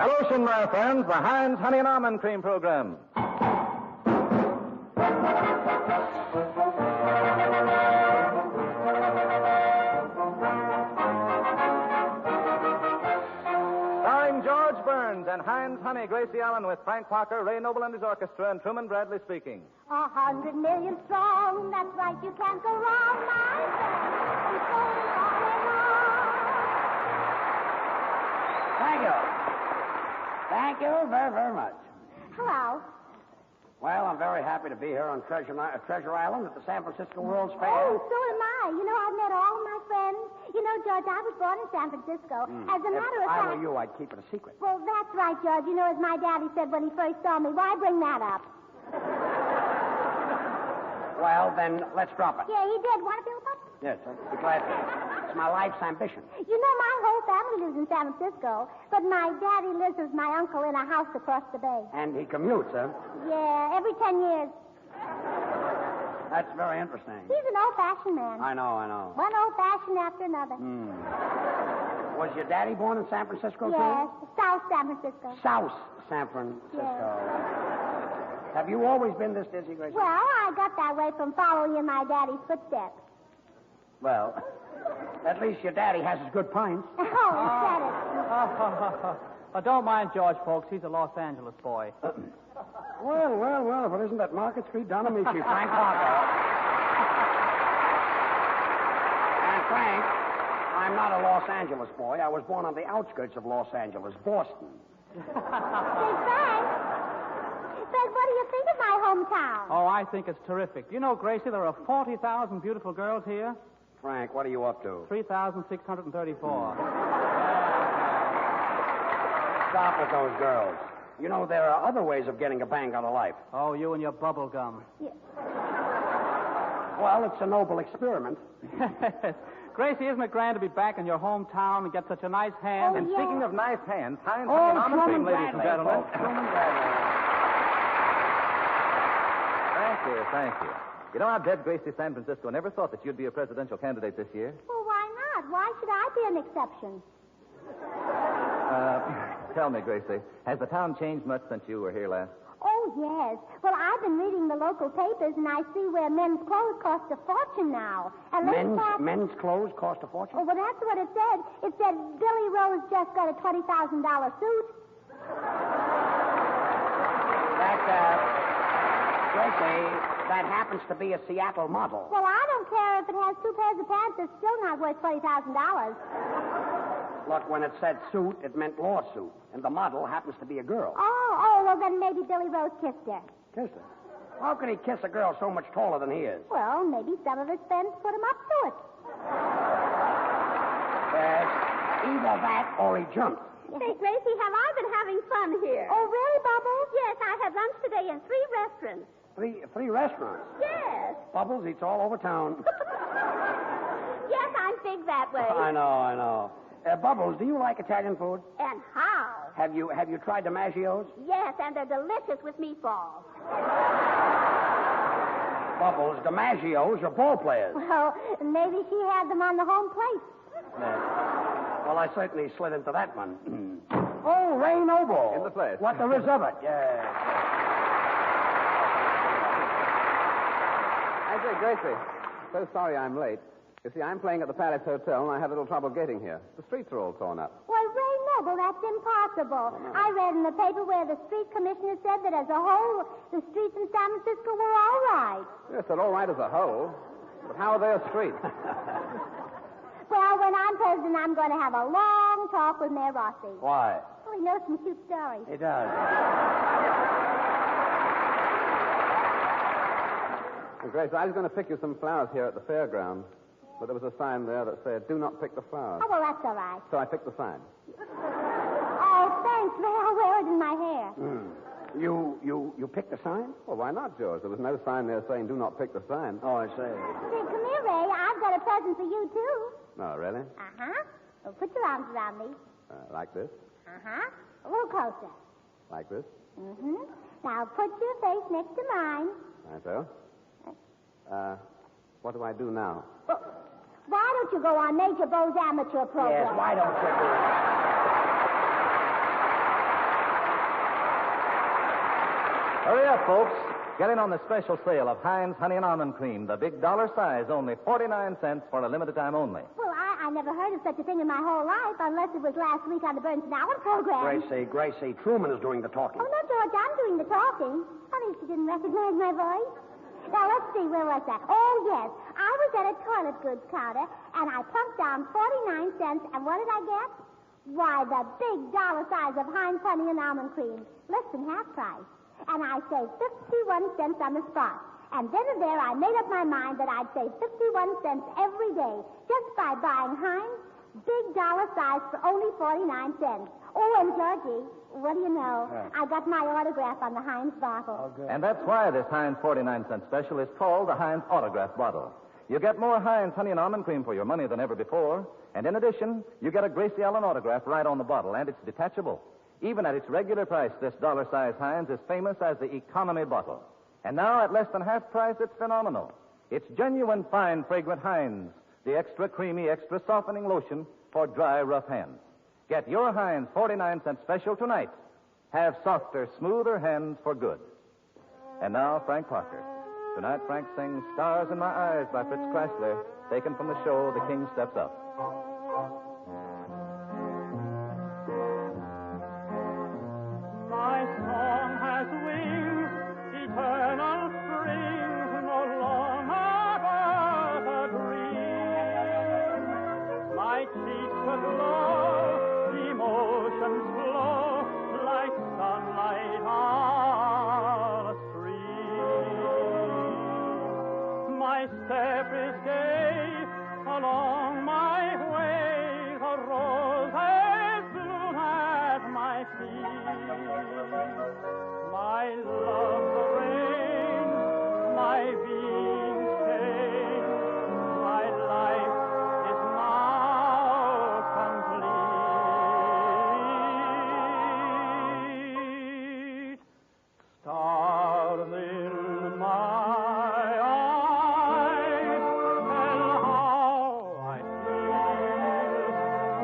Hello, my friends, the Heinz Honey and Almond Cream Program. Starring George Burns and Heinz Honey, Gracie Allen with Frank Parker, Ray Noble and his orchestra, and Truman Bradley speaking. 100 million strong, that's right, you can't go wrong, my friend. Thank you. Thank you very, very much. Hello. Well, I'm very happy to be here on Treasure Island at the San Francisco World's Fair. Oh, so am I. You know, I've met all my friends. You know, George, I was born in San Francisco. As a matter of fact... If I were you, I'd keep it a secret. Well, that's right, George. You know, as my daddy said when he first saw me, why bring that up? Well, then, let's drop it. Yeah, he did. Want to build up? Yes, I'd be glad to. It's my life's ambition. You know, my whole family lives in San Francisco, but my daddy lives with my uncle in a house across the bay. And he commutes, huh? Yeah, every 10 years. That's very interesting. He's an old-fashioned man. I know. One old-fashioned after another. Was your daddy born in San Francisco, yes, too? South San Francisco. South San Francisco. Yes. Have you always been this dizzy, Gracie? Well, I got that way from following in my daddy's footsteps. Well, at least your daddy has his good pints. Oh, he said it. Don't mind George, folks. He's a Los Angeles boy. Well, if it isn't at Market Street, Donamici, Frank Parker. And Frank, I'm not a Los Angeles boy. I was born on the outskirts of Los Angeles, Boston. Say, Frank, what do you think of my hometown? Oh, I think it's terrific. You know, Gracie, there are 40,000 beautiful girls here. Frank, what are you up to? 3,634. Stop with those girls. You know, there are other ways of getting a bang out of life. Oh, you and your bubble gum. Yeah. Well, it's a noble experiment. Gracie, isn't it grand to be back in your hometown and get such a nice hand? Oh, And yeah. speaking of nice hands, Heinz Honey and Almond Cream, ladies and gentlemen. Truman Bradley. Thank you. You know, I bet Gracie San Francisco never thought that you'd be a presidential candidate this year. Well, why not? Why should I be an exception? Tell me, Gracie, has the town changed much since you were here last? Oh, yes. Well, I've been reading the local papers, and I see where men's clothes cost a fortune now. And Men's clothes cost a fortune? Oh, well, that's what it said. It said Billy Rose just got a $20,000 suit. Gracie, that happens to be a Seattle model. Well, I don't care if it has 2 pairs of pants. It's still not worth $20,000. Look, when it said suit, it meant lawsuit. And the model happens to be a girl. Oh, well, then maybe Billy Rose kissed her. Kissed her? How can he kiss a girl so much taller than he is? Well, maybe some of his friends put him up to it. Either that or he jumped. Say, Gracie, have I been having fun here? Oh, really, Bubbles? Yes, I had lunch today in 3 restaurants. Three restaurants. Yes. Bubbles eats all over town. Yes, I'm big that way. I know. Bubbles, do you like Italian food? And how? Have you tried DiMaggio's? Yes, and they're delicious with meatballs. Bubbles, DiMaggio's are ball players. Well, maybe she had them on the home plate. Well, I certainly slid into that one. Oh, Ray Noble. In the flesh. What there is of it, yeah. I say, Gracie, so sorry I'm late. You see, I'm playing at the Palace Hotel, and I had a little trouble getting here. The streets are all torn up. Why, Ray Noble, that's impossible. I read in the paper where the street commissioner said that as a whole, the streets in San Francisco were all right. Yes, they're all right as a whole. But how are their streets? Well, when I'm president, I'm going to have a long talk with Mayor Rossi. Why? Well, he knows some cute stories. He does. Well, Grace, I was going to pick you some flowers here at the fairground. But there was a sign there that said, do not pick the flowers. Oh, well, that's all right. So I picked the sign. Oh, thanks, Ray. I'll wear it in my hair. You picked the sign? Well, why not, George? There was no sign there saying, do not pick the sign. Oh, I say. Say, come here, Ray. I've got a present for you, too. No, really? Uh-huh. Well, put your arms around me. Like this? Uh-huh. A little closer. Like this? Mm-hmm. Now, put your face next to mine. Like so. What do I do now? Well, why don't you go on Major Bo's amateur program? Yes, why don't you do that? Hurry up, folks. Get in on the special sale of Heinz Honey and Almond Cream, the big dollar size, only 49 cents for a limited time only. Well, I never heard of such a thing in my whole life, unless it was last week on the Burns and Allen program. Gracie, Truman is doing the talking. Oh, no, George, I'm doing the talking. Funny she didn't recognize my voice. Now, let's see, where was that? Oh, yes. I was at a toilet goods counter, and I plunked down 49 cents, and what did I get? Why, the big dollar size of Heinz Honey and Almond Cream. Less than half price. And I saved 51 cents on the spot. And then and there, I made up my mind that I'd save 51 cents every day just by buying Heinz big dollar size for only 49 cents. Oh, and Georgie, what do you know? I got my autograph on the Heinz bottle. Oh, good. And that's why this Heinz 49-cent special is called the Heinz Autograph Bottle. You get more Heinz Honey and Almond Cream for your money than ever before. And in addition, you get a Gracie Allen autograph right on the bottle, and it's detachable. Even at its regular price, this dollar-size Heinz is famous as the economy bottle. And now, at less than half price, it's phenomenal. It's genuine, fine, fragrant Heinz, the extra creamy, extra softening lotion for dry, rough hands. Get your Heinz 49-cent special tonight. Have softer, smoother hands for good. And now, Frank Parker. Tonight, Frank sings Stars in My Eyes by Fritz Kreisler, taken from the show The King Steps Up. My song has wings, eternal springs, no longer but a dream. My cheeks aglow, emotions flow like sunlight on a stream. My step is gay along my way, the roses bloom at my feet. My love the rain, my being changed, my life is now complete. Stars in my eyes tell how I feel.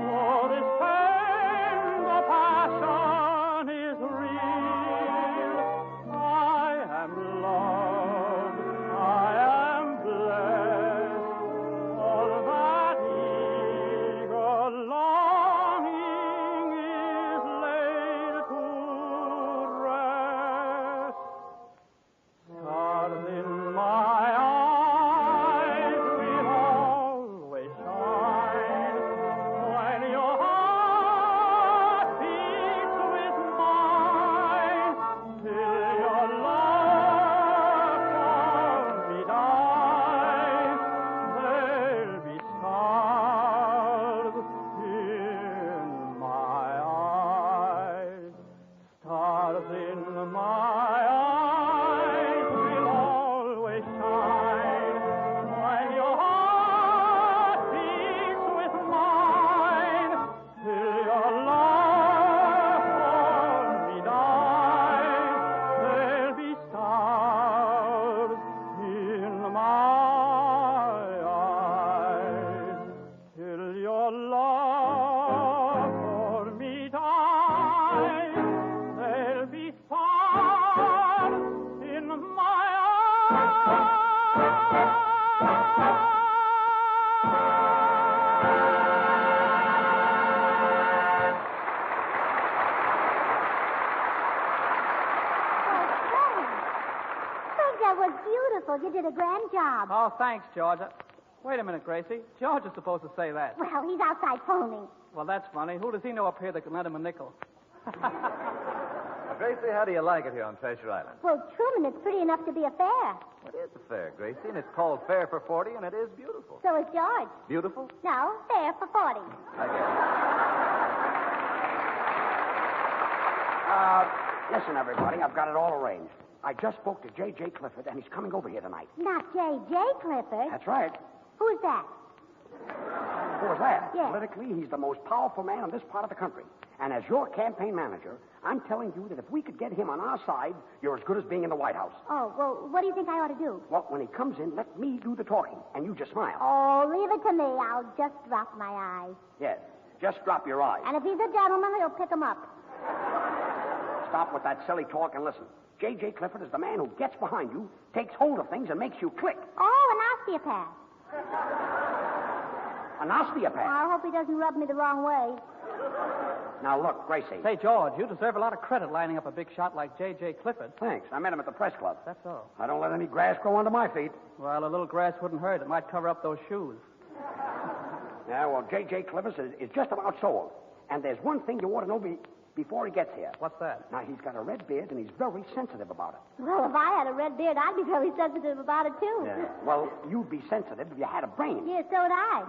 For this tender passion is real. I am loved, I am blessed. All that eager longing is laid to rest. Stars in my eyes will always shine when your heart beats with mine till your love for me dies. There'll be stars in my eyes. Stars in my eyes will always shine when your heart beats with mine till your love for me dies. There'll be stars in my eyes till your love for me dies. There'll be stars in my eyes. Frank, that was beautiful. You did a grand job. Oh, thanks, George. Wait a minute, Gracie. George is supposed to say that. Well, he's outside phoning. Well, that's funny. Who does he know up here that can lend him a nickel? Gracie, how do you like it here on Treasure Island? Well, Truman, it's pretty enough to be a fair. It is a fair, Gracie, and it's called Fair for 40, and it is beautiful. So is George. Beautiful? No, fair for 40. I guess. Listen, everybody, I've got it all arranged. I just spoke to J.J. Clifford, and he's coming over here tonight. Not J.J. Clifford. That's right. Who's that? Who was that? Yes. Politically, he's the most powerful man in this part of the country. And as your campaign manager, I'm telling you that if we could get him on our side, you're as good as being in the White House. Oh, well, what do you think I ought to do? Well, when he comes in, let me do the talking, and you just smile. Oh, leave it to me. I'll just drop my eyes. Yes, just drop your eyes. And if he's a gentleman, he'll pick 'em up. stop with that silly talk and listen. J.J. Clifford is the man who gets behind you, takes hold of things, and makes you click. Oh, an osteopath. An osteopath. I hope he doesn't rub me the wrong way. Now, look, Gracie. Say, George, you deserve a lot of credit lining up a big shot like J.J. Clifford. Thanks. I met him at the press club. That's all. I don't let any grass grow under my feet. Well, a little grass wouldn't hurt. It might cover up those shoes. Yeah, well, J.J. Clifford is just about sold. And there's one thing you ought to know before he gets here. What's that? Now, he's got a red beard, and he's very sensitive about it. Well, if I had a red beard, I'd be very sensitive about it, too. Yeah. Well, you'd be sensitive if you had a brain. Yeah, so would I.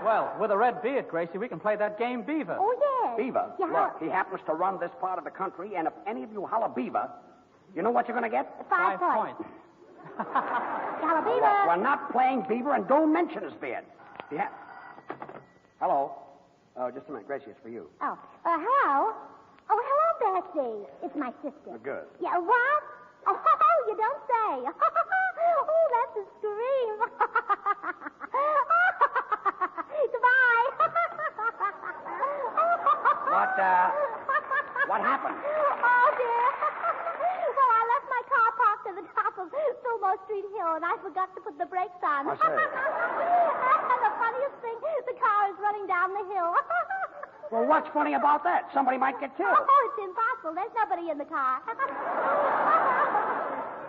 Well, with a red beard, Gracie, we can play that game Beaver. Oh, yes. Beaver? Yeah. Look, he happens to run this part of the country, and if any of you holler Beaver, you know what you're going to get? 5 points. Yalla, Look, Beaver. we're not playing Beaver, and don't mention his beard. Yeah. Hello. Oh, just a minute. Gracie, it's for you. Oh, hello? Oh, hello, Betsy. It's my sister. Good. Yeah, what? Oh, you don't say. Oh, that's a scream. Goodbye. What happened? Oh, dear. Well, I left my car parked at the top of Fillmore Street Hill, and I forgot to put the brakes on. I see. And the funniest thing, the car is running down the hill. Well, what's funny about that? Somebody might get killed. Oh, it's impossible. There's nobody in the car.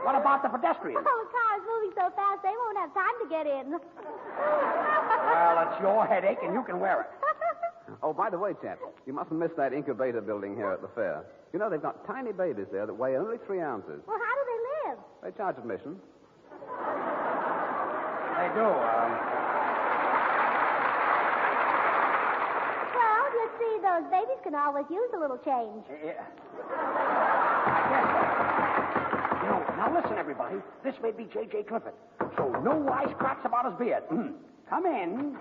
What about the pedestrians? Oh, the car is moving so fast, they won't have time to get in. Well, it's your headache, and you can wear it. Oh, by the way, chaps, you mustn't miss that incubator building here at the fair. You know, they've got tiny babies there that weigh only 3 ounces. Well, how do they live? They charge admission. They do. Well, you see, those babies can always use a little change. Yeah. I guess so. You know, now listen, everybody. This may be J.J. Clifford, so no wisecracks about his beard. Come in.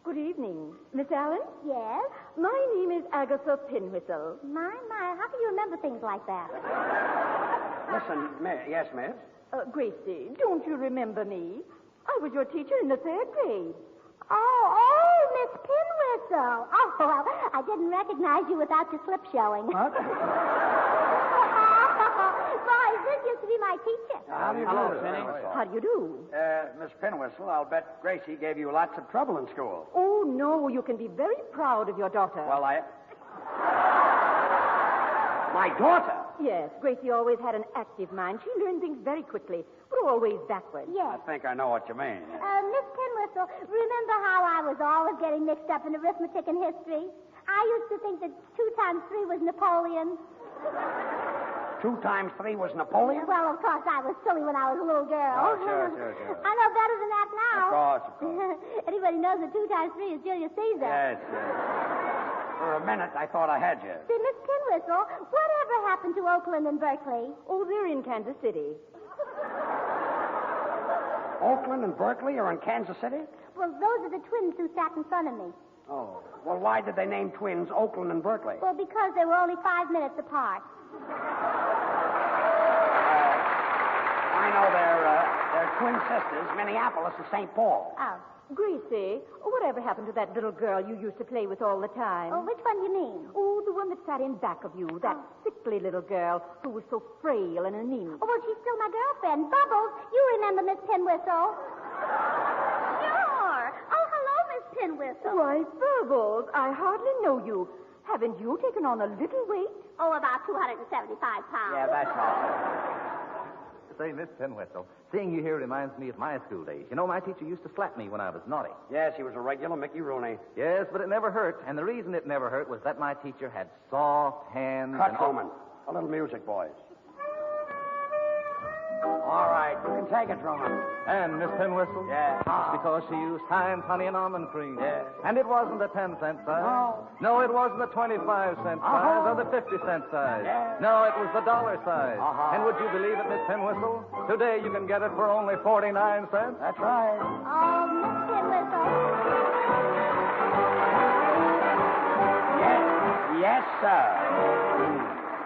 Good evening. Miss Allen? Yes? My name is Agatha Pinwhistle. My, how can you remember things like that? Listen, yes, miss? Gracie, don't you remember me? I was your teacher in the 3rd grade. Oh, Miss Pinwhistle. Oh, well, I didn't recognize you without your slip showing. What? Boys, this used to be my teacher. How do you Hello, do? Penny. How do you do? Miss Pinwhistle, I'll bet Gracie gave you lots of trouble in school. Oh, no, you can be very proud of your daughter. Well, My daughter? Yes, Gracie always had an active mind. She learned things very quickly, but always backwards. Yes. I think I know what you mean. Miss Pinwhistle, remember how I was always getting mixed up in arithmetic and history? I used to think that 2 times 3 was Napoleon. 2 times 3 was Napoleon? Well, of course, I was silly when I was a little girl. Oh, sure. I know better than that now. Of course. Anybody knows that 2 times 3 is Julius Caesar. Yes. For a minute, I thought I had you. See, Miss Pinwhistle, whatever happened to Oakland and Berkeley? Oh, they're in Kansas City. Oakland and Berkeley are in Kansas City? Well, those are the twins who sat in front of me. Oh. Well, why did they name twins Oakland and Berkeley? Well, because they were only 5 minutes apart. I know they're twin sisters, Minneapolis and St. Paul. Oh. Gracie, whatever happened to that little girl you used to play with all the time? Oh, which one do you mean? Oh, the one that sat in back of you, that sickly little girl who was so frail and anemic. Oh, well, she's still my girlfriend. Bubbles, you remember Miss Pinwhistle? Sure. Oh, hello, Miss Pinwhistle. Why, Bubbles, I hardly know you. Haven't you taken on a little weight? Oh, about 275 pounds. Yeah, that's all. Say, Miss Pinwhistle, seeing you here reminds me of my school days. You know, my teacher used to slap me when I was naughty. Yes, he was a regular Mickey Rooney. Yes, but it never hurt. And the reason it never hurt was that my teacher had soft hands. Cut, and... Truman. A little music, boys. All right, you can take it, Truman. And Miss Pinwhistle? Yeah. Just because she used Heinz honey and almond cream. Yeah. And it wasn't a 10-cent size. No. No, it wasn't the 25-cent size or the 50-cent size. Yeah. No, it was the dollar size. Uh-huh. And would you believe it, Miss Pinwhistle? Today you can get it for only 49 cents. That's right. Oh, Miss Pinwhistle. Yes, sir.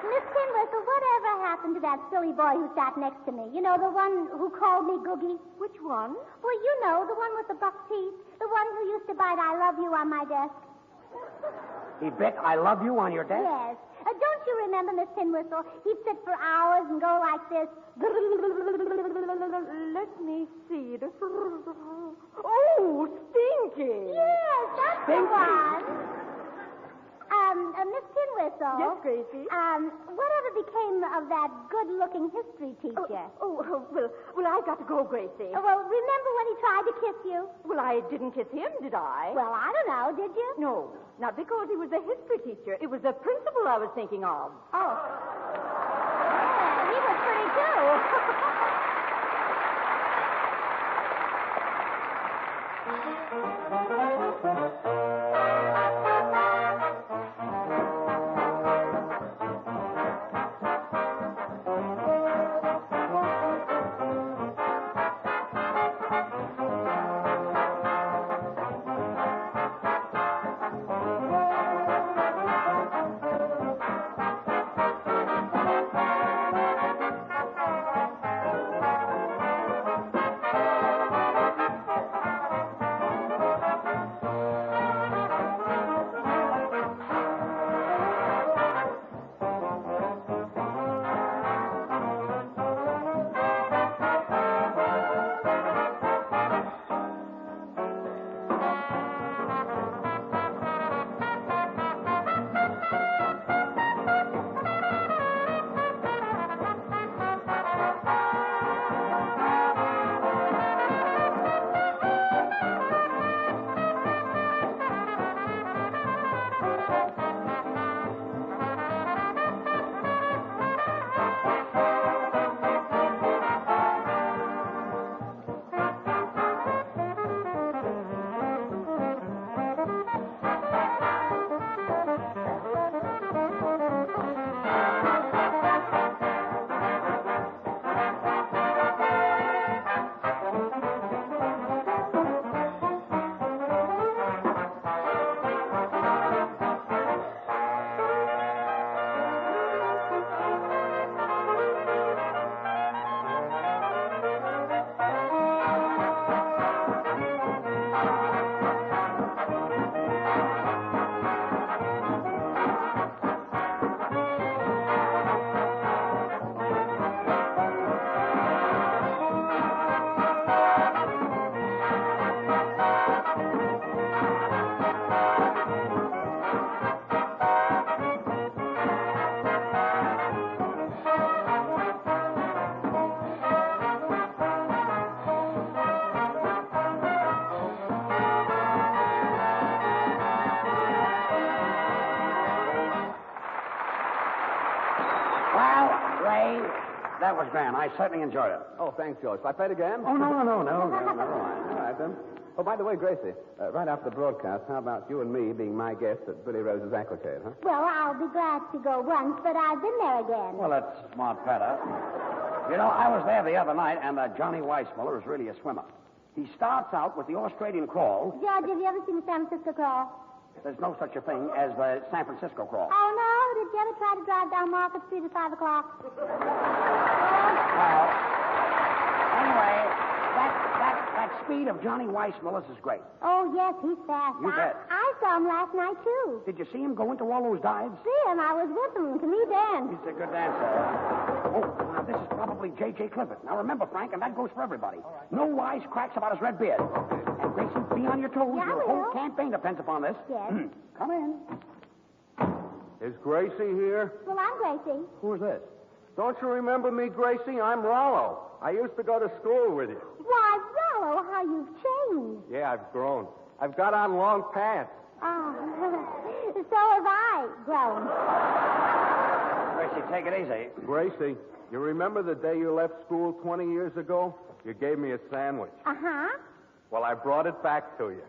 Miss Pinwhistle, whatever happened to that silly boy who sat next to me? You know, the one who called me Googie? Which one? Well, you know, the one with the buck teeth. The one who used to bite I love you on my desk. He bit I love you on your desk? Yes. Don't you remember, Miss Pinwhistle? He'd sit for hours and go like this. Let me see. Oh, Stinky. Yes, that's the one. Miss Pinwhistle. Yes, Gracie? Whatever became of that good-looking history teacher? Well, I got to go, Gracie. Well, remember when he tried to kiss you? Well, I didn't kiss him, did I? Well, I don't know, did you? No, not because he was a history teacher. It was the principal I was thinking of. Oh. Yeah, he was pretty, too. That was grand. I certainly enjoyed it. Oh, thanks, George. Shall I play it again? Oh, no, never mind. All right, then. Oh, by the way, Gracie, right after the broadcast, how about you and me being my guests at Billy Rose's Aquacade, huh? Well, I'll be glad to go once, but I've been there again. Well, that's smart fella. You know, I was there the other night, and Johnny Weissmuller is really a swimmer. He starts out with the Australian crawl. George, have you ever seen the San Francisco crawl? There's no such a thing as the San Francisco crawl. Oh, no? Did you ever try to drive down Market Street at 5 o'clock? Well, anyway, that speed of Johnny Weissmuller's is great. Oh, yes, he's fast. You bet. I saw him last night, too. Did you see him go into all those dives? See him. I was with him. To me, Dan. He's a good dancer. Oh, now this is probably J.J. Clifford. Now remember, Frank, and that goes for everybody. No wisecracks about his red beard. And Gracie, be on your toes. Yeah, your I whole will. campaign depends upon this. Yes. Come in. Is Gracie here? Well, I'm Gracie. Who is this? Don't you remember me, Gracie? I'm Rollo. I used to go to school with you. Why, Rollo, how you've changed. Yeah, I've grown. I've got on long pants. Oh, so have I grown. Gracie, take it easy. Gracie, you remember the day you left school 20 years ago? You gave me a sandwich. Uh-huh. Well, I brought it back to you.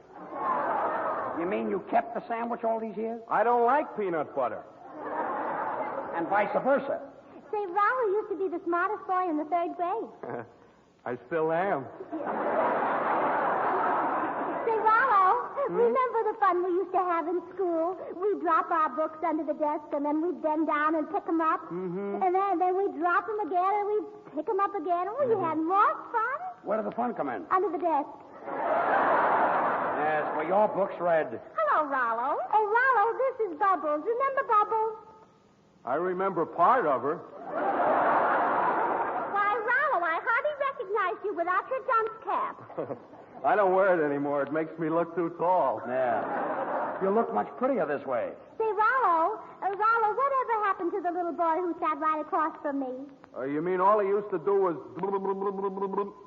You mean you kept the sandwich all these years? I don't like peanut butter. And vice versa. Say, Rollo used to be the smartest boy in the 3rd grade. I still am. Say, Rollo, remember the fun we used to have in school? We'd drop our books under the desk, and then we'd bend down and pick them up. Mm-hmm. And then we'd drop them again, and we'd pick them up again. Oh, you had more fun? Where did the fun come in? Under the desk. Yes, well, your book's read. Hello, Rollo. Oh, Rollo, this is Bubbles. Remember Bubbles? I remember part of her. Why, Rollo, I hardly recognized you without your dunce cap. I don't wear it anymore. It makes me look too tall. Yeah. You look much prettier this way. Say, Rollo, whatever happened to the little boy who sat right across from me? You mean all he used to do was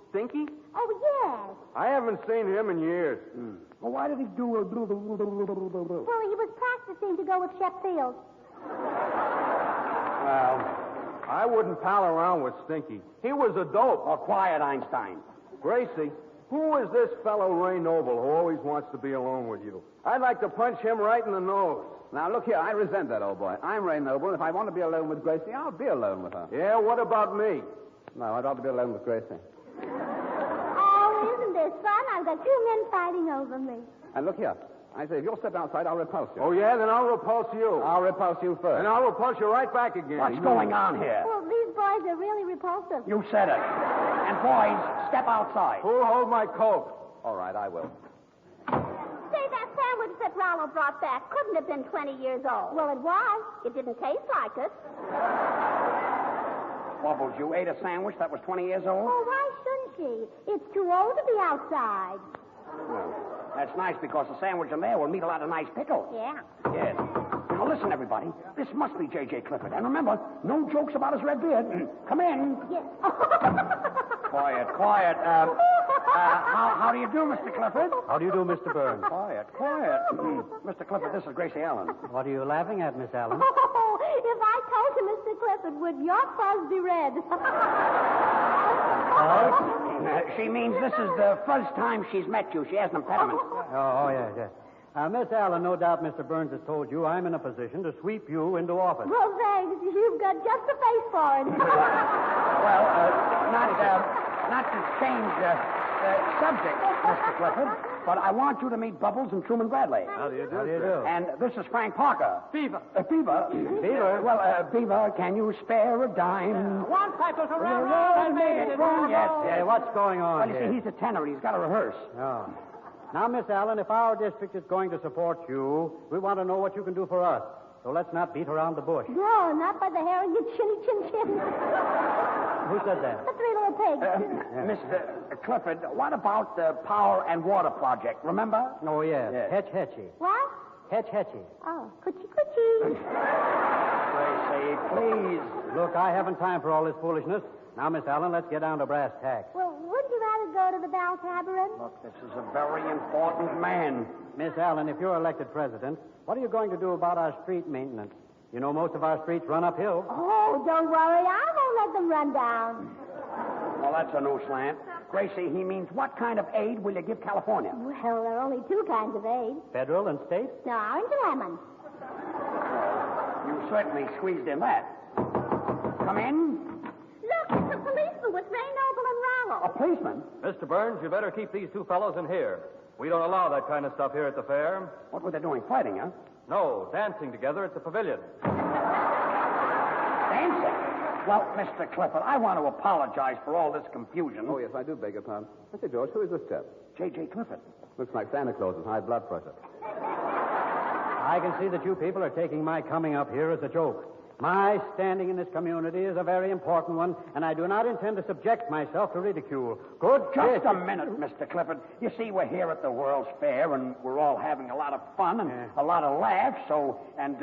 Stinky? Oh, yes. I haven't seen him in years. Well, why did he do Well, he was practicing to go with Sheffield. Well, I wouldn't pal around with Stinky. He was a dope. oh, quiet, Einstein. Gracie, who is this fellow Ray Noble who always wants to be alone with you? I'd like to punch him right in the nose. Now, look here, I resent that, old boy. I'm Ray Noble, and if I want to be alone with Gracie, I'll be alone with her. Yeah, what about me? No, I'd rather be alone with Gracie. Oh, isn't this fun? I've got two men fighting over me. And look here, I say, if you'll step outside, I'll repulse you. Oh, yeah? Then I'll repulse you. I'll repulse you first. And I'll repulse you right back again. What's going on here? Well, these boys are really repulsive. You said it. And boys, step outside. Who'll hold my coat? All right, I will. Say, that sandwich that Rollo brought back couldn't have been 20 years old. Well, it was. It didn't taste like it. Bubbles, you ate a sandwich that was 20 years old? Oh, why shouldn't she? It's too old to be outside. Well, that's nice because the sandwich in there will meet a lot of nice pickles. Yeah. Yes. Now, listen, everybody. This must be J.J. Clifford. And remember, no jokes about his red beard. Come in. Yes. Quiet, quiet. How do you do, Mr. Clifford? How do you do, Mr. Burns? Quiet, quiet. Mr. Clifford, this is Gracie Allen. What are you laughing at, Miss Allen? Oh, if I told you, Mr. Clifford, would your fuzz be red? She means this is the first time she's met you. She has an impediment. Oh, yes. Miss Allen, no doubt Mr. Burns has told you I'm in a position to sweep you into office. Well, thanks. You've got just the face for it. Well, not to change the subject, Mr. Clifford, but I want you to meet Bubbles and Truman Bradley. How do you do? How do you do? And this is Frank Parker. Beaver. Beaver. Beaver? Well, Beaver, can you spare a dime? One cycle to railroad and made it. Yes. Yeah, what's going on Well, you here? see, he's a tenor. He's got to rehearse. Oh. Now, Miss Allen, if our district is going to support you, we want to know what you can do for us. So let's not beat around the bush. No, not by the hair of your chinny chin chin. Who said that? The three little pigs. Mr. Clifford, what about the Power and Water Project? Remember? Oh, yes. Yes. Hetchy. What? Hetchy. Oh, coochie coochie. Gracie, please. Look, I haven't time for all this foolishness. Now, Miss Allen, let's get down to brass tacks. Well, wouldn't you rather go to the Bell Tabarin? Look, this is a very important man. Miss Allen, if you're elected president, what are you going to do about our street maintenance? You know, most of our streets run uphill. Oh, don't worry. I won't let them run down. Well, that's a new slant. Gracie, he means what kind of aid will you give California? Well, there are only two kinds of aid. Federal and state? No, orange and lemon. You certainly squeezed in that. Come in. Look, it's a policeman with Ray Noble and Rollo. A policeman? Mr. Burns, you better keep these two fellows in here. We don't allow that kind of stuff here at the fair. What were they doing? Fighting, huh? No, dancing together at the pavilion. Dancing? Well, Mr. Clifford, I want to apologize for all this confusion. Oh, yes, I do beg your pardon. I say, George, who is this chap? J.J. Clifford. Looks like Santa Claus's high blood pressure. I can see that you people are taking my coming up here as a joke. My standing in this community is a very important one, and I do not intend to subject myself to ridicule. Good Just a minute, Mr. Clifford. You see, we're here at the World's Fair, and we're all having a lot of fun and a lot of laughs. So, and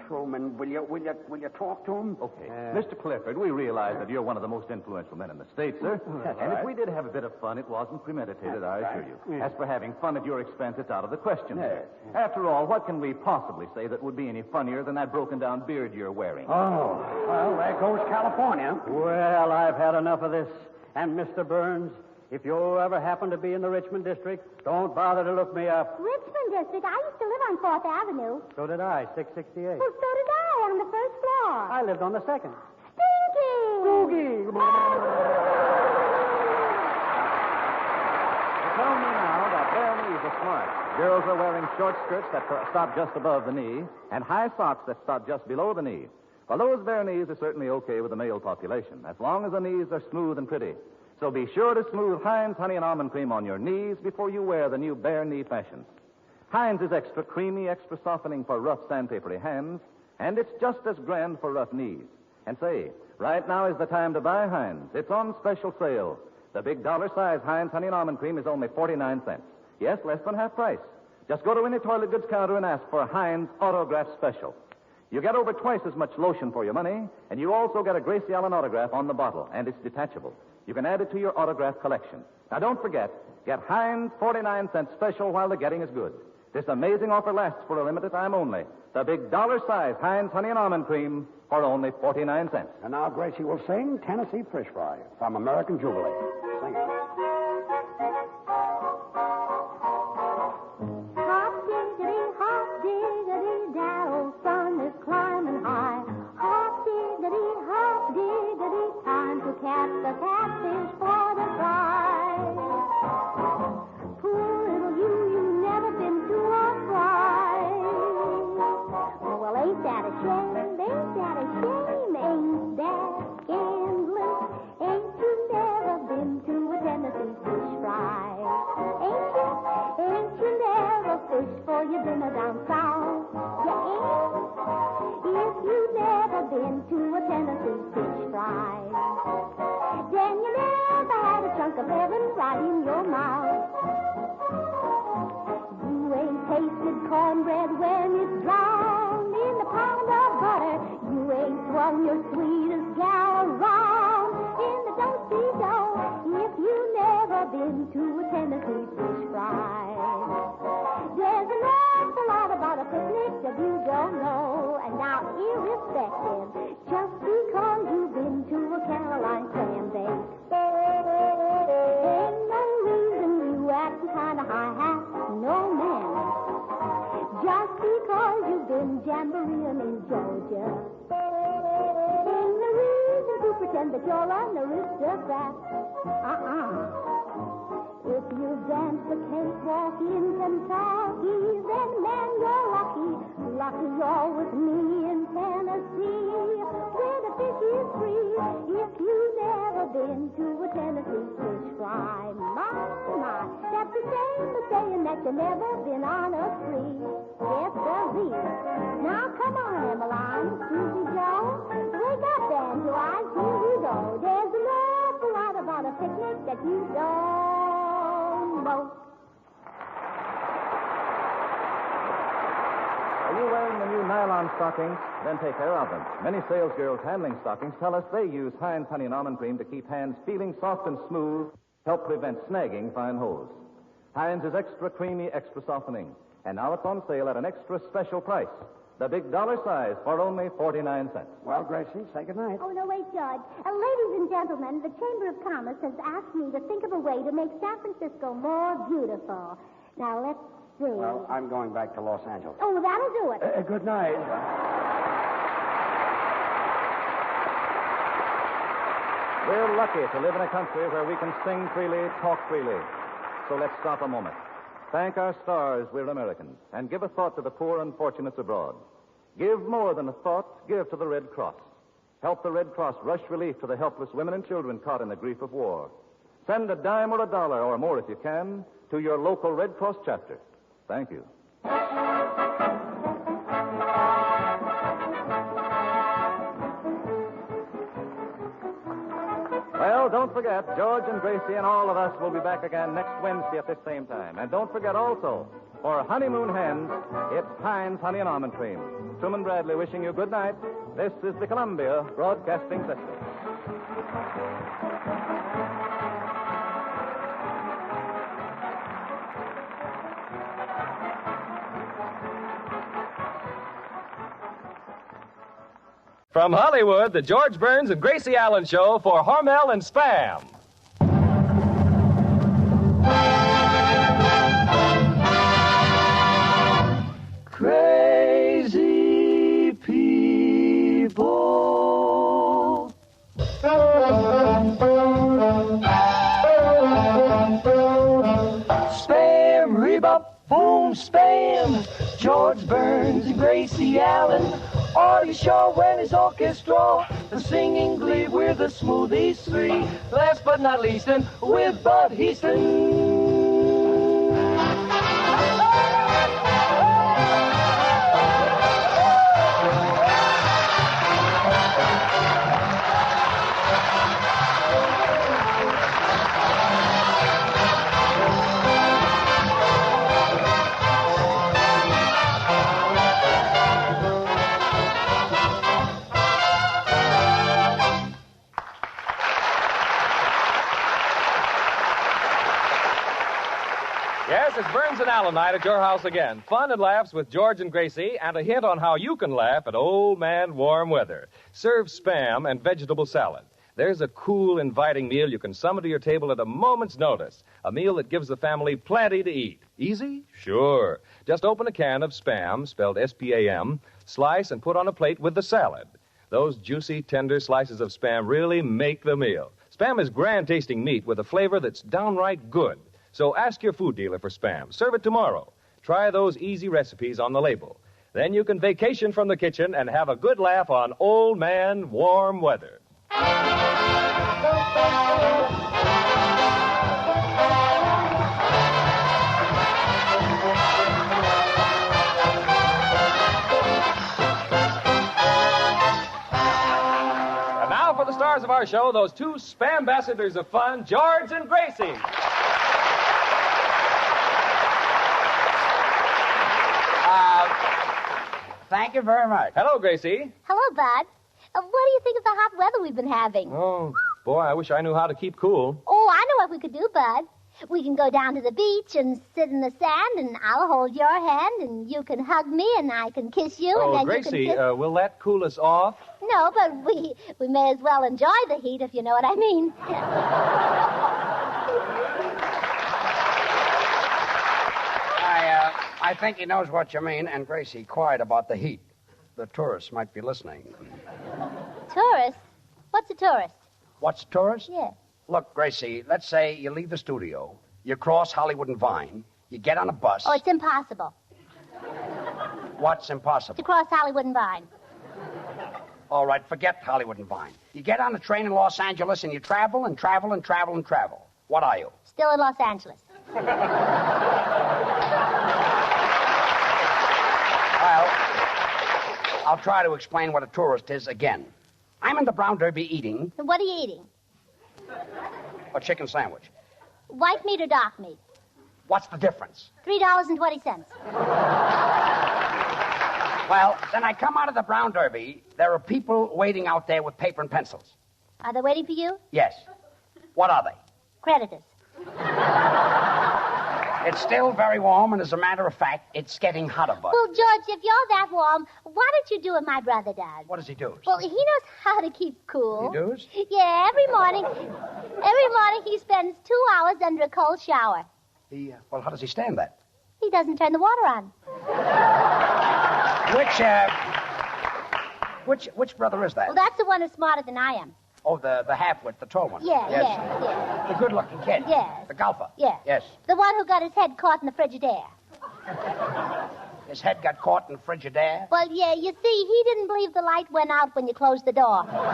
Truman, will you talk to him? Okay. Mr. Clifford, we realize that you're one of the most influential men in the state, sir. And if we did have a bit of fun, it wasn't premeditated, I assure you. As for having fun at your expense, it's out of the question, sir. After all, what can we possibly say that would be any funnier than that broken-down beard you're wearing? Oh, well, there goes California. Well, I've had enough of this. And, Mr. Burns, if you ever happen to be in the Richmond district, don't bother to look me up. Richmond District? I used to live on 4th Avenue. So did I, 668. Well, so did I, on the first floor. I lived on the second. Stinky! Boogie! Tell me now that bare knees are smart. Girls are wearing short skirts that stop just above the knee and high socks that stop just below the knee. Well, those bare knees are certainly okay with the male population, as long as the knees are smooth and pretty. So be sure to smooth Heinz Honey and Almond Cream on your knees before you wear the new bare knee fashions. Heinz is extra creamy, extra softening for rough, sandpapery hands, and it's just as grand for rough knees. And say, right now is the time to buy Heinz. It's on special sale. The big dollar-size Heinz Honey and Almond Cream is only 49 cents. Yes, less than half price. Just go to any toilet goods counter and ask for Heinz Autograph Special. You get over twice as much lotion for your money, and you also get a Gracie Allen autograph on the bottle, and it's detachable. You can add it to your autograph collection. Now, don't forget, get Heinz 49 cent special while the getting is good. This amazing offer lasts for a limited time only. The big dollar-size Heinz Honey and Almond Cream for only 49 cents. And now Gracie will sing Tennessee Fish Fry from American Jubilee. Sing it. Hop diggity, that old sun is climbing high. Hop diggity, time to catch the catfish for the fry. Poor little you never been to a fry. Well, ain't that a shame? Ain't that a shame? Ain't that scandalous? Ain't you never been to a Tennessee fish fry? Ain't you never fished for your dinner down south? You ain't? If you never been to a Tennessee fish fry, then you never had a chunk of heaven right in your mouth. You ain't tasted cornbread when it's drowned in the pound of butter. You ain't swung your sweetest gal around in the do-si-do if you never been to a Tennessee fish fry. There's an awful lot about a picnic that you don't know, and now irrespective, just because you've been to a Caroline clam bake, ain't no reason you acting kind of high-hat, no man. Just because you've been jamboreeing in Georgia, ain't no reason to pretend that you're an aristocrat. If you dance the cakewalk in Kentucky, then man, you're lucky. Lucky you're with me in Tennessee, where the fish is free. If you've never been to a Tennessee fish fry, my, that's the same as saying that you've never been on a spree. Yes, sirree. Now come on, Emmeline, Susie Joe, wake up, Angela, here we go. There's an awful lot about a picnic that you don't know. Are you wearing the new nylon stockings? Then take care of them. Many salesgirls handling stockings tell us they use Heinz Honey and Almond Cream to keep hands feeling soft and smooth, help prevent snagging fine hose. Heinz is extra creamy, extra softening. And now it's on sale at an extra special price. The big dollar size for only 49 cents. Well, Gracie, say goodnight. Oh, no, wait, George. Ladies and gentlemen, the Chamber of Commerce has asked me to think of a way to make San Francisco more beautiful. Now, let's see. Well, I'm going back to Los Angeles. Oh, that'll do it. Good night. We're lucky to live in a country where we can sing freely, talk freely. So let's stop a moment. Thank our stars, we're Americans, and give a thought to the poor unfortunates abroad. Give more than a thought, give to the Red Cross. Help the Red Cross rush relief to the helpless women and children caught in the grief of war. Send a dime or a dollar, or more if you can, to your local Red Cross chapter. Thank you. Well, don't forget, George and Gracie and all of us will be back again next Wednesday at this same time. And don't forget also, for honeymoon hens, it's Heinz Honey and Almond Cream. Truman Bradley wishing you good night. This is the Columbia Broadcasting System. From Hollywood, the George Burns and Gracie Allen Show for Hormel and Spam. Crazy people. Spam, rebop, boom, spam. George Burns and Gracie Allen. All you He's sure when his orchestra, singing glee with the Smoothies 3. Last but not least, and with Bud Heaston. Yes, it's Burns and Allen night at your house again. Fun and laughs with George and Gracie, and a hint on how you can laugh at Old Man Warm Weather. Serve Spam and vegetable salad. There's a cool, inviting meal you can summon to your table at a moment's notice. A meal that gives the family plenty to eat. Easy? Sure. Just open a can of Spam, spelled S-P-A-M, slice and put on a plate with the salad. Those juicy, tender slices of Spam really make the meal. Spam is grand-tasting meat with a flavor that's downright good. So ask your food dealer for Spam. Serve it tomorrow. Try those easy recipes on the label. Then you can vacation from the kitchen and have a good laugh on Old Man Warm Weather. And now for the stars of our show, those two Spam ambassadors of fun, George and Gracie. Thank you very much. Hello, Gracie. Hello, Bud. What do you think of the hot weather we've been having? Oh, boy, I wish I knew how to keep cool. Oh, I know what we could do, Bud. We can go down to the beach and sit in the sand, and I'll hold your hand, and you can hug me, and I can kiss you, and then Gracie, you can kiss... will that cool us off? No, but we may as well enjoy the heat, if you know what I mean. I think he knows what you mean, and Gracie, quiet about the heat. The tourists might be listening. Tourist? What's a tourist? What's a tourist? Yeah. Look, Gracie, let's say you leave the studio, you cross Hollywood and Vine, you get on a bus. Oh, it's impossible. What's impossible? To cross Hollywood and Vine. All right, forget Hollywood and Vine. You get on a train in Los Angeles and you travel and travel and travel and travel. What are you? Still in Los Angeles. Well, I'll try to explain what a tourist is again. I'm in the Brown Derby eating... What are you eating? A chicken sandwich. White meat or dark meat? What's the difference? $3.20. Well, then I come out of the Brown Derby. There are people waiting out there with paper and pencils. Are they waiting for you? Yes. What are they? Creditors. It's still very warm, and as a matter of fact, it's getting hotter, Bud. Well, George, if you're that warm, why don't you do what my brother does? What does he do? Well, he knows how to keep cool. He does? Yeah, every morning he spends 2 hours under a cold shower. Well, how does he stand that? He doesn't turn the water on. Which brother is that? Well, that's the one who's smarter than I am. Oh, the half-wit, the tall one. Yeah, yes. yeah. The good-looking kid. Yes. The golfer. Yes. Yes. The one who got his head caught in the Frigidaire. His head got caught in the Frigidaire? Well, yeah, you see, he didn't believe the light went out when you closed the door. Well,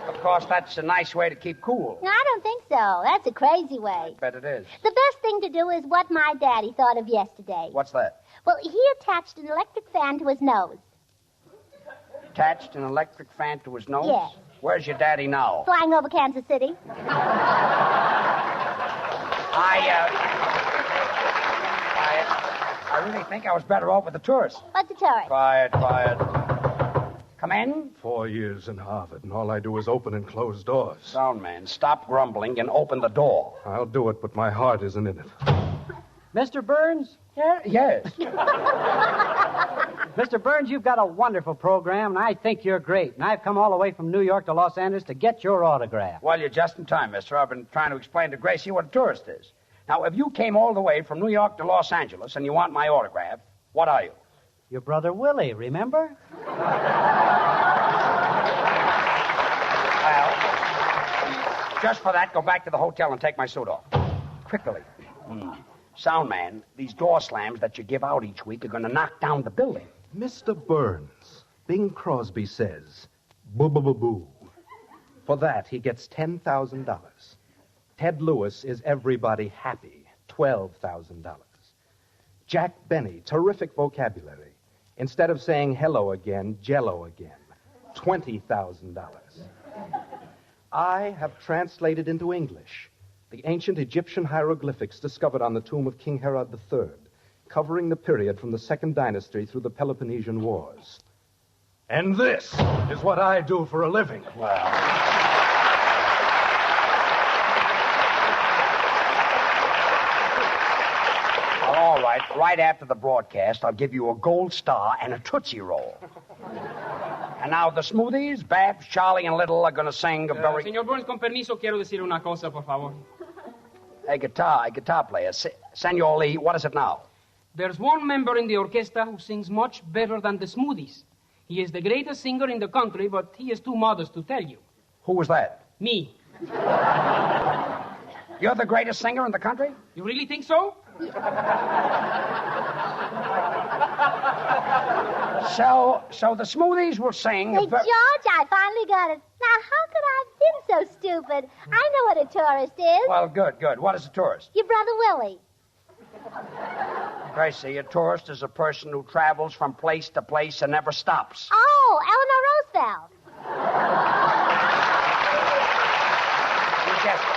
of course, that's a nice way to keep cool. No, I don't think so. That's a crazy way. Bet it is. The best thing to do is what my daddy thought of yesterday. What's that? Well, he attached an electric fan to his nose. Attached an electric fan to his nose? Yes. Where's your daddy now? Flying over Kansas City. I really think I was better off with the tourists. What's a tourist? Quiet. Come in. 4 years in Harvard, and all I do is open and close doors. Sound man, stop grumbling and open the door. I'll do it, but my heart isn't in it. Mr. Burns? Yes. Mr. Burns, you've got a wonderful program, and I think you're great. And I've come all the way from New York to Los Angeles to get your autograph. Well, you're just in time, mister. I've been trying to explain to Gracie what a tourist is. Now, if you came all the way from New York to Los Angeles and you want my autograph, what are you? Your brother Willie, remember? Well, just for that, go back to the hotel and take my suit off. Quickly. Sound man, these door slams that you give out each week are going to knock down the building. Mr. Burns, Bing Crosby says, boo-boo-boo-boo. For that, he gets $10,000. Ted Lewis is everybody happy, $12,000. Jack Benny, terrific vocabulary. Instead of saying hello again, jello again, $20,000. I have translated into English the ancient Egyptian hieroglyphics discovered on the tomb of King Herod III, covering the period from the Second Dynasty through the Peloponnesian Wars. And this is what I do for a living. Well, all right. Right after the broadcast, I'll give you a gold star and a Tootsie Roll. And now the Smoothies, Babs, Charlie, and Little are going to sing a very... Señor Burns, con permiso, quiero decir una cosa, por favor. A guitar player. Senor Lee, what is it now? There's one member in the orchestra who sings much better than the Smoothies. He is the greatest singer in the country, but he is too modest to tell you. Who was that? Me. You're the greatest singer in the country? You really think so? So the Smoothies will sing... Hey, George, I finally got it. Now, how could I have been so stupid? I know what a tourist is. Well, good. What is a tourist? Your brother Willie. Gracie, a tourist is a person who travels from place to place and never stops. Oh, Eleanor Roosevelt. You guessed it.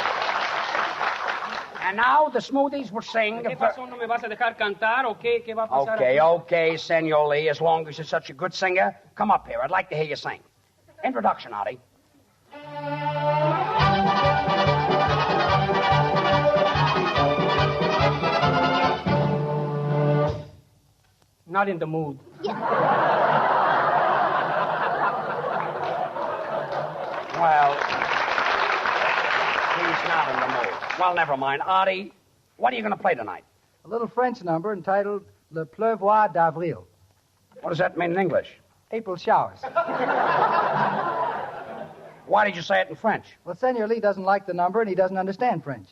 And now the Smoothies will sing... ¿Qué pasó? ¿No me vas a dejar cantar o qué? ¿Qué va a pasar aquí? Okay, Senor Lee, as long as you're such a good singer, come up here. I'd like to hear you sing. Introduction, Artie. Not in the mood. Well, he's not in the mood. Well, never mind. Artie, what are you going to play tonight? A little French number entitled Le Pleuvoir d'Avril. What does that mean in English? April showers. Why did you say it in French? Well, Senor Lee doesn't like the number, and he doesn't understand French.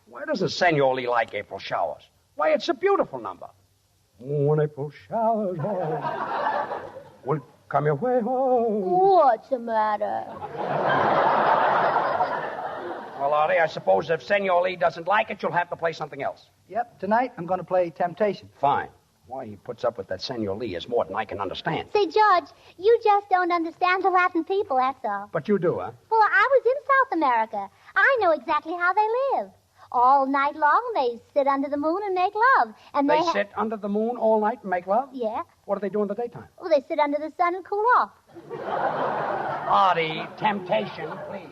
Why doesn't Senor Lee like April showers? Why, it's a beautiful number. When April showers will come your way home. What's the matter? Well, Artie, I suppose if Senor Lee doesn't like it, you'll have to play something else. Yep, tonight I'm going to play Temptation. Fine. Why he puts up with that Senor Lee is more than I can understand. Say, George, you just don't understand the Latin people, that's all. But you do, huh? Well, I was in South America. I know exactly how they live. All night long, they sit under the moon and make love. And They sit under the moon all night and make love? Yeah. What do they do in the daytime? Well, they sit under the sun and cool off. Artie, Temptation, please.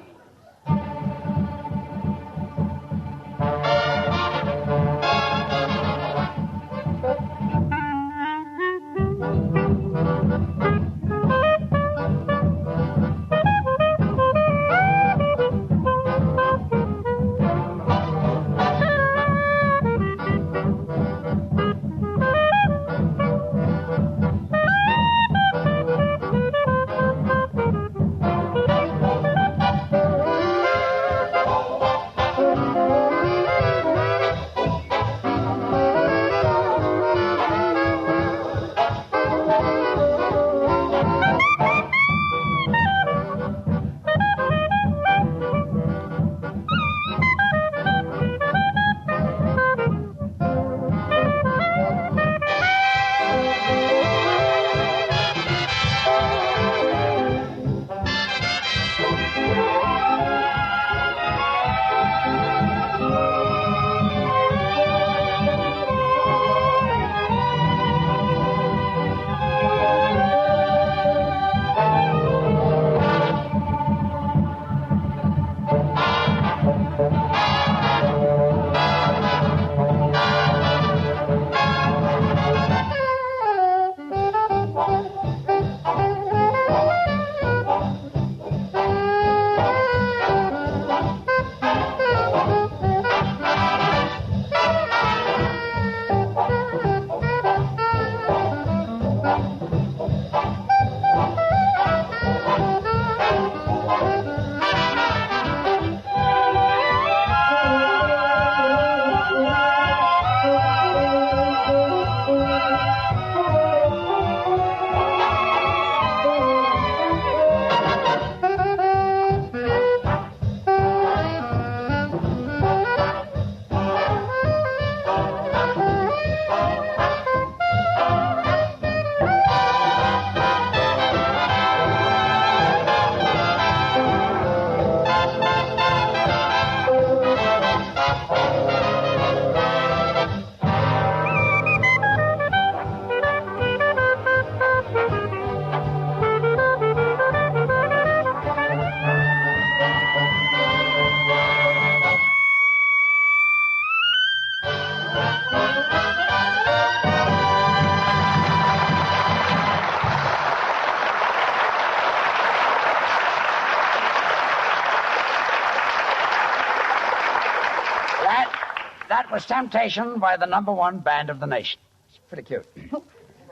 That was Temptation by the #1 band of the nation. It's pretty cute.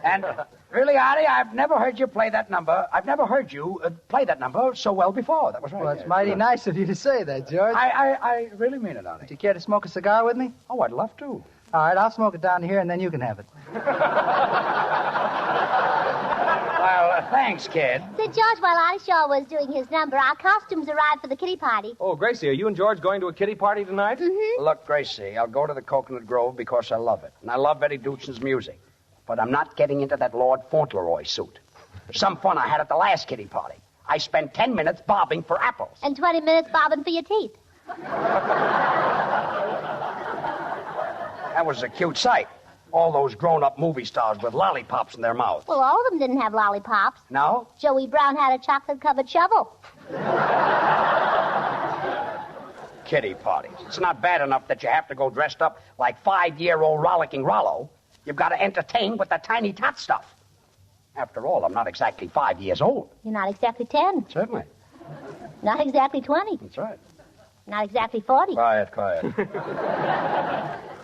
And really, Artie, I've never heard you play that number. I've never heard you play that number so well before. That was right. Well, it's mighty nice of you to say that, George. I really mean it, Artie. Would you care to smoke a cigar with me? Oh, I'd love to. All right, I'll smoke it down here, and then you can have it. Well, thanks, kid. Say, George, while Artie Shaw was doing his number, our costumes arrived for the kiddie party. Oh, Gracie, are you and George going to a kiddie party tonight? Mm-hmm. Look, Gracie, I'll go to the Coconut Grove because I love it. And I love Eddie Duchin's music. But I'm not getting into that Lord Fauntleroy suit. Some fun I had at the last kiddie party. I spent 10 minutes bobbing for apples. And 20 minutes bobbing for your teeth. That was a cute sight. All those grown-up movie stars with lollipops in their mouths. Well, all of them didn't have lollipops. No? Joey Brown had a chocolate-covered shovel. Kiddie parties. It's not bad enough that you have to go dressed up like 5-year-old rollicking Rollo. You've got to entertain with the tiny tot stuff. After all, I'm not exactly 5 years old. You're not exactly 10. Certainly. Not exactly 20. That's right. Not exactly 40. Quiet.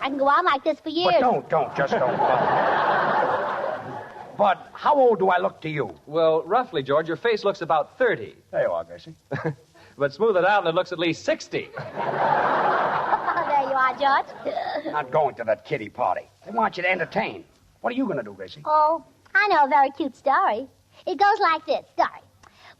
I can go on like this for years. But don't. Just don't. But how old do I look to you? Well, roughly, George, your face looks about 30. There you are, Gracie. But smooth it out and it looks at least 60. There you are, George. Not going to that kiddie party. They want you to entertain. What are you going to do, Gracie? Oh, I know a very cute story. It goes like this. Story.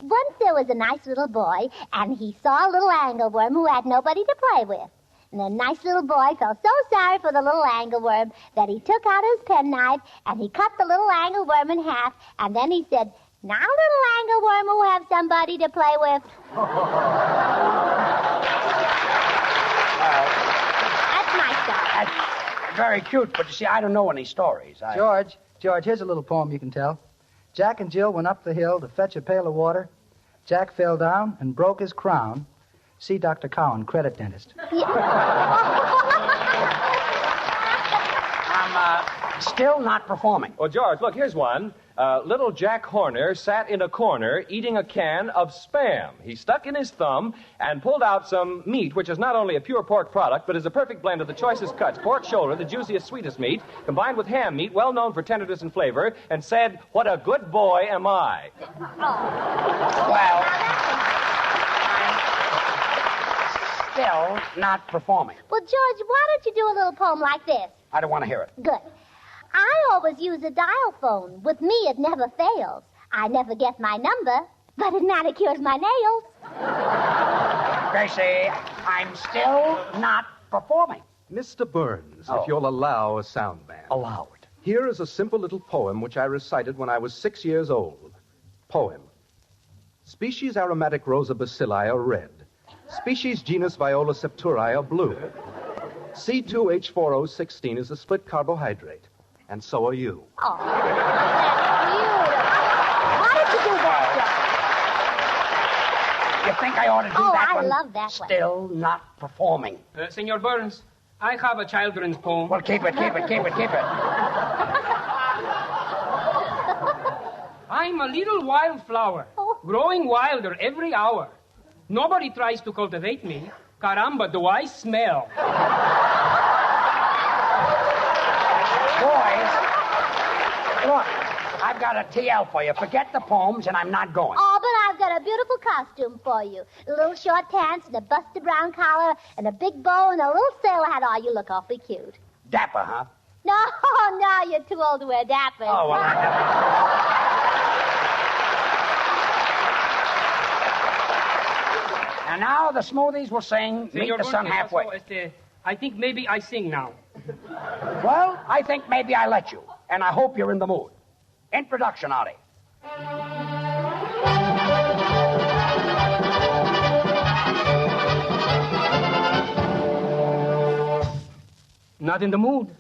Once there was a nice little boy, and he saw a little angleworm who had nobody to play with. And the nice little boy felt so sorry for the little angleworm that he took out his penknife and he cut the little angleworm in half, and then he said, "Now, little angleworm will have somebody to play with." That's my story. That's very cute, but you see, I don't know any stories. George, here's a little poem you can tell. Jack and Jill went up the hill to fetch a pail of water. Jack fell down and broke his crown. See Dr. Cowan, credit dentist. I'm still not performing. Well, George, look, here's one. Little Jack Horner sat in a corner eating a can of Spam. He stuck in his thumb and pulled out some meat, which is not only a pure pork product, but is a perfect blend of the choicest cuts, pork shoulder, the juiciest, sweetest meat, combined with ham meat, well known for tenderness and flavor, and said, "What a good boy am I." Well, I'm still not performing. Well, George, why don't you do a little poem like this? I don't want to hear it. Good. I always use a dial phone. With me, it never fails. I never get my number, but it manicures my nails. Gracie, I'm still not performing. Mr. Burns, if you'll allow a sound man. Allow it. Here is a simple little poem which I recited when I was 6 years old. Poem. Species aromatic Rosa bacilli are red. Species genus Viola septuri are blue. C2H4O16 is a split carbohydrate. And so are you. Oh, that's beautiful. Why did you do that, George? You think I ought to do that one? Oh, I love that one. Still not performing. Senor Burns, I have a children's poem. Well, keep it. I'm a little wildflower, growing wilder every hour. Nobody tries to cultivate me. Caramba, do I smell. Boys, look, I've got a TL for you. Forget the poems, and I'm not going. Oh, but I've got a beautiful costume for you. Little short pants and a busted brown collar and a big bow and a little sailor hat. Oh, you look awfully cute. Dapper, huh? No, you're too old to wear dappers. Oh, well, And now the Smoothies will sing Meet Senor the Sun Burns, Halfway. I think maybe I sing now. Well, I think maybe I let you, and I hope you're in the mood. Introduction, Artie. Not in the mood.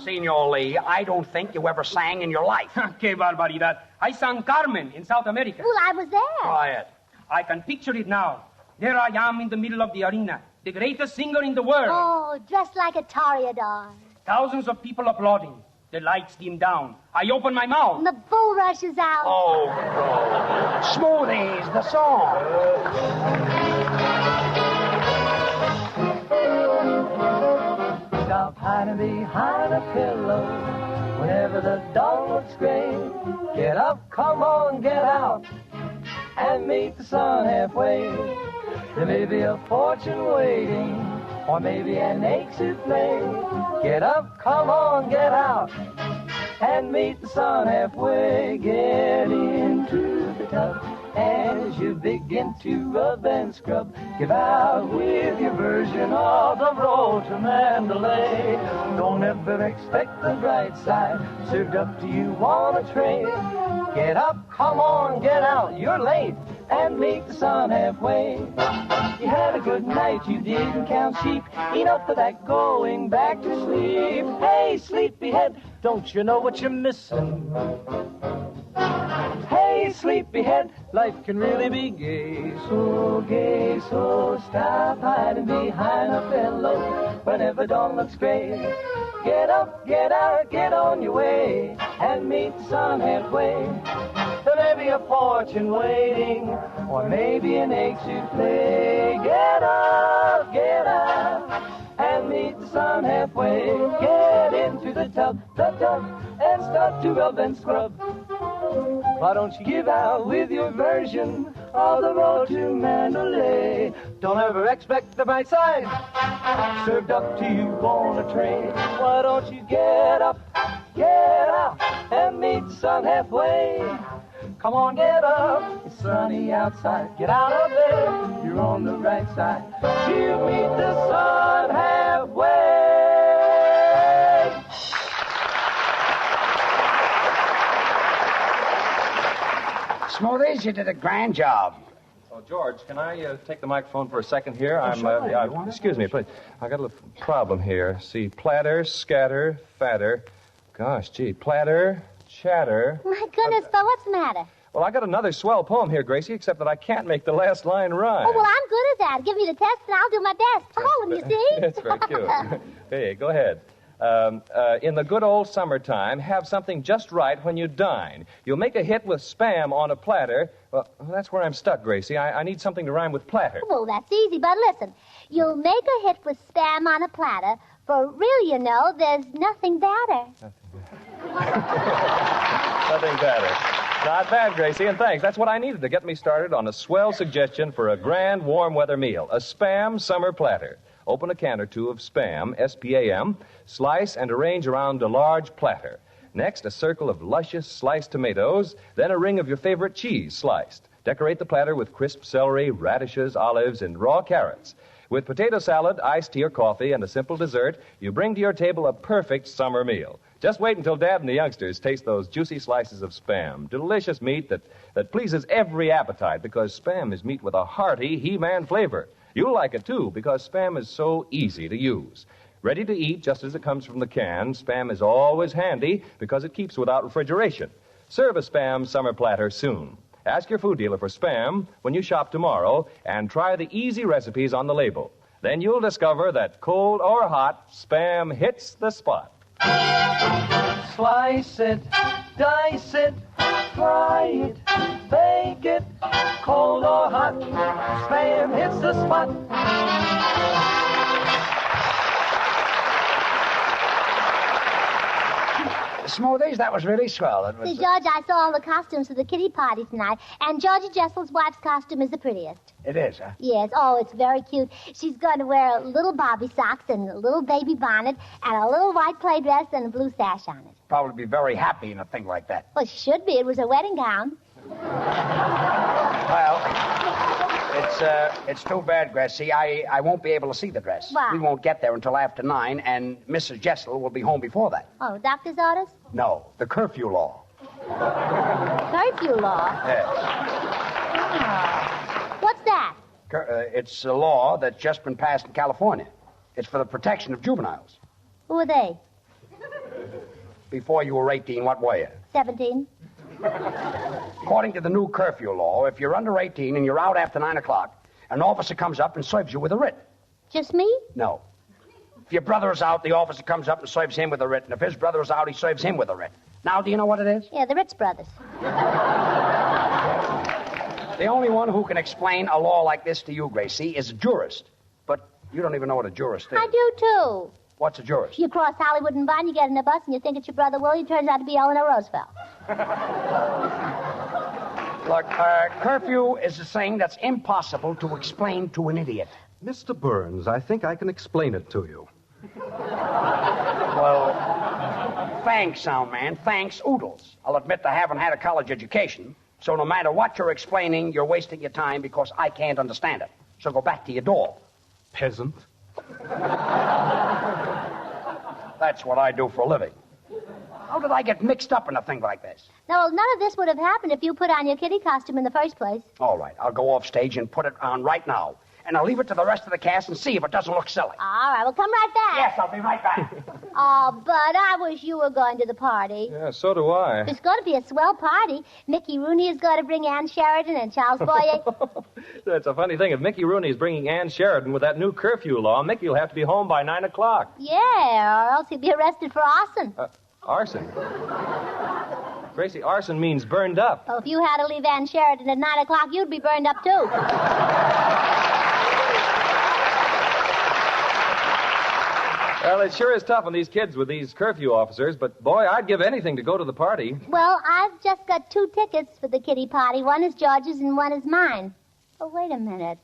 Senor Lee, I don't think you ever sang in your life. Que barbaridad. I sang Carmen in South America. Well, I was there. Quiet. I can picture it now. There I am in the middle of the arena, the greatest singer in the world. Oh, dressed like a toreador. Thousands of people applauding. The lights dim down. I open my mouth. And the bull rushes out. Oh, Smoothies, the song. stop hiding behind a pillow. Whenever the dawn looks gray, get up, come on, get out, and meet the sun halfway. There may be a fortune waiting, or maybe an ache to play. Get up, come on, get out, and meet the sun halfway. Get into the tub, and as you begin to rub and scrub, give out with your version of the road to Mandalay. Don't ever expect the bright side served up to you on a tray. Get up, come on, get out, you're late, and meet the sun halfway. You had a good night, you didn't count sheep, enough for that going back to sleep. Hey, sleepyhead, don't you know what you're missing? Hey, sleepyhead, life can really be gay, so stop hiding behind a pillow whenever dawn looks gray. Get up, get out, get on your way, and meet the sun halfway. There may be a fortune waiting, or maybe an ache to play. Get up, get out, and meet the sun halfway. Get into the tub, and start to rub and scrub. Why don't you give out with your version of the road to Mandalay? Don't ever expect the bright side served up to you on a tray. Why don't you get up, get out, and meet the sun halfway? Come on, get up, it's sunny outside. Get out of bed, you're on the right side. You meet the sun halfway. Smoothies, you did a grand job. Oh, George, can I take the microphone for a second here? Sure. Excuse me, please. I got a little problem here. See, platter, scatter, fatter. Gosh, gee, platter, chatter. My goodness, Bo, what's the matter? Well, I got another swell poem here, Gracie, except that I can't make the last line rhyme. Oh, well, I'm good at that. Give me the test and I'll do my best. Oh, you see? That's very cute. Hey, go ahead. In the good old summertime, have something just right when you dine. You'll make a hit with Spam on a platter. Well, that's where I'm stuck, Gracie. I need something to rhyme with platter. Well, that's easy, but listen. You'll make a hit with Spam on a platter. For real, you know, there's nothing better. Nothing better. Not bad, Gracie, and thanks. That's what I needed to get me started on a swell suggestion for a grand warm weather meal. A Spam summer platter. Open a can or two of Spam, S-P-A-M, slice and arrange around a large platter. Next, a circle of luscious sliced tomatoes, then a ring of your favorite cheese sliced. Decorate the platter with crisp celery, radishes, olives, and raw carrots. With potato salad, iced tea or coffee, and a simple dessert, you bring to your table a perfect summer meal. Just wait until Dad and the youngsters taste those juicy slices of Spam. Delicious meat that pleases every appetite because Spam is meat with a hearty He-Man flavor. You'll like it, too, because Spam is so easy to use. Ready to eat just as it comes from the can, Spam is always handy because it keeps without refrigeration. Serve a Spam summer platter soon. Ask your food dealer for Spam when you shop tomorrow and try the easy recipes on the label. Then you'll discover that cold or hot, Spam hits the spot. Slice it, dice it, fry it, bake it, cold or hot, Spam hits the spot. Smoothies, that was really swell. See, George, I saw all the costumes for the kiddie party tonight, and Georgie Jessel's wife's costume is the prettiest. It is, huh? Yes. Oh, it's very cute. She's going to wear little Bobby socks and a little baby bonnet and a little white play dress and a blue sash on it. Probably be very happy in a thing like that. Well, she should be. It was her wedding gown. Well, it's too bad, Gracie. I won't be able to see the dress. Why? We won't get there until after 9, and Mrs. Jessel will be home before that. Oh, doctor's orders? No, the curfew law. Curfew law? Yes. Oh. What's that? It's a law that's just been passed in California. It's for the protection of juveniles. Who are they? Before you were 18, what were you? 17. According to the new curfew law, if you're under 18 and you're out after 9 o'clock, an officer comes up and serves you with a writ. Just me? No. If your brother is out, the officer comes up and serves him with a writ. And if his brother is out, he serves him with a writ. Now, do you know what it is? Yeah, the Ritz brothers. The only one who can explain a law like this to you, Gracie, is a jurist. But you don't even know what a jurist is. I do, too. What's a jurist? You cross Hollywood and Vine, you get in a bus, and you think it's your brother Willie. Turns out to be Eleanor Roosevelt. Look, curfew is a thing that's impossible to explain to an idiot. Mr. Burns, I think I can explain it to you. Well, thanks, Soundman. Thanks, oodles. I'll admit I haven't had a college education, so no matter what you're explaining, you're wasting your time because I can't understand it. So go back to your door. Peasant. That's what I do for a living. How did I get mixed up in a thing like this? No, none of this would have happened if you put on your kitty costume in the first place. All right, I'll go off stage and put it on right now. And I'll leave it to the rest of the cast and see if it doesn't look silly. All right, well, come right back. Yes, I'll be right back. Oh, Bud, I wish you were going to the party. Yeah, so do I. It's going to be a swell party. Mickey Rooney is going to bring Ann Sheridan and Charles Boyer. That's a funny thing. If Mickey Rooney is bringing Ann Sheridan with that new curfew law, Mickey will have to be home by 9 o'clock. Yeah, or else he'll be arrested for arson. Arson? Gracie, arson means burned up. Well, if you had to leave Ann Sheridan at 9 o'clock, you'd be burned up, too. Well, it sure is tough on these kids with these curfew officers, but, boy, I'd give anything to go to the party. Well, I've just got 2 tickets for the kitty party. One is George's and one is mine. Oh, wait a minute.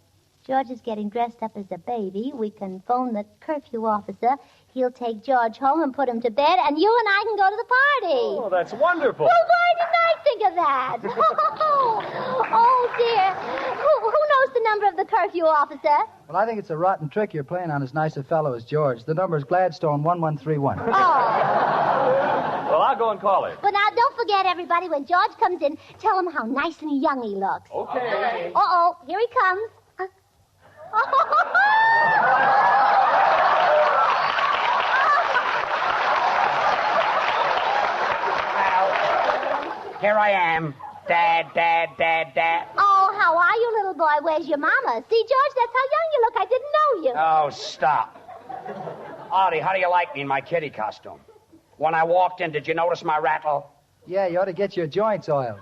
George is getting dressed up as a baby. We can phone the curfew officer. He'll take George home and put him to bed, and you and I can go to the party. Oh, that's wonderful. Well, why didn't I think of that? Oh, dear. Who knows the number of the curfew officer? Well, I think it's a rotten trick you're playing on as nice a fellow as George. The number is Gladstone 1131. Oh. Well, I'll go and call him. But now, don't forget, everybody, when George comes in, tell him how nice and young he looks. Okay. Uh-oh, here he comes. Here I am. Dad. Oh, how are you, little boy? Where's your mama? See, George, that's how young you look. I didn't know you. Oh, stop. Artie, how do you like me in my kitty costume? When I walked in, did you notice my rattle? Yeah, you ought to get your joints oiled.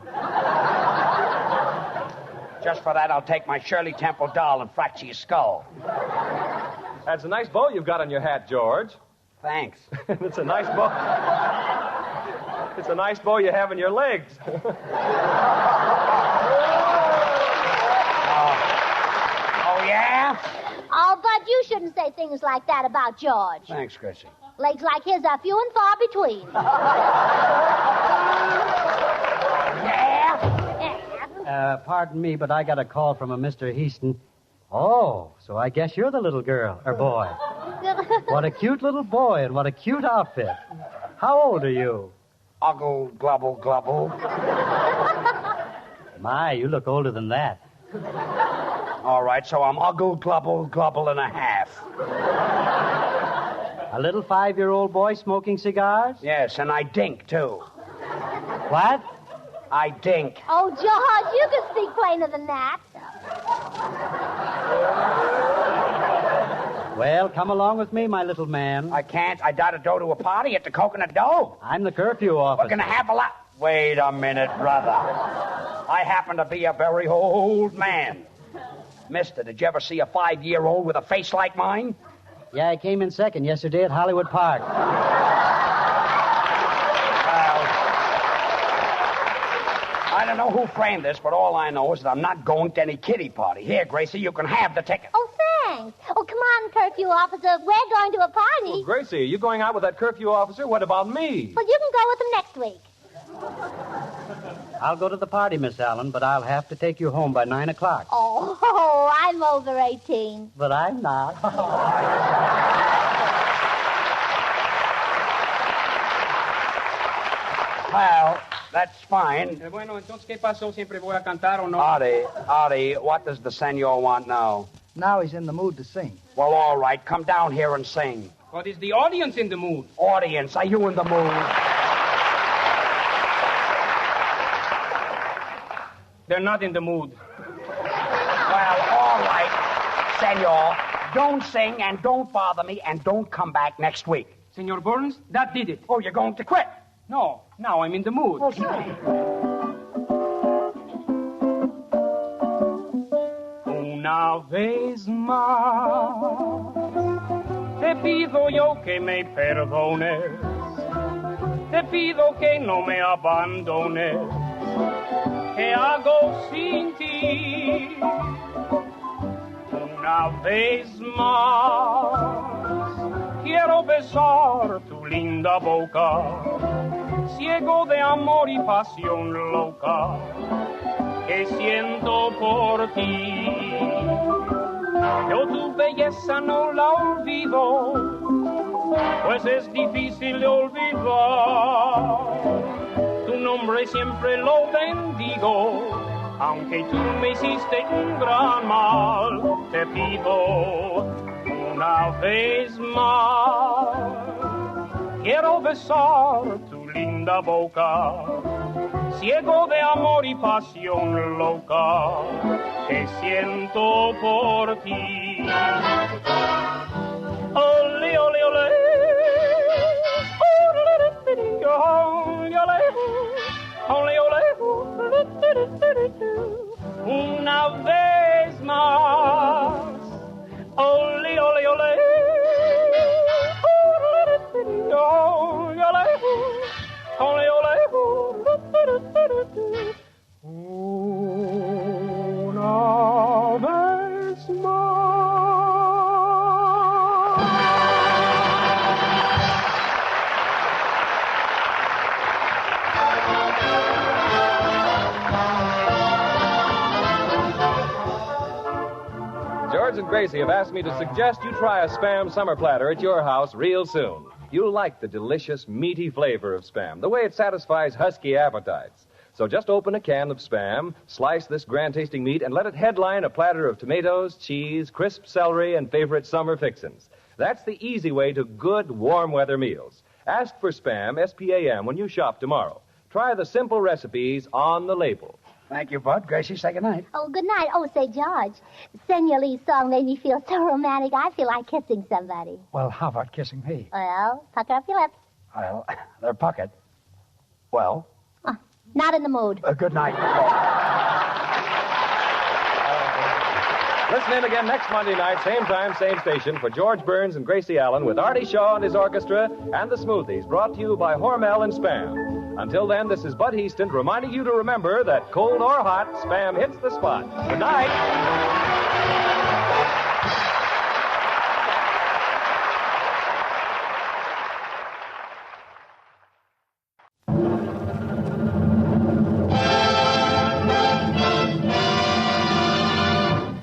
Just for that, I'll take my Shirley Temple doll and fracture your skull. That's a nice bow you've got on your hat, George. Thanks. It's a nice bow. It's a nice bow you have in your legs. Oh, yeah? Oh, but you shouldn't say things like that about George. Thanks, Gracie. Legs like his are few and far between. Pardon me, but I got a call from a Mr. Heaston. Oh, so I guess you're the little girl, or boy. What a cute little boy, and what a cute outfit. How old are you? Uggle, glubble, glubble. My, you look older than that. All right, so I'm uggle, glubble, glubble and a half. A little 5-year-old boy smoking cigars? Yes, and I dink, too. What? I dink. Oh, George, you can speak plainer than that. Well, come along with me, my little man. I can't. I gotta go to a party at the Coconut Dove. I'm the curfew officer. We're gonna have a lot... Wait a minute, brother. I happen to be a very old man. Mister, did you ever see a 5-year-old with a face like mine? Yeah, I came in second yesterday at Hollywood Park. I don't know who framed this, but all I know is that I'm not going to any kiddie party. Here, Gracie, you can have the ticket. Oh, thanks. Oh, come on, curfew officer. We're going to a party. Well, Gracie, are you going out with that curfew officer? What about me? Well, you can go with him next week. I'll go to the party, Miss Allen, but I'll have to take you home by 9 o'clock. Oh, I'm over 18. But I'm not. Well, that's fine. Bueno, entonces, ¿qué pasó? ¿Siempre voy a cantar o no? Artie, what does the senor want now? Now he's in the mood to sing. Well, all right, come down here and sing. What is the audience in the mood? Audience, are you in the mood? They're not in the mood. Well, all right, senor. Don't sing and don't bother me and don't come back next week. Senor Burns, that did it. Oh, you're going to quit? No, now I'm in the mood. Una vez más te te pido yo que me perdones, te pido que no me abandones, ¿qué hago sin ti? Una vez más, quiero besar tu linda boca, ciego de amor y pasión loca, que siento por ti. Yo tu belleza no la olvido, pues es difícil de olvidar. Tu nombre siempre lo bendigo, aunque tú me hiciste un gran mal. Te pido una vez más, quiero besar tu linda boca, ciego de amor y pasión loca, que siento por ti. Ole, ole, ole. Ole, ole. Una vez más. Ole, ole, ole. Ole, ole. Una vez más. George and Gracie have asked me to suggest you try a Spam summer platter at your house real soon. You'll like the delicious, meaty flavor of Spam, the way it satisfies husky appetites. So just open a can of Spam, slice this grand-tasting meat, and let it headline a platter of tomatoes, cheese, crisp celery, and favorite summer fixins. That's the easy way to good, warm-weather meals. Ask for Spam, S-P-A-M, when you shop tomorrow. Try the simple recipes on the label. Thank you, Bud. Gracie, say goodnight. Oh, good night. Oh, say, George, Senor Lee's song made me feel so romantic, I feel like kissing somebody. Well, how about kissing me? Well, pucker up your lips. Well, they're puckered. Well? Not in the mood. Good night. Listen in again next Monday night, same time, same station, for George Burns and Gracie Allen with Artie Shaw and his orchestra and the Smoothies, brought to you by Hormel and Spam. Until then, this is Bud Heaston reminding you to remember that cold or hot, Spam hits the spot. Good night.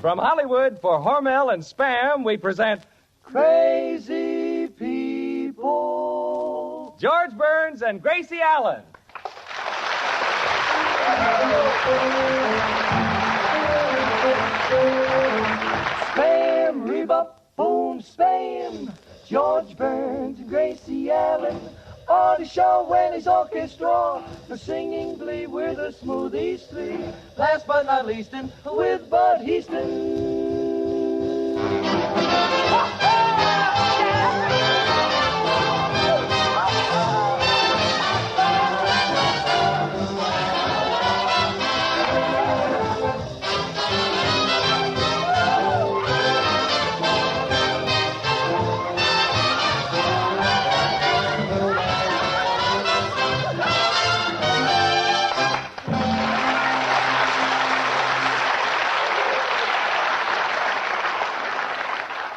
From Hollywood for Hormel and Spam, we present Crazy People. George Burns and Gracie Allen. Spam, rebop, boom, spam. George Burns and Gracie Allen. Artie Shaw when his orchestra. The singing glee with the Smoothies three. Last but not least, and with Bud Heaston.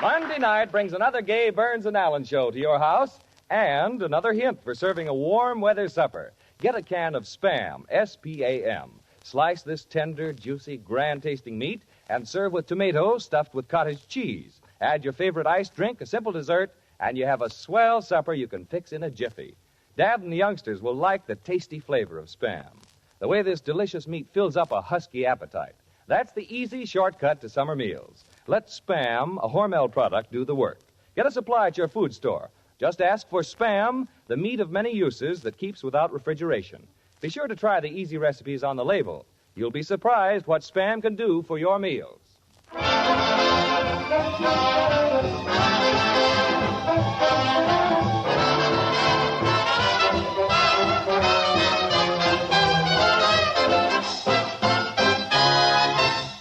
Monday night brings another gay Burns and Allen show to your house and another hint for serving a warm weather supper. Get a can of Spam, S-P-A-M. Slice this tender, juicy, grand-tasting meat and serve with tomatoes stuffed with cottage cheese. Add your favorite iced drink, a simple dessert, and you have a swell supper you can fix in a jiffy. Dad and the youngsters will like the tasty flavor of Spam. The way this delicious meat fills up a husky appetite. That's the easy shortcut to summer meals. Let Spam, a Hormel product, do the work. Get a supply at your food store. Just ask for Spam, the meat of many uses that keeps without refrigeration. Be sure to try the easy recipes on the label. You'll be surprised what Spam can do for your meals.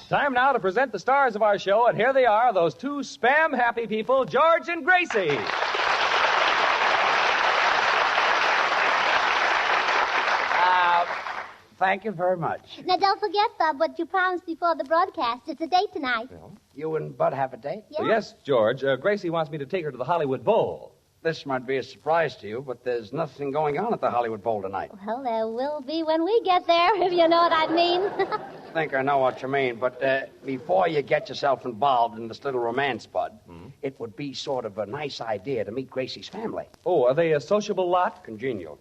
Time now now to present the stars of our show, and here they are, those two spam-happy people, George and Gracie. Thank you very much. Now, don't forget, Bub, what you promised before the broadcast. It's a date tonight. You and Bud have a date? Yeah. Yes, George. Gracie wants me to take her to the Hollywood Bowl. This might be a surprise to you, but there's nothing going on at the Hollywood Bowl tonight. Well, there will be when we get there, if you know what I mean. I think I know what you mean, but before you get yourself involved in this little romance, Bud, it would be sort of a nice idea to meet Gracie's family. Oh, are they a sociable lot? Congenial.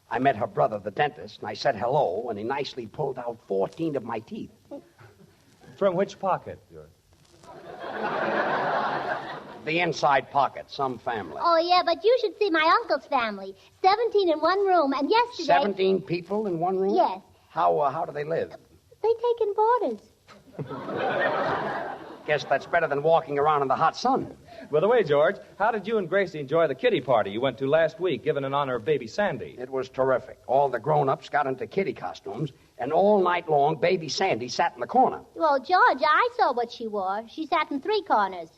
I met her brother, the dentist, and I said hello, and he nicely pulled out 14 of my teeth. From which pocket, George? The inside pocket, some family. Oh, yeah, but you should see my uncle's family. 17 in one room, and yesterday... 17 people in one room? Yes. How do they live? They take in boarders. Guess that's better than walking around in the hot sun. By the way, George, how did you and Gracie enjoy the kiddie party you went to last week, given in honor of baby Sandy? It was terrific. All the grown-ups got into kiddie costumes, and all night long, baby Sandy sat in the corner. Well, George, I saw what she wore. She sat in 3 corners.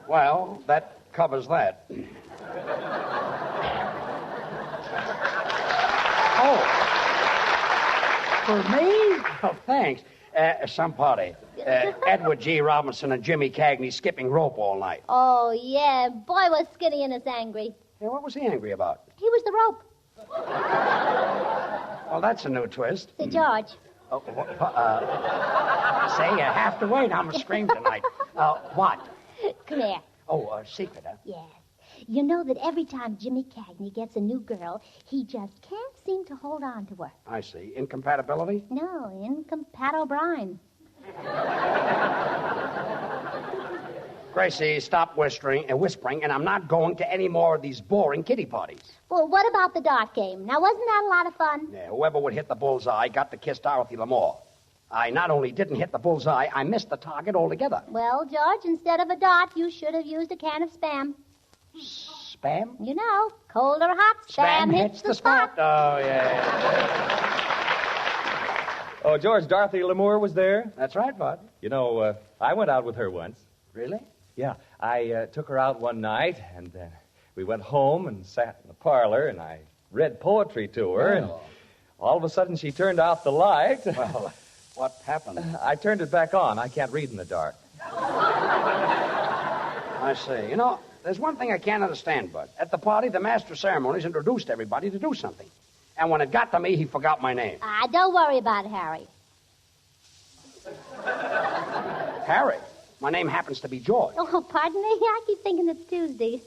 Well, that covers that. Oh. For me? Oh, thanks. Some party. Edward G. Robinson and Jimmy Cagney skipping rope all night. Oh, yeah. Boy, was Skinny and us angry. Yeah, what was he angry about? He was the rope. Well, that's a new twist. Say, George. Say, you have to wait. I'm going to scream tonight. What? Come here. Oh, secret, huh? Yes. You know that every time Jimmy Cagney gets a new girl, he just can't seem to hold on to her. I see. Incompatibility? No, incompatible. Gracie, stop whispering, and I'm not going to any more of these boring kiddie parties. Well, what about the dart game? Now, wasn't that a lot of fun? Yeah, whoever would hit the bullseye got to kiss Dorothy L'Amour. I not only didn't hit the bullseye, I missed the target altogether. Well, George, instead of a dart, you should have used a can of Spam. Spam? You know, cold or hot, Spam hits the spot. Oh, yeah. Oh, George, Dorothy L'Amour was there? That's right, Bud. You know, I went out with her once. Really? Yeah. I took her out one night, and we went home and sat in the parlor, and I read poetry to her, and all of a sudden she turned out the light. Well, what happened? I turned it back on. I can't read in the dark. I see. You know, there's one thing I can't understand, Bud. At the party, the master of ceremonies introduced everybody to do something. And when it got to me, he forgot my name. Don't worry about it, Harry. Harry? My name happens to be George. Oh, pardon me? I keep thinking it's Tuesday.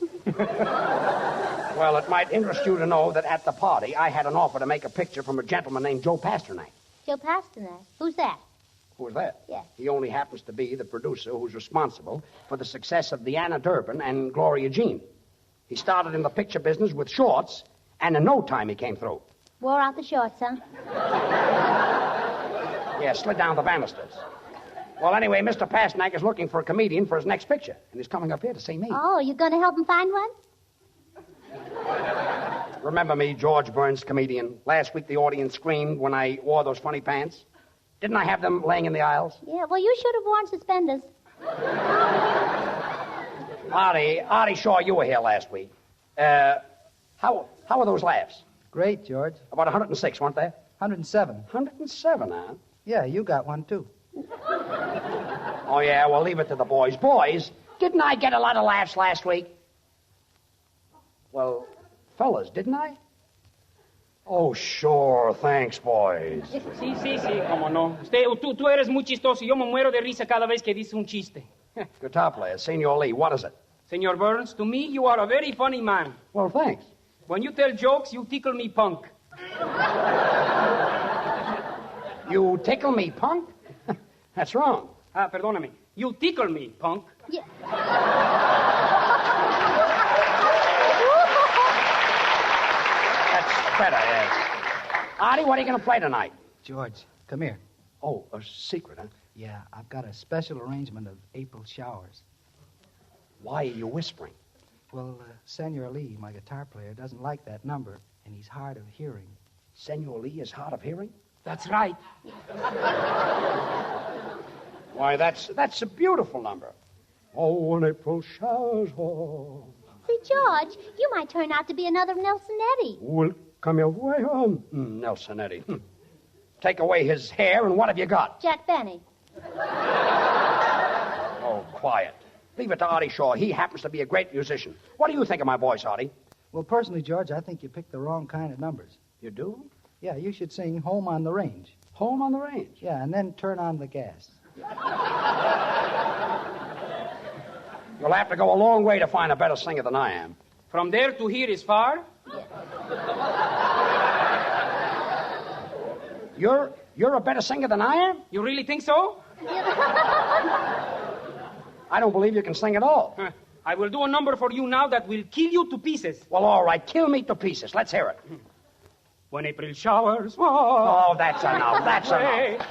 Well, it might interest you to know that at the party, I had an offer to make a picture from a gentleman named Joe Pasternak. Joe Pasternak? Who's that? Who's that? Yeah. He only happens to be the producer who's responsible for the success of the Anna Durbin and Gloria Jean. He started in the picture business with shorts, and in no time he came through. Wore out the shorts, huh? Yeah, slid down the banisters. Well, anyway, Mr. Pasternak is looking for a comedian for his next picture, and he's coming up here to see me. Oh, you going to help him find one? Remember me, George Burns, comedian? Last week the audience screamed when I wore those funny pants. Didn't I have them laying in the aisles? Yeah, well, you should have worn suspenders. Artie Shaw, you were here last week. How were those laughs? Great, George. About 106, weren't they? 107. 107, huh? Yeah, you got one, too. Oh, yeah, well, leave it to the boys. Boys, didn't I get a lot of laughs last week? Well, fellas, didn't I? Oh, sure. Thanks, boys. Sí, cómo no. Tú eres muy chistoso. Yo me muero de risa cada vez que dices un chiste. Guitar player, Senor Lee, what is it? Senor Burns, to me, you are a very funny man. Well, thanks. When you tell jokes, you tickle me punk. You tickle me, punk? That's wrong. Perdóname. You tickle me, punk. Yeah. That's better, yes. Artie, what are you going to play tonight? George, come here. Oh, a secret, huh? Yeah, I've got a special arrangement of April showers. Why are you whispering? Well, Senor Lee, my guitar player, doesn't like that number, and he's hard of hearing. Senor Lee is hard of hearing? That's right. Why, that's a beautiful number. Oh, when April showers fall. See, George, you might turn out to be another Nelson Eddy. Will come away home. Nelson Eddy. Take away his hair, and what have you got? Jack Benny. Oh, quiet. Leave it to Artie Shaw. He happens to be a great musician. What do you think of my voice, Artie? Well, personally, George, I think you picked the wrong kind of numbers. You do? Yeah, you should sing Home on the Range. Home on the Range? Yeah, and then Turn on the Gas. You'll have to go a long way to find a better singer than I am. From there to here is far? You're a better singer than I am? You really think so? I don't believe you can sing at all. I will do a number for you now that will kill you to pieces. Well, all right. Kill me to pieces. Let's hear it. When April showers fall. Oh, that's enough. That's enough.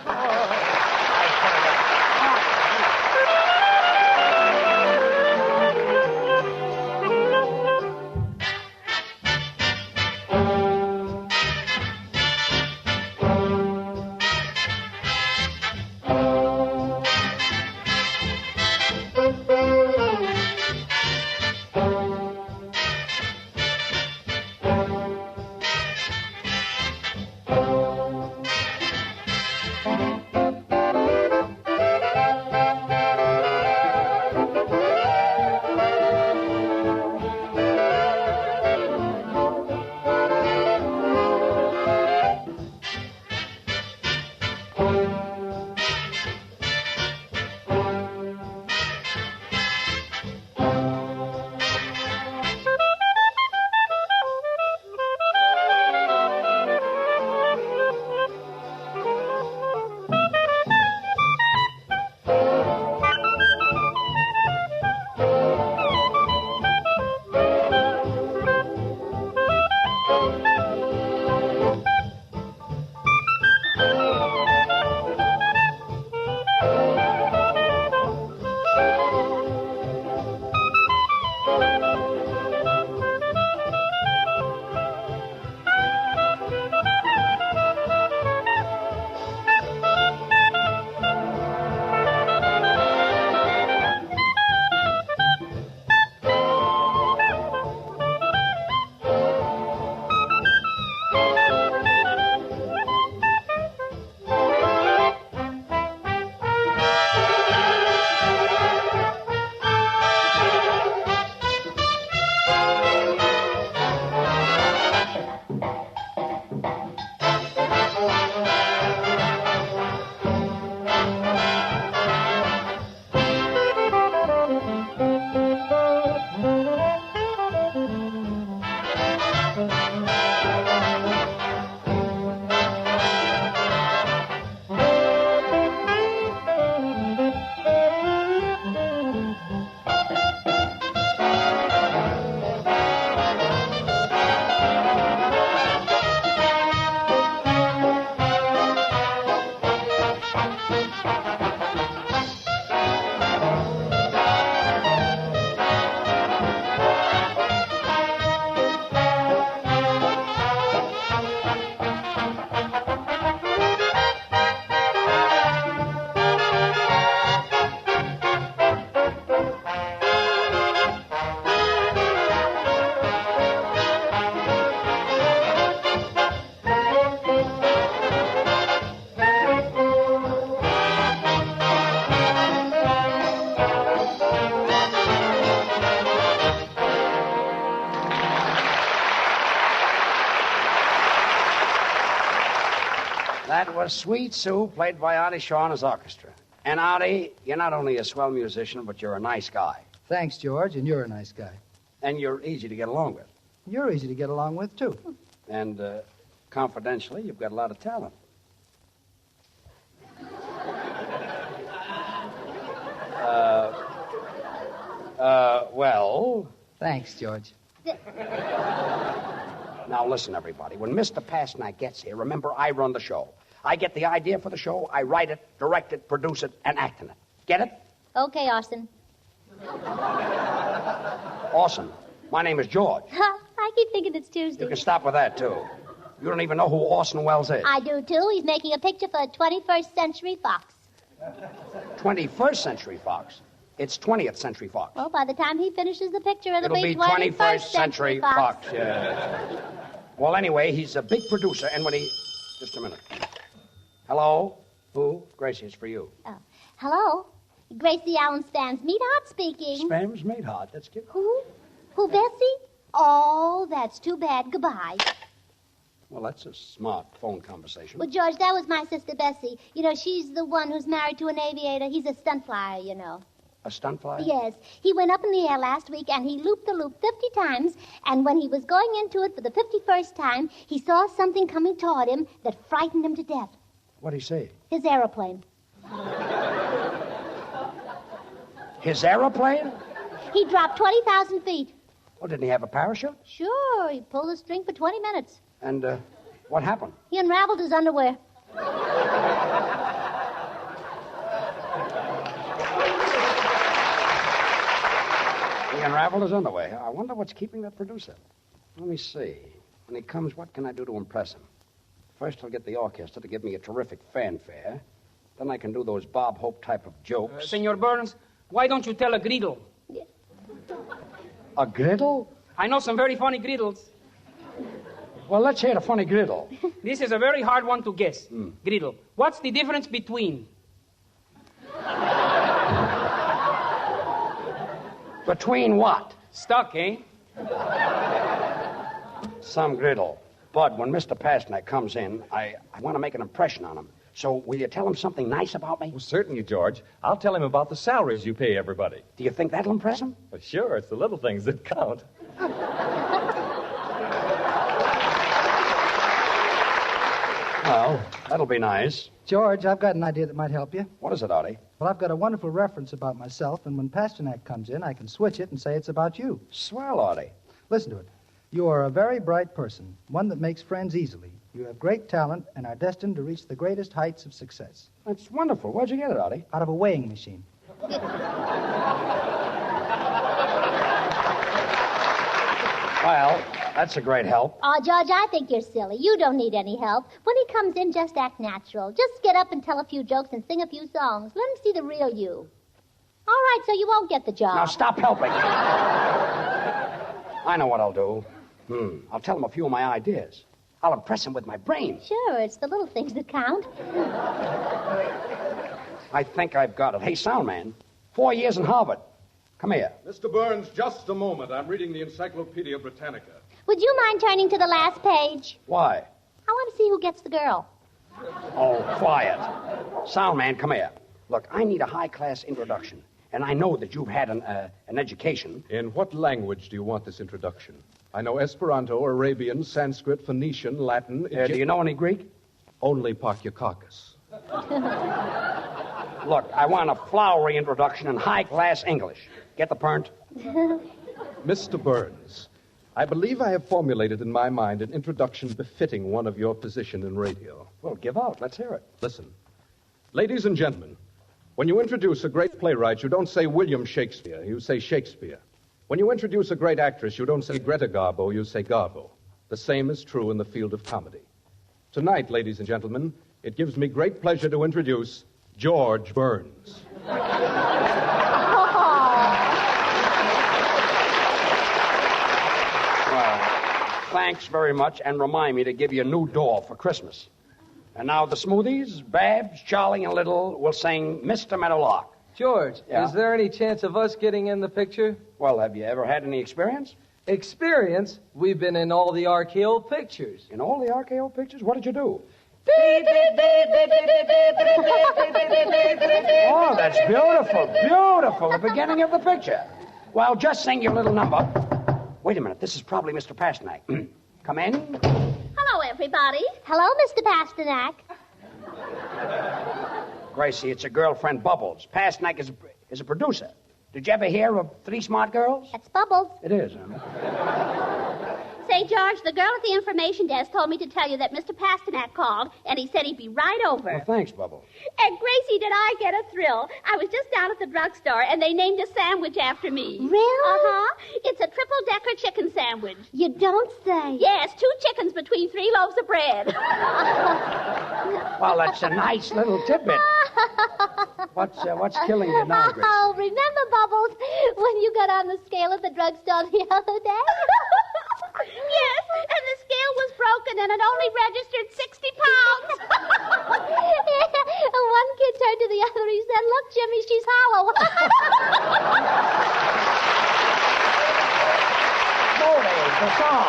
That was Sweet Sue, played by Artie Shaw and his orchestra. And Artie, you're not only a swell musician, but you're a nice guy. Thanks, George, and you're a nice guy. And you're easy to get along with. You're easy to get along with, too. And, confidentially, you've got a lot of talent. Well... Thanks, George. Now, listen, everybody. When Mr. Pasternak gets here, remember, I run the show. I get the idea for the show, I write it, direct it, produce it, and act in it. Get it? Okay, Austin. Awesome. My name is George. I keep thinking it's Tuesday. You can stop with that, too. You don't even know who Orson Welles is. I do, too. He's making a picture for 21st Century Fox. 21st Century Fox? It's 20th Century Fox. Well, by the time he finishes the picture, it'll be 21st Century Fox. Yeah. Well, anyway, he's a big producer, and when he... Just a minute. Hello? Who? Gracie, it's for you. Oh. Hello? Gracie Allen Spam's Meatheart speaking. Spam's Meatheart, that's cute. Who? Who, Bessie? Oh, that's too bad. Goodbye. Well, that's a smart phone conversation. Well, George, that was my sister Bessie. You know, she's the one who's married to an aviator. He's a stunt flyer, you know. A stunt flyer? Yes. He went up in the air last week, and he looped the loop 50 times, and when he was going into it for the 51st time, he saw something coming toward him that frightened him to death. What'd he say? His aeroplane. His aeroplane? He dropped 20,000 feet. Oh, didn't he have a parachute? Sure. He pulled the string for 20 minutes. And, what happened? He unraveled his underwear. He unraveled his underwear. I wonder what's keeping that producer. Let me see. When he comes, what can I do to impress him? First, I'll get the orchestra to give me a terrific fanfare. Then I can do those Bob Hope type of jokes. Senor Burns, why don't you tell a griddle? A griddle? I know some very funny griddles. Well, let's hear the funny griddle. This is a very hard one to guess. Griddle. What's the difference between? Between what? Stuck, eh? Some griddle. Bud, when Mr. Pasternak comes in, I want to make an impression on him. So will you tell him something nice about me? Well, certainly, George. I'll tell him about the salaries you pay everybody. Do you think that'll impress him? Well, sure. It's the little things that count. Well, that'll be nice. George, I've got an idea that might help you. What is it, Artie? Well, I've got a wonderful reference about myself, and when Pasternak comes in, I can switch it and say it's about you. Swell, Artie. Listen to it. You are a very bright person, one that makes friends easily. You have great talent and are destined to reach the greatest heights of success. That's wonderful. Where'd you get it, Artie? Out of a weighing machine. Well, that's a great help. Oh, George, I think you're silly. You don't need any help. When he comes in, just act natural. Just get up and tell a few jokes and sing a few songs. Let him see the real you. All right, so you won't get the job. Now, stop helping. I know what I'll do. I'll tell him a few of my ideas. I'll impress him with my brain. Sure, it's the little things that count. I think I've got it. Hey, sound man, 4 years in Harvard. Come here. Mr. Burns, just a moment. I'm reading the Encyclopedia Britannica. Would you mind turning to the last page? Why? I want to see who gets the girl. Oh, quiet. Sound man, come here. Look, I need a high-class introduction. And I know that you've had an education. In what language do you want this introduction? I know Esperanto, Arabian, Sanskrit, Phoenician, Latin... Do you know any Greek? Only Pakyakakis. Look, I want a flowery introduction in high-class English. Get the point? Mr. Burns, I believe I have formulated in my mind an introduction befitting one of your position in radio. Well, give out. Let's hear it. Listen. Ladies and gentlemen, when you introduce a great playwright, you don't say William Shakespeare, you say Shakespeare. When you introduce a great actress, you don't say Greta Garbo, you say Garbo. The same is true in the field of comedy. Tonight, ladies and gentlemen, it gives me great pleasure to introduce George Burns. Well, thanks very much, and remind me to give you a new doll for Christmas. And now the Smoothies, Babs, Charlie, and Little will sing Mr. Meadowlark. George, Yeah? is there any chance of us getting in the picture? Well, have you ever had any experience? Experience? We've been in all the RKO pictures. In all the RKO pictures? What did you do? Oh, that's beautiful, beautiful. The beginning of the picture. Well, just sing your little number. Wait a minute. This is probably Mr. Pasternak. Come in. Hello, everybody. Hello, Mr. Pasternak. Gracie, it's your girlfriend, Bubbles. Pasternak is a producer. Did you ever hear of Three Smart Girls? That's Bubbles. It is, huh? Say, Say, George, the girl at the information desk told me to tell you that Mr. Pasternak called, and he said he'd be right over. Well, thanks, Bubble. And Gracie, did I get a thrill? I was just down at the drugstore, and they named a sandwich after me. Really? Uh-huh. It's a triple-decker chicken sandwich. You don't say. Yes, 2 chickens between 3 loaves of bread. Well, that's a nice little tidbit. What's killing you now, Gracie? Oh, remember, Bubbles, when you got on the scale at the drugstore the other day? Yes, and the scale was broken, and it only registered 60 pounds. One kid turned to the other. He said, "Look, Jimmy, she's hollow." Motives, the song.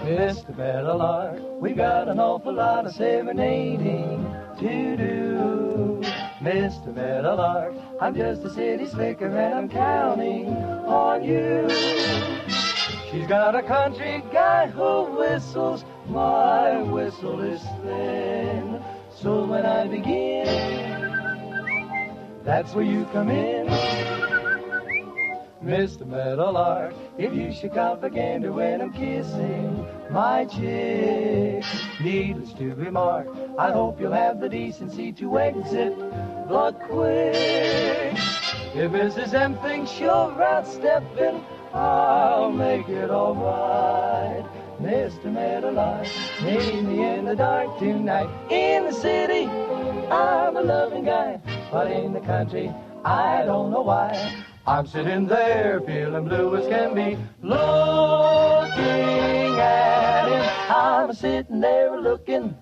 Mr. Meadowlark, we got an awful lot of serenading to do. Mr. Meadowlark, I'm just a city slicker and I'm counting on you. She's got a country guy who whistles, my whistle is thin. So when I begin, that's where you come in. Mr. Meadowlark, if you should come again to when I'm kissing my chick. Needless to remark, I hope you'll have the decency to exit the quick. If Mrs. M thinks you're outstepping, I'll make it all right. Mr. Meadowlark, meet me in the dark tonight. In the city, I'm a loving guy, but in the country, I don't know why. I'm sitting there feeling blue as can be, looking at him. I'm sitting there looking,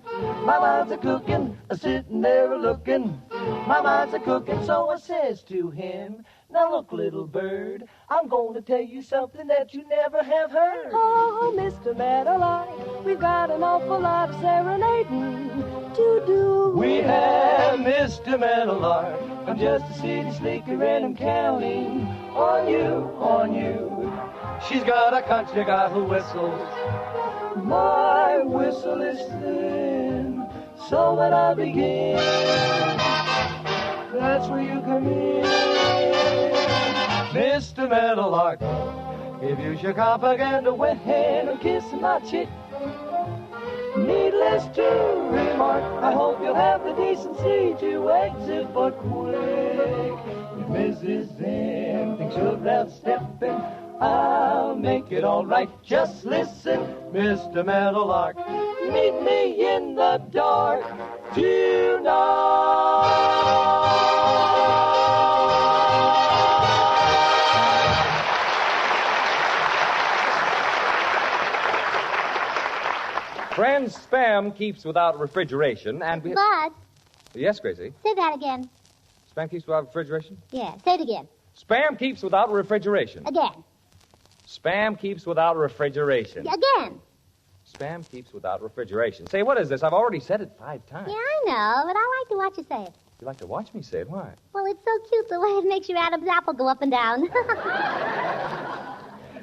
my mind's a cooking, sitting there looking, my mind's a cooking. So I says to him, now look, little bird, I'm going to tell you something that you never have heard. Oh, Mr. Meadowlark, we've got an awful lot of serenading to do. We have Mr. Meadowlark, I'm just a city sneaker and I'm counting on you, on you. She's got a country guy who whistles, my whistle is thin. So when I begin, that's where you come in. Mr. Meadowlark, if you should come again to when I'm kissing my chick. Needless to remark, I hope you'll have the decency to exit but quick. If Mrs. M thinks you're outstepping, I'll make it all right. Just listen, Mr. Meadowlark, meet me in the dark tonight. Friends, Spam keeps without refrigeration, and we... Bud, Yes, Gracie? say that again. Spam keeps without refrigeration? Yeah, say it again. Spam keeps without refrigeration. Again. Spam keeps without refrigeration. Again. Spam keeps without refrigeration. Say, what is this? I've already said it 5 times. Yeah, I know, but I like to watch you say it. You like to watch me say it? Why? Well, it's so cute the way it makes your Adam's apple go up and down.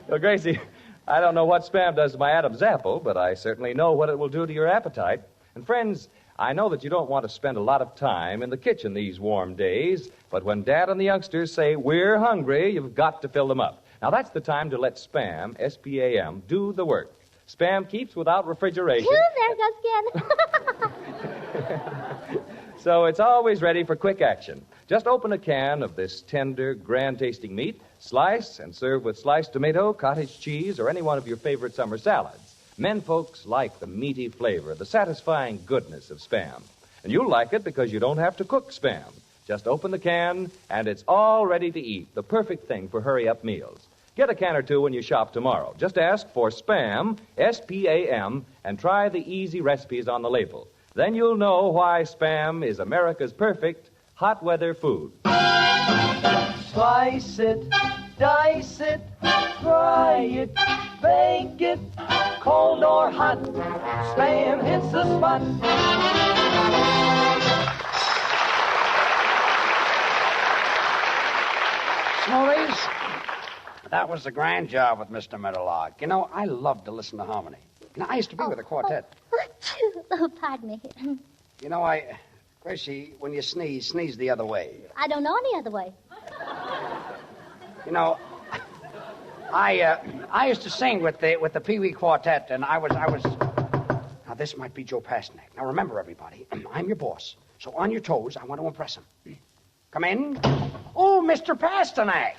Well, Gracie, I don't know what Spam does to my Adam's apple, but I certainly know what it will do to your appetite. And friends, I know that you don't want to spend a lot of time in the kitchen these warm days, but when Dad and the youngsters say, we're hungry, you've got to fill them up. Now, that's the time to let Spam, S-P-A-M, do the work. Spam keeps without refrigeration. There goes again. So it's always ready for quick action. Just open a can of this tender, grand-tasting meat, slice, and serve with sliced tomato, cottage cheese, or any one of your favorite summer salads. Men folks like the meaty flavor, the satisfying goodness of Spam. And you'll like it because you don't have to cook Spam. Just open the can, and it's all ready to eat, the perfect thing for hurry-up meals. Get a can or two when you shop tomorrow. Just ask for Spam, S-P-A-M, and try the easy recipes on the label. Then you'll know why Spam is America's perfect hot weather food. Slice it, dice it, fry it, bake it, cold or hot, Spam hits the spot. Smoothies, that was a grand job with Mr. Meadowlark. You know, I love to listen to harmony. You know, I used to be with a quartet. Oh, pardon me. You know, I Gracie, when you sneeze the other way. I don't know any other way. You know, I used to sing with the Pee Wee Quartet, and I was. Now this might be Joe Pasternak. Now remember, everybody, I'm your boss, so on your toes, I want to impress him. Come in. Oh, Mr. Pasternak.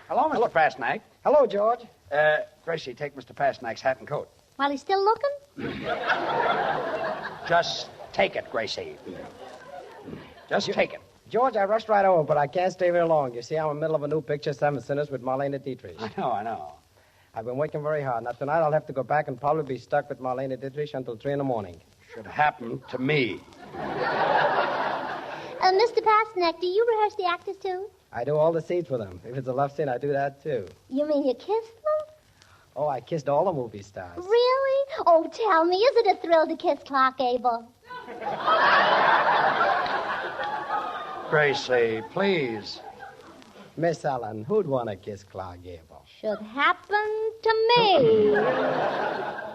Hello, Mr. Pasternak. Hello, George. Gracie, take Mr. Pasternak's hat and coat. While he's still looking? Just take it, Gracie. Just take it. George, I rushed right over, but I can't stay very long. You see, I'm in the middle of a new picture, Seven Sinners, with Marlene Dietrich. I know. I've been working very hard. Now, tonight I'll have to go back and probably be stuck with Marlene Dietrich until 3 in the morning. Should happen to me. Mr. Pasternak, do you rehearse the actors, too? I do all the scenes for them. If it's a love scene, I do that, too. You mean you kiss them? Oh, I kissed all the movie stars. Really? Oh, tell me, is it a thrill to kiss Clark Gable? Gracie, please. Miss Ellen, who'd want to kiss Clark Gable? Should happen to me.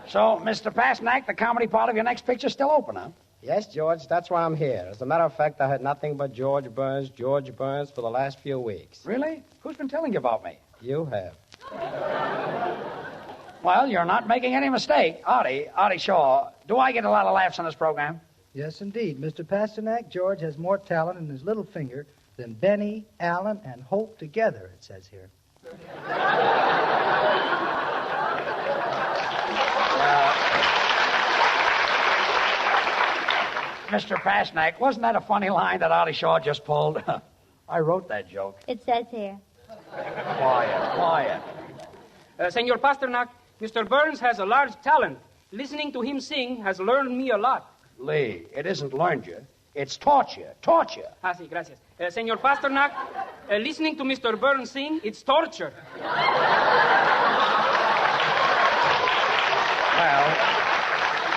So, Mr. Pasternak, the comedy part of your next picture's still open, huh? Yes, George, that's why I'm here. As a matter of fact, I heard nothing but George Burns for the last few weeks. Really? Who's been telling you about me? You have. Well, you're not making any mistake. Artie Shaw, do I get a lot of laughs on this program? Yes, indeed. Mr. Pasternak, George has more talent in his little finger than Benny, Allen, and Hope together, it says here. Mr. Pasternak, wasn't that a funny line that Artie Shaw just pulled? I wrote that joke. It says here. Quiet. Senor Pasternak, Mr. Burns has a large talent. Listening to him sing has learned me a lot. Lee, it isn't learned you. It's taught you. Ah, sí, gracias. Senor Pasternak, listening to Mr. Burns sing, it's torture. Well,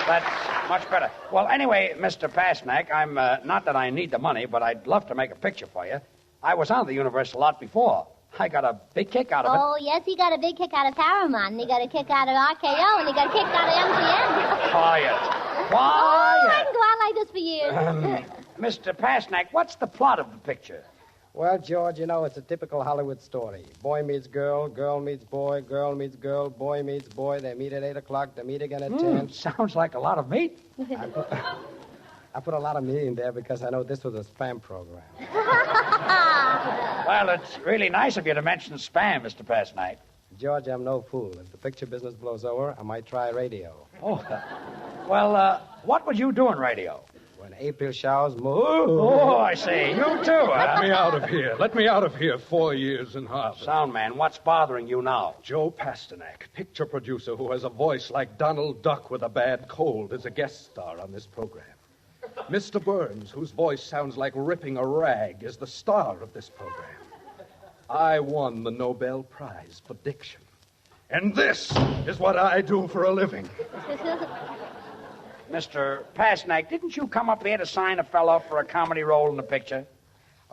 that's much better. Well, anyway, Mr. Pasternak, I'm not that I need the money, but I'd love to make a picture for you. I was on the Universal lot before. I got a big kick out of it. Oh, yes, he got a big kick out of Paramount, and he got a kick out of RKO, and he got a kick out of MGM. Quiet. Oh, I can go on like this for years. Mr. Pasternak, what's the plot of the picture? Well, George, you know, it's a typical Hollywood story. Boy meets girl, girl meets boy, girl meets girl, boy meets boy. They meet at 8 o'clock, they meet again at 10. Sounds like a lot of meat. I put a lot of meat in there because I know this was a spam program. Well, it's really nice of you to mention spam, Mr. Pasternak. George, I'm no fool. If the picture business blows over, I might try radio. Oh, well, what would you do in radio? When April showers move. Oh, I see. You too, huh? Let me out of here. Let me out of here. 4 years in Harvard. Sound man, what's bothering you now? Joe Pasternak, picture producer who has a voice like Donald Duck with a bad cold, is a guest star on this program. Mr. Burns, whose voice sounds like ripping a rag, is the star of this program. I won the Nobel Prize for diction. And this is what I do for a living. Mr. Pasternak, didn't you come up here to sign a fellow up for a comedy role in the picture?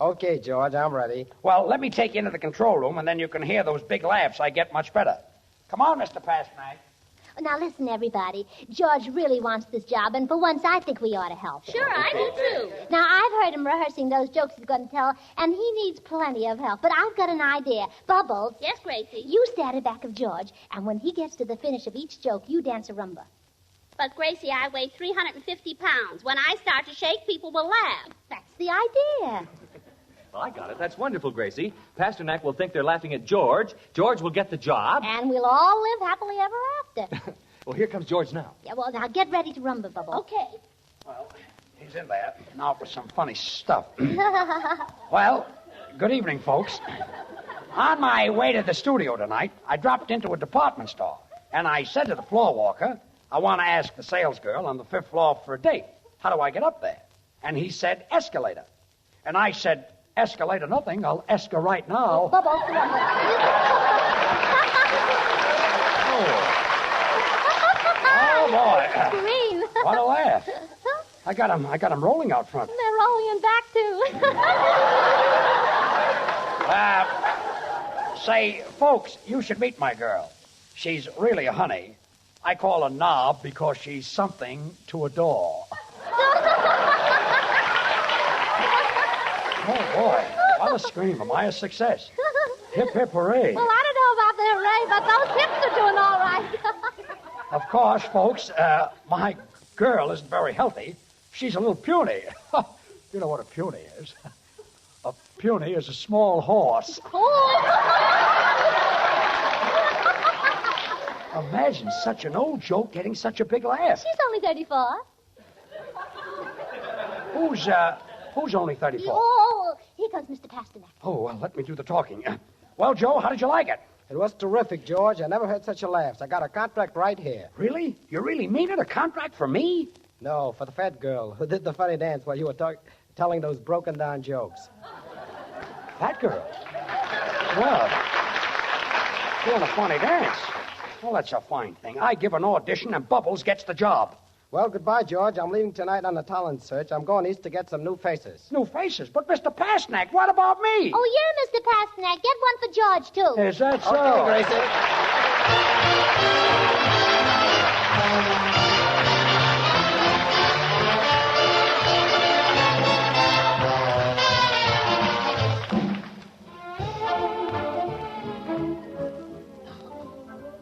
Okay, George, I'm ready. Well, let me take you into the control room, and then you can hear those big laughs I get much better. Come on, Mr. Pasternak. Now, listen, everybody. George really wants this job, and for once, I think we ought to help him. Sure, I do, too. Now, I've heard him rehearsing those jokes he's going to tell, and he needs plenty of help. But I've got an idea. Bubbles. Yes, Gracie. You stand at the back of George, and when he gets to the finish of each joke, you dance a rumba. But, Gracie, I weigh 350 pounds. When I start to shake, people will laugh. That's the idea. Well, I got it. That's wonderful, Gracie. Pasternak will think they're laughing at George. George will get the job. And we'll all live happily ever after. Well, here comes George now. Yeah, well, now get ready to rumba, Bubbles. Okay. Well, he's in there. Now for some funny stuff. Well, good evening, folks. On my way to the studio tonight, I dropped into a department store, and I said to the floor walker, I want to ask the sales girl on the 5th floor for a date. How do I get up there? And he said, escalator. And I said, escalator nothing. I'll esca right now. Bubbles. Oh, boy. Green. What a laugh. I got him rolling out front. They're rolling in back, too. Say, folks, you should meet my girl. She's really a honey. I call her Knob because she's something to adore. Oh, boy. What a scream. Am I a success? Hip, hip, hooray. Well, I don't know about the hooray, but those hips are doing all right. Of course, folks, my girl isn't very healthy. She's a little puny. You know what a puny is? A puny is a small horse. Imagine such an old joke getting such a big laugh. She's only 34. Who's only 34? Oh, here comes Mr. Pasternak. Oh, well, let me do the talking. Well, Joe, how did you like it? It was terrific, George. I never heard such a laugh. I got a contract right here. Really? You really mean it? A contract for me? No, for the fat girl who did the funny dance while you were telling those broken-down jokes. Fat girl? Well, doing a funny dance. Well, that's a fine thing. I give an audition and Bubbles gets the job. Well, goodbye, George. I'm leaving tonight on a talent search. I'm going east to get some new faces. New faces? But, Mr. Pasternak, what about me? Oh, you're Mr. Pasternak. Get one for George, too. Is that so? Okay, Gracie.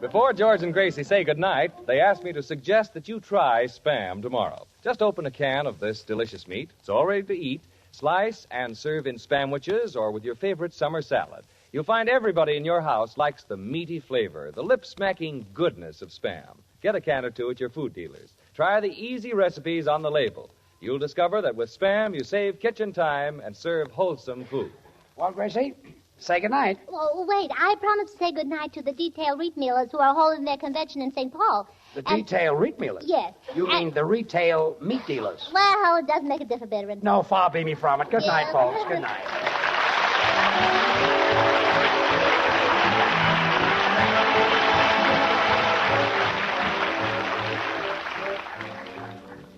Before George and Gracie say goodnight, they asked me to suggest that you try Spam tomorrow. Just open a can of this delicious meat. It's all ready to eat. Slice and serve in Spamwiches or with your favorite summer salad. You'll find everybody in your house likes the meaty flavor, the lip-smacking goodness of Spam. Get a can or two at your food dealers. Try the easy recipes on the label. You'll discover that with Spam, you save kitchen time and serve wholesome food. Well, Gracie, say goodnight. Oh, wait. I promised to say goodnight to the detail mealers who are holding their convention in St. Paul. The detail mealers? Yes. You mean the retail meat dealers? Well, it doesn't make a difference. No, far be me from it. Good night, folks. Good night.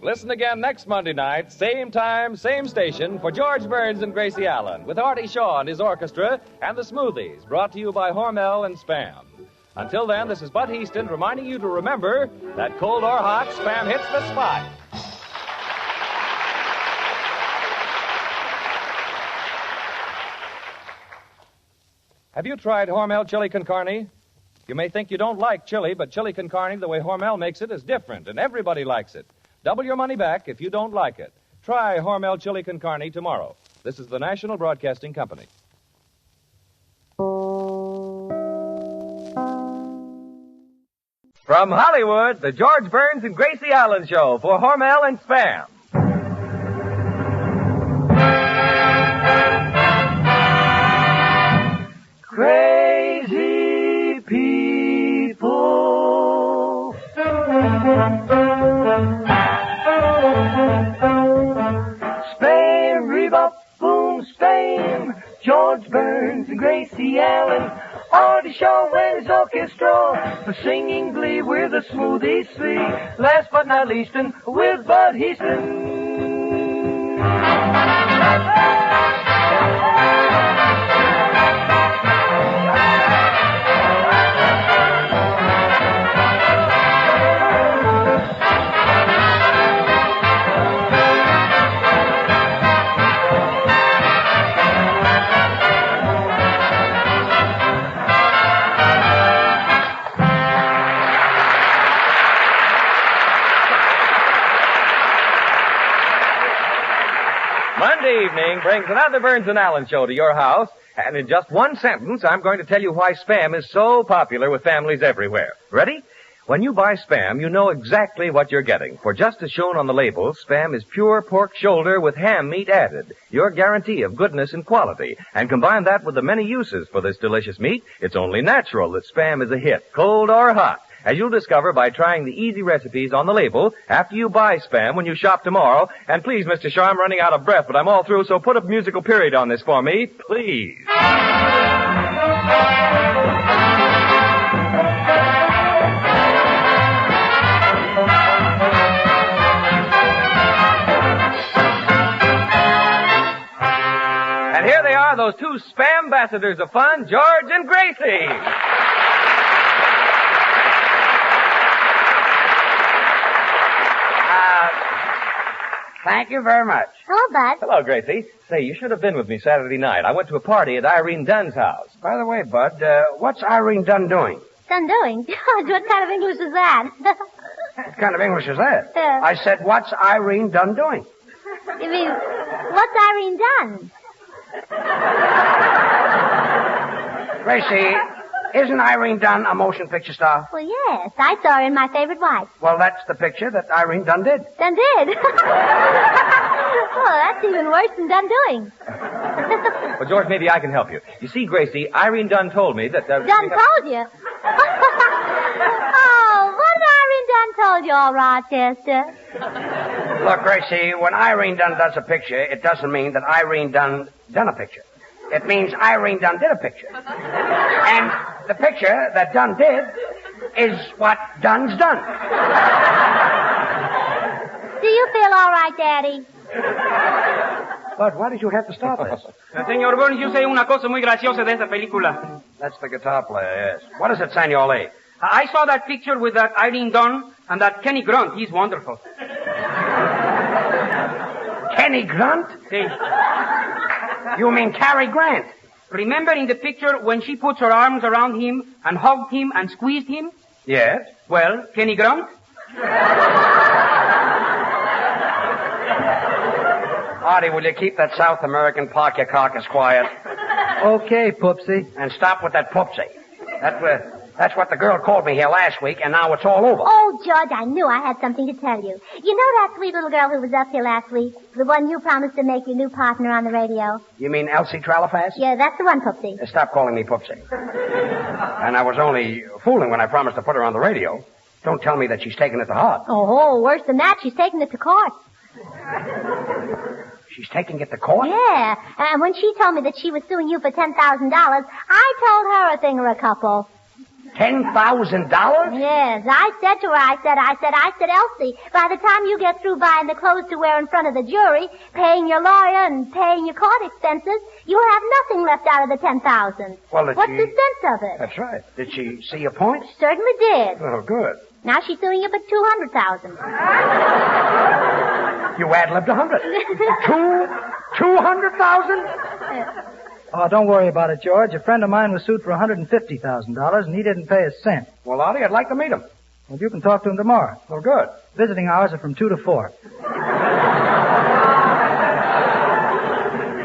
Listen again next Monday night, same time, same station, for George Burns and Gracie Allen, with Artie Shaw and his orchestra, and the Smoothies, brought to you by Hormel and Spam. Until then, this is Bud Heaston reminding you to remember that cold or hot, Spam hits the spot. Have you tried Hormel chili con carne? You may think you don't like chili, but chili con carne, the way Hormel makes it, is different, and everybody likes it. Double your money back if you don't like it. Try Hormel chili con carne tomorrow. This is the National Broadcasting Company. From Hollywood, the George Burns and Gracie Allen Show for Hormel and Spam. Crazy people. Spam, rebop, boom, spam. George Burns and Gracie Allen. Artie Shaw and his orchestra. For singing glee, we're the Smoothies Three. Last but not least, and with Bud Heaston. Monday evening brings another Burns and Allen show to your house, and in just one sentence, I'm going to tell you why Spam is so popular with families everywhere. Ready? When you buy Spam, you know exactly what you're getting. For just as shown on the label, Spam is pure pork shoulder with ham meat added. Your guarantee of goodness and quality. And combine that with the many uses for this delicious meat, it's only natural that Spam is a hit, cold or hot. As you'll discover by trying the easy recipes on the label after you buy Spam when you shop tomorrow. And please, Mr. Shaw, I'm running out of breath, but I'm all through, so put a musical period on this for me, please. And here they are, those two Spam ambassadors of fun, George and Gracie. Thank you very much. Hello, Bud. Hello, Gracie. Say, you should have been with me Saturday night. I went to a party at Irene Dunn's house. By the way, Bud, what's Irene Dunn doing? Done doing? George, what kind of English is that? What kind of English is that? I said, what's Irene Dunn doing? You mean, what's Irene Dunn? Gracie, isn't Irene Dunn a motion picture star? Well, yes. I saw her in My Favorite Wife. Well, that's the picture that Irene Dunn did. Done did? Oh, that's even worse than done doing. Well, George, maybe I can help you. You see, Gracie, Irene Dunn told me that... Dunn told you? Oh, what did Irene Dunn told you, all Rochester? Look, Gracie, when Irene Dunn does a picture, it doesn't mean that Irene Dunn done a picture. It means Irene Dunn did a picture. And the picture that Dunn did is what Dunn's done. Do you feel all right, Daddy? But why did you have to stop this? Señor Burns, you say una cosa muy graciosa de esa película. That's the guitar player, yes. What is it, Senor Lee? I saw that picture with that Irene Dunn and that Kenny Grunt. He's wonderful. Kenny Grunt? See. You mean Cary Grant? Remember in the picture when she puts her arms around him and hugged him and squeezed him? Yes. Well, Kenny Grunt? Artie, will you keep that South American pocket carcass quiet? Okay, Poopsie. And stop with that Poopsie. That's what the girl called me here last week, and now it's all over. Oh, George, I knew I had something to tell you. You know that sweet little girl who was up here last week? The one you promised to make your new partner on the radio? You mean Elsie Trellafas? Yeah, that's the one, Poopsie. Stop calling me Poopsie. And I was only fooling when I promised to put her on the radio. Don't tell me that she's taking it to heart. Oh, worse than that, she's taking it to court. She's taking it to court? Yeah, and when she told me that she was suing you for $10,000, I told her a thing or a couple. $10,000? Yes, I said to her, I said, Elsie, by the time you get through buying the clothes to wear in front of the jury, paying your lawyer and paying your court expenses, you'll have nothing left out of the $10,000. Well, What's the sense of it? That's right. Did she see your point? Certainly did. Oh, good. Now she's suing you for $200,000. You ad-libbed 100. 200,000? Oh, don't worry about it, George. A friend of mine was sued for $150,000, and he didn't pay a cent. Well, Artie, I'd like to meet him. Well, you can talk to him tomorrow. Well, good. Visiting hours are from 2 to 4.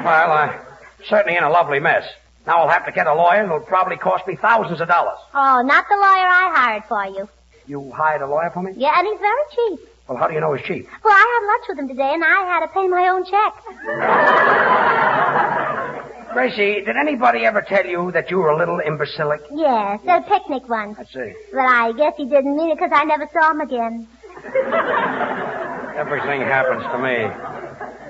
Well, I'm certainly in a lovely mess. Now I'll have to get a lawyer, and it'll probably cost me thousands of dollars. Oh, not the lawyer I hired for you. You hired a lawyer for me? Yeah, and he's very cheap. Well, how do you know he's cheap? Well, I had lunch with him today, and I had to pay my own check. Gracie, did anybody ever tell you that you were a little imbecilic? Yes, at a picnic once. I see. But I guess he didn't mean it because I never saw him again. Everything happens to me.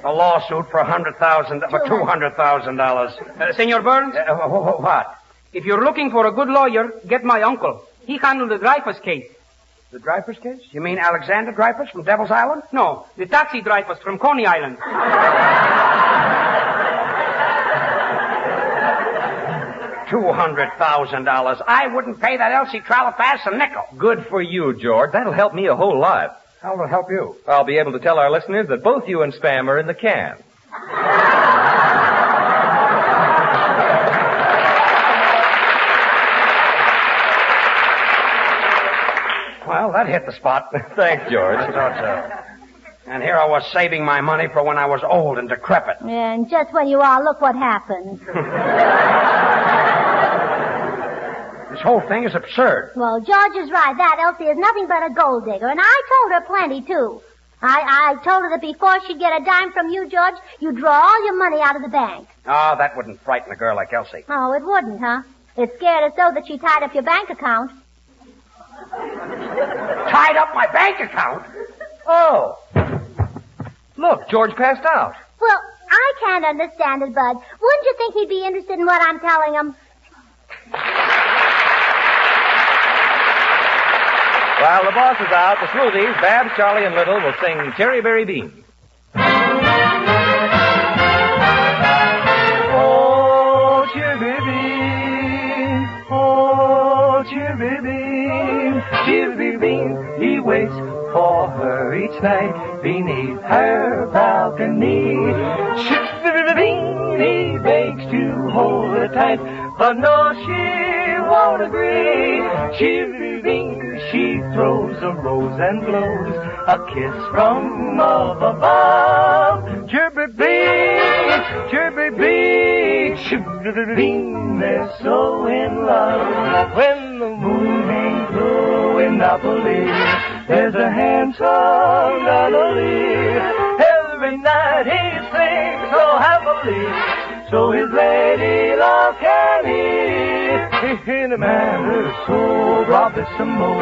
A lawsuit for $200,000. Senor Burns? What? If you're looking for a good lawyer, get my uncle. He handled the Dreyfus case. The Dreyfus case? You mean Alexander Dreyfus from Devil's Island? No, the taxi Dreyfus from Coney Island. $200,000. I wouldn't pay that Elsie Trellafas a nickel. Good for you, George. That'll help me a whole lot. How will it help you? I'll be able to tell our listeners that both you and Spam are in the can. Well, that hit the spot. Thanks, George. I thought so. And here I was saving my money for when I was old and decrepit. Yeah, and just when you are, look what happened. This whole thing is absurd. Well, George is right. That Elsie is nothing but a gold digger, and I told her plenty, too. I told her that before she'd get a dime from you, George, you'd draw all your money out of the bank. Oh, that wouldn't frighten a girl like Elsie. Oh, it wouldn't, huh? It scared her so that she tied up your bank account. Tied up my bank account? Oh. Look, George passed out. Well, I can't understand it, Bud. Wouldn't you think he'd be interested in what I'm telling him? While the boss is out, the Smoothies, Babs, Charlie, and Little will sing Cherry Berry Bean. Oh, cherry bean, oh, cherry bean, he waits for her each night beneath her balcony. He begs to hold her tight, but no, she won't agree. She throws a rose and blows a kiss from up above. Chirpy-bing, chirpy-bing, chirpy-bing, they're so in love. When the moon hangs low in Napoli, there's a handsome Napoli. Every night he sings so happily, so his lady love can hear. In a manner so bravissimo,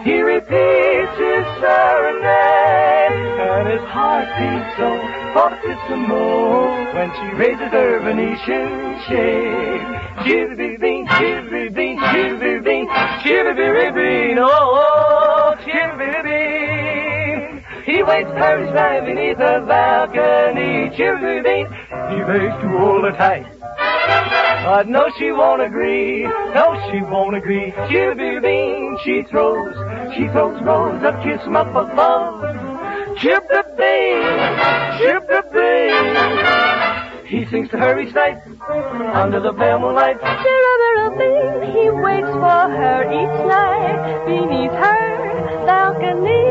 he repeats his serenade, and his heart beats so fortissimo when she raises her Venetian shade. Chirpy-bing, chirpy-bing, chirpy-bing, chirpy-bing, oh, chirpy-bing. He waits her each night beneath her balcony. Chirpy-bing, he begs to hold her tight, but no, she won't agree. No, she won't agree. Chirpy-bing, she throws rose a kiss from up above. Chirpy-bing, chirpy-bing. He sings to her each night under the pale moonlight. Chirpy-bing, he waits for her each night beneath her balcony.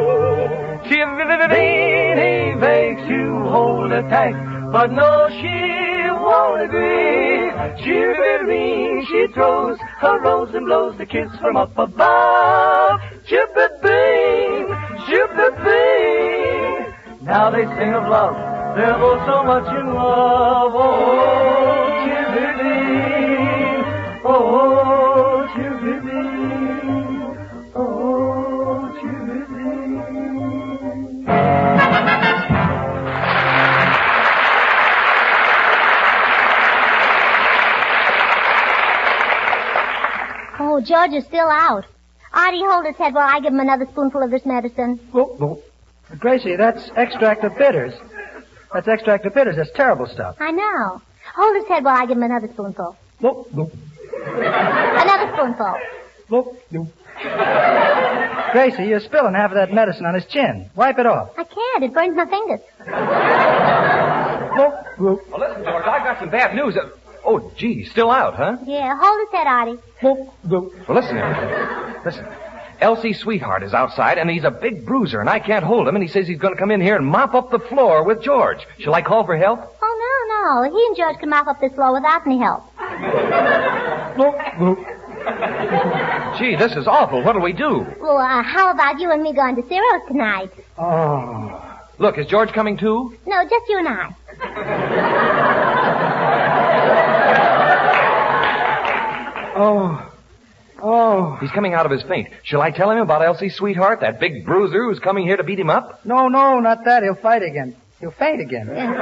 Chirpy-bing, he begs to hold her tight, but no, she won't agree. Chirpy-bing, she throws her rose and blows the kiss from up above. Chirpy-bing, chirpy-bing. Now they sing of love, they're both so much in love. Oh, chirpy-bing, oh, chirpy-bing, oh, chirpy-bing. Oh, George is still out. Artie, hold his head while I give him another spoonful of this medicine. Oh. Gracie, that's extract of bitters. That's extract of bitters. That's terrible stuff. I know. Hold his head while I give him another spoonful. Another spoonful. Gracie, you're spilling half of that medicine on his chin. Wipe it off. I can't. It burns my fingers. Well, listen, George, I've got some bad news. Oh, gee, still out, huh? Yeah, hold his head, Artie. Well, listen here. Listen. Elsie's sweetheart is outside, and he's a big bruiser, and I can't hold him, and he says he's going to come in here and mop up the floor with George. Shall I call for help? Oh, no. He and George can mop up this floor without any help. Gee, this is awful. What'll we do? Well, how about you and me going to Ciro's tonight? Oh. Look, is George coming too? No, just you and I. Oh. He's coming out of his faint. Shall I tell him about Elsie's sweetheart, that big bruiser who's coming here to beat him up? No, not that. He'll fight again. He'll faint again. Yeah.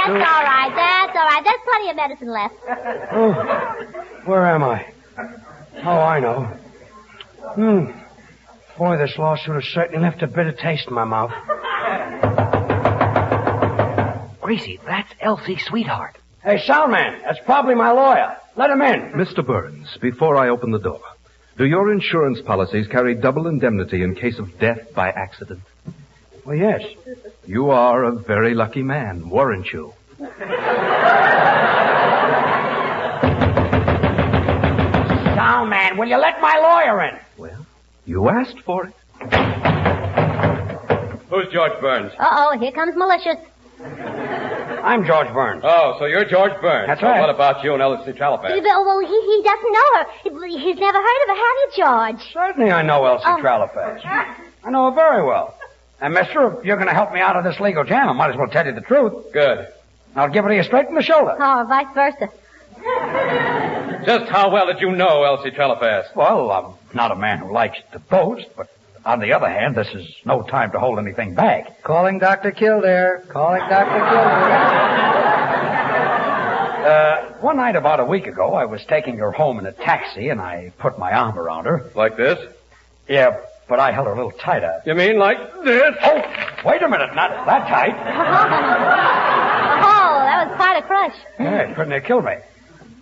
Oh, that's all right. There's plenty of medicine left. Oh, where am I? Oh, I know. Boy, this lawsuit has certainly left a bitter taste in my mouth. Gracie, that's Elsie's sweetheart. Hey, soundman, that's probably my lawyer. Let him in. Mr. Burns, before I open the door, do your insurance policies carry double indemnity in case of death by accident? Well, yes. You are a very lucky man, weren't you? Soundman, will you let my lawyer in? Well, you asked for it. Who's George Burns? Uh-oh, here comes malicious. I'm George Burns. Oh, so you're George Burns. That's So right. what about you and Elsie Trellafas? Well, he doesn't know her. He's never heard of her, have you, George? Certainly I know Elsie Trellafas. I know her very well. And, mister, if you're going to help me out of this legal jam, I might as well tell you the truth. Good. I'll give it to you straight in the shoulder. Oh, vice versa. Just how well did you know Elsie Trellafas? Well, I'm not a man who likes to boast, but on the other hand, this is no time to hold anything back. Calling Dr. Kildare. One night about a week ago, I was taking her home in a taxi, and I put my arm around her. Like this? Yeah, but I held her a little tighter. You mean like this? Oh, wait a minute, not that tight. Oh, that was quite a crush. Yeah, it couldn't have killed me.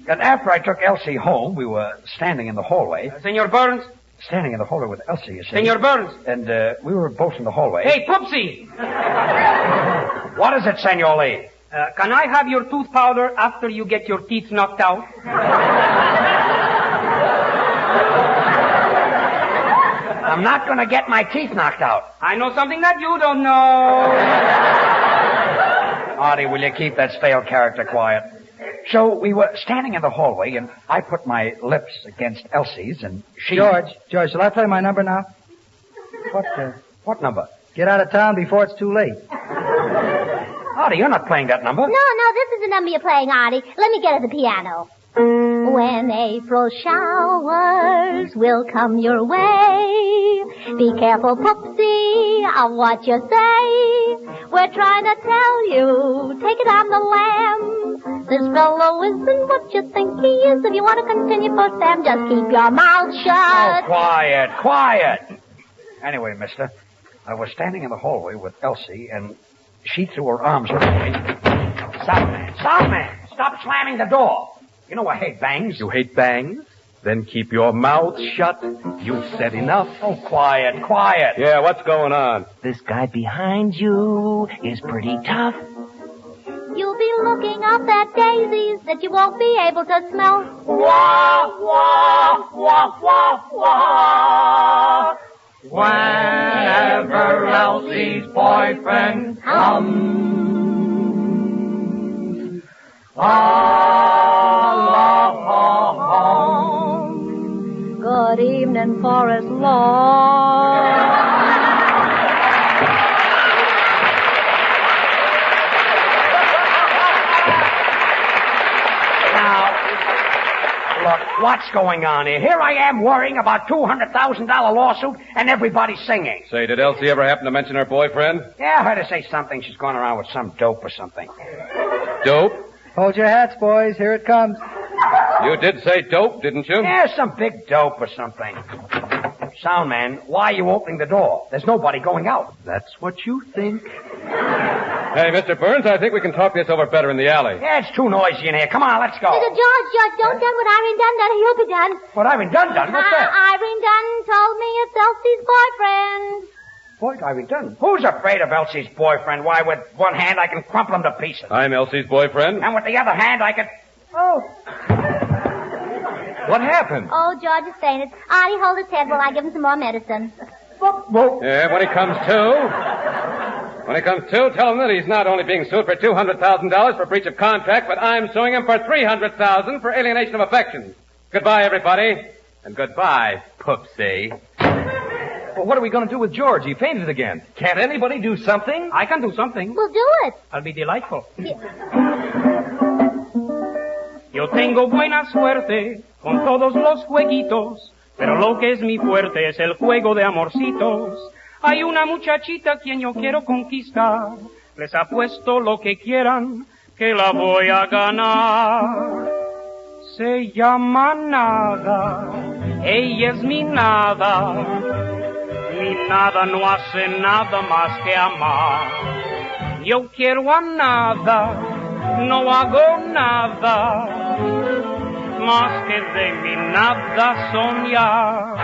And after I took Elsie home, we were standing in the hallway. Senor Burns? Standing in the hallway with Elsie, you see. Senor Burns? And we were both in the hallway. Hey, Poopsie! What is it, Senor Lee? Can I have your tooth powder after you get your teeth knocked out? I'm not going to get my teeth knocked out. I know something that you don't know. Artie, will you keep that stale character quiet? So we were standing in the hallway, and I put my lips against Elsie's, and she... George, shall I play my number now? What number? Get out of town before it's too late. Artie, you're not playing that number. No, this is the number you're playing, Artie. Let me get at the piano. When April showers will come your way, be careful, Poopsie, of what you say. We're trying to tell you, take it on the lamb. This fellow isn't what you think he is. If you want to continue for Sam, just keep your mouth shut. Oh, quiet. Anyway, mister, I was standing in the hallway with Elsie, and she threw her arms around me. Stop, man. Stop slamming the door. You know I hate bangs. You hate bangs? Then keep your mouth shut. You've said enough. Oh, quiet. Yeah, what's going on? This guy behind you is pretty tough. You'll be looking up at daisies that you won't be able to smell. Wah, wah, wah, wah, wah. Whenever Elsie's boyfriend comes along. Good evening, Forest Lawn. Look, what's going on here? Here I am worrying about $200,000 lawsuit, and everybody's singing. Say, did Elsie ever happen to mention her boyfriend? Yeah, I heard her say something. She's going around with some dope or something. Dope? Hold your hats, boys. Here it comes. You did say dope, didn't you? Yeah, some big dope or something. Sound man, why are you opening the door? There's nobody going out. That's what you think. Hey, Mr. Burns, I think we can talk this over better in the alley. Yeah, it's too noisy in here. Come on, let's go. George, don't done what Irene done. He'll be done. What Irene done? What's that? Irene Dunn told me it's Elsie's boyfriend. What, Irene Dunn? Who's afraid of Elsie's boyfriend? Why, with one hand I can crumple him to pieces. I'm Elsie's boyfriend. And with the other hand I can... Oh. What happened? Oh, George is fainted. Artie, hold his head while I give him some more medicine. Yeah, when he comes to, tell him that he's not only being sued for $200,000 for breach of contract, but I'm suing him for $300,000 for alienation of affection. Goodbye, everybody. And goodbye, Poopsie. Well, what are we going to do with George? He fainted again. Can't anybody do something? I can do something. We'll do it. I'll be delightful. Yo tengo buena suerte con todos los jueguitos, pero lo que es mi fuerte es el juego de amorcitos. Hay una muchachita quien yo quiero conquistar. Les apuesto lo que quieran, que la voy a ganar. Se llama Nada, ella es mi nada. Mi nada no hace nada más que amar. Yo quiero a Nada, no hago nada más que de mi nada soñar.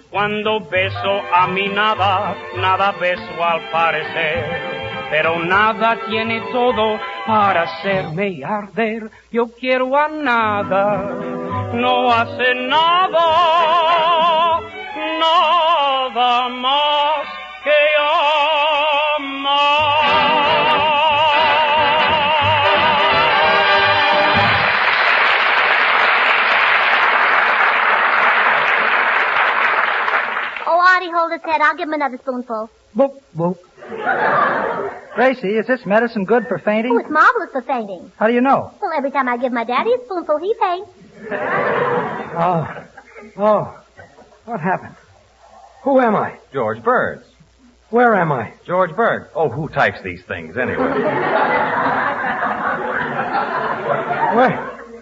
Cuando beso a mi nada, nada beso al parecer, pero nada tiene todo para hacerme arder. Yo quiero a Nada, no hace nada, nada más que amar. Artie, hold his head. I'll give him another spoonful. Boop, boop. Gracie, is this medicine good for fainting? Oh, it's marvelous for fainting. How do you know? Well, every time I give my daddy a spoonful, he faints. Oh. What happened? Who am I? George Burns. Where am I? George Burns. Oh, who types these things anyway?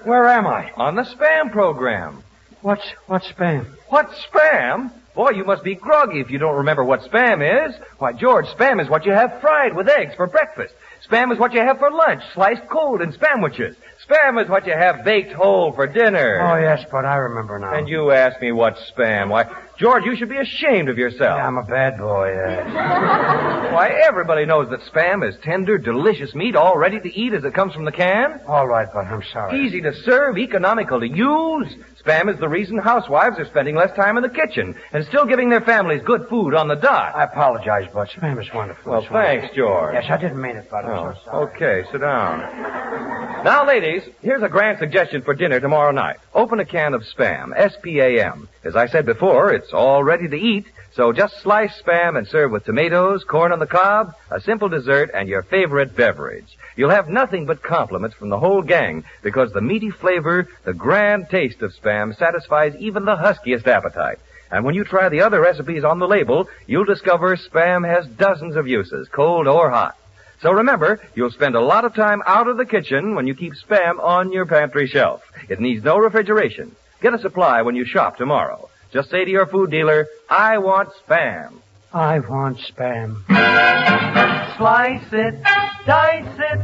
Where am I? On the spam program. What's spam? What's spam? Boy, you must be groggy if you don't remember what Spam is. Why, George, Spam is what you have fried with eggs for breakfast. Spam is what you have for lunch, sliced cold in Spamwiches. Spam is what you have baked whole for dinner. Oh, yes, but I remember now. And you ask me what's Spam. Why, George, you should be ashamed of yourself. Yeah, I'm a bad boy. Why, everybody knows that Spam is tender, delicious meat, all ready to eat as it comes from the can. All right, but I'm sorry. Easy to serve, economical to use. Spam is the reason housewives are spending less time in the kitchen and still giving their families good food on the dot. I apologize, Bud. Spam is wonderful. Well, thanks, George. Yes, I didn't mean it, Bud. I'm so sorry. Okay, sit down. Now, ladies, here's a grand suggestion for dinner tomorrow night. Open a can of Spam, S-P-A-M. As I said before, it's all ready to eat, so just slice Spam and serve with tomatoes, corn on the cob, a simple dessert, and your favorite beverage. You'll have nothing but compliments from the whole gang because the meaty flavor, the grand taste of Spam satisfies even the huskiest appetite. And when you try the other recipes on the label, you'll discover Spam has dozens of uses, cold or hot. So remember, you'll spend a lot of time out of the kitchen when you keep Spam on your pantry shelf. It needs no refrigeration. Get a supply when you shop tomorrow. Just say to your food dealer, I want Spam. I want Spam. Slice it, dice it,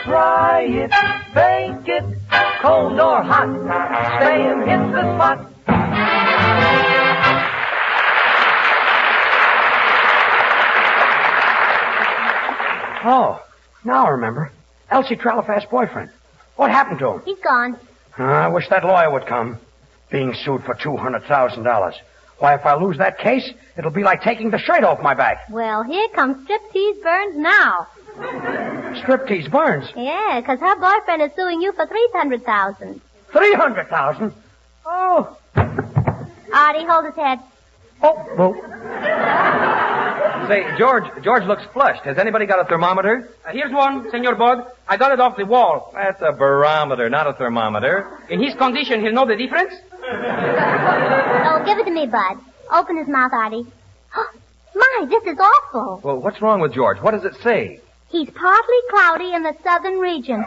fry it, bake it, cold or hot. Spam hits the spot. Oh, now I remember. Elsie Trellafas' boyfriend. What happened to him? He's gone. I wish that lawyer would come. Being sued for $200,000. Why, if I lose that case, it'll be like taking the shirt off my back. Well, here comes Striptease Burns now. Striptease Burns? Yeah, 'cause her boyfriend is suing you for $300,000. $300,000? Oh. Artie, hold his head. Oh, well. Say, George looks flushed. Has anybody got a thermometer? Here's one, Senor Bud. I got it off the wall. That's a barometer, not a thermometer. In his condition, he'll know the difference? Oh, give it to me, Bud. Open his mouth, Artie. My, this is awful. Well, what's wrong with George? What does it say? He's partly cloudy in the southern region.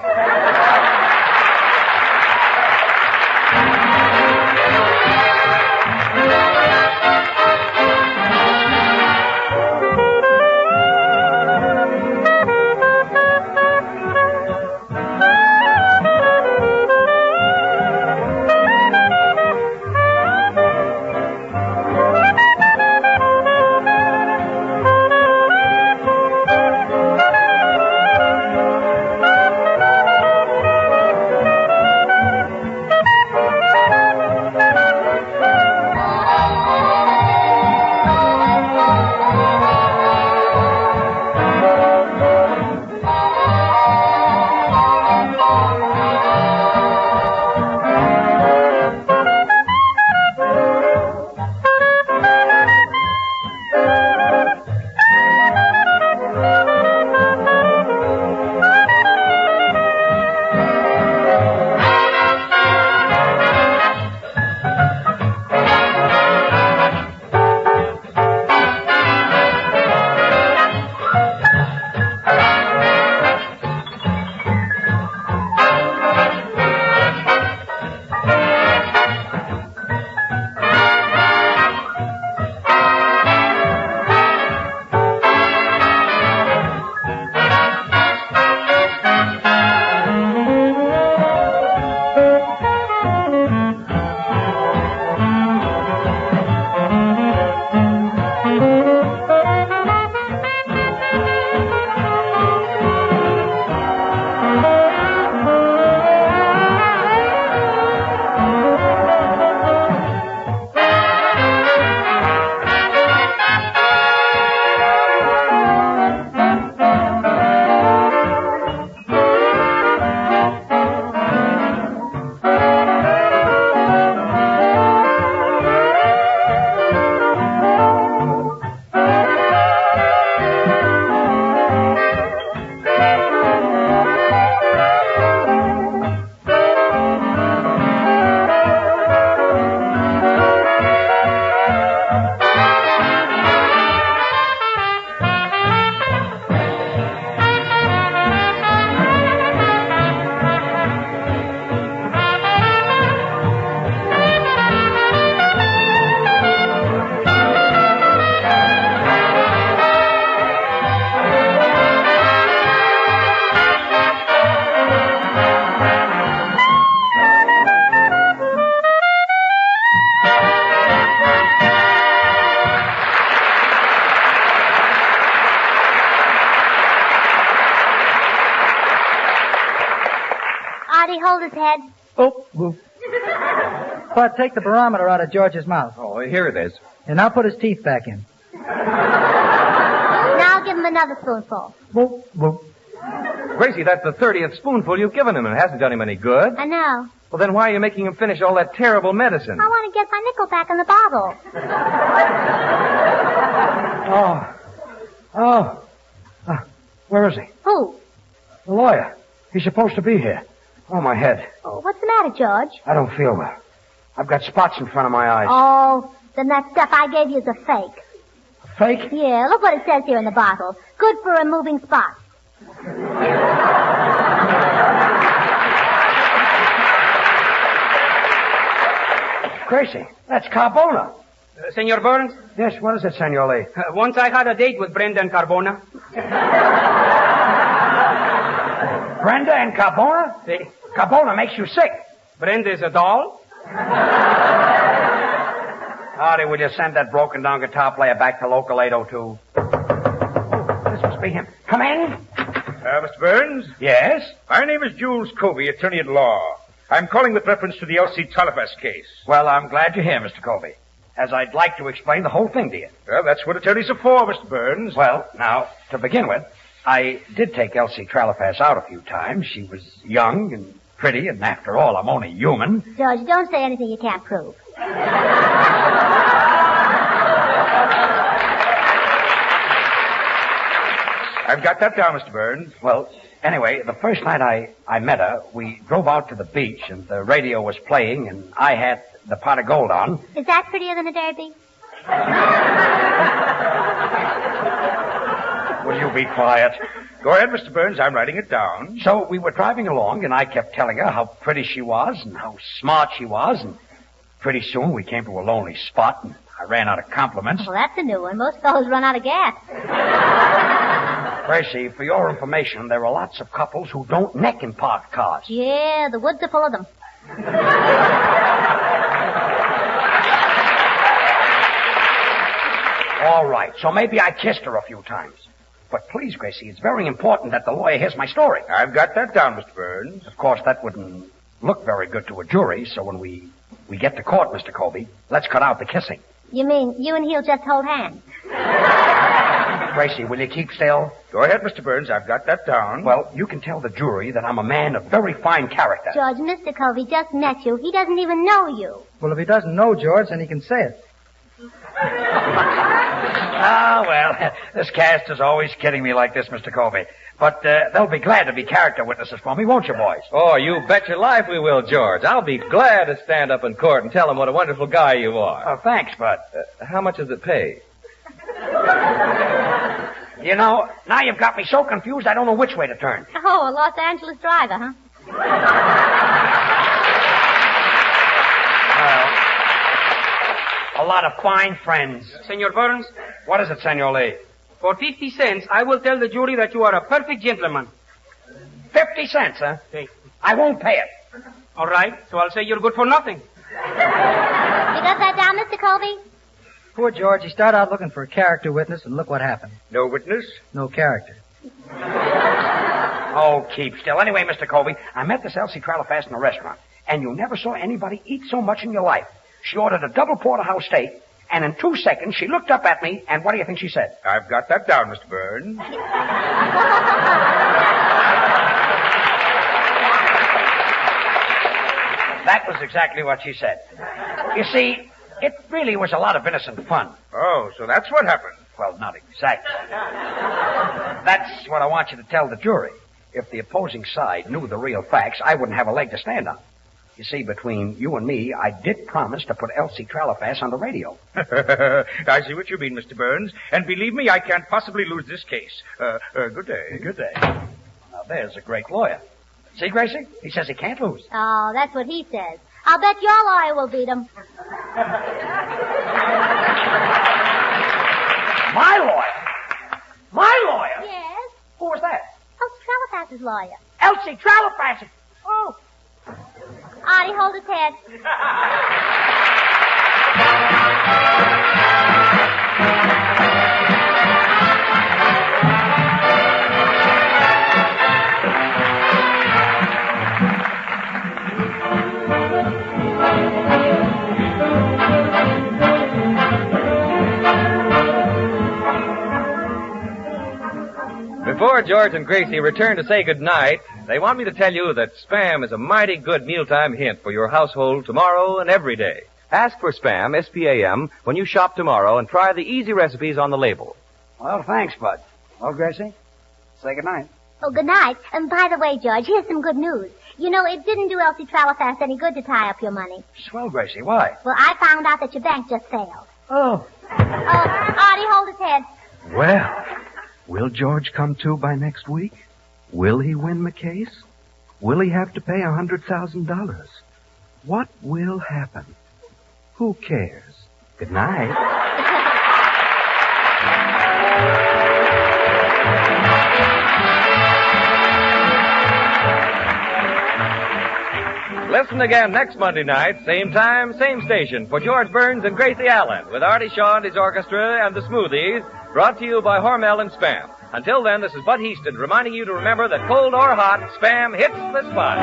Artie, hold his head. Oh, whoop. Bud, take the barometer out of George's mouth. Oh, here it is. And now put his teeth back in. Now give him another spoonful. Whoop, whoop. Gracie, that's the 30th spoonful you've given him, and it hasn't done him any good. I know. Well, then why are you making him finish all that terrible medicine? I want to get my nickel back in the bottle. Where is he? Who? The lawyer. He's supposed to be here. Oh, my head. Oh, what's the matter, George? I don't feel well. I've got spots in front of my eyes. Oh, then that stuff I gave you is a fake. Fake? Yeah, look what it says here in the bottle. Good for removing spots. Gracie, that's Carbona. Senor Burns? Yes, what is it, Senor Lee? Once I had a date with Brenda and Carbona. Brenda and Carbona? See? Carbona makes you sick. Brenda is a doll. Artie, will you send that broken-down guitar player back to local 802? Oh, this must be him. Come in. Mr. Burns? Yes? My name is Jules Covey, attorney at law. I'm calling with reference to the Elsie Trellafas case. Well, I'm glad you're here, Mr. Covey, as I'd like to explain the whole thing to you. Well, that's what attorneys are for, Mr. Burns. Well, now, to begin with, I did take Elsie Trellafas out a few times. She was young and pretty, and after all, I'm only human. George, don't say anything you can't prove. I've got that down, Mr. Burns. Well, anyway, the first night I met her, we drove out to the beach, and the radio was playing, and I had the pot of gold on. Is that prettier than a derby? Will you be quiet? Go ahead, Mr. Burns. I'm writing it down. So we were driving along, and I kept telling her how pretty she was and how smart she was, and pretty soon we came to a lonely spot, and I ran out of compliments. Well, that's a new one. Most fellows run out of gas. Gracie, for your information, there are lots of couples who don't neck in parked cars. Yeah, the woods are full of them. All right, so maybe I kissed her a few times. But please, Gracie, it's very important that the lawyer hears my story. I've got that down, Mr. Burns. Of course, that wouldn't look very good to a jury, so when we get to court, Mr. Colby, let's cut out the kissing. You mean you and he'll just hold hands? Gracie, will you keep still? Go ahead, Mr. Burns. I've got that down. Well, you can tell the jury that I'm a man of very fine character. George, Mr. Covey just met you. He doesn't even know you. Well, if he doesn't know George, then he can say it. Ah, well, this cast is always kidding me like this, Mr. Colby. But they'll be glad to be character witnesses for me, won't you, boys? Oh, you bet your life we will, George. I'll be glad to stand up in court and tell them what a wonderful guy you are. Oh, thanks, Bud. How much does it pay? You know, now you've got me so confused I don't know which way to turn. Oh, a Los Angeles driver, huh? A lot of fine friends. Senor Burns? What is it, Senor Lee? For 50 cents, I will tell the jury that you are a perfect gentleman. 50 cents, huh? Okay. I won't pay it. All right, so I'll say you're good for nothing. You got that down, Mr. Colby? Poor George, he started out looking for a character witness, and look what happened. No witness? No character. Oh, keep still. Anyway, Mr. Colby, I met this Elsie Trellafas in a restaurant, and you never saw anybody eat so much in your life. She ordered a double porterhouse steak, and in 2 seconds she looked up at me, and what do you think she said? I've got that down, Mr. Burns. That was exactly what she said. You see, it really was a lot of innocent fun. Oh, so that's what happened. Well, not exactly. That's what I want you to tell the jury. If the opposing side knew the real facts, I wouldn't have a leg to stand on. You see, between you and me, I did promise to put Elsie Trellafas on the radio. I see what you mean, Mr. Burns. And believe me, I can't possibly lose this case. Good day. Good day. Now, there's a great lawyer. See, Gracie? He says he can't lose. Oh, that's what he says. I'll bet your lawyer will beat him. My lawyer? My lawyer? Yes? Who was that? Elsie Trellafas' lawyer. Elsie Trellafas. Oh. Artie, hold his head. Before George and Gracie return to say goodnight, they want me to tell you that Spam is a mighty good mealtime hint for your household tomorrow and every day. Ask for Spam, S-P-A-M, when you shop tomorrow and try the easy recipes on the label. Well, thanks, Bud. Well, Gracie, say goodnight. Oh, good night. And by the way, George, here's some good news. You know, it didn't do Elsie Trellafas any good to tie up your money. Swell, Gracie. Why? Well, I found out that your bank just failed. Oh. Artie, hold his head. Well, will George come to by next week? Will he win the case? Will he have to pay $100,000? What will happen? Who cares? Good night. Listen again next Monday night, same time, same station, for George Burns and Gracie Allen, with Artie Shaw and his orchestra and the Smoothies, brought to you by Hormel and Spam. Until then, this is Bud Heaston reminding you to remember that cold or hot, Spam hits the spot.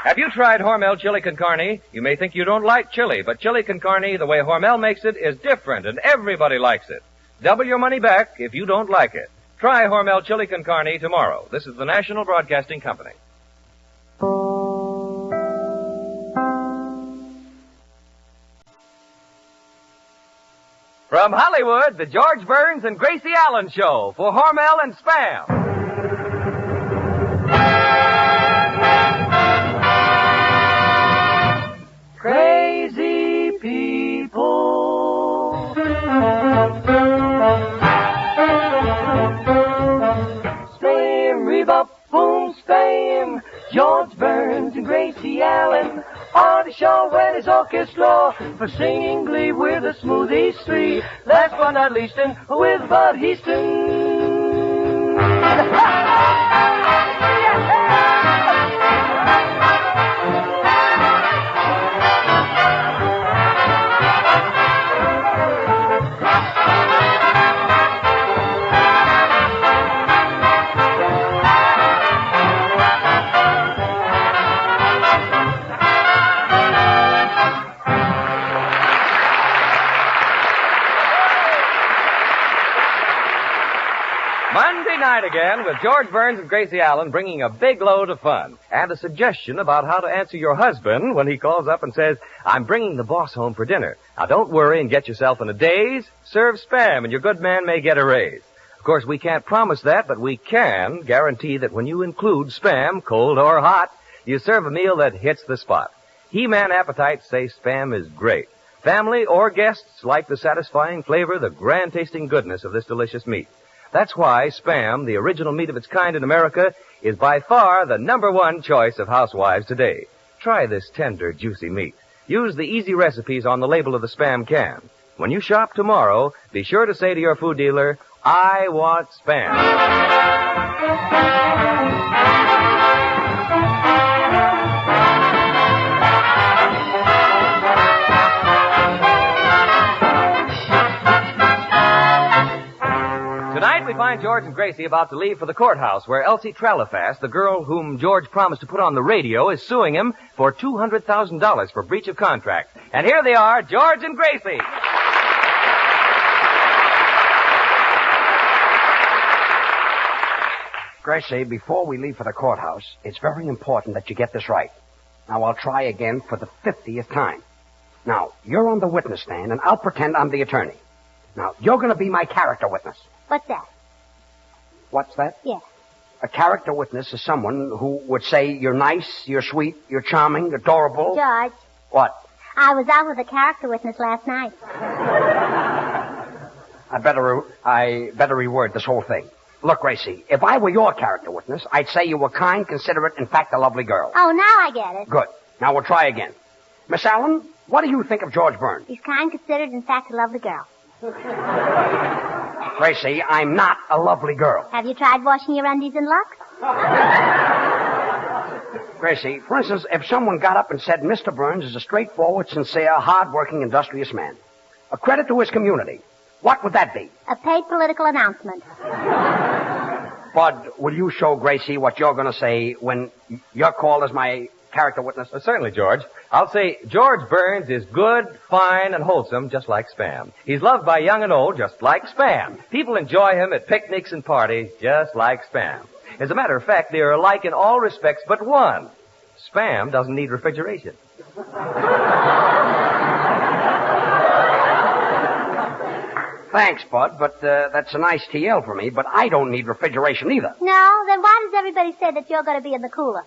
Have you tried Hormel chili con carne? You may think you don't like chili, but chili con carne, the way Hormel makes it, is different, and everybody likes it. Double your money back if you don't like it. Try Hormel chili con carne tomorrow. This is the National Broadcasting Company. From Hollywood, the George Burns and Gracie Allen Show for Hormel and Spam. Crazy people. Spam, rebop, boom, spam. George Burns and Gracie Allen. Artie Shaw and his orchestra for singing glee with the Smoothies three. Last but not least, and with Bud Heaston. Monday night again with George Burns and Gracie Allen bringing a big load of fun and a suggestion about how to answer your husband when he calls up and says, I'm bringing the boss home for dinner. Now don't worry and get yourself in a daze. Serve Spam and your good man may get a raise. Of course, we can't promise that, but we can guarantee that when you include Spam, cold or hot, you serve a meal that hits the spot. He-Man appetites say Spam is great. Family or guests like the satisfying flavor, the grand-tasting goodness of this delicious meat. That's why Spam, the original meat of its kind in America, is by far the #1 choice of housewives today. Try this tender, juicy meat. Use the easy recipes on the label of the Spam can. When you shop tomorrow, be sure to say to your food dealer, I want Spam. Tonight we find George and Gracie about to leave for the courthouse where Elsie Trellafas, the girl whom George promised to put on the radio, is suing him for $200,000 for breach of contract. And here they are, George and Gracie. Gracie, before we leave for the courthouse, it's very important that you get this right. Now, I'll try again for the 50th time. Now, you're on the witness stand, and I'll pretend I'm the attorney. Now, you're going to be my character witness. What's that? What's that? Yeah. A character witness is someone who would say you're nice, you're sweet, you're charming, adorable. George. What? I was out with a character witness last night. I better reword this whole thing. Look, Gracie, if I were your character witness, I'd say you were kind, considerate, in fact, a lovely girl. Oh, now I get it. Good. Now we'll try again. Miss Allen, what do you think of George Burns? He's kind, considered, in fact, a lovely girl. Gracie, I'm not a lovely girl. Have you tried washing your undies in Lux? Gracie, for instance, if someone got up and said Mr. Burns is a straightforward, sincere, hard-working, industrious man, a credit to his community, what would that be? A paid political announcement. Bud, will you show Gracie what you're going to say when you're called as my character witness? Certainly, George. I'll say George Burns is good, fine, and wholesome, just like Spam. He's loved by young and old, just like Spam. People enjoy him at picnics and parties, just like Spam. As a matter of fact, they are alike in all respects but one. Spam doesn't need refrigeration. Thanks, Bud, but that's a nice TL for me, but I don't need refrigeration either. No? Then why does everybody say that you're going to be in the cooler?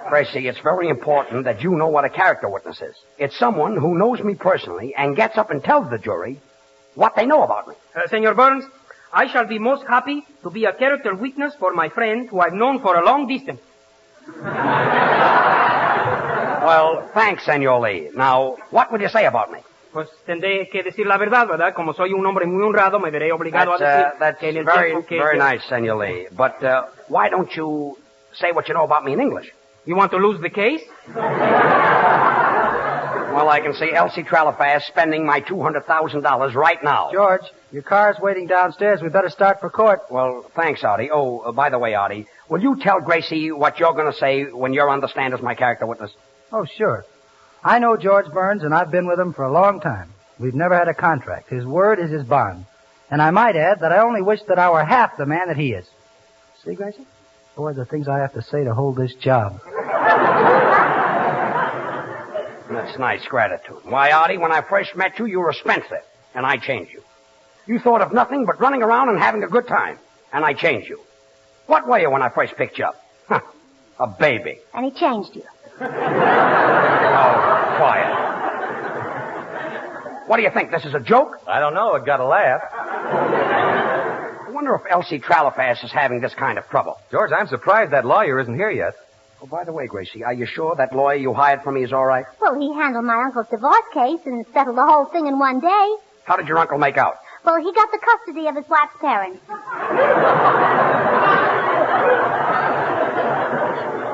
Gracie, it's very important that you know what a character witness is. It's someone who knows me personally and gets up and tells the jury what they know about me. Senor Burns, I shall be most happy to be a character witness for my friend who I've known for a long distance. Well, thanks, Senor Lee. Now, what would you say about me? Pues tendré que decir la verdad, ¿verdad? Como soy un hombre muy honrado, me veré obligado a decir That's que en el very, tiempo que... very nice, Senor Lee. But why don't you say what you know about me in English? You want to lose the case? Well, I can see Elsie Trellafas spending my $200,000 right now. George, your car's waiting downstairs. We better start for court. Well, thanks, Artie. Oh, by the way, Artie, will you tell Gracie what you're going to say when you're on the stand as my character witness? Oh, sure. I know George Burns, and I've been with him for a long time. We've never had a contract. His word is his bond. And I might add that I only wish that I were half the man that he is. See, Gracie? Boy, the things I have to say to hold this job. That's nice gratitude. Why, Artie, when I first met you, you were a spendthrift, and I changed you. You thought of nothing but running around and having a good time, and I changed you. What were you when I first picked you up? Huh, a baby. And he changed you. Oh, quiet. What do you think? This is a joke? I don't know. It got a laugh. I wonder if Elsie Trellafas is having this kind of trouble. George, I'm surprised that lawyer isn't here yet. Oh, by the way, Gracie, are you sure that lawyer you hired for me is all right? Well, he handled my uncle's divorce case and settled the whole thing in one day. How did your uncle make out? Well, he got the custody of his wife's parents.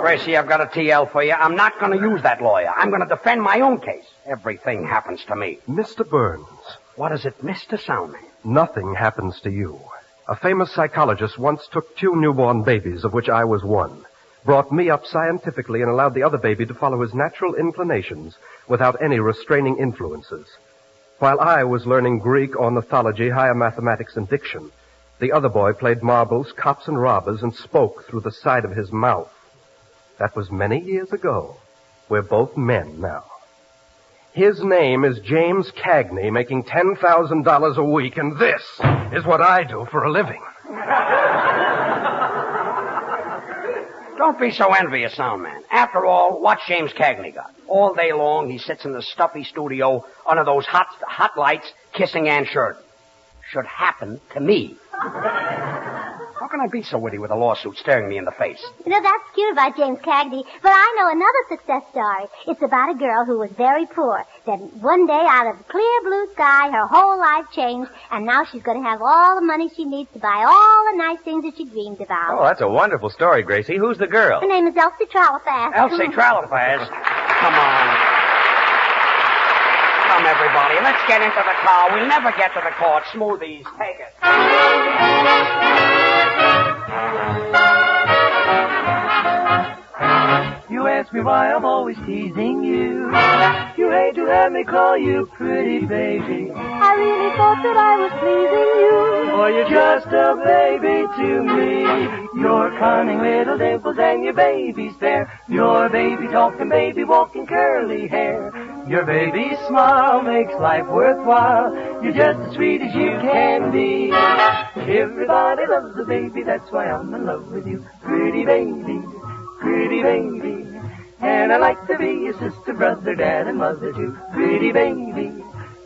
Gracie, I've got a TL for you. I'm not going to use that lawyer. I'm going to defend my own case. Everything happens to me. Mr. Burns. What is it, Mr. Soundman? Nothing happens to you. A famous psychologist once took 2 newborn babies, of which I was one, brought me up scientifically, and allowed the other baby to follow his natural inclinations without any restraining influences. While I was learning Greek, ornithology, higher mathematics, and diction, the other boy played marbles, cops, and robbers, and spoke through the side of his mouth. That was many years ago. We're both men now. His name is James Cagney, making $10,000 a week, and this is what I do for a living. Don't be so envious, Soundman. After all, what's James Cagney got? All day long, he sits in the stuffy studio under those hot lights, kissing Ann Sheridan. Should happen to me. How can I be so witty with a lawsuit staring me in the face? You know, that's cute about James Cagney, but I know another success story. It's about a girl who was very poor. Then one day, out of clear blue sky, her whole life changed, and now she's going to have all the money she needs to buy all the nice things that she dreamed about. Oh, that's a wonderful story, Gracie. Who's the girl? Her name is Elsie Trellafas. Elsie Trellafas? Come on. Come, everybody. Let's get into the car. We'll never get to the court. Smoothies, take it. You ask me why I'm always teasing you. You hate to have me call you pretty baby. I really thought that I was pleasing you. For you're just a baby to me. Your cunning little dimples and your baby's fair. Your baby talking, baby walking, curly hair. Your baby's smile makes life worthwhile. You're just as sweet as you can be. Everybody loves a baby, that's why I'm in love with you. Pretty baby, pretty baby. And I like to be your sister, brother, dad, and mother too. Pretty baby,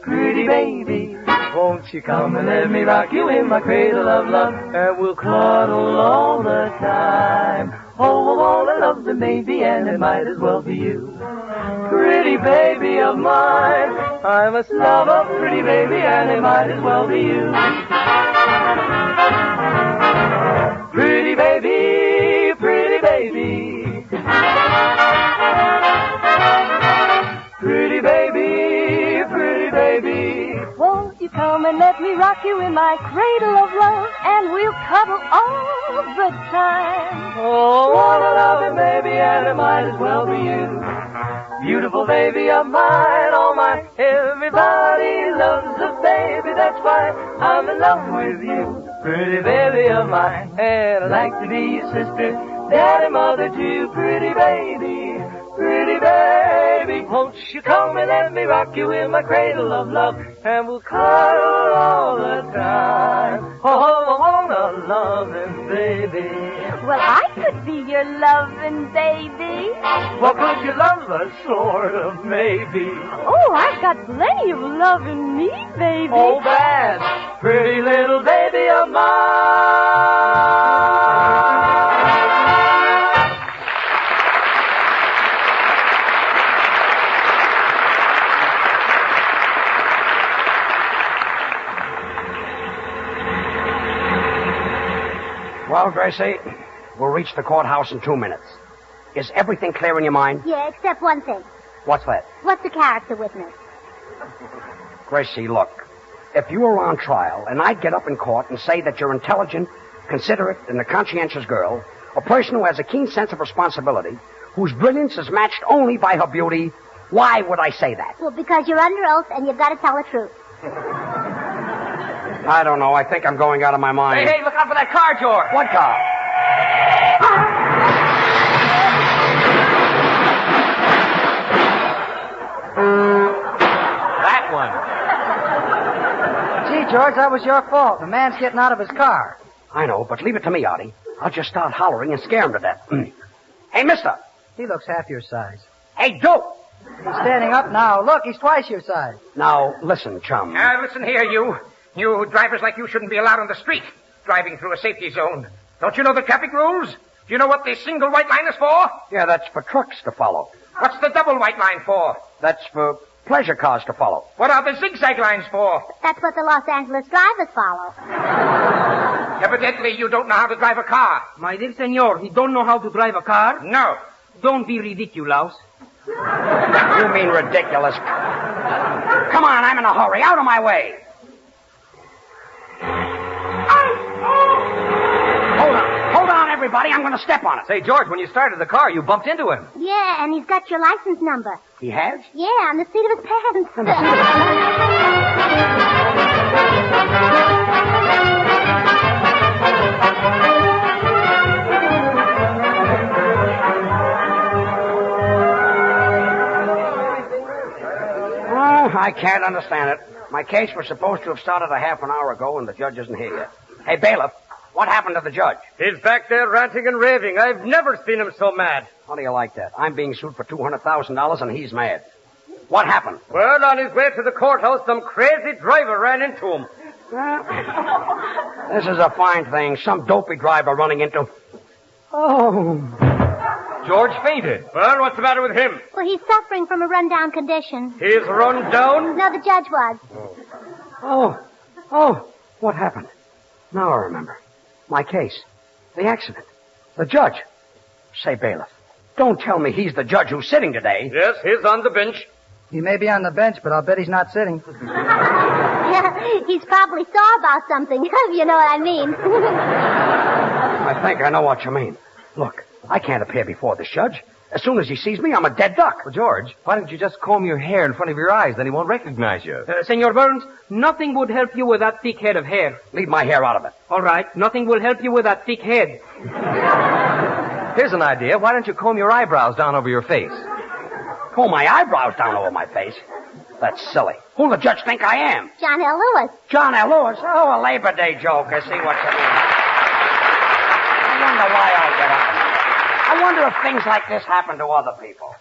pretty baby. Won't you come and let me rock you in my cradle of love? And we'll cuddle all the time. Oh, of all the love that may be, and it might as well be you. Pretty baby of mine, I must love a pretty baby, and it might as well be you. Pretty baby, pretty baby. Pretty baby, pretty baby. Won't you come and let me rock you in my cradle of love? and we'll cuddle all the time. Oh, wanna love you, baby, and it might as well be you. Beautiful baby of mine, oh my, everybody loves a baby, that's why I'm in love with you. Pretty baby of mine, and I'd like to be your sister, daddy, mother too. Pretty baby, won't you come and let me rock you in my cradle of love, and we'll cuddle all the time. Oh, I wanna loving baby. Well, I could be your loving baby. Well, could you love us, sort of, maybe? Oh, I've got plenty of love in me, baby. Oh, bad, pretty little baby of mine. Well, Gracie, we'll reach the courthouse in 2 minutes. Is everything clear in your mind? Yeah, except one thing. What's that? What's the character witness? Gracie, look. If you were on trial and I'd get up in court and say that you're intelligent, considerate, and a conscientious girl, a person who has a keen sense of responsibility, whose brilliance is matched only by her beauty, why would I say that? Well, because you're under oath and you've got to tell the truth. I don't know. I think I'm going out of my mind. Hey, look out for that car, George. What car? That one. Gee, George, that was your fault. The man's getting out of his car. I know, but leave it to me, Artie. I'll just start hollering and scare him to death. Hey, mister. He looks half your size. Hey, dope. He's standing up now. Look, he's twice your size. Now, listen, chum. Listen here, you. You drivers like you shouldn't be allowed on the street, driving through a safety zone. Don't you know the traffic rules? Do you know what the single white line is for? Yeah, that's for trucks to follow. What's the double white line for? That's for pleasure cars to follow. What are the zigzag lines for? That's what the Los Angeles drivers follow. Evidently, you don't know how to drive a car. My dear senor, he don't know how to drive a car? No. Don't be ridiculous. You mean ridiculous. Come on, I'm in a hurry. Out of my way. Hold on, everybody. I'm going to step on it. Say, George, when you started the car, you bumped into him. Yeah, and he's got your license number. He has? Yeah, on the seat of his pants. I can't understand it. My case was supposed to have started a half an hour ago, and the judge isn't here yet. Hey, bailiff, what happened to the judge? He's back there ranting and raving. I've never seen him so mad. How do you like that? I'm being sued for $200,000, and he's mad. What happened? Well, on his way to the courthouse, some crazy driver ran into him. This is a fine thing. Some dopey driver running into... Oh... George fainted. Well, what's the matter with him? Well, he's suffering from a run-down condition. He's run down? No, the judge was. Oh, what happened? Now I remember. My case. The accident. The judge. Say, bailiff, don't tell me he's the judge who's sitting today. Yes, he's on the bench. He may be on the bench, but I'll bet he's not sitting. He's probably sore about something, if you know what I mean. I think I know what you mean. Look, I can't appear before this judge. As soon as he sees me, I'm a dead duck. Well, George, why don't you just comb your hair in front of your eyes? Then he won't recognize you. Senor Burns, nothing would help you with that thick head of hair. Leave my hair out of it. All right, nothing will help you with that thick head. Here's an idea. Why don't you comb your eyebrows down over your face? Comb my eyebrows down over my face? That's silly. Who'll the judge think I am? John L. Lewis. John L. Lewis? Oh, a Labor Day joke. I see what you mean. I wonder why I get up. I wonder if things like this happen to other people.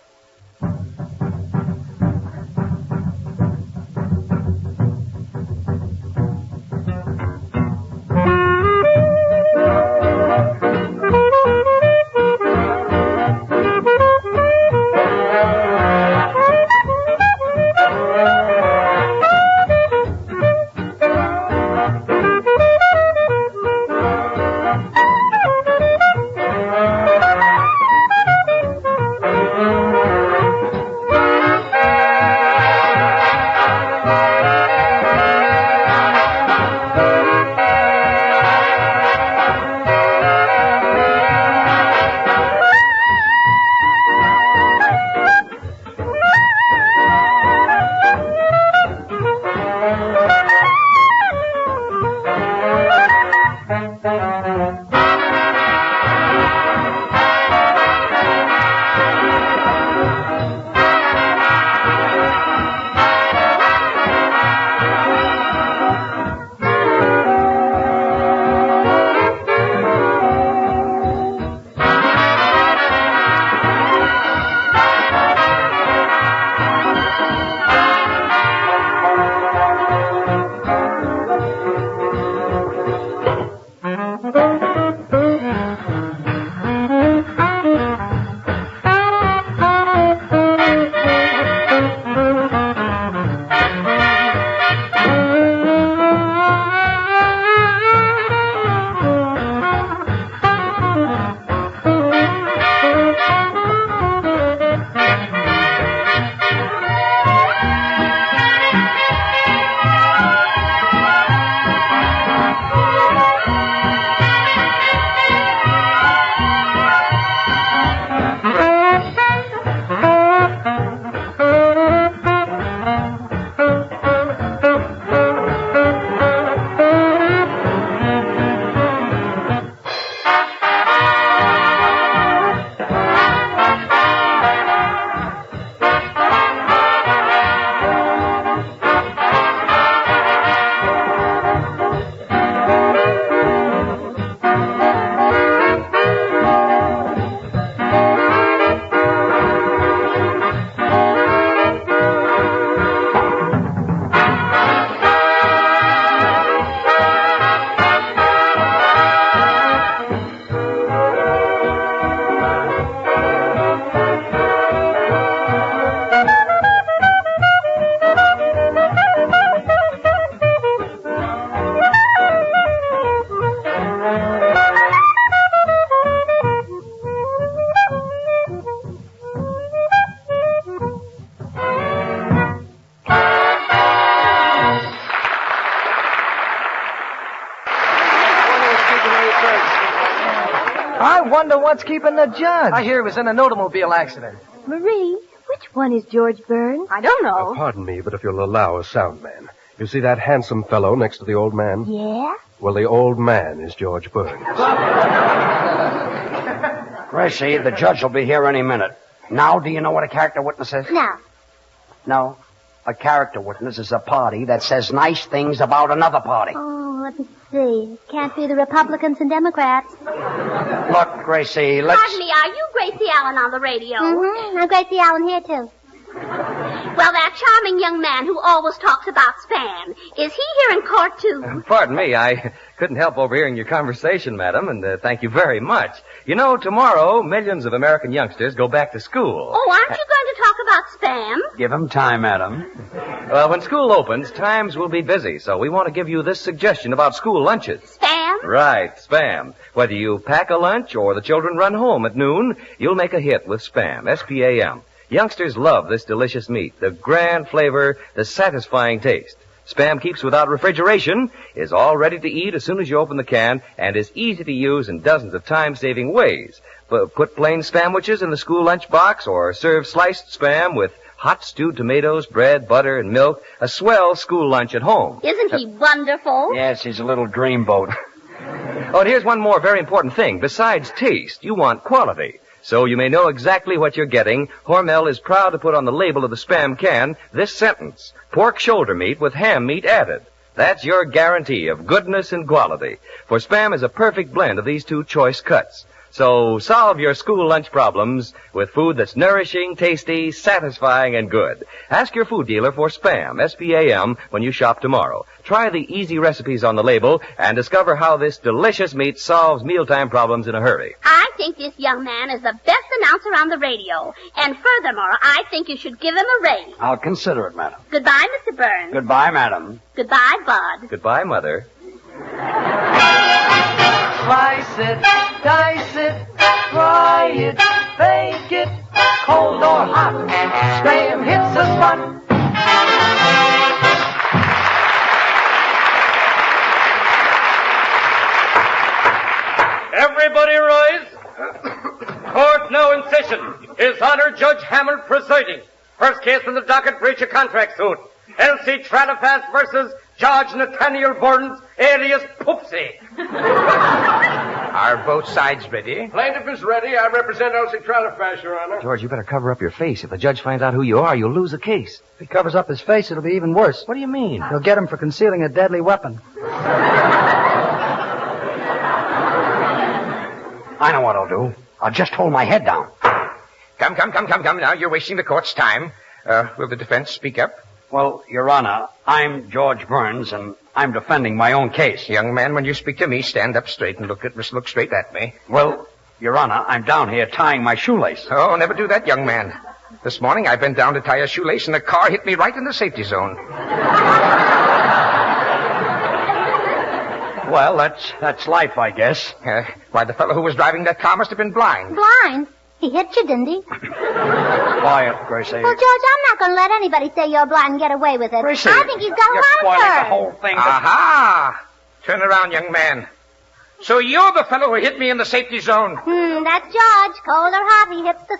I wonder what's keeping the judge. I hear he was in an automobile accident. Marie, which one is George Burns? I don't know. Pardon me, but if you'll allow a sound man. You see that handsome fellow next to the old man? Yeah? Well, the old man is George Burns. Gracie, the judge will be here any minute. Now, do you know what a character witness is? No. No. A character witness is a party that says nice things about another party. Oh, let me see. Can't be the Republicans and Democrats. Look, Gracie, let's... Pardon me, are you Gracie Allen on the radio? Mm-hmm. I'm Gracie Allen here, too. Well, that charming young man who always talks about Spam, is he here in court, too? Pardon me, I couldn't help overhearing your conversation, madam, and thank you very much. You know, tomorrow, millions of American youngsters go back to school. Oh, aren't you going to talk about Spam? Give him time, madam. Well, when school opens, times will be busy, so we want to give you this suggestion about school lunches. Spam? Right, Spam. Whether you pack a lunch or the children run home at noon, you'll make a hit with Spam, S-P-A-M. Youngsters love this delicious meat, the grand flavor, the satisfying taste. Spam keeps without refrigeration, is all ready to eat as soon as you open the can, and is easy to use in dozens of time-saving ways. Put plain Spamwiches in the school lunch box or serve sliced Spam with hot stewed tomatoes, bread, butter, and milk. A swell school lunch at home. Isn't he wonderful? Yes, he's a little dreamboat. Oh, and here's one more very important thing. Besides taste, you want quality. So you may know exactly what you're getting. Hormel is proud to put on the label of the Spam can this sentence: pork shoulder meat with ham meat added. That's your guarantee of goodness and quality. For Spam is a perfect blend of these two choice cuts. So solve your school lunch problems with food that's nourishing, tasty, satisfying, and good. Ask your food dealer for Spam, S-P-A-M, when you shop tomorrow. Try the easy recipes on the label and discover how this delicious meat solves mealtime problems in a hurry. I think this young man is the best announcer on the radio. And furthermore, I think you should give him a raise. I'll consider it, madam. Goodbye, Mr. Burns. Goodbye, madam. Goodbye, Bud. Goodbye, Mother. Slice it, dice it, fry it, bake it, cold or hot. Spam hits the spot. Everybody rise. Court now in session. His Honor Judge Hammond presiding. First case in the docket, breach of contract suit. Elsie Trellafas versus George Nathaniel Burns, alias Poopsie. Are both sides ready? Plaintiff is ready. I represent Elsie Trellafas, Your Honor. George, you better cover up your face. If the judge finds out who you are, you'll lose the case. If he covers up his face, it'll be even worse. What do you mean? He'll get him for concealing a deadly weapon. I know what I'll do. I'll just hold my head down. Come now. You're wasting the court's time. Will the defense speak up? Well, Your Honor, I'm George Burns, and I'm defending my own case. Young man, when you speak to me, stand up straight and look straight at me. Well, Your Honor, I'm down here tying my shoelace. Oh, never do that, young man. This morning I bent down to tie a shoelace and a car hit me right in the safety zone. Well, that's life, I guess. Why, the fellow who was driving that car must have been blind. Blind? He hit you, didn't he? Quiet, Gracie. Well, George, I'm not going to let anybody say you're blind and get away with it. Gracie, I think he's got you're spoiling the whole thing. Aha! Turn around, young man. So you're the fellow who hit me in the safety zone. That's George. Cold or hot, he hits the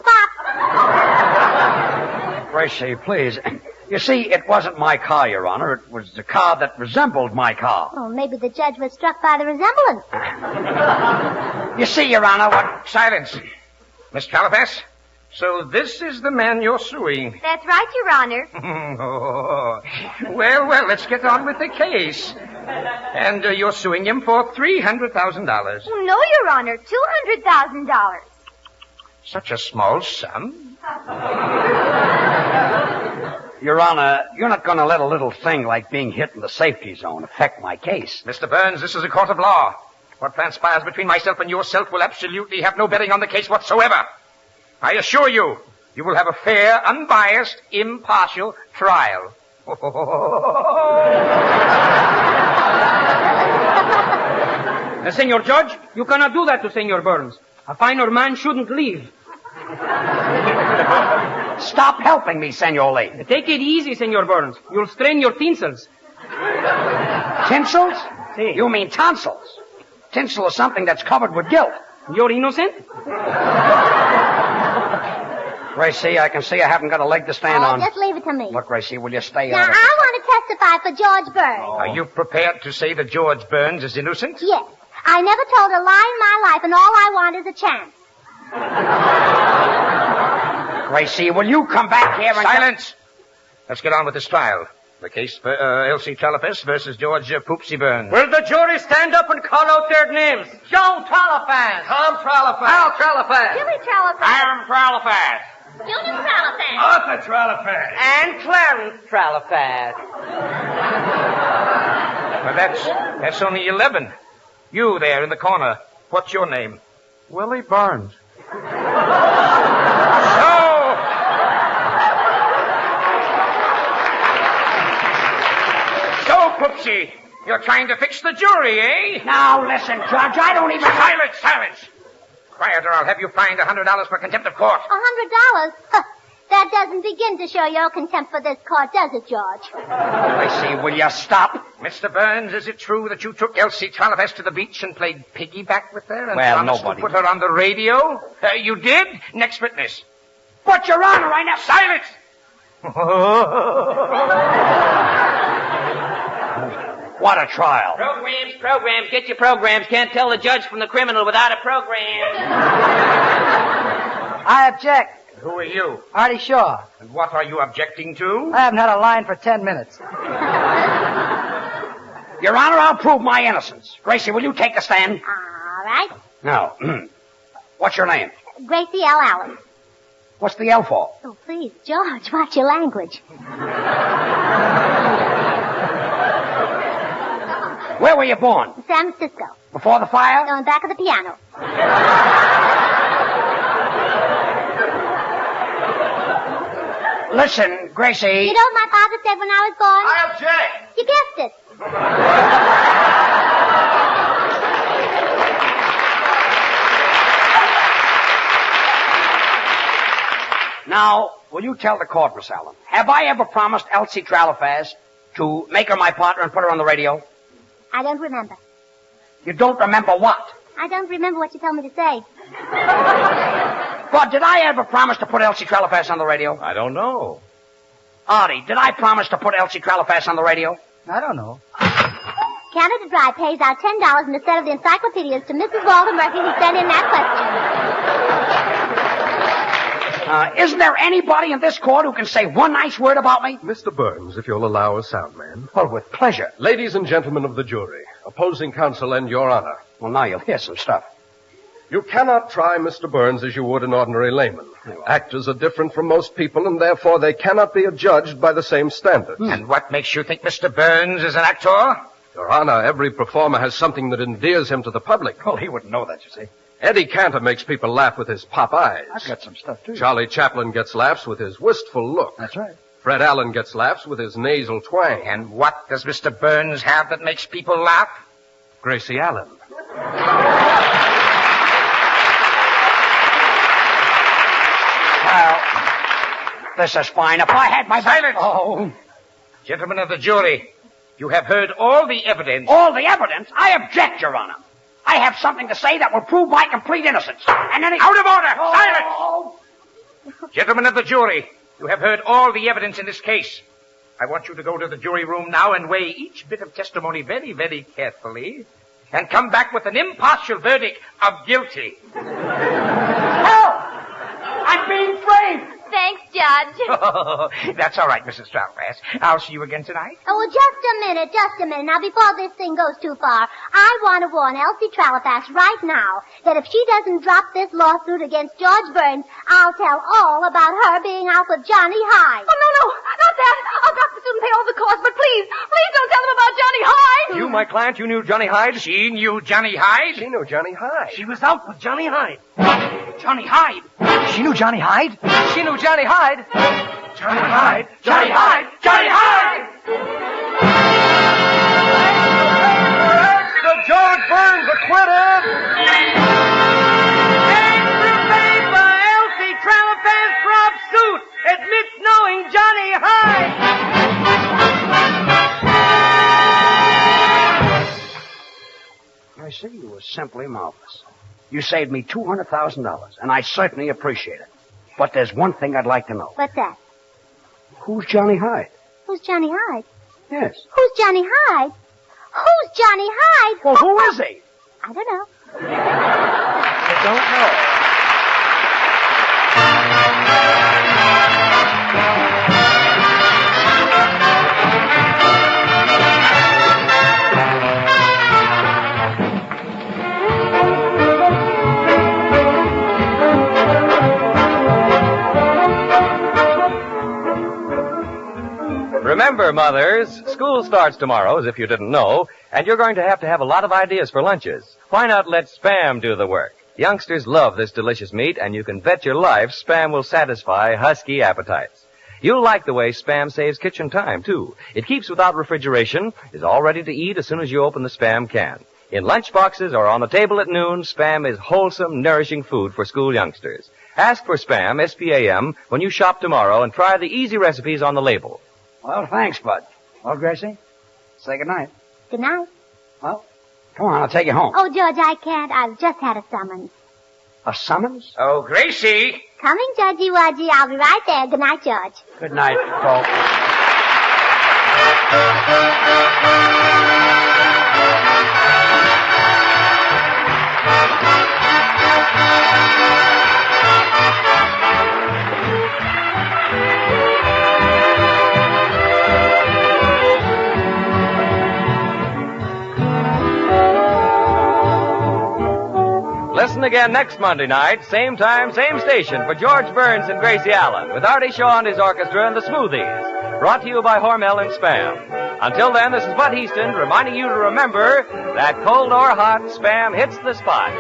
spot. Gracie, please. You see, it wasn't my car, Your Honor. It was the car that resembled my car. Oh, maybe the judge was struck by the resemblance. You see, Your Honor, what... Silence. Miss Trellafas, so this is the man you're suing. That's right, Your Honor. Well, let's get on with the case. And you're suing him for $300,000. No, Your Honor, $200,000. Such a small sum. Your Honor, you're not going to let a little thing like being hit in the safety zone affect my case. Mr. Burns, this is a court of law. What transpires between myself and yourself will absolutely have no bearing on the case whatsoever. I assure you, you will have a fair, unbiased, impartial trial. Senor Judge, you cannot do that to Senor Burns. A finer man shouldn't leave. Stop helping me, Senor Lee. Take it easy, Senor Burns. You'll strain your tinsels. Tinsels? Si. You mean tonsils. Tinsel is something that's covered with guilt. You're innocent? Gracie, I can see I haven't got a leg to stand on. Just leave it to me. Look, Gracie, will you stay Now, out of I want to testify for George Burns. Are you prepared to say that George Burns is innocent? Yes. I never told a lie in my life, and all I want is a chance. Gracie, will you come back here and... Silence! Let's get on with this trial. The case for Elsie Trellafas versus George Poopsie Burns. Will the jury stand up and call out their names? Joan Trellafas. Tom Trellafas. Al Trellafas. Billy Trellafas. Aaron Trellafas. Junior Trellafas. Arthur Trellafas. And Clarence Trellafas. Well, that's only 11. You there in the corner. What's your name? Willie Burns. So, Poopsie, you're trying to fix the jury, eh? Now, listen, Judge, I don't even... Silence! Quiet or I'll have you fined $100 for contempt of court. $100? That doesn't begin to show your contempt for this court, does it, George? Gracie, will you stop? Mr. Burns, is it true that you took Elsie Trellafas to the beach and played piggyback with her and well, promised nobody. to put her on the radio? You did? Next witness. But, Your Honor, I never... Silence! What a trial. Programs, get your programs. Can't tell the judge from the criminal without a program. I object. Who are you? Artie Shaw. And what are you objecting to? I haven't had a line for 10 minutes. Your Honor, I'll prove my innocence. Gracie, will you take a stand? All right. No. What's your name? Gracie L. Allen. What's the L for? Oh, please, George, watch your language. Where were you born? San Francisco. Before the fire? No, in back of the piano. Listen, Gracie. You know what my father said when I was born? I object. You guessed it. Now, will you tell the court, Miss Allen, have I ever promised Elsie Trellafas to make her my partner and put her on the radio? I don't remember. You don't remember what? I don't remember what you told me to say. But did I ever promise to put Elsie Trellafas on the radio? I don't know. Artie, did I promise to put Elsie Trellafas on the radio? I don't know. Canada Dry pays out $10 in a set of the encyclopedias to Mrs. Walter Murphy who sent in that question. Isn't there anybody in this court who can say one nice word about me? Mr. Burns, if you'll allow a sound man. Well, with pleasure. Ladies and gentlemen of the jury, opposing counsel and your honor. Well, now you'll hear some stuff. You cannot try Mr. Burns as you would an ordinary layman. Actors are different from most people, and therefore they cannot be adjudged by the same standards. And what makes you think Mr. Burns is an actor? Your honor, every performer has something that endears him to the public. Oh, he wouldn't know that, you see. Eddie Cantor makes people laugh with his pop eyes. I've got some stuff, too. Charlie Chaplin gets laughs with his wistful look. That's right. Fred Allen gets laughs with his nasal twang. And what does Mr. Burns have that makes people laugh? Gracie Allen. Well, this is fine. If I had my... Silence! Oh. Gentlemen of the jury, you have heard all the evidence. All the evidence? I object, Your Honor. I have something to say that will prove my complete innocence. And any... Out of order! Oh. Silence! Gentlemen of the jury, you have heard all the evidence in this case. I want you to go to the jury room now and weigh each bit of testimony very, very carefully and come back with an impartial verdict of guilty. Help! I'm being framed! Thanks, Judge. Oh, that's all right, Mrs. Trellafas. I'll see you again tonight. Oh, well, just a minute. Now, before this thing goes too far, I want to warn Elsie Trellafas right now that if she doesn't drop this lawsuit against George Burns, I'll tell all about her being out with Johnny Hyde. Oh, no, not that. I'll drop the suit and pay all the costs, but please don't tell them about Johnny Hyde. You, my client, you knew Johnny Hyde? She knew Johnny Hyde? She knew Johnny Hyde. She was out with Johnny Hyde. Johnny Hyde? She knew Johnny Hyde? She knew Johnny Hyde? Johnny Hyde? Johnny Hyde! Johnny Hyde! The George Burns acquitted! Made by Elsie Trellafas drop suit admits knowing Johnny Hyde. I see you were simply marvelous. You saved me $200,000, and I certainly appreciate it. But there's one thing I'd like to know. What's that? Who's Johnny Hyde? Who's Johnny Hyde? Yes. Who's Johnny Hyde? Who's Johnny Hyde? Well, who is he? I don't know. I don't know. Remember, mothers, school starts tomorrow, as if you didn't know, and you're going to have a lot of ideas for lunches. Why not let Spam do the work? Youngsters love this delicious meat, and you can bet your life Spam will satisfy husky appetites. You'll like the way Spam saves kitchen time, too. It keeps without refrigeration, is all ready to eat as soon as you open the Spam can. In lunch boxes or on the table at noon, Spam is wholesome, nourishing food for school youngsters. Ask for Spam, S-P-A-M, when you shop tomorrow and try the easy recipes on the label. Well, thanks, Bud. Well, Gracie, say goodnight. Good night. Well, come on, I'll take you home. Oh, George, I can't. I've just had a summons. A summons? Oh, Gracie! Coming, Judgy Wudgy. I'll be right there. Good night, George. Good night, Paul. Listen again next Monday night, same time, same station, for George Burns and Gracie Allen, with Artie Shaw and his orchestra and the Smoothies, brought to you by Hormel and Spam. Until then, this is Bud Easton reminding you to remember that cold or hot, Spam hits the spot.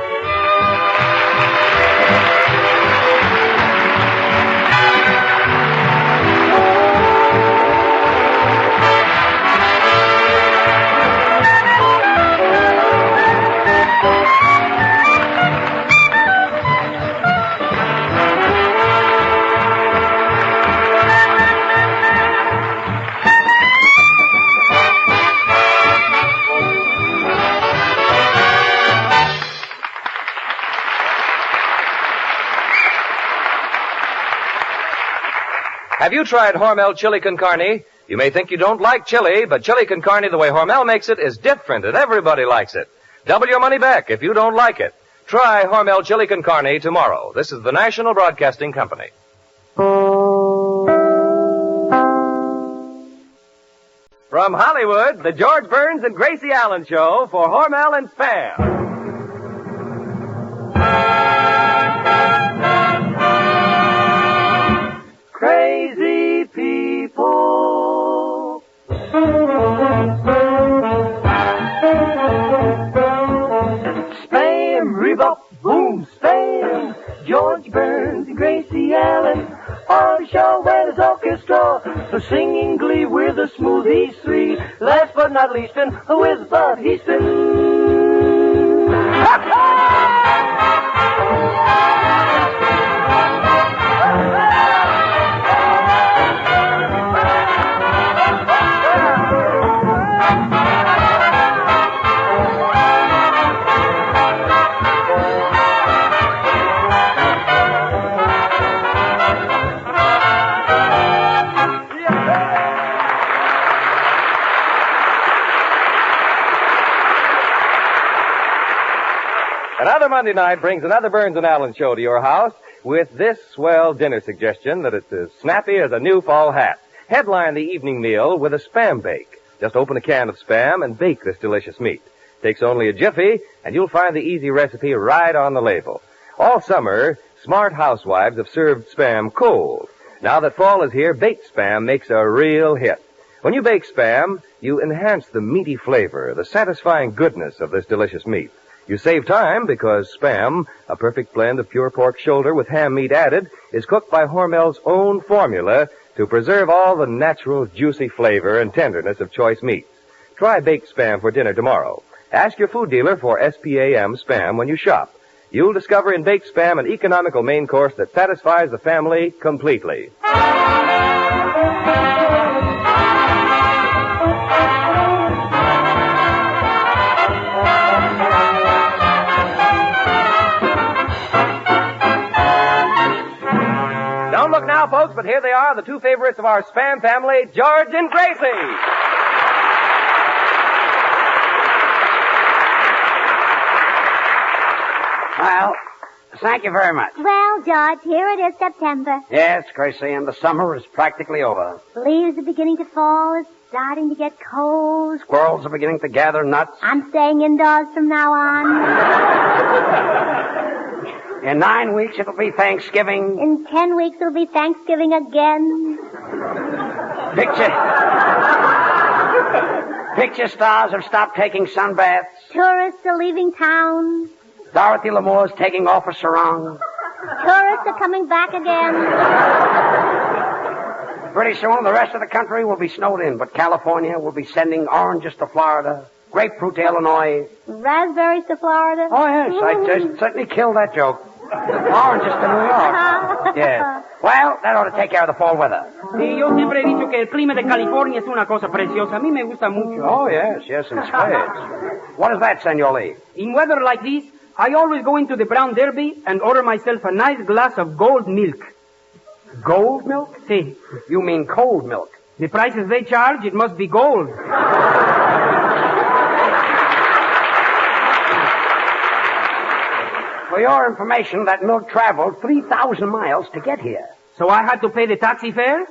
Have you tried Hormel Chili Con Carne? You may think you don't like chili, but chili con carne the way Hormel makes it is different, and everybody likes it. Double your money back if you don't like it. Try Hormel chili con carne tomorrow. This is the National Broadcasting Company. From Hollywood, the George Burns and Gracie Allen Show for Hormel and Spam. Crazy people. Spam, rebop, boom, spam. George Burns and Gracie Allen on a show where there's orchestra, the singing glee with the smoothies three. Last but not least, with Bud Easton. Another Monday night brings another Burns and Allen show to your house with this swell dinner suggestion that it's as snappy as a new fall hat. Headline the evening meal with a Spam bake. Just open a can of Spam and bake this delicious meat. Takes only a jiffy, and you'll find the easy recipe right on the label. All summer, smart housewives have served Spam cold. Now that fall is here, baked Spam makes a real hit. When you bake Spam, you enhance the meaty flavor, the satisfying goodness of this delicious meat. You save time because Spam, a perfect blend of pure pork shoulder with ham meat added, is cooked by Hormel's own formula to preserve all the natural juicy flavor and tenderness of choice meats. Try baked Spam for dinner tomorrow. Ask your food dealer for SPAM Spam when you shop. You'll discover in baked Spam an economical main course that satisfies the family completely. Don't look now, folks, but here they are, the two favorites of our Spam family, George and Gracie. Well, thank you very much. Well, George, here it is September. Yes, Gracie, and the summer is practically over. Leaves are beginning to fall. It's starting to get cold. Squirrels are beginning to gather nuts. I'm staying indoors from now on. In 9 weeks, it'll be Thanksgiving. In 10 weeks, it'll be Thanksgiving again. Picture stars have stopped taking sunbaths. Tourists are leaving town. Dorothy Lamour's taking off a sarong. Tourists are coming back again. Pretty soon, the rest of the country will be snowed in, but California will be sending oranges to Florida, grapefruit to Illinois. Raspberries to Florida. Oh, yes, I just certainly killed that joke. Oranges to New York. Yes. Well, that ought to take care of the fall weather. Sí, yo siempre he dicho que el clima de California es una cosa preciosa. A mí me gusta mucho. Oh, yes, in spades. What is that, Senor Lee? In weather like this, I always go into the Brown Derby and order myself a nice glass of gold milk. Gold milk? Sí. You mean cold milk? The prices they charge, it must be gold. For your information, that milk traveled 3,000 miles to get here. So I had to pay the taxi fare?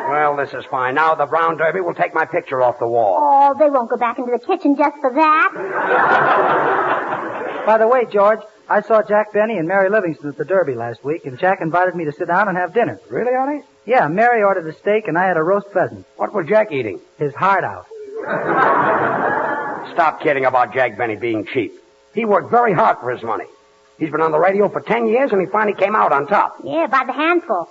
Well, this is fine. Now the Brown Derby will take my picture off the wall. Oh, they won't go back into the kitchen just for that. By the way, George, I saw Jack Benny and Mary Livingston at the Derby last week, and Jack invited me to sit down and have dinner. Really, Artie? Yeah, Mary ordered a steak, and I had a roast pheasant. What was Jack eating? His heart out. Stop kidding about Jack Benny being cheap. He worked very hard for his money. He's been on the radio for 10 years, and he finally came out on top. Yeah, by the handful.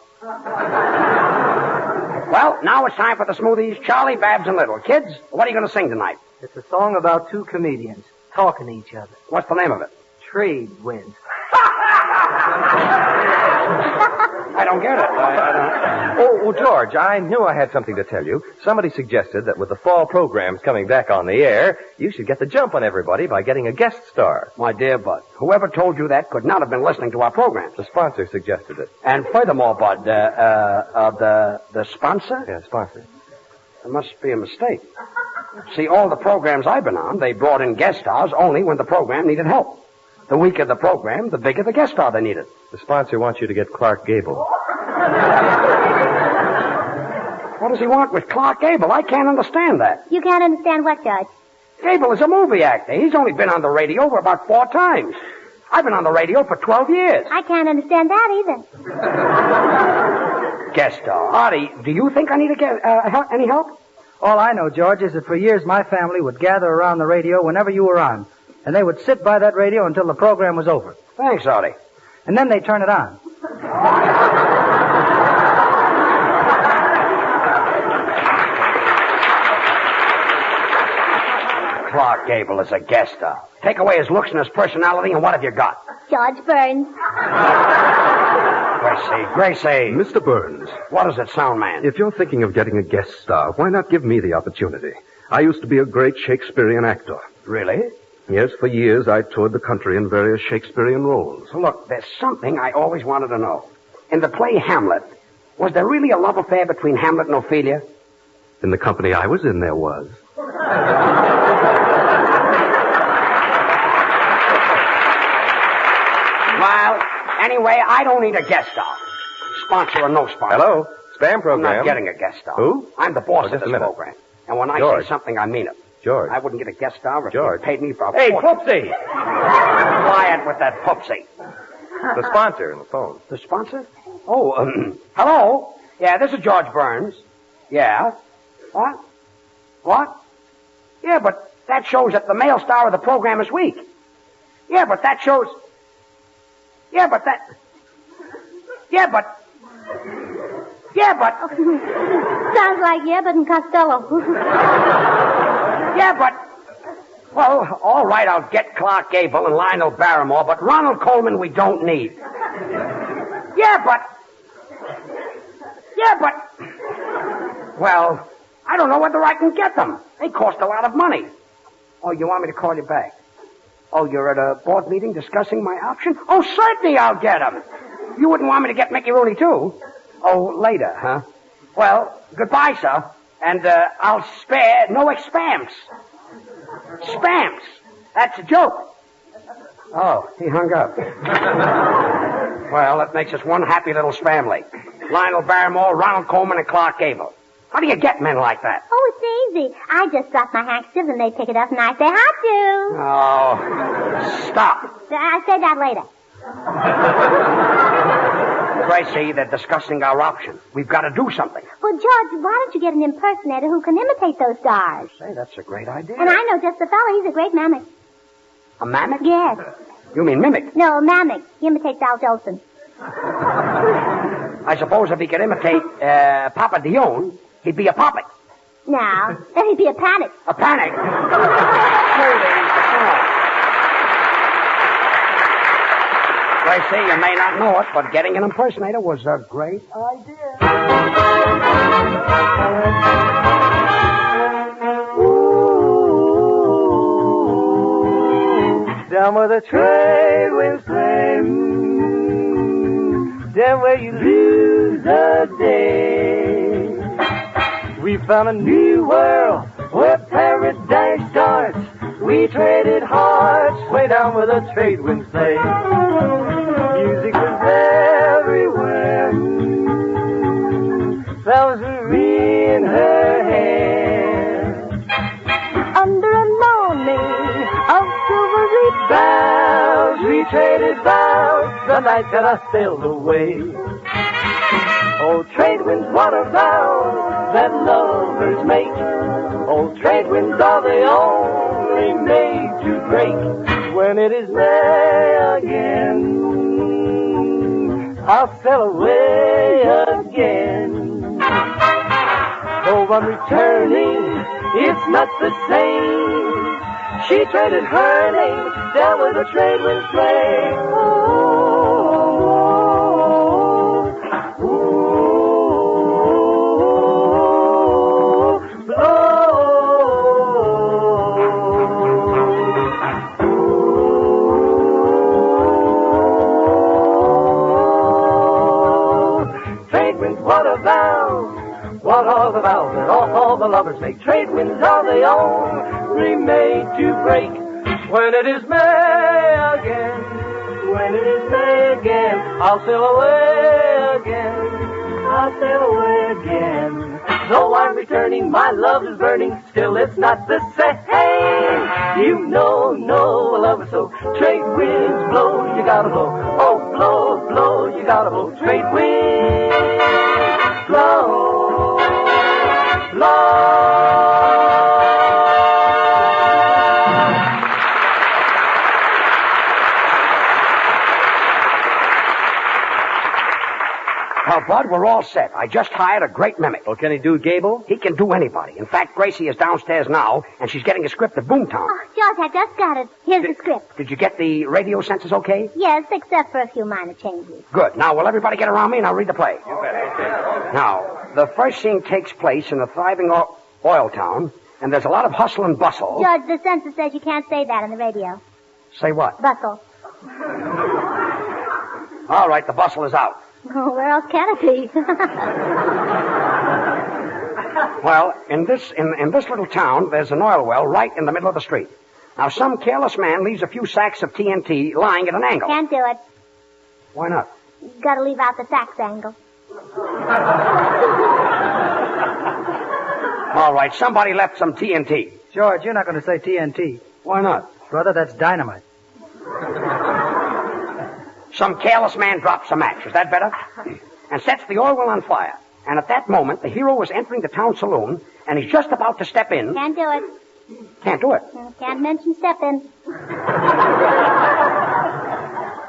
Well, now it's time for the smoothies, Charlie, Babs, and Little. Kids, what are you going to sing tonight? It's a song about two comedians talking to each other. What's the name of it? Trade winds. I don't get it. I don't... Oh, George, I knew I had something to tell you. Somebody suggested that with the fall programs coming back on the air, you should get the jump on everybody by getting a guest star. My dear Bud, whoever told you that could not have been listening to our programs. The sponsor suggested it. And furthermore, Bud, the sponsor? Yeah, sponsor. There must be a mistake. See, all the programs I've been on, they brought in guest stars only when the program needed help. The weaker the program, the bigger the guest star they needed. The sponsor wants you to get Clark Gable. What does he want with Clark Gable? I can't understand that. You can't understand what, Judge? Gable is a movie actor. He's only been on the radio for about 4 times. I've been on the radio for 12 years. I can't understand that either. Guest star. Artie, do you think I need to get any help? All I know, George, is that for years my family would gather around the radio whenever you were on. And they would sit by that radio until the program was over. Thanks, Artie. And then they'd turn it on. Clark Gable is a guest star. Take away his looks and his personality, and what have you got? George Burns. Gracie. Mr. Burns. What does it sound, man? If you're thinking of getting a guest star, why not give me the opportunity? I used to be a great Shakespearean actor. Really? Yes, for years I toured the country in various Shakespearean roles. Look, there's something I always wanted to know. In the play Hamlet, was there really a love affair between Hamlet and Ophelia? In the company I was in, there was. Well, anyway, I don't need a guest star. Sponsor or no sponsor. Hello? Spam program. I'm not getting a guest star. Who? I'm the boss of just this a minute. program. And when I George. say something, I mean it. George. I wouldn't get a guest star if George. you paid me for a Hey, fortune. Poopsie! Quiet with that Poopsie. The sponsor on the phone. The sponsor? Oh, hello? Yeah, this is George Burns. Yeah. What? What? Yeah, but that shows that the male star of the program is weak. Yeah, but that shows... Yeah, but that... Yeah, but... Yeah, but... Sounds like Yebbet and Costello. Yeah, but... Well, all right, I'll get Clark Gable and Lionel Barrymore, but Ronald Coleman we don't need. Yeah, but... Well, I don't know whether I can get them. They cost a lot of money. Oh, you want me to call you back? Oh, you're at a board meeting discussing my option? Oh, certainly I'll get them. You wouldn't want me to get Mickey Rooney, too? Oh, later, huh? Well, goodbye, sir. And I'll spare no expams. Spams. That's a joke. Oh, he hung up. Well, that makes us one happy little family. Lionel Barrymore, Ronald Coleman, and Clark Gable. How do you get men like that? Oh, it's easy. I just drop my handkerchief and they pick it up and I say, "How do?" Oh, stop. I'll say that later. Gracie, they're discussing our option. We've got to do something. Well, George, why don't you get an impersonator who can imitate those stars? Say, that's a great idea. And I know just the fellow. He's a great mimic. A mimic? Yes. You mean mimic? No, a mimic. He imitates Al Jolson. I suppose if he could imitate Papa Dion, he'd be a puppet. Now, then he'd be a panic. A panic? Gracie, you may not know it, but getting an impersonator was a great idea. Down where the trade winds play, down where you lose the day. We found a new world where paradise starts. We traded hearts way down where the trade winds play. Music was everywhere. Flowers were in her hair. Under a lawning of silvery boughs, we traded vows the night that I sailed away. Oh, trade winds, what a vow that lovers make. Oh, trade winds are the only made to break. When it is May again, I'll sail away again. Though I'm returning, it's not the same. She traded her name down where the trade winds play. Oh, bells of Albert, all the lovers make trade winds of their own, remade to break. When it is May again, when it is May again, I'll sail away again, I'll sail away again. Though I'm returning, my love is burning, still it's not the same. You know, no love is so. Trade winds blow, you gotta blow. Oh, blow, blow, you gotta blow. Trade winds blow, blow. Well, Bud, we're all set. I just hired a great mimic. Well, can he do Gable? He can do anybody. In fact, Gracie is downstairs now, and she's getting a script of Boomtown. Oh, George, I just got it. Here's the script. Did you get the radio senses okay? Yes, except for a few minor changes. Good. Now, will everybody get around me, and I'll read the play? You bet. Okay. Now, the first scene takes place in a thriving oil town, and there's a lot of hustle and bustle. George, the censor says you can't say that on the radio. Say what? Bustle. All right, the bustle is out. Oh, where else can it be? Well, in this little town, there's an oil well right in the middle of the street. Now, some careless man leaves a few sacks of TNT lying at an angle. Can't do it. Why not? You've got to leave out the sax angle. All right, somebody left some TNT. George, you're not going to say TNT. Why not? Brother, that's dynamite. Some careless man drops a match. Is that better? And sets the oil well on fire. And at that moment, the hero is entering the town saloon, and he's just about to step in. Can't do it. Can't do it. Can't mention step in.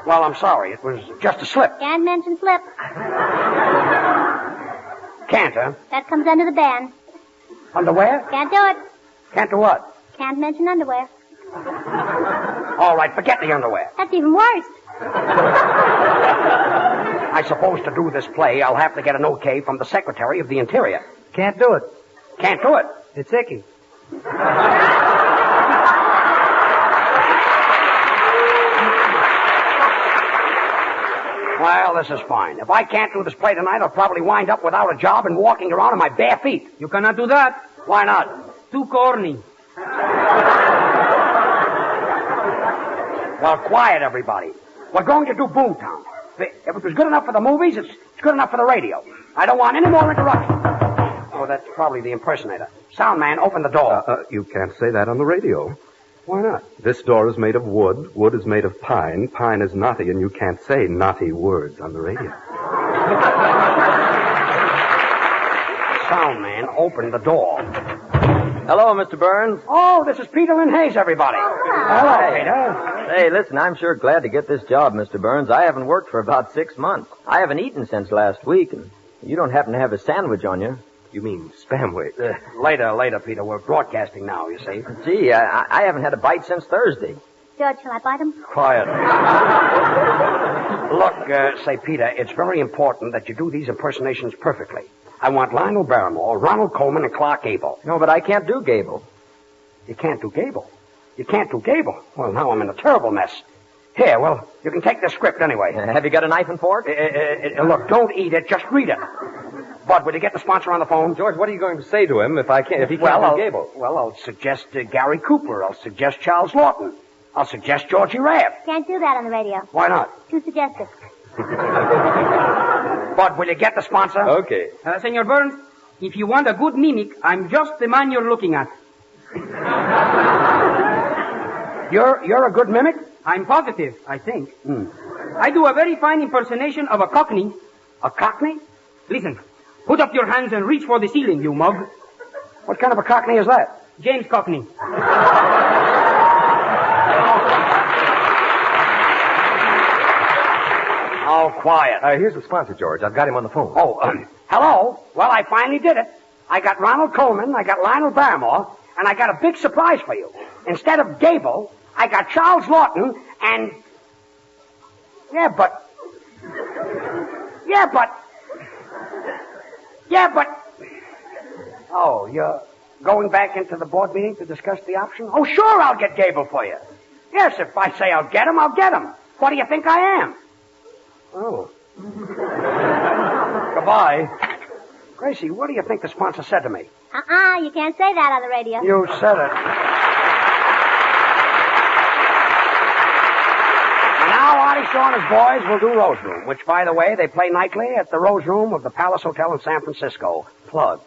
Well, I'm sorry. It was just a slip. Can't mention slip. Can't, huh? That comes under the ban. Underwear? Can't do it. Can't do what? Can't mention underwear. All right, forget the underwear. That's even worse. I suppose to do this play, I'll have to get an okay from the Secretary of the Interior. Can't do it. Can't do it. It's icky. Well, this is fine. If I can't do this play tonight, I'll probably wind up without a job and walking around on my bare feet. You cannot do that. Why not? Too corny. Well, quiet, everybody. We're going to do Boomtown. If it was good enough for the movies, it's good enough for the radio. I don't want any more interruptions. Oh, that's probably the impersonator. Sound man, open the door. You can't say that on the radio. Why not? This door is made of wood. Wood is made of pine. Pine is knotty, and you can't say knotty words on the radio. Sound man, open the door. Hello, Mr. Burns. Oh, this is Peter Lynn Hayes, everybody. Hello, Peter. Hey, listen, I'm sure glad to get this job, Mr. Burns. I haven't worked for about 6 months. I haven't eaten since last week, and you don't happen to have a sandwich on you. You mean spamwich? Later, Peter. We're broadcasting now, you see. Gee, I haven't had a bite since Thursday. George, shall I bite him? Quiet. Look, say, Peter, it's very important that you do these impersonations perfectly. I want Lionel Barrymore, Ronald Coleman, and Clark Gable. No, but I can't do Gable. You can't do Gable? You can't do Gable? Well, now I'm in a terrible mess. Here, well, you can take the script anyway. Have you got a knife and fork? Look, don't eat it, just read it. Bud, will you get the sponsor on the phone? George, what are you going to say to him if he can't do Gable? Well, I'll suggest Gary Cooper. I'll suggest Charles Lawton. I'll suggest Georgie Rabb. Can't do that on the radio. Why not? Too suggestive. Bud, will you get the sponsor? Okay. Senor Burns, if you want a good mimic, I'm just the man you're looking at. You're a good mimic? I'm positive, I think. I do a very fine impersonation of a cockney. A cockney? Listen, put up your hands and reach for the ceiling, you mug. What kind of a cockney is that? James Cockney. Oh, quiet. Here's the sponsor, George. I've got him on the phone. Oh, hello? Well, I finally did it. I got Ronald Coleman, I got Lionel Barrymore, and I got a big surprise for you. Instead of Gable, I got Charles Lawton and... Yeah, but... Oh, you're going back into the board meeting to discuss the option? Oh, sure, I'll get Gable for you. Yes, if I say I'll get him, I'll get him. What do you think I am? Oh. Goodbye. Gracie, what do you think the sponsor said to me? You can't say that on the radio. You said it. And now Artie Shaw and his boys will do Rose Room, which, by the way, they play nightly at the Rose Room of the Palace Hotel in San Francisco. Plug.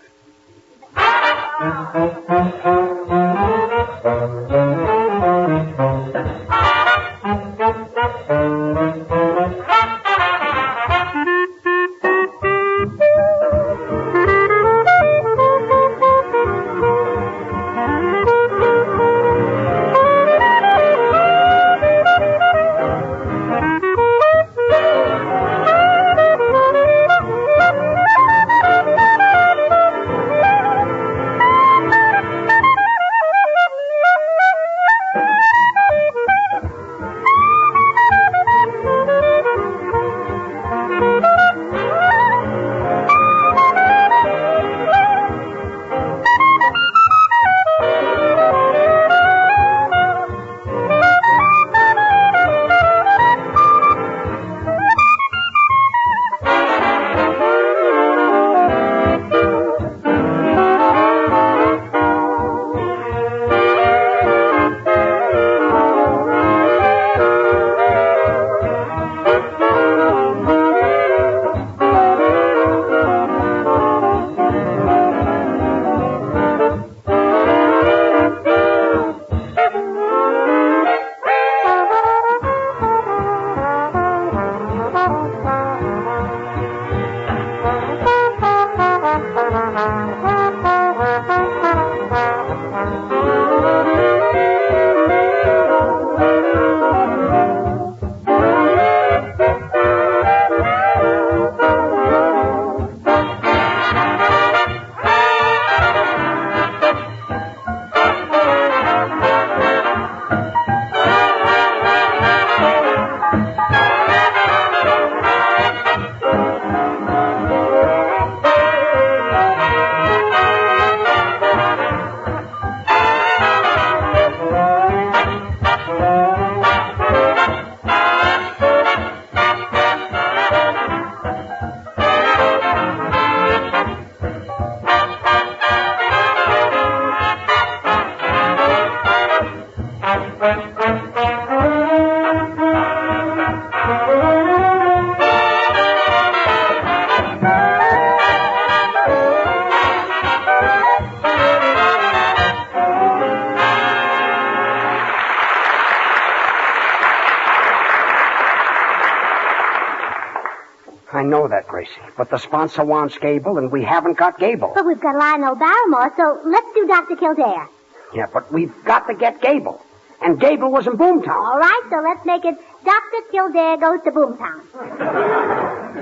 I know that, Gracie. But the sponsor wants Gable, and we haven't got Gable. But we've got Lionel Barrymore, so let's do Dr. Kildare. Yeah, but we've got to get Gable. And Gable was in Boomtown. All right, so let's make it Dr. Kildare goes to Boomtown.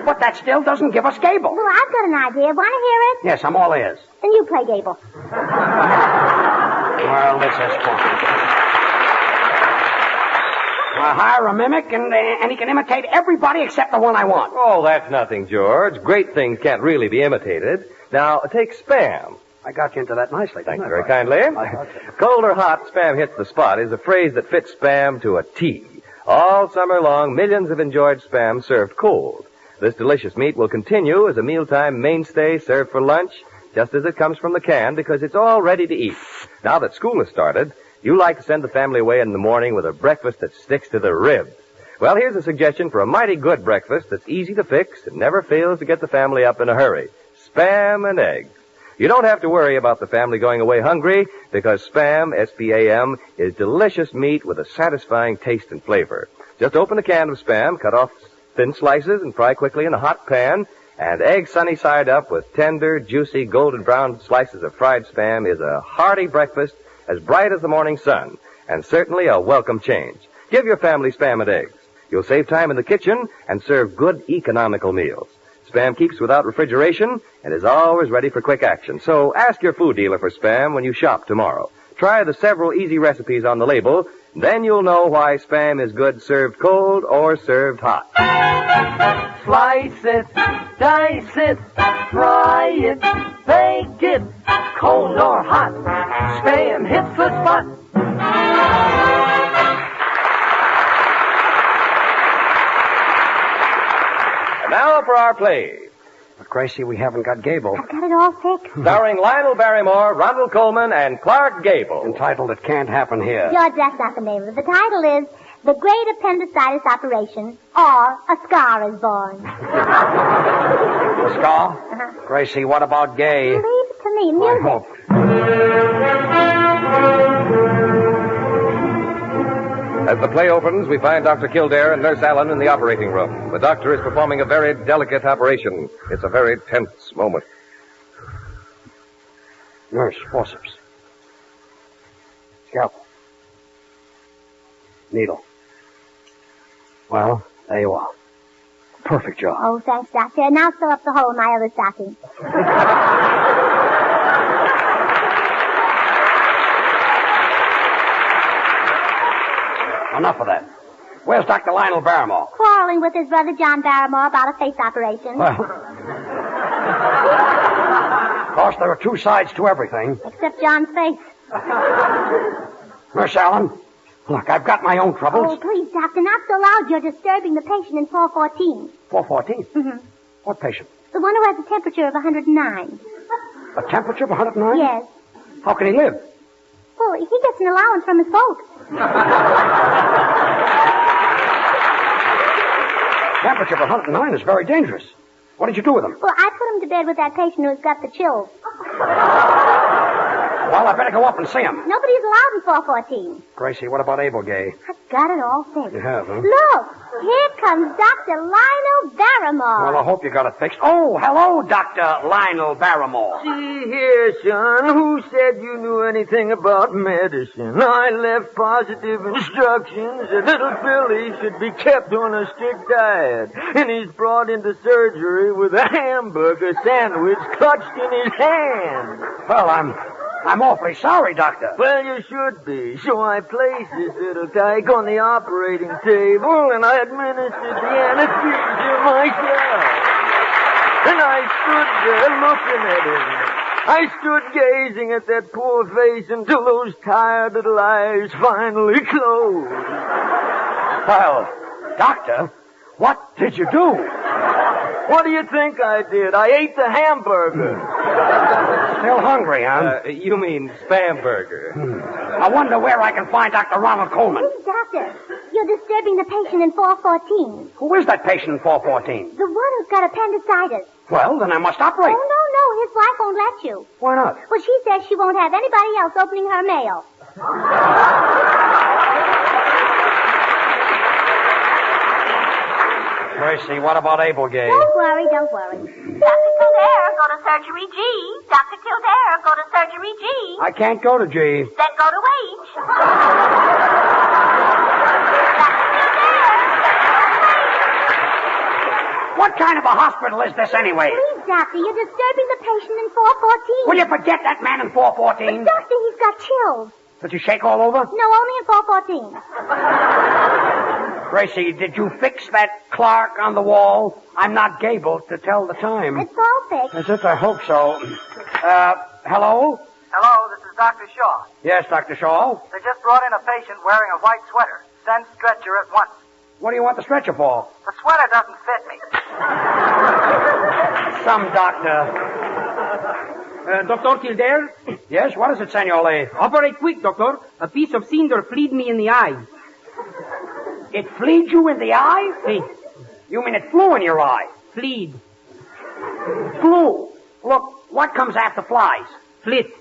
But that still doesn't give us Gable. Well, I've got an idea. Want to hear it? Yes, I'm all ears. Then you play Gable. Well, this is fun. I'll hire a mimic, and he can imitate everybody except the one I want. Oh, that's nothing, George. Great things can't really be imitated. Now, take Spam. I got you into that nicely. Thank you very kindly. Cold or hot, Spam hits the spot is a phrase that fits Spam to a T. All summer long, millions have enjoyed Spam served cold. This delicious meat will continue as a mealtime mainstay served for lunch, just as it comes from the can, because it's all ready to eat. Now that school has started, you like to send the family away in the morning with a breakfast that sticks to the ribs. Well, here's a suggestion for a mighty good breakfast that's easy to fix and never fails to get the family up in a hurry. Spam and eggs. You don't have to worry about the family going away hungry because Spam, S-P-A-M, is delicious meat with a satisfying taste and flavor. Just open a can of Spam, cut off thin slices, and fry quickly in a hot pan. And egg sunny side up with tender, juicy, golden brown slices of fried Spam is a hearty breakfast as bright as the morning sun, and certainly a welcome change. Give your family Spam and eggs. You'll save time in the kitchen and serve good, economical meals. Spam keeps without refrigeration and is always ready for quick action. So ask your food dealer for Spam when you shop tomorrow. Try the several easy recipes on the label. Then you'll know why Spam is good served cold or served hot. Slice it, dice it, fry it, bake it, cold or hot. Spam hits the spot. And now for our play. But, Gracie, we haven't got Gable. I've got it all fixed. Starring Lionel Barrymore, Ronald Coleman, and Clark Gable. Entitled It Can't Happen Here. George, that's not the name of it. The title is The Great Appendicitis Operation, or A Scar is Born. A scar? Gracie, what about Gay? Leave it to me. Music. I hope. As the play opens, we find Dr. Kildare and Nurse Allen in the operating room. The doctor is performing a very delicate operation. It's a very tense moment. Nurse, forceps. Scalpel. Needle. Well, there you are. Perfect job. Oh, thanks, Doctor. Now sew up the hole in my other stocking. Enough of that. Where's Dr. Lionel Barrymore? Quarreling with his brother John Barrymore about a face operation. Well, of course, there are two sides to everything. Except John's face. Nurse Allen, look, I've got my own troubles. Oh, please, Doctor, not so loud. You're disturbing the patient in 414. 414? Mm-hmm. What patient? The one who has a temperature of 109. A temperature of 109? Yes. How can he live? Well, he gets an allowance from his folks. Temperature of 109 is very dangerous. What did you do with him? Well, I put him to bed with that patient who's got the chills. Well, I better go up and see him. Nobody's allowed in 414. Gracie, what about Abel Gay? I've got it all fixed. You have, huh? Look, here comes Dr. Lionel Barrymore. Well, I hope you got it fixed. Oh, hello, Dr. Lionel Barrymore. See here, son, who said you knew anything about medicine? I left positive instructions that little Billy should be kept on a strict diet. And he's brought into surgery with a hamburger sandwich clutched in his hand. Well, I'm awfully sorry, Doctor. Well, you should be. So I placed this little tyke on the operating table, and I administered the anesthesia myself. And I stood there looking at him. I stood gazing at that poor face until those tired little eyes finally closed. Well, Doctor, what did you do? What do you think I did? I ate the hamburger. Still hungry, huh? You mean spam burger. I wonder where I can find Dr. Ronald Coleman. Please, Doctor, you're disturbing the patient in 414. Who is that patient in 414? The one who's got appendicitis. Well, then I must operate. Oh, no, his wife won't let you. Why not? Well, she says she won't have anybody else opening her mail. Gracie, what about Abel Gay? Don't worry. Dr. Kildare, go to surgery G. Dr. Kildare, go to surgery G. I can't go to G. Then go to H. What kind of a hospital is this anyway? Please, Doctor, you're disturbing the patient in 414. Will you forget that man in 414? But, Doctor, he's got chills. Did you shake all over? No, only in 414. Gracie, did you fix that Clark on the wall? I'm not Gable to tell the time. It's all fixed. Is it? I hope so. Hello? Hello, this is Dr. Shaw. Yes, Dr. Shaw. They just brought in a patient wearing a white sweater. Send stretcher at once. What do you want the stretcher for? The sweater doesn't fit me. Some doctor. Dr. Kildare? Yes, what is it, Senor Lee? Operate quick, Doctor. A piece of cinder fleed me in the eye. It fleed you in the eye? Hey. You mean it flew in your eye? Fleed. Flew? Look, what comes after flies? Flit.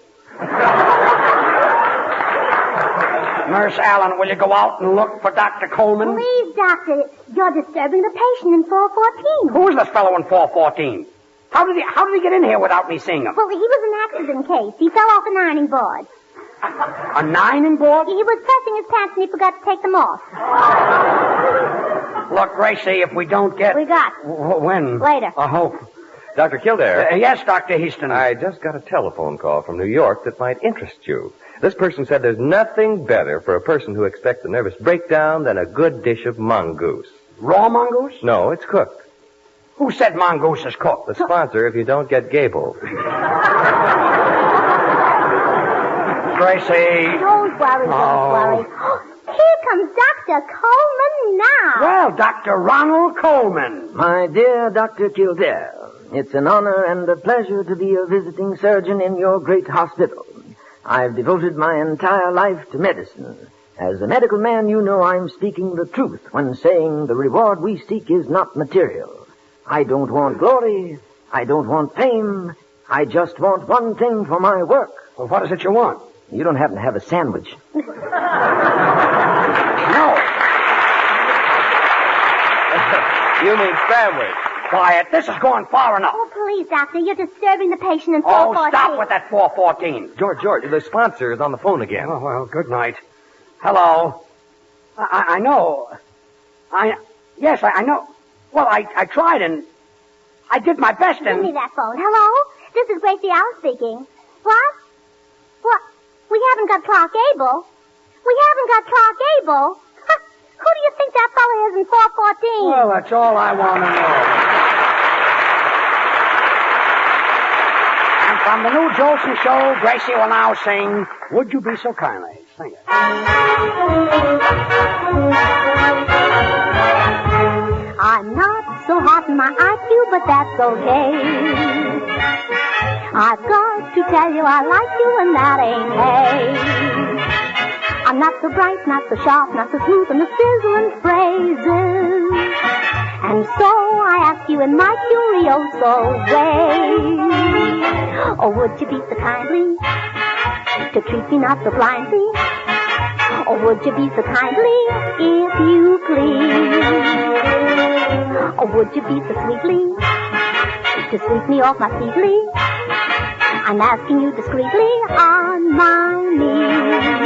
Nurse Allen, will you go out and look for Dr. Coleman? Please, Doctor. You're disturbing the patient in 414. Who is this fellow in 414? How did he get in here without me seeing him? Well, he was an accident case. He fell off an ironing board. A ironing board? He was pressing his pants and he forgot to take them off. Look, Gracie, if we don't get... We got. When? Later. I hope. Dr. Kildare. Yes, Dr. Heaston. I just got a telephone call from New York that might interest you. This person said there's nothing better for a person who expects a nervous breakdown than a good dish of mongoose. Raw mongoose? No, it's cooked. Who said mongoose is cooked? The sponsor if you don't get Gable. Gracie. Don't worry. Here comes Dr. Coleman now. Well, Dr. Ronald Coleman. My dear Dr. Kildare, It's an honor and a pleasure to be a visiting surgeon in your great hospital. I've devoted my entire life to medicine. As a medical man, you know I'm speaking the truth when saying the reward we seek is not material. I don't want glory. I don't want fame. I just want one thing for my work. Well, what is it you want? You don't happen to have a sandwich. No. You mean sandwich. Quiet. This is going far enough. Oh, please, Doctor. You're disturbing the patient in Oh, 414. stop with that 414. George, the sponsor is on the phone again. Oh, well, good night. Hello. I know. Yes, I know. Well, I tried and I did my best and... Give me that phone. Hello? This is Gracie Allen speaking. What? What? We haven't got Clark Gable. We haven't got Clark Gable. Who do you think that fellow is in 414? Well, that's all I want to know. And from the new Jolson show, Gracie will now sing Would You Be So Kindly? Sing it. I'm not so hot in my IQ, but that's okay. I've got to tell you I like you, and that ain't hay. I'm not so bright, not so sharp, not so smooth in the sizzling phrases. And so I ask you in my curioso way, oh, would you be so kindly to treat me not so blindly? Or would you be so kindly if you please? Or would you be so sweetly to sweep me off my feetly? I'm asking you discreetly on my knees.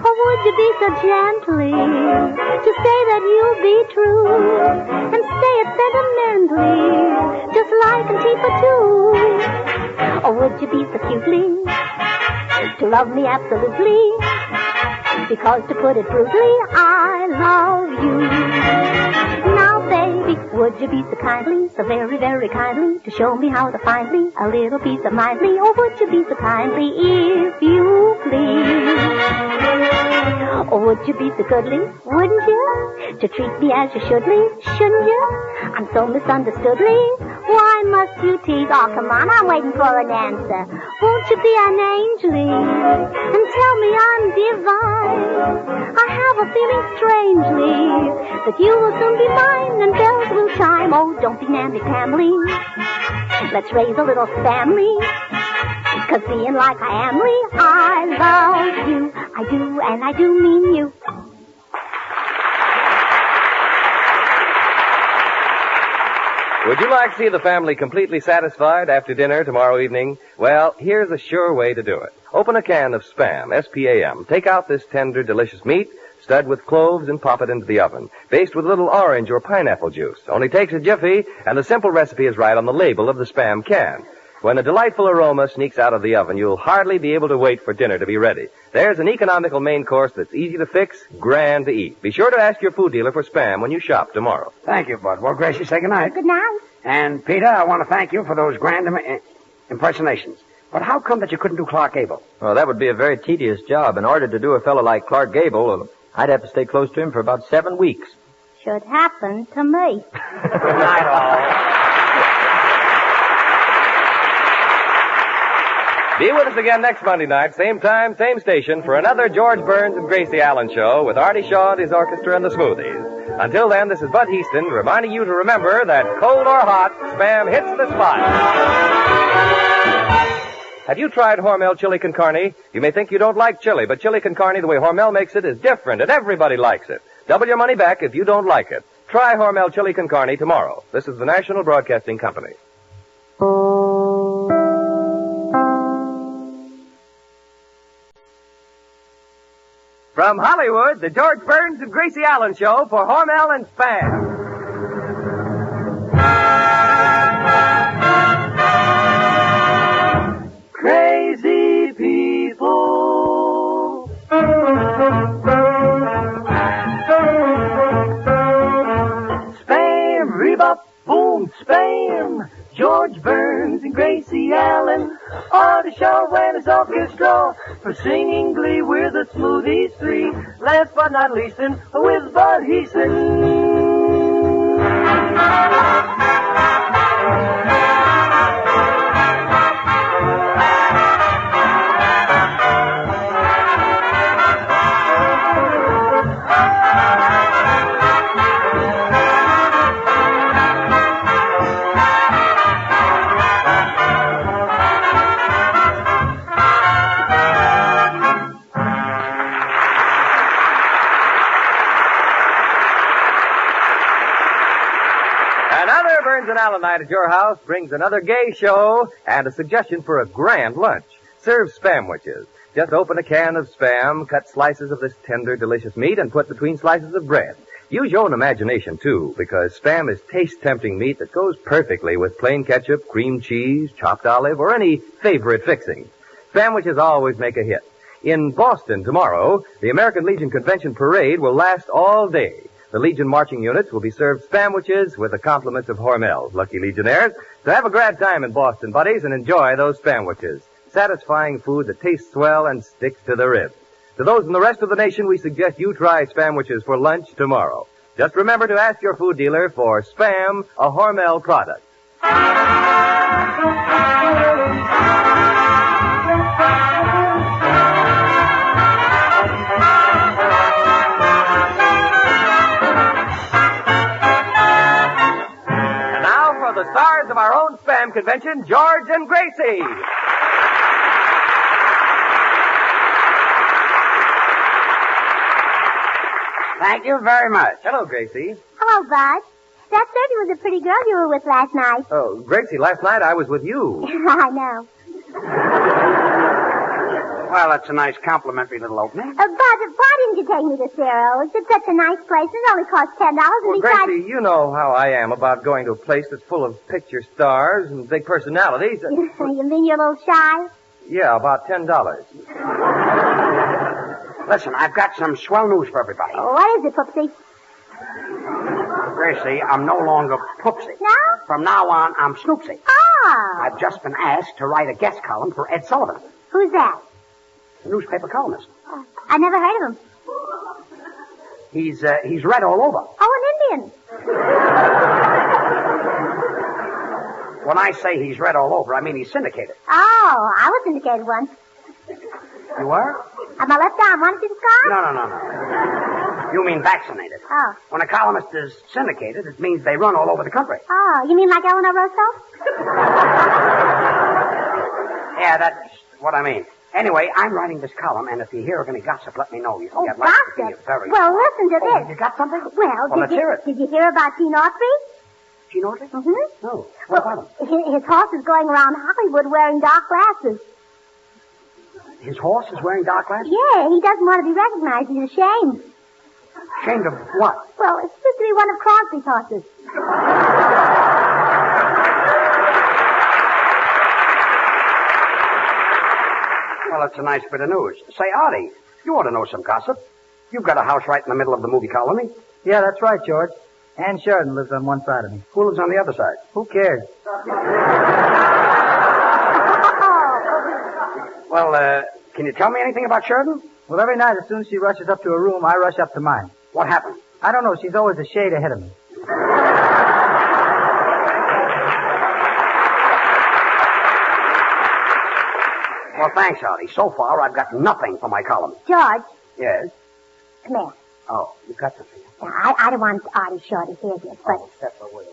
Or would you be so gently to say that you'll be true and say it sentimentally, just like in cheaper too? Or would you be so cutely to love me absolutely? Because to put it brutally, I love you. Now, baby, would you be so kindly, so very, very kindly, to show me how to find me a little piece of mindly? Or would you be so kindly, if you please? Or would you be so goodly, wouldn't you, to treat me as you shouldly, shouldn't you? I'm so misunderstoodly. Why must you tease? Oh, come on, I'm waiting for an answer. Won't you be an angely and tell me I'm divine? I have a feeling strangely that you will soon be mine and bells will chime. Oh, don't be namby-pamby. Let's raise a little family. 'Cause being like I am, I love you. I do, and I do mean you. Would you like to see the family completely satisfied after dinner tomorrow evening? Well, here's a sure way to do it. Open a can of Spam, S-P-A-M. Take out this tender, delicious meat, stud with cloves, and pop it into the oven. Baste with a little orange or pineapple juice. Only takes a jiffy, and the simple recipe is right on the label of the Spam can. When a delightful aroma sneaks out of the oven, you'll hardly be able to wait for dinner to be ready. There's an economical main course that's easy to fix, grand to eat. Be sure to ask your food dealer for Spam when you shop tomorrow. Thank you, Bud. Well, Gracie, say goodnight. Good night. And, Peter, I want to thank you for those grand impersonations. But how come that you couldn't do Clark Gable? Well, that would be a very tedious job. In order to do a fellow like Clark Gable, I'd have to stay close to him for about 7 weeks. Should happen to me. Good night, all. Be with us again next Monday night, same time, same station, for another George Burns and Gracie Allen show with Artie Shaw and his orchestra and the Smoothies. Until then, this is Bud Heaston reminding you to remember that cold or hot, Spam hits the spot. Have you tried Hormel chili con carne? You may think you don't like chili, but chili con carne, the way Hormel makes it, is different, and everybody likes it. Double your money back if you don't like it. Try Hormel chili con carne tomorrow. This is the National Broadcasting Company. From Hollywood, the George Burns and Gracie Allen Show for Hormel and Spam. Crazy people. Spam, rebop, boom, spam. George Burns and Gracie Allen are the show and his orchestra for singing glee. We're the Smoothies three. Last but not least, with Bud Heaston. Another Burns and Allen night at your house brings another gay show and a suggestion for a grand lunch. Serve Spamwiches. Just open a can of Spam, cut slices of this tender, delicious meat, and put between slices of bread. Use your own imagination, too, because Spam is taste-tempting meat that goes perfectly with plain ketchup, cream cheese, chopped olive, or any favorite fixing. Spamwiches always make a hit. In Boston tomorrow, the American Legion Convention Parade will last all day. The Legion marching units will be served Spamwiches with the compliments of Hormel. Lucky Legionnaires. So have a grand time in Boston, buddies, and enjoy those Spamwiches. Satisfying food that tastes well and sticks to the ribs. To those in the rest of the nation, we suggest you try Spamwiches for lunch tomorrow. Just remember to ask your food dealer for Spam, a Hormel product. And now for the stars of our own Spam convention, George and Gracie. Thank you very much. Hello, Gracie. Hello, Bud. That certainly was a pretty girl you were with last night. Oh, Gracie, last night I was with you. I know. Well, that's a nice complimentary little opening. Bud, why didn't you take me to Ciro's? It's such a nice place. It only costs $10. Well, Gracie, you know how I am about going to a place that's full of picture stars and big personalities. You mean you're a little shy? Yeah, about $10. Listen, I've got some swell news for everybody. What is it, Poopsie? Gracie, I'm no longer Poopsie. No? From now on, I'm Snoopsie. Oh. I've just been asked to write a guest column for Ed Sullivan, Who's that? the newspaper columnist. I never heard of him. He's read all over. Oh, an Indian. When I say he's read all over, I mean he's syndicated. Oh, I was syndicated once. You were? On my left arm. Want to see the scar? No. You mean vaccinated. Oh. When a columnist is syndicated, it means they run all over the country. Oh, you mean like Eleanor Roosevelt? Yeah, that's what I mean. Anyway, I'm writing this column, and if you hear of any gossip, let me know. You can get lots of gossip? very... Well, listen to this. You got something? Well, let's hear it. Did you hear about Gene Autry? Gene Autry? Mm-hmm. No. What about him? His horse is going around Hollywood wearing dark glasses. His horse is wearing dark glasses? Yeah, he doesn't want to be recognized. He's ashamed. Ashamed of what? Well, it's supposed to be one of Crosby's horses. Well, it's a nice bit of news. Say, Artie, you ought to know some gossip. You've got a house right in the middle of the movie colony. Yeah, that's right, George. Ann Sheridan lives on one side of me. Who lives on the other side? Who cares? Well, can you tell me anything about Sheridan? Well, every night as soon as she rushes up to her room, I rush up to mine. What happened? I don't know. She's always a shade ahead of me. Well, thanks, Artie. So far, I've got nothing for my column. George. Yes? Come here. Oh, you've got something. Now, I don't want Artie Shaw to hear this, but Step away.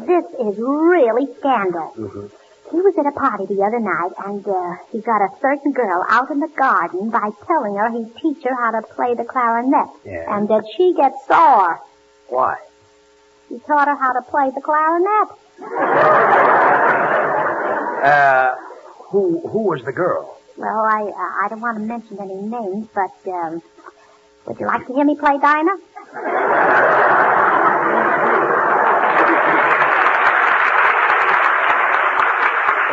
this is really scandal. Mm-hmm. He was at a party the other night, and he got a certain girl out in the garden by telling her he'd teach her how to play the clarinet. Yeah. And that she gets sore. Why? He taught her how to play the clarinet. Who was the girl? Well, I don't want to mention any names, but would you like to hear me play Dinah?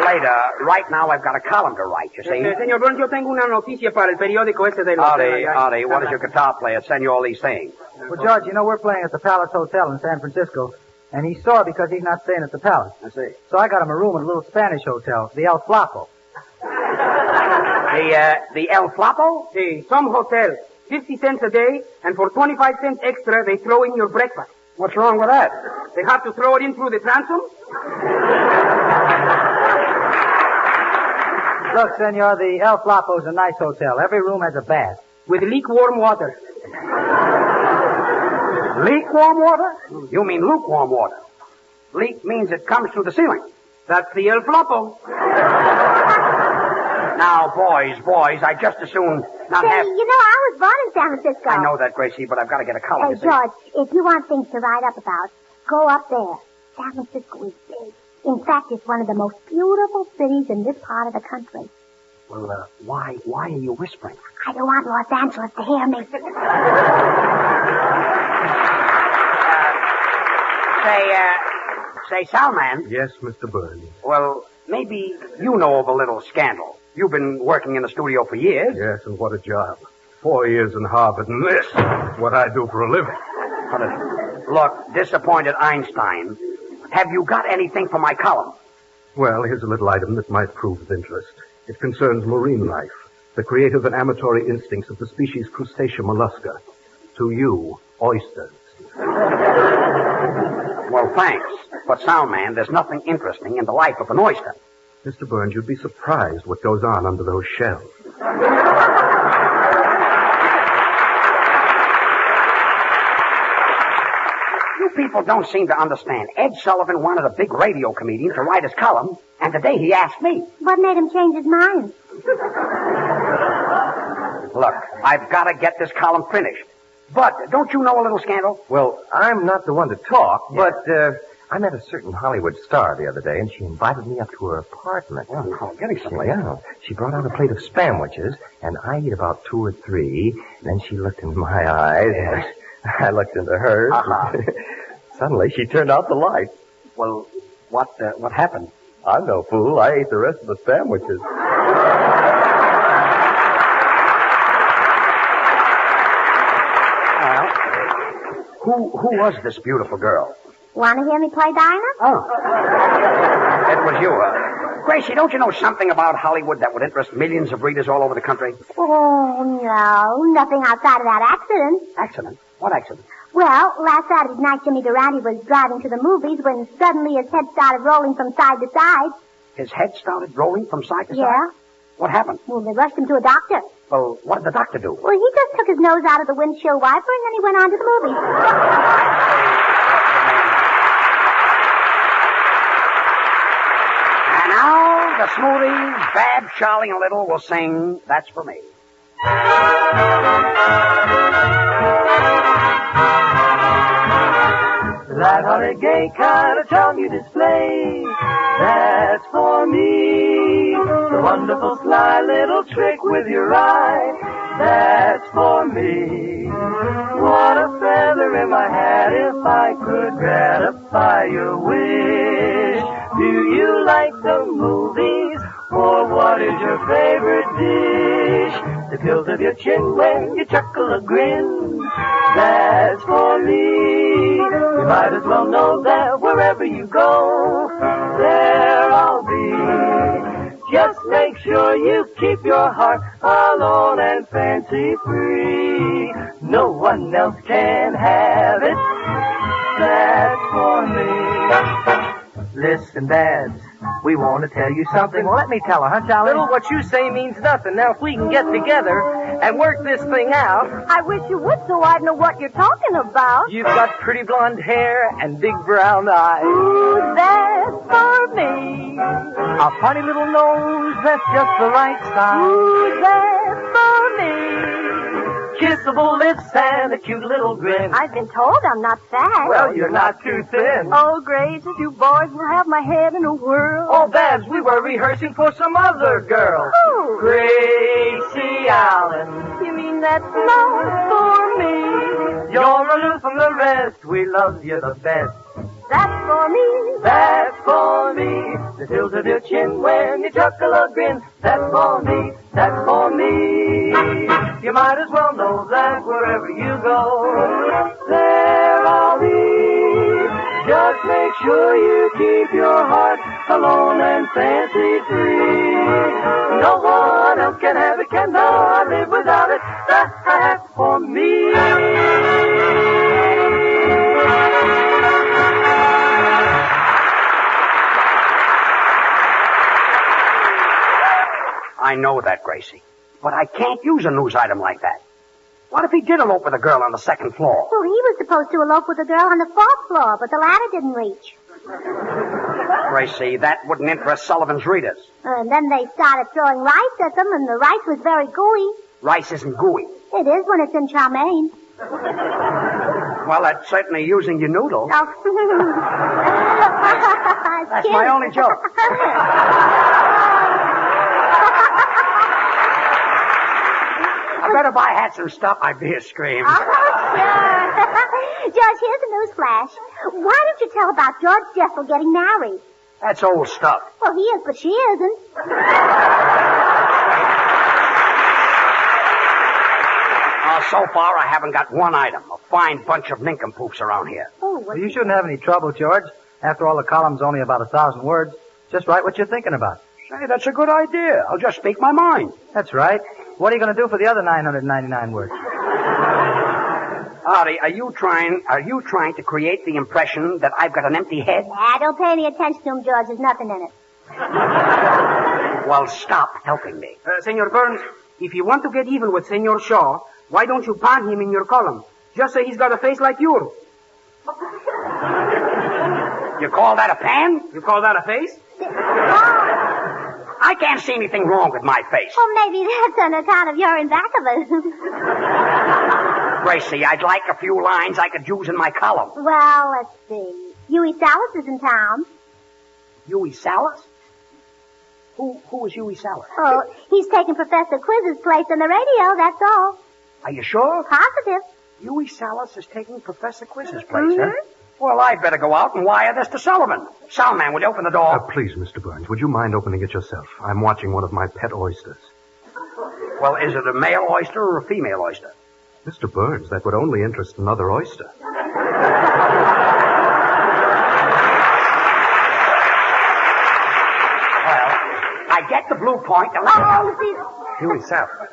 Later. Right now, I've got a column to write, you see. Señor Burns, yo tengo una noticia para el periódico ese de los... Artie, what does your guitar player send you all these things? Well, George, you know we're playing at the Palace Hotel in San Francisco, and he's sore because he's not staying at the Palace. I see. So I got him a room in a little Spanish hotel, the El Flapo. The El Flapo? Sí, some hotel. 50 cents a day, and for 25 cents extra, they throw in your breakfast. What's wrong with that? They have to throw it in through the transom? Look, senor, the El Flapo's a nice hotel. Every room has a bath. With lukewarm water. Lukewarm water? You mean lukewarm water. Leak means it comes through the ceiling. That's the El Flapo. Now, boys, I just as soon not Say, have... you know, I was born in San Francisco. I know that, Gracie, but I've got to get a column. Hey, George, if you want things to write up about, go up there. San Francisco is big. In fact, it's one of the most beautiful cities in this part of the country. Well, why are you whispering? I don't want Los Angeles to hear me. Say, Salman. Yes, Mr. Burns. Well, maybe you know of a little scandal. You've been working in the studio for years. Yes, and what a job. 4 years in Harvard, and this is what I do for a living. Look, disappointed Einstein. Have you got anything for my column? Well, here's a little item that might prove of interest. It concerns marine life, the creative and amatory instincts of the species Crustacea mollusca. To you, oysters. Well, thanks. But, Soundman, there's nothing interesting in the life of an oyster. Mr. Burns, you'd be surprised what goes on under those shells. You people don't seem to understand. Ed Sullivan wanted a big radio comedian to write his column, and today he asked me. What made him change his mind? Look, I've got to get this column finished. But don't you know a little scandal? Well, I'm not the one to talk, but I met a certain Hollywood star the other day, and she invited me up to her apartment. Well, no, getting someplace. Yeah. She brought out a plate of Spamwiches, and I ate about 2 or 3. Then she looked into my eyes, and I looked into hers. Suddenly, she turned out the light. Well, what happened? I'm no fool. I ate the rest of the Spamwiches. Who was this beautiful girl? Want to hear me play Dinah? Oh. It was you, Gracie, don't you know something about Hollywood that would interest millions of readers all over the country? Oh, no. Nothing outside of that accident. Accident? What accident? Well, last Saturday night, Jimmy Durante was driving to the movies when suddenly his head started rolling from side to side. His head started rolling from side to side? Yeah. What happened? Well, they rushed him to a doctor. Well, what did the doctor do? Well, he just took his nose out of the windshield wiper and then he went on to the movies. And now, the Smoothies, Bab, Charlie, and Little will sing That's For Me. The light-hearted, gay kind of charm you display, that's for me. The wonderful, sly little trick with your eye, that's for me. What a feather in my hat if I could gratify your wish. Do you like the movies, or what is your favorite dish? The tilt of your chin when you chuckle a grin, that's for me. You might as well know that wherever you go, there I'll be. Just make sure you keep your heart alone and fancy free. No one else can have it, that's for me. Listen, Babs, we want to tell you something. Well, let me tell her, huh, Charlie? Little, what you say means nothing. Now, if we can get together and work this thing out. I wish you would so I'd know what you're talking about. You've got pretty blonde hair and big brown eyes. Ooh, that's for me. A funny little nose that's just the right size. Ooh, that's for me. Kissable lips and a cute little grin. I've been told I'm not fat. Well, you're not too thin. Oh, Gracie, you boys will have my head in a whirl. Oh, Babs, we were rehearsing for some other girl. Who? Gracie Allen. You mean that's not for me? You're aloof from the rest. We love you the best. That's for me. That's for me. The tilt of your chin when you chuckle a grin. That's for me. That's for me. You might as well know that wherever you go, there I'll be. Just make sure you keep your heart alone and fancy free. No one else can have it, cannot live without it. That's for me. I know that, Gracie. But I can't use a news item like that. What if he did elope with a girl on the 2nd floor? Well, he was supposed to elope with a girl on the 4th floor, but the ladder didn't reach. Gracie, that wouldn't interest Sullivan's readers. And then they started throwing rice at them, and the rice was very gooey. Rice isn't gooey. It is when it's in chow mein. Well, that's certainly using your noodle. Oh. That's my only joke. I better buy hats and stuff. I'd be a scream. Oh, sure. George, here's a news flash. Why don't you tell about George Jessel getting married? That's old stuff. Well, he is, but she isn't. So far, I haven't got one item. A fine bunch of nincompoops around here. Oh, well, you shouldn't have any trouble, George. After all, the column's only about 1,000 words. Just write what you're thinking about. Say, that's a good idea. I'll just speak my mind. That's right. What are you going to do for the other 999 words? Artie, are you trying to create the impression that I've got an empty head? Don't pay any attention to him, George. There's nothing in it. Well, stop helping me. Senor Burns, if you want to get even with Senor Shaw, why don't you pan him in your column? Just say he's got a face like yours. You call that a pan? You call that a face? I can't see anything wrong with my face. Well, maybe that's on account of you're in back of it. Gracie, I'd like a few lines I could use in my column. Well, let's see. Huey Salas is in town. Huey Salas? Who is Huey Salas? Oh, he's taking Professor Quiz's place on the radio, that's all. Are you sure? Positive. Huey Salas is taking Professor Quiz's place, huh? Well, I'd better go out and wire this to Sullivan. Solomon, would you open the door? Please, Mr. Burns, would you mind opening it yourself? I'm watching one of my pet oysters. Well, is it a male oyster or a female oyster? Mr. Burns, that would only interest another oyster. I get the blue point.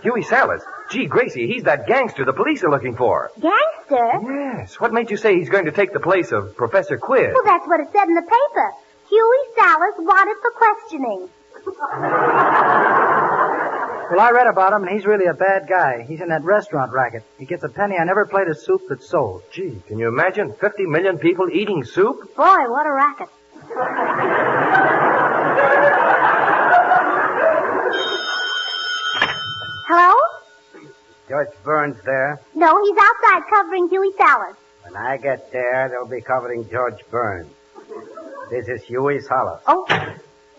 Huey Salas. Gee, Gracie, he's that gangster the police are looking for. Gangster? Yes. What made you say he's going to take the place of Professor Quiz? Well, that's what it said in the paper. Huey Salas wanted for questioning. Well, I read about him, and he's really a bad guy. He's in that restaurant racket. He gets a penny on every plate of soup that's sold. Gee, can you imagine 50 million people eating soup? Boy, what a racket. Hello? George Burns there. No, he's outside covering Huey Salas. When I get there, they'll be covering George Burns. This is Huey Salas. Oh.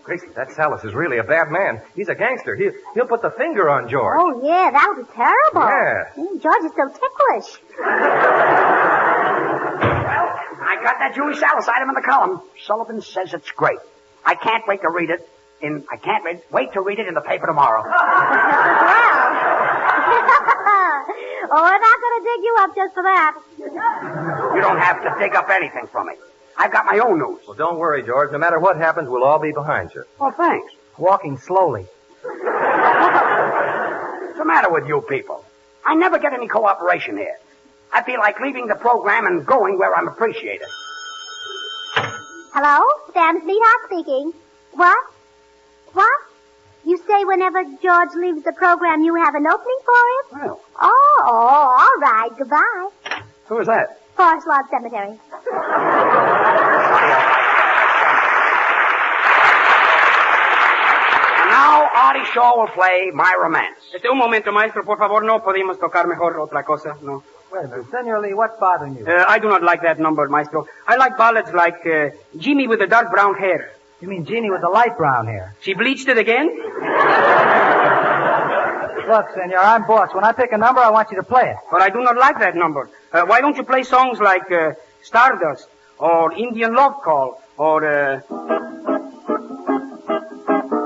Gracie, that Salas is really a bad man. He's a gangster. He'll put the finger on George. Oh, yeah, that would be terrible. Yeah. George is so ticklish. Well, I got that Huey Salas item in the column. Sullivan says it's great. I can't wait to read it in the paper tomorrow. Oh, we're not going to dig you up just for that. You don't have to dig up anything from me. I've got my own news. Well, don't worry, George. No matter what happens, we'll all be behind you. Well, thanks. Walking slowly. What's the matter with you people? I never get any cooperation here. I feel like leaving the program and going where I'm appreciated. Hello? Sam Sneetheart speaking. What? What? You say whenever George leaves the program, you have an opening for him? Well. Oh, all right. Goodbye. Who is that? Forest Lawn Cemetery. Now, Artie Shaw will play My Romance. Un momento, maestro, por favor, no podemos tocar mejor otra cosa, no. Well, Senor Lee, what's bothering you? I do not like that number, maestro. I like ballads like Jimmy with the dark brown hair. You mean Jeannie with the light brown hair? She bleached it again? Look, Senor, I'm boss. When I pick a number, I want you to play it. But I do not like that number. Why don't you play songs like Stardust or Indian Love Call or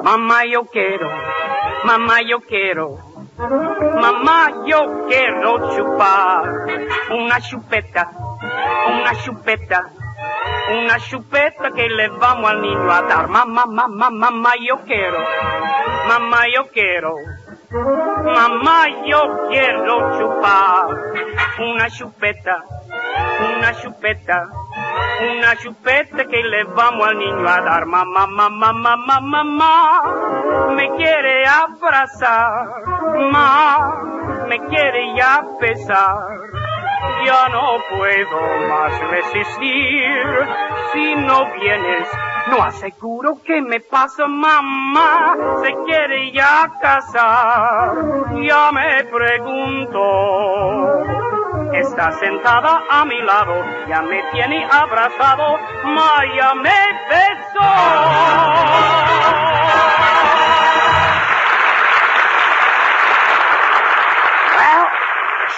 Mamá yo quiero, mamá yo quiero, mamá yo quiero chupar una chupeta, una chupeta. Una chupeta que le vamos al niño a dar. Mamá, mamá, mamá, yo quiero. Mamá, yo quiero. Mamá, yo quiero chupar. Una chupeta. Una chupeta. Una chupeta que le vamos al niño a dar. Mamá, mamá, mamá, mamá. Me quiere abrazar. Mamá, me quiere ya besar. Ya no puedo más resistir. Si no vienes, no aseguro que me pasa, mamá. Se quiere ya casar. Ya me pregunto, está sentada a mi lado, ya me tiene abrazado, Maya me besó. Well,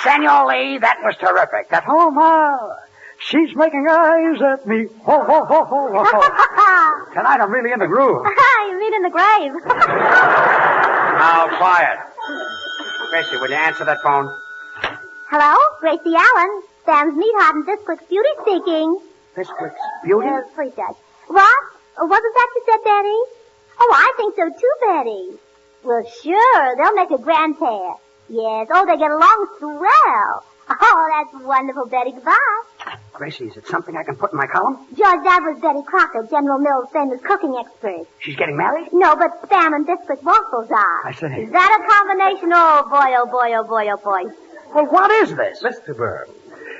Senor Lee, that was terrific. That Oh, my. She's making eyes at me. Ho, ho, ho, ho, ho, ho. Tonight I'm really in the groove. You mean in the grave? Now, quiet. Gracie, will you answer that phone? Hello? Gracie Allen. Sam's Meatheart and Bisquick's Beauty speaking. Bisquick's Beauty? Please, Judge. What? Wasn't that you said, Betty? Oh, I think so too, Betty. Well, sure. They'll make a grand pair. Yes. Oh, they get along swell. Oh, that's wonderful, Betty. Goodbye. Gracie, is it something I can put in my column? George, that was Betty Crocker, General Mills' famous cooking expert. She's getting married? No, but Spam and Bisquick waffles are. I say. Is that a combination? Oh, boy, oh, boy, oh, boy, oh, boy. Well, what is this? Mr. Burns.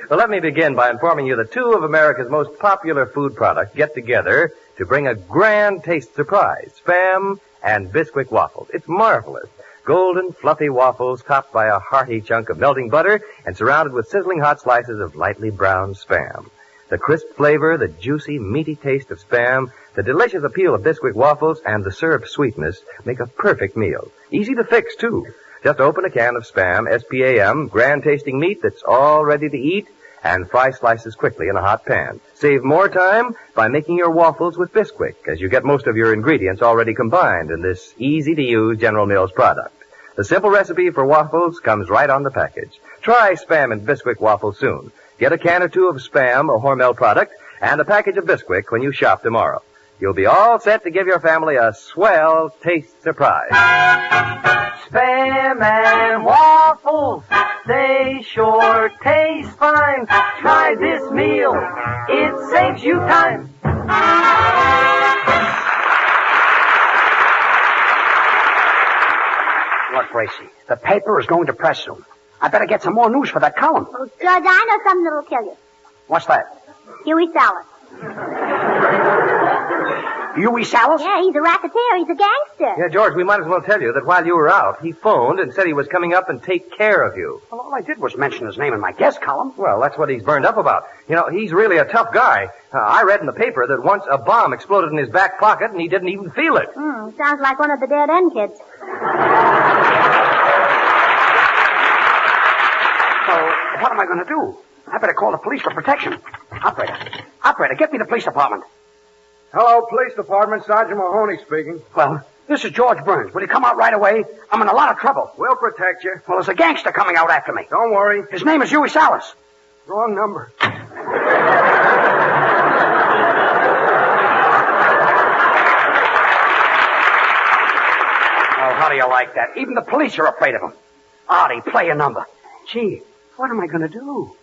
Well, let me begin by informing you that two of America's most popular food products get together to bring a grand taste surprise. Spam and Bisquick waffles. It's marvelous. Golden, fluffy waffles topped by a hearty chunk of melting butter and surrounded with sizzling hot slices of lightly browned Spam. The crisp flavor, the juicy, meaty taste of Spam, the delicious appeal of Bisquick waffles, and the syrup sweetness make a perfect meal. Easy to fix, too. Just open a can of Spam, S-P-A-M, grand-tasting meat that's all ready to eat, and fry slices quickly in a hot pan. Save more time by making your waffles with Bisquick, as you get most of your ingredients already combined in this easy-to-use General Mills product. The simple recipe for waffles comes right on the package. Try Spam and Bisquick waffles soon. Get a can or two of Spam, a Hormel product, and a package of Bisquick when you shop tomorrow. You'll be all set to give your family a swell taste surprise. Spam and waffles, they sure taste fine. Try this meal, it saves you time. Look, Gracie, the paper is going to press soon. I better get some more news for that column. Oh, Judge, I know something that'll kill you. What's that? Huey Sallis. Huey Sallis? Yeah, he's a racketeer. He's a gangster. Yeah, George, we might as well tell you that while you were out, he phoned and said he was coming up and take care of you. Well, all I did was mention his name in my guest column. Well, that's what he's burned up about. You know, he's really a tough guy. I read in the paper that once a bomb exploded in his back pocket and he didn't even feel it. Sounds like one of the dead end kids. So, what am I going to do? I better call the police for protection. Operator, get me the police department. Hello, police department. Sergeant Mahoney speaking. Well, this is George Burns. Will you come out right away? I'm in a lot of trouble. We'll protect you. Well, there's a gangster coming out after me. Don't worry. His name is Huey Sallis. Wrong number. Oh, how do you like that? Even the police are afraid of him. Artie, play a number. Gee, what am I going to do?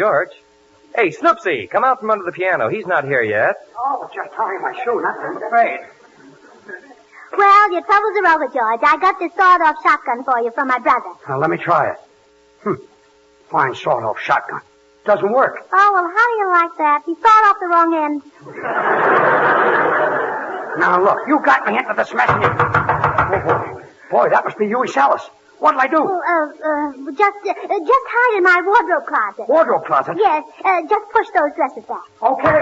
George. Hey, Snoopsy, come out from under the piano. He's not here yet. Oh, just tying my shoe, I'm afraid. Well, your troubles are over, George. I got this sawed-off shotgun for you from my brother. Now, let me try it. Fine sawed-off shotgun. Doesn't work. Oh, well, how do you like that? You sawed off the wrong end. Now, look, you got me into this mess. And boy, that must be Huey Salas. What'll I do? Just hide in my wardrobe closet. Wardrobe closet? Yes, just push those dresses back. Okay.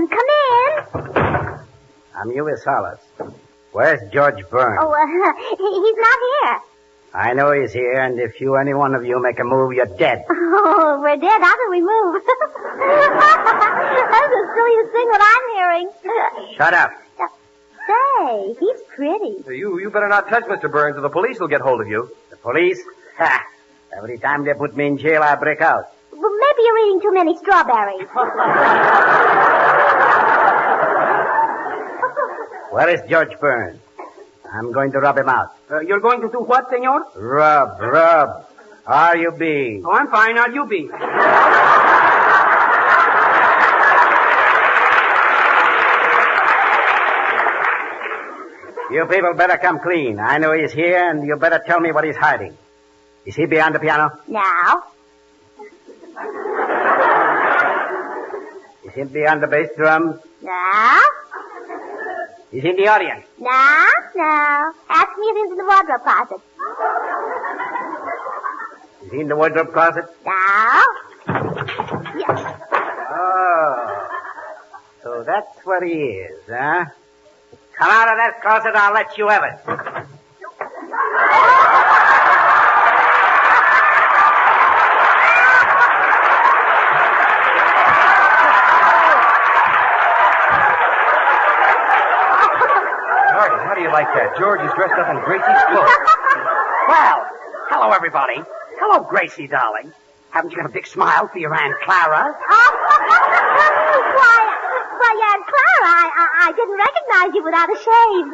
Come in. I'm Huey Salas. Where's George Burns? Oh, he's not here. I know he's here, and if any one of you make a move, you're dead. Oh, we're dead. How can we move? That's the silliest thing that I'm hearing. Shut up. Say, he's pretty. You better not touch Mr. Burns or the police will get hold of you. The police? Ha! Every time they put me in jail, I break out. Well, maybe you're eating too many strawberries. Where is George Burns? I'm going to rub him out. You're going to do what, senor? Rub. How you be? Oh, I'm fine. How you be? You people better come clean. I know he's here, and you better tell me what he's hiding. Is he behind the piano? No. Is he behind the bass drum? No. Is he in the audience? No. Ask me if he's in the wardrobe closet. Is he in the wardrobe closet? No. Yes. Oh. So that's where he is, huh? Come out of that closet, I'll let you have it. How do you like that? George is dressed up in Gracie's clothes. Well, hello, everybody. Hello, Gracie, darling. Haven't you got a big smile for your Aunt Clara? Why, Aunt Clara, I didn't recognize you without a shave.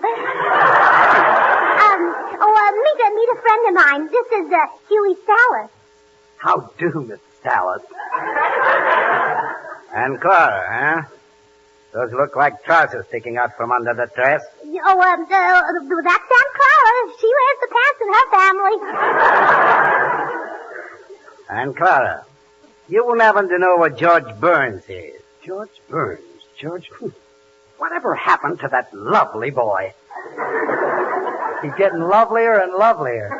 Meet a friend of mine. This is Huey Salas. How do, Miss Salas? And Clara, huh? Those look like trousers sticking out from under the dress. That's Aunt Clara. She wears the pants in her family. And Clara, you wouldn't happen to know what George Burns is. George Burns? Whatever happened to that lovely boy? He's getting lovelier and lovelier.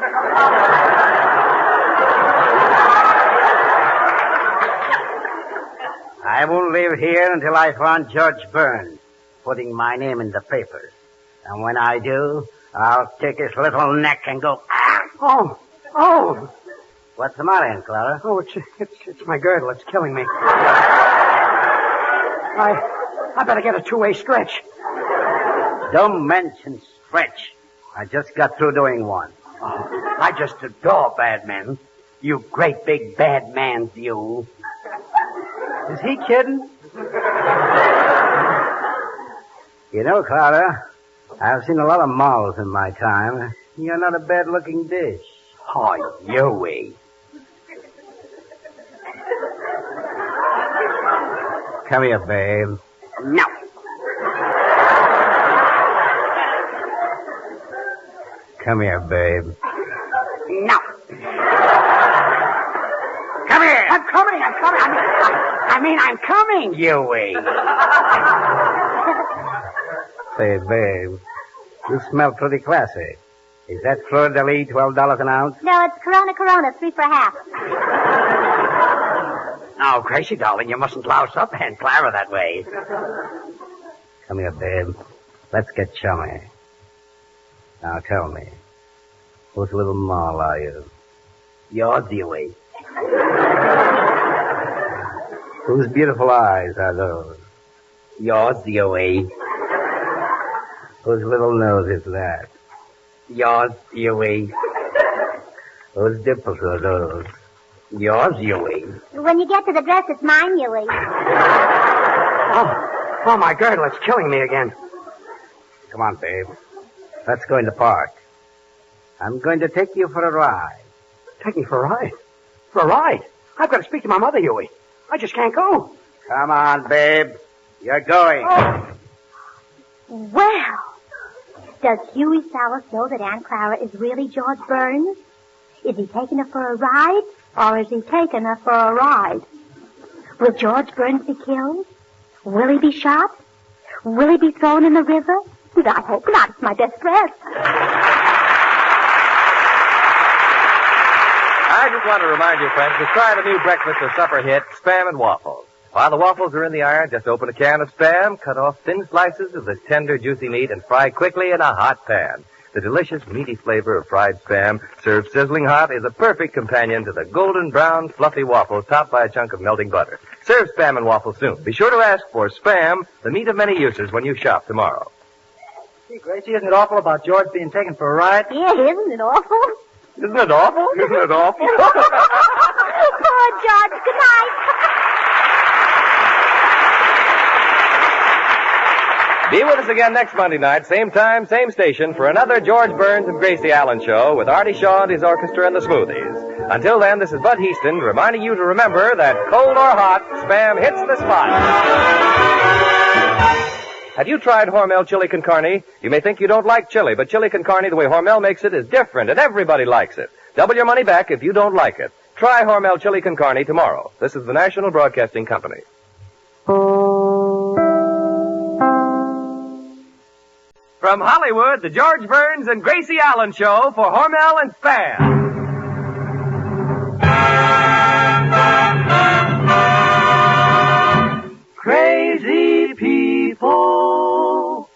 I won't leave here until I find George Burns putting my name in the papers. And when I do, I'll take his little neck and go, ah! Oh! What's the matter, Aunt Clara? Oh, it's my girdle. It's killing me. I better get a two-way stretch. Don't mention stretch. I just got through doing one. Oh, I just adore bad men. You great big bad man, you. Is he kidding? You know, Clara, I've seen a lot of models in my time. You're not a bad-looking dish. Oh, Huey. Come here, babe. No. Come here, babe. No. Come here. I'm coming. I'm coming, Huey. Say, babe, you smell pretty classy. Is that Fleur de Lis, $12 an ounce? No, it's Corona, 3 for half. Now, Gracie, darling, you mustn't louse up Aunt Clara that way. Come here, babe. Let's get chummy. Now, tell me, whose little moll are you? Yours, Huey. Whose beautiful eyes are those? Yours, Huey. Whose little nose is that? Yours, Huey. Whose dimples are those? Yours, Huey. When you get to the dress, it's mine, Huey. Oh, my girdle, it's killing me again. Come on, babe. Let's go in the park. I'm going to take you for a ride. Take me for a ride? For a ride? I've got to speak to my mother, Huey. I just can't go. Come on, babe. You're going. Oh. Well, does Huey Salas know that Aunt Clara is really George Burns? Is he taking her for a ride, or is he taking her for a ride? Will George Burns be killed? Will he be shot? Will he be thrown in the river? I hope not. It's my best friend. I just want to remind you, friends, to try the new breakfast or supper hit, Spam and Waffles. While the waffles are in the iron, just open a can of Spam, cut off thin slices of the tender, juicy meat, and fry quickly in a hot pan. The delicious, meaty flavor of fried Spam, served sizzling hot, is a perfect companion to the golden brown, fluffy waffles topped by a chunk of melting butter. Serve Spam and Waffles soon. Be sure to ask for Spam, the meat of many uses, when you shop tomorrow. Gee, Gracie, isn't it awful about George being taken for a ride? Yeah, isn't it awful? Isn't it awful? Isn't it awful? Poor George. Good night. Be with us again next Monday night, same time, same station, for another George Burns and Gracie Allen show with Artie Shaw and his orchestra and the Smoothies. Until then, this is Bud Heaston reminding you to remember that cold or hot, Spam hits the spot. Have you tried Hormel chili con carne? You may think you don't like chili, but chili con carne, the way Hormel makes it, is different, and everybody likes it. Double your money back if you don't like it. Try Hormel chili con carne tomorrow. This is the National Broadcasting Company. From Hollywood, the George Burns and Gracie Allen Show for Hormel and Spam. Crazy people.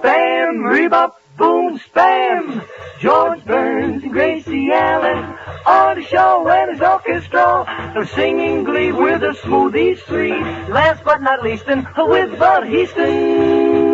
Spam, rebop, boom, spam. George Burns and Gracie Allen on the show and his orchestra. They're singing glee with the Smoothies three. Last but not least, and with Bud Heaston.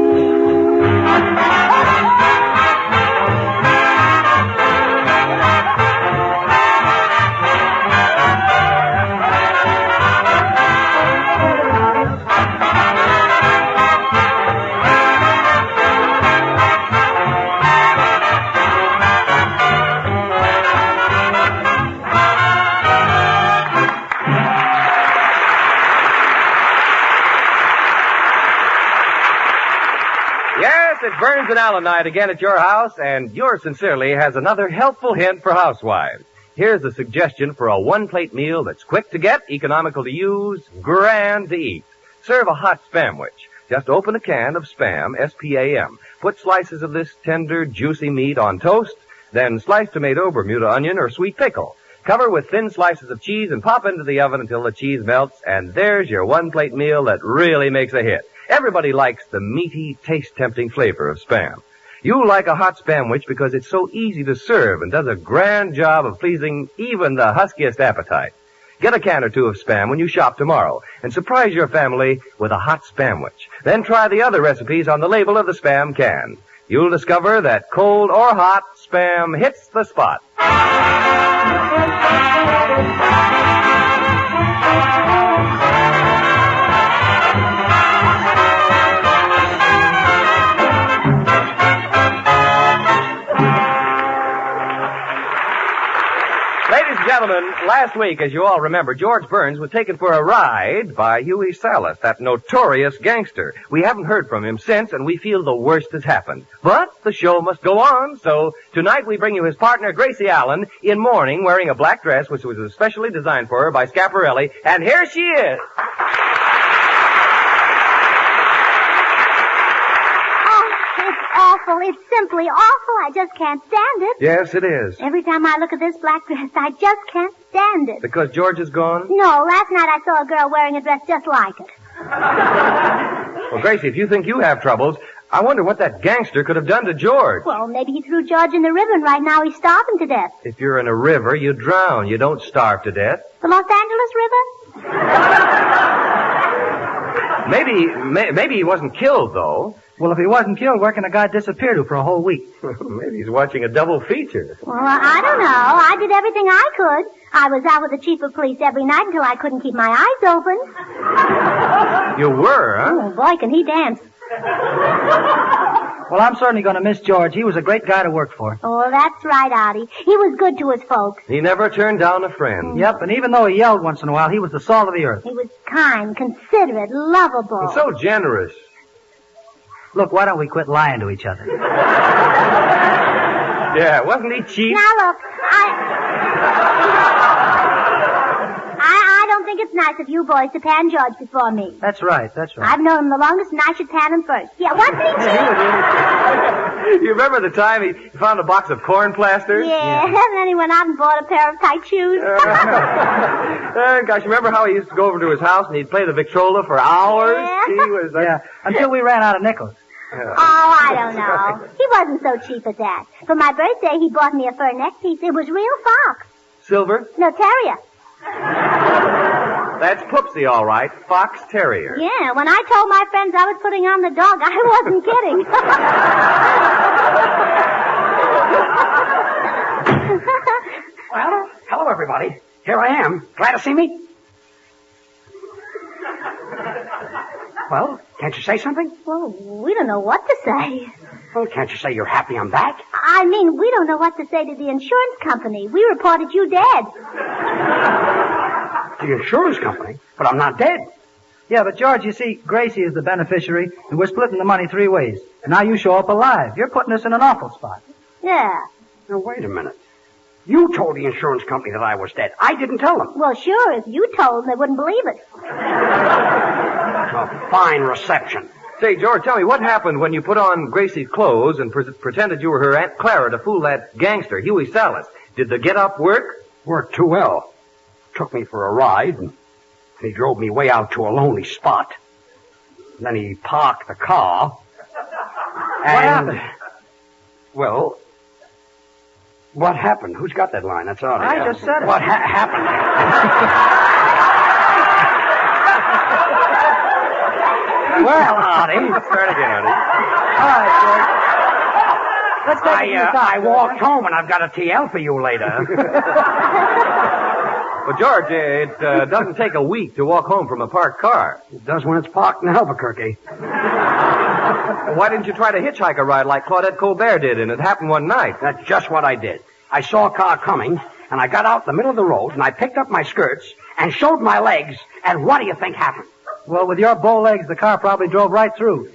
It's Burns and Allen night again at your house, and yours sincerely has another helpful hint for housewives. Here's a suggestion for a one-plate meal that's quick to get, economical to use, grand to eat. Serve a hot Spamwich. Just open a can of Spam, S-P-A-M. Put slices of this tender, juicy meat on toast, then slice tomato, Bermuda onion, or sweet pickle. Cover with thin slices of cheese and pop into the oven until the cheese melts, and there's your one-plate meal that really makes a hit. Everybody likes the meaty, taste-tempting flavor of Spam. You like a hot Spamwich because it's so easy to serve and does a grand job of pleasing even the huskiest appetite. Get a can or two of Spam when you shop tomorrow and surprise your family with a hot Spamwich. Then try the other recipes on the label of the Spam can. You'll discover that cold or hot, Spam hits the spot. Ladies and gentlemen, last week, as you all remember, George Burns was taken for a ride by Huey Salas, that notorious gangster. We haven't heard from him since, and we feel the worst has happened. But the show must go on, so tonight we bring you his partner, Gracie Allen, in mourning, wearing a black dress which was especially designed for her by Schiaparelli, and here she is. Awful. It's simply awful. I just can't stand it. Yes, it is. Every time I look at this black dress, I just can't stand it. Because George is gone? No, last night I saw a girl wearing a dress just like it. Well, Gracie, if you think you have troubles, I wonder what that gangster could have done to George. Well, maybe he threw George in the river and right now he's starving to death. If you're in a river, you drown. You don't starve to death. The Los Angeles Maybe he wasn't killed, though. Well, if he wasn't killed, where can a guy disappear to for a whole week? Maybe he's watching a double feature. Well, I don't know. I did everything I could. I was out with the chief of police every night until I couldn't keep my eyes open. You were, huh? Oh, boy, can he dance. Well, I'm certainly going to miss George. He was a great guy to work for. Oh, that's right, Artie. He was good to his folks. He never turned down a friend. Yep, and even though he yelled once in a while, he was the salt of the earth. He was kind, considerate, lovable. And so generous. Look, why don't we quit lying to each other? Yeah, wasn't he cheap? Now, look, I don't think it's nice of you boys to pan George before me. That's right. I've known him the longest, and I should pan him first. Yeah, wasn't he cheap? You remember the time he found a box of corn plasters? Yeah, and then he went out and bought a pair of tight shoes. Gosh, remember how he used to go over to his house and he'd play the Victrola for hours? Yeah. He was until we ran out of nickels. Oh, I don't know. He wasn't so cheap at that. For my birthday, he bought me a fur neck piece. It was real fox. Silver? No, terrier. That's Poopsie, all right. Fox Terrier. Yeah, when I told my friends I was putting on the dog, I wasn't kidding. Well, hello, everybody. Here I am. Glad to see me? Well, can't you say something? Well, we don't know what to say. Well, can't you say you're happy I'm back? I mean, we don't know what to say to the insurance company. We reported you dead. The insurance company? But I'm not dead. Yeah, but George, you see, Gracie is the beneficiary, and we're splitting the money 3 ways. And now you show up alive. You're putting us in an awful spot. Yeah. Now, wait a minute. You told the insurance company that I was dead. I didn't tell them. Well, sure, if you told them, they wouldn't believe it. A fine reception. Say, George, tell me, what happened when you put on Gracie's clothes and pretended you were her Aunt Clara to fool that gangster, Huey Salas? Did the get-up work? Worked too well. Took me for a ride, and he drove me way out to a lonely spot. Then he parked the car. What happened? Well, what happened? Who's got that line? That's all. I just said it. What happened? Well, Artie. Start again, Artie. All right, George. Let's take it to the top. I walked home, and I've got a TL for you later. Well, George, it doesn't take a week to walk home from a parked car. It does when it's parked in Albuquerque. Why didn't you try to hitchhike a ride like Claudette Colbert did, and it happened one night? That's just what I did. I saw a car coming, and I got out in the middle of the road, and I picked up my skirts and showed my legs, and what do you think happened? Well, with your bow legs, the car probably drove right through.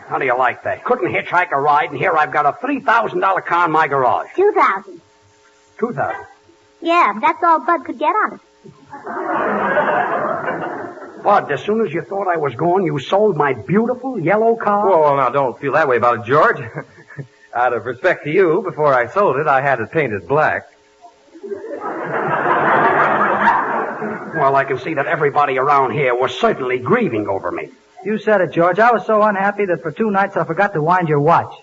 How do you like that? Couldn't hitchhike a ride, and here I've got a $3,000 car in my garage. 2,000. 2,000? Yeah, that's all Bud could get on it. Bud, as soon as you thought I was gone, you sold my beautiful yellow car? Well, now, don't feel that way about it, George. Out of respect to you, before I sold it, I had it painted black. Well, I can see that everybody around here was certainly grieving over me. You said it, George. I was so unhappy that for 2 nights I forgot to wind your watch.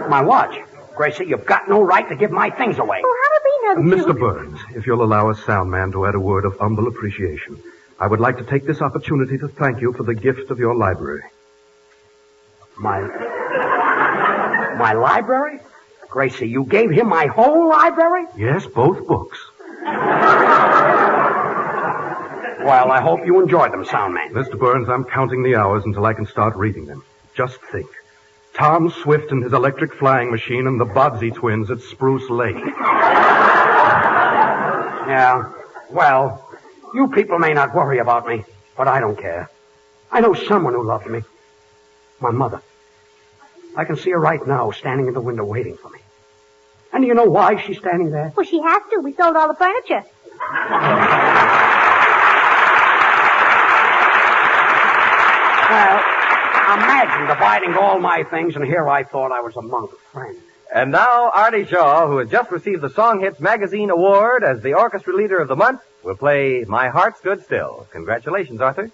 My watch? Gracie, you've got no right to give my things away. Well, how did we know that Mr. Burns, if you'll allow a sound man to add a word of humble appreciation, I would like to take this opportunity to thank you for the gift of your library. My library? Gracie, you gave him my whole library? Yes, both books. Well, I hope you enjoyed them, sound man. Mr. Burns, I'm counting the hours until I can start reading them. Just think. Tom Swift and his electric flying machine and the Bobbsey twins at Spruce Lake. Yeah. Well, you people may not worry about me, but I don't care. I know someone who loves me. My mother. I can see her right now standing in the window waiting for me. And do you know why she's standing there? Well, she has to. We sold all the furniture. Well, imagine dividing all my things, and here I thought I was among friends. And now, Artie Shaw, who has just received the Song Hits Magazine Award as the Orchestra Leader of the Month, will play My Heart Stood Still. Congratulations, Arthur.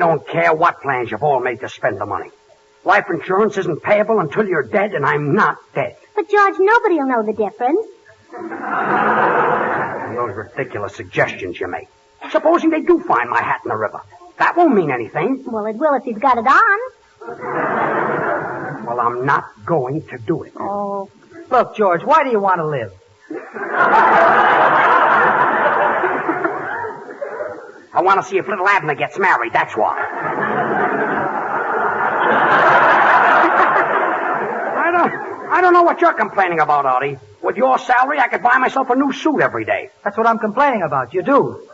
don't care what plans you've all made to spend the money. Life insurance isn't payable until you're dead, and I'm not dead. But, George, nobody will know the difference. Those ridiculous suggestions you make. Supposing they do find my hat in the river. That won't mean anything. Well, it will if he's got it on. Well, I'm not going to do it. Oh. Look, George, why do you want to live? I want to see if little Abner gets married, that's why. I don't know what you're complaining about, Artie. With your salary, I could buy myself a new suit every day. That's what I'm complaining about. You do.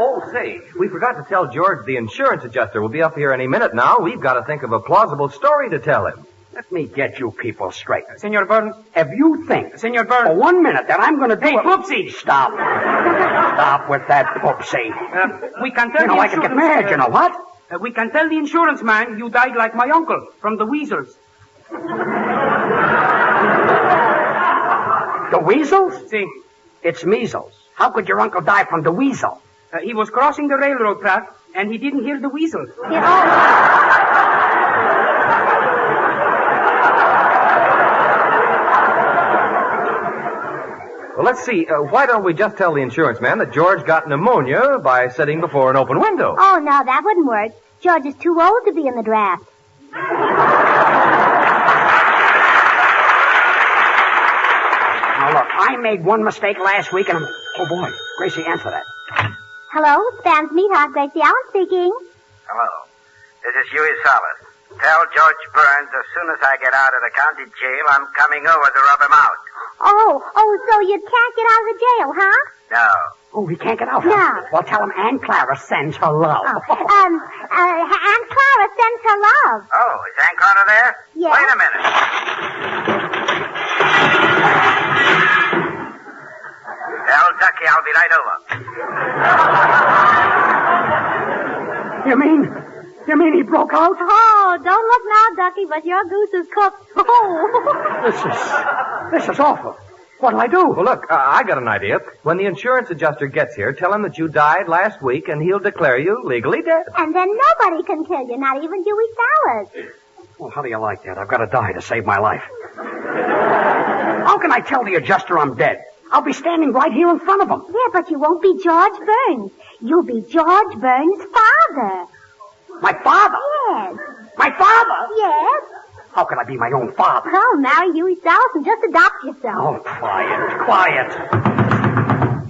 Oh, say, we forgot to tell George the insurance adjuster will be up here any minute now. We've got to think of a plausible story to tell him. Let me get you people straight. Senor Burns. If you think, Senor Burns, for 1 minute that I'm going to do Hey, Poopsie! Stop. Stop with that poopsie. We can tell You know, the I could get insurance- mad, you know what? We can tell the insurance man you died like my uncle from the weasels. The weasels? See. It's measles. How could your uncle die from the weasel? He was crossing the railroad track, and he didn't hear the weasel. Well, let's see. Why don't we just tell the insurance man that George got pneumonia by sitting before an open window? Oh, no, that wouldn't work. George is too old to be in the draft. Now, look, I made one mistake last week, and I'm... Oh, boy. Gracie, answer that. Hello, Spam's Meatheart, Gracie Allen speaking. Hello. This is Huey Salas. Tell George Burns as soon as I get out of the county jail, I'm coming over to rub him out. Oh, so you can't get out of the jail, huh? No. Oh, he can't get out, No. huh? Well, tell him Aunt Clara sends her love. Aunt Clara sends her love. Oh, is Aunt Clara there? Yes. Wait a minute. Tell Ducky I'll be right over. You mean he broke out? Oh, don't look now, Ducky, but your goose is cooked. Oh. This is awful. What'll I do? Well, look, I got an idea. When the insurance adjuster gets here, tell him that you died last week, and he'll declare you legally dead. And then nobody can kill you, not even Huey Salas. Well, how do you like that? I've got to die to save my life. How can I tell the adjuster I'm dead? I'll be standing right here in front of him. Yeah, but you won't be George Burns. You'll be George Burns' father. My father? Yes. My father? Yes. How can I be my own father? Oh, marry Huey Salas and just adopt yourself. Oh, quiet.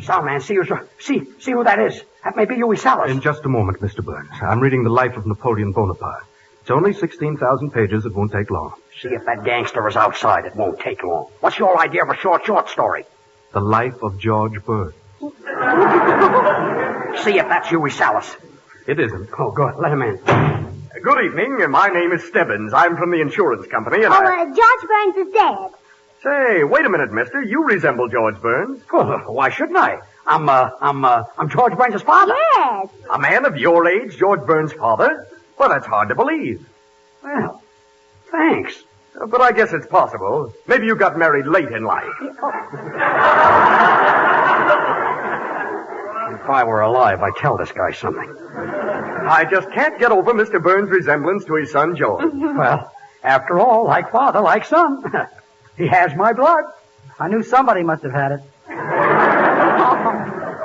Soundman, see who that is. That may be Huey Salas. In just a moment, Mr. Burns. I'm reading the life of Napoleon Bonaparte. It's only 16,000 pages. It won't take long. See if that gangster is outside. It won't take long. What's your idea of a short story? The life of George Burns. See if that's Huey Salas. It isn't. Oh, good. Let him in. Good evening. My name is Stebbins. I'm from the insurance company, and George Burns is dead. Say, wait a minute, mister. You resemble George Burns. Well, why shouldn't I? I'm George Burns' father. Yes. A man of your age, George Burns' father? Well, that's hard to believe. Well, thanks. But I guess it's possible. Maybe you got married late in life. If I were alive, I'd tell this guy something. I just can't get over Mr. Burns' resemblance to his son, George. Well, after all, like father, like son. He has my blood. I knew somebody must have had it.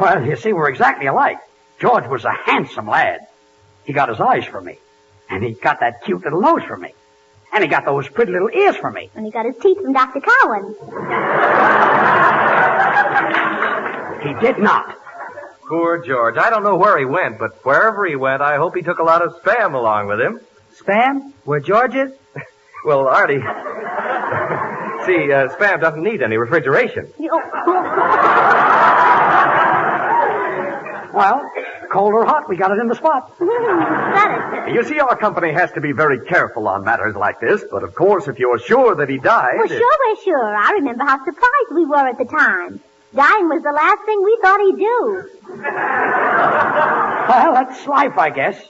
Well, you see, we're exactly alike. George was a handsome lad. He got his eyes for me. And he got that cute little nose for me. And he got those pretty little ears for me. And he got his teeth from Dr. Cowan. He did not. Poor George. I don't know where he went, but wherever he went, I hope he took a lot of Spam along with him. Spam? Where George is? Well, Artie... See, Spam doesn't need any refrigeration. Well, cold or hot, we got it in the spot. You see, our company has to be very careful on matters like this, but of course, if you're sure that he died... Well, sure we're sure. I remember how surprised we were at the time. Dying was the last thing we thought he'd do. Well, that's life, I guess.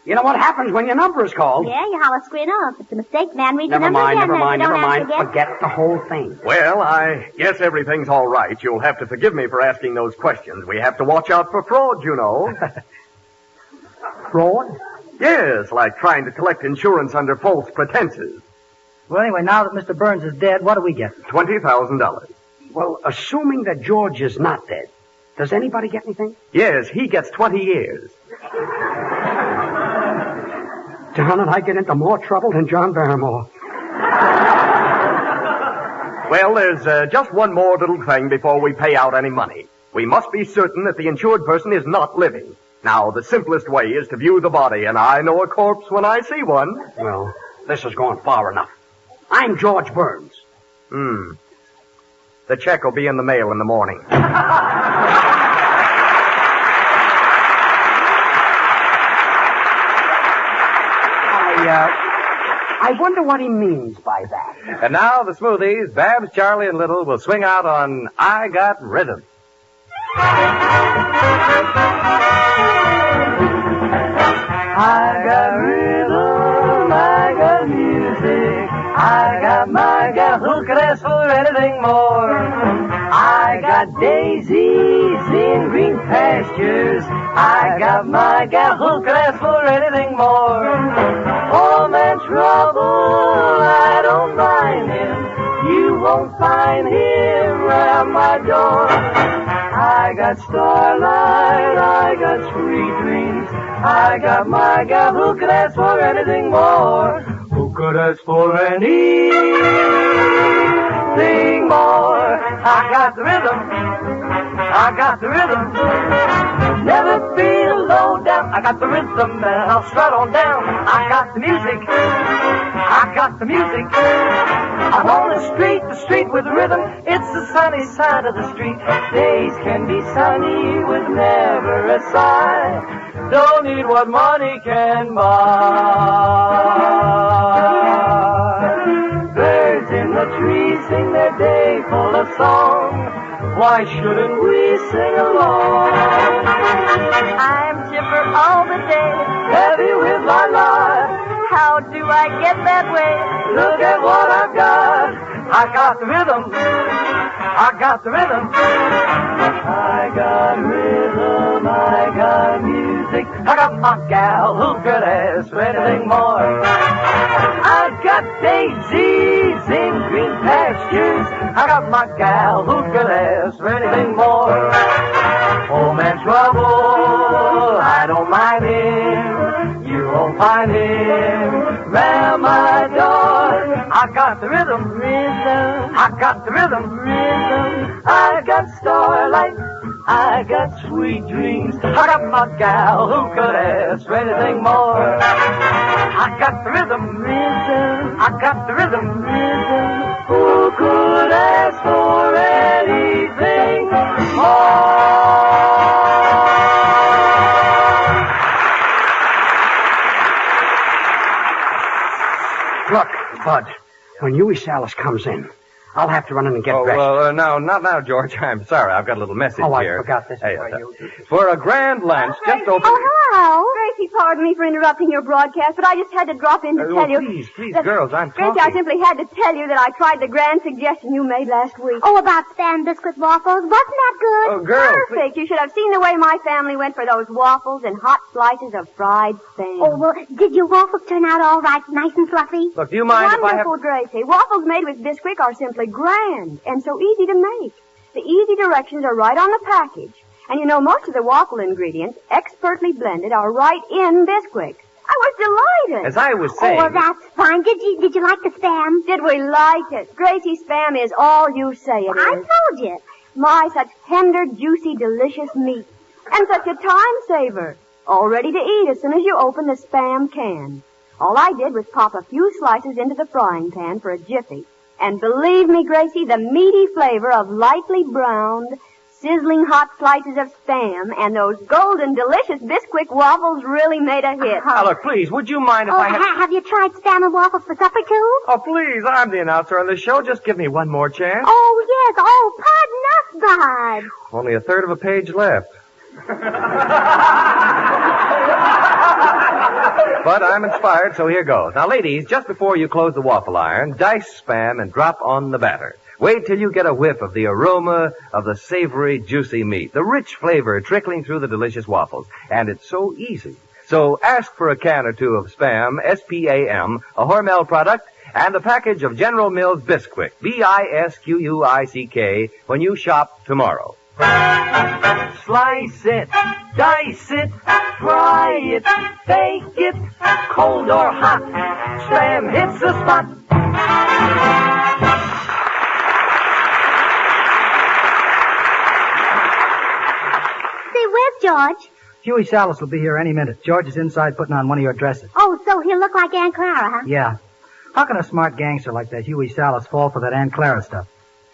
You know what happens when your number is called? Yeah, you holler screen up. If it's a mistake, man, read the Never number mind, again. never mind. Forget the whole thing. Well, I guess everything's all right. You'll have to forgive me for asking those questions. We have to watch out for fraud, you know. Fraud? Yes, like trying to collect insurance under false pretenses. Well, anyway, now that Mr. Burns is dead, what do we get? $20,000. Well, assuming that George is not dead, does anybody get anything? Yes, he gets 20 years. John and I get into more trouble than John Barrymore. Well, there's just one more little thing before we pay out any money. We must be certain that the insured person is not living. Now, the simplest way is to view the body, and I know a corpse when I see one. Well, this is going far enough. I'm George Burns. The check will be in the mail in the morning. I wonder what he means by that. And now the Smoothies, Babs, Charlie, and Little will swing out on I Got Rhythm. I got rhythm, I got music, I got my gal who could ask for anything more. I got daisies in green pastures, I got my gal who could ask for anything more. Oh, man, trouble, I don't mind him, you won't find him at my door. I got starlight, I got sweet dreams, I got my gal who could ask for anything more. Who could ask for anything more? I got the rhythm, I got the rhythm. Never feel low down, I got the rhythm and I'll strut on down. I got the music, I got the music. I'm on the street with rhythm. It's the sunny side of the street. Days can be sunny with never a sigh. Don't need what money can buy. Birds in the trees sing their day full of song. Why shouldn't we sing along? I'm chipper all the day, Happy with my life. how do I get that way? Look at what I've got. I got the rhythm. I got the rhythm. I got rhythm. I got music. I got my gal who could ask for anything more. I got daisies in green pastures. I got my gal who could ask for anything more. Oh, man, trouble, I don't mind him. You won't find him round my door. I got the rhythm, rhythm. I got the rhythm, rhythm. I got starlight. I got sweet dreams. I got my gal who could ask for anything more. I got the rhythm, rhythm. I got the rhythm, rhythm. Who could ask for anything more? Look, Bud, when Huey Salas comes in, I'll have to run in and get dressed. Well, no, not now, George. I'm sorry. I've got a little message here. I forgot this. Hey, for a grand lunch, just open... Oh, hello. Gracie, pardon me for interrupting your broadcast, but I just had to drop in to tell you... Please, girls, I'm talking. Gracie, I simply had to tell you that I tried the grand suggestion you made last week. Oh, about Spam biscuit waffles. Wasn't that good? Oh, girls. Perfect. You should have seen the way my family went for those waffles and hot slices of fried Spam. Oh, well, did your waffles turn out all right, nice and fluffy? Look, do you mind if I have... Wonderful, Gracie. Waffles made with Bisquick are simply grand and so easy to make. The easy directions are right on the package. And you know, most of the waffle ingredients, expertly blended, are right in Bisquick. I was delighted. As I was saying... Oh, well, that's fine. Did you like the Spam? Did we like it? Gracie, Spam is all you say it is. I told you. My, such tender, juicy, delicious meat. And such a time saver. All ready to eat as soon as you open the Spam can. All I did was pop a few slices into the frying pan for a jiffy. And believe me, Gracie, the meaty flavor of lightly browned, sizzling hot slices of Spam and those golden, delicious Bisquick waffles really made a hit. Now, look, please, would you mind if Oh, I had... have you tried Spam and waffles for supper, too? Oh, please, I'm the announcer on the show. Just give me one more chance. Oh, yes. Oh, pardon us, Bud. Only a third of a page left. But I'm inspired, so here goes. Now, ladies, just before you close the waffle iron, dice Spam and drop on the batter. Wait till you get a whiff of the aroma of the savory, juicy meat, the rich flavor trickling through the delicious waffles. And it's so easy. So ask for a can or two of Spam, S-P-A-M, a Hormel product, and a package of General Mills Bisquick, B-I-S-Q-U-I-C-K, when you shop tomorrow. Slice it, dice it, fry it, bake it, cold or hot. Spam hits the spot. Say, where's George? Huey Salas will be here any minute. George is inside putting on one of your dresses. Oh, so he'll look like Aunt Clara, huh? Yeah. How can a smart gangster like that Huey Salas fall for that Aunt Clara stuff?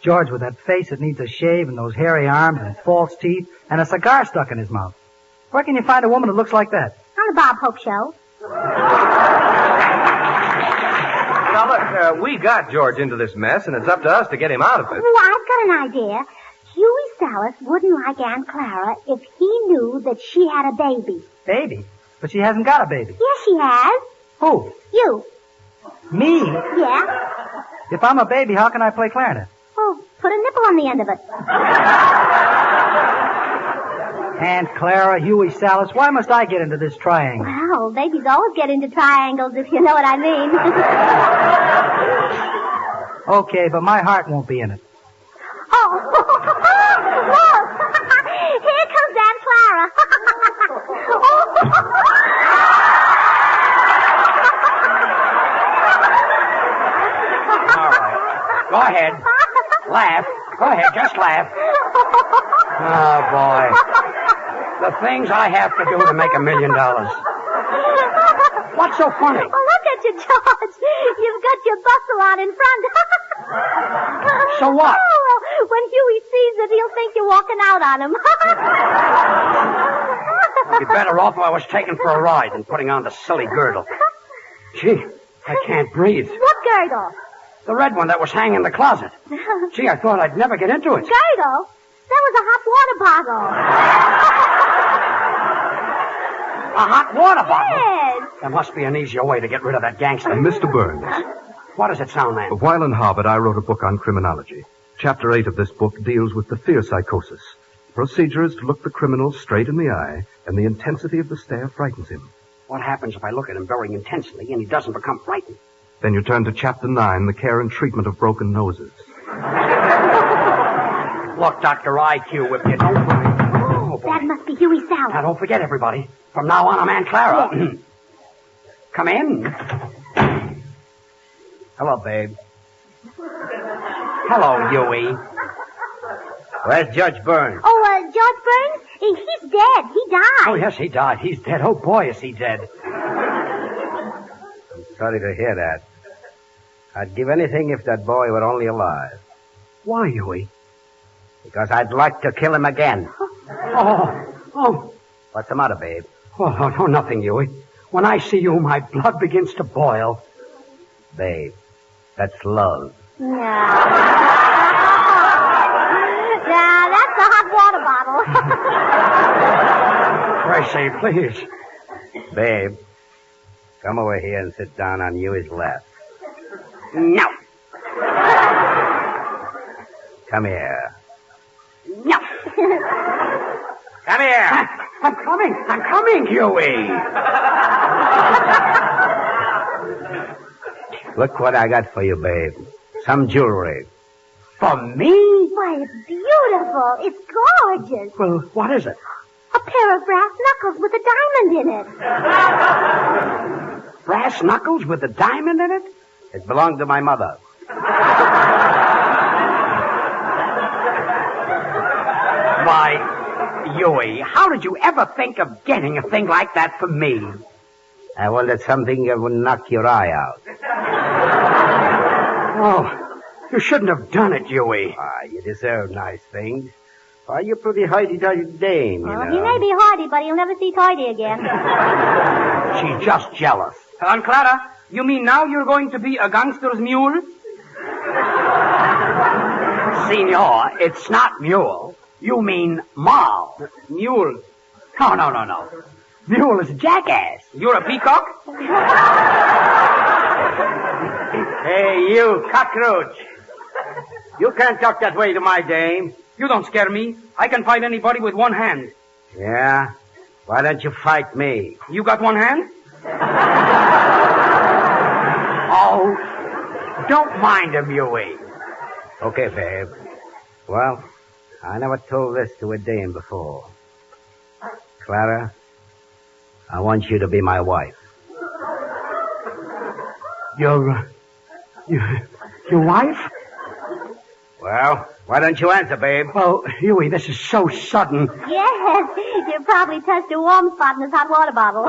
George with that face that needs a shave and those hairy arms and false teeth and a cigar stuck in his mouth. Where can you find a woman that looks like that? On the Bob Hope Show. Now, look, we got George into this mess, and it's up to us to get him out of it. Oh, I've got an idea. Huey Salas wouldn't like Aunt Clara if he knew that she had a baby. Baby? But she hasn't got a baby. Yes, she has. Who? You. Me? Yeah. If I'm a baby, how can I play clarinet? Oh, put a nipple on the end of it. Aunt Clara, Huey Salas, why must I get into this triangle? Well, babies always get into triangles, if you know what I mean. Okay, but my heart won't be in it. Oh, look! Here comes Aunt Clara. All right. Go ahead. Laugh. Go ahead, just laugh. Oh, boy. The things I have to do to make $1 million. What's so funny? Well, look at you, George. You've got your bustle on in front. So what? Oh, when Huey sees it, he'll think you're walking out on him. I'd be better off if I was taken for a ride than putting on the silly girdle. Gee, I can't breathe. What girdle? The red one that was hanging in the closet. Gee, I thought I'd never get into it. Girdle? That was a hot water bottle. A hot water bottle? Yes. There must be an easier way to get rid of that gangster. Mr. Burns. What does it sound like? While in Harvard, I wrote a book on criminology. Chapter 8 of this book deals with the fear psychosis. The procedure is to look the criminal straight in the eye, and the intensity of the stare frightens him. What happens if I look at him very intensely and he doesn't become frightened? Then you turn to Chapter 9, the care and treatment of broken noses. Look, Dr. IQ, if you don't... Oh, boy. That must be Huey Salas. Now, don't forget, everybody. From now on, I'm Aunt Clara. Come in. Hello, babe. Hello, Huey. Where's Judge Burns? Oh, George Burns? He's dead. He died. Oh, yes, he died. He's dead. Oh, boy, is he dead. I'm sorry to hear that. I'd give anything if that boy were only alive. Why, Huey? Because I'd like to kill him again. Oh. What's the matter, babe? Oh, nothing, Huey. When I see you, my blood begins to boil. Babe, that's love. No. Nah, that's a hot water Gracie, please. Babe, come over here and sit down on Huey's lap. No. Come here. No. Come here. I'm coming, Huey. Look what I got for you, babe. Some jewelry. For me? Why, it's beautiful. It's gorgeous. Well, what is it? A pair of brass knuckles with a diamond in it. Brass knuckles with a diamond in it? It belonged to my mother. Why, Huey, how did you ever think of getting a thing like that for me? I wanted something that would knock your eye out. Oh, you shouldn't have done it, Huey. You deserve nice things. Why, you're pretty hoity-toity dame, Well, you he know. may be hardy, but he'll never see Toity again. She's just jealous. Aunt Clara, you mean now you're going to be a gangster's mule? Senor, it's not mule. You mean mal. Mule. No. Mule is a jackass. You're a peacock? Hey, you cockroach. You can't talk that way to my dame. You don't scare me. I can fight anybody with one hand. Yeah? Why don't you fight me? You got one hand? Oh, don't mind him, Huey. Okay, babe. Well, I never told this to a dame before. Clara, I want you to be my wife. Your wife? Well, why don't you answer, babe? Well, Huey, this is so sudden. Yes, you probably touched a warm spot in this hot water bottle.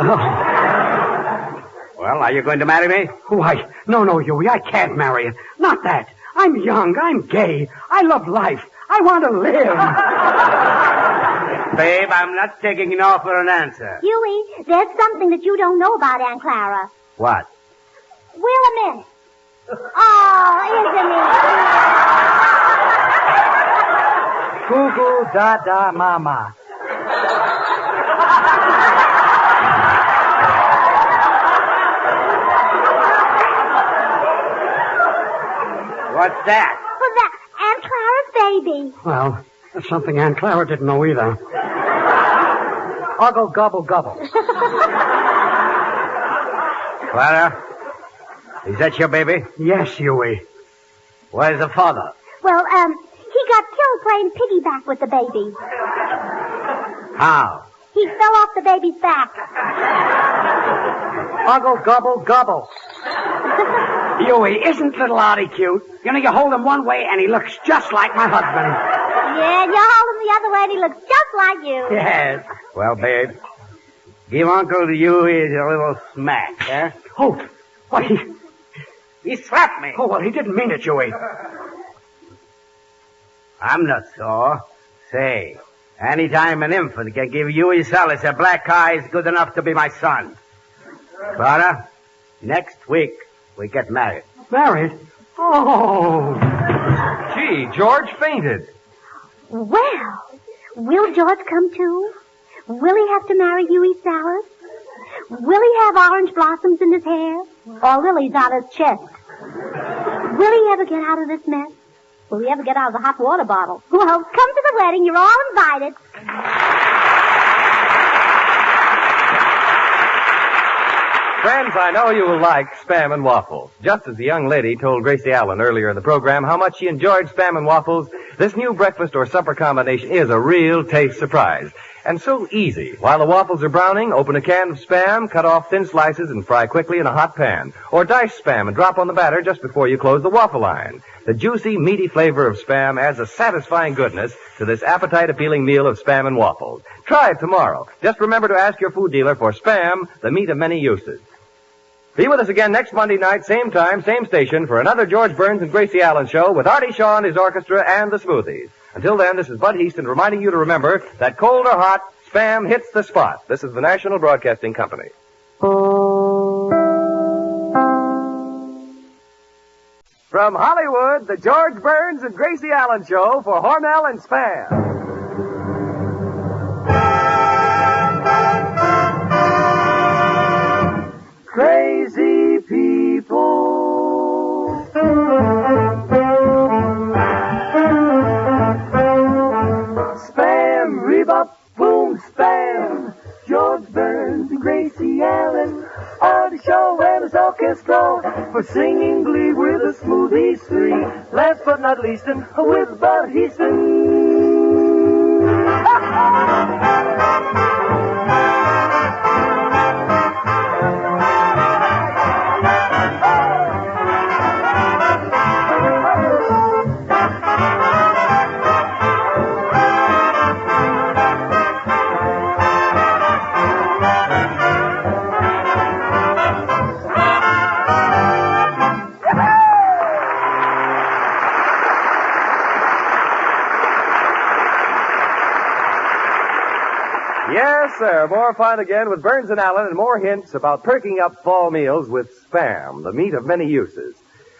Well, are you going to marry me? Why, no, Huey, I can't marry you. Not that. I'm young. I'm gay. I love life. I want to live. Babe, I'm not taking no for an answer. Huey, there's something that you don't know about Aunt Clara. What? Willamette. Oh, isn't it? Goo goo da da mama. What's that? Well, that Aunt Clara's baby. Well, that's something Aunt Clara didn't know either. Uggle gobble gobble. Clara, is that your baby? Yes, Huey. Where's the father? Well, he got killed playing piggyback with the baby. How? He fell off the baby's back. Uggle gobble gobble. Huey, isn't little Artie cute? You know, you hold him one way and he looks just like my husband. Yeah, you hold him the other way and he looks just like you. Yes. Well, babe, give Uncle Huey a little smack, huh? Oh, what, He slapped me. Oh, well, he didn't mean it, Huey. I'm not sore. Say, anytime an infant can give Huey Salas a black eye is good enough to be my son. Clara, next week we get married. Married? Oh. Gee, George fainted. Well, will George come too? Will he have to marry Huey Salas? Will he have orange blossoms in his hair? Or lilies on his chest? Will he ever get out of this mess? Will he ever get out of the hot water bottle? Well, come to the wedding. You're all invited. Friends, I know you will like Spam and Waffles. Just as the young lady told Gracie Allen earlier in the program how much she enjoyed Spam and Waffles, this new breakfast or supper combination is a real taste surprise. And so easy. While the waffles are browning, open a can of Spam, cut off thin slices, and fry quickly in a hot pan. Or dice Spam and drop on the batter just before you close the waffle iron. The juicy, meaty flavor of Spam adds a satisfying goodness to this appetite-appealing meal of Spam and Waffles. Try it tomorrow. Just remember to ask your food dealer for Spam, the meat of many uses. Be with us again next Monday night, same time, same station, for another George Burns and Gracie Allen show with Artie Shaw and his orchestra and the Smoothies. Until then, this is Bud Heaston reminding you to remember that cold or hot, Spam hits the spot. This is the National Broadcasting Company. From Hollywood, the George Burns and Gracie Allen show for Hormel and Spam. Crazy people. Spam, rebop, boom, spam. George Burns and Gracie Allen are the show and his orchestra for singing glee with the Smoothies three. Last but not least, and with Bud Heaston. Yes, sir. More fun again with Burns and Allen and more hints about perking up fall meals with Spam, the meat of many uses.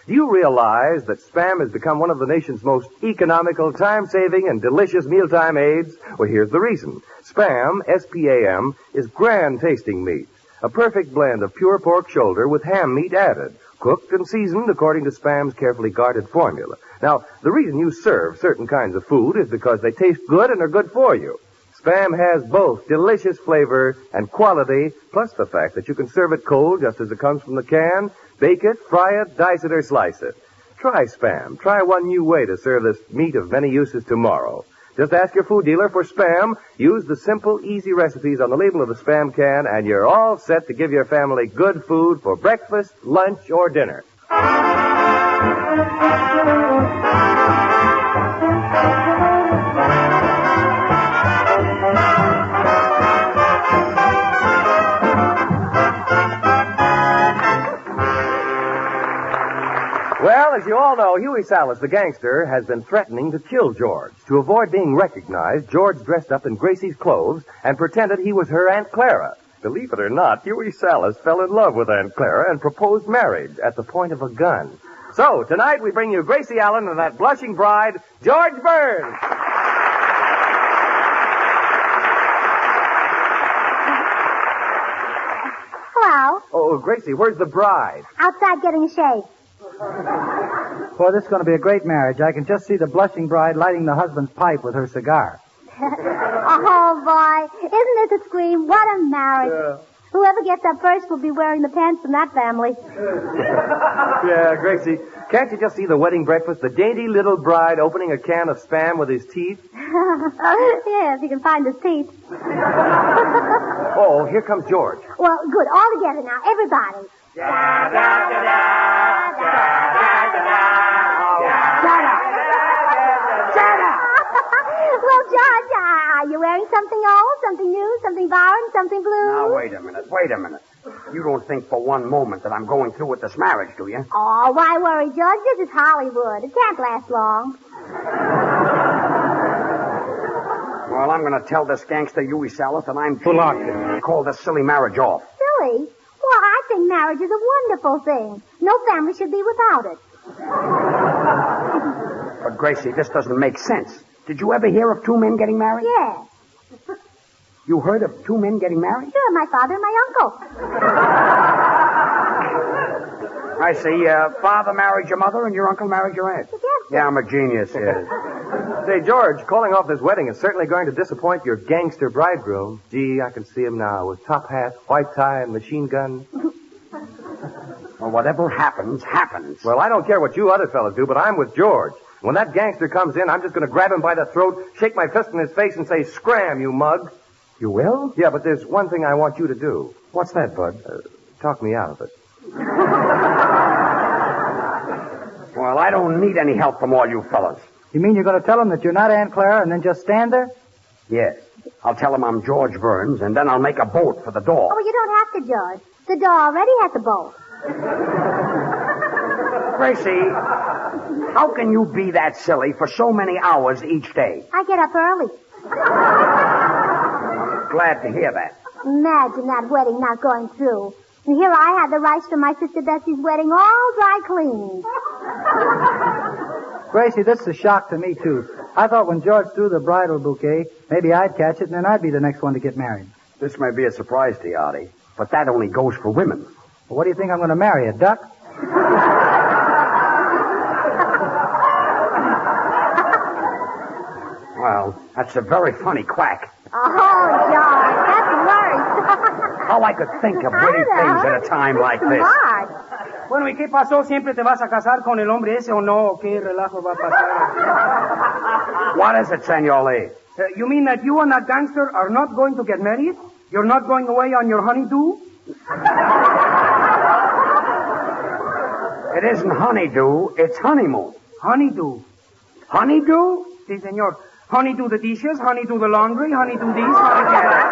Do you realize that Spam has become one of the nation's most economical, time-saving, and delicious mealtime aids? Well, here's the reason. Spam, S-P-A-M, is grand-tasting meat. A perfect blend of pure pork shoulder with ham meat added, cooked and seasoned according to Spam's carefully guarded formula. Now, the reason you serve certain kinds of food is because they taste good and are good for you. Spam has both delicious flavor and quality, plus the fact that you can serve it cold just as it comes from the can, bake it, fry it, dice it, or slice it. Try Spam. Try one new way to serve this meat of many uses tomorrow. Just ask your food dealer for Spam. Use the simple, easy recipes on the label of the Spam can, and you're all set to give your family good food for breakfast, lunch, or dinner. Well, as you all know, Huey Salas, the gangster, has been threatening to kill George. To avoid being recognized, George dressed up in Gracie's clothes and pretended he was her Aunt Clara. Believe it or not, Huey Salas fell in love with Aunt Clara and proposed marriage at the point of a gun. So, tonight we bring you Gracie Allen and that blushing bride, George Burns. Hello. Oh, Gracie, where's the bride? Outside getting a shave. Boy, this is going to be a great marriage. I can just see the blushing bride lighting the husband's pipe with her cigar. Oh, boy. Isn't this a scream? What a marriage. Yeah. Whoever gets up first will be wearing the pants from that family. Yeah, Gracie, can't you just see the wedding breakfast? The dainty little bride opening a can of Spam with his teeth? Yes, you can find his teeth. Oh, here comes George. Well, good. All together now. Everybody. Da, da, da, da, da, da, da. Shut up! Well, George, are you wearing something old, something new, something borrowed, something blue? Now, wait a minute. You don't think for one moment that I'm going through with this marriage, do you? Oh, why worry, George? This is Hollywood. It can't last long. Well, I'm going to tell this gangster Huey Salas that I'm too locked in. Call this silly marriage off. Silly? Well, I think marriage is a wonderful thing. No family should be without it. But, Gracie, this doesn't make sense. Did you ever hear of two men getting married? Yes. You heard of two men getting married? Sure, my father and my uncle. I see. Father married your mother and your uncle married your aunt. Yes. Yeah, I'm a genius, yes. Say, George, calling off this wedding is certainly going to disappoint your gangster bridegroom. Gee, I can see him now with top hat, white tie, and machine gun. Well, whatever happens, happens. Well, I don't care what you other fellas do, but I'm with George. When that gangster comes in, I'm just going to grab him by the throat, shake my fist in his face, and say, "Scram, you mug." You will? Yeah, but there's one thing I want you to do. What's that, Bud? Talk me out of it. Well, I don't need any help from all you fellas. You mean you're going to tell him that you're not Aunt Clara and then just stand there? Yes. I'll tell him I'm George Burns, and then I'll make a bolt for the door. Oh, you don't have to, George. The door already has a bolt. Gracie, how can you be that silly for so many hours each day? I get up early. Glad to hear that. Imagine that wedding not going through. And here I had the rice from my sister Bessie's wedding all dry cleaned. Gracie, this is a shock to me, too. I thought when George threw the bridal bouquet, maybe I'd catch it and then I'd be the next one to get married. This may be a surprise to you, Artie, but that only goes for women. Well, what do you think I'm going to marry, a duck? Well, that's a very funny quack. Oh, George, that's worse. How I could think of witty things at a time like this. Bueno, ¿y qué pasó? ¿Siempre te vas a casar con el hombre ese o no? ¿Qué relajo va a pasar? What is it, Senor Lee? You mean that you and that gangster are not going to get married? You're not going away on your honeydew? It isn't honeydew, it's honeymoon. Honeydew? Honeydew? Si, senor. Honeydew the dishes, honeydew the laundry, honeydew these, honeydew...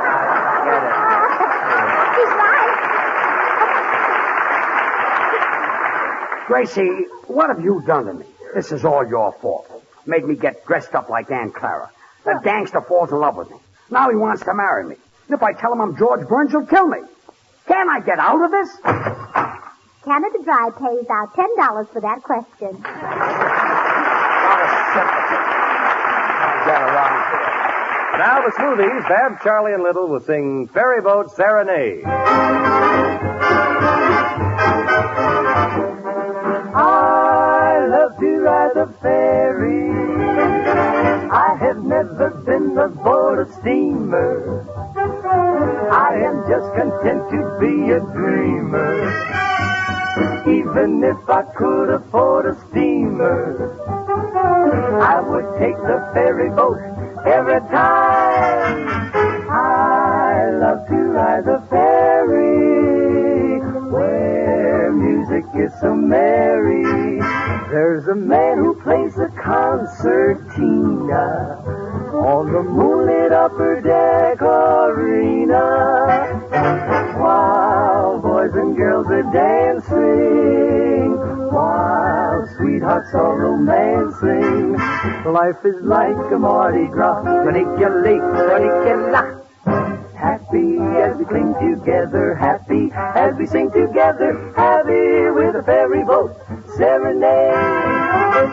Gracie, what have you done to me? This is all your fault. Made me get dressed up like Aunt Clara. The gangster falls in love with me. Now he wants to marry me. And if I tell him I'm George Burns, he'll kill me. Can I get out of this? Canada Dry pays out $10 for that question. Now the Smoothies, Babs, Charlie, and Little will sing Ferryboat Serenade. I love to ride the ferry. I have never been aboard a steamer. I am just content to be a dreamer. Even if I could afford a steamer, I would take the ferry boat every time. I love to ride the ferry where music is so merry. There's a man who plays the concertina on the moonlit upper deck arena, while boys and girls are dancing, while sweethearts are romancing. Life is like a Mardi Gras, happy as we cling together, happy as we sing together, happy with a ferry boat serenade.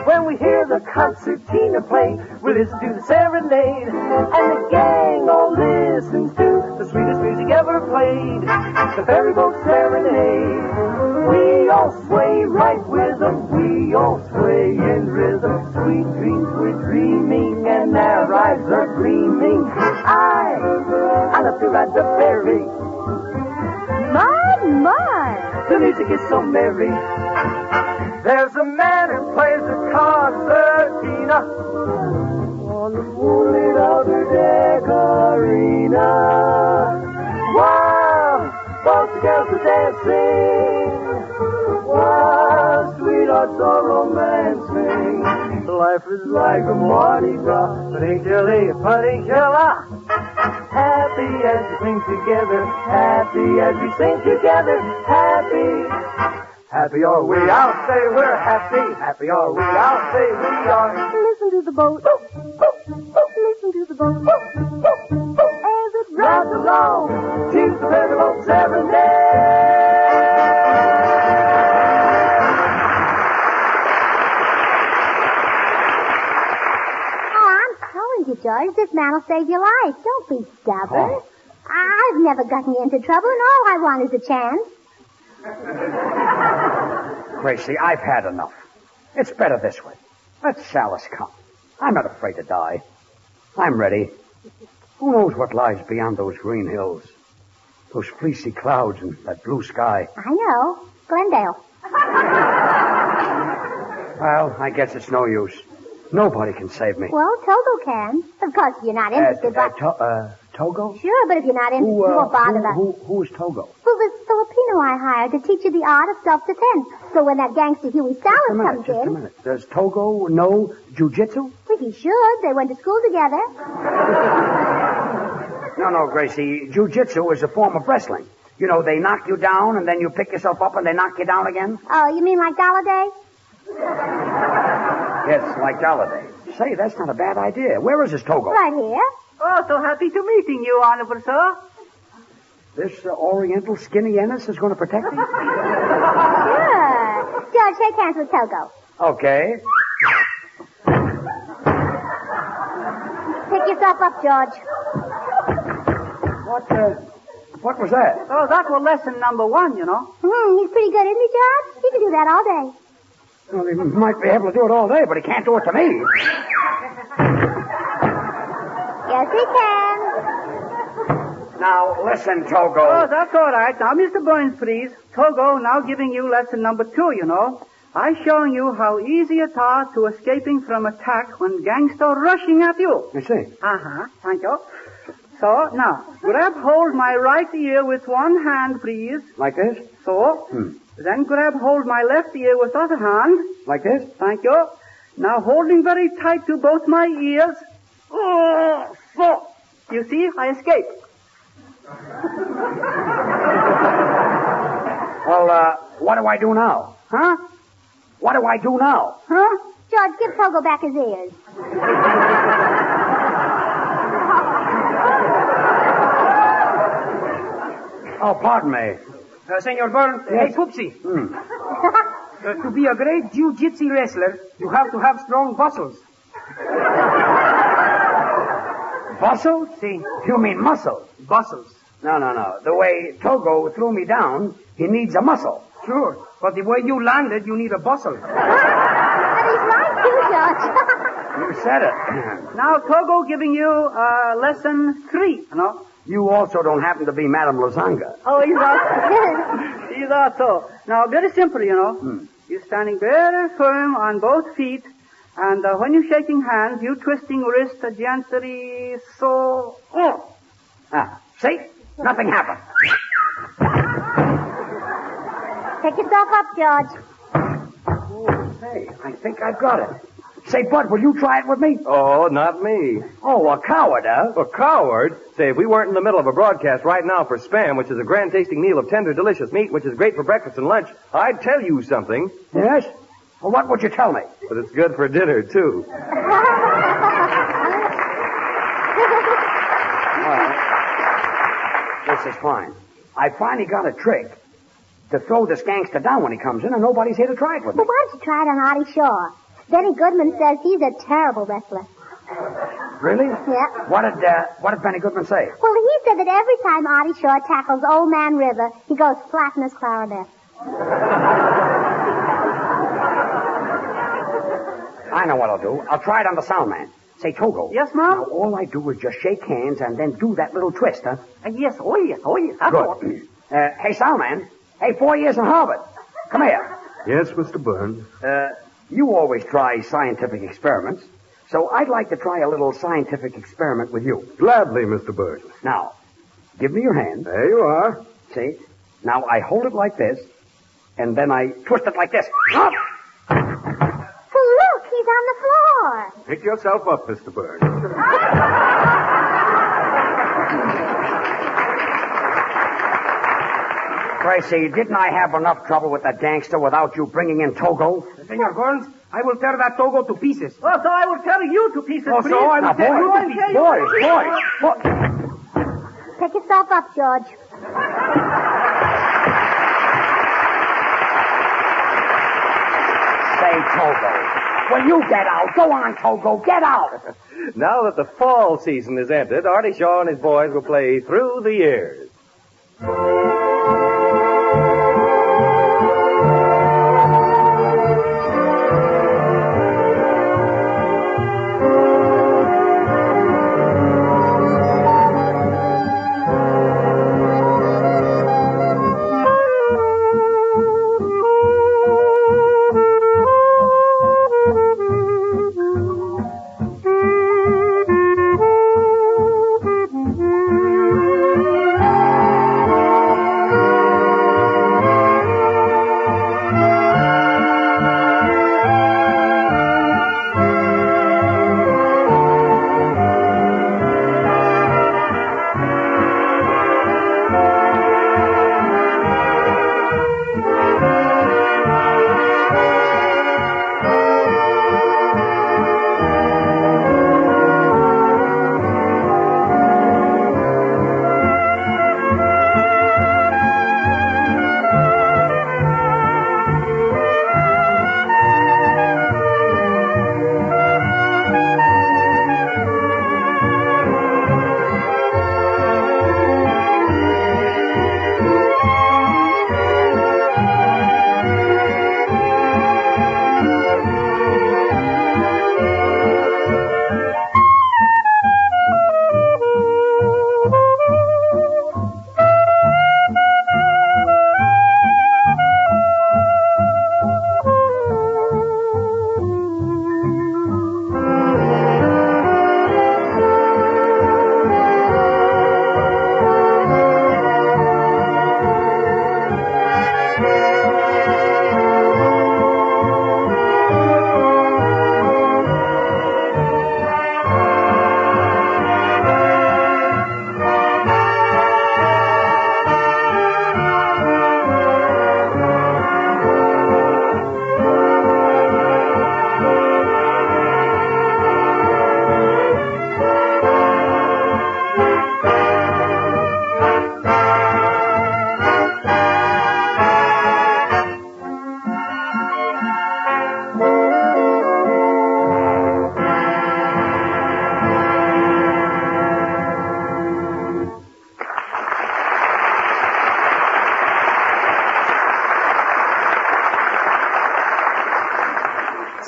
When we hear the concertina play, we listen to the serenade, and the gang all listens to the sweetest music ever played, the ferry boat serenade. We all sway right with them, we all sway in rhythm. Sweet dreams we're dreaming, and our eyes are gleaming. I love to ride the ferry. My. The music is so merry. There's a man who plays the concertina on the moonlit outer deck arena. Wow, both the girls are dancing, wow, sweethearts are romancing. Life is like a Mardi Gras, putty-chilly. Happy as we sing together, happy as we sing together, happy. Happy are we, I'll say we're happy. Happy are we, I'll say we are. Listen to the boat. Listen to the boat. As it Drives along, keeps the ferry boat serenade. George, this man will save your life. Don't be stubborn. Oh. I've never gotten you into trouble, and all I want is a chance. Gracie, I've had enough. It's better this way. Let Salis come. I'm not afraid to die. I'm ready. Who knows what lies beyond those green hills? Those fleecy clouds and that blue sky. I know. Glendale. Well, I guess it's no use. Nobody can save me. Well, Togo can. Of course, if you're not interested, but... Togo? Sure, but if you're not interested, you won't bother us. Who is Togo? Well, this Filipino I hired to teach you the art of self-defense. So when that gangster Huey Salas comes Just a minute. Does Togo know jujitsu? Well, he should. They went to school together. No, Gracie. Jujitsu is a form of wrestling. You know, they knock you down, and then you pick yourself up, and they knock you down again. Oh, you mean like Galladay? Yes, like Galladay. Say, that's not a bad idea. Where is this Togo? Right here. Oh, so happy to meeting you, Oliver, sir. This Oriental skinny Ennis is going to protect me? Sure. George, shake hands with Togo. Okay. Pick yourself up, George. What was that? Oh, that was lesson number 1, you know. He's pretty good, isn't he, George? He can do that all day. Well, he might be able to do it all day, but he can't do it to me. Yes, he can. Now, listen, Togo. Oh, that's all right. Now, Mr. Burns, please. Togo, now giving you lesson number 2, you know. I'm showing you how easy it is to escaping from attack when gangster rushing at you. I see. Uh-huh. Thank you. So, now, grab hold my right ear with one hand, please. Like this? So. Then grab hold my left ear with other hand. Like this? Thank you. Now holding very tight to both my ears. Oh, so. You see, I escaped. Well, what do I do now? Huh? What do I do now? Huh? George, give Togo back his ears. Oh, pardon me. Senor Burns, yes. Hey, Poopsie. To be a great jiu-jitsu wrestler, you have to have strong muscles. Muscles? See? You mean muscle? Muscles. No. The way Togo threw me down, he needs a muscle. Sure. But the way you landed, you need a bustle. But he's right, too, George. You said it. Now, Togo giving you lesson 3, You also don't happen to be Madame Lozanga. Oh, he's also. He's also. Now, very simple, You're standing very firm on both feet, and when you're shaking hands, you twisting wrist gently, so. Oh. See? Nothing happened. Pick yourself up, George. Hey, I think I've got it. Say, Bud, will you try it with me? Oh, not me. Oh, a coward, huh? A coward? Say, if we weren't in the middle of a broadcast right now for Spam, which is a grand tasting meal of tender, delicious meat, which is great for breakfast and lunch, I'd tell you something. Yes? Well, what would you tell me? But it's good for dinner, too. Well, this is fine. I finally got a trick to throw this gangster down when he comes in, and nobody's here to try it with me. Well, why don't you try it on Artie Shaw? Benny Goodman says he's a terrible wrestler. Really? Yeah. What did Benny Goodman say? Well, he said that every time Artie Shaw tackles Old Man River, he goes flat in his clarinet. I know what I'll do. I'll try it on the sound man. Say, Togo. Yes, Mom? Now, all I do is just shake hands and then do that little twist, huh? Yes, oh, yes. Good. Hey, sound man. Hey, 4 years in Harvard. Come here. Yes, Mr. Burns. You always try scientific experiments, so I'd like to try a little scientific experiment with you. Gladly, Mr. Burns. Now, give me your hand. There you are. See? Now, I hold it like this, and then I twist it like this. Up! Well, look, he's on the floor. Pick yourself up, Mr. Burns. Gracie, didn't I have enough trouble with that gangster without you bringing in Togo? Senor Burns, I will tear that Togo to pieces. Oh, so I will tear you to pieces, Oh, please. so I will tear you to pieces. Boys. Pick yourself up, George. Say, Togo, will you get out? Go on, Togo, get out. Now that the fall season is ended, Artie Shaw and his boys will play Through the Years.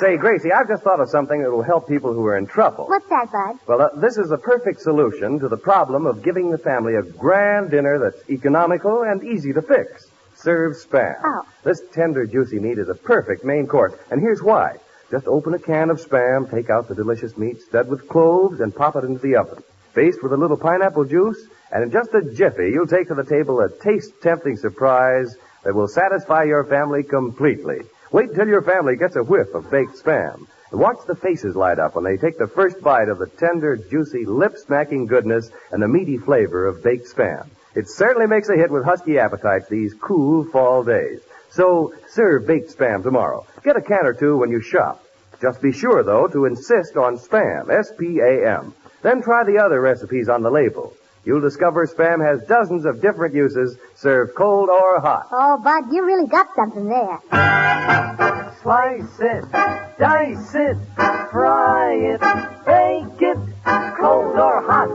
Say, Gracie, I've just thought of something that will help people who are in trouble. What's that, Bud? Well, this is a perfect solution to the problem of giving the family a grand dinner that's economical and easy to fix. Serve Spam. Oh. This tender, juicy meat is a perfect main course, and here's why. Just open a can of Spam, take out the delicious meat, stud with cloves, and pop it into the oven. Baste with a little pineapple juice, and in just a jiffy, you'll take to the table a taste-tempting surprise that will satisfy your family completely. Wait until your family gets a whiff of baked Spam. And watch the faces light up when they take the first bite of the tender, juicy, lip-smacking goodness and the meaty flavor of baked Spam. It certainly makes a hit with husky appetites these cool fall days. So serve baked Spam tomorrow. Get a can or two when you shop. Just be sure, though, to insist on Spam, S-P-A-M. Then try the other recipes on the label. You'll discover Spam has dozens of different uses, served cold or hot. Oh, Bud, you really got something there. Slice it, dice it, fry it, bake it, cold or hot.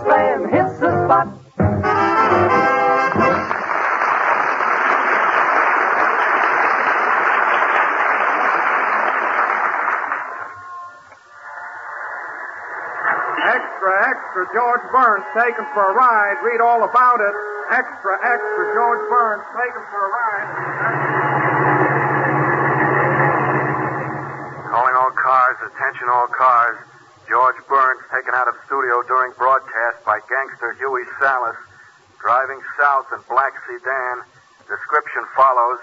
Spam hits the spot. Extra, George Burns taken for a ride. Read all about it. Extra, George Burns taken for a ride. Calling all cars, attention all cars. George Burns taken out of studio during broadcast by Gangster Huey Salas. Driving south in black sedan. Description follows.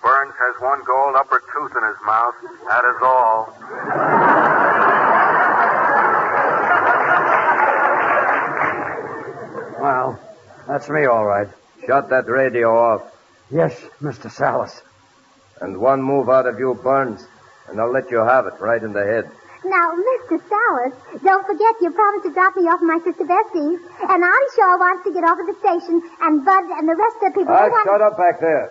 Burns has one gold upper tooth in his mouth. That is all. Well, that's me, all right. Shut that radio off. Yes, Mr. Salas. And one move out of you, Burns, and I'll let you have it right in the head. Now, Mr. Salas, don't forget you promised to drop me off at my sister Bessie's. And Auntie Shaw wants to get off at the station, and Bud and the rest of the people... Shut up back there.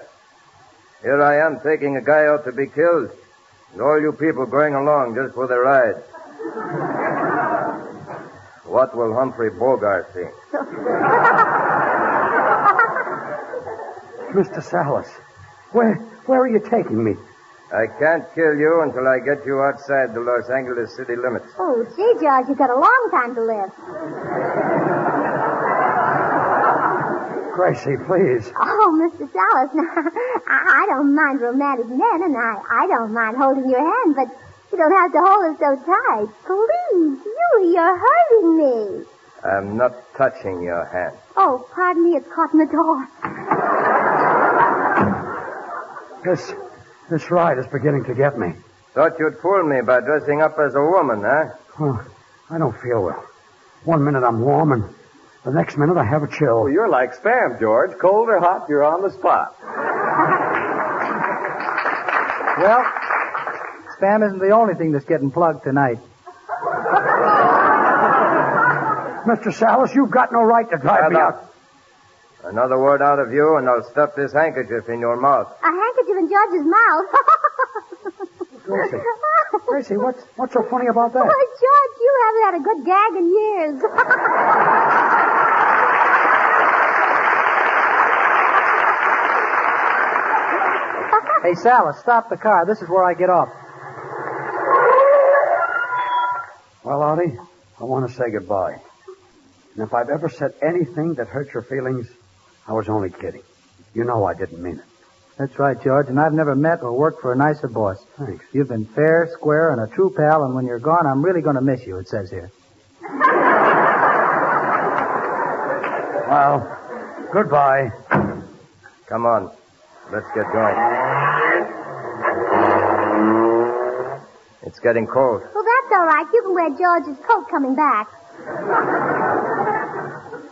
Here I am taking a guy out to be killed, and all you people going along just for the ride. What will Humphrey Bogart think? Mr. Salas, where are you taking me? I can't kill you until I get you outside the Los Angeles city limits. Oh, gee, George, you've got a long time to live. Gracie, please. Oh, Mr. Salas, now, I don't mind romantic men, and I don't mind holding your hand, but you don't have to hold it so tight. Please, you're hurting me. I'm not touching your hand. Oh, pardon me, it's caught in the door. This ride is beginning to get me. Thought you'd fool me by dressing up as a woman, huh? Oh, I don't feel well. 1 minute I'm warm, and the next minute I have a chill. Well, you're like Spam, George. Cold or hot, you're on the spot. Well, Spam isn't the only thing that's getting plugged tonight. Mr. Salas, you've got no right to drive me out. Another word out of you, and I'll stuff this handkerchief in your mouth. A handkerchief in George's mouth. Gracie, what's so funny about that? Oh, George, you haven't had a good gag in years. Hey, Salas, stop the car. This is where I get off. Well, Artie, I want to say goodbye. And if I've ever said anything that hurt your feelings, I was only kidding. You know I didn't mean it. That's right, George, and I've never met or worked for a nicer boss. Thanks. You've been fair, square, and a true pal, and when you're gone, I'm really going to miss you, it says here. Well, goodbye. Come on. Let's get going. It's getting cold. Well, that's all right. You can wear George's coat coming back.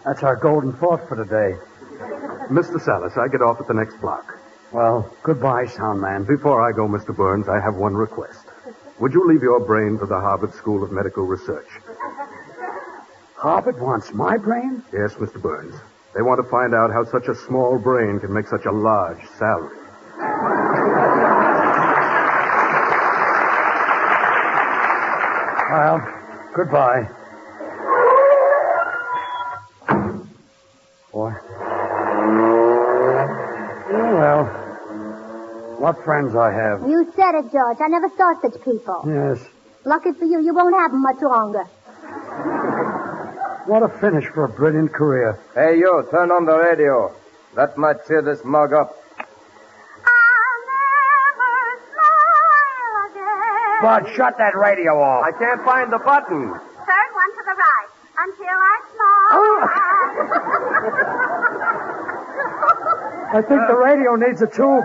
That's our golden thought for today. Mr. Salas, I get off at the next block. Well, goodbye, sound man. Before I go, Mr. Burns, I have one request. Would you leave your brain to the Harvard School of Medical Research? Harvard wants my brain? Yes, Mr. Burns. They want to find out how such a small brain can make such a large salary. Well, goodbye. Boy. Oh, well. What friends I have. You said it, George. I never saw such people. Yes. Lucky for you, you won't have them much longer. What a finish for a brilliant career. Hey, you, turn on the radio. That might cheer this mug up. Bud, shut that radio off. I can't find the button. Third one to the right. Until I smile. I think the radio needs a tube.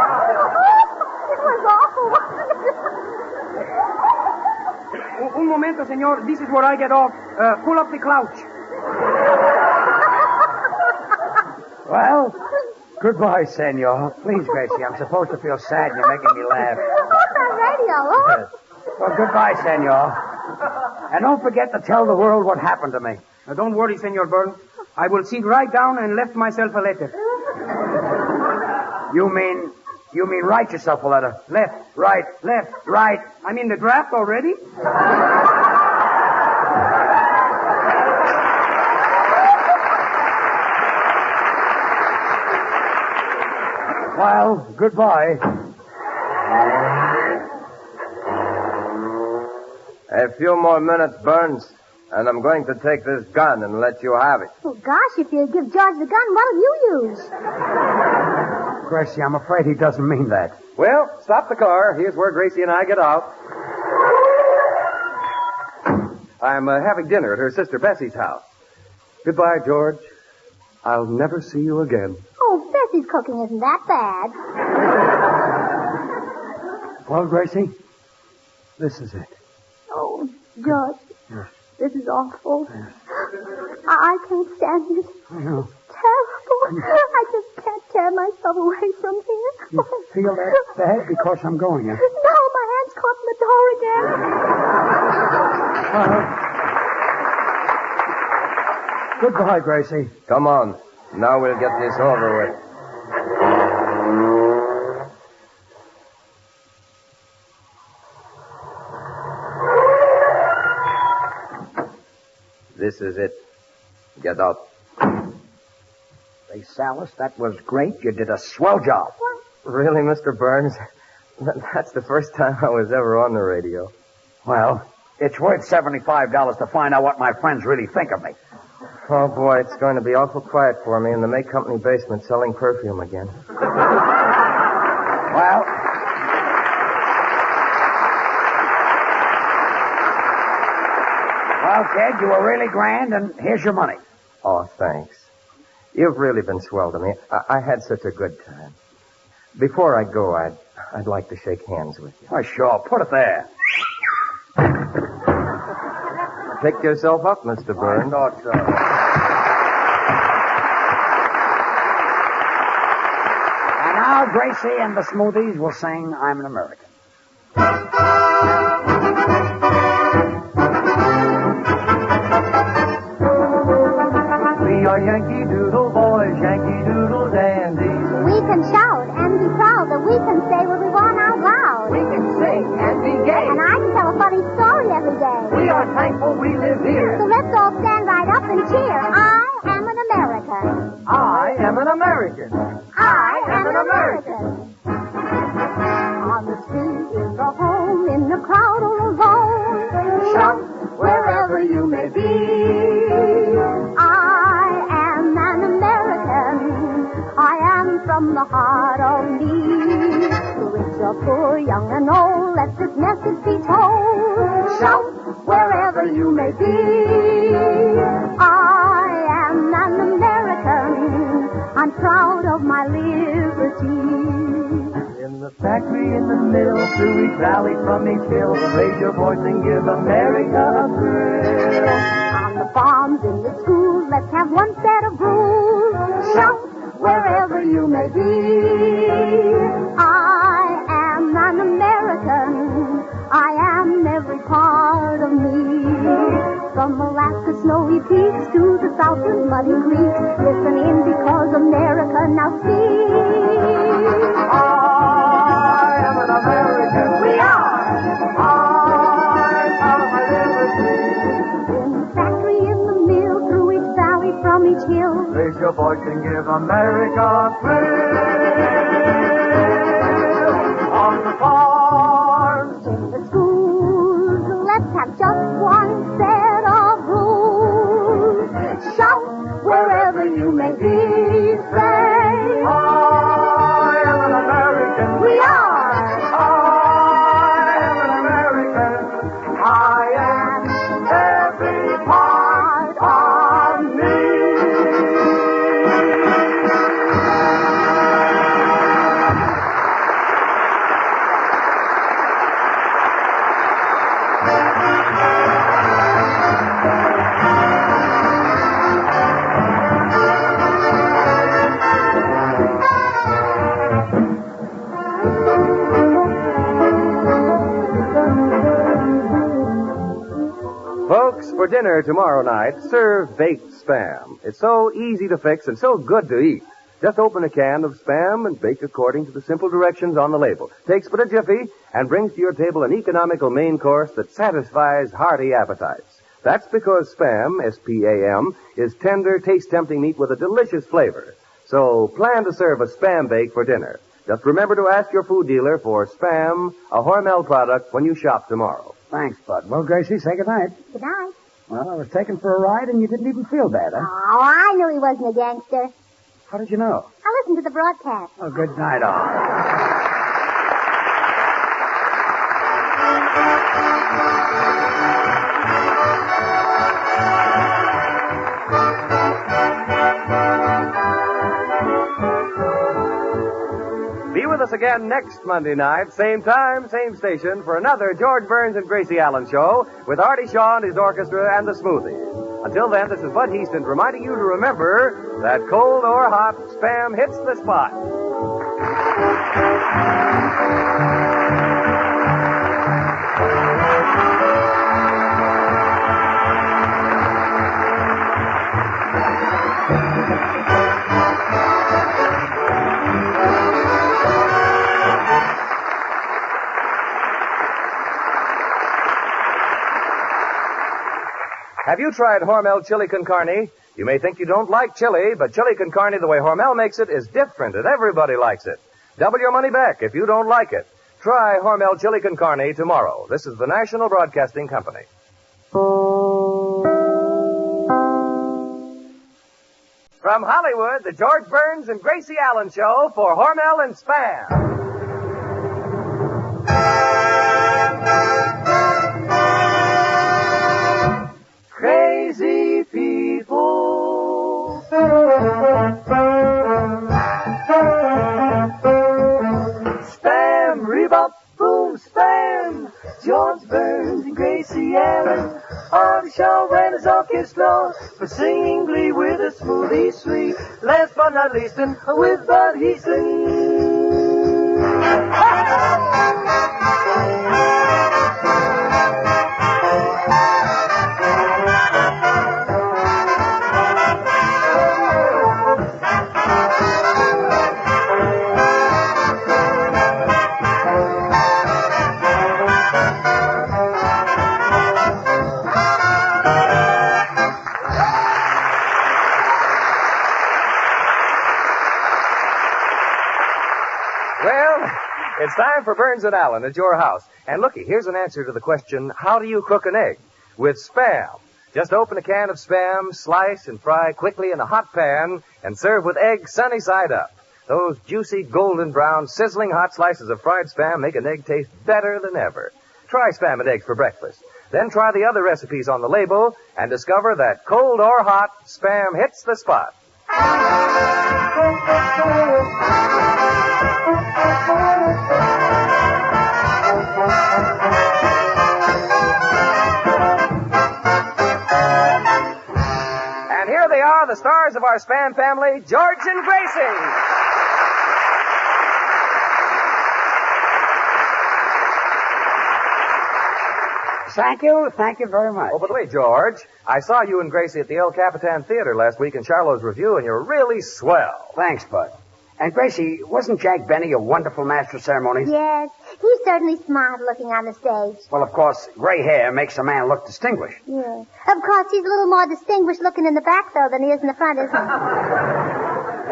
It was awful, wasn't it? Un momento, senor. This is where I get off. Pull up the couch. Well, goodbye, senor. Please, Gracie, I'm supposed to feel sad. You're making me laugh. What's that radio, huh? Well, goodbye, senor. And don't forget to tell the world what happened to me. Now, don't worry, Senor Burns. I will sit right down and left myself a letter. You mean write yourself a letter? Left. Right. I'm in the draft already? Well, goodbye. A few more minutes, Burns, and I'm going to take this gun and let you have it. Oh, gosh, if you give George the gun, what'll you use? Gracie, I'm afraid he doesn't mean that. Well, stop the car. Here's where Gracie and I get out. I'm having dinner at her sister Bessie's house. Goodbye, George. I'll never see you again. Oh, Bessie's cooking isn't that bad. Well, Gracie, this is it. Oh, George, Yes. this is awful. I can't stand it. I know. Terrible. I just can't tear myself away from here. You feel that bad because I'm going, huh? No, my hand's caught in the door again. Goodbye, Gracie. Come on. Now we'll get this over with. This is it. Get out. Say, Salis, that was great. You did a swell job. Really, Mr. Burns? That's the first time I was ever on the radio. Well, it's worth $75 to find out what my friends really think of me. Oh, boy, it's going to be awful quiet for me in the May Company basement selling perfume again. Well, kid, you were really grand, and here's your money. Oh, thanks. You've really been swell to me. I had such a good time. Before I go, I'd like to shake hands with you. Oh, sure. Put it there. Pick yourself up, Mr. Burns. I thought so. And now Gracie and the Smoothies will sing I'm an American. We are Yankee Doodle boys, Yankee Doodle dandies. We can shout and be proud that we can say what we want out loud. We can sing and be gay. And I can tell a funny story every day. We are thankful we live here. So let's all stand right up and cheer. I am an American. I am an American. I am an American. On the street, in the home, in the crowd or alone. Shout wherever you may be. I am an American. I am from the heart of me. Rich or poor, young and old, let this message be told. Shout wherever you may be. I am an American. I'm proud of my liberty. In the factory, in the mill, through each valley, from each hill, raise your voice and give America a thrill. On the farms, in the schools, let's have one set of rules. Shout wherever you may be. I am an American. I am every part of me. From Alaska's snowy peaks to the southern muddy creeks, listen in because America now speaks. I am an American. We are. I'm proud of my liberty. In the factory, in the mill, through each valley, from each hill. Raise your voice can give America a thrill. On the farms, The schools, let's have just one set of rules. Shout wherever you may be, say, I am an American. we are. I am an American. I am every part of me. Folks, for dinner tomorrow night, serve baked Spam. It's so easy to fix and so good to eat. Just open a can of Spam and bake according to the simple directions on the label. Takes but a jiffy and brings to your table an economical main course that satisfies hearty appetites. That's because Spam, S-P-A-M, is tender, taste-tempting meat with a delicious flavor. So plan to serve a Spam bake for dinner. Just remember to ask your food dealer for Spam, a Hormel product, when you shop tomorrow. Thanks, Bud. Well, Gracie, say goodnight. Good night. Well, I was taken for a ride and you didn't even feel bad, huh? Oh, I knew he wasn't a gangster. How did you know? I listened to the broadcast. Oh, good night, all. Be with us again next Monday night, same time, same station, for another George Burns and Gracie Allen show with Artie Shaw and his orchestra and the Smoothies. Until then, this is Bud Heaston reminding you to remember that cold or hot, Spam hits the spot. Have you tried Hormel chili con carne? You may think you don't like chili, but chili con carne, the way Hormel makes it, is different, and everybody likes it. Double your money back if you don't like it. Try Hormel chili con carne tomorrow. This is the National Broadcasting Company. From Hollywood, the George Burns and Gracie Allen show for Hormel and Spam. Crazy people. Spam, rebop, boom, spam. George Burns and Gracie Allen on the show and his orchestra for singing glee with a smoothie sweet. Last but not least, and with Bud Heaston. It's time for Burns and Allen at your house. And looky, here's an answer to the question, how do you cook an egg? With Spam. Just open a can of Spam, slice and fry quickly in a hot pan, and serve with eggs sunny side up. Those juicy, golden brown, sizzling hot slices of fried Spam make an egg taste better than ever. Try Spam and eggs for breakfast. Then try the other recipes on the label and discover that cold or hot, Spam hits the spot. And here they are, the stars of our Spam family, George and Gracie. Thank you very much. Oh, by the way, George, I saw you and Gracie at the El Capitan Theater last week in Charlot's Review, and you're really swell. Thanks, Bud. And Gracie, wasn't Jack Benny a wonderful master of ceremonies? Yes. He certainly smart looking on the stage. Well, of course, gray hair makes a man look distinguished. Yeah. Of course, he's a little more distinguished looking in the back, though, than he is in the front, isn't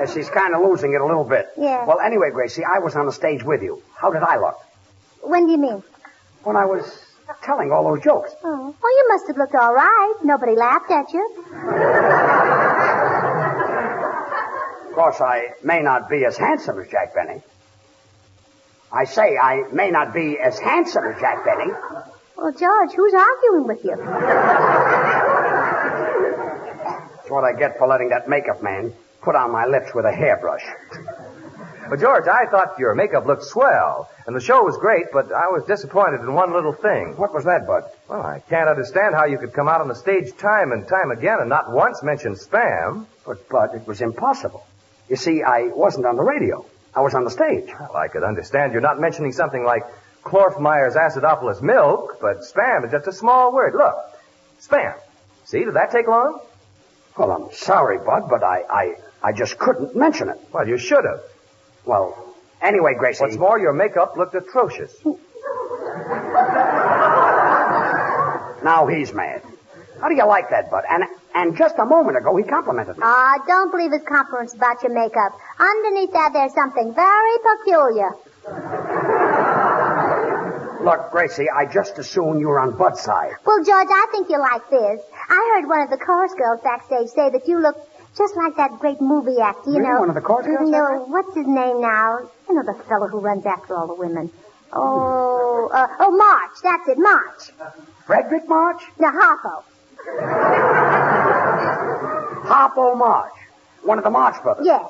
he? She's kind of losing it a little bit. Yeah. Well, anyway, Gracie, I was on the stage with you. How did I look? When do you mean? When I was telling all those jokes. Oh. Well, you must have looked all right. Nobody laughed at you. Of course, I may not be as handsome as Jack Benny. I say I may not be as handsome as Jack Benny. Well, George, who's arguing with you? That's what I get for letting that makeup man put on my lips with a hairbrush. Well, George, I thought your makeup looked swell, and the show was great, but I was disappointed in one little thing. What was that, Bud? Well, I can't understand how you could come out on the stage time and time again and not once mention Spam. But, Bud, it was impossible. You see, I wasn't on the radio. I was on the stage. Well, I could understand you're not mentioning something like Chlorfmeyer's acidophilus milk, but Spam is just a small word. Look, Spam. See, did that take long? Well, I'm sorry, Bud, but I just couldn't mention it. Well, you should have. Well, anyway, Gracie... What's more, your makeup looked atrocious. Now he's mad. How do you like that, Bud? And just a moment ago, he complimented me. Don't believe his compliments about your makeup. Underneath that, there's something very peculiar. Look, Gracie, I just assumed you were on Bud's side. Well, George, I think you like this. I heard one of the chorus girls backstage say that you look just like that great movie actor, you Really? know. One of the chorus girls said that? What's his name now? You know, the fellow who runs after all the women. March. That's it, March. Frederick March? No, Harpo. Harpo March. One of the March brothers. Yes.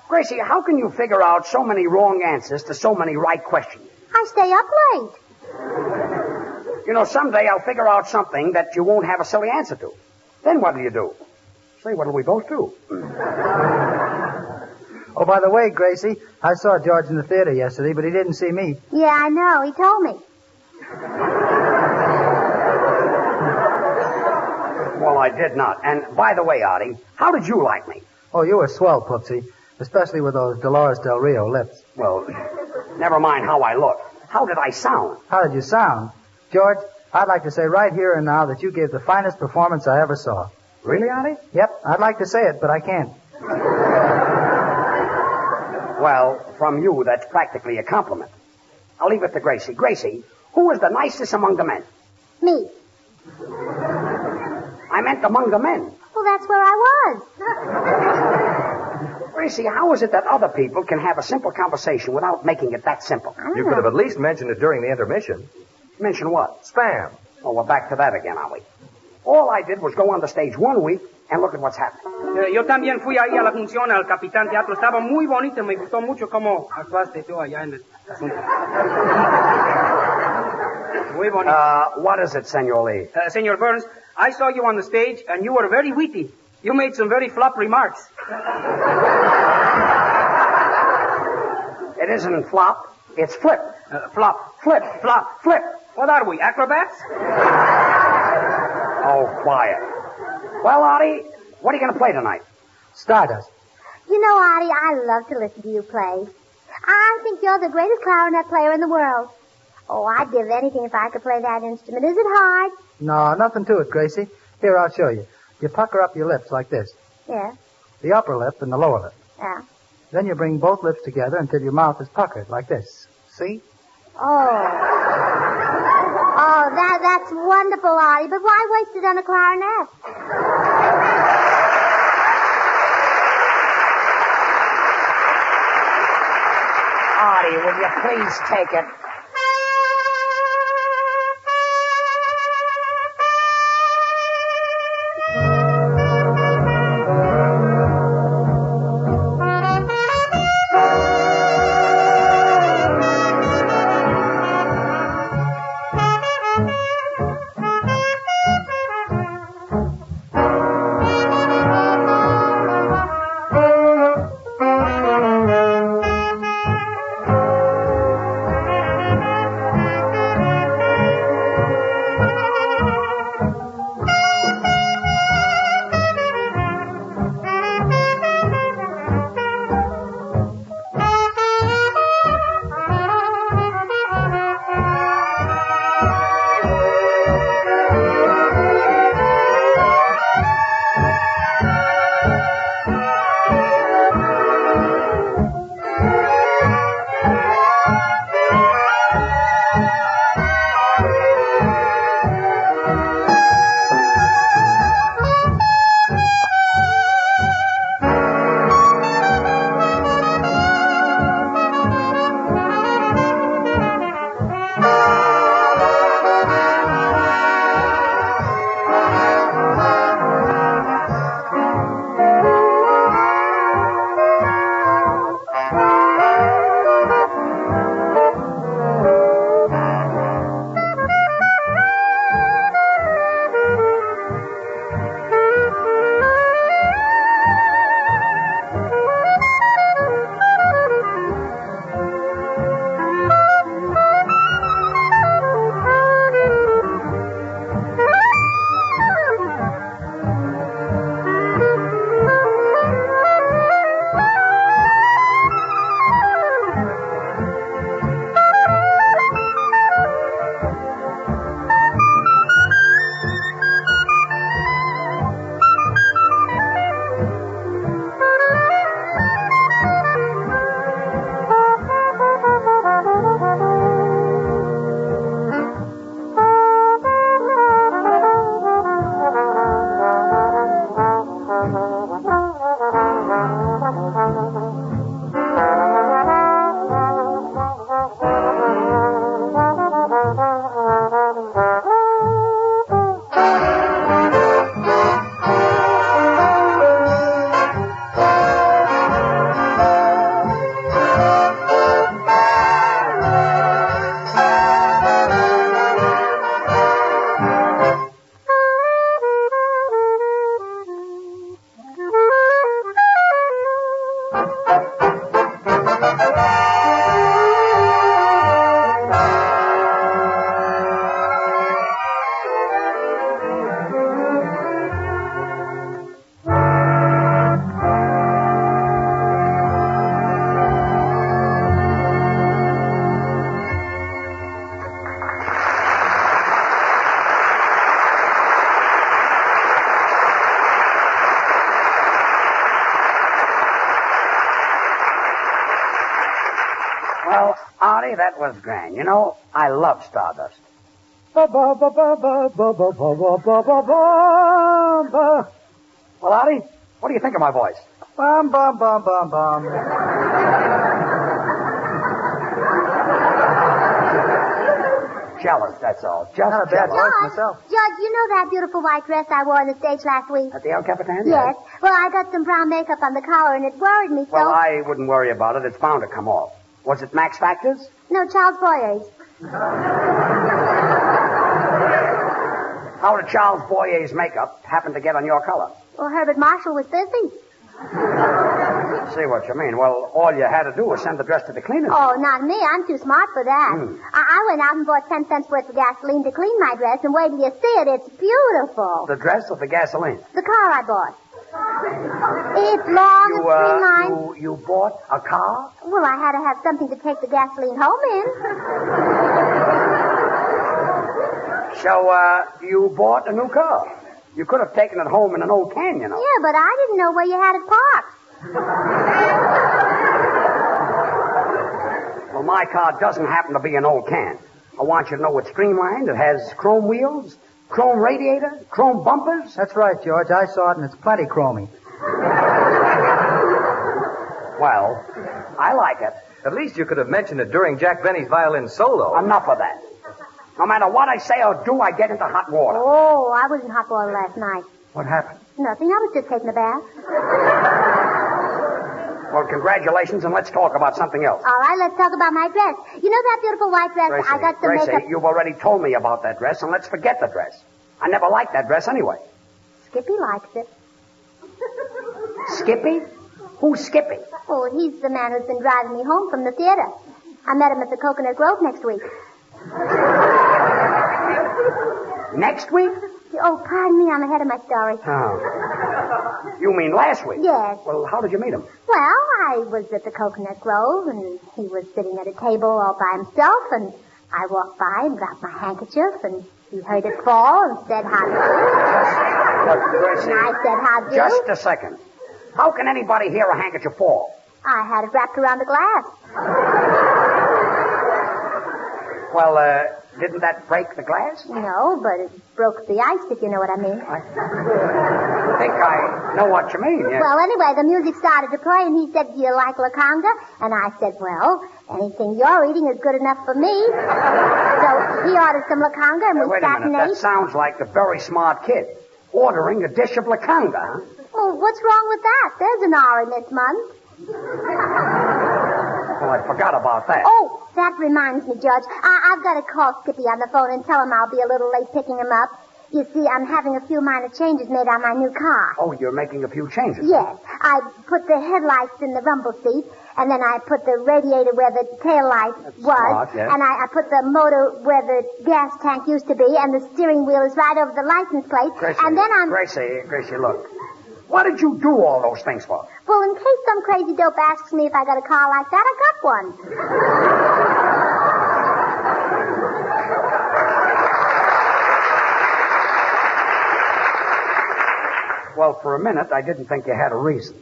Gracie, how can you figure out so many wrong answers to so many right questions? I stay up late. You know, someday I'll figure out something that you won't have a silly answer to. Then what do? Say, what'll we both do? Oh, by the way, Gracie, I saw George in the theater yesterday, but he didn't see me. Yeah, I know. He told me. Well, I did not. And by the way, Artie, how did you like me? Oh, you were swell, Poopsie, especially with those Dolores Del Rio lips. Well, never mind how I look. How did I sound? How did you sound? George, I'd like to say right here and now that you gave the finest performance I ever saw. Really, Artie? Yep, I'd like to say it, but I can't. Well, from you, that's practically a compliment. I'll leave it to Gracie. Gracie, who was the nicest among the men? Me. I meant among the men. Well, that's where I was. Gracie, how is it that other people can have a simple conversation without making it that simple? You could have at least mentioned it during the intermission. Mention what? Spam. Oh, we're back to that again, are we? All I did was go on the stage 1 week and look at what's happening. Yo también fui ahí a la función al Capitán Teatro. Estaba muy bonito. Me gustó mucho cómo actuaste tú allá en el asunto. Muy bonito. What is it, Senor Lee? Senor Burns, I saw you on the stage, and you were very witty. You made some very flop remarks. It isn't flop, it's flip. Flop. Flip. Flop. Flip. What are we, acrobats? Oh, quiet. Well, Artie, what are you going to play tonight? Stardust. You know, Artie, I love to listen to you play. I think you're the greatest clarinet player in the world. Oh, I'd give anything if I could play that instrument. Is it hard? No, nothing to it, Gracie. Here, I'll show you. You pucker up your lips like this. Yeah. The upper lip and the lower lip. Yeah. Then you bring both lips together until your mouth is puckered like this. See? Oh, that's wonderful, Artie, but why waste it on a clarinet? Artie, will you please take it? say, that was grand. You know, I love Stardust. Well, Artie, what do you think of my voice? Bum, bum, bum, bum, bum. Jealous, that's all. Just Not a bad jealous. voice myself. Judge, you know that beautiful white dress I wore on the stage last week? At the El Capitan? Yes. Well, I got some brown makeup on the collar, and it worried me so. Well, I wouldn't worry about it. It's bound to come off. Was it Max Factors? No, Charles Boyer's. How did Charles Boyer's makeup happen to get on your color? Well, Herbert Marshall was busy. See what you mean. Well, all you had to do was send the dress to the cleaner. Oh, not me. I'm too smart for that. I went out and bought 10 cents worth of gasoline to clean my dress, and wait till you see it. It's beautiful. The dress or the gasoline? The car I bought. It's long and streamlined. You bought a car? Well, I had to have something to take the gasoline home in. So, you bought a new car? You could have taken it home in an old can, you know. Yeah, but I didn't know where you had it parked. Well, my car doesn't happen to be an old can. I want you to know it's streamlined. It has chrome wheels, chrome radiator, chrome bumpers. That's right, George. I saw it, and it's plenty chromy. Well, I like it. At least you could have mentioned it during Jack Benny's violin solo. Enough of that. No matter what I say or do, I get into hot water. Oh, I was in hot water last night. What happened? Nothing. I was just taking a bath. Well, congratulations, and let's talk about something else. All right, let's talk about my dress. You know that beautiful white dress? Gracie, I got some Gracie, makeup. you've already told me about that dress, and let's forget the dress. I never liked that dress anyway. Skippy likes it. Skippy? Who's Skippy? Oh, he's the man who's been driving me home from the theater. I met him at the Coconut Grove next week. Next week? Oh, pardon me, I'm ahead of my story. Oh. You mean last week? Yes. Well, how did you meet him? Well, I was at the Coconut Grove, and he was sitting at a table all by himself, and I walked by and dropped my handkerchief, and he heard it fall and said, how do you? Look, Gracie, And I said, how do you? just a second. How can anybody hear a handkerchief fall? I had it wrapped around the glass. Well, didn't that break the glass? No, but it broke the ice, if you know what I mean. I think I know what you mean, yes. Well, anyway, the music started to play, and he said, do you like La Conga? And I said, well, anything you're eating is good enough for me. So he ordered some La Conga, and we Wait a sat and minute, that ate. sounds like a very smart kid. Ordering a dish of La Conga, huh? Well, what's wrong with that? There's an R in this month. Well, I forgot about that. Oh, that reminds me, Judge. I've got to call Skippy on the phone and tell him I'll be a little late picking him up. You see, I'm having a few minor changes made on my new car. Oh, you're making a few changes. Yes. I put the headlights in the rumble seat, and then I put the radiator where the tail light was, smart, yes. and I put the motor where the gas tank used to be, and the steering wheel is right over the license plate. Gracie, and then Gracie, look. What did you do all those things for? Well, in case some crazy dope asks me if I got a car like that, I got one. Well, for a minute, I didn't think you had a reason.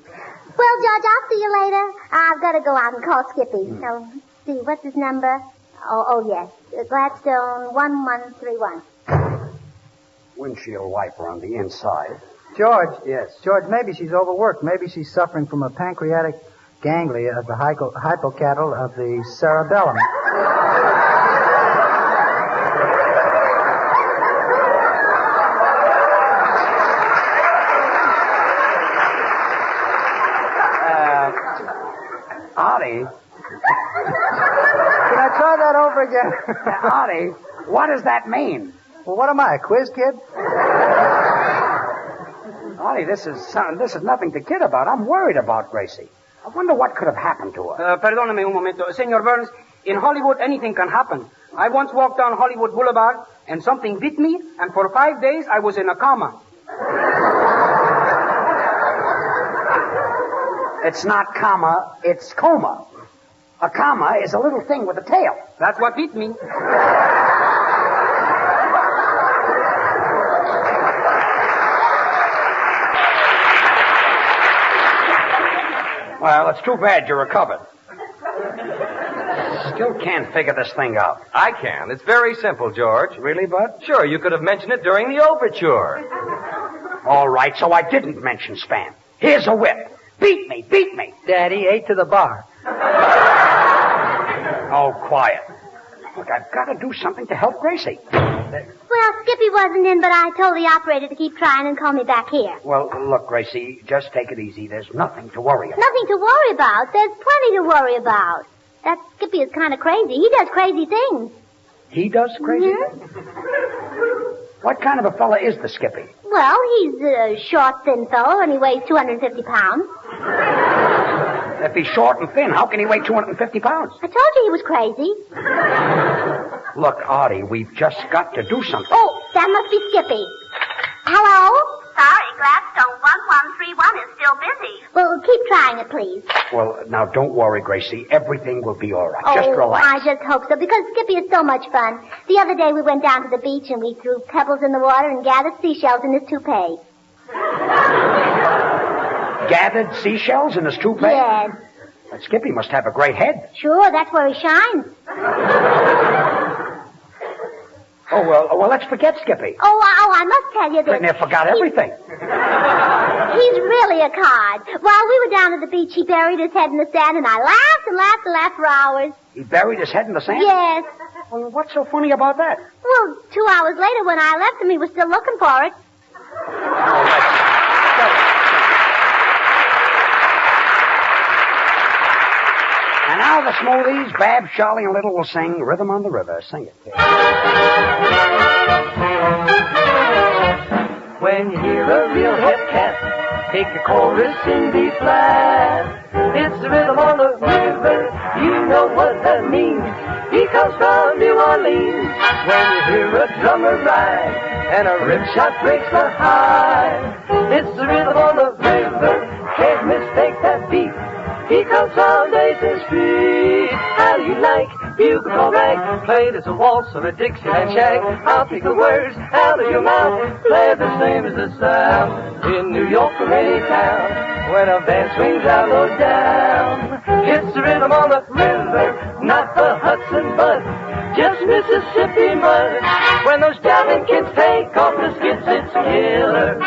Well, Judge, I'll see you later. I've got to go out and call Skippy. So, see, what's his number? Oh, yes. Gladstone 1131. Windshield wiper on the inside. George. Yes. George, maybe she's overworked. Maybe she's suffering from a pancreatic ganglia of the hypocattle of the cerebellum. Artie. Can I try that over again? Artie, what does that mean? Well, what am I, a quiz kid? Artie, this is nothing to kid about. I'm worried about Gracie. I wonder what could have happened to her. Perdóname un momento. Senor Burns, in Hollywood, anything can happen. I once walked down Hollywood Boulevard, and something bit me, and for 5 days, I was in a coma. It's not comma, it's coma. A comma is a little thing with a tail. That's what bit me. Well, it's too bad you recovered. still can't figure this thing out. I can. It's very simple, George. Really, Bud? Sure, you could have mentioned it during the overture. All right, so I didn't mention Spam. Here's a whip. Beat me, beat me. Daddy, 8 to the bar. Oh, quiet. Look, I've got to do something to help Gracie. Well, Skippy wasn't in, but I told the operator to keep trying and call me back here. Well, look, Gracie, just take it easy. There's nothing to worry about. Nothing to worry about. There's plenty to worry about. That Skippy is kind of crazy. He does crazy things. He does crazy Mm-hmm. things? What kind of a fella is the Skippy? Well, he's a short, thin fellow, and he weighs 250 pounds. If he's short and thin, how can he weigh 250 pounds? I told you he was crazy. Look, Artie, we've just got to do something. Oh, that must be Skippy. Hello? Sorry, Gladstone 1131 is still busy. Well, keep trying it, please. Well, now, don't worry, Gracie. Everything will be all right. Oh, Just relax. I just hope so, because Skippy is so much fun. The other day we went down to the beach and we threw pebbles in the water and gathered seashells in his toupee. Gathered seashells in his toupee? Yes. That Skippy must have a great head. Sure, that's where he shines. Oh, well, let's forget Skippy. Oh, I must tell you I that... forgot everything. He's really a card. While we were down at the beach, he buried his head in the sand, and I laughed and laughed and laughed for hours. He buried his head in the sand? Yes. Well, what's so funny about that? Well, 2 hours later, when I left him, he was still looking for it. And now the Smoothies, Bab, Charlie, and Little will sing Rhythm on the River. Sing it, kid. When you hear a real hip cat, take a chorus in B flat. It's the rhythm on the river, you know what that means. He comes from New Orleans. When you hear a drummer ride, and a rip shot breaks the high. It's the rhythm on the river, can't mistake that beat. He comes from Basin Street. How do you like bugle call rag? Played as a waltz or a Dixieland shag. I'll take the words out of your mouth. Play the same as the sound in New York or any town. When a band swings out or down, it's the rhythm on the river, not the Hudson Bud. Just Mississippi mud. When those jamming kids take off the skids, it's a killer.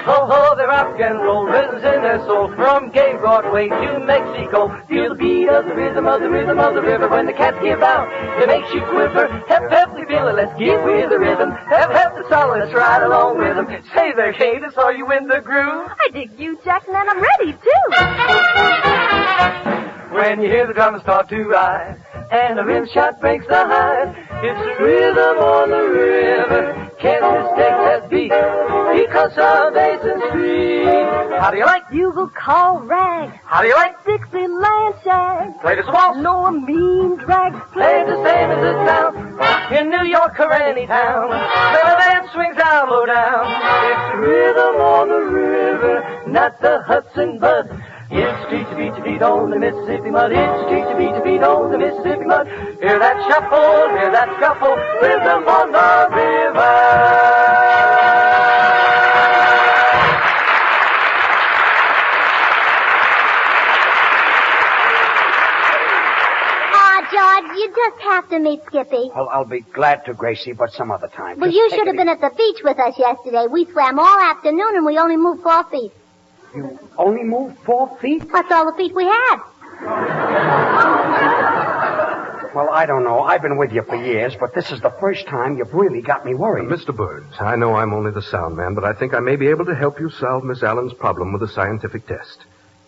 Ho ho, they're rock and roll rhythms in their soul. From gay Broadway to Mexico, feel the beat of the rhythm of the rhythm of the river. When the cats give out, it makes you quiver. Hep hep, we feel it. Let's get with the rhythm. Hep hep, the song. Let's ride along with them. Say there, Cadence, are you in the groove? I dig you, Jackson, and I'm ready, too. When you hear the drummers start to ride, and the rim shot breaks the high, it's the rhythm on the river. Can't mistake that beat, because of Basin Street. How do you like bugle call rag? How do you like Dixieland shag? Play this waltz? No a mean drag. Play the same as it sounds in New York or any town. When a band swings out low down, it's the rhythm on the river, not the Hudson Bud. It's street to beat to beat on the Mississippi mud. It's street to beat on the Mississippi mud. Hear that shuffle, hear that scuffle, rhythm on the river. George, you just have to meet Skippy. I'll be glad to, Gracie, but some other time. Well, Just you take should have it been at the beach with us yesterday. We swam all afternoon and we only moved 4 feet. You only moved 4 feet? That's all the feet we had. Well, I don't know. I've been with you for years, but this is the first time you've really got me worried. Mr. Burns, I know I'm only the sound man, but I think I may be able to help you solve Miss Allen's problem with a scientific test.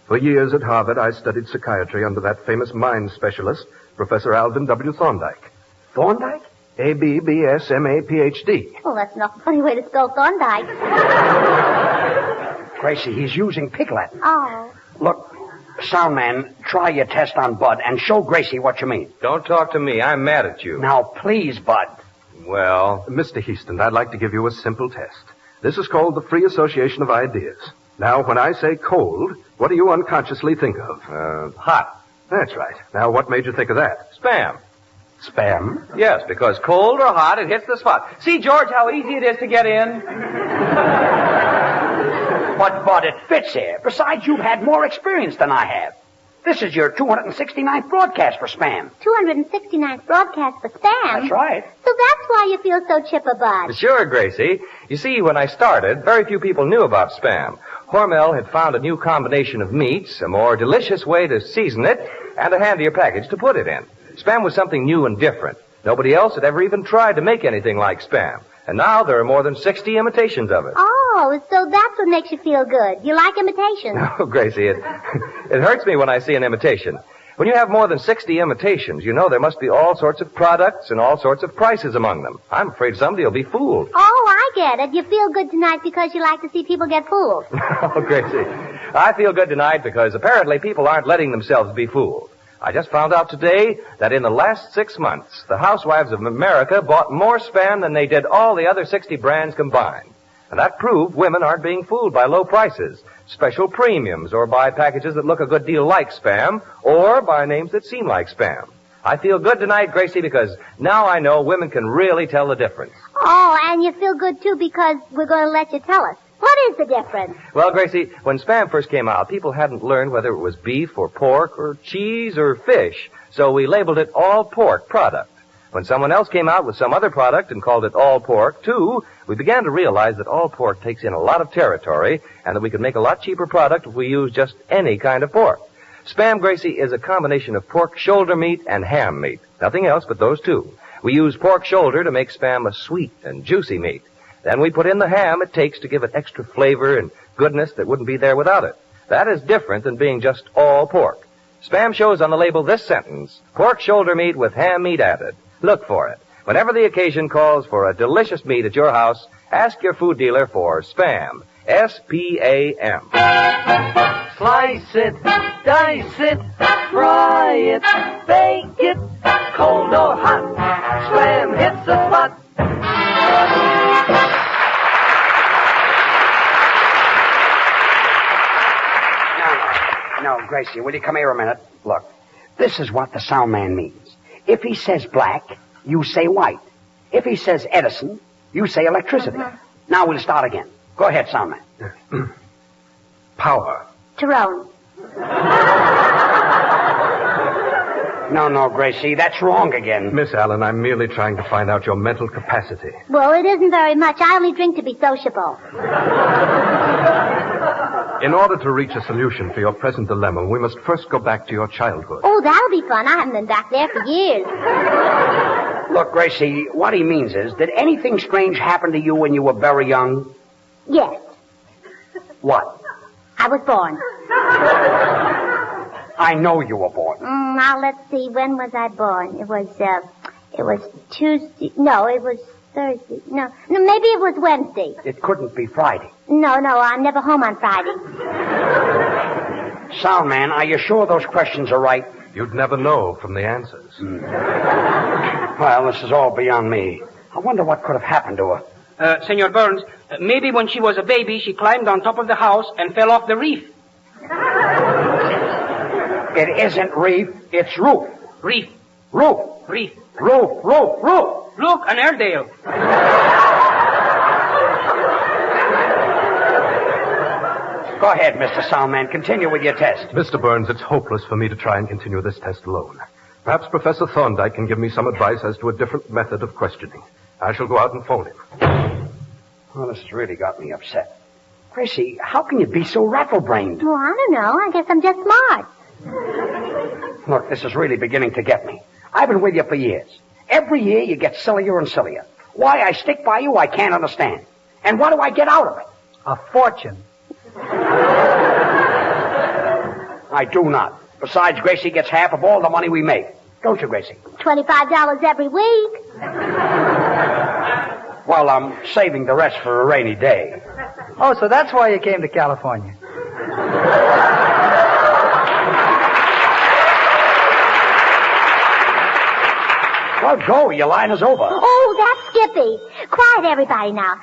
For years at Harvard, I studied psychiatry under that famous mind specialist, Professor Alvin W. Thorndike. Thorndike? A-B-B-S-M-A-Ph-D. Oh, that's not a funny way to spell Thorndike. Gracie, he's using pig Latin. Oh. Look, sound man, try your test on Bud and show Gracie what you mean. Don't talk to me. I'm mad at you. Now, please, Bud. Well, Mr. Heaston, I'd like to give you a simple test. This is called the free association of ideas. Now, when I say cold, what do you unconsciously think of? Hot. That's right. Now, what made you think of that? Spam. Spam? Yes, because cold or hot, it hits the spot. See, George, how easy it is to get in? But, Bud, it fits here. Besides, you've had more experience than I have. This is your 269th broadcast for Spam. 269th broadcast for Spam? That's right. So that's why you feel so chipper-bud. Sure, Gracie. You see, when I started, very few people knew about Spam. Hormel had found a new combination of meats, a more delicious way to season it, and a handier package to put it in. Spam was something new and different. Nobody else had ever even tried to make anything like Spam. And now there are more than 60 imitations of it. Oh, so that's what makes you feel good. You like imitations. Oh, Gracie, it hurts me when I see an imitation. When you have more than 60 imitations, you know there must be all sorts of products and all sorts of prices among them. I'm afraid somebody will be fooled. Oh, I get it. You feel good tonight because you like to see people get fooled. Oh, Gracie, I feel good tonight because apparently people aren't letting themselves be fooled. I just found out today that in the last 6 months, the housewives of America bought more Spam than they did all the other 60 brands combined. And that proved women aren't being fooled by low prices, special premiums, or by packages that look a good deal like Spam, or by names that seem like Spam. I feel good tonight, Gracie, because now I know women can really tell the difference. Oh, and you feel good, too, because we're going to let you tell us. What is the difference? Well, Gracie, when Spam first came out, people hadn't learned whether it was beef or pork or cheese or fish, so we labeled it all pork product. When someone else came out with some other product and called it all pork, too, we began to realize that all pork takes in a lot of territory and that we could make a lot cheaper product if we used just any kind of pork. Spam, Gracie, is a combination of pork shoulder meat and ham meat. Nothing else but those two. We use pork shoulder to make Spam a sweet and juicy meat. Then we put in the ham it takes to give it extra flavor and goodness that wouldn't be there without it. That is different than being just all pork. Spam shows on the label this sentence, pork shoulder meat with ham meat added. Look for it. Whenever the occasion calls for a delicious meat at your house, ask your food dealer for Spam. S-P-A-M. Slice it, dice it, fry it, bake it, cold or hot. Spam hits the spot. No, Gracie, will you come here a minute? Look, this is what the sound man means. If he says black, you say white. If he says Edison, you say electricity. Now we'll start again. Go ahead, sound man. Power. Tyrone. No, Gracie, that's wrong again. Miss Allen, I'm merely trying to find out your mental capacity. Well, it isn't very much. I only drink to be sociable. In order to reach a solution for your present dilemma, we must first go back to your childhood. Oh, that'll be fun. I haven't been back there for years. Look, Gracie, what he means is, did anything strange happen to you when you were very young? Yes. What? I was born. I know you were born. Now, let's see. When was I born? It was Tuesday. No, it was Thursday. No, maybe it was Wednesday. It couldn't be Friday. No, I'm never home on Friday. Sound man, are you sure those questions are right? You'd never know from the answers. Well, this is all beyond me. I wonder what could have happened to her. Senor Burns, maybe when she was a baby, she climbed on top of the house and fell off the reef. It isn't reef, it's roof. Reef. Roof. Reef. Roof. Look, an Airedale. Go ahead, Mr. Soundman. Continue with your test. Mr. Burns, it's hopeless for me to try and continue this test alone. Perhaps Professor Thorndyke can give me some advice as to a different method of questioning. I shall go out and phone him. Well, this has really got me upset. Gracie, how can you be so rattle-brained? Well, I don't know. I guess I'm just smart. Look, this is really beginning to get me. I've been with you for years. Every year you get sillier and sillier. Why I stick by you, I can't understand. And what do I get out of it? A fortune. I do not. Besides, Gracie gets half of all the money we make. Don't you, Gracie? $25 every week. Well, I'm saving the rest for a rainy day. Oh, so that's why you came to California. Well, go. Your line is over. Oh, that's Skippy. Quiet, everybody, now.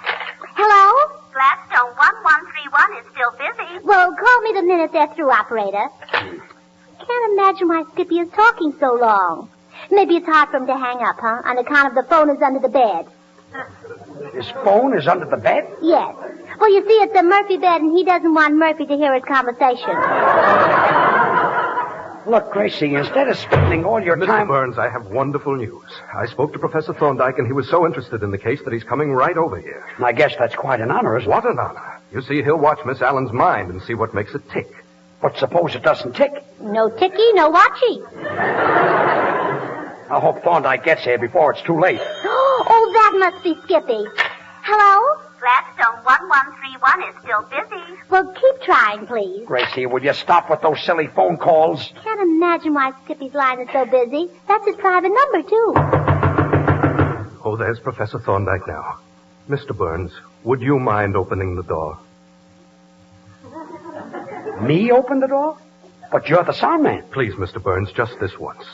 Hello? Gladstone 1131 is still busy. Well, call me the minute they're through, operator. Can't imagine why Skippy is talking so long. Maybe it's hard for him to hang up, huh? On account of the phone is under the bed. His phone is under the bed? Yes. Well, you see, it's a Murphy bed, and he doesn't want Murphy to hear his conversation. Look, Gracie, instead of spending all your time... Mr. Burns, I have wonderful news. I spoke to Professor Thorndyke, and he was so interested in the case that he's coming right over here. I guess that's quite an honor, isn't it? What an honor. You see, he'll watch Miss Allen's mind and see what makes it tick. But suppose it doesn't tick? No ticky, no watchy. I hope Thorndyke gets here before it's too late. Oh, that must be Skippy. Hello? Gladstone 1131 is still busy. Well, keep trying, please. Gracie, will you stop with those silly phone calls? Can't imagine why Skippy's line is so busy. That's his private number, too. Oh, there's Professor Thorndyke now. Mr. Burns, would you mind opening the door? Me open the door? But you're the sound man. Please, Mr. Burns, just this once.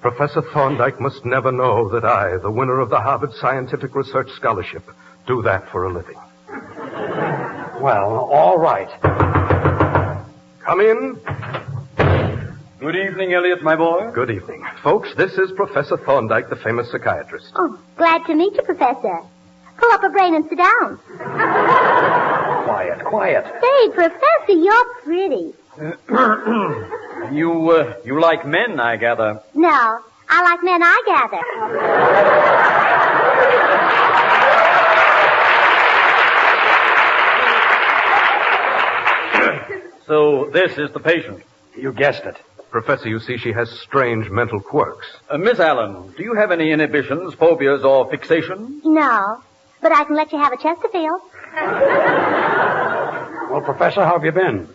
Professor Thorndyke must never know that I, the winner of the Harvard Scientific Research Scholarship, do that for a living. Well, all right. Come in. Good evening, Elliot, my boy. Good evening. Folks, this is Professor Thorndyke, the famous psychiatrist. Oh, glad to meet you, Professor. Pull up a brain and sit down. Quiet. Say, Professor, you're pretty. You like men, I gather. No, I like men, I gather. So this is the patient. You guessed it. Professor, you see she has strange mental quirks. Miss Allen, do you have any inhibitions, phobias, or fixations? No, but I can let you have a Chesterfield. Well, Professor, how have you been?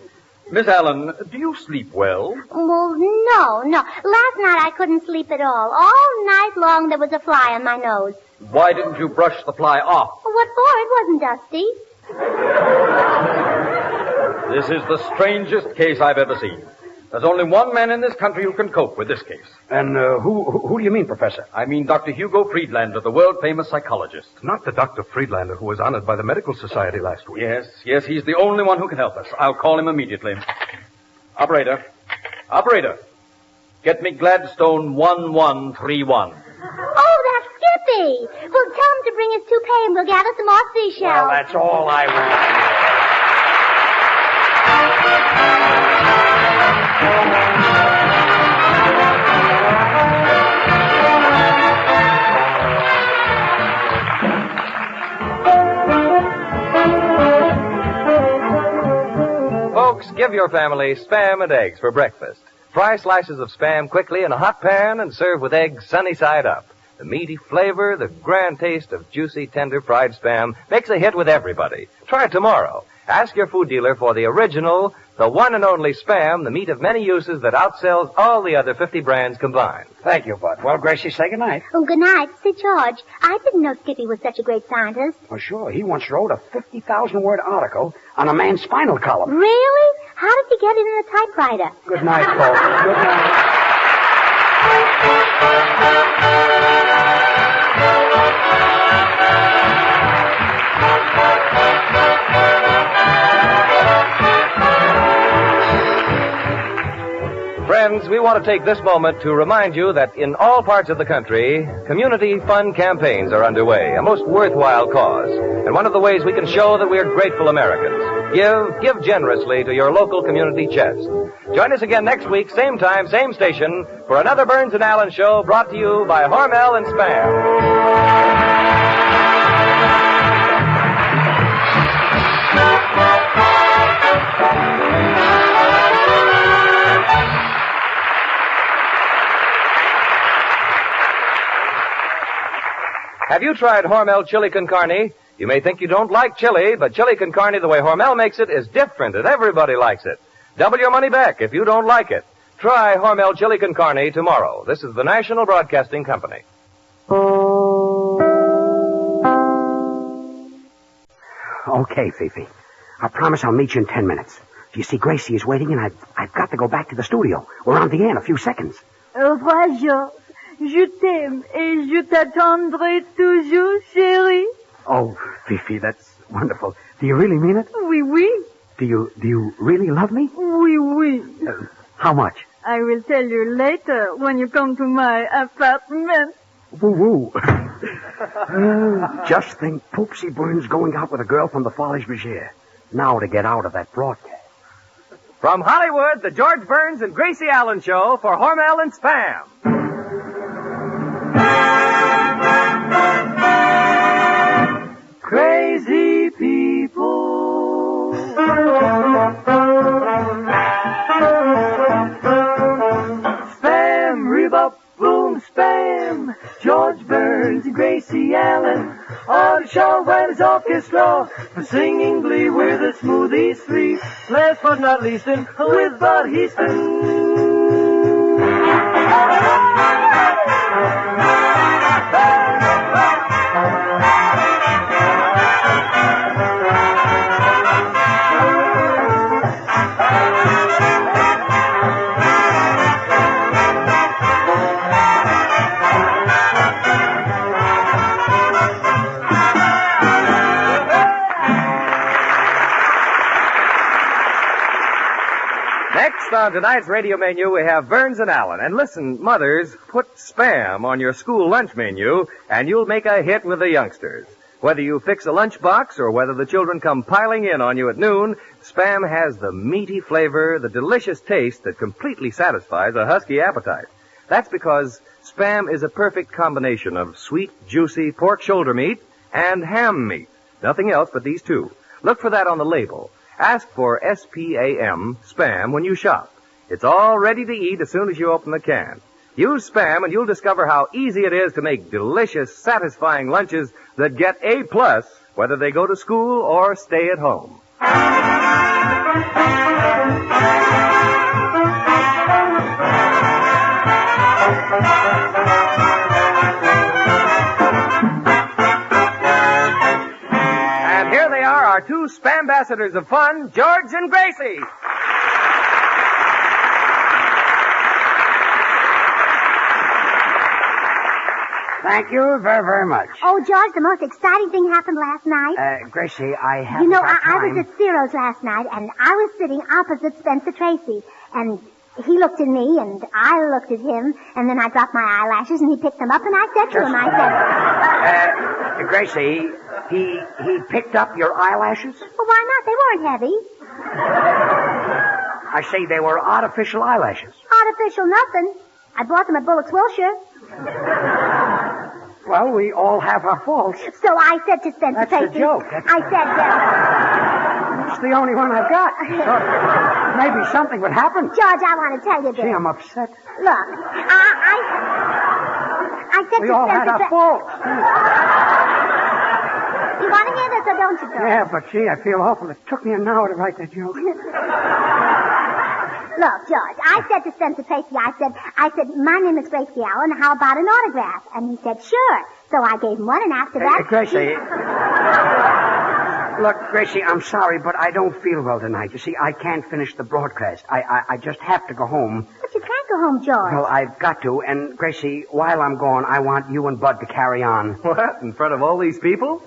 Miss Allen, do you sleep well? Well, no. Last night I couldn't sleep at all. All night long there was a fly on my nose. Why didn't you brush the fly off? Well, what for? It wasn't dusty. This is the strangest case I've ever seen. There's only one man in this country who can cope with this case. And who do you mean, Professor? I mean Dr. Hugo Friedlander, the world-famous psychologist. Not the Dr. Friedlander who was honored by the Medical Society last week. Yes, he's the only one who can help us. I'll call him immediately. Operator, get me Gladstone 1131. Oh, that's Skippy. Well, tell him to bring his toupee and we'll gather some more seashells. Well, that's all I want. Folks, give your family Spam and eggs for breakfast. Fry slices of Spam quickly in a hot pan and serve with eggs sunny side up. The meaty flavor, the grand taste of juicy, tender fried Spam makes a hit with everybody. Try it tomorrow. Ask your food dealer for the original, the one and only Spam, the meat of many uses that outsells all the other 50 brands combined. Thank you, Bud. Well, Gracie, say goodnight. Oh, good night. Say, George, I didn't know Skippy was such a great scientist. Well, sure. He once wrote a 50,000-word article on a man's spinal column. Really? How did he get it in a typewriter? Good night, folks. Good night. Friends, we want to take this moment to remind you that in all parts of the country, community fund campaigns are underway, a most worthwhile cause. And one of the ways we can show that we're grateful Americans. Give generously to your local community chest. Join us again next week, same time, same station, for another Burns and Allen show brought to you by Hormel and Spam. Have you tried Hormel chili con carne? You may think you don't like chili, but chili con carne, the way Hormel makes it, is different, and everybody likes it. Double your money back if you don't like it. Try Hormel chili con carne tomorrow. This is the National Broadcasting Company. Okay, Fifi. I promise I'll meet you in 10 minutes. You see, Gracie is waiting, and I've got to go back to the studio. We're on the air in a few seconds. Au revoir, Georges. Je t'aime et je t'attendrai toujours, chérie. Oh, Fifi, that's wonderful. Do you really mean it? Oui, oui. Do you really love me? Oui, oui. How much? I will tell you later when you come to my apartment. Woo-woo. Just think, Poopsie Burns going out with a girl from the Folies Bergère. Now to get out of that broadcast. From Hollywood, the George Burns and Gracie Allen Show for Hormel and Spam. Crazy people. Spam, rebop, boom, spam. George Burns and Gracie Allen on Shaw Wright's orchestra for singing glee with the smoothies three. Last but not least, with Bud Heaston. Next on tonight's radio menu, we have Burns and Allen. And listen, mothers, put Spam on your school lunch menu, and you'll make a hit with the youngsters. Whether you fix a lunchbox or whether the children come piling in on you at noon, Spam has the meaty flavor, the delicious taste that completely satisfies a husky appetite. That's because Spam is a perfect combination of sweet, juicy pork shoulder meat and ham meat. Nothing else but these two. Look for that on the label. Ask for SPAM, Spam, when you shop. It's all ready to eat as soon as you open the can. Use Spam and you'll discover how easy it is to make delicious, satisfying lunches that get A+, whether they go to school or stay at home. And here they are, our two Spambassadors of fun, George and Gracie. Thank you very, very much. Oh, George, the most exciting thing happened last night. Gracie, I have You know, got I time. was at Ciro's last night, and I was sitting opposite Spencer Tracy, and he looked at me, and I looked at him, and then I dropped my eyelashes, and he picked them up, and I said to him, I said... Gracie, he picked up your eyelashes? Well, why not? They weren't heavy. I say they were artificial eyelashes. Artificial nothing. I bought them at Bullock's Wilshire. Well, we all have our faults. So I said to Spencer That's a Tracy... joke. I said, It's the only one I've got. So maybe something would happen. George, I want to tell you this. Gee, I'm upset. Look, I said We to all Spencer... had our faults. You want to hear this or don't you, George? Yeah, but gee, I feel awful. It took me an hour to write that joke. Look, George, I said to Spencer Tracy, I said, my name is Gracie Allen, how about an autograph? And he said, sure. So I gave him one, and after that... Gracie. Look, Gracie, I'm sorry, but I don't feel well tonight. You see, I can't finish the broadcast. I just have to go home. But you can't go home, George. Well, I've got to. And, Gracie, while I'm gone, I want you and Bud to carry on. What? In front of all these people?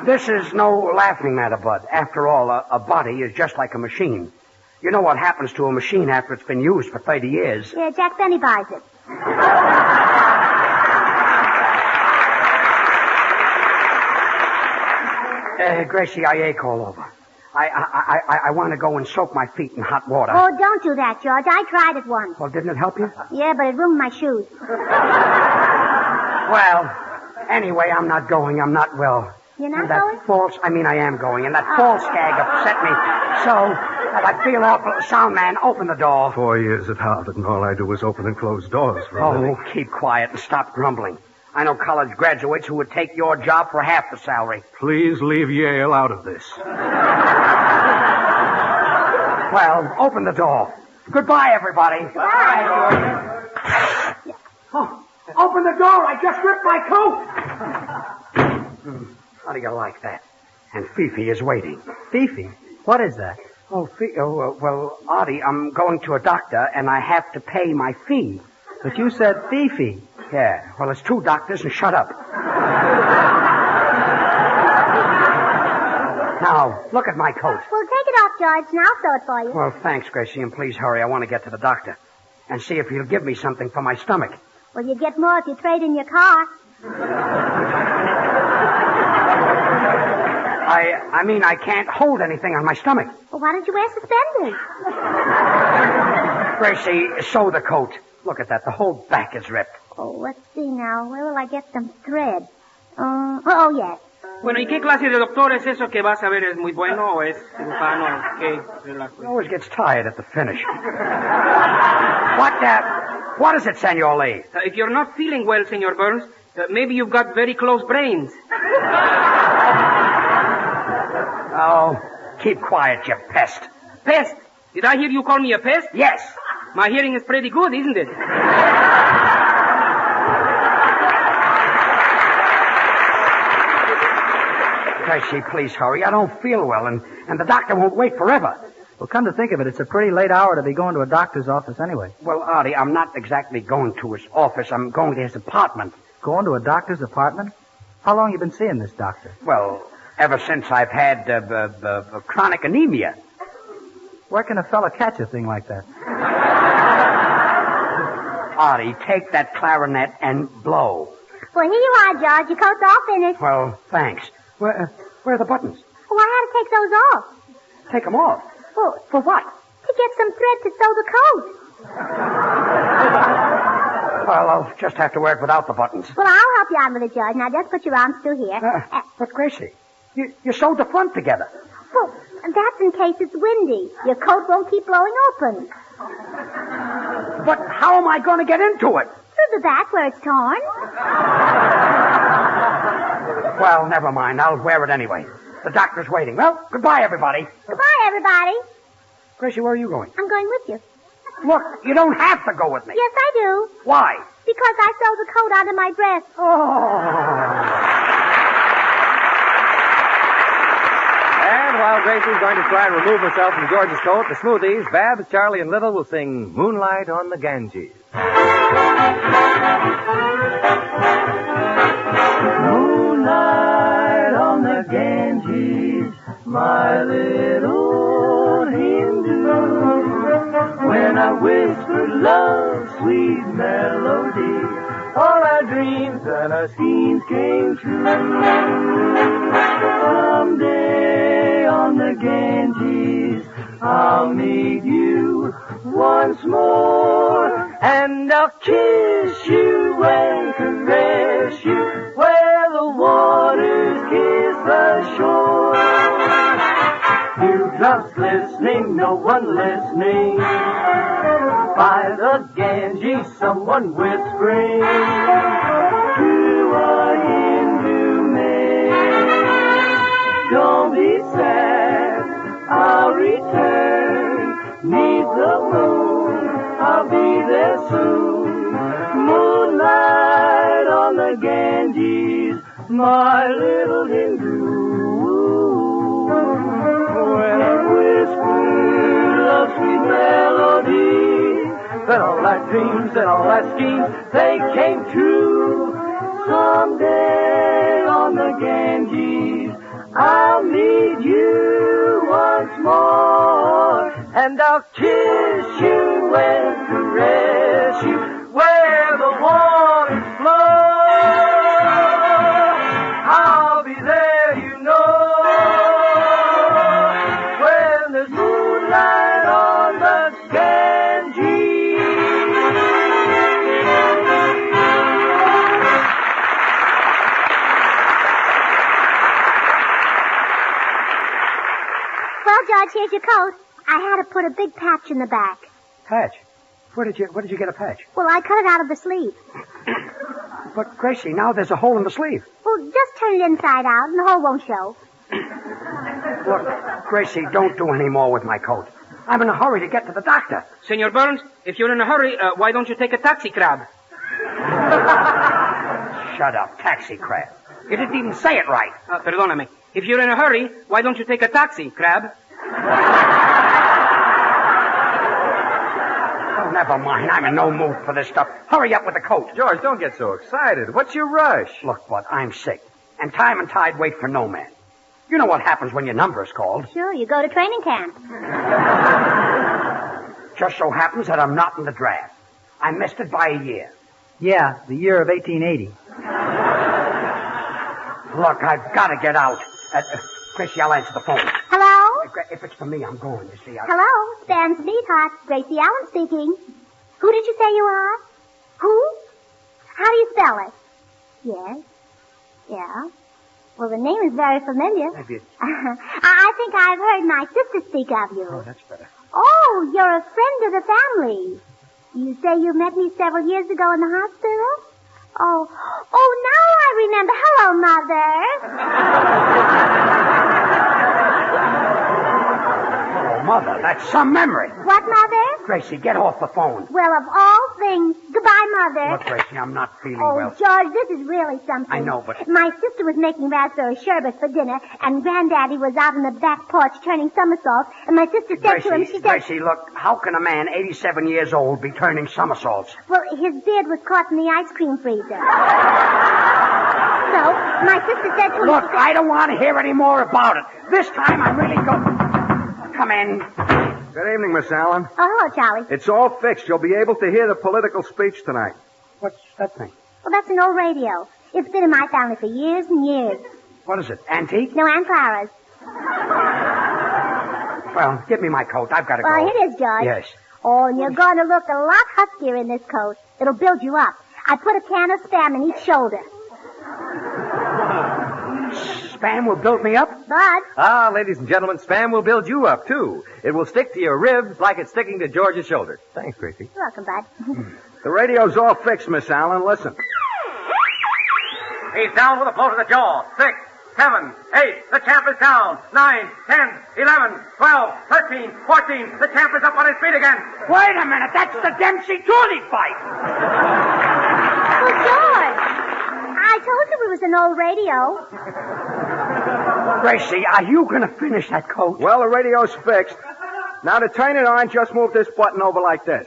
This is no laughing matter, Bud. After all, a body is just like a machine. You know what happens to a machine after it's been used for 30 years. Yeah, Jack Benny buys it. Gracie, I ache all over. I want to go and soak my feet in hot water. Oh, don't do that, George. I tried it once. Well, didn't it help you? Yeah, but it ruined my shoes. Well, anyway, I'm not going. I'm not well. You're not that going? I am going. And that false gag upset me so that I feel awful. Sound man, open the door. 4 years at Harvard, and all I do is open and close doors for a living. Oh, keep quiet and stop grumbling. I know college graduates who would take your job for half the salary. Please leave Yale out of this. Well, open the door. Goodbye, everybody. Bye. Oh, open the door. I just ripped my coat. How do you like that? And Fifi is waiting. Fifi? What is that? Oh, well, Artie, I'm going to a doctor, and I have to pay my fee. But you said Fifi. Yeah, well, it's 2 doctors, and shut up. Now, look at my coat. Well, take it off, George, and I'll sew it for you. Well, thanks, Gracie, and please hurry. I want to get to the doctor. And see if he'll give me something for my stomach. Well, you get more if you trade in your car. I mean, I can't hold anything on my stomach. Well, why don't you wear suspenders? Gracie, sew the coat. Look at that. The whole back is ripped. Oh, let's see now. Where will I get some thread? Oh, yes. Bueno, ¿y qué clase de doctor es eso que vas a ver? ¿Es muy bueno o es cirujano? ¿Qué? He always gets tired at the finish. What is it, Senor Lee? If you're not feeling well, Senor Burns, maybe you've got very close brains. Oh, keep quiet, you pest. Pest? Did I hear you call me a pest? Yes. My hearing is pretty good, isn't it? Gracie, please hurry. I don't feel well, and the doctor won't wait forever. Well, come to think of it, it's a pretty late hour to be going to a doctor's office anyway. Well, Artie, I'm not exactly going to his office. I'm going to his apartment. Going to a doctor's apartment? How long you been seeing this doctor? Well, ever since I've had chronic anemia. Where can a fella catch a thing like that? Artie, take that clarinet and blow. Well, here you are, George. Your coat's all finished. Well, thanks. Where are the buttons? Well, I had to take those off. Take them off? Well, for what? To get some thread to sew the coat. Well, I'll just have to wear it without the buttons. Well, I'll help you on with it, George. Now, just put your arms through here. But, Gracie, you sewed the front together. Well, that's in case it's windy. Your coat won't keep blowing open. But how am I going to get into it? Through the back where it's torn. Well, never mind. I'll wear it anyway. The doctor's waiting. Well, goodbye, everybody. Goodbye, everybody. Gracie, where are you going? I'm going with you. Look, you don't have to go with me. Yes, I do. Why? Because I sewed the coat onto my dress. And while Gracie's going to try and remove herself from George's coat, the Smoothies, Babs, Charlie, and Little will sing Moonlight on the Ganges. Moonlight on the Ganges, my little Hindu. When I whispered love's sweet melody, all our dreams and our schemes came true. Someday on the Ganges, I'll meet you once more, and I'll kiss you and caress you where the waters kiss the shore. Dewdrops listening, no one listening. By the Ganges, someone whispering to a Hindu maid. Don't be sad, I'll return. Neath the moon, I'll be there soon. Moonlight on the Ganges, my little Hindu. When I whisper love's sweet melody, then all our dreams and all our schemes, they came true. Someday on the Ganges, I'll meet you once more, and I'll kiss you and caress you where the waters flow. I'll be there, you know, when there's moonlight on the Ganges. Well, George, here's your coat. I had to put a big patch in the back. Patch? Where did you get a patch? Well, I cut it out of the sleeve. But, Gracie, now there's a hole in the sleeve. Well, just turn it inside out and the hole won't show. Look, Gracie, don't do any more with my coat. I'm in a hurry to get to the doctor. Senor Burns, if you're in a hurry, why don't you take a taxi cab? Shut up, taxi crab. You didn't even say it right. Perdóname. If you're in a hurry, why don't you take a taxi, crab? Oh, never mind. I'm in no mood for this stuff. Hurry up with the coat. George, don't get so excited. What's your rush? Look, Bud, I'm sick. And time and tide wait for no man. You know what happens when your number is called. Sure, you go to training camp. Just so happens that I'm not in the draft. I missed it by a year. Yeah, the year of 1880. Look, I've got to get out. Gracie, I'll answer the phone. Hello? If it's for me, I'm going, you see. Hello? Stan Sweetheart. Gracie Allen speaking. Who did you say you are? Who? How do you spell it? Yes. Yeah. Well, the name is very familiar. I think I've heard my sister speak of you. Oh, that's better. Oh, you're a friend of the family. You say you met me several years ago in the hospital? Oh, now I remember. Hello, Mother. Oh, Mother, that's some memory. What, Mother? Gracie, get off the phone. Well, of all things. Goodbye, Mother. Look, Gracie, I'm not feeling Oh, well. George, this is really something. I know, but... My sister was making raspberry sherbet for dinner, and Granddaddy was out on the back porch turning somersaults, and my sister said to him, she said... Gracie, look, how can a man 87 years old be turning somersaults? Well, his beard was caught in the ice cream freezer. So, my sister said to him... Look, I don't want to hear any more about it. This time I'm really going... Come in. Good evening, Miss Allen. Oh, hello, Charlie. It's all fixed. You'll be able to hear the political speech tonight. What's that thing? Well, that's an old radio. It's been in my family for years and years. What is it, antique? No, Aunt Clara's. Well, give me my coat. I've got to go. Well, here it is, George. Yes. Oh, and you're going to look a lot huskier in this coat. It'll build you up. I put a can of Spam in each shoulder. Spam will build me up? Bud. Ah, ladies and gentlemen, Spam will build you up, too. It will stick to your ribs like it's sticking to George's shoulder. Thanks, Gracie. You're welcome, Bud. The radio's all fixed, Miss Allen. Listen. He's down with a blow to the jaw. 6, 7, 8. The champ is down. 9, 10, 11, 12, 13, 14. The champ is up on his feet again. Wait a minute. That's the Dempsey-Tooley fight. Well, George, I told you it was an old radio. Gracie, are you going to finish that coat? Well, the radio's fixed. Now, to turn it on, just move this button over like this.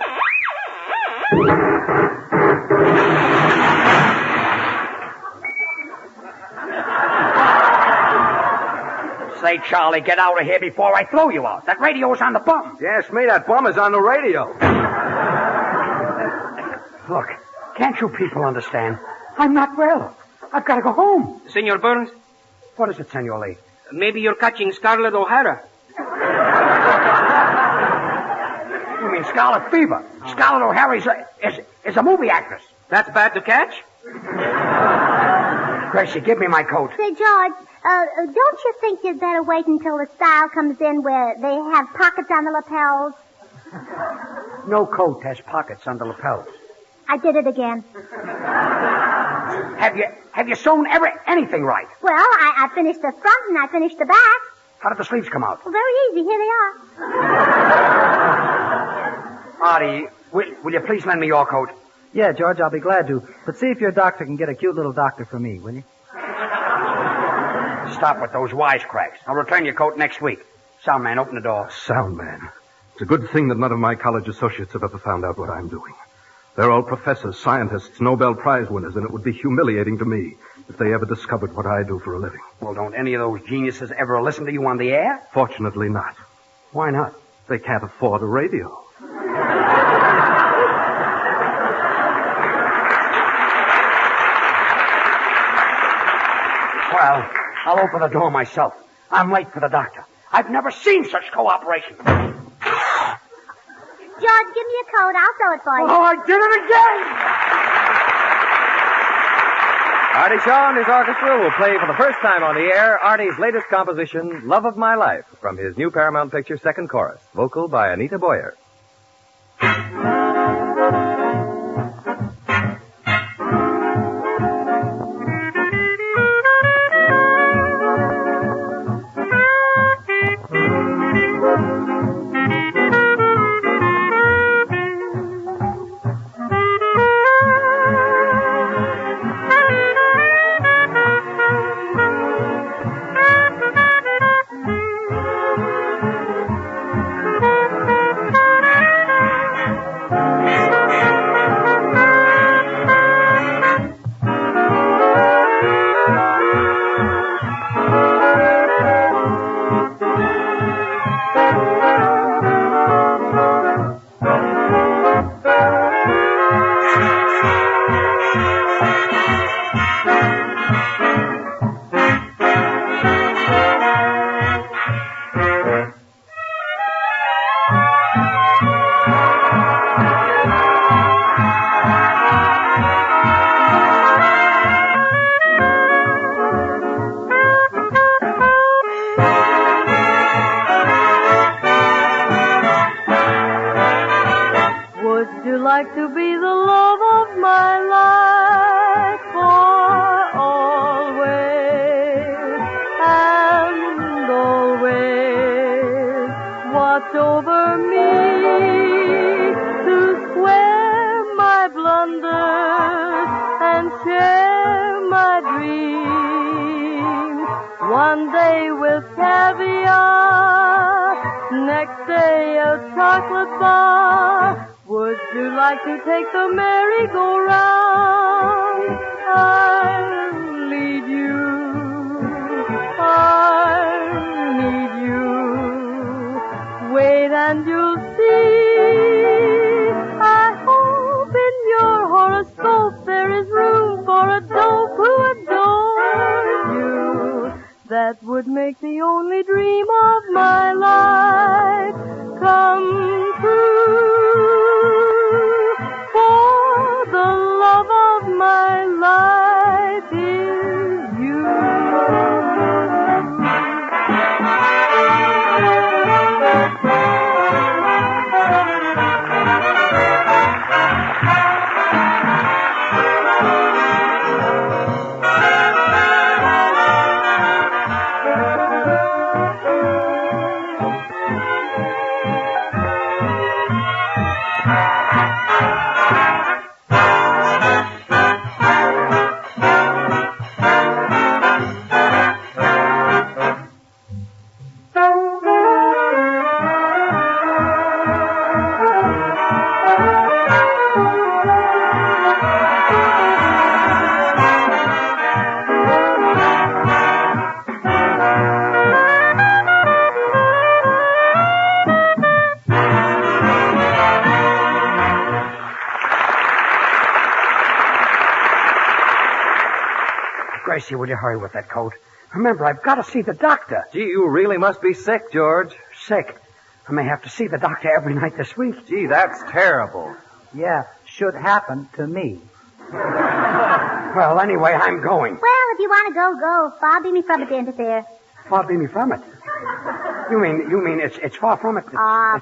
Say, Charlie, get out of here before I throw you out. That radio's on the bum. Yes, me, that bum is on the radio. Look, can't you people understand? I'm not well. I've got to go home. Senor Burns? What is it, Senor Lee? Maybe you're catching Scarlet O'Hara. You mean Scarlet Fever? Scarlet O'Hara is a movie actress. That's bad to catch? Gracie, give me my coat. Say, George, don't you think you'd better wait until the style comes in where they have pockets on the lapels? No coat has pockets on the lapels. I did it again. Have you sewn anything right? Well, I finished the front and I finished the back. How did the sleeves come out? Well, very easy. Here they are. Artie, will you please lend me your coat? Yeah, George, I'll be glad to. But see if your doctor can get a cute little doctor for me, will you? Stop with those wisecracks. I'll return your coat next week. Sound man, open the door. Sound man. It's a good thing that none of my college associates have ever found out what I'm doing. They're all professors, scientists, Nobel Prize winners, and it would be humiliating to me if they ever discovered what I do for a living. Well, don't any of those geniuses ever listen to you on the air? Fortunately not. Why not? They can't afford a radio. Well, I'll open the door myself. I'm late for the doctor. I've never seen such cooperation. George, give me a coat. I'll sew it for you. Oh, I did it again! Artie Shaw and his orchestra will play for the first time on the air Artie's latest composition, Love of My Life, from his new Paramount picture second chorus, vocal by Anita Boyer. like to be the love of my life for always and always. Watch over me to square my blunders and share my dreams. One day with caviar, next day a chocolate bar. Would you like to take the merry-go-round? I'll lead you. I'll need you. Wait and you'll see. I hope in your horoscope there is room for a dope who adores you. That would make the only dream of my life come true. For the love of my life is you. Gracie, will you hurry with that coat? Remember, I've got to see the doctor. Gee, you really must be sick, George. Sick? I may have to see the doctor every night this week. Gee, that's terrible. Yeah, should happen to me. Well, anyway, I'm going. Well, if you want to go, go. Far be me from it to interfere. Far be me from it. You mean it's far from it? It's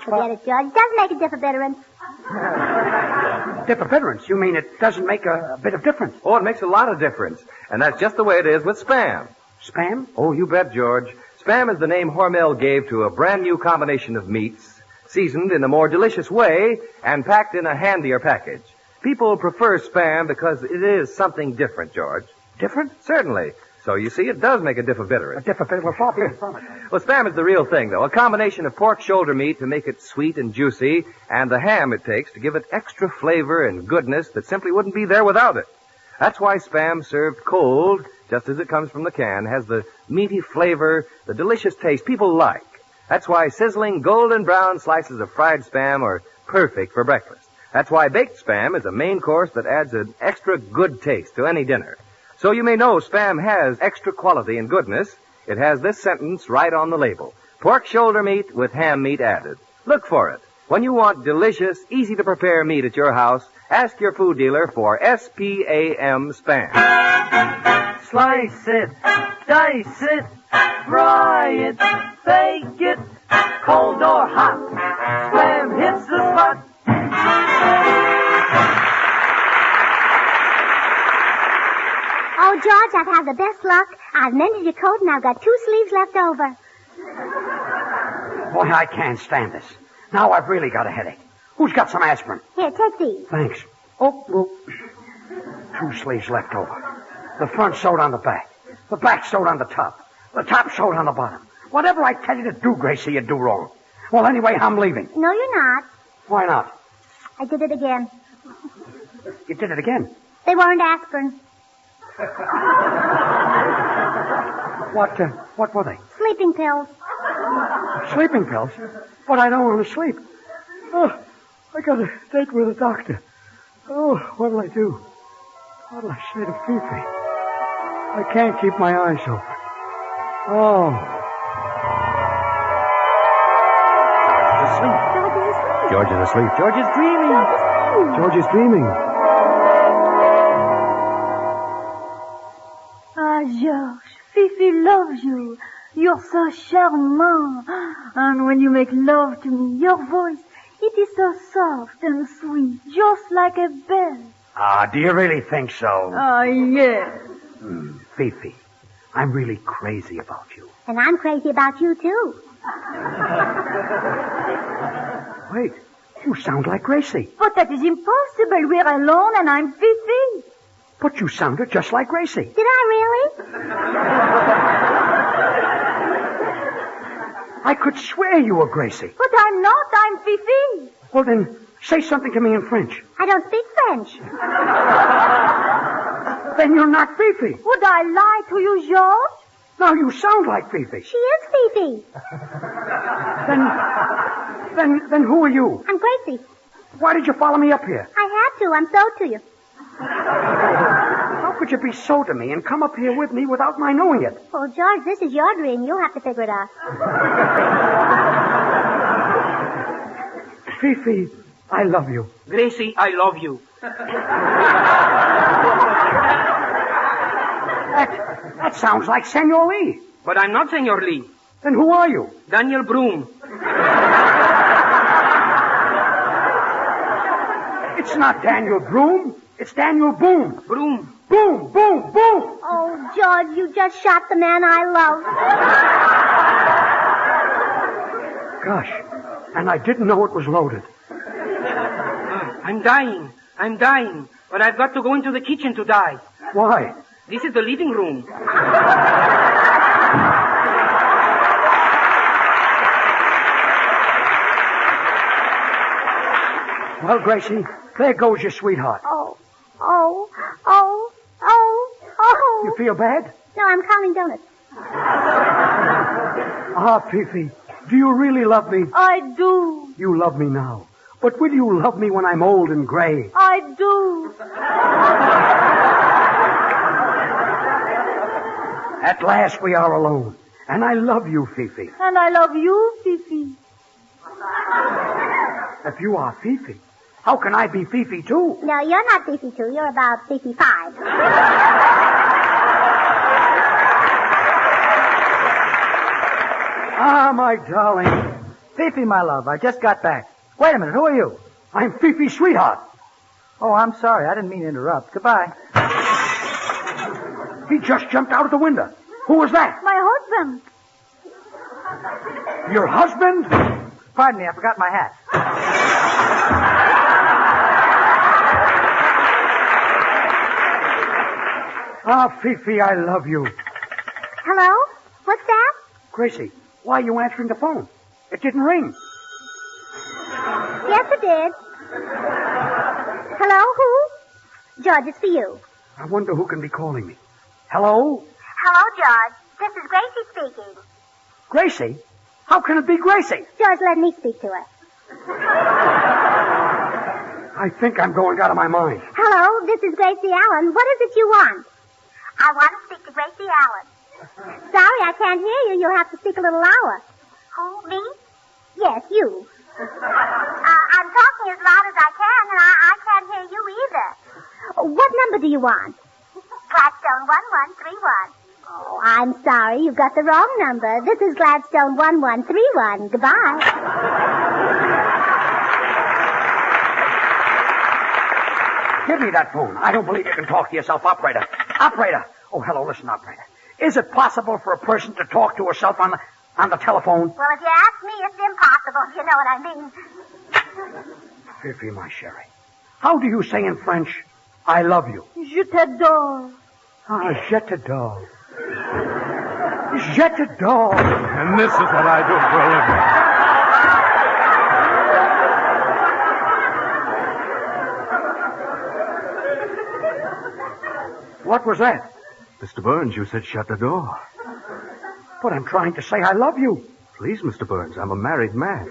Forget it, George. It doesn't make a difference. Difference? You mean it doesn't make a bit of difference? Oh, it makes a lot of difference. And that's just the way it is with Spam. Spam? Oh, you bet, George. Spam is the name Hormel gave to a brand new combination of meats, seasoned in a more delicious way and packed in a handier package. People prefer Spam because it is something different, George. Different? Certainly. So, you see, it does make a difference. A difference? Well, far be it from it. Well, Spam is the real thing, though. A combination of pork shoulder meat to make it sweet and juicy, and the ham it takes to give it extra flavor and goodness that simply wouldn't be there without it. That's why Spam served cold, just as it comes from the can, has the meaty flavor, the delicious taste people like. That's why sizzling golden brown slices of fried Spam are perfect for breakfast. That's why baked Spam is a main course that adds an extra good taste to any dinner. So you may know Spam has extra quality and goodness. It has this sentence right on the label. Pork shoulder meat with ham meat added. Look for it. When you want delicious, easy-to-prepare meat at your house, ask your food dealer for SPAM Spam. Slice it, dice it, fry it, bake it, cold or hot. Spam hits the spot. Oh, George, I've had the best luck. I've mended your coat and I've got 2 sleeves left over. Boy, I can't stand this. Now I've really got a headache. Who's got some aspirin? Here, take these. Thanks. Oh, 2 sleeves left over. The front sewed on the back. The back sewed on the top. The top sewed on the bottom. Whatever I tell you to do, Gracie, you do wrong. Well, anyway, I'm leaving. No, you're not. Why not? I did it again. You did it again. They weren't aspirin. What were they? Sleeping pills. Sleeping pills? But I don't want to sleep. Oh, I got a date with a doctor. Oh, what'll I do? What'll I say to Fifi? I can't keep my eyes open. Oh. George is asleep. George is dreaming. George is dreaming. Ah, George, Fifi loves you. You're so charmant. And when you make love to me, your voice, It is so soft and sweet, just like a bell. Ah, do you really think so? Yes. Fifi, I'm really crazy about you. And I'm crazy about you, too. Wait, you sound like Gracie. But that is impossible. We're alone and I'm Fifi. But you sounded just like Gracie. Did I really? I could swear you were Gracie. But I'm not. I'm Fifi. Well, then, say something to me in French. I don't speak French. Then you're not Fifi. Would I lie to you, George? Now you sound like Fifi. She is Fifi. Then who are you? I'm Gracie. Why did you follow me up here? I had to. I'm so to you. How could you be so to me and come up here with me without my knowing it? Oh, George, this is your dream. You'll have to figure it out. Fifi, I love you. Gracie, I love you. That sounds like Senor Lee. But I'm not Senor Lee. Then who are you? Daniel Broom. It's not Daniel Broom. It's Daniel Boom. Broom. Boom, boom, boom. Oh, George, you just shot the man I love. Gosh, and I didn't know it was loaded. I'm dying. But I've got to go into the kitchen to die. Why? This is the living room. Well, Gracie, there goes your sweetheart. Oh. You feel bad? No, I'm counting donuts. Ah, Fifi, do you really love me? I do. You love me now. But will you love me when I'm old and gray? I do. At last we are alone. And I love you, Fifi. And I love you, Fifi. If you are Fifi, how can I be Fifi too? No, you're not Fifi 2. You're about Fifi 5. Ah, my darling. Fifi, my love, I just got back. Wait a minute, who are you? I'm Fifi's sweetheart. Oh, I'm sorry. I didn't mean to interrupt. Goodbye. He just jumped out of the window. Who was that? My husband. Your husband? Pardon me, I forgot my hat. Ah, Fifi, I love you. Hello? What's that? Gracie, why are you answering the phone? It didn't ring. Yes, it did. Hello, who? George, it's for you. I wonder who can be calling me. Hello? Hello, George. This is Gracie speaking. Gracie? How can it be Gracie? George, let me speak to her. I think I'm going out of my mind. Hello, this is Gracie Allen. What is it you want? I want to speak to Gracie Allen. Sorry, I can't hear you. You'll have to speak a little louder. Who, me? Yes, you. I'm talking as loud as I can, and I can't hear you either. What number do you want? Gladstone 1131. Oh, I'm sorry. You've got the wrong number. This is Gladstone 1131. Goodbye. Give me that phone. I don't believe you can talk to yourself, operator. Operator. Oh, hello. Listen, operator. Is it possible for a person to talk to herself on the telephone? Well, if you ask me, it's impossible. You know what I mean. Fifi, my sherry. How do you say in French, I love you? Je t'adore. Ah, je t'adore. Je t'adore. And this is what I do for a living. What was that? Mr. Burns, you said shut the door. But I'm trying to say I love you. Please, Mr. Burns, I'm a married man.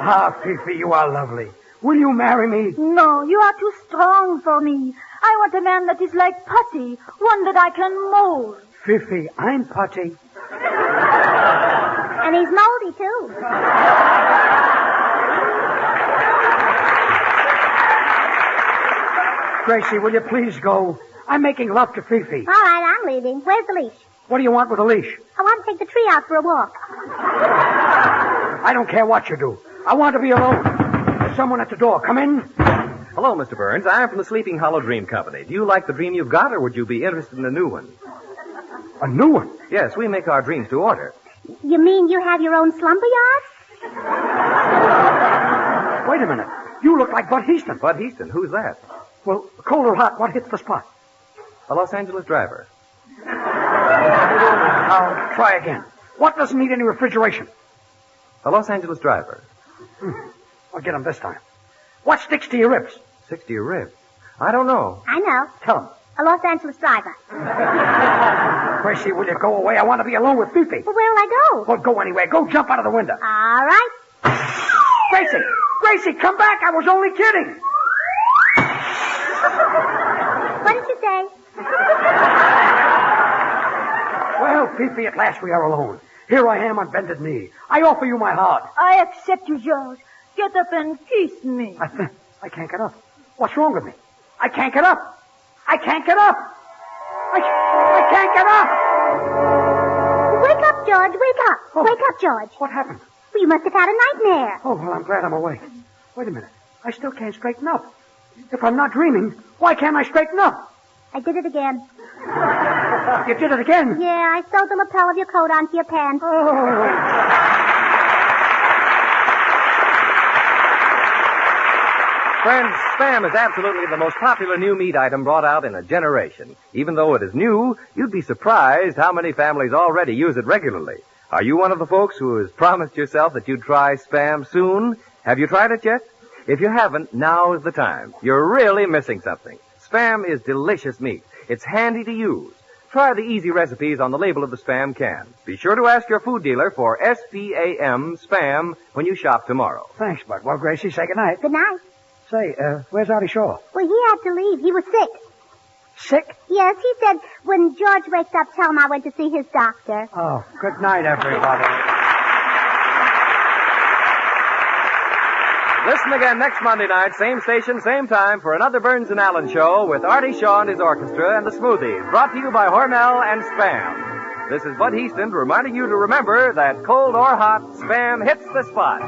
Ah, Fifi, you are lovely. Will you marry me? No, you are too strong for me. I want a man that is like putty, one that I can mold. Fifi, I'm putty. And he's moldy, too. Gracie, will you please go? I'm making love to Fifi. All right, I'm leaving. Where's the leash? What do you want with a leash? I want to take the tree out for a walk. I don't care what you do. I want to be alone. There's someone at the door. Come in. Hello, Mr. Burns. I'm from the Sleeping Hollow Dream Company. Do you like the dream you've got, or would you be interested in a new one? A new one? Yes, we make our dreams to order. You mean you have your own slumber yard? Wait a minute. You look like Bud Heaston. Bud Heaston? Who's that? Well, cold or hot, what hits the spot? A Los Angeles driver. Now, try again. What doesn't need any refrigeration? A Los Angeles driver. I'll get him this time. What sticks to your ribs? Sticks to your ribs? I don't know. I know. Tell him. A Los Angeles driver. Gracie, will you go away? I want to be alone with Fifi. Well, where'll I go? Well, go anywhere. Go jump out of the window. All right. Gracie! Gracie, come back! I was only kidding! What did you say? Well, Fifi, at last we are alone. Here I am on bended knee. I offer you my heart. I accept you, George. Get up and kiss me. I can't get up. What's wrong with me? I can't get up. I can't get up. I can't get up. Wake up, George. Wake up. Oh. Wake up, George. What happened? Well, you must have had a nightmare. Oh, well, I'm glad I'm awake. Wait a minute. I still can't straighten up. If I'm not dreaming, why can't I straighten up? I did it again. You did it again? Yeah, I sewed the lapel of your coat onto your pants. Oh. Friends, Spam is absolutely the most popular new meat item brought out in a generation. Even though it is new, you'd be surprised how many families already use it regularly. Are you one of the folks who has promised yourself that you'd try Spam soon? Have you tried it yet? If you haven't, now is the time. You're really missing something. Spam is delicious meat. It's handy to use. Try the easy recipes on the label of the Spam can. Be sure to ask your food dealer for SPAM Spam when you shop tomorrow. Thanks, Bud. Well, Gracie, say goodnight. Good night. Say, where's Artie Shaw? Well, he had to leave. He was sick. Sick? Yes, he said when George wakes up, tell him I went to see his doctor. Oh, good night, everybody. Listen again next Monday night, same station, same time, for another Burns and Allen show with Artie Shaw and his orchestra and the Smoothies, brought to you by Hormel and Spam. This is Bud Heaston reminding you to remember that cold or hot, Spam hits the spot.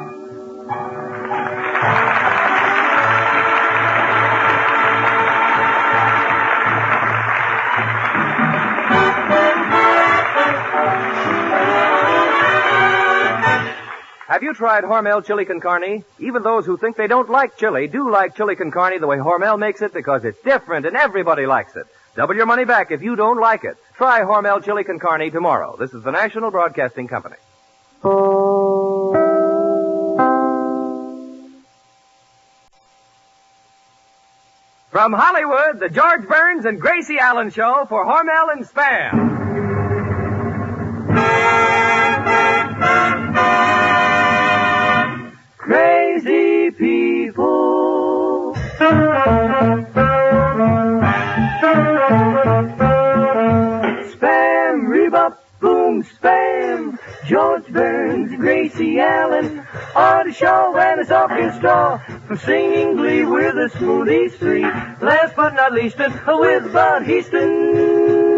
Have you tried Hormel chili con carne? Even those who think they don't like chili do like chili con carne the way Hormel makes it because it's different and everybody likes it. Double your money back if you don't like it. Try Hormel chili con carne tomorrow. This is the National Broadcasting Company. From Hollywood, the George Burns and Gracie Allen Show for Hormel and Spam. Crazy people. Spam, rebop, boom, spam. George Burns, Gracie Allen, Artie Shaw and his orchestra, from singing glee with the Smoothies three. Last but not least, with Bud Heaston.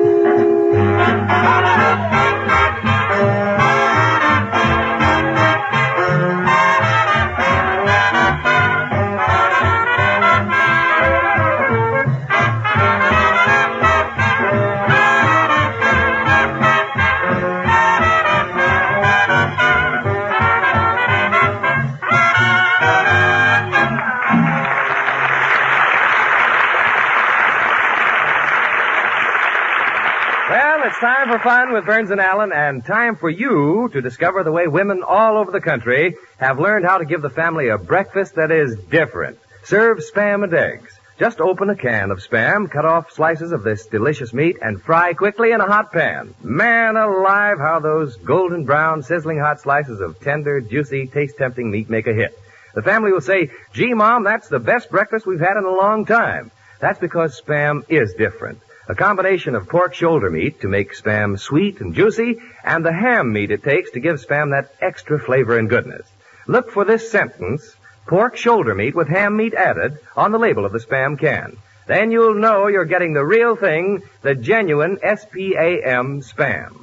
It's time for fun with Burns and Allen, and time for you to discover the way women all over the country have learned how to give the family a breakfast that is different. Serve Spam and eggs. Just open a can of Spam, cut off slices of this delicious meat, and fry quickly in a hot pan. Man alive, how those golden brown, sizzling hot slices of tender, juicy, taste-tempting meat make a hit. The family will say, "Gee, Mom, that's the best breakfast we've had in a long time." That's because Spam is different. A combination of pork shoulder meat to make Spam sweet and juicy, and the ham meat it takes to give Spam that extra flavor and goodness. Look for this sentence, pork shoulder meat with ham meat added, on the label of the Spam can. Then you'll know you're getting the real thing, the genuine SPAM Spam.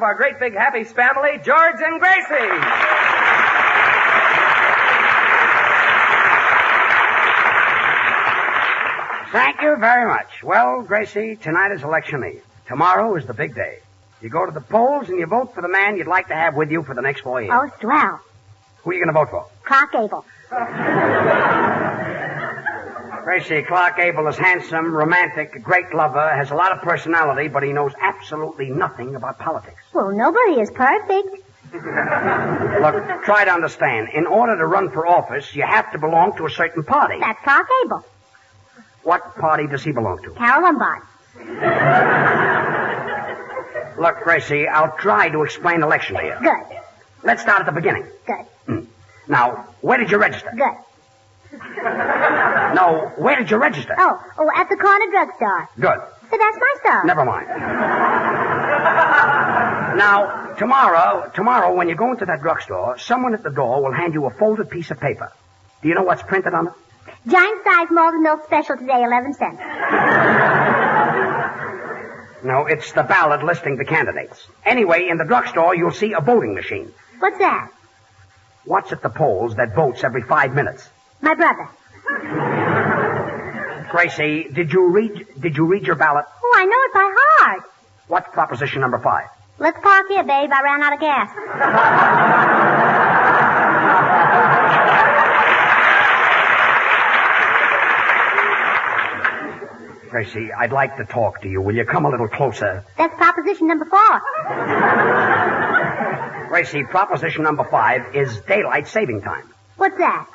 of our great big happy family, George and Gracie. Thank you very much. Well, Gracie, tonight is election eve. Tomorrow is the big day. You go to the polls and you vote for the man you'd like to have with you for the next 4 years. Oh, swell. Who are you going to vote for? Clark Gable. Gracie, Clark Gable is handsome, romantic, a great lover, has a lot of personality, but he knows absolutely nothing about politics. Well, nobody is perfect. Look, try to understand. In order to run for office, you have to belong to a certain party. That's Clark Gable. What party does he belong to? Carol Lombard. Look, Gracie, I'll try to explain election to you. Good. Let's start at the beginning. Good. Now, where did you register? Good. No, where did you register? Oh, at the corner drugstore. Good. So that's my store. Never mind. Now, tomorrow, when you go into that drugstore, someone at the door will hand you a folded piece of paper. Do you know what's printed on it? Giant size malted milk special today, 11 cents. No, it's the ballot listing the candidates. Anyway, in the drugstore, you'll see a voting machine. What's that? What's at the polls that votes every 5 minutes? My brother. Gracie, did you read your ballot? Oh, I know it by heart. What's proposition number 5? Let's park here, babe. I ran out of gas. Gracie, I'd like to talk to you. Will you come a little closer? That's proposition number 4. Gracie, proposition number 5 is daylight saving time. What's that?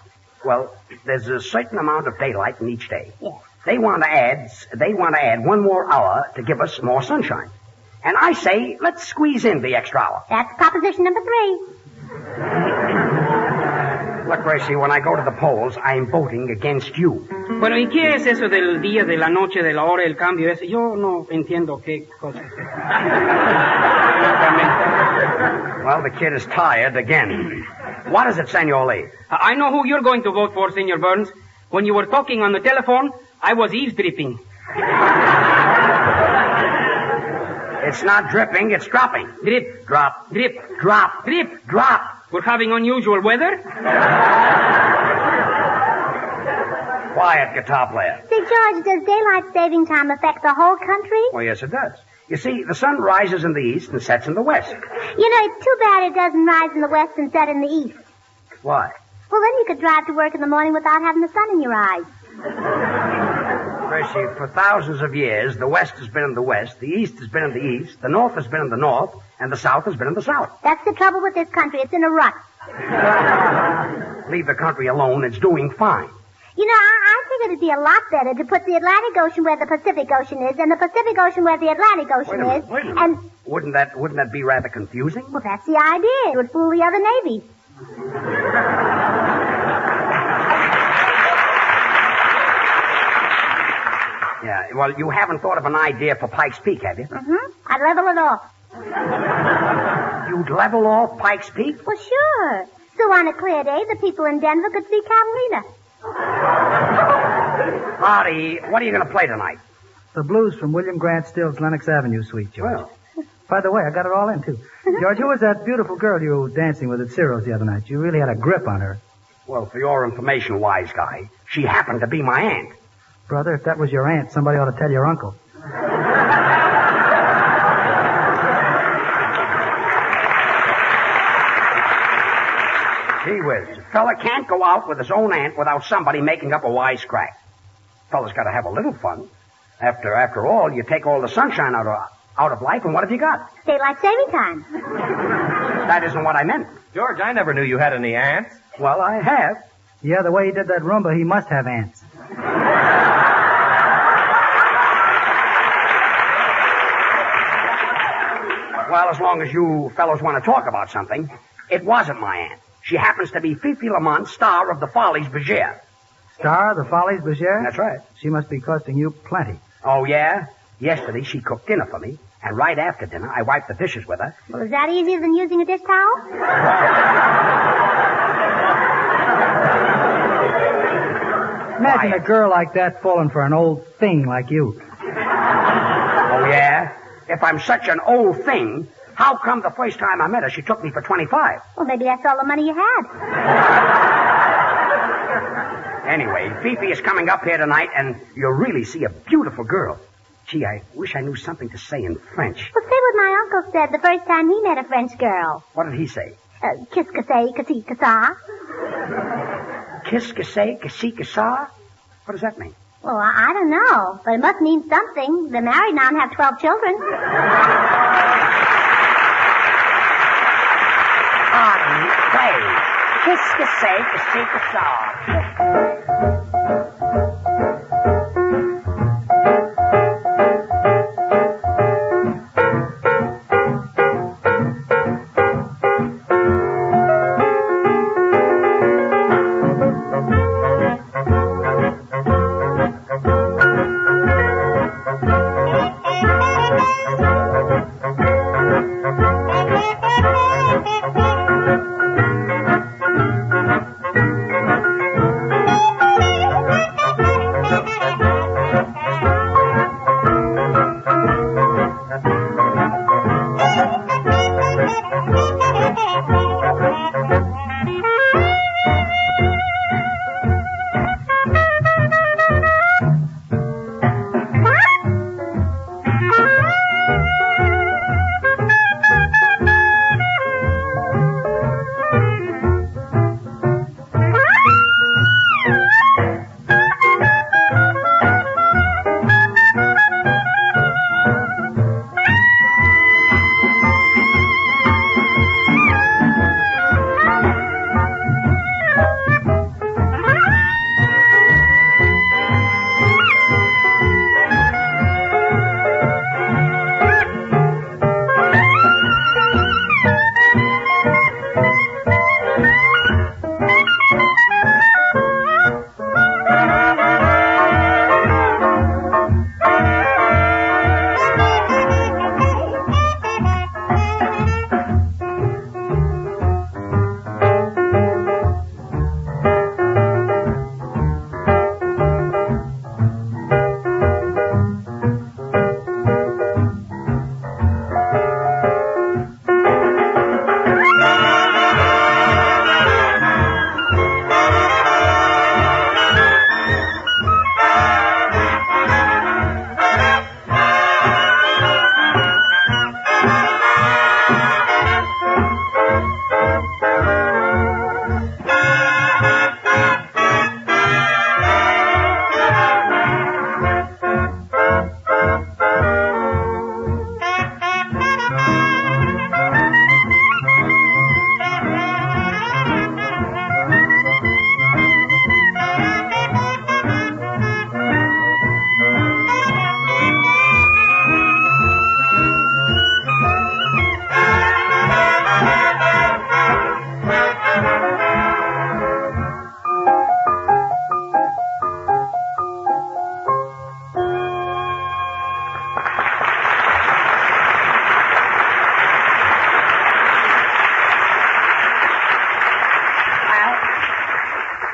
Well, there's a certain amount of daylight in each day. Yes. They want to add 1 more hour to give us more sunshine. And I say, let's squeeze in the extra hour. That's proposition number 3. Look, Gracie, when I go to the polls, I'm voting against you. Bueno, ¿y qué es eso del día, de la noche, de la hora, el cambio ese? Yo no entiendo qué cosa es eso. Well, the kid is tired again. What is it, Senor Lee? I know who you're going to vote for, Senor Burns. When you were talking on the telephone, I was eavesdropping. It's not dripping, it's dropping. Drip. Drop. Drip. Drop. Drip. Drop. We're having unusual weather? Quiet, guitar player. Say, George, does daylight saving time affect the whole country? Well, yes, it does. You see, the sun rises in the east and sets in the west. You know, it's too bad it doesn't rise in the west and set in the east. Why? Well, then you could drive to work in the morning without having the sun in your eyes. Gracie, for thousands of years, the west has been in the west, the east has been in the east, the north has been in the north, and the south has been in the south. That's the trouble with this country. It's in a rut. Leave the country alone. It's doing fine. You know, I think it'd be a lot better to put the Atlantic Ocean where the Pacific Ocean is and the Pacific Ocean where the Atlantic Ocean is. Wait a minute. And Wouldn't that be rather confusing? well, that's the idea. It would fool the other navies. Yeah, well, you haven't thought of an idea for Pikes Peak, have you? Mm-hmm. I'd level it off. You'd level off Pikes Peak? Well, sure. So on a clear day, the people in Denver could see Catalina. Marty, what are you going to play tonight? The blues from William Grant Still's Lenox Avenue Suite, George. Well. By the way, I got it all in, too. George, who was that beautiful girl you were dancing with at Ciro's the other night? You really had a grip on her. Well, for your information, wise guy, she happened to be my aunt. Brother, if that was your aunt, somebody ought to tell your uncle. Gee whiz, a fella can't go out with his own aunt without somebody making up a wisecrack. Fella's got to have a little fun. After all, you take all the sunshine out of life, and what have you got? Daylight saving time. That isn't what I meant. George, I never knew you had any aunts. Well, I have. Yeah, the way he did that rumba, he must have ants. Well, as long as you fellows want to talk about something, it wasn't my aunt. She happens to be Fifi Lamont, star of the Follies Bergère. Star of the Follies Bergère? That's right. She must be costing you plenty. Oh, yeah? Yesterday, she cooked dinner for me, and right after dinner, I wiped the dishes with her. Well, is that easier than using a dish towel? Imagine a girl like that falling for an old thing like you. Oh, yeah? If I'm such an old thing, How come the first time I met her, she took me for 25? Well, maybe that's all the money you had. Anyway, Fifi is coming up here tonight, and you'll really see a beautiful girl. Gee, I wish I knew something to say in French. Well, say what my uncle said the first time he met a French girl. What did he say? Qu'est-ce que c'est, qu'est-ce que ça? Qu'est-ce que c'est, qu'est-ce que ça? What does that mean? Well, I don't know, but it must mean something. They're married now and have 12 children. Play. Qu'est-ce que c'est, qu'est-ce que ça?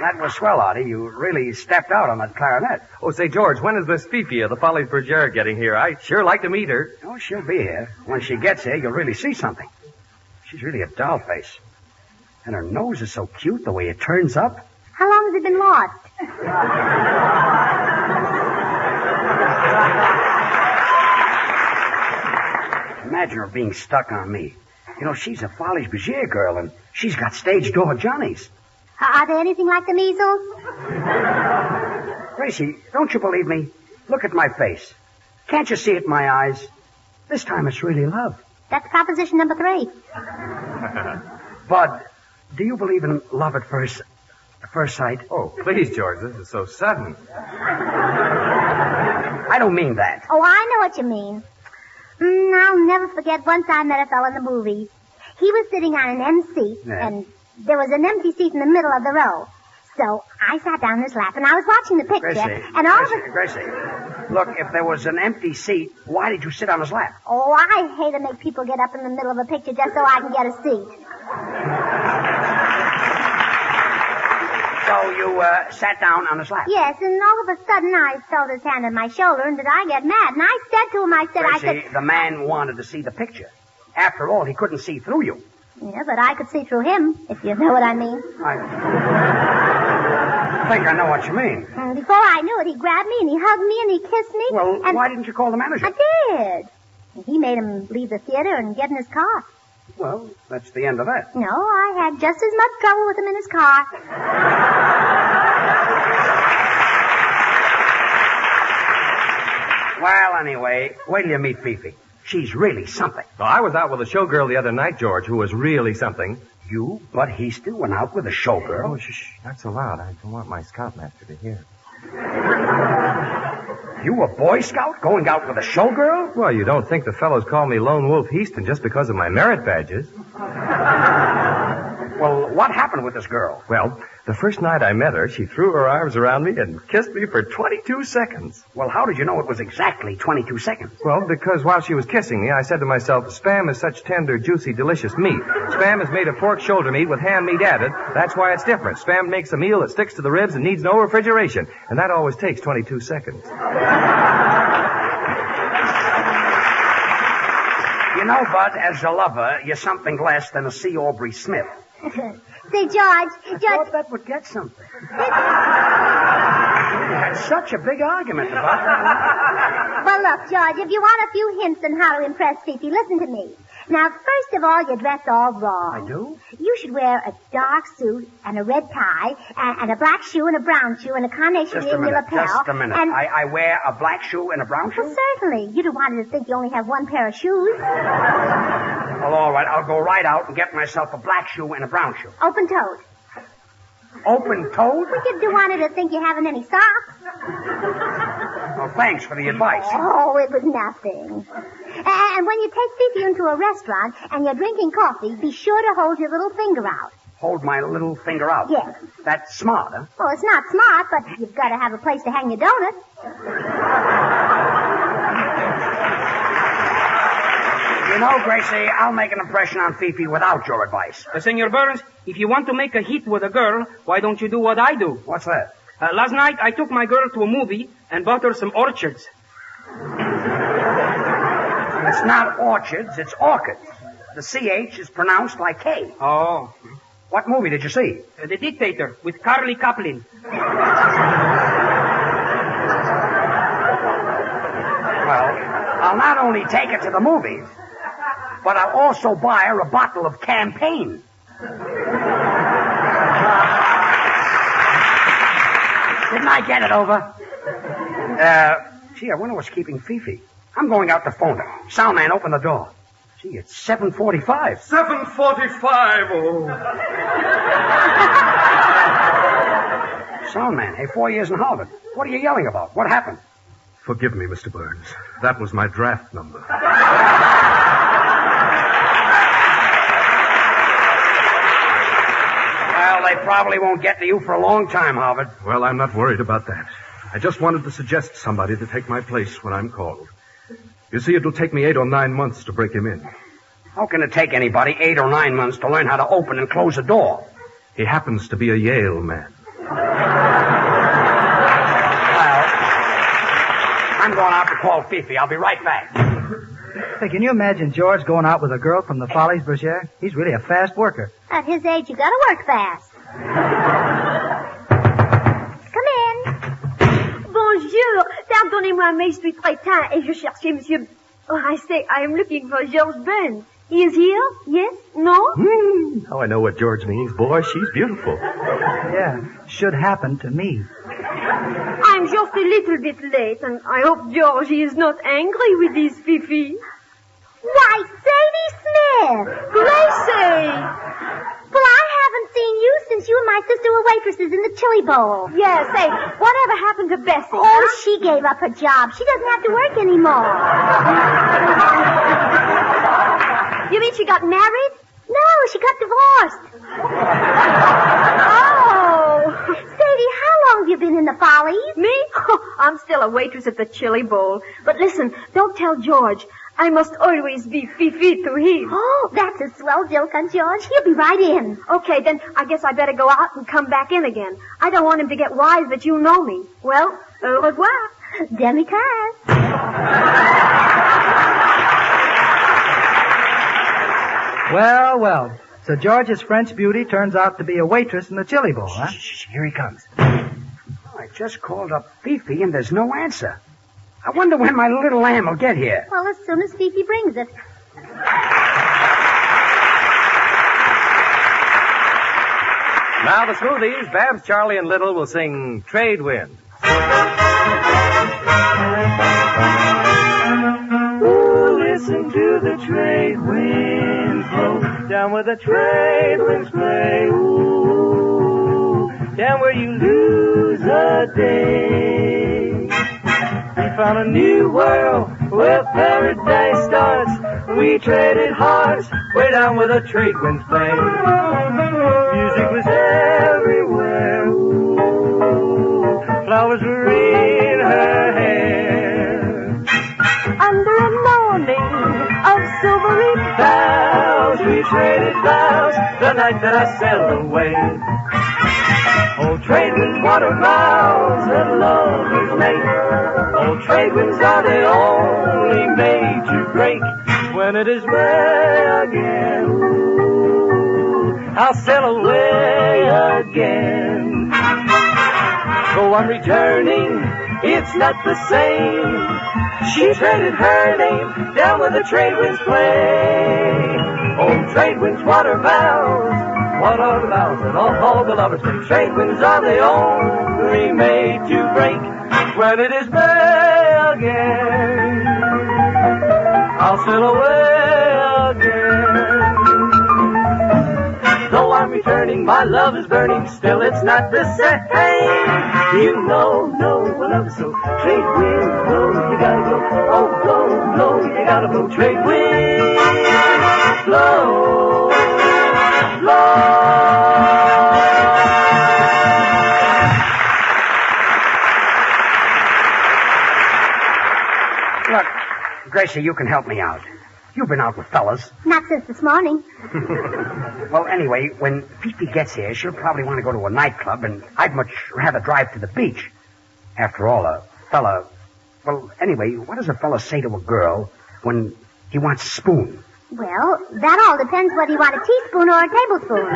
That was swell, Artie. You really stepped out on that clarinet. Oh, say, George, when is Miss Fifi of the Follies Bergère getting here? I'd sure like to meet her. Oh, she'll be here. When she gets here, you'll really see something. She's really a doll face. And her nose is so cute, the way it turns up. How long has it been lost? Imagine her being stuck on me. You know, she's a Follies Bergère girl, and she's got stage door Johnnies. Are they anything like the measles? Gracie, don't you believe me? Look at my face. Can't you see it in my eyes? This time it's really love. That's proposition number 3. Bud, do you believe in love at first sight? Oh, please, George, this is so sudden. I don't mean that. Oh, I know what you mean. I'll never forget once I met a fellow in the movies. He was sitting on an end seat, and there was an empty seat in the middle of the row. So I sat down in his lap, and I was watching the picture, and all of a... Gracie, look, if there was an empty seat, why did you sit on his lap? Oh, I hate to make people get up in the middle of a picture just so I can get a seat. So you sat down on his lap? Yes, and all of a sudden I felt his hand on my shoulder, and did I get mad? And I said to him, Gracie, the man wanted to see the picture. After all, he couldn't see through you. Yeah, but I could see through him, if you know what I mean. I think I know what you mean. And before I knew it, he grabbed me and he hugged me and he kissed me. Well, and why didn't you call the manager? I did. And he made him leave the theater and get in his car. Well, that's the end of that. No, I had just as much trouble with him in his car. Well, anyway, wait till you meet Fifi. She's really something. Well, I was out with a showgirl the other night, George, who was really something. You, Bud Heaston, went out with a showgirl? Oh, shh, not so loud. I don't want my scoutmaster to hear. You a Boy Scout going out with a showgirl? Well, you don't think the fellows call me Lone Wolf Heaston just because of my merit badges? Well, what happened with this girl? Well, the first night I met her, she threw her arms around me and kissed me for 22 seconds. Well, how did you know it was exactly 22 seconds? Well, because while she was kissing me, I said to myself, Spam is such tender, juicy, delicious meat. Spam is made of pork shoulder meat with ham meat added. That's why it's different. Spam makes a meal that sticks to the ribs and needs no refrigeration. And that always takes 22 seconds. You know, Bud, as a lover, you're something less than a C. Aubrey Smith. Say, George. I thought that would get something. We had such a big argument about that. Well, look, George, if you want a few hints on how to impress Fifi, listen to me. Now, first of all, you're dressed all wrong. I do? You should wear a dark suit and a red tie and a black shoe and a brown shoe and a carnation Just in a minute, your lapel. just a minute. And... I wear a black shoe and a brown shoe? Well, certainly. You don't want her to think you only have one pair of shoes. Well, all right. I'll go right out and get myself a black shoe and a brown shoe. Open-toed. Open-toed? Well, you don't want her to think you haven't any socks. Well, thanks for the advice. Oh, it was nothing. And when you take Fifi into a restaurant and you're drinking coffee, be sure to hold your little finger out. Hold my little finger out? Yes. That's smart, huh? Well, it's not smart, but you've got to have a place to hang your donut. You know, Gracie, I'll make an impression on Fifi without your advice. Senor Burns, if you want to make a hit with a girl, why don't you do what I do? What's that? Last night, I took my girl to a movie and bought her some orchids. It's not orchids, it's orchids. The CH is pronounced like K. Oh. What movie did you see? The Dictator with Carly Kaplan. Well, I'll not only take her to the movies, but I'll also buy her a bottle of Campaign. Didn't I get it over? Gee, I wonder what's keeping Fifi. I'm going out to phone her. Soundman, open the door. Gee, it's 7:45. 7:45, oh. Soundman, hey, 4 years in Harvard. What are you yelling about? What happened? Forgive me, Mr. Burns. That was my draft number. Well, they probably won't get to you for a long time, Harvard. Well, I'm not worried about that. I just wanted to suggest somebody to take my place when I'm called. You see, it'll take me 8 or 9 months to break him in. How can it take anybody 8 or 9 months to learn how to open and close a door? He happens to be a Yale man. I'm going out to call Fifi. I'll be right back. Hey, can you imagine George going out with a girl from the Follies, Berger? He's really a fast worker. At his age, you gotta work fast. Come in. Bonjour. Pardonnez-moi, mais je suis très tard et je cherchais monsieur... Oh, I say, I am looking for George Burns. He is here? Yes? No? Now I know what George means. Boy, she's beautiful. Yeah, should happen to me. I'm just a little bit late, and I hope George is not angry with this Fifi. Why, Sadie Smith! Gracie! Well, I haven't seen you since you and my sister were waitresses in the chili bowl. Yeah, say, whatever happened to Bessie? Oh, huh? she gave up her job. She doesn't have to work anymore. You mean she got married? No, she got divorced. Oh. Sadie, how long have you been in the Follies? Me? Oh, I'm still a waitress at the chili bowl. But listen, don't tell George. I must always be Fifi to him. Oh, that's a swell joke on George. He'll be right in. Okay, then I guess I better go out and come back in again. I don't want him to get wise that you know me. Well, au revoir. Demi-tasse. Well, well. So George's French beauty turns out to be a waitress in the chili bowl, huh? Shh, here he comes. Oh, I just called up Fifi and there's no answer. I wonder when my little lamb will get here. Well, as soon as Fifi brings it. Now the Smoothies, Babs, Charlie, and Little will sing Trade Wind. Ooh, listen to the trade winds blow down where the trade winds play. Ooh, down where you lose a day. We found a new world where paradise starts. We traded hearts way down where the trade winds play. Music was everywhere. Ooh, flowers were in her hair. Under a morning of silvery Vows, we traded vows the night that I sailed away. Old trade winds, water vows that lovers make. Old trade winds are the only made to break. When it is May again, ooh, I'll sail away again. Though I'm returning, it's not the same. She traded her name down where the trade winds play. Old trade winds, water vows. What are the vows that all the lovers make? Trade winds are the only made to break. When it is May again, I'll sail away again. Though I'm returning, my love is burning. Still, it's not the same. You know, my love is so. Trade winds blow, you gotta go. Oh, blow, you gotta blow. Trade winds blow, blow. Look, Gracie, you can help me out. You've been out with fellas. Not since this morning. Well, anyway, when Fifi gets here, she'll probably want to go to a nightclub, and I'd much rather drive to the beach. After all, a fella... Well, anyway, what does a fella say to a girl when he wants a spoon? Well, that all depends whether you want a teaspoon or a tablespoon.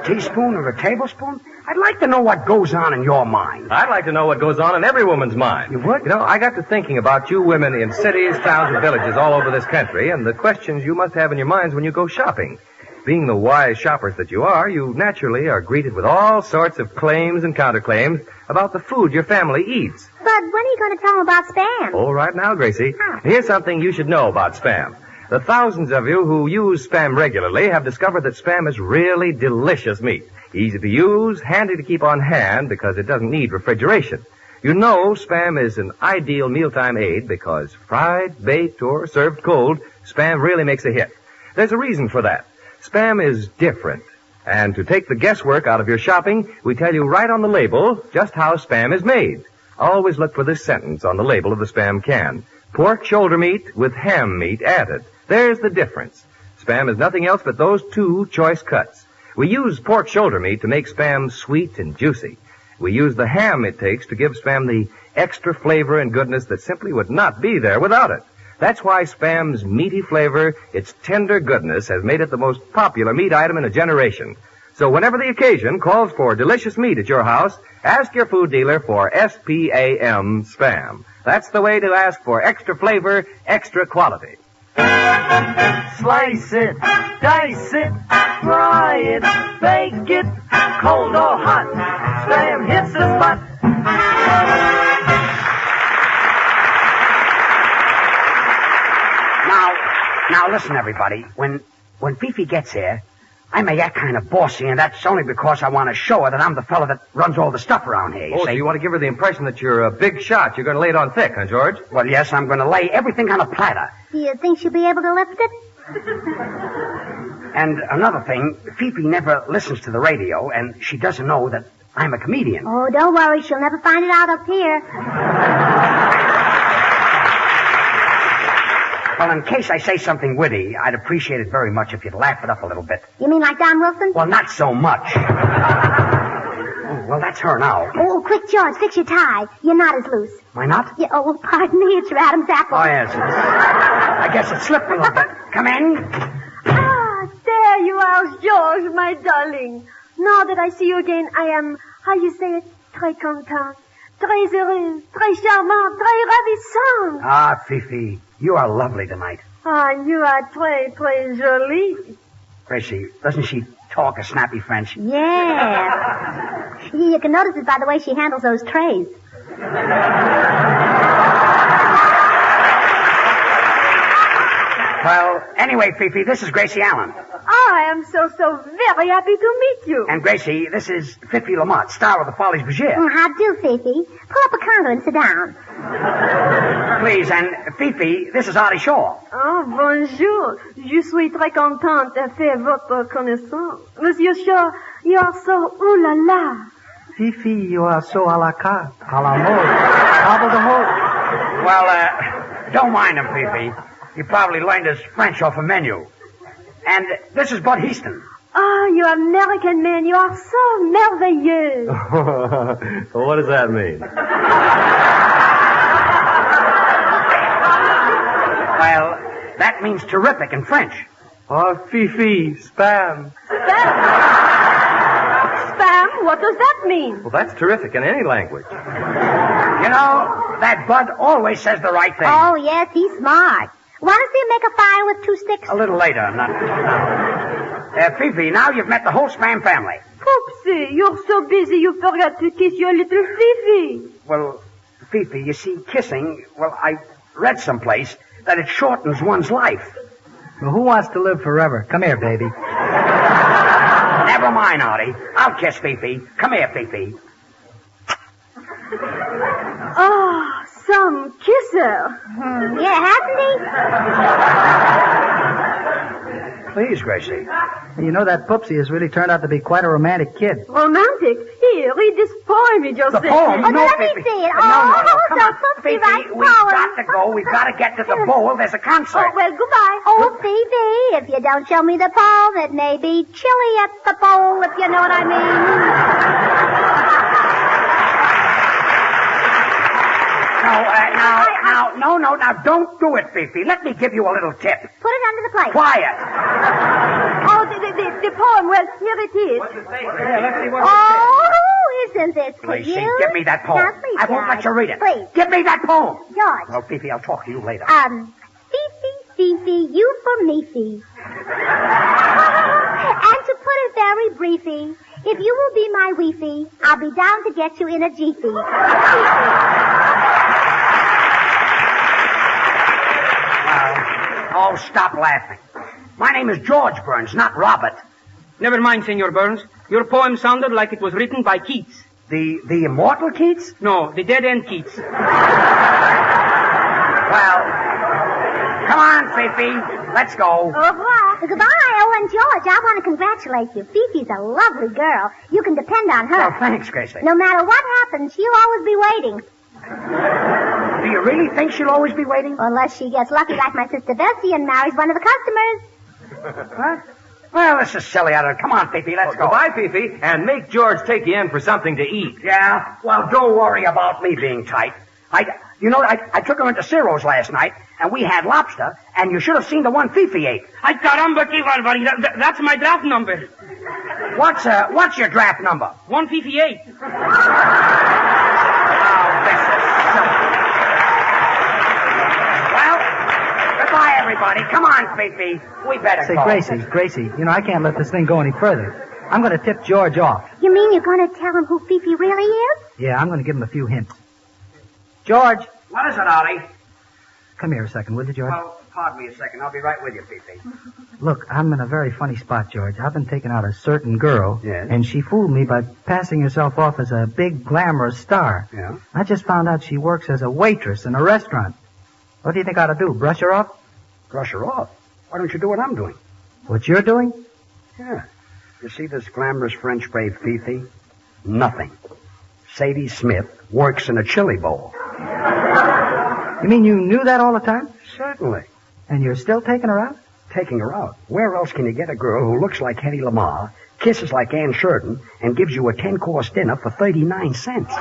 Teaspoon or a tablespoon? I'd like to know what goes on in your mind. I'd like to know what goes on in every woman's mind. You would? You know, I got to thinking about you women in cities, towns, and villages all over this country, and the questions you must have in your minds when you go shopping. Being the wise shoppers that you are, you naturally are greeted with all sorts of claims and counterclaims about the food your family eats. But when are you going to tell them about Spam? Oh, right now, Gracie. Here's something you should know about Spam. The thousands of you who use Spam regularly have discovered that Spam is really delicious meat. Easy to use, handy to keep on hand because it doesn't need refrigeration. You know Spam is an ideal mealtime aid because fried, baked, or served cold, Spam really makes a hit. There's a reason for that. Spam is different. And to take the guesswork out of your shopping, we tell you right on the label just how Spam is made. Always look for this sentence on the label of the Spam can. Pork shoulder meat with ham meat added. There's the difference. Spam is nothing else but those two choice cuts. We use pork shoulder meat to make Spam sweet and juicy. We use the ham it takes to give Spam the extra flavor and goodness that simply would not be there without it. That's why Spam's meaty flavor, its tender goodness, has made it the most popular meat item in a generation. So whenever the occasion calls for delicious meat at your house, ask your food dealer for S-P-A-M Spam. That's the way to ask for extra flavor, extra quality. Slice it, dice it, fry it, bake it, cold or hot. Spam hits the spot. Now listen, everybody. When Fifi gets here, I may act kind of bossy, and that's only because I want to show her that I'm the fella that runs all the stuff around here, So you want to give her the impression that you're a big shot. You're going to lay it on thick, huh, George? Well, yes, I'm going to lay everything on a platter. Do you think she'll be able to lift it? And another thing, Fifi never listens to the radio, and she doesn't know that I'm a comedian. Oh, don't worry. She'll never find it out up here. Well, in case I say something witty, I'd appreciate it very much if you'd laugh it up a little bit. You mean like Don Wilson? Well, not so much. Oh, well, that's her now. Oh, quick, George, fix your tie. Your knot is loose. My knot? Yeah, oh, pardon me, it's your Adam's apple. Oh, yes. I guess it slipped a little bit. Come in. Ah, there you are, George, my darling. Now that I see you again, I am, how you say it, très contente, très heureuse, très charmante, très ravissante. Ah, Fifi, you are lovely tonight. Ah, you are très, très jolie. Gracie, doesn't she talk a snappy French? Yeah. You can notice it by the way she handles those trays. Well, anyway, Fifi, this is Gracie Allen. Oh, I am so very happy to meet you. And Gracie, this is Fifi Lamont, star of the Folies Bergère. How do, Fifi? Pull up a counter and sit down. Please, and Fifi, this is Artie Shaw. Oh, bonjour. Je suis très contente de faire votre connaissance. Monsieur Shaw, you are so ooh la la. Fifi, you are so à la carte, à la mode, table d'hôte. Well, don't mind him, Fifi. He probably learned his French off a menu. And this is Bud Heaston. Oh, you American man, you are so merveilleux. Well, what does that mean? Well, that means terrific in French. Oh, Fifi, spam. Spam? What does that mean? Well, that's terrific in any language. You know, that Bud always says the right thing. Oh, yes, he's smart. Want to see him make a fire with 2 sticks? A little later, not Fifi, now you've met the whole Spam family. Poopsie, you're so busy you forgot to kiss your little Fifi. Well, Fifi, you see, kissing, well, I read someplace that it shortens one's life. Well, who wants to live forever? Come here, baby. Never mind, Artie. I'll kiss Fifi. Come here, Fifi. Oh, some kisser. Yeah, hasn't he? Please, Gracie. You know, that Poopsie has really turned out to be quite a romantic kid. Romantic? Here, read this poem you just The said. poem? Oh, No, let me Fifi. see it. No, come on. so Poopsie writes We've poems. got to go. We've got to get to the bowl. There's a concert. Oh, well, goodbye. Oh, Fifi, if you don't show me the poem, it may be chilly at the bowl, if you know what I mean. Now, don't do it, Fifi. Let me give you a little tip. Put it under the plate. Quiet. Oh, the poem, well, here it is. Let's see what Oh, isn't this Gracie, cute? give me that poem. Now, please, I won't George. let you read it. Please. Give me that poem. George. Well, Fifi, I'll talk to you later. Fifi, you for me-fee. And to put it very briefy, if you will be my weefy, I'll be down to get you in a jiffy. Oh, stop laughing. My name is George Burns, not Robert. Never mind, Senor Burns. Your poem sounded like it was written by Keats. The immortal Keats? No, the dead-end Keats. Well, come on, Fifi. Let's go. Au revoir. Goodbye. Oh, and George, I want to congratulate you. Fifi's a lovely girl. You can depend on her. Well, thanks, Gracie. No matter what happens, she'll always be waiting. Do you really think she'll always be waiting? Unless she gets lucky like my sister Bessie and marries one of the customers. What? Well, this is silly. Come on, Fifi, let's go. Goodbye, Fifi, and make George take you in for something to eat. Yeah? Well, don't worry about me being tight. I took her into Ciro's last night, and we had lobster, and you should have seen the one Fifi ate. Ay, caramba, qué barbaridad. That's my draft number. What's your draft number? 158. Goodbye, everybody. Come on, Fifi. We better Say, go. Gracie, you know, I can't let this thing go any further. I'm going to tip George off. You mean you're going to tell him who Fifi really is? Yeah, I'm going to give him a few hints. George! What is it, Ollie? Come here a second, will you, George? Well, pardon me a second. I'll be right with you, Fifi. Look, I'm in a very funny spot, George. I've been taking out a certain girl, Yes. and she fooled me by passing herself off as a big, glamorous star. Yeah? I just found out she works as a waitress in a restaurant. What do you think I ought to do, brush her off? Brush her off? Why don't you do what I'm doing? What you're doing? Yeah. You see this glamorous French babe, Fifi? Nothing. Sadie Smith works in a chili bowl. You mean you knew that all the time? Certainly. And you're still taking her out? Taking her out. Where else can you get a girl who looks like Hedy Lamarr, kisses like Ann Sheridan, and gives you a 10-course dinner for 39 cents?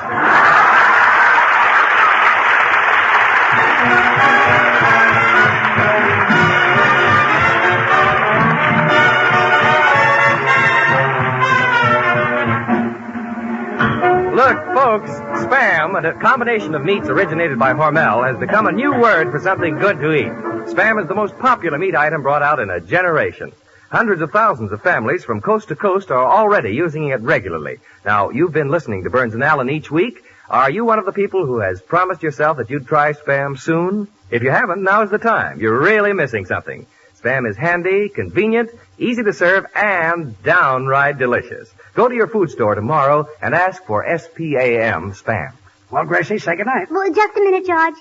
Folks, Spam, a combination of meats originated by Hormel, has become a new word for something good to eat. Spam is the most popular meat item brought out in a generation. Hundreds of thousands of families from coast to coast are already using it regularly. Now, you've been listening to Burns and Allen each week. Are you one of the people who has promised yourself that you'd try Spam soon? If you haven't, now's the time. You're really missing something. Spam is handy, convenient, easy to serve, and downright delicious. Go to your food store tomorrow and ask for SPAM Spam. Well, Gracie, say goodnight. Well, just a minute, George.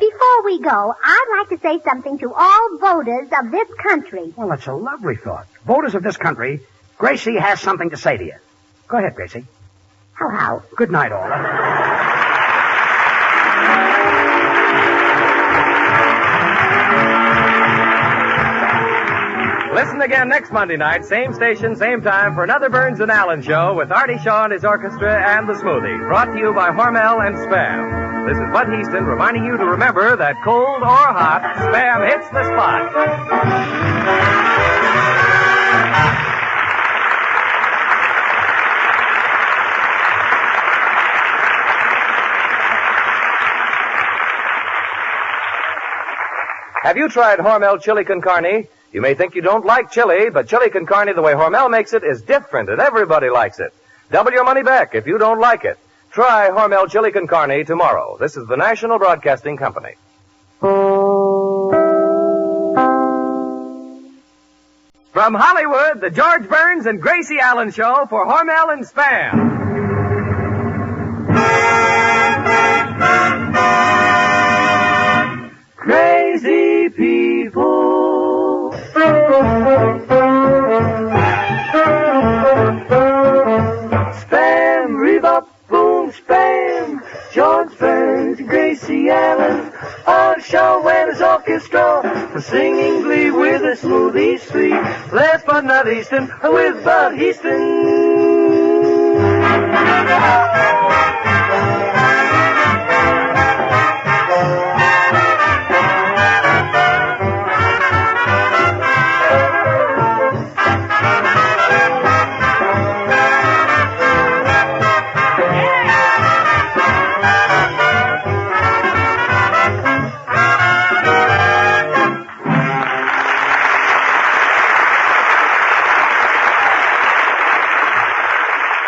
Before we go, I'd like to say something to all voters of this country. Well, that's a lovely thought. Voters of this country, Gracie has something to say to you. Go ahead, Gracie. Hello. Good night, all. Listen again next Monday night, same station, same time, for another Burns and Allen show with Artie Shaw and his orchestra and the Smoothie, brought to you by Hormel and Spam. This is Bud Heaston reminding you to remember that cold or hot, Spam hits the spot. Have you tried Hormel chili con carne? You may think you don't like chili, but chili con carne, the way Hormel makes it, is different, and everybody likes it. Double your money back if you don't like it. Try Hormel chili con carne tomorrow. This is the National Broadcasting Company. From Hollywood, the George Burns and Gracie Allen Show for Hormel and Spam. Crazy people. Spam, rebop, boom, spam. George Burns and Gracie Allen on show and his orchestra for singing glee with a smoothie sweet. Last but not Easton with Bud Heaston.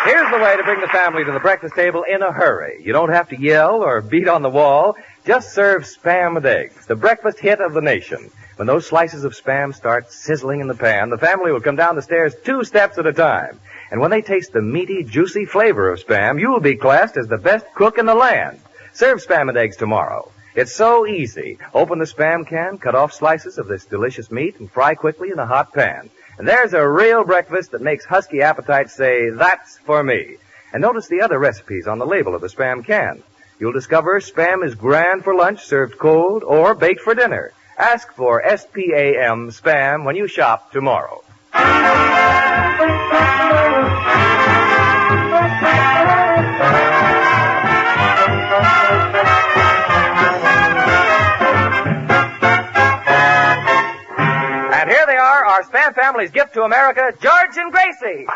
Here's the way to bring the family to the breakfast table in a hurry. You don't have to yell or beat on the wall. Just serve Spam with eggs, the breakfast hit of the nation. When those slices of Spam start sizzling in the pan, the family will come down the stairs 2 steps at a time. And when they taste the meaty, juicy flavor of Spam, you'll be classed as the best cook in the land. Serve Spam with eggs tomorrow. It's so easy. Open the Spam can, cut off slices of this delicious meat, and fry quickly in a hot pan. And there's a real breakfast that makes husky appetites say, "That's for me." And notice the other recipes on the label of the Spam can. You'll discover Spam is grand for lunch, served cold, or baked for dinner. Ask for SPAM Spam when you shop tomorrow. And here they are, our Spam family's gift to America, George and Gracie.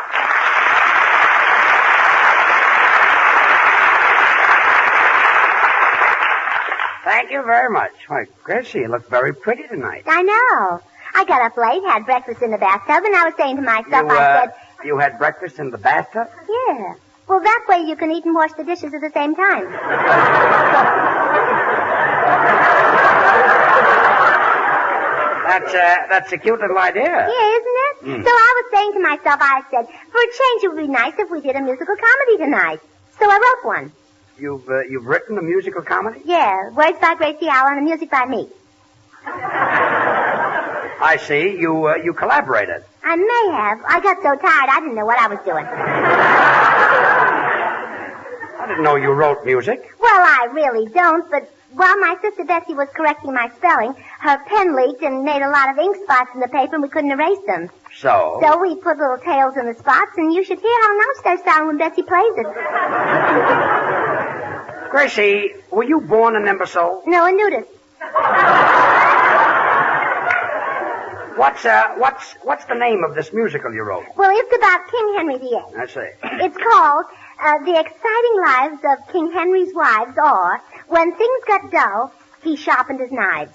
Thank you very much. Why, Gracie, you look very pretty tonight. I know. I got up late, had breakfast in the bathtub, and I was saying to myself, I said... You had breakfast in the bathtub? Yeah. Well, that way you can eat and wash the dishes at the same time. That's a cute little idea. Yeah, isn't it? So I was saying to myself, I said, for a change, it would be nice if we did a musical comedy tonight. So I wrote one. You've written a musical comedy? Yeah, words by Gracie Allen and music by me. I see. You collaborated. I may have. I got so tired I didn't know what I was doing. I didn't know you wrote music. Well, I really don't, but while my sister Bessie was correcting my spelling, her pen leaked and made a lot of ink spots in the paper and we couldn't erase them. So? So we put little tails in the spots, and you should hear how nice they sound when Bessie plays it. Gracie, were you born an imbecile? No, a nudist. What's the name of this musical you wrote? Well, it's about King Henry VIII. I see. It's called The exciting lives of King Henry's wives are, when things got dull, he sharpened his knives.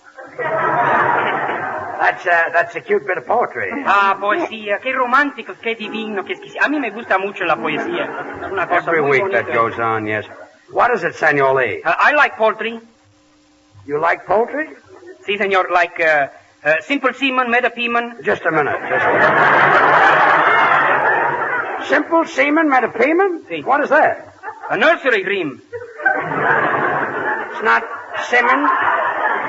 That's a cute bit of poetry. Poesía. Qué romántico, qué divino. A mí me gusta mucho la poesía. Es una cosa Every muy week bonita. that goes on, yes. What is it, Senor Lee? I like poultry. You like poultry? Sí, senor. Like simple seaman, made of peaman. Just a minute. Simple seaman, metapeman? Sí. What is that? A nursery rhyme. It's not Simon.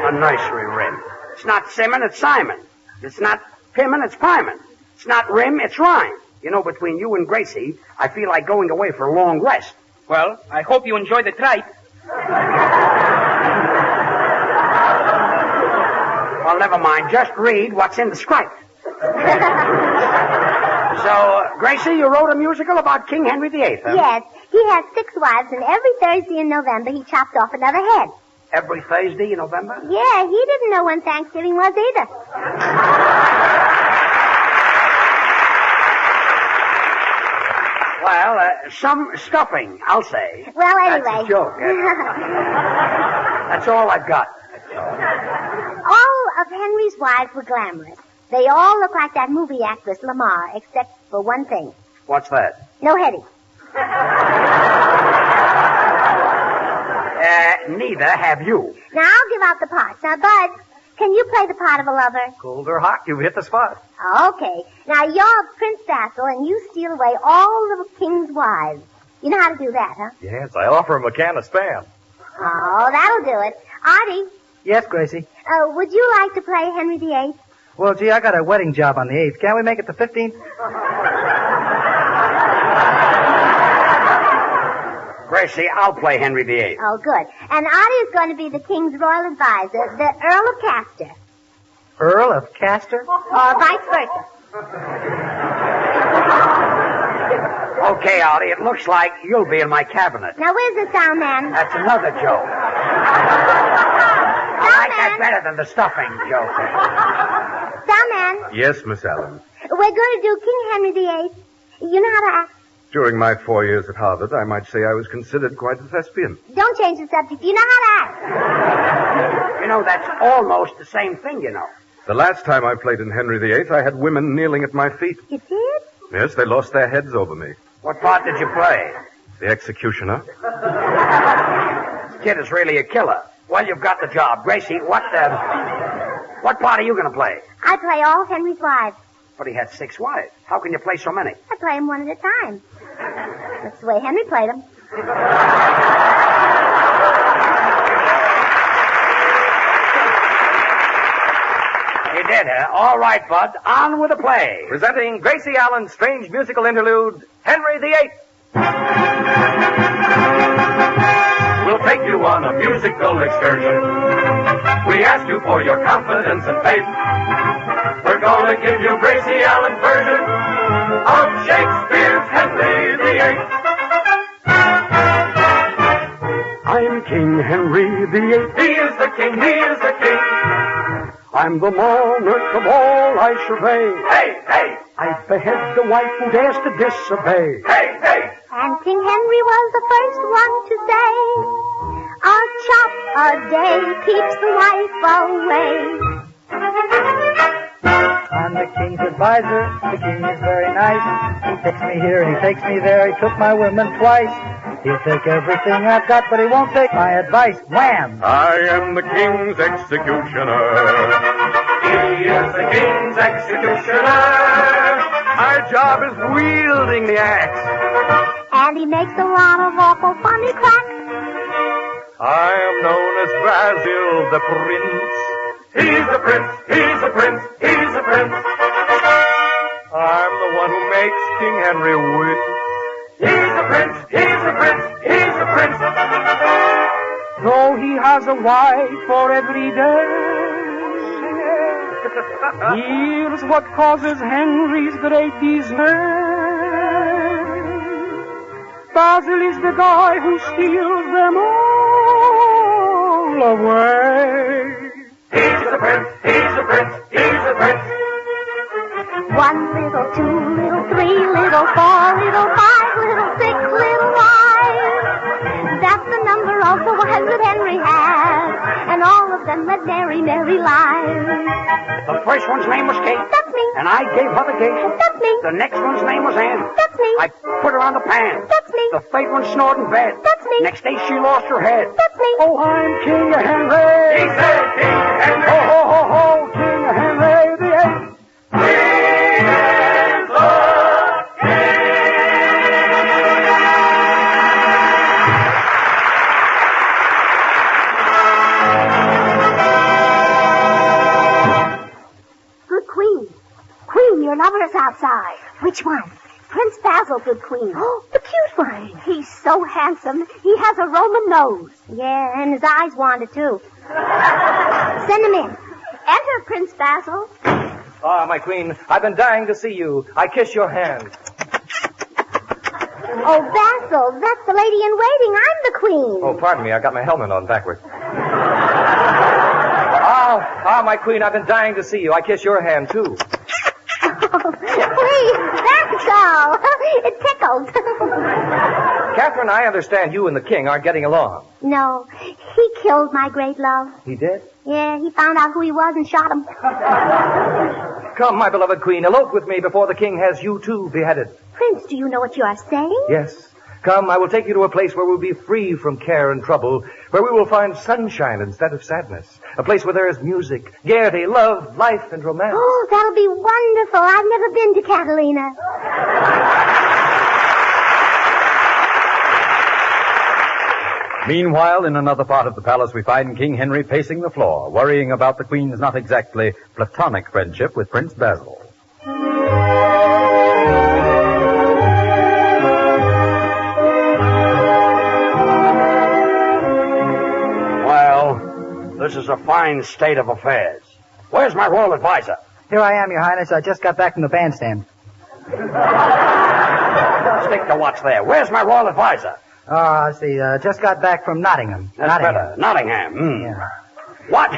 A nursery rim. It's not Simon, it's Simon. It's not Pimmon, it's Pyman. It's not rim, it's rhyme. You know, between you and Gracie, I feel like going away for a long rest. Well, I hope you enjoy the tripe. Well, never mind. Just read what's in the script. So, Gracie, you wrote a musical about King Henry VIII, huh? Yes, he has 6 wives, and every Thursday in November he chopped off another head. Every Thursday in November? Yeah, he didn't know when Thanksgiving was either. Well, some stuffing, I'll say. Well, anyway. That's a joke. That's all I've got. All of Henry's wives were glamorous. They all look like that movie actress, Lamar, except for one thing. What's that? No heading. Neither have you. Now, I'll give out the parts. Now, Bud, can you play the part of a lover? Cold or hot, you've hit the spot. Okay. Now, you're Prince Vassal, and you steal away all the king's wives. You know how to do that, huh? Yes, I offer him a can of Spam. Oh, that'll do it. Artie, Yes, Gracie. would you like to play Henry VIII? Well, gee, I got a wedding job on the 8th. Can't we make it the 15th? Gracie, I'll play Henry VIII. Oh, good. And Artie is going to be the king's royal advisor, the Earl of Castor. Earl of Castor? Or vice versa. Okay, Artie, it looks like you'll be in my cabinet. Now, where's the sound man? That's another joke. I like that better than the stuffing joke. Sound man, Yes, Miss Allen. we're going to do King Henry VIII. You know how to act. During my 4 years at Harvard, I might say I was considered quite a thespian. Don't change the subject. You know how to act. You know, that's almost the same thing, you know. The last time I played in Henry VIII, I had women kneeling at my feet. You did? Yes, they lost their heads over me. What part did you play? The executioner. This kid is really a killer. Well, you've got the job. Gracie, what part are you going to play? I play all Henry's wives. But he had 6 wives. How can you play so many? I play them one at a time. That's the way Henry played them. You did, huh? All right, Bud. On with the play. Presenting Gracie Allen's strange musical interlude, Henry VIII. We'll take you on a musical excursion. We ask you for your confidence and faith. We're gonna give you Gracie Allen's version of Shakespeare's Henry VIII. I'm King Henry VIII. He is the king, he is the king. I'm the monarch of all I survey. Hey, hey, I behead the wife who dares to disobey. hey, hey. And King Henry was the first one to say, a chop a day keeps the wife away. I'm the king's advisor. The king is very nice. He takes me here and he takes me there. He took my women twice. He'll take everything I've got, but he won't take my advice. Wham! I am the king's executioner. He is the king's executioner. My job is wielding the axe. And he makes a lot of awful funny cracks. I am known as Basil the Prince. He's the prince, he's the prince, he's the prince. I'm the one who makes King Henry win. He's the prince, he's the prince, he's the prince. Though he has a wife for every day, here's what causes Henry's great dismay. Basil is the guy who steals them all away. He's the prince, he's the prince, he's the prince. 1 little, 2 little, 3 little, 4 little, 5 little, 6 little, 1. led merry, merry lives. The first one's name was Kate. That's me. And I gave her the gate. That's me. The next one's name was Ann. That's me. I put her on the pan. That's me. The third one snored in bed. That's me. Next day she lost her head. That's me. Oh, I'm King Henry. He said King Henry. Ho, ho, ho, ho, King Henry the Eighth. Good Queen. Queen, your lover's outside. Which one? Prince Basil, good Queen. Oh, the cute one. He's so handsome. He has a Roman nose. Yeah, and his eyes wander, too. Send him in. Enter, Prince Basil. Ah, my queen, I've been dying to see you. I kiss your hand. Oh, Basil, that's the lady in waiting. I'm the Queen. Oh, pardon me, I got my helmet on backward. My queen, I've been dying to see you. I kiss your hand, too. Please, that's all. It tickled. Catherine, I understand you and the king aren't getting along. No, he killed my great love. He did? Yeah, he found out who he was and shot him. Come, my beloved queen, elope with me before the king has you, too, beheaded. Prince, do you know what you are saying? Yes. Come, I will take you to a place where we'll be free from care and trouble, where we will find sunshine instead of sadness, a place where there is music, gaiety, love, life, and romance. Oh, that'll be wonderful. I've never been to Catalina. Meanwhile, in another part of the palace, we find King Henry pacing the floor, worrying about the Queen's not exactly platonic friendship with Prince Basil. This is a fine state of affairs. Where's my royal advisor? Here I am, Your Highness. I just got back from the bandstand. Stick to what's there. Where's my royal advisor? Let's see. Just got back from Nottingham. That's better. Nottingham. Mm. Yeah. What?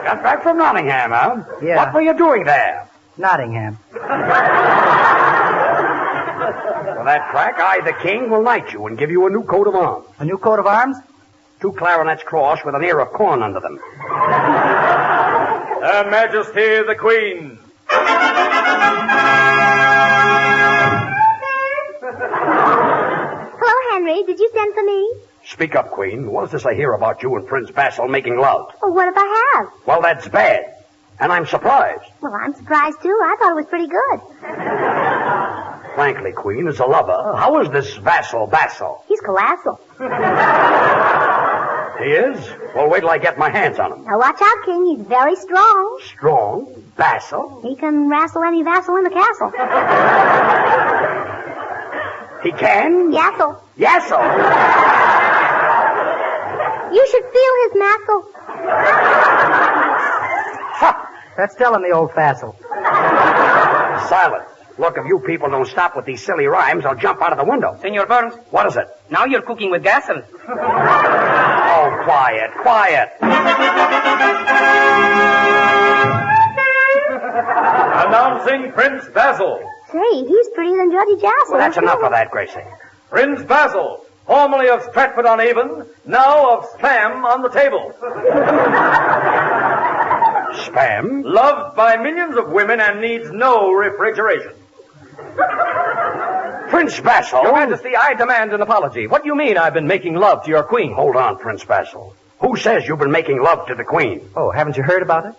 Got back from Nottingham, huh? Yeah. What were you doing there? Nottingham. For that crack, I, the king, will knight you and give you a new coat of arms. A new coat of arms? 2 clarinets crossed with an ear of corn under them. Her Majesty the Queen. Hello, Henry. Did you send for me? Speak up, Queen. What is this I hear about you and Prince Basil making love? Oh, what if I have? Well, that's bad. And I'm surprised. Well, I'm surprised, too. I thought it was pretty good. Frankly, Queen, as a lover, how is this Basil? He's colossal. He is? Well, wait till I get my hands on him. Now, watch out, King. He's very strong. Strong? Basil? He can wrestle any vassal in the castle. He can? Yassel. Yassel? You should feel his muscle. That's telling the old facile. Silence. Look, if you people don't stop with these silly rhymes, I'll jump out of the window. Senor Burns. What is it? Now you're cooking with gasoline. Oh, quiet. Announcing Prince Basil. Say, he's prettier than Judgy Jocelyn. Well, that's enough of that, Gracie. Prince Basil, formerly of Stratford-on-Avon, now of Spam on the table. Spam? Loved by millions of women and needs no refrigeration. Prince Basil? Your Majesty, I demand an apology. What do you mean I've been making love to your queen? Hold on, Prince Basil. Who says you've been making love to the queen? Oh, haven't you heard about it?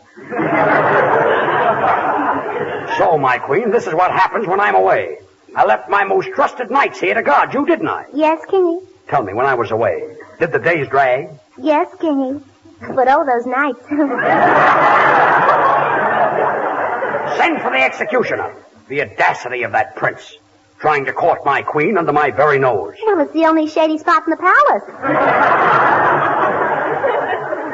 So, my queen, this is what happens when I'm away. I left my most trusted knights here to guard you, didn't I? Yes, Kingy. Tell me, when I was away, did the days drag? Yes, Kingy. But oh, those nights. Send for the executioner. The audacity of that prince. Trying to court my queen under my very nose. Well, it's the only shady spot in the palace.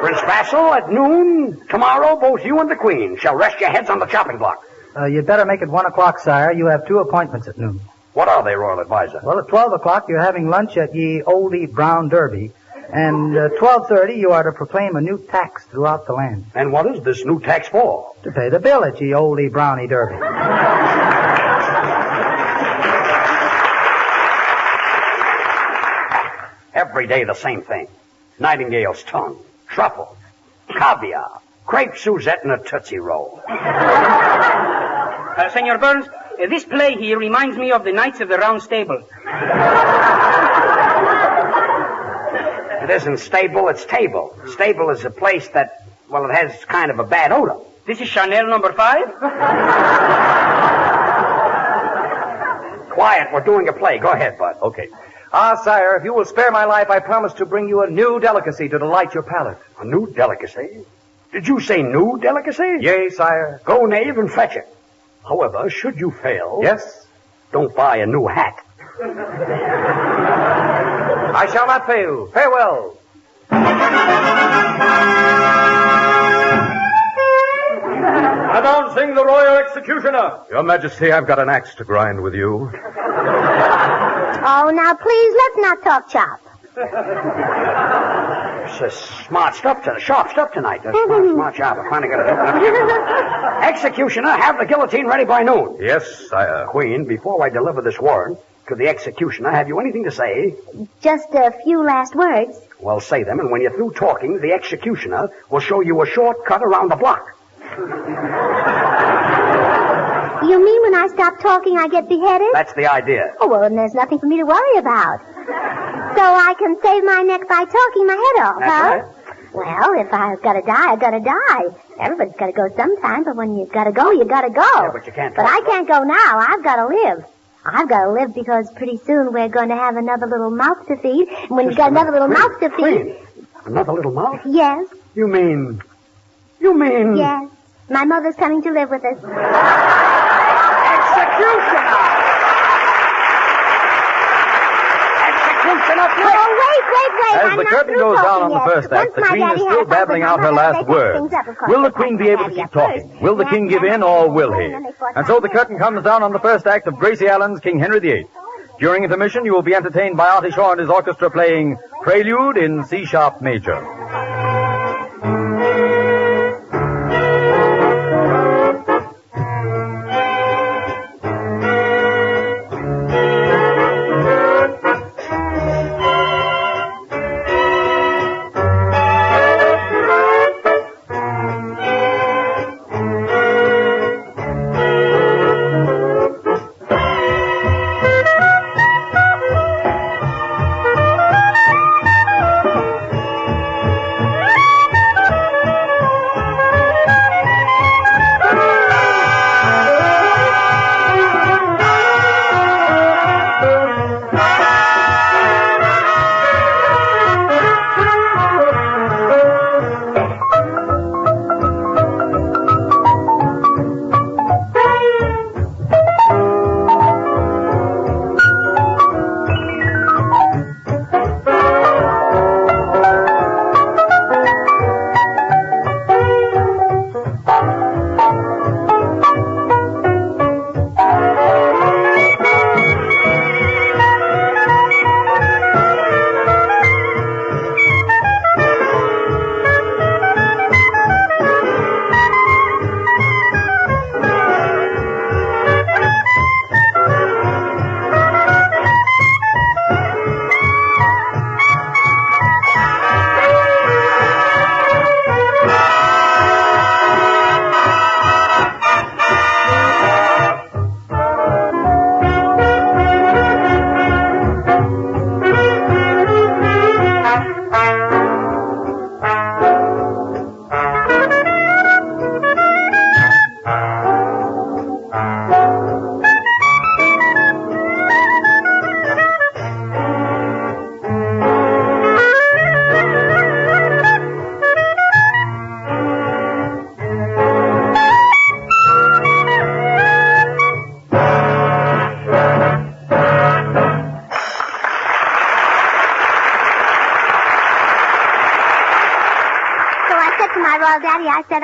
Prince Basil, at noon, tomorrow, both you and the queen shall rest your heads on the chopping block. You'd better make it 1 o'clock, sire. You have 2 appointments at noon. What are they, Royal Advisor? Well, at 12 o'clock, you're having lunch at ye Oldie Brown Derby. And at 12:30, you are to proclaim a new tax throughout the land. And what is this new tax for? To pay the bill at ye Oldie Brownie Derby. Every day the same thing. nightingale's tongue, truffle, caviar, crepe Suzette, and a Tootsie Roll. Senor Burns, this play here reminds me of the Knights of the Round Table. It isn't stable, it's table. Stable is a place that, well, it has kind of a bad odor. This is Chanel number 5? Quiet, we're doing a play. Go ahead, Bud. Okay. Sire, if you will spare my life, I promise to bring you a new delicacy to delight your palate. A new delicacy? Did you say new delicacy? Yea, sire. Go, knave, and fetch it. However, should you fail... Yes? Don't buy a new hat. I shall not fail. Farewell. Announcing the Royal Executioner. Your Majesty, I've got an axe to grind with you. Oh, now please, let's not talk chop. It's smart stuff, sharp stuff tonight. That's smart job. I finally got it open up. Executioner, have the guillotine ready by noon. Yes, sire. Queen, before I deliver this warrant to the executioner, have you anything to say? Just a few last words. Well, say them, and when you're through talking, the executioner will show you a shortcut around the block. You mean when I stop talking, I get beheaded? That's the idea. Oh, well, then there's nothing for me to worry about. So I can save my neck by talking my head off, That's huh? right. Well, if I've got to die, I've got to die. Everybody's got to go sometime, but when you've got to go, you got to go. Yeah, but you can't But talk. I can't go now. I've got to live. I've got to live because pretty soon we're going to have another little mouth to feed. And when you've got another little mouth to feed... Queen, another little mouth? Yes. You mean... Yes. My mother's coming to live with us. Executioner! Executioner, quick! Oh, wait. As the curtain goes down on the first act, the Queen is still babbling out her last words. Will the Queen be able to keep talking? Will the King give in, or will he? And so the curtain comes down on the first act of Gracie Allen's King Henry VIII. During intermission, you will be entertained by Artie Shaw and his orchestra playing Prelude in C-sharp major.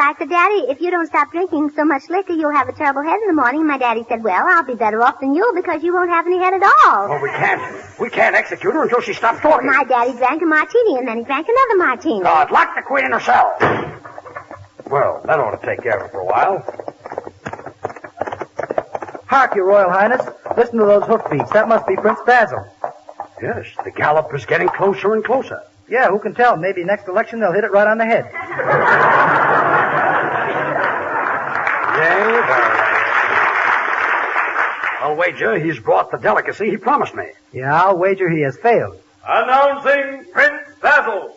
I said, Daddy, if you don't stop drinking so much liquor, you'll have a terrible head in the morning. And my daddy said, well, I'll be better off than you because you won't have any head at all. Well, we can't execute her until she stops talking. My daddy drank a martini, and then he drank another martini. God, lock the Queen in her cell. Well, that ought to take care of her for a while. Hark, Your Royal Highness. Listen to those hoofbeats. That must be Prince Basil. Yes, the gallop is getting closer and closer. Yeah, who can tell? Maybe next election they'll hit it right on the head. Yay, I'll wager he's brought the delicacy he promised me. Yeah, I'll wager he has failed. Announcing Prince Basil.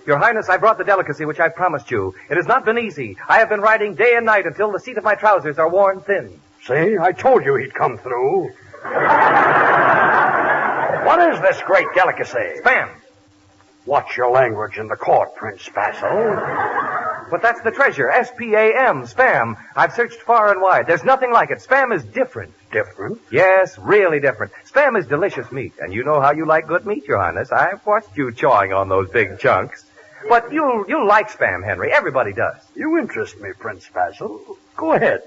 Your Highness, I brought the delicacy which I promised you. It has not been easy. I have been riding day and night until the seat of my trousers are worn thin. See, I told you he'd come through. What is this great delicacy? Spam. Watch your language in the court, Prince Basil. But that's the treasure. S-P-A-M, Spam. I've searched far and wide. There's nothing like it. Spam is different. Different? Yes, really different. Spam is delicious meat, and you know how you like good meat, Your Highness. I've watched you chawing on those big chunks. But you'll like Spam, Henry. Everybody does. You interest me, Prince Basil. Go ahead.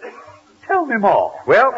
Tell me more. Well,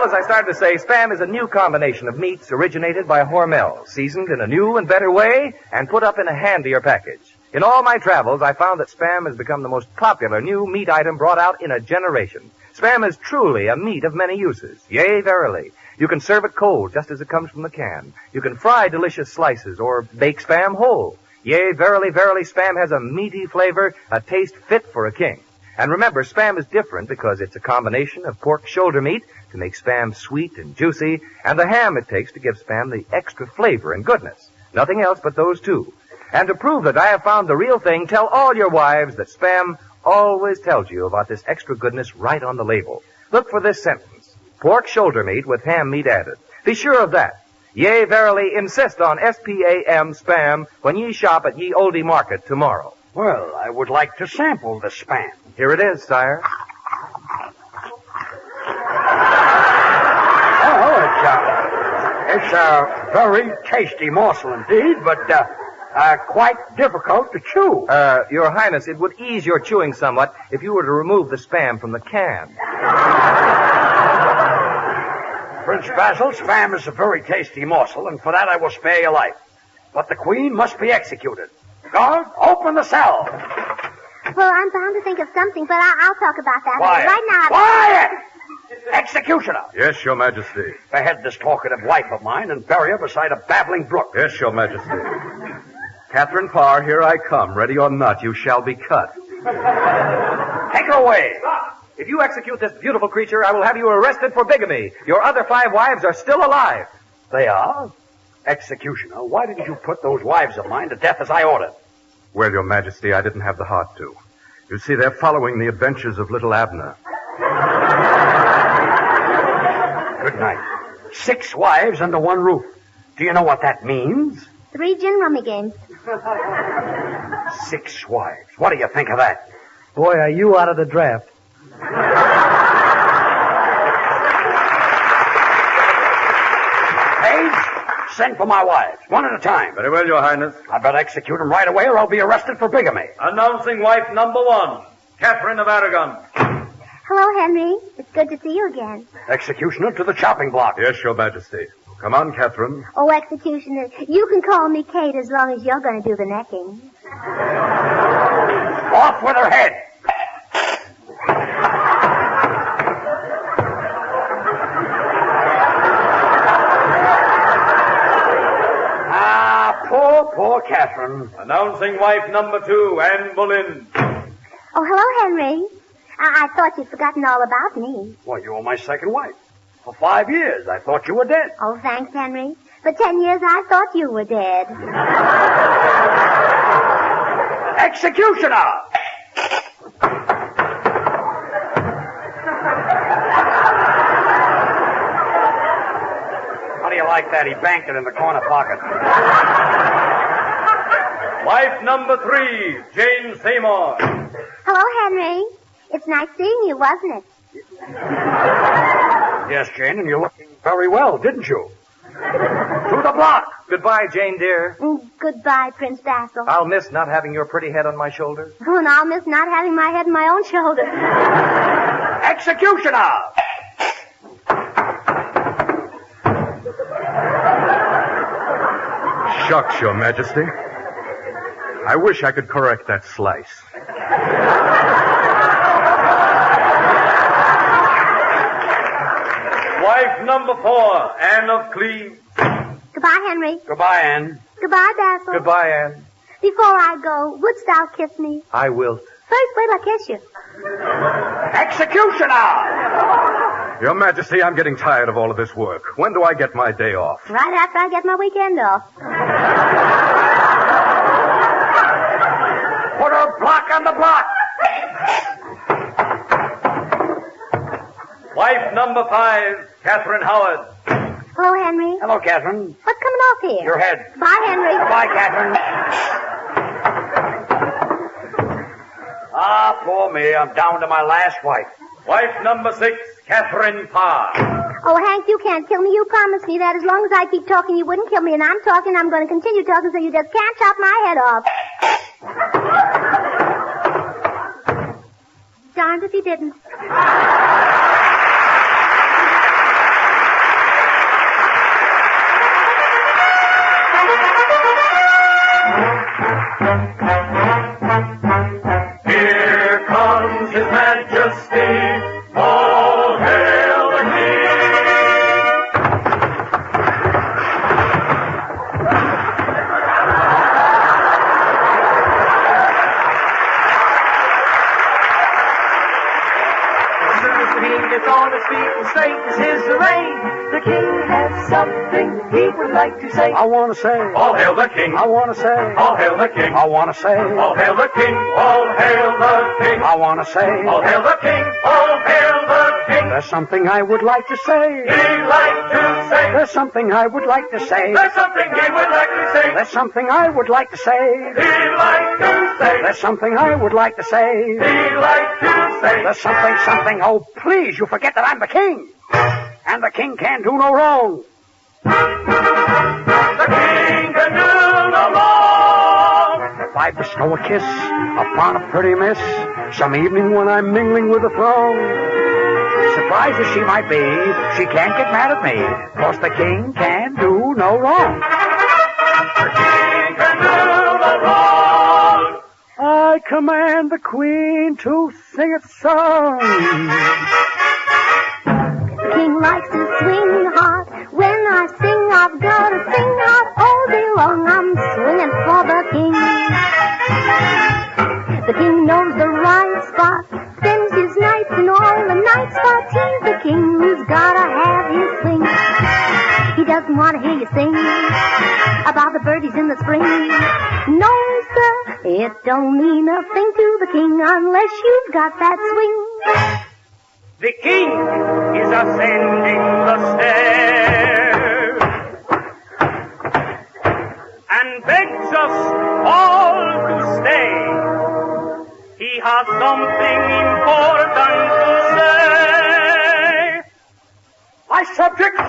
as I started to say, Spam is a new combination of meats originated by Hormel, seasoned in a new and better way, and put up in a handier package. In all my travels, I found that Spam has become the most popular new meat item brought out in a generation. Spam is truly a meat of many uses. Yea, verily. You can serve it cold, just as it comes from the can. You can fry delicious slices or bake Spam whole. Yea, verily, verily, Spam has a meaty flavor, a taste fit for a king. And remember, Spam is different because it's a combination of pork shoulder meat to make Spam sweet and juicy, and the ham it takes to give Spam the extra flavor and goodness. Nothing else but those two. And to prove that I have found the real thing, tell all your wives that Spam always tells you about this extra goodness right on the label. Look for this sentence. Pork shoulder meat with ham meat added. Be sure of that. Yea, verily, insist on S-P-A-M, Spam, when ye shop at ye Oldie Market tomorrow. Well, I would like to sample the Spam. Here it is, sire. Oh, it's a very tasty morsel indeed, but quite difficult to chew. Your Highness, it would ease your chewing somewhat if you were to remove the Spam from the can. Prince Basil, Spam is a very tasty morsel, and for that I will spare your life. But the Queen must be executed. Guard, open the cell. Well, I'm bound to think of something, but I'll talk about that. Quiet. Right now. Quiet! Executioner. Yes, Your Majesty. Behead this talkative wife of mine and bury her beside a babbling brook. Yes, Your Majesty. Catherine Parr, here I come. Ready or not, you shall be cut. Take her away. If you execute this beautiful creature, I will have you arrested for bigamy. Your other 5 wives are still alive. They are? Executioner, why didn't you put those wives of mine to death as I ordered? Well, Your Majesty, I didn't have the heart to. You see, they're following the adventures of little Abner. Good night. 6 wives under one roof. Do you know what that means? 3 gin rummy games. 6 wives. What do you think of that? Boy, are you out of the draft. Page, send for my wives, one at a time. Very well, Your Highness. I better execute them right away or I'll be arrested for bigamy. Announcing wife number 1, Catherine of Aragon. Hello, Henry. It's good to see you again. Executioner, to the chopping block. Yes, Your Majesty. Come on, Catherine. Oh, Executioner, you can call me Kate as long as you're going to do the necking. Off with her head. Poor Catherine. Announcing wife number 2, Anne Boleyn. Oh, hello, Henry. I thought you'd forgotten all about me. Well, you were my second wife. For 5 years, I thought you were dead. Oh, thanks, Henry. For 10 years, I thought you were dead. Executioner! How do you like that? He banked it in the corner pocket. Wife number 3, Jane Seymour. Hello, Henry. It's nice seeing you, wasn't it? Yes, Jane, and you're looking very well, didn't you? To the block. Goodbye, Jane, dear. Goodbye, Prince Basil. I'll miss not having your pretty head on my shoulder. Oh, and I'll miss not having my head on my own shoulder. Executioner! Shucks, Your Majesty. I wish I could correct that slice. Wife number 4, Anne of Cleve. Goodbye, Henry. Goodbye, Anne. Goodbye, Basil. Goodbye, Anne. Before I go, wouldst thou kiss me? I will. First, wait till I kiss you. Executioner! Your Majesty, I'm getting tired of all of this work. When do I get my day off? Right after I get my weekend off. Put a block on the block. Wife number 5, Catherine Howard. Hello, Henry. Hello, Catherine. What's coming off here? Your head. Bye, Henry. Goodbye, Catherine. Ah, poor me. I'm down to my last wife. Wife number 6, Catherine Parr. Oh, Hank, you can't kill me. You promised me that as long as I keep talking, you wouldn't kill me. And I'm talking, I'm going to continue talking, so you just can't chop my head off. Darned if he didn't. Here comes His Majesty. All hail the King. As soon as the king gets on his feet and straightens his array, the king has something he would like to say. I want to say. All hail the King. I want to say. All hail the King. I want to say. All hail the King. All hail the King. I want to say. All hail the King. All hail the King. There's something I would like to say. He'd like to say. There's something I would like to say. There's something he would like to say. There's something I would like to say. He'd like to say. There's something I would like to say. He'd like to say. There's something. Oh, please, you forget that I'm the king. And the king can't do no wrong. The King can do no wrong. If I bestow a kiss upon a pretty miss, some evening when I'm mingling with the throng, surprised as she might be, she can't get mad at me, 'cause the king can do no wrong. The King can do no wrong. I command the queen to sing its song. The king likes to swing hard. When I sing, I've got to sing hard all day long. I'm swinging for the king. The king knows the right spot, spends his nights in all the night spots. He's the king who's gotta have his swing. He doesn't want to hear you sing about the birdies in the spring. No, sir, it don't mean a thing to the king unless you've got that swing. The King is ascending the stairs and begs us all to stay. He has something important to say. My subjects!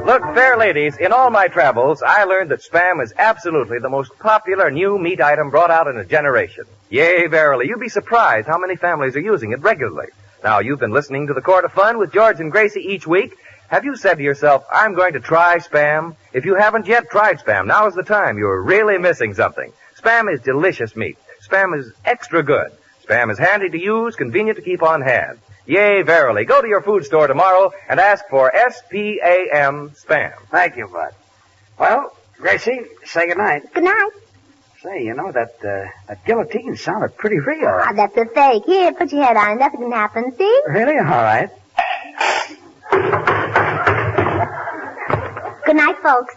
Look, fair ladies, in all my travels, I learned that Spam is absolutely the most popular new meat item brought out in a generation. Yea, verily, you'd be surprised how many families are using it regularly. Now, you've been listening to the Court of Fun with George and Gracie each week. Have you said to yourself, I'm going to try Spam? If you haven't yet tried Spam, now is the time. You're really missing something. Spam is delicious meat. Spam is extra good. Spam is handy to use, convenient to keep on hand. Yea, verily. Go to your food store tomorrow and ask for S-P-A-M Spam. Thank you, Bud. Well, Gracie, say goodnight. Good night. Say, you know, that guillotine sounded pretty real. Ah, that's a fake. Here, put your head on. Nothing can happen, see? Really? All right. Good night, folks.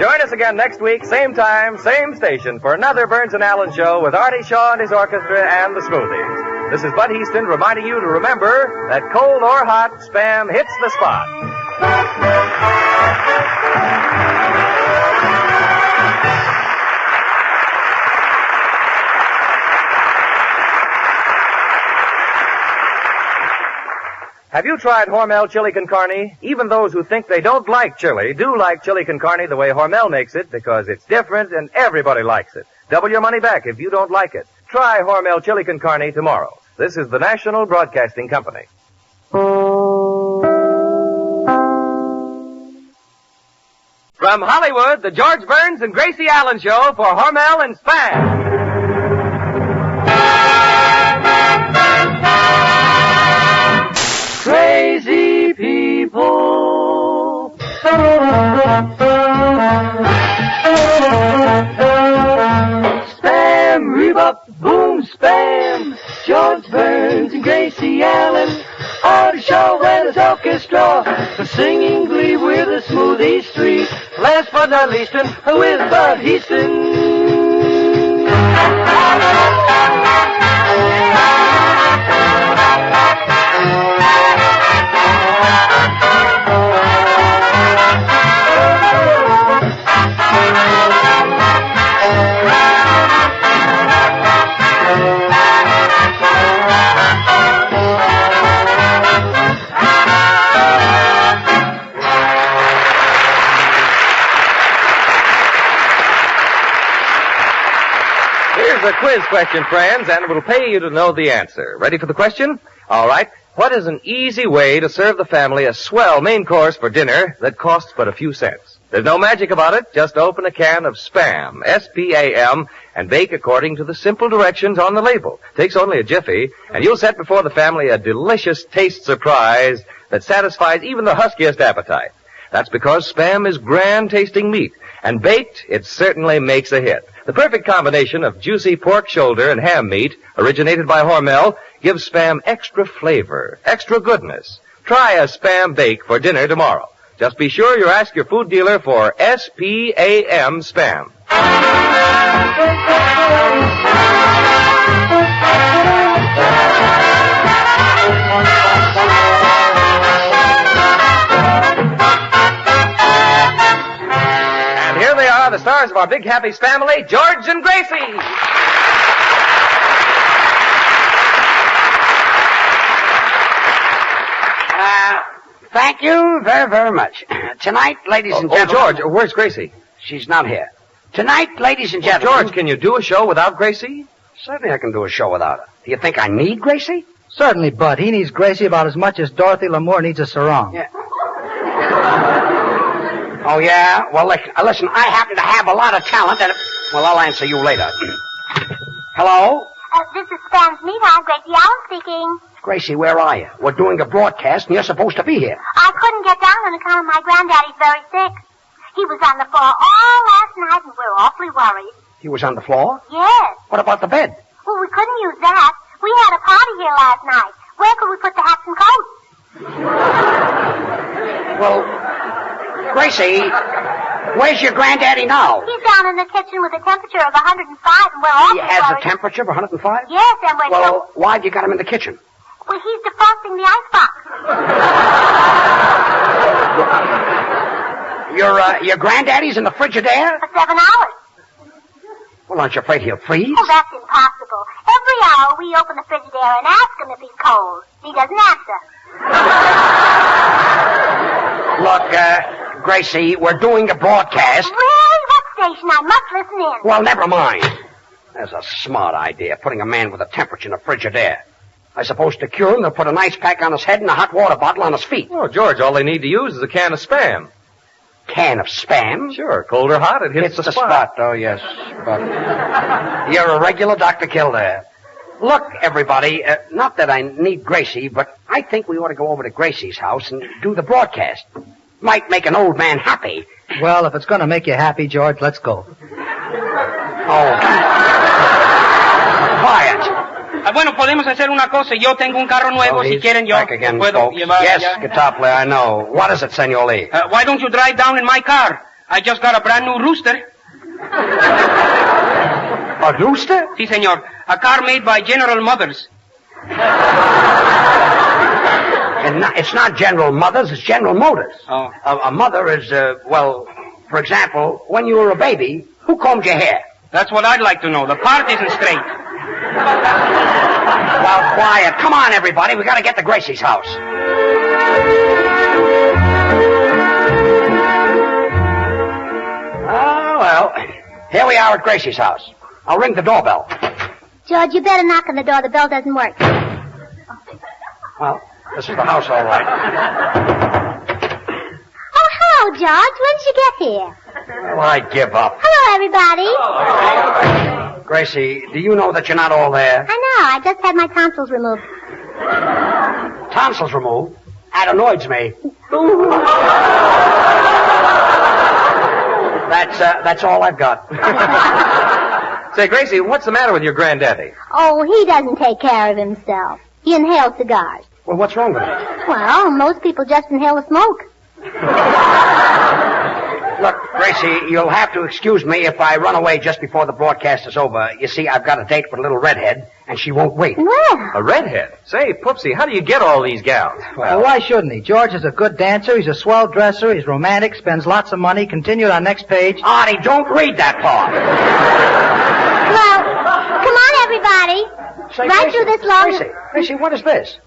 Join us again next week, same time, same station, for another Burns and Allen show with Artie Shaw and his orchestra and the Smoothies. This is Bud Easton reminding you to remember that cold or hot, Spam hits the spot. Have you tried Hormel chili con carne? Even those who think they don't like chili do like chili con carne the way Hormel makes it because it's different and everybody likes it. Double your money back if you don't like it. Try Hormel chili con carne tomorrow. This is the National Broadcasting Company. From Hollywood, the George Burns and Gracie Allen Show for Hormel and Spam. Crazy people. Spam, rebop, boom, spam. George Burns and Gracie Allen on the show when it's orchestra. For singing glee with a smoothie street. Last but not least, with Bud Heaston. Here's a quiz question, friends, and it will pay you to know the answer. Ready for the question? All right. What is an easy way to serve the family a swell main course for dinner that costs but a few cents? There's no magic about it. Just open a can of Spam, S-P-A-M, and bake according to the simple directions on the label. Takes only a jiffy, and you'll set before the family a delicious taste surprise that satisfies even the huskiest appetite. That's because Spam is grand-tasting meat, and baked, it certainly makes a hit. The perfect combination of juicy pork shoulder and ham meat, originated by Hormel, gives Spam extra flavor, extra goodness. Try a Spam bake for dinner tomorrow. Just be sure you ask your food dealer for S-P-A-M Spam. And here they are, the stars of our big happy family, George and Gracie. Thank you very, very much. Tonight, ladies and gentlemen... Oh, George, where's Gracie? She's not here. Tonight, ladies and gentlemen... George, can you do a show without Gracie? Certainly I can do a show without her. Do you think I need Gracie? Certainly, Bud. He needs Gracie about as much as Dorothy Lamour needs a sarong. Yeah. Oh, yeah? Well, listen, I happen to have a lot of talent, and... Well, I'll answer you later. Hello? This is Spam's Meat House. Gracie Allen speaking. Gracie, where are you? We're doing a broadcast, and you're supposed to be here. I couldn't get down on account of my granddaddy's very sick. He was on the floor all last night, and we're awfully worried. He was on the floor? Yes. What about the bed? Well, we couldn't use that. We had a party here last night. Where could we put the hats and coats? Well, Gracie, where's your granddaddy now? He's down in the kitchen with a temperature of 105, and we're awfully He has worried. a temperature of 105? Yes, and we're... Well, why have you got him in the kitchen? Well, he's defrosting the icebox. Your granddaddy's in the Frigidaire? For 7 hours. Well, aren't you afraid he'll freeze? Oh, that's impossible. Every hour we open the Frigidaire and ask him if he's cold. He doesn't answer. Look, Gracie, we're doing a broadcast. Really? What station? I must listen in. Well, never mind. That's a smart idea, putting a man with a temperature in a Frigidaire. I suppose to cure him, they'll put an ice pack on his head and a hot water bottle on his feet. Oh, George, all they need to use is a can of Spam. Can of Spam? Sure, cold or hot, it hits the spot. Oh, yes. But you're a regular Dr. Kildare. Look, everybody, not that I need Gracie, but I think we ought to go over to Gracie's house and do the broadcast. Might make an old man happy. Well, if it's going to make you happy, George, let's go. Oh. Quiet. Bueno, podemos hacer una cosa. Yo tengo un carro nuevo. Si quieren, yo back again, puedo folks. llevar. Yes, allá. guitar player, I know. What is it, Senor Lee? Why don't you drive down in my car? I just got a brand new rooster. A rooster? Si, senor. A car made by General Motors. And it's not General Motors, it's General Motors. Oh. A mother is, well, for example, when you were a baby, who combed your hair? That's what I'd like to know. The part isn't straight. Well, quiet. Come on, everybody. We got to get to Gracie's house. Oh, well, here we are at Gracie's house. I'll ring the doorbell. George, you better knock on the door. The bell doesn't work. Well, this is the house, all right. Oh, hello, George. When did you get here? Well, I give up. Hello, everybody. Gracie, do you know that you're not all there? I know. I just had my tonsils removed. Tonsils removed? That annoys me. That's all I've got. Say, Gracie, what's the matter with your granddaddy? Oh, he doesn't take care of himself. He inhales cigars. Well, what's wrong with it? Well, most people just inhale the smoke. Look, Gracie, you'll have to excuse me if I run away just before the broadcast is over. You see, I've got a date with a little redhead, and she won't wait. Well. A redhead? Say, Poopsie, how do you get all these gals? Well, why shouldn't he? George is a good dancer, he's a swell dresser, he's romantic, spends lots of money. Continued on next page. Artie, don't read that part. Well, come on, everybody. Say, Right through this long... Gracie, what is this?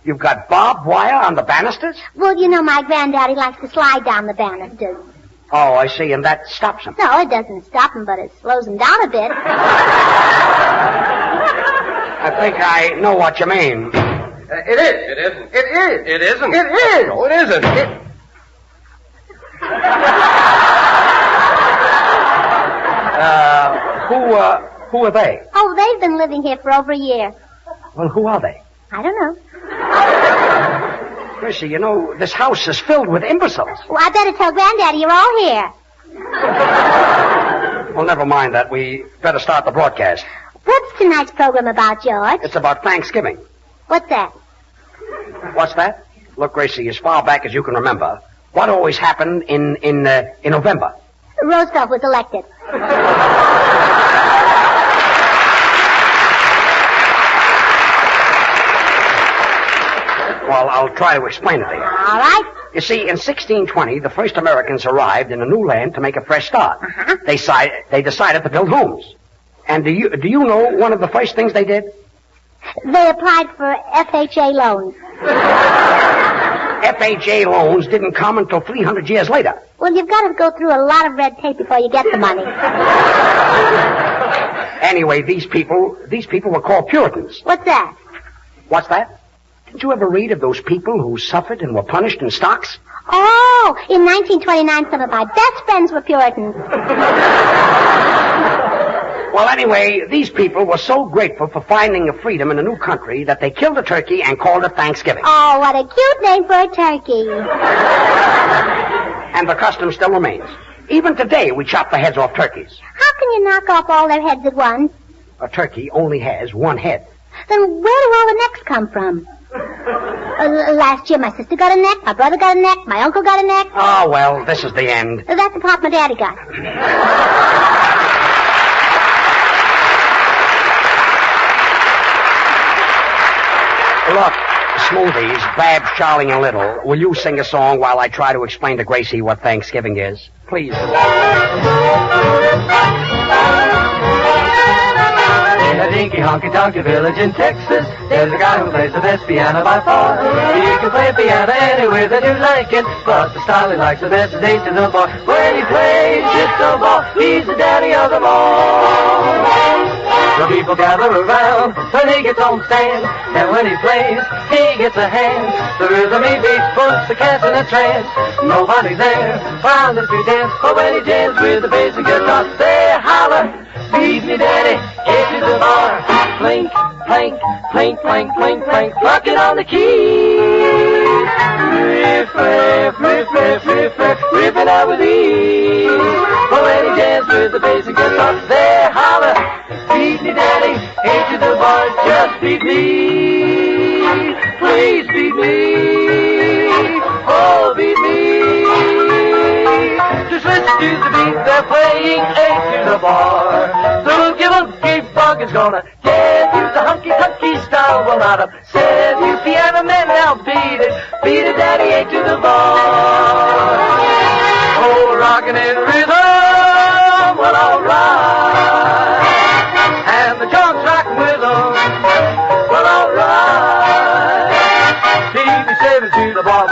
You've got barbed wire on the banisters? Well, you know my granddaddy likes to slide down the banisters. Oh, I see, and that stops him. No, it doesn't stop him, but it slows him down a bit. I think I know what you mean. It is. It isn't. It is. It isn't. It is. No, it isn't. Who are they? Oh, they've been living here for over a year. Well, who are they? I don't know. Gracie, you know, this house is filled with imbeciles. Well, I better tell Granddaddy you're all here. Well, never mind that. We better start the broadcast. What's tonight's program about, George? It's about Thanksgiving. What's that? What's that? Look, Gracie, as far back as you can remember, what always happened in November? Roosevelt was elected. Well, I'll try to explain it to you. All right. You see, in 1620, the first Americans arrived in a new land to make a fresh start. Uh-huh. They decided to build homes. And do you know one of the first things they did? They applied for FHA loans. FHA loans didn't come until 300 years later. Well, you've got to go through a lot of red tape before you get the money. Anyway, these people were called Puritans. What's that? What's that? Did you ever read of those people who suffered and were punished in stocks? Oh, in 1929, some of my best friends were Puritans. Well, anyway, these people were so grateful for finding a freedom in a new country that they killed a turkey and called it Thanksgiving. Oh, what a cute name for a turkey. And the custom still remains. Even today, we chop the heads off turkeys. How can you knock off all their heads at once? A turkey only has one head. Then where do all the necks come from? Last year, my sister got a neck, my brother got a neck, my uncle got a neck. Oh, well, this is the end. That's the part my daddy got. Look, Smoothies, Bab, Charlie, and Little, will you sing a song while I try to explain to Gracie what Thanksgiving is? Please. In a dinky honky-tonky village in Texas, there's a guy who plays the best piano by far. He can play piano anywhere that you like it, but the style he likes the best is 8 to the bar. When he plays the ball, he's the daddy of them all. The people gather around when he gets on stand, and when he plays, he gets a hand. The rhythm he beats puts the cats in a trance. Nobody's there around if he dance, but when he jams with the bass and guitar, they holler, "Beat me, daddy, get to the bar." Clink, clank, clink, clank, clink, clank, plucking on the keys. Riff, riff, riff, riff, riff, riff, ripping out with ease. But when he jams with the bass and guitar, they holler, "Beat me, daddy, ain't to the bar, just beat me. Please beat me. Oh, beat me. Just listen to the beat they're playing, ain't to the bar. The boogie bug is gonna get you. The hunky-hunky style will not upset you. Piano man, now beat it, daddy, ain't to the bar. Oh, rockin' in rhythm, well, alright. And the drums rockin' with them, well, alright. TV7 to the bar,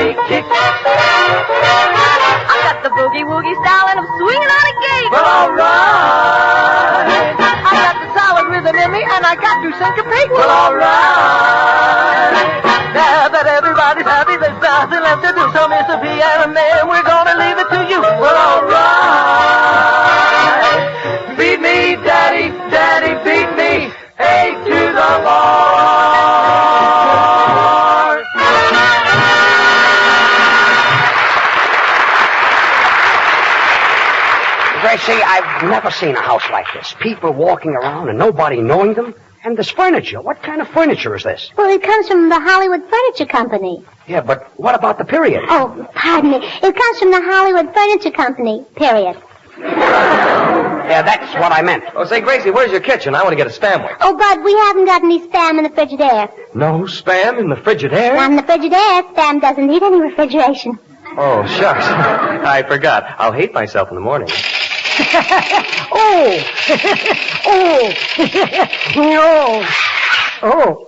beat kick. I got the boogie-woogie style and I'm swinging on a gate. Well, all right. I got the solid rhythm in me and I got to syncopate. Well, all right. Now that everybody's happy, there's nothing left to do. So, Mr. Piano Man, we're gonna leave it to you. Well, all right. Beat me, Daddy, Daddy, beat me. Hey, to the Lord. Gracie, I've never seen a house like this. People walking around and nobody knowing them. And this furniture. What kind of furniture is this? Well, it comes from the Hollywood Furniture Company. Yeah, but what about the period? Oh, pardon me. It comes from the Hollywood Furniture Company, period. Yeah, that's what I meant. Oh, say, Gracie, where's your kitchen? I want to get a Spam wing. Oh, Bud, we haven't got any Spam in the Frigidaire. No Spam in the Frigidaire? Not in the Frigidaire. Spam doesn't need any refrigeration. Oh, shucks. I forgot. I'll hate myself in the morning. Oh! Oh! No! Oh!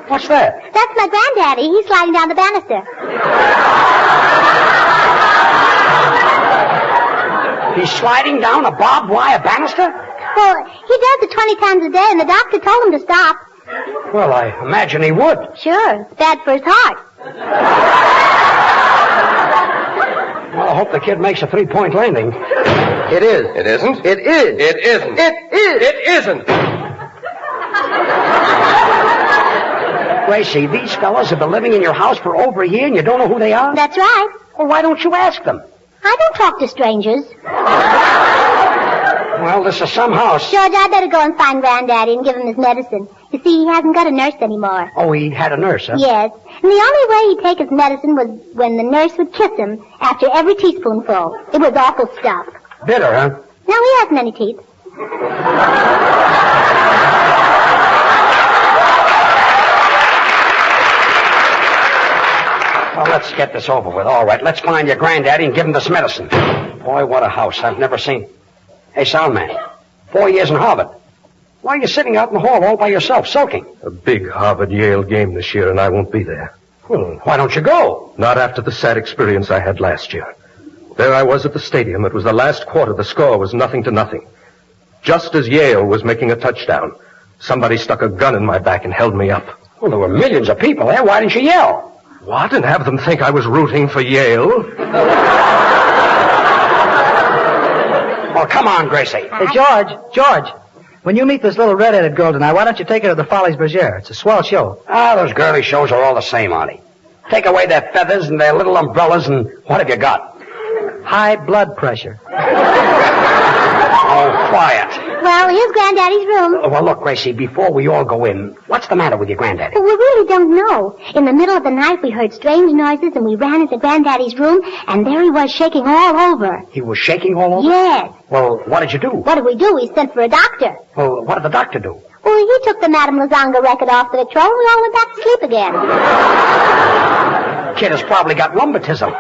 What's that? That's my granddaddy. He's sliding down the banister. He's sliding down a barbed wire banister? Well, he does it 20 times a day, and the doctor told him to stop. Well, I imagine he would. Sure. It's bad for his heart. Well, I hope the kid makes a 3-point landing. It is. It isn't. It is. It isn't. It is. It isn't. Gracie, these fellas have been living in your house for over a year and you don't know who they are? That's right. Well, why don't you ask them? I don't talk to strangers. Well, this is some house. George, I better go and find Granddaddy and give him his medicine. You see, he hasn't got a nurse anymore. Oh, he had a nurse, huh? Yes. And the only way he'd take his medicine was when the nurse would kiss him after every teaspoonful. It was awful stuff. Bitter, huh? No, he hasn't any teeth. Well, let's get this over with. All right, let's find your granddaddy and give him this medicine. Boy, what a house. I've never seen. Hey, Soundman, 4 years in Harvard. Why are you sitting out in the hall all by yourself, sulking? A big Harvard-Yale game this year, and I won't be there. Well, why don't you go? Not after the sad experience I had last year. There I was at the stadium. It was the last quarter. The score was 0-0. Just as Yale was making a touchdown, somebody stuck a gun in my back and held me up. Well, there were millions of people there. Why didn't you yell? What? And have them think I was rooting for Yale? Well, come on, Gracie. Hey, George. When you meet this little red-headed girl tonight, why don't you take her to the Follies Bergère? It's a swell show. Ah, those girly shows are all the same, Artie. Take away their feathers and their little umbrellas, and what have you got? High blood pressure. Oh, quiet. Well, here's Granddaddy's room. Well, look, Gracie, before we all go in, what's the matter with your granddaddy? Well, we really don't know. In the middle of the night, we heard strange noises, and we ran into Granddaddy's room, and there he was shaking all over. He was shaking all over? Yes. Well, what did you do? What did we do? We sent for a doctor. Well, what did the doctor do? Well, he took the Madame Lazanga record off the Victrola, and we all went back to sleep again. Kid has probably got rheumatism.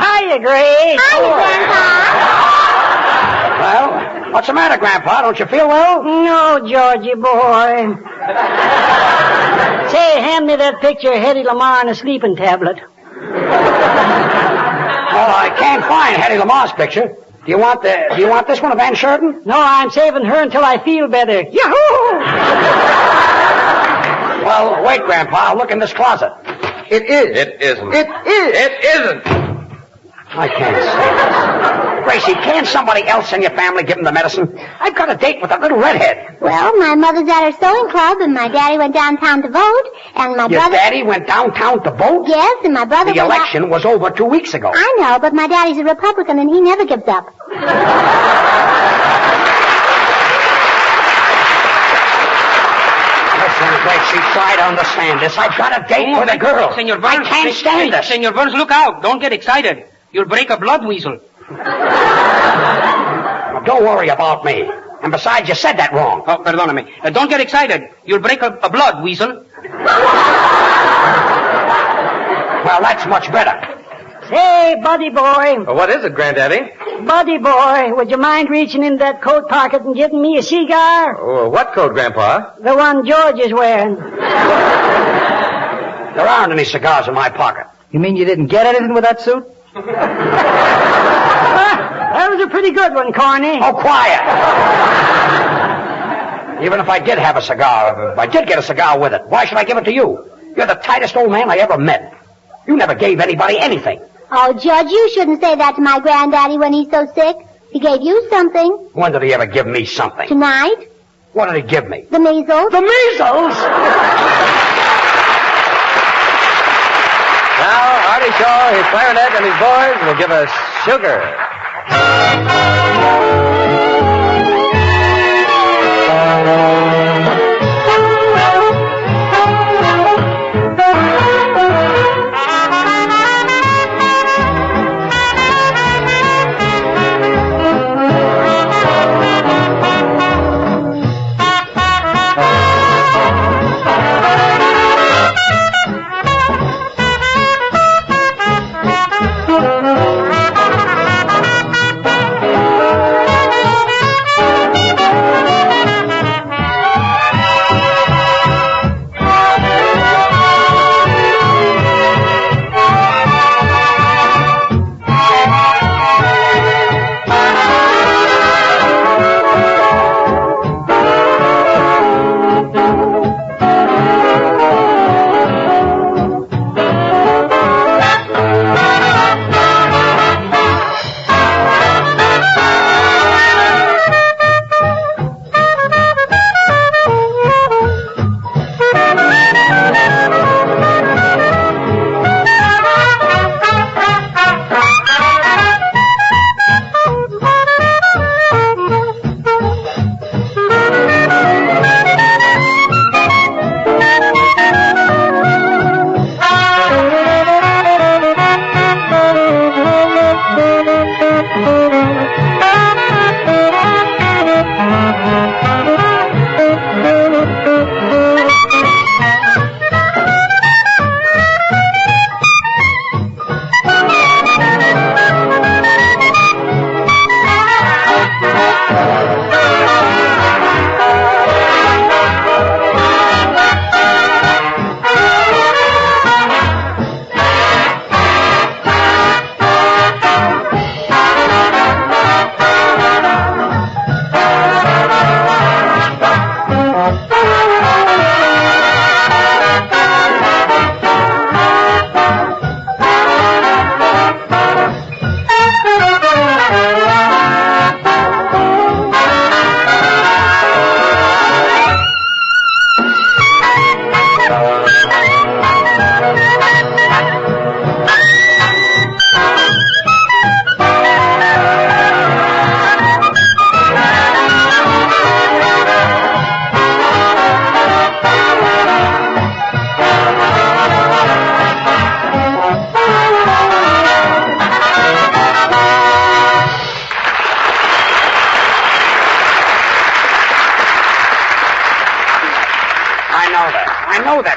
Hiya, Grace. Hiya, Grandpa. Well, what's the matter, Grandpa? Don't you feel well? No, Georgie boy. Say, hand me that picture of Hedy Lamarr on a sleeping tablet. Well, I can't find Hedy Lamarr's picture. Do you want this one of Van Sheridan? No, I'm saving her until I feel better. Yahoo! Well, wait, Grandpa. I'll look in this closet. It is. It isn't. It is. It isn't. I can't say this. Gracie, can't somebody else in your family give him the medicine? I've got a date with that little redhead. Well, my mother's at her sewing club, and my daddy went downtown to vote, and my Your brother... daddy went downtown to vote? Yes, and my brother... The election was over 2 weeks ago. I know, but my daddy's a Republican, and he never gives up. Listen, Gracie, try to understand this. I've got a date with a girl. Senor Burns, I can't stand this. Senor Burns, look out. Don't get excited. You'll break a blood weasel. Now, don't worry about me. And besides, you said that wrong. Oh, perdóname. Don't get excited. You'll break a blood weasel. Well, that's much better. Say, buddy boy. What is it, Granddaddy? Buddy boy, would you mind reaching in that coat pocket and getting me a cigar? Oh, what coat, Grandpa? The one George is wearing. There aren't any cigars in my pocket. You mean you didn't get anything with that suit? That was a pretty good one, Corny. Oh, quiet! Even if I did have a cigar, if I did get a cigar with it, why should I give it to you? You're the tightest old man I ever met. You never gave anybody anything. Oh, Judge, you shouldn't say that to my granddaddy when he's so sick. He gave you something. When did he ever give me something? Tonight. What did he give me? The measles. The measles? Now, Artie Shaw, his clarinet, and his boys will give us Sugar.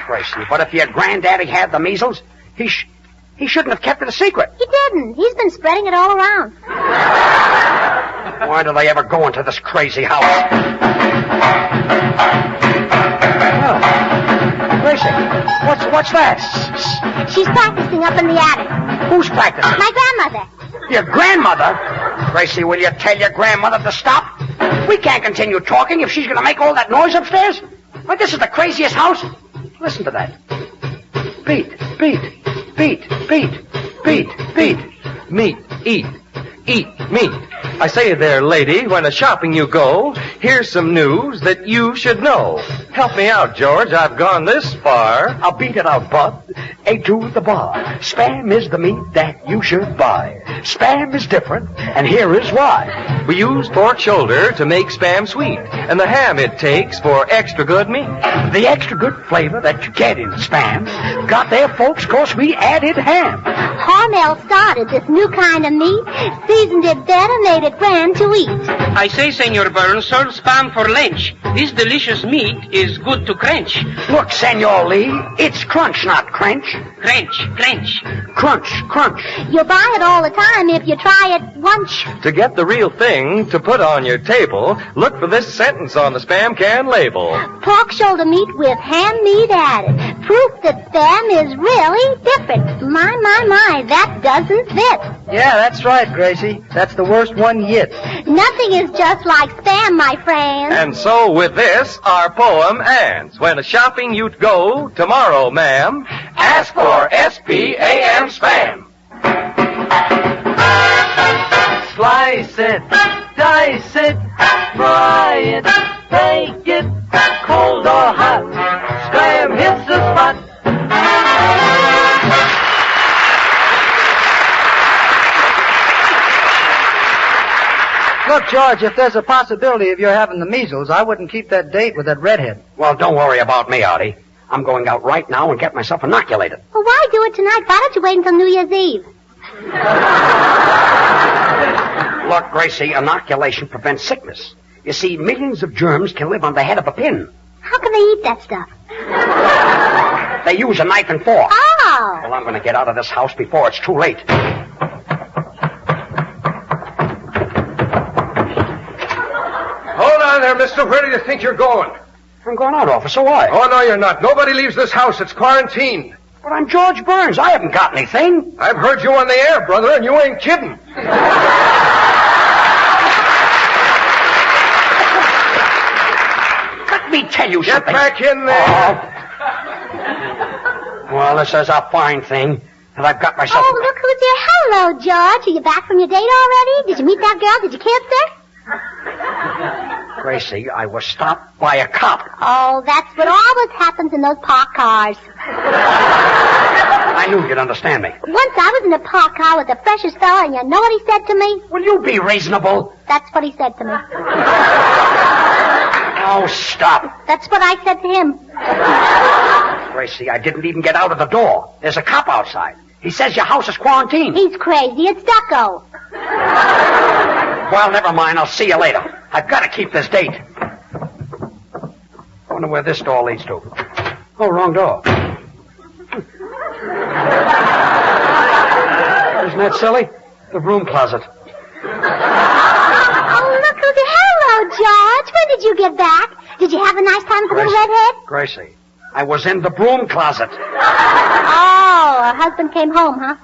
Gracie, but if your granddaddy had the measles, he shouldn't have kept it a secret. He didn't. He's been spreading it all around. Why do they ever go into this crazy house? Oh. Gracie, what's that? She's practicing up in the attic. Who's practicing? My grandmother. Your grandmother? Gracie, will you tell your grandmother to stop? We can't continue talking if she's going to make all that noise upstairs. Well, this is the craziest house. Listen to that. Beat, beat, beat, beat, beat, beat. Meat, eat, meat. I say there, lady, when a-shopping you go, here's some news that you should know. Help me out, George. I've gone this far. I'll beat it out, bud. A to the bar. Spam is the meat that you should buy. Spam is different, and here is why. We use pork shoulder to make Spam sweet, and the ham it takes for extra good meat. The extra good flavor that you get in Spam got there, folks, 'cause we added ham. Hormel started this new kind of meat, seasoned it better, made it grand to eat. I say, Senor Burns, serve spam for lunch. This delicious meat is good to crunch. Look, Senor Lee, it's crunch, not crunch. Crunch, crunch. Crunch, crunch. You'll buy it all the time if you try it once. To get the real thing to put on your table, look for this sentence on the Spam can label. Pork shoulder meat with ham meat added. Proof that Spam is really different. My, that doesn't fit. Yeah, that's right, Gracie. That's the worst one yet. Nothing is just like Spam, my friend. And so with this, our poem ends. When a shopping you'd go, tomorrow, ma'am, ask for S-P-A-M Spam. Slice it, dice it, fry it, bake it, cold or hot. Spam hits the spot. Look, George, if there's a possibility of your having the measles, I wouldn't keep that date with that redhead. Well, don't worry about me, Artie. I'm going out right now and get myself inoculated. Well, why do it tonight? Why don't you wait until New Year's Eve? Look, Gracie, inoculation prevents sickness. You see, millions of germs can live on the head of a pin. How can they eat that stuff? They use a knife and fork. Oh! Well, I'm going to get out of this house before it's too late. Hold on there, mister. Where do you think you're going? I'm going out, officer. Why? Oh, no, you're not. Nobody leaves this house. It's quarantined. But I'm George Burns. I haven't got anything. I've heard you on the air, brother, and you ain't kidding. Let me tell you Get something. back in there. Well, this is a fine thing. And I've got myself... Oh, look who's here. Hello, George. Are you back from your date already? Did you meet that girl? Did you kiss her? Gracie, I was stopped by a cop. Oh, that's what always happens in those parked cars. I knew you'd understand me. Once I was in a parked car with the freshest fella, and you know what he said to me? Will you be reasonable? That's what he said to me. Oh, stop. That's what I said to him. Gracie, I didn't even get out of the door. There's a cop outside. He says your house is quarantined. He's crazy. It's Ducko. Well, never mind. I'll see you later. I've got to keep this date. Wonder where this door leads to. Oh, wrong door. Isn't that silly? The broom closet. Oh, look who's here. Hello, George. When did you get back? Did you have a nice time with the little redhead? Gracie, I was in the broom closet. Oh, her husband came home, huh?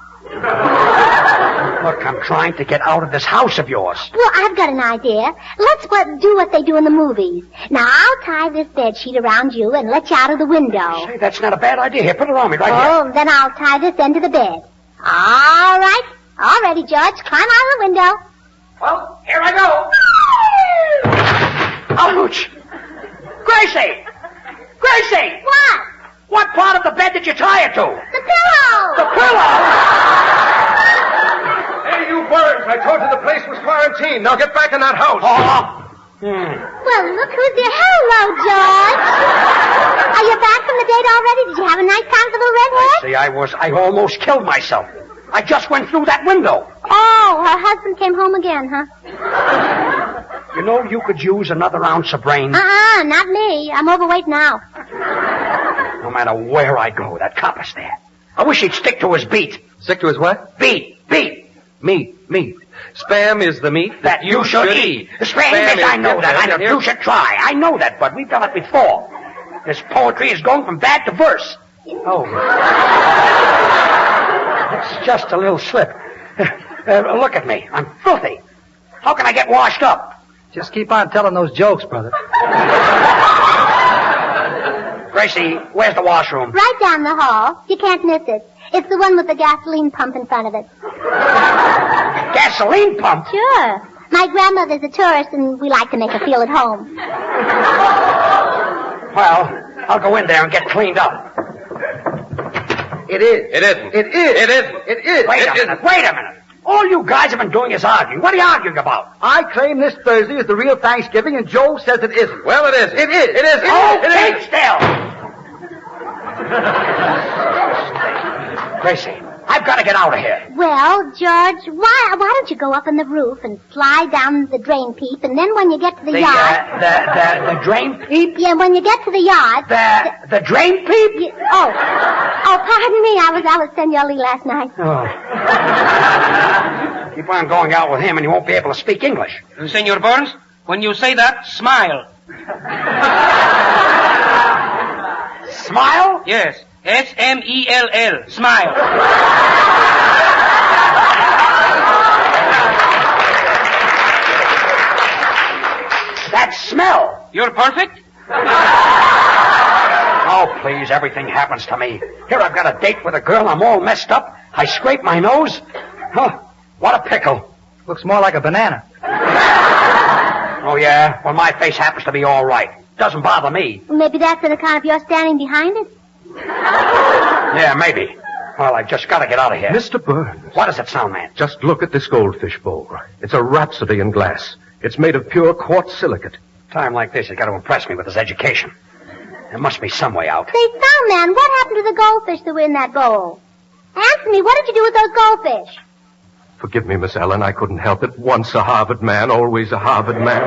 Look, I'm trying to get out of this house of yours. Well, I've got an idea. Let's do what they do in the movies. Now, I'll tie this bed sheet around you and let you out of the window. Say, that's not a bad idea. Here, put it on me right here. Oh, then I'll tie this end to the bed. All right. All ready, George. Climb out of the window. Well, here I go. Ouch! Gracie! Gracie! What? What part of the bed did you tie it to? The pillow! The pillow! Hey, you Burns, I told you the place was quarantined. Now get back in that house. Well, look who's here. Hello, George. Are you back from the date already? Did you have a nice time with the little redhead? See, I almost killed myself. I just went through that window. Oh, her husband came home again, huh? You know, you could use another ounce of brains. Not me. I'm overweight now. No matter where I go, that cop is there. I wish he'd stick to his beat. Stick to his what? Beat. Meat. Spam is the meat that you should eat. Spam is, I know that. You should try. I know that, but we've done it before. This poetry is going from bad to verse. Oh. It's just a little slip. Look at me. I'm filthy. How can I get washed up? Just keep on telling those jokes, brother. Gracie, where's the washroom? Right down the hall. You can't miss it. It's the one with the gasoline pump in front of it. Gasoline pump? Sure. My grandmother's a tourist, and we like to make her feel at home. Well, I'll go in there and get cleaned up. It is. It isn't. It is. It isn't. It is. Wait a minute. All you guys have been doing is arguing. What are you arguing about? I claim this Thursday is the real Thanksgiving, and Joe says it isn't. Well, it is. It is. It is. Keep still. Gracie, I've got to get out of here. Well, George, why don't you go up on the roof and slide down the drain pipe, and then when you get to the yard... The drain pipe? Yeah, when you get to the yard... The drain pipe? Oh, pardon me. I was Senor Lee last night. Oh. Keep on going out with him and you won't be able to speak English. Senor Burns, when you say that, smile. Smile? Yes. S-M-E-L-L. Smile. That smell. You're perfect? Oh, please, everything happens to me. Here I've got a date with a girl. I'm all messed up. I scrape my nose. Huh, what a pickle. Looks more like a banana. Oh, yeah? Well, my face happens to be all right. Doesn't bother me. Maybe that's on account of your standing behind it. Yeah, maybe. Well, I've just got to get out of here. Mr. Burns. What does it sound, man? Just look at this goldfish bowl. It's a rhapsody in glass. It's made of pure quartz silicate. Time like this, he's got to impress me with his education. There must be some way out. Say, Soundman, what happened to the goldfish that were in that bowl? Answer me, what did you do with those goldfish? Forgive me, Miss Ellen, I couldn't help it. Once a Harvard man, always a Harvard man.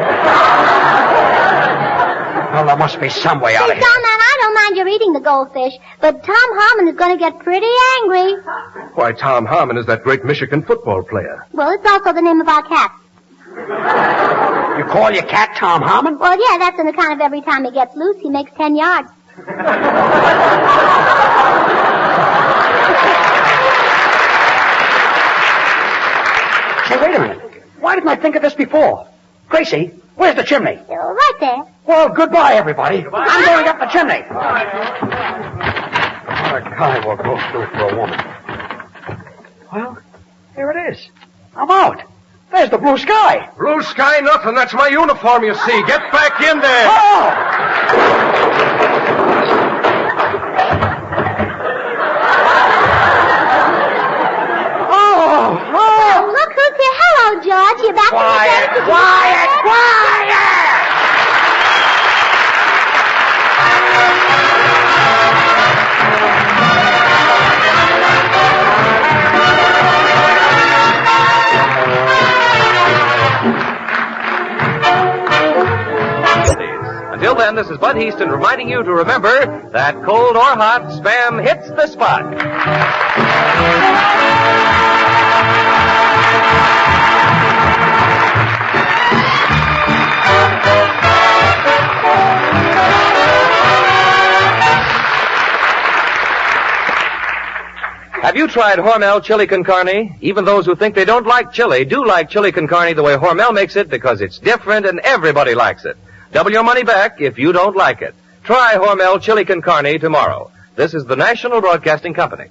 Well, there must be some way out of here. Soundman, I don't mind you eating the goldfish, but Tom Harmon is going to get pretty angry. Why, Tom Harmon is that great Michigan football player. Well, it's also the name of our cat. You call your cat Tom Harmon? Well, yeah, that's on account of every time he gets loose, he makes 10 yards. Say, wait a minute. Why didn't I think of this before? Gracie, where's the chimney? Right there. Well, goodbye, everybody. Goodbye. I'm going up the chimney. What a guy will go through for a woman. Well, here it is. I'm out. There's the blue sky. Blue sky nothing. That's my uniform, you see. Get back in there. Oh! Oh, look who's here. Hello, George. You back Quiet, in the quiet, quiet! Until then, this is Bud Heaston reminding you to remember that cold or hot, Spam hits the spot. Have you tried Hormel chili con carne? Even those who think they don't like chili do like chili con carne the way Hormel makes it because it's different and everybody likes it. Double your money back if you don't like it. Try Hormel chili con carne tomorrow. This is the National Broadcasting Company.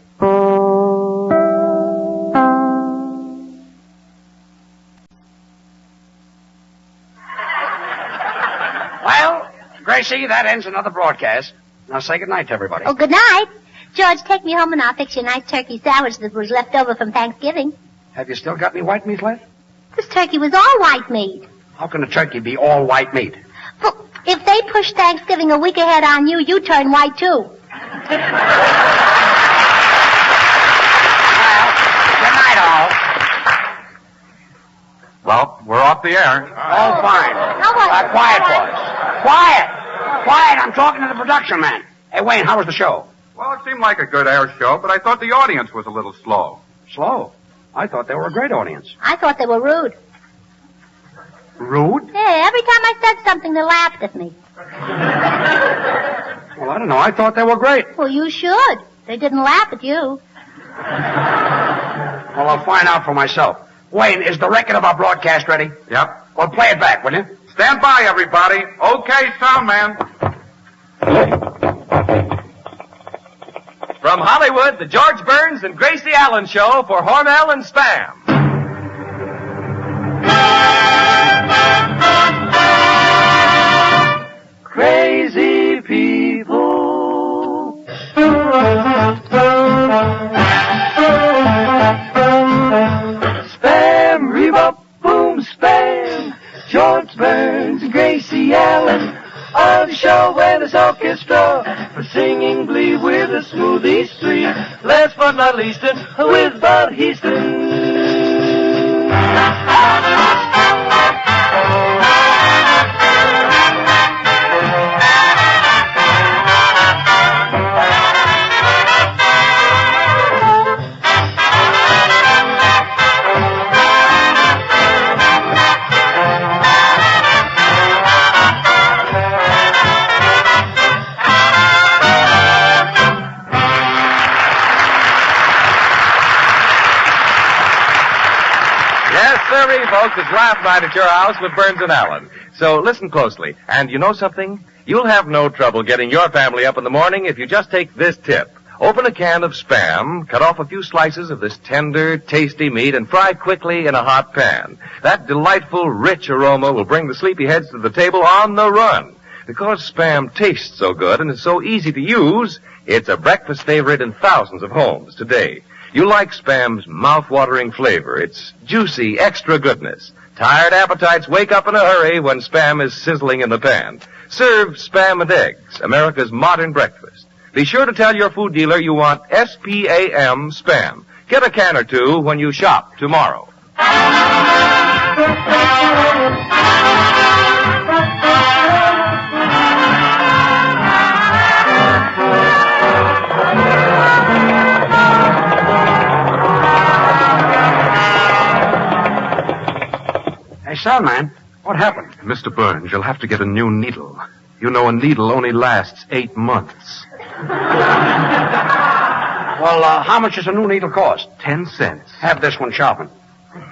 Well, Gracie, that ends another broadcast. Now say goodnight to everybody. Oh, good night. George, take me home and I'll fix you a nice turkey sandwich that was left over from Thanksgiving. Have you still got any white meat left? This turkey was all white meat. How can a turkey be all white meat? Well, if they push Thanksgiving a week ahead on you, you turn white too. Well, good night, all. Well, we're off the air. Oh, fine. Quiet, boys. Quiet. Quiet, I'm talking to the production man. Hey, Wayne, how was the show? Well, it seemed like a good air show, but I thought the audience was a little slow. Slow? I thought they were a great audience. I thought they were rude. Rude? Yeah, every time I said something, they laughed at me. Well, I don't know. I thought they were great. Well, you should. They didn't laugh at you. Well, I'll find out for myself. Wayne, is the record of our broadcast ready? Yep. Well, play it back, will you? Stand by, everybody. Okay, sound man. From Hollywood, the George Burns and Gracie Allen Show for Hormel and Spam. Crazy people. Spam, rebop, boom, spam. George Burns and Gracie Allen on the show where there's orchestra for singing glee with a smoothie history. Last but not least, with Bud Heaston. Folks, it's laugh night at your house with Burns and Allen. So listen closely. And you know something? You'll have no trouble getting your family up in the morning if you just take this tip. Open a can of Spam, cut off a few slices of this tender, tasty meat, and fry quickly in a hot pan. That delightful, rich aroma will bring the sleepyheads to the table on the run. Because Spam tastes so good and is so easy to use, it's a breakfast favorite in thousands of homes today. You like Spam's mouth-watering flavor, its juicy, extra goodness. Tired appetites wake up in a hurry when Spam is sizzling in the pan. Serve Spam and eggs, America's modern breakfast. Be sure to tell your food dealer you want S-P-A-M Spam. Get a can or two when you shop tomorrow. Hey, Soundman, what happened? Mr. Burns, you'll have to get a new needle. You know, a needle only lasts 8 months. Well, how much does a new needle cost? 10 cents. Have this one sharpened. Well,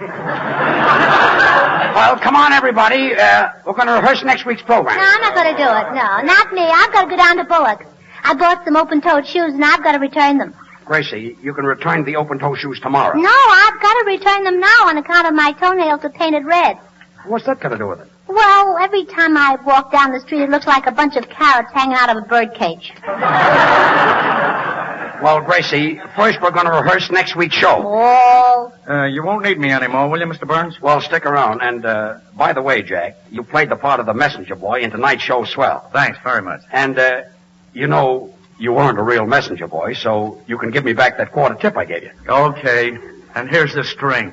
come on, everybody. We're going to rehearse next week's program. No, I'm not going to do it. No, not me. I've got to go down to Bullock's. I bought some open-toed shoes, and I've got to return them. Gracie, you can return the open-toe shoes tomorrow. No, I've got to return them now on account of my toenails are painted red. What's that got to do with it? Well, every time I walk down the street, it looks like a bunch of carrots hanging out of a bird cage. Well, Gracie, first we're going to rehearse next week's show. Oh. You won't need me anymore, will you, Mr. Burns? Well, stick around. And, by the way, Jack, you played the part of the messenger boy in tonight's show swell. Thanks very much. And, you know, you weren't a real messenger boy, so you can give me back that quarter tip I gave you. Okay. And here's the string.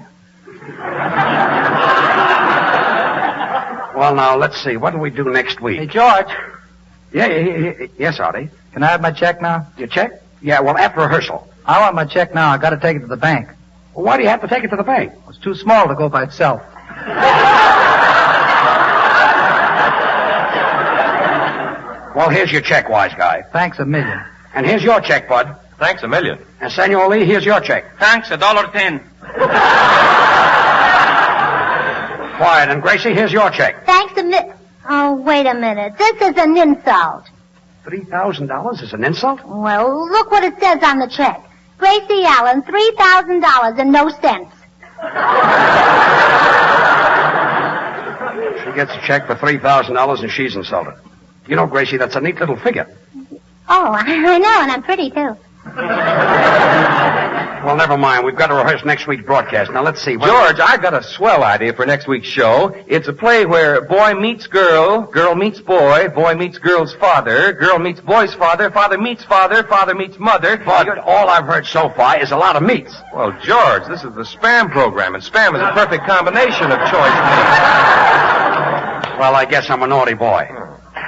Well, now, let's see. What do we do next week? Hey, George. Yes, Artie. Can I have my check now? Your check? Yeah, well, after rehearsal. I want my check now. I got to take it to the bank. Well, why do you have to take it to the bank? It's too small to go by itself. Well, here's your check, wise guy. Thanks a million. And here's your check, Bud. Thanks a million. And Senor Lee, here's your check. Thanks, $1.10. Quiet. And Gracie, here's your check. Thanks a Oh, wait a minute. This is an insult. $3,000 is an insult? Well, look what it says on the check. Gracie Allen, $3,000 and no cents. She gets a check for $3,000 and she's insulted. You know, Gracie, that's a neat little figure. Oh, I know, and I'm pretty, too. Well, never mind. We've got to rehearse next week's broadcast. Now, let's see. George, I've got a swell idea for next week's show. It's a play where boy meets girl, girl meets boy, boy meets girl's father, girl meets boy's father, father meets father, father meets mother. But all I've heard so far is a lot of meats. Well, George, this is the Spam program, and Spam is a perfect combination of choice meats. Well, I guess I'm a naughty boy.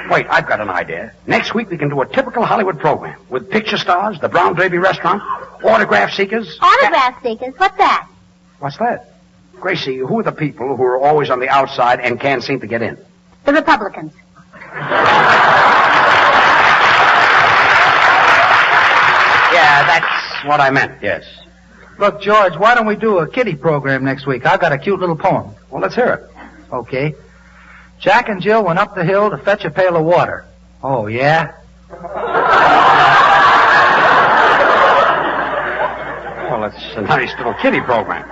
Wait, I've got an idea. Next week we can do a typical Hollywood program with picture stars, the Brown Derby restaurant, autograph seekers. Autograph seekers? What's that? What's that? Gracie, who are the people who are always on the outside and can't seem to get in? The Republicans. Yeah, that's what I meant, yes. Look, George, why don't we do a kiddie program next week? I've got a cute little poem. Well, let's hear it. Okay. Jack and Jill went up the hill to fetch a pail of water. Oh, yeah? Well, it's a nice little kiddie program.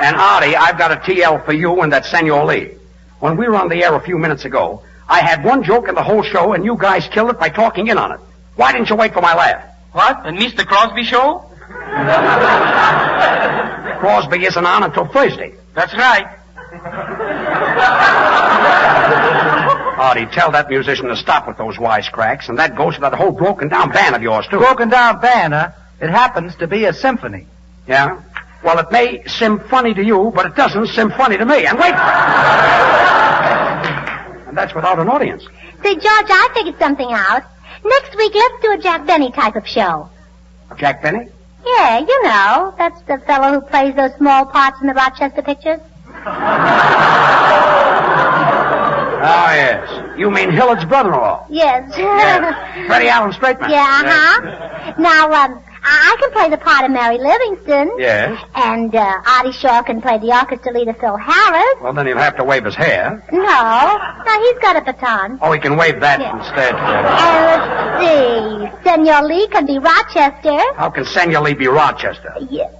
And, Artie, I've got a TL for you and that Senor Lee. When we were on the air a few minutes ago, I had one joke in the whole show, and you guys killed it by talking in on it. Why didn't you wait for my laugh? What? And Mr. Crosby show? Crosby isn't on until Thursday. That's right. Artie, tell that musician to stop with those wisecracks, and that goes for that whole broken-down band of yours, too. Broken-down band, huh? It happens to be a symphony. Yeah? Well, it may seem funny to you, but it doesn't seem funny to me. And wait for it. And that's without an audience. Say, George, I figured something out. Next week, let's do a Jack Benny type of show. Jack Benny? Yeah, you know. That's the fellow who plays those small parts in the Rochester pictures. Oh, yes. You mean Hillard's brother-in-law? Yes. Yes. Freddie Allen Straightman. Yeah, uh-huh. Now, I can play the part of Mary Livingston. Yes. And Artie Shaw can play the orchestra leader, Phil Harris. Well, then he'll have to wave his hair. No, he's got a baton. Oh, he can wave that instead. And let's see. Senor Lee can be Rochester. How can Senor Lee be Rochester? Yeah.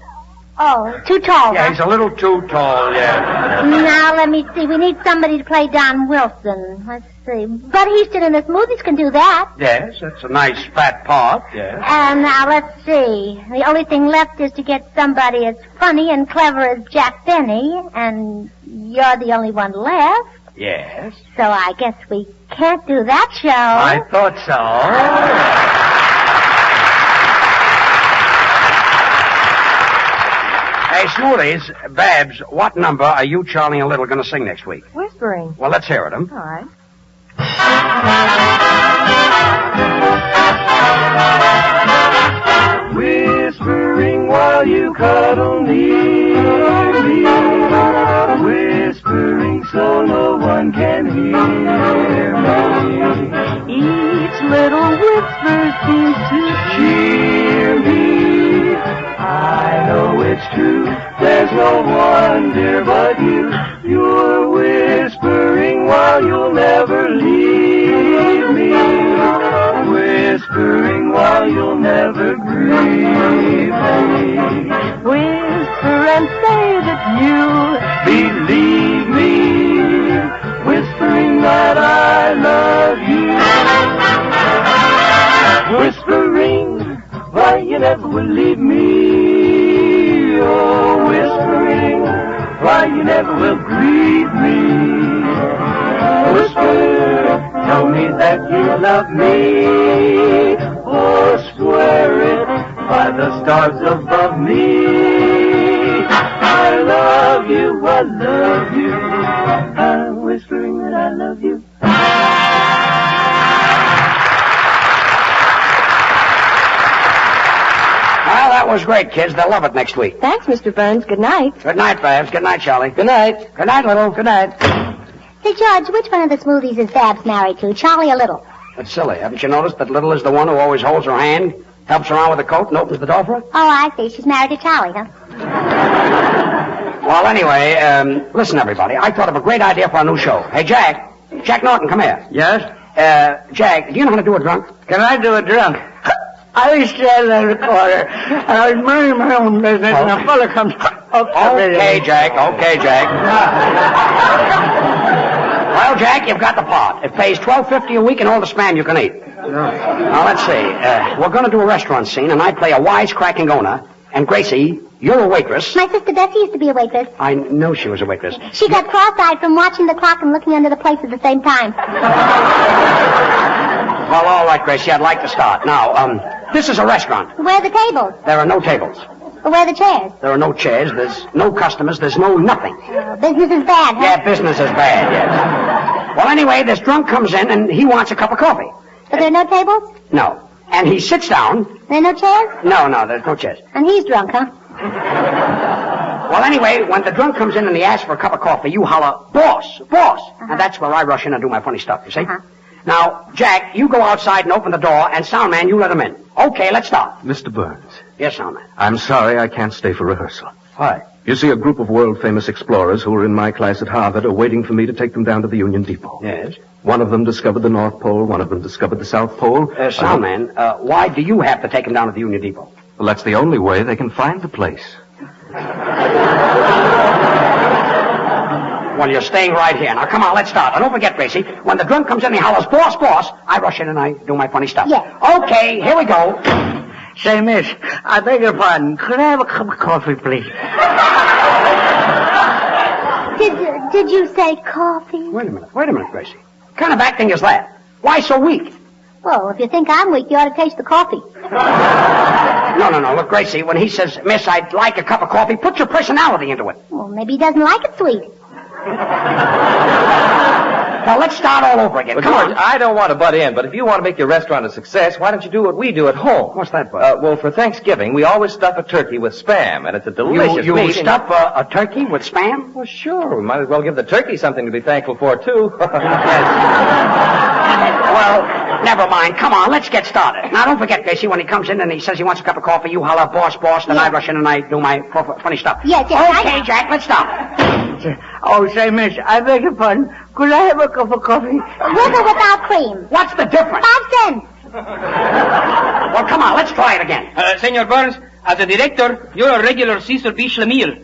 Oh, too tall. Yeah, he's a little too tall, yeah. Now, let me see. We need somebody to play Don Wilson. Let's see. Bud Houston and the Smoothies can do that. Yes, that's a nice fat part, yes. And now, let's see. The only thing left is to get somebody as funny and clever as Jack Benny, and you're the only one left. Yes. So I guess we can't do that show. I thought so. Hey, Smoothies, Babs, what number are you, Charlie, and Little going to sing next week? Whispering. Well, let's hear it, All right. Whispering while you cuddle near me. Whispering so no one can hear me. Each little whisper seems to cheer me. I know it's true, there's no one dear but you. You're whispering while you'll never leave me. Whispering while you'll never grieve me. whisper and say that you believe me. Whispering that I love you. Whispering why you never will leave me. Oh, whispering why you never will grieve me. Whisper, tell me that you love me. Or swear it by the stars above me. I love you, I love you. I'm whispering that I love you. Well, that was great, kids. They'll love it next week. Thanks, Mr. Burns. Good night. Good night, Babs. Good night, Charlie. Good night. Good night, Little. Good night. Say, George, which one of the Smoothies is Babs married to, Charlie or Little? That's silly. Haven't you noticed that Little is the one who always holds her hand, helps her out with the coat, and opens the door for her? Oh, I see. She's married to Charlie, huh? Well, anyway, listen, everybody. I thought of a great idea for a new show. Hey, Jack. Jack Norton, come here. Yes? Jack, do you know how to do a drunk? Can I do a drunk? I was standing at the corner, and I was minding my own business, and a fella comes up to me. Okay, Jack. Okay, Jack. Well, Jack, you've got the part. It pays $12.50 a week and all the spam you can eat. Now, let's see. We're going to do a restaurant scene, and I play a wisecracking owner. And Gracie, you're a waitress. My sister Betsy used to be a waitress. I know she was a waitress. She got cross-eyed from watching the clock and looking under the plates at the same time. Well, all right, Gracie, I'd like to start. Now, this is a restaurant. Where are the tables? There are no tables. Where are the chairs? There are no chairs. There's no customers. There's no nothing. Business is bad, huh? Yeah, business is bad, yes. Well, anyway, this drunk comes in, and he wants a cup of coffee. But there are no tables? No. And he sits down. There are no chairs? No, there's no chairs. And he's drunk, huh? Well, anyway, when the drunk comes in and he asks for a cup of coffee, you holler, boss, boss. And that's where I rush in and do my funny stuff, you see? Now, Jack, you go outside and open the door, and Soundman, you let him in. Okay, let's start. Mr. Burns. Yes, Soundman. I'm sorry I can't stay for rehearsal. Why? You see, a group of world-famous explorers who were in my class at Harvard are waiting for me to take them down to the Union Depot. Yes? One of them discovered the North Pole, one of them discovered the South Pole. Soundman, why do you have to take them down to the Union Depot? Well, that's the only way they can find the place. Well, you're staying right here. Now, come on, let's start. And don't forget, Gracie, when the drunk comes in and he hollers, boss, boss, I rush in and I do my funny stuff. Yes. Okay, here we go. Say, miss, I beg your pardon. Could I have a cup of coffee, please? Did you say coffee? Wait a minute, Gracie. What kind of acting is that? Why so weak? Well, if you think I'm weak, you ought to taste the coffee. No. Look, Gracie, when he says, Miss, I'd like a cup of coffee, put your personality into it. Well, maybe he doesn't like it sweet. Now, let's start all over again. Well, Come George, on. I don't want to butt in, but if you want to make your restaurant a success, why don't you do what we do at home? What's that, Bud? Well, for Thanksgiving, we always stuff a turkey with Spam, and it's a delicious You meat. stuff a turkey with Spam? Well, sure. We might as well give the turkey something to be thankful for, too. Well, never mind. Come on, let's get started. Now, don't forget, Gracie, when he comes in and he says he wants a cup of coffee, you holler, boss, then I rush in and I do my funny stuff. Yes, Okay, Jack, let's start. Oh, say, miss, I beg your pardon. Could I have a cup of coffee? With or without cream? What's the difference? 5 cents. Well, come on, let's try it again. Senor Burns, as a director, you're a regular Cecil B. Schlemiel.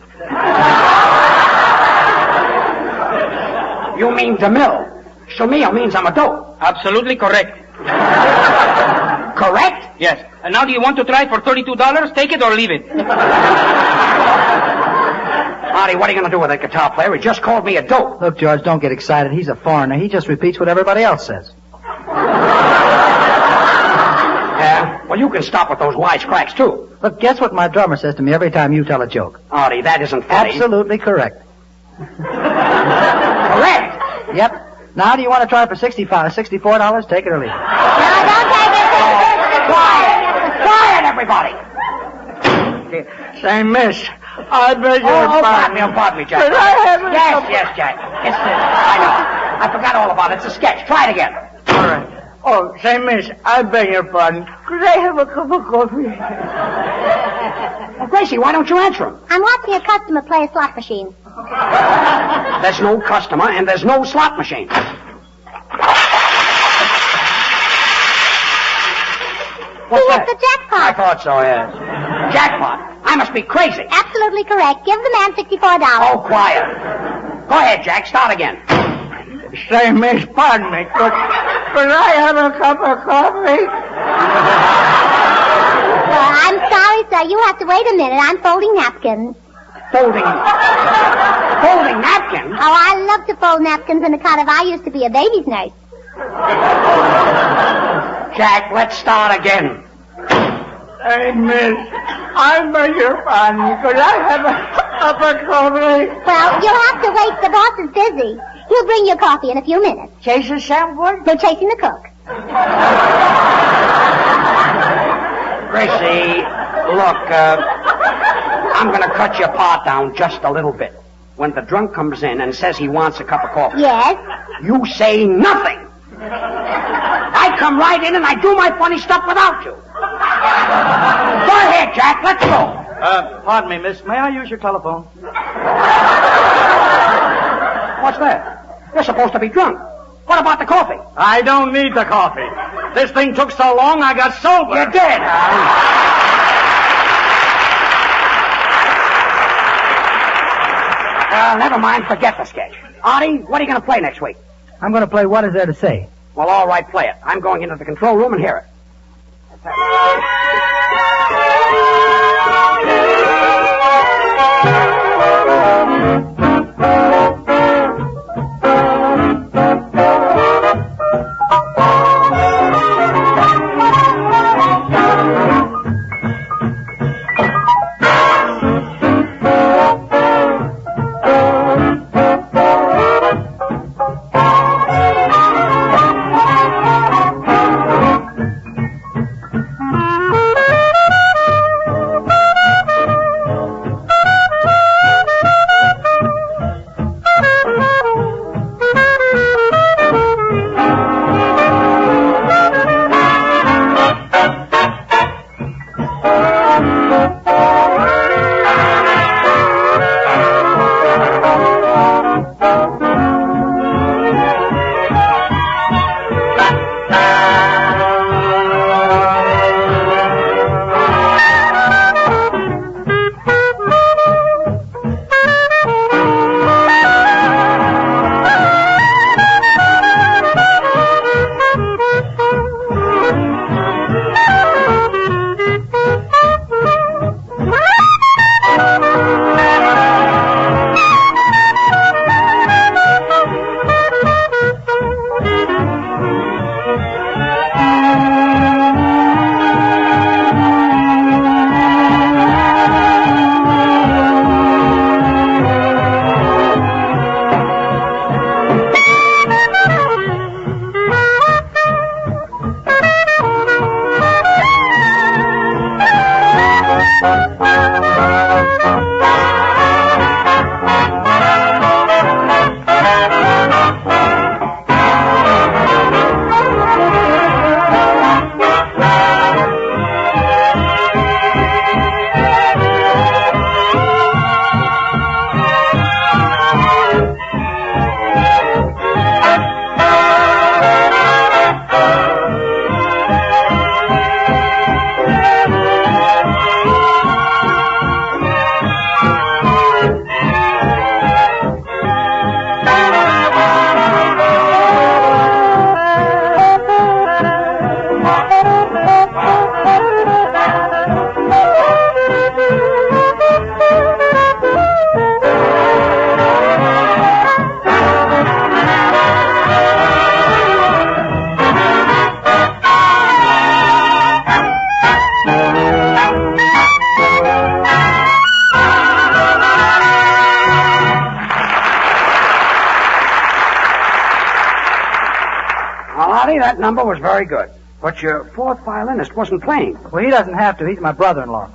You mean DeMille. Schlemiel means I'm a dope. Absolutely correct. Correct? Yes. And now do you want to try for $32? Take it or leave it. Artie, what are you going to do with that guitar player? He just called me a dope. Look, George, don't get excited. He's a foreigner. He just repeats what everybody else says. Yeah? Well, you can stop with those wisecracks, too. Look, guess what my drummer says to me every time you tell a joke? Artie, that isn't funny. Absolutely correct. Correct? Yep. Now, do you want to try for $64? Take it or leave it. No, don't take it. Quiet, everybody. Say, miss, I beg your pardon. Pardon me, Jack. Could I have a cup of... Yes, Jack. I know. I forgot all about it. It's a sketch. Try it again. All right. Oh, say, miss, I beg your pardon. Could I have a cup of coffee? Well, Gracie, why don't you answer him? I'm watching a customer play a slot machine. There's no customer and there's no slot machine. What's He that? hit the jackpot. I thought so, yes. Jackpot. I must be crazy. Absolutely correct. Give the man $64. Oh, quiet. Go ahead, Jack. Start again. Say, miss, pardon me. Could I have a cup of coffee? Well, I'm sorry, sir. You have to wait a minute. I'm folding napkins. Folding napkins? Oh, I love to fold napkins on account of I used to be a baby's nurse. Jack, let's start again. Hey, miss, I beg your pardon. Could I have a cup of coffee? Well, you'll have to wait. The boss is busy. He'll bring you coffee in a few minutes. Chasing Sanford? They're chasing the cook. Gracie, look, I'm going to cut your part down just a little bit. When the drunk comes in and says he wants a cup of coffee, Yes? you say nothing. I come right in and I do my funny stuff without you. Go ahead, Jack. Let's go. Pardon me, miss. May I use your telephone? What's that? You're supposed to be drunk. What about the coffee? I don't need the coffee. This thing took so long I got sober. You did, never mind. Forget the sketch. Artie, what are you going to play next week? I'm going to play What Is There to Say? Well, all right, play it. I'm going into the control room and hear it. that number was very good. But your fourth violinist wasn't playing. Well, he doesn't have to. He's my brother-in-law.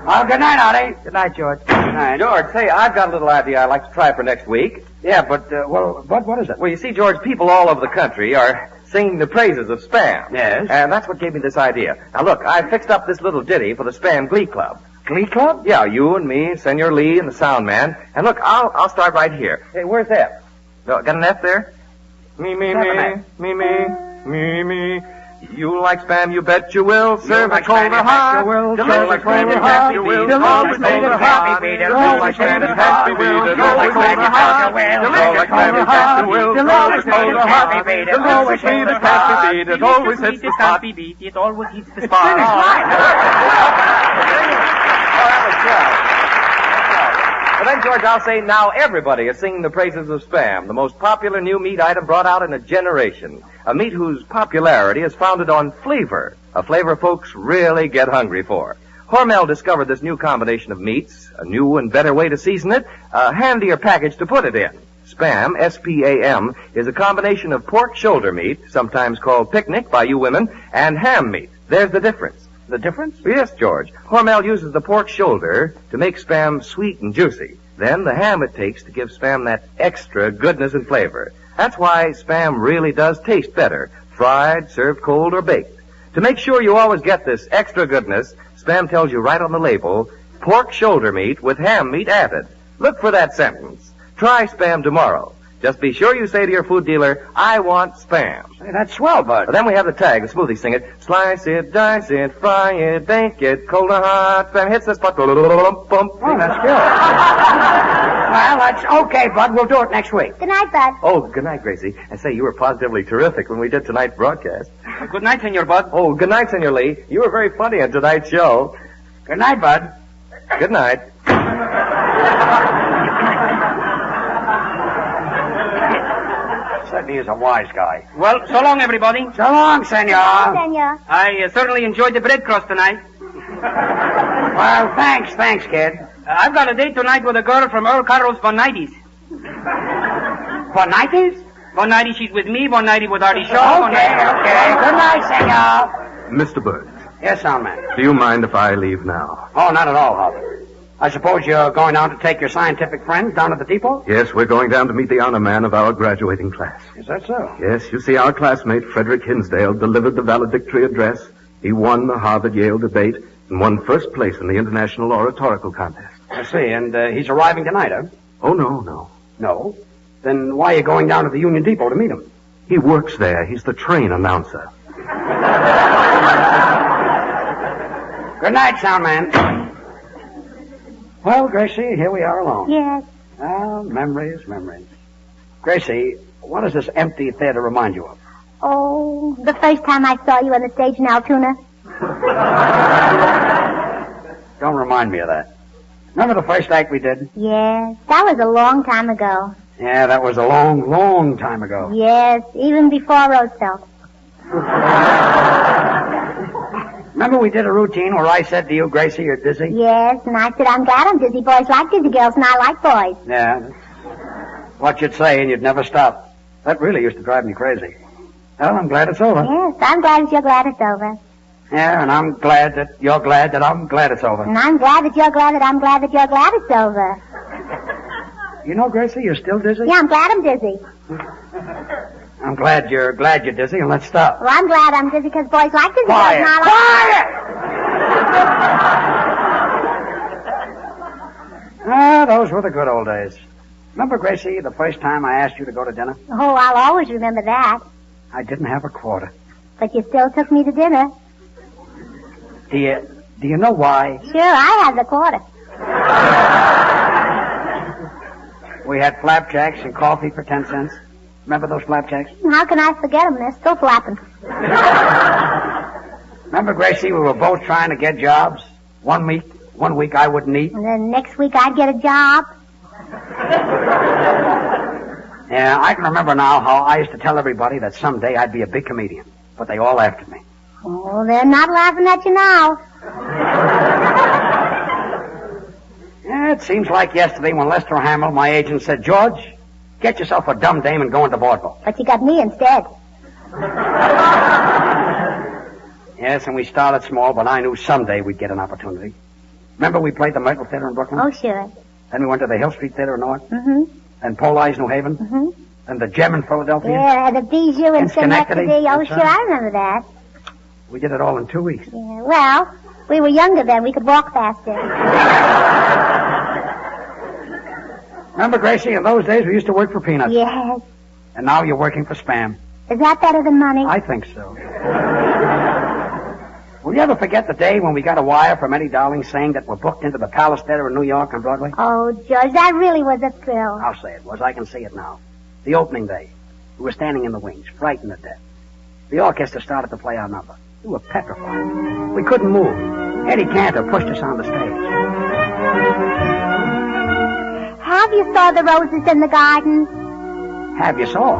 Well, good night, Artie. Good night, George. Good night. George, say, I've got a little idea I'd like to try for next week. Yeah, but, Bud, what is it? Well, you see, George, people all over the country are singing the praises of Spam. Yes. And that's what gave me this idea. Now, look, I fixed up this little ditty for the Spam Glee Club. Glee Club? Yeah, you and me, Senor Lee, and the sound man. And look, I'll start right here. Hey, where's F? No, got an F there? Me, me, me. You like Spam, you bet you will. Serve it cold or hot. Delicious flavor hot. You will. Always make it hot. You like Spam, you bet you will. Always make it hot. Delicious flavor hot. Always cold or hot. Always make it hot. It always hits the spot. It always hits the spot. Well, then, George, I'll say now everybody is singing the praises of Spam, the most popular new meat item brought out in a generation. A meat whose popularity is founded on flavor, a flavor folks really get hungry for. Hormel discovered this new combination of meats, a new and better way to season it, a handier package to put it in. Spam, S-P-A-M, is a combination of pork shoulder meat, sometimes called picnic by you women, and ham meat. There's the difference. The difference? Yes, George. Hormel uses the pork shoulder to make Spam sweet and juicy. Then the ham it takes to give Spam that extra goodness and flavor. That's why Spam really does taste better, fried, served cold, or baked. To make sure you always get this extra goodness, Spam tells you right on the label, pork shoulder meat with ham meat added. Look for that sentence. Try Spam tomorrow. Just be sure you say to your food dealer, I want Spam. Hey, that's swell, Bud. Then we have the tag, the smoothie sing it. Slice it, dice it, fry it, bake it, cold or hot. Spam hits the spot. Oh, that's good. Well, that's okay, Bud. We'll do it next week. Good night, Bud. Oh, good night, Gracie. And say, you were positively terrific when we did tonight's broadcast. Good night, Senor Bud. Oh, good night, Senor Lee. You were very funny on tonight's show. Good night, Bud. Good night. Certainly is a wise guy. Well, so long, everybody. So long, senor. Senor. I certainly enjoyed the bread crust tonight. Well, thanks, kid. I've got a date tonight with a girl from Earl Carroll's Bonnites. Bonnites? One nighty she's with me, one nighty with Artie Okay. Shaw. Good night, senor. Mr. Burns, Yes, sound man. do you mind if I leave now? Oh, not at all, Hopper. I suppose you're going down to take your scientific friends down at the depot? Yes, we're going down to meet the honor man of our graduating class. Is that so? Yes, you see, our classmate, Frederick Hinsdale, delivered the valedictory address. He won the Harvard-Yale debate and won first place in the International Oratorical Contest. I see, and he's arriving tonight, huh? Oh, no. No? Then why are you going down to the Union Depot to meet him? He works there. He's the train announcer. Good night, sound man. Well, Gracie, here we are alone. Yes. Ah, memories. Gracie, what does this empty theater remind you of? Oh, the first time I saw you on the stage in Altoona. Don't remind me of that. Remember the first act we did? Yes, that was a long time ago. Yeah, that was a long, long time ago. Yes, even before Roosevelt. Remember we did a routine where I said to you, Gracie, you're dizzy? Yes, and I said, I'm glad I'm dizzy. Boys like dizzy girls, and I like boys. Yeah, that's what you'd say, and you'd never stop. That really used to drive me crazy. Well, I'm glad it's over. Yes, I'm glad that you're glad it's over. Yeah, and I'm glad that you're glad that I'm glad it's over. And I'm glad that you're glad that I'm glad that you're glad it's over. You know, Gracie, you're still dizzy? Yeah, I'm glad I'm dizzy. I'm glad you're dizzy, and let's stop. Well, I'm glad I'm dizzy because boys like dizzy Quiet. girls, and I like... Ah, those were the good old days. Remember, Gracie, the first time I asked you to go to dinner? Oh, I'll always remember that. I didn't have a quarter. But you still took me to dinner. Do you know why? Sure, I had the quarter. We had flapjacks and coffee for 10 cents. Remember those flapjacks? How can I forget them? They're still flapping. Remember, Gracie, we were both trying to get jobs. One week I wouldn't eat. And then next week I'd get a job. Yeah, I can remember now how I used to tell everybody that someday I'd be a big comedian. But they all laughed at me. Oh, they're not laughing at you now. Yeah, it seems like yesterday when Lester Hamill, my agent, said, George, Get yourself a dumb dame and go into vaudeville. But you got me instead. Yes, and we started small, but I knew someday we'd get an opportunity. Remember we played the Myrtle Theater in Brooklyn? Oh, sure. Then we went to the Hill Street Theater in North. Mm-hmm. And Poli's New Haven. Mm-hmm. And the Gem in Philadelphia. Yeah, and the Bijou in Schenectady. Oh, That's sure, right. I remember that. We did it all in 2 weeks. Yeah, well, we were younger then. We could walk faster. Remember, Gracie, in those days we used to work for peanuts. Yes. And now you're working for Spam. Is that better than money? I think so. Will you ever forget the day when we got a wire from Eddie Darling saying that we're booked into the Palace Theater in New York on Broadway? Oh, George, that really was a thrill. I'll say it was. I can see it now. The opening day. We were standing in the wings, frightened to death. The orchestra started to play our number. We were petrified. We couldn't move. Eddie Cantor pushed us on the stage. Have you saw the roses in the garden? Have you saw?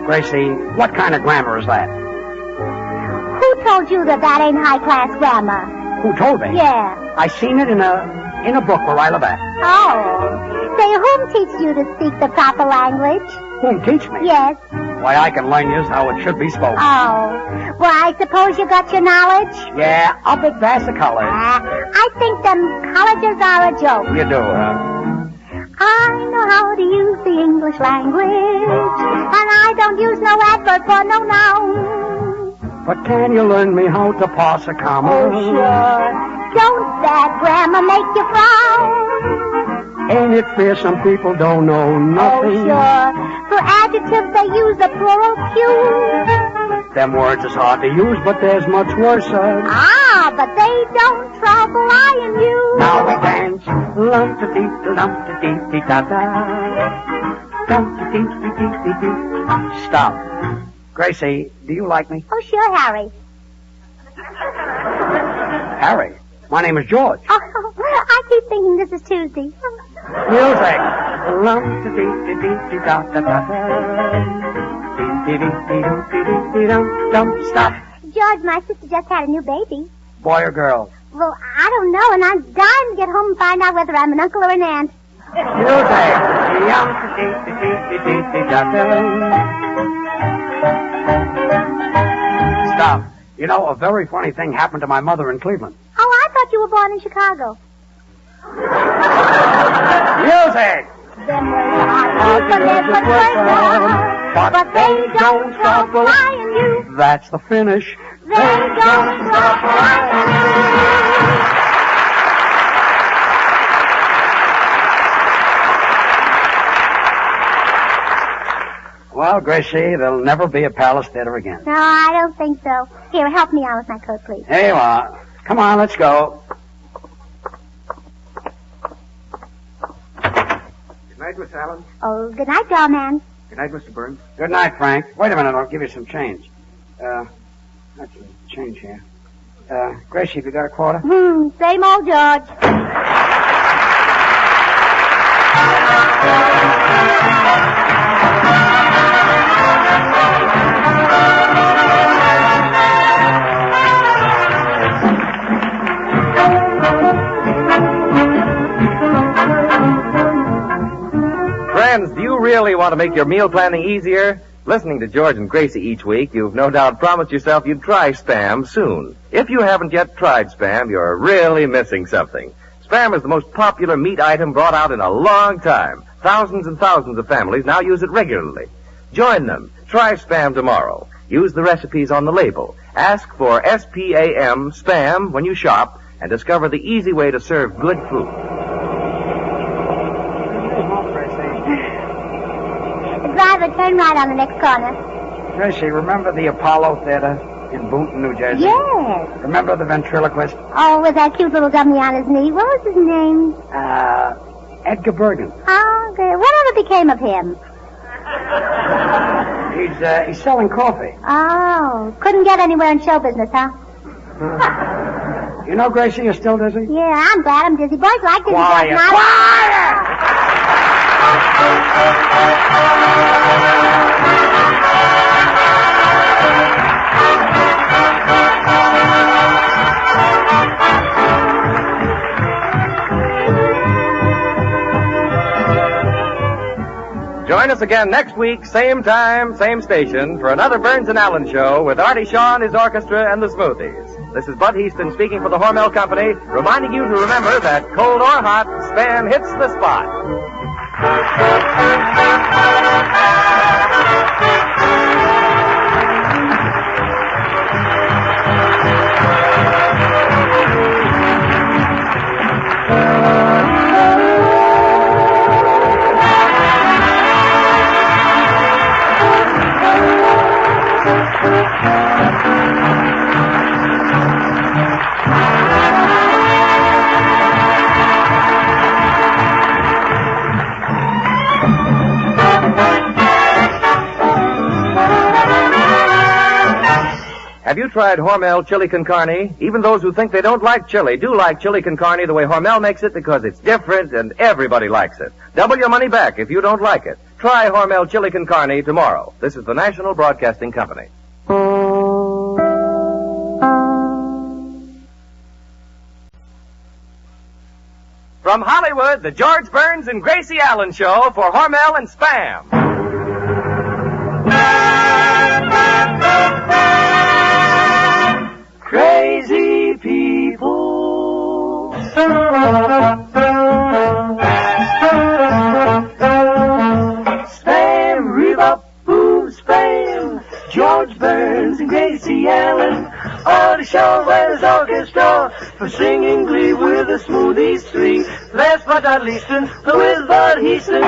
Gracie, what kind of grammar is that? Who told you that ain't high-class grammar? Who told me? Yeah. I seen it in a book where I live at. Oh. Say, whom teach you to speak the proper language? Whom teach me? Yes. Why, I can learn you how it should be spoken. Oh. Well, I suppose you got your knowledge? Yeah, up at Vassar I think them colleges are a joke. You do, huh? I know how to use the English language, and I don't use no adverb for no noun. But can you learn me how to pass a comma? Oh, sure. Don't that grammar make you frown? Ain't it fair some people don't know nothing? Oh, sure. For adjectives, they use the plural Q. Them words is hard to use, but there's much worse. Ah, but they don't trouble I and you. Now we dance. Stop. Gracie, do you like me? Oh, sure, Harry. Harry? My name is George. Oh, I keep thinking this is Tuesday. Music. Stop. George, my sister just had a new baby. Boy or girl? Well, I don't know, and I'm dying to get home and find out whether I'm an uncle or an aunt. Stop. You know, a very funny thing happened to my mother in Cleveland. Oh, I thought you were born in Chicago. Music! Them but they don't stop lying you. That's the finish. They don't stop lying you. Well, Gracie, there'll never be a Palace Theater again. No, I don't think so. Here, help me out with my coat, please. Here you are. Come on, let's go. Good night, Miss Allen. Oh, good night, dollman. Good night, Mr. Burns. Good night, Frank. Wait a minute, I'll give you some change. That's change here. Gracie, have you got a quarter? Same old George. Friends, do you really want to make your meal planning easier? Listening to George and Gracie each week, you've no doubt promised yourself you'd try Spam soon. If you haven't yet tried Spam, you're really missing something. Spam is the most popular meat item brought out in a long time. Thousands and thousands of families now use it regularly. Join them. Try Spam tomorrow. Use the recipes on the label. Ask for S-P-A-M, Spam, when you shop, and discover the easy way to serve good food. Driver, turn right on the next corner. Gracie, remember the Apollo Theater in Boonton, New Jersey? Yes. Remember the ventriloquist? Oh, with that cute little dummy on his knee. What was his name? Edgar Bergen. Oh, good. Whatever became of him? He's selling coffee. Oh, couldn't get anywhere in show business, huh? You know, Gracie, you're still dizzy? Yeah, I'm glad I'm dizzy. Boys like dizzy. Quiet. Quiet! Join us again next week, same time, same station, for another Burns and Allen show with Artie Shaw and his orchestra and the Smoothies. This is Bud Heaston speaking for the Hormel Company, reminding you to remember that cold or hot, Spam hits the spot. Have you tried Hormel chili con carne? Even those who think they don't like chili do like chili con carne the way Hormel makes it because it's different and everybody likes it. Double your money back if you don't like it. Try Hormel chili con carne tomorrow. This is the National Broadcasting Company. From Hollywood, the George Burns and Gracie Allen Show for Hormel and Spam. Crazy people. Spam, rebop, boom, spam. George Burns and Gracie Allen on the show where there's orchestra for singing glee with the Smoothies three. Last but not least, with Bud Heaston.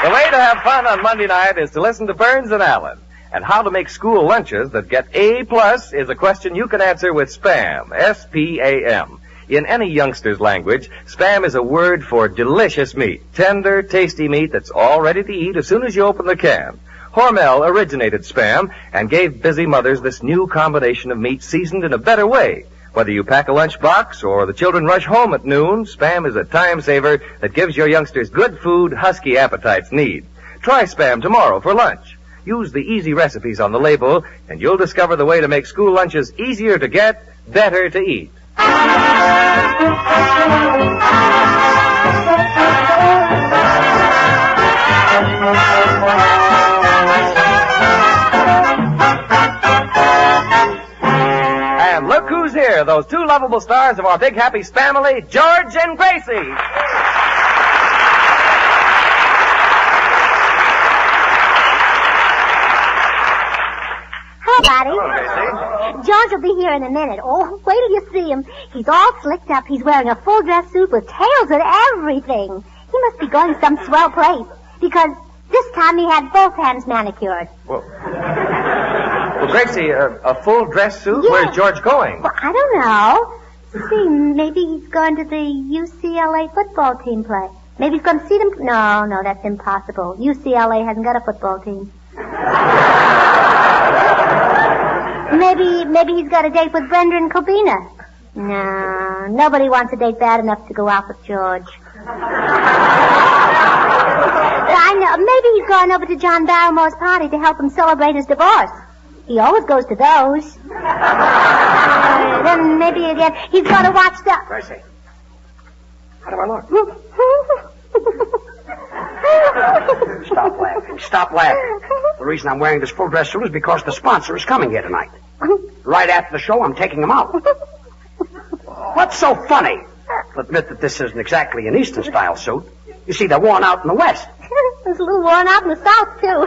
The way to have fun on Monday night is to listen to Burns and Allen. And how to make school lunches that get A+ is a question you can answer with Spam, S-P-A-M. In any youngster's language, Spam is a word for delicious meat, tender, tasty meat that's all ready to eat as soon as you open the can. Hormel originated Spam and gave busy mothers this new combination of meat seasoned in a better way. Whether you pack a lunchbox or the children rush home at noon, Spam is a time saver that gives your youngsters good food husky appetites need. Try Spam tomorrow for lunch. Use the easy recipes on the label, and you'll discover the way to make school lunches easier to get, better to eat. And look who's here, those two lovable stars of our big happy Spamily, George and Gracie. Buddy. George will be here in a minute. Oh, wait till you see him. He's all slicked up. He's wearing a full dress suit with tails and everything. He must be going to some swell place because this time he had both hands manicured. Well, Gracie, a full dress suit? Yeah. Where's George going? Well, I don't know. See, maybe he's going to the UCLA football team play. Maybe he's going to see them. No, that's impossible. UCLA hasn't got a football team. Maybe he's got a date with Brenda and Cubina. No, nobody wants a date bad enough to go out with George. I know. Maybe he's going over to John Barrymore's party to help him celebrate his divorce. He always goes to those. Then maybe again he's going to watch the... Gracie, how do I look? Stop laughing. Stop laughing. The reason I'm wearing this full dress suit is because the sponsor is coming here tonight. Right after the show, I'm taking him out. What's so funny? I'll admit that this isn't exactly an Eastern-style suit. You see, they're worn out in the West. It's a little worn out in the South, too.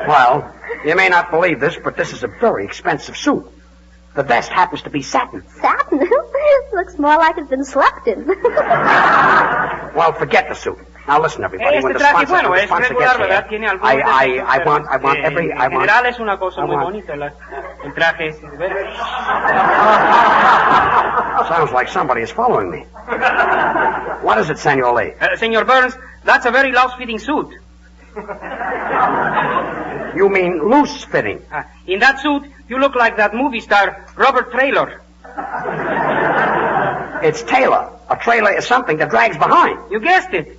Well, you may not believe this, but this is a very expensive suit. The vest happens to be satin. Satin? Looks more like it's been slept in. Well, forget the suit. Now listen, everybody. When the sponsor gets here, I want every... En general es una cosa muy bonita. El traje es... Sounds like somebody is following me. What is it, Senor Lee? Senor Burns, that's a very loose-fitting suit. You mean loose-fitting? In that suit, you look like that movie star, Robert Traylor. It's Taylor. A trailer is something that drags behind. You guessed it.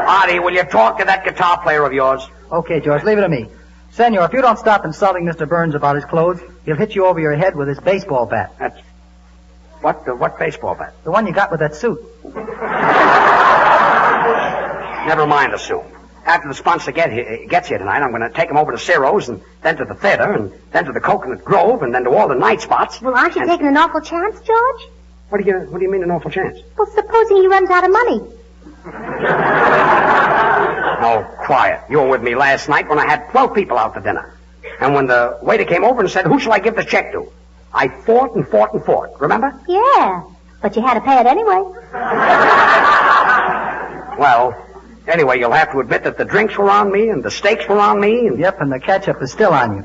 Artie, will you talk to that guitar player of yours? Okay, George, leave it to me. Senor, if you don't stop insulting Mr. Burns about his clothes, he'll hit you over your head with his baseball bat. What baseball bat? The one you got with that suit. Never mind the suit. After the sponsor gets here tonight, I'm going to take him over to Ciro's and then to the theater and then to the Coconut Grove and then to all the night spots. Well, aren't you taking an awful chance, George? What do you mean an awful chance? Well, supposing he runs out of money. Oh, quiet. You were with me last night when I had 12 people out to dinner. And when the waiter came over and said, who shall I give the check to? I fought and fought and fought. Remember? Yeah, but you had to pay it anyway. Well, anyway, you'll have to admit that the drinks were on me and the steaks were on me. And... Yep, and the ketchup is still on you.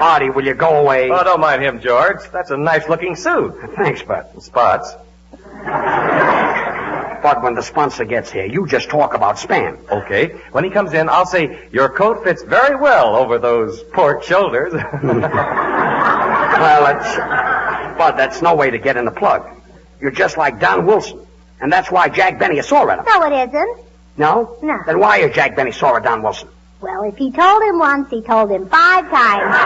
Artie, will you go away? Oh, don't mind him, George. That's a nice-looking suit. Thanks, Bud. Spots. But when the sponsor gets here, you just talk about Spam. Okay. When he comes in, I'll say, your coat fits very well over those port shoulders. Well, Bud, that's no way to get in the plug. You're just like Don Wilson. And that's why Jack Benny saw at him. No, it isn't. No? No. Then why is Jack Benny sore at Don Wilson? Well, if he told him once, he told him 5 times.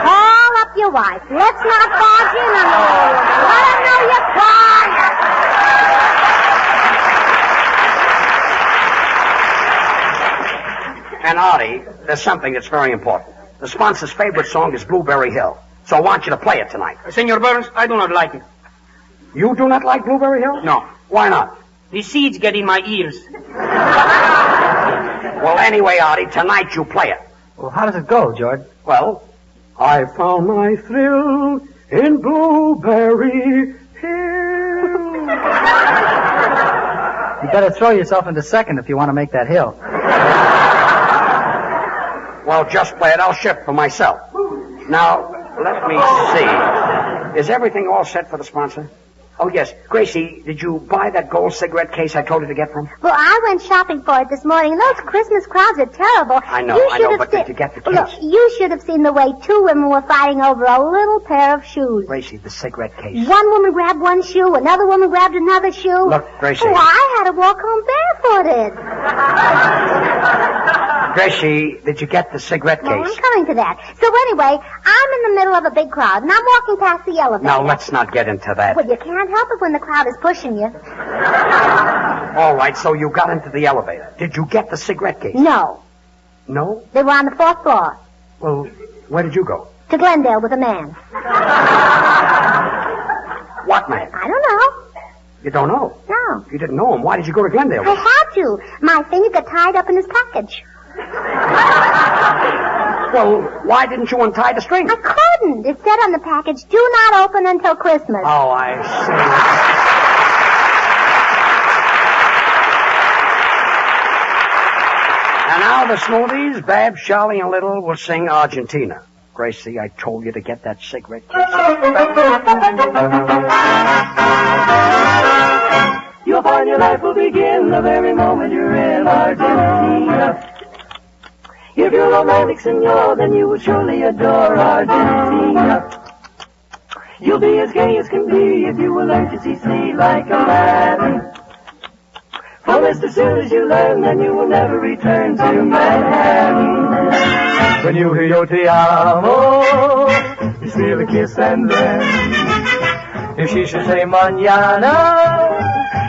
Call up your wife. Let's not barge in on the old woman. Let her know you're quiet. And Artie, there's something that's very important. The sponsor's favorite song is Blueberry Hill. So I want you to play it tonight. Senor Burns, I do not like it. You do not like Blueberry Hill? No. Why not? The seeds get in my ears. Well, anyway, Artie, tonight you play it. Well, how does it go, George? Well, I found my thrill in Blueberry Hill. You better throw yourself into second if you want to make that hill. Well, just play it. I'll shift for myself. Now, let me see. Is everything all set for the sponsor? Oh, yes. Gracie, did you buy that gold cigarette case I told you to get from? Well, I went shopping for it this morning, and those Christmas crowds are terrible. I know, but did you get the case? Look, you should have seen the way 2 women were fighting over a little pair of shoes. Gracie, the cigarette case. One woman grabbed one shoe, another woman grabbed another shoe. Look, Gracie. Oh, I had to walk home barefooted. Gracie, did you get the cigarette case? Well, I'm coming to that. So anyway, I'm in the middle of a big crowd, and I'm walking past the elevator. Now, let's not get into that. Well, you can't help it when the crowd is pushing you. All right, so you got into the elevator. Did you get the cigarette case? No. No? They were on the 4th floor. Well, where did you go? To Glendale with a man. What man? I don't know. You don't know? No. You didn't know him. Why did you go to Glendale? I had to. My finger got tied up in his package. Well, why didn't you untie the string? I couldn't. It said on the package, do not open until Christmas. Oh, I see. And now the Smoothies, Babs, Charlie, and Little will sing Argentina. Gracie, I told you to get that cigarette case. You'll find your life will begin the very moment you're in Argentina. If you're romantic, senor, then you will surely adore Argentina. You'll be as gay as can be if you will learn to see sea like Aladdin. For as soon as you learn, then you will never return to Manhattan. When you hear yo te amo, you feel a kiss and then, if she should say mañana,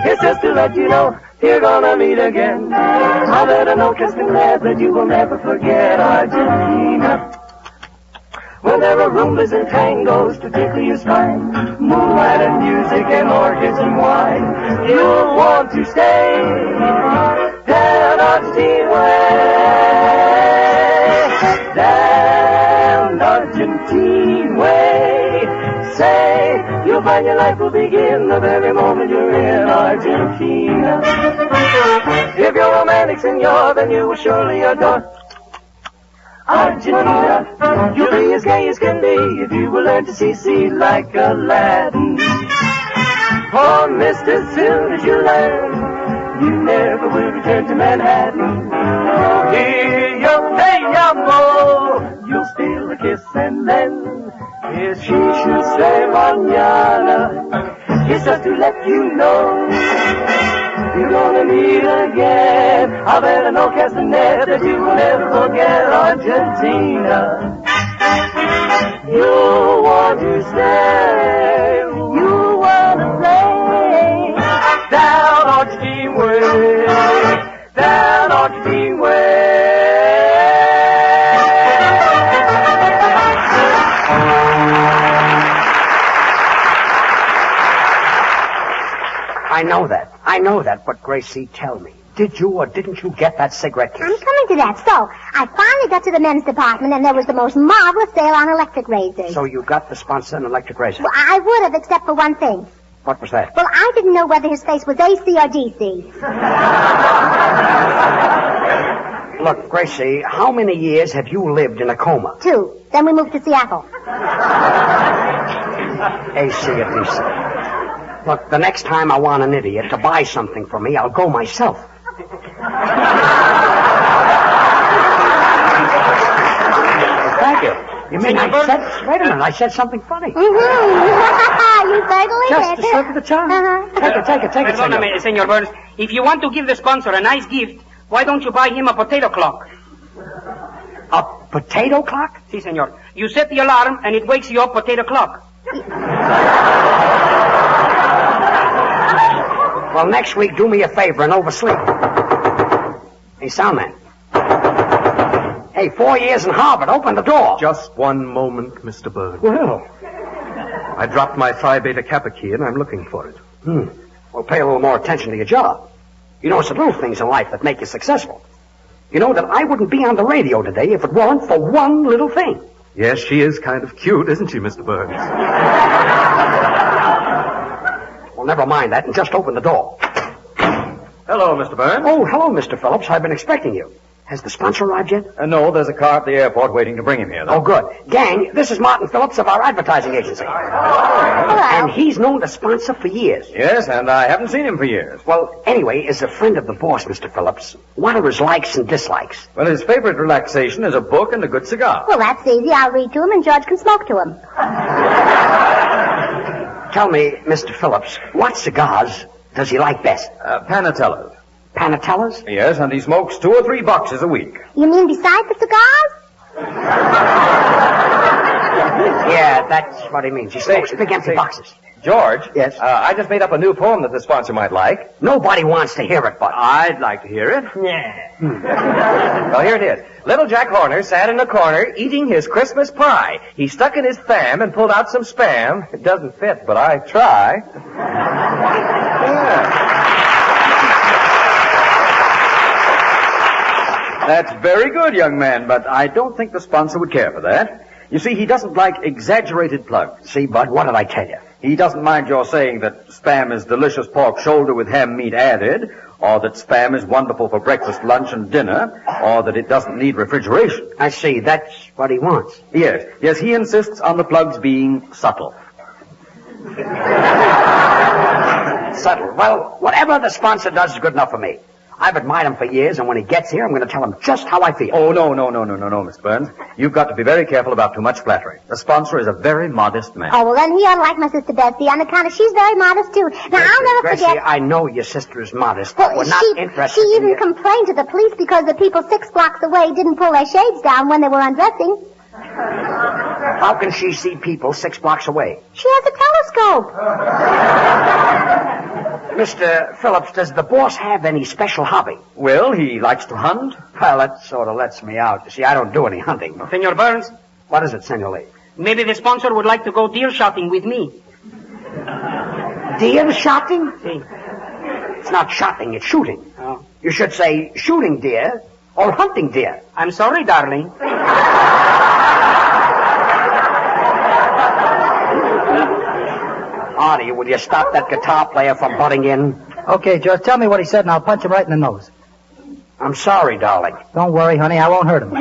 it's just to let you know you're gonna meet again. I'll let her know just in glad that you will never forget Argentina. When there are rumbas and tangos to tickle your spine, moonlight and music and orchids and wine, you'll want to stay down Argentine way, down Argentine way. Say, you'll find your life will begin the very moment you're in Argentina. If you're romantic, senor, then you will surely adore Argentina. You'll be as gay as can be if you will learn to see like Aladdin. Oh, mister, as soon as you learn, you never will return to Manhattan. Oh, here you te amo. You'll steal a kiss and then, if she should say mañana, it's just to let you know you're gonna meet again. I better know, Castanet, that you will never forget Argentina. You want to stay, you want to play down Argentine way, down Argentine way. I know that, but Gracie, tell me, did you or didn't you get that cigarette case? I'm coming to that. So, I finally got to the men's department, and there was the most marvelous sale on electric razors. So you got the sponsor an electric razor? Well, I would have, except for one thing. What was that? Well, I didn't know whether his face was AC or DC. Look, Gracie, how many years have you lived in a coma? 2. Then we moved to Seattle. AC or DC. Look, the next time I want an idiot to buy something for me, I'll go myself. Thank you. You mean wait a minute, I said something funny. Mm-hmm. You certainly Just did. a slip of the tongue. Take it, Perdóname, Senor Burns. If you want to give the sponsor a nice gift, why don't you buy him a potato clock? A potato clock? Si, senor. You set the alarm, and it wakes you up potato clock. Well, next week, do me a favor and oversleep. Hey, soundman. Hey, 4 years in Harvard. Open the door. Just one moment, Mr. Burns. Well. I dropped my Phi Beta Kappa key, and I'm looking for it. Well, pay a little more attention to your job. You know, it's the little things in life that make you successful. You know that I wouldn't be on the radio today if it weren't for one little thing. Yes, she is kind of cute, isn't she, Mr. Burns? Well, never mind that, and just open the door. Hello, Mr. Burns. Oh, hello, Mr. Phillips. I've been expecting you. Has the sponsor arrived yet? No, there's a car at the airport waiting to bring him here, though. Oh, good. Gang, this is Martin Phillips of our advertising agency. Hello. And he's known to sponsor for years. Yes, and I haven't seen him for years. Well, anyway, as a friend of the boss, Mr. Phillips, what are his likes and dislikes? Well, his favorite relaxation is a book and a good cigar. Well, that's easy. I'll read to him, and George can smoke to him. Tell me, Mr. Phillips, what cigars does he like best? Panatellas. Panatellas? Yes, and he smokes 2 or 3 boxes a week. You mean besides the cigars? Yeah, that's what he means. He smokes big empty boxes. George? Yes? I just made up a new poem that the sponsor might like. Nobody wants to hear it, but... I'd like to hear it. Yeah. Well, here it is. Little Jack Horner sat in a corner eating his Christmas pie. He stuck in his fam and pulled out some spam. It doesn't fit, but I try. Yeah. That's very good, young man, but I don't think the sponsor would care for that. You see, he doesn't like exaggerated plugs. See, Bud, what did I tell you? He doesn't mind your saying that Spam is delicious pork shoulder with ham meat added, or that Spam is wonderful for breakfast, lunch, and dinner, or that it doesn't need refrigeration. I see. That's what he wants. Yes, he insists on the plugs being subtle. Subtle. Well, whatever the sponsor does is good enough for me. I've admired him for years, and when he gets here, I'm going to tell him just how I feel. Oh, no, Mr. Burns. You've got to be very careful about too much flattery. The sponsor is a very modest man. Oh, well, then he ought to like my sister Betsy on account of she's very modest, too. Now, I'll never Gracie, forget... I know your sister is modest, but we're not interested She even complained to the police because the people 6 blocks away didn't pull their shades down when they were undressing. How can she see people 6 blocks away? She has a telescope. Mr. Phillips, does the boss have any special hobby? Well, he likes to hunt. Well, that sort of lets me out. You see, I don't do any hunting. Senor Burns? What is it, Senor Lee? Maybe the sponsor would like to go deer shotting with me. Deer shotting? Si. It's not shotting, it's shooting. Oh. You should say shooting deer or hunting deer. I'm sorry, darling. Artie, will you stop that guitar player from butting in? Okay, George, tell me what he said and I'll punch him right in the nose. I'm sorry, darling. Don't worry, honey, I won't hurt him.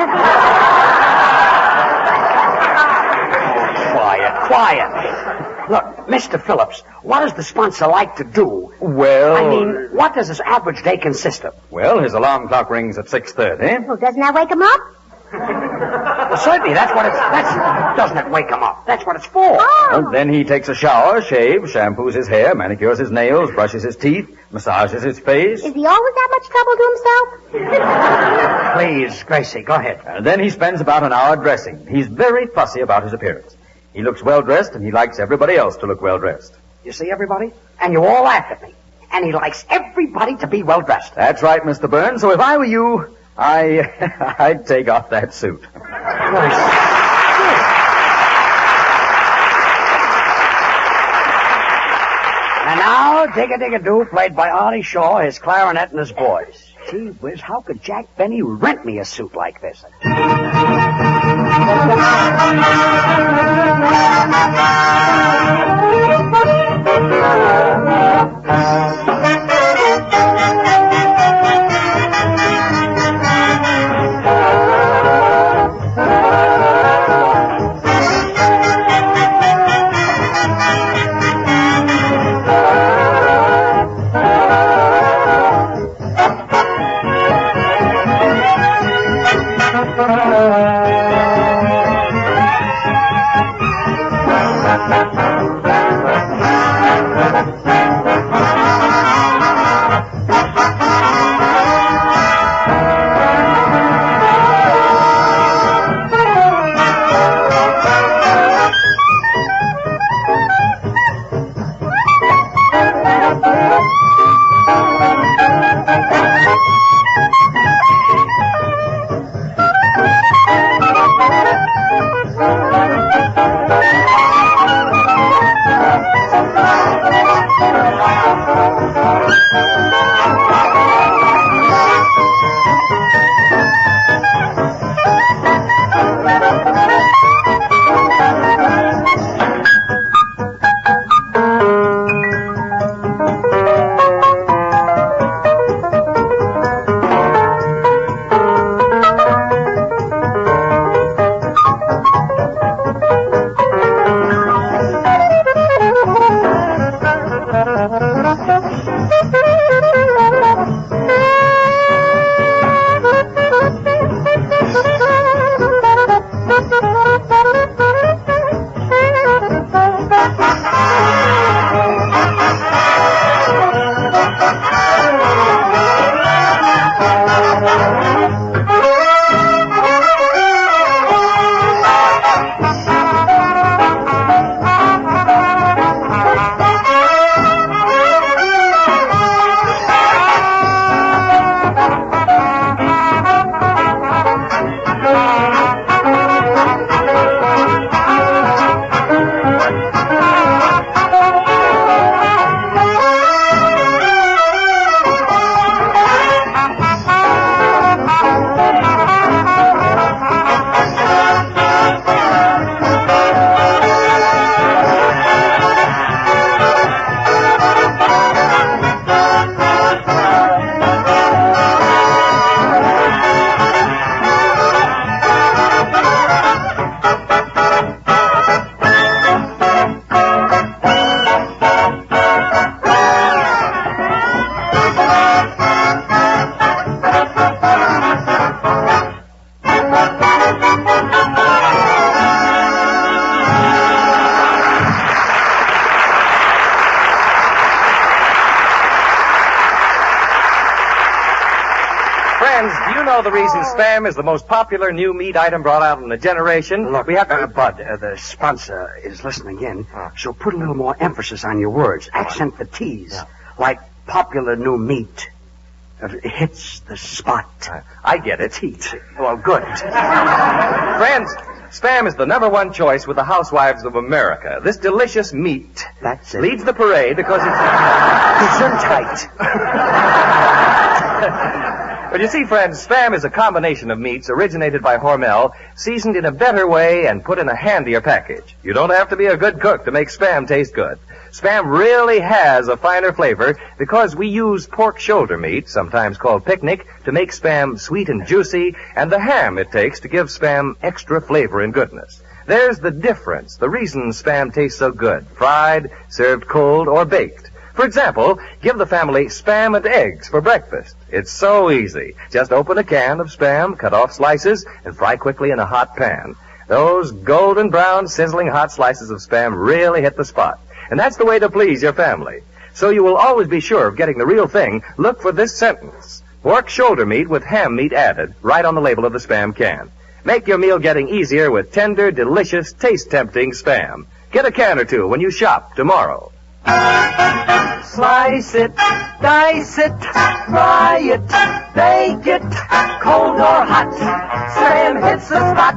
quiet. Look, Mr. Phillips, what does the sponsor like to do? Well... I mean, what does his average day consist of? Well, his alarm clock rings at 6:30. Well, doesn't that wake him up? Well, certainly, doesn't it wake him up? That's what it's for. Oh. Well, then he takes a shower, shaves, shampoos his hair, manicures his nails, brushes his teeth, massages his face. Is he always that much trouble to himself? Please, Gracie, go ahead. And then he spends about an hour dressing. He's very fussy about his appearance. He looks well-dressed, and he likes everybody else to look well-dressed. You see, everybody? And you all laugh at me. And he likes everybody to be well-dressed. That's right, Mr. Burns. So if I were you, I'd take off that suit. And now, Dig-a-Dig-a-Doo, played by Artie Shaw, his clarinet and his boys. Gee whiz, how could Jack Benny rent me a suit like this? The reason Spam is the most popular new meat item brought out in a generation. Look, we have Bud, the sponsor is listening in, so put a little more emphasis on your words. Accent the T's, like popular new meat. It hits the spot. I get it. Teat. Well, good. Friends, Spam is the #1 choice with the housewives of America. This delicious meat leads the parade because it's gesundheit. But you see, friends, Spam is a combination of meats originated by Hormel, seasoned in a better way and put in a handier package. You don't have to be a good cook to make Spam taste good. Spam really has a finer flavor because we use pork shoulder meat, sometimes called picnic, to make Spam sweet and juicy, and the ham it takes to give Spam extra flavor and goodness. There's the difference, the reason Spam tastes so good, fried, served cold, or baked. For example, give the family Spam and eggs for breakfast. It's so easy. Just open a can of Spam, cut off slices, and fry quickly in a hot pan. Those golden brown, sizzling hot slices of Spam really hit the spot. And that's the way to please your family. So you will always be sure of getting the real thing. Look for this sentence. Pork shoulder meat with ham meat added, right on the label of the Spam can. Make your meal getting easier with tender, delicious, taste-tempting Spam. Get a can or two when you shop tomorrow. Slice it, dice it, fry it, bake it, cold or hot, Spam hits the spot.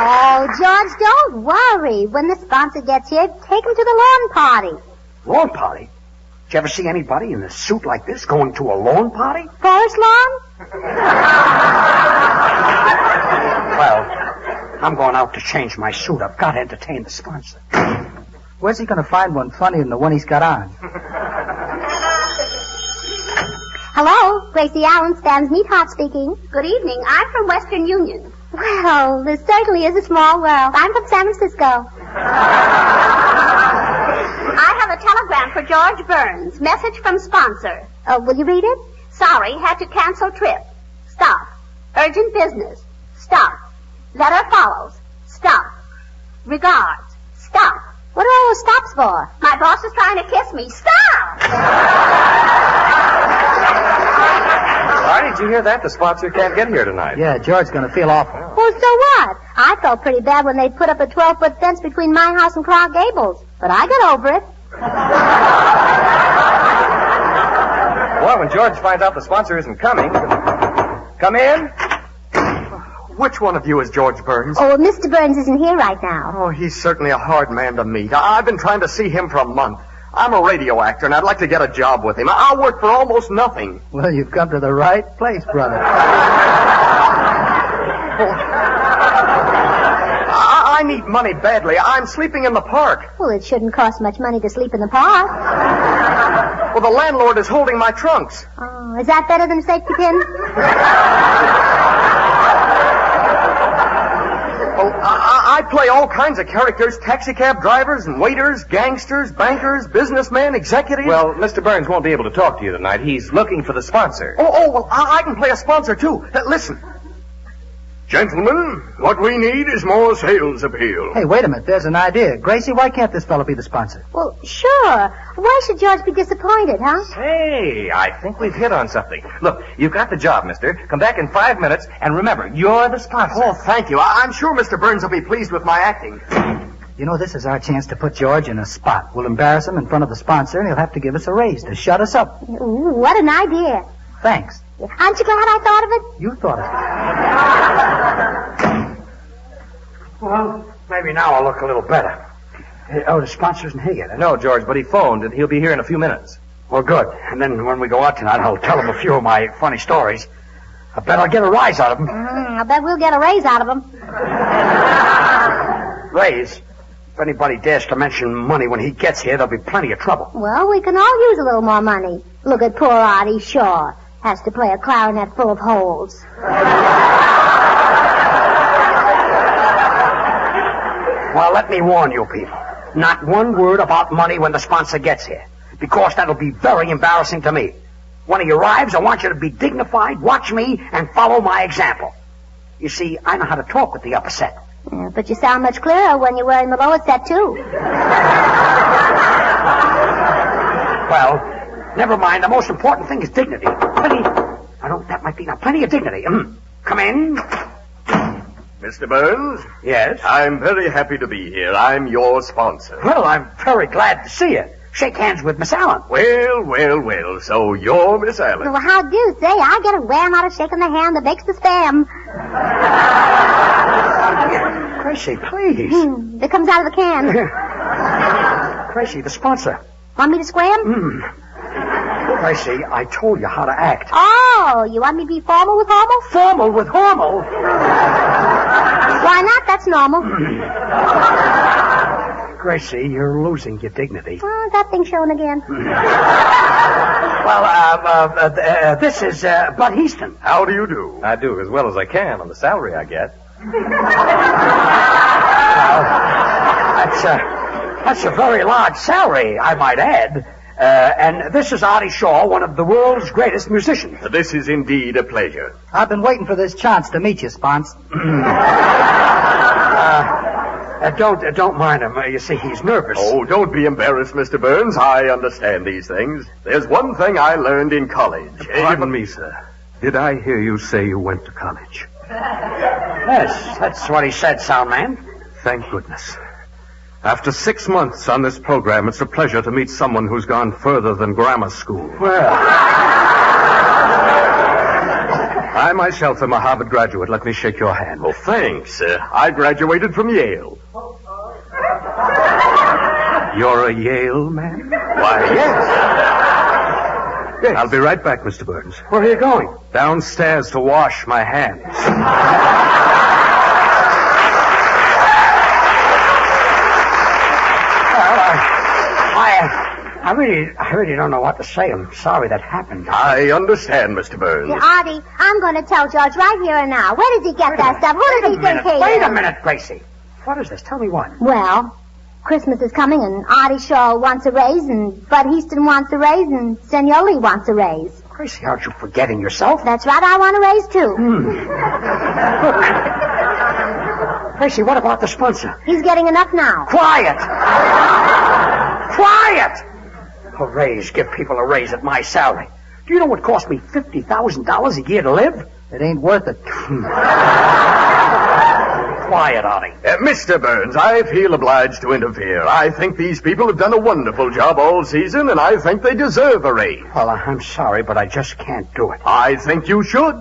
Oh, George, don't worry. When the sponsor gets here, take him to the lawn party. Lawn party? Did you ever see anybody in a suit like this going to a lawn party? Forest lawn? Well, I'm going out to change my suit. I've got to entertain the sponsor. Where's he going to find one funnier than the one he's got on? Hello, Gracie Allen, Stan's Meatheart speaking. Good evening. I'm from Western Union. Well, this certainly is a small world. I'm from San Francisco. I have a telegram for George Burns. Message from sponsor. Oh, will you read it? Sorry, had to cancel trip. Stop. Urgent business. Stop. Letter follows. Stop. Regards. Stop. What are all those stops for? My boss is trying to kiss me. Stop! Why did you hear that? The sponsor can't get here tonight. Yeah, George's going to feel awful. Well, so what? I felt pretty bad when they put up a 12-foot fence between my house and Clark Gable's. But I got over it. Well, when George finds out the sponsor isn't coming... Come in. Which one of you is George Burns? Oh, Mr. Burns isn't here right now. Oh, he's certainly a hard man to meet. I've been trying to see him for a month. I'm a radio actor, and I'd like to get a job with him. I'll work for almost nothing. Well, you've come to the right place, brother. I need money badly. I'm sleeping in the park. Well, it shouldn't cost much money to sleep in the park. Well, the landlord is holding my trunks. Oh, is that better than a safety pin? Well, I play all kinds of characters. Taxicab drivers and waiters, gangsters, bankers, businessmen, executives. Well, Mr. Burns won't be able to talk to you tonight. He's looking for the sponsor. Well, I can play a sponsor, too. Listen. Gentlemen, what we need is more sales appeal. Hey, wait a minute. There's an idea. Gracie, why can't this fellow be the sponsor? Well, sure. Why should George be disappointed, huh? Hey, I think we've hit on something. Look, you've got the job, mister. Come back in 5 minutes, and remember, you're the sponsor. Oh, thank you. I'm sure Mr. Burns will be pleased with my acting. You know, this is our chance to put George in a spot. We'll embarrass him in front of the sponsor, and he'll have to give us a raise to shut us up. Ooh, what an idea. Thanks. Aren't you glad I thought of it? You thought of it. Well, maybe now I'll look a little better. The sponsor isn't here yet. No, George, but he phoned, and he'll be here in a few minutes. Well, good. And then when we go out tonight, I'll tell him a few of my funny stories. I bet I'll get a rise out of him. I bet we'll get a raise out of him. Raise? If anybody dares to mention money when he gets here, there'll be plenty of trouble. Well, we can all use a little more money. Look at poor Artie Shaw. Has to play a clarinet full of holes. Well, let me warn you people. Not one word about money when the sponsor gets here. Because that'll be very embarrassing to me. When he arrives, I want you to be dignified, watch me, and follow my example. You see, I know how to talk with the upper set. Yeah, but you sound much clearer when you're wearing the lower set, too. Well, never mind. The most important thing is dignity. Plenty of dignity. Come in. Mr. Burns? Yes? I'm very happy to be here. I'm your sponsor. Well, I'm very glad to see you. Shake hands with Miss Allen. Well. So you're Miss Allen. Well, how do you say? I get a wham out of shaking the hand that makes the spam. Gracie, please. It comes out of the can. Gracie, the sponsor. Want me to scram? Gracie, I told you how to act. Oh, you want me to be formal with Hormel? Formal with Hormel? Why not? That's normal. Gracie, you're losing your dignity. Oh, that thing's showing again. This is Bud Easton. How do you do? I do as well as I can on the salary I get. That's a very large salary, I might add. And this is Artie Shaw, one of the world's greatest musicians. This is indeed a pleasure. I've been waiting for this chance to meet you, Spons. Don't mind him. You see, he's nervous. Oh, don't be embarrassed, Mr. Burns. I understand these things. There's one thing I learned in college. Pardon me, sir. Did I hear you say you went to college? Yes, that's what he said, Soundman. Thank goodness. After 6 months on this program, it's a pleasure to meet someone who's gone further than grammar school. Well, I myself am a Harvard graduate. Let me shake your hand. Oh, thanks. I graduated from Yale. You're a Yale man? Why, yes. I'll be right back, Mr. Burns. Where are you going? Downstairs to wash my hands. I really don't know what to say. I'm sorry that happened. I understand, Mr. Burns. Yeah, Artie, I'm going to tell George right here and now. Where does he get that stuff? Who does he think he is? Wait a minute, Gracie. What is this? Tell me what. Well, Christmas is coming, and Artie Shaw wants a raise, and Bud Easton wants a raise, and Senor Lee wants a raise. Gracie, aren't you forgetting yourself? That's right, I want a raise, too. Look. Gracie, what about the sponsor? He's getting enough now. Quiet! Quiet! A raise. Give people a raise at my salary. Do you know what cost me $50,000 a year to live? It ain't worth it. Quiet, Artie. Mr. Burns, I feel obliged to interfere. I think these people have done a wonderful job all season, and I think they deserve a raise. Well, I'm sorry, but I just can't do it. I think you should.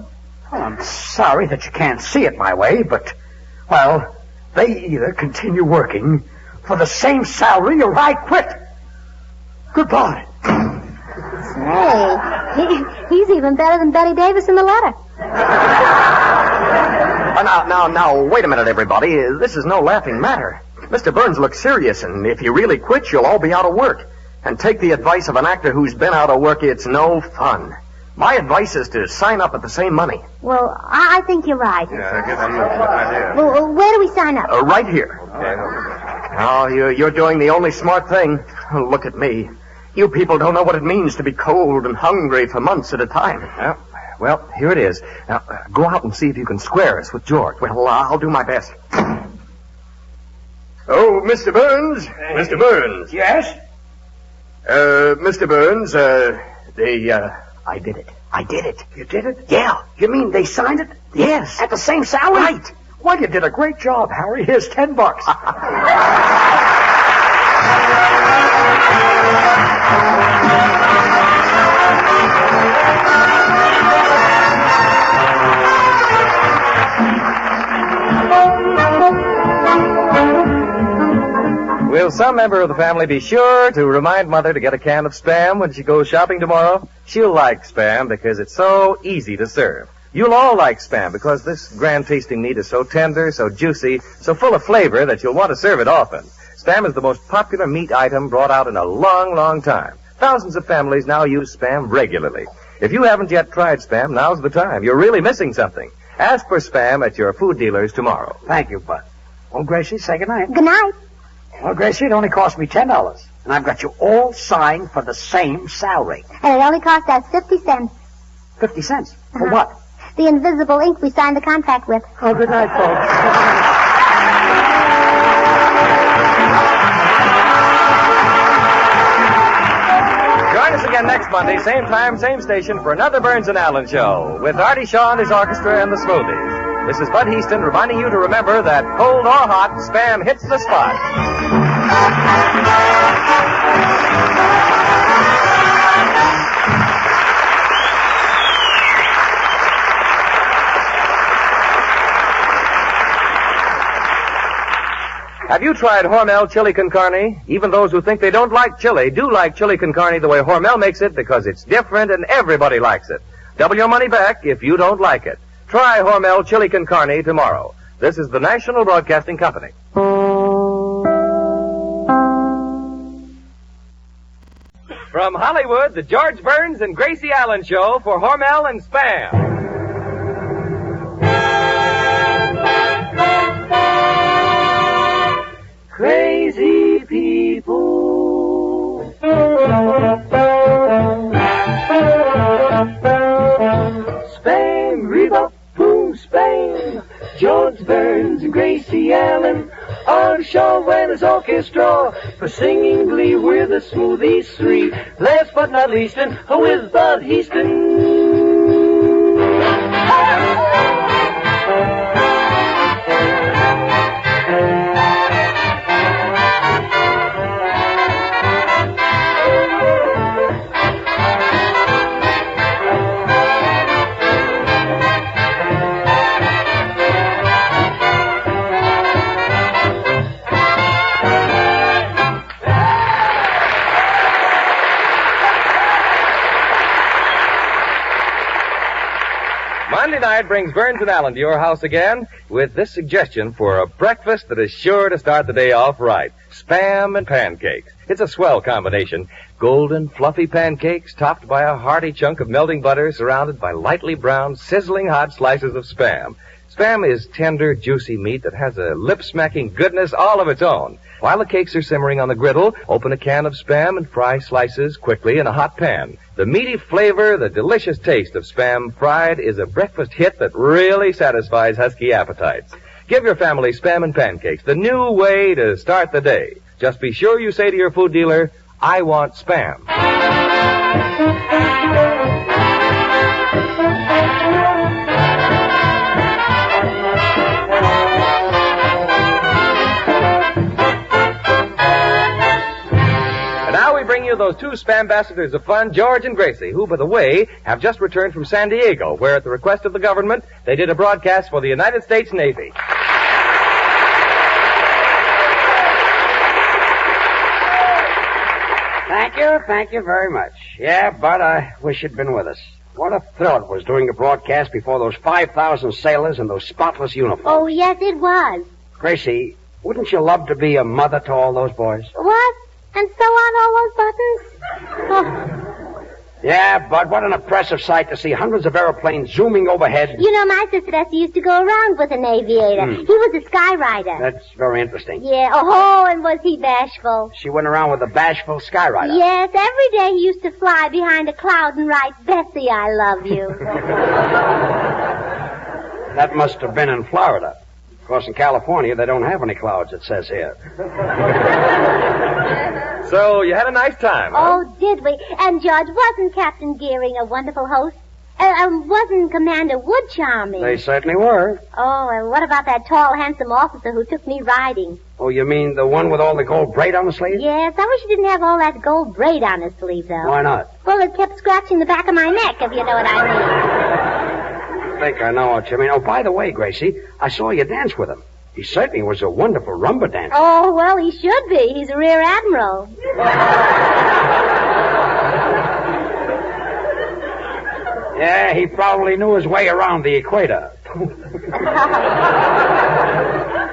Well, I'm sorry that you can't see it my way, but, well, they either continue working for the same salary or I quit. Goodbye. Say, he's even better than Betty Davis in the letter. Now, wait a minute, everybody. This is no laughing matter. Mr. Burns looks serious, and if you really quit, you'll all be out of work. And take the advice of an actor who's been out of work, it's no fun. My advice is to sign up at the same money. Well, I think you're right. Yeah, I guess that's a good idea. Well, where do we sign up? Right here. Okay. Oh, you're doing the only smart thing. Look at me. You people don't know what it means to be cold and hungry for months at a time. Well, here it is. Now, go out and see if you can square us with George. Well, I'll do my best. Oh, Mr. Burns? Mr. Burns? Yes? Mr. Burns, I did it. I did it. You did it? Yeah. You mean they signed it? Yes. At the same salary? Right. Well, you did a great job, Harry. Here's $10. Will some member of the family be sure to remind Mother to get a can of Spam when she goes shopping tomorrow? She'll like Spam because it's so easy to serve. You'll all like Spam because this grand-tasting meat is so tender, so juicy, so full of flavor that you'll want to serve it often. Spam is the most popular meat item brought out in a long, long time. Thousands of families now use Spam regularly. If you haven't yet tried Spam, now's the time. You're really missing something. Ask for Spam at your food dealers tomorrow. Thank you, Bud. Well, Gracie, say goodnight. Good night. Well, Gracie, it only cost me $10. And I've got you all signed for the same salary. And it only cost us 50 cents. 50 cents? For what? The invisible ink we signed the contract with. Oh, good night, folks. Join us again next Monday, same time, same station, for another Burns and Allen show with Artie Shaw and his orchestra and the Smoothies. This is Bud Easton reminding you to remember that cold or hot, Spam hits the spot. Have you tried Hormel chili con carne? Even those who think they don't like chili do like chili con carne the way Hormel makes it because it's different and everybody likes it. Double your money back if you don't like it. Try Hormel chili con carne tomorrow. This is the National Broadcasting Company. From Hollywood, the George Burns and Gracie Allen Show for Hormel and Spam. Crazy people. Spam, rebop, boom, spam. George Burns and Gracie Allen on the show when it's orchestra for singing glee. We're the smoothies three. Last but not least, and with Bud Heaston. Monday night brings Burns and Allen to your house again with this suggestion for a breakfast that is sure to start the day off right. Spam and pancakes. It's a swell combination. Golden, fluffy pancakes topped by a hearty chunk of melting butter surrounded by lightly browned, sizzling hot slices of Spam. Spam is tender, juicy meat that has a lip-smacking goodness all of its own. While the cakes are simmering on the griddle, open a can of Spam and fry slices quickly in a hot pan. The meaty flavor, the delicious taste of Spam fried is a breakfast hit that really satisfies husky appetites. Give your family Spam and pancakes, the new way to start the day. Just be sure you say to your food dealer, I want Spam. Bring you those two Spam ambassadors of fun, George and Gracie, who, by the way, have just returned from San Diego, where at the request of the government, they did a broadcast for the United States Navy. Thank you very much. Yeah, Bud, I wish you'd been with us. What a thrill it was doing a broadcast before those 5,000 sailors in those spotless uniforms. Oh, yes, it was. Gracie, wouldn't you love to be a mother to all those boys? What? And sew on all those buttons? Oh. Yeah, Bud, what an impressive sight to see hundreds of airplanes zooming overhead. You know, my sister Essie used to go around with an aviator. He was a skyrider. That's very interesting. Yeah, oh, and was he bashful. She went around with a bashful skyrider. Yes, every day he used to fly behind a cloud and write, Bessie, I love you. That must have been in Florida. Of course, in California, they don't have any clouds, it says here. So, you had a nice time, huh? Oh, did we? And, George, wasn't Captain Gearing a wonderful host? Wasn't Commander Wood charming? They certainly were. Oh, and what about that tall, handsome officer who took me riding? Oh, you mean the one with all the gold braid on the sleeve? Yes, I wish he didn't have all that gold braid on his sleeve, though. Why not? Well, it kept scratching the back of my neck, if you know what I mean. I think I know what you mean. Oh, by the way, Gracie, I saw you dance with him. He certainly was a wonderful rumba dancer. Oh, well, he should be. He's a rear admiral. Yeah, he probably knew his way around the equator.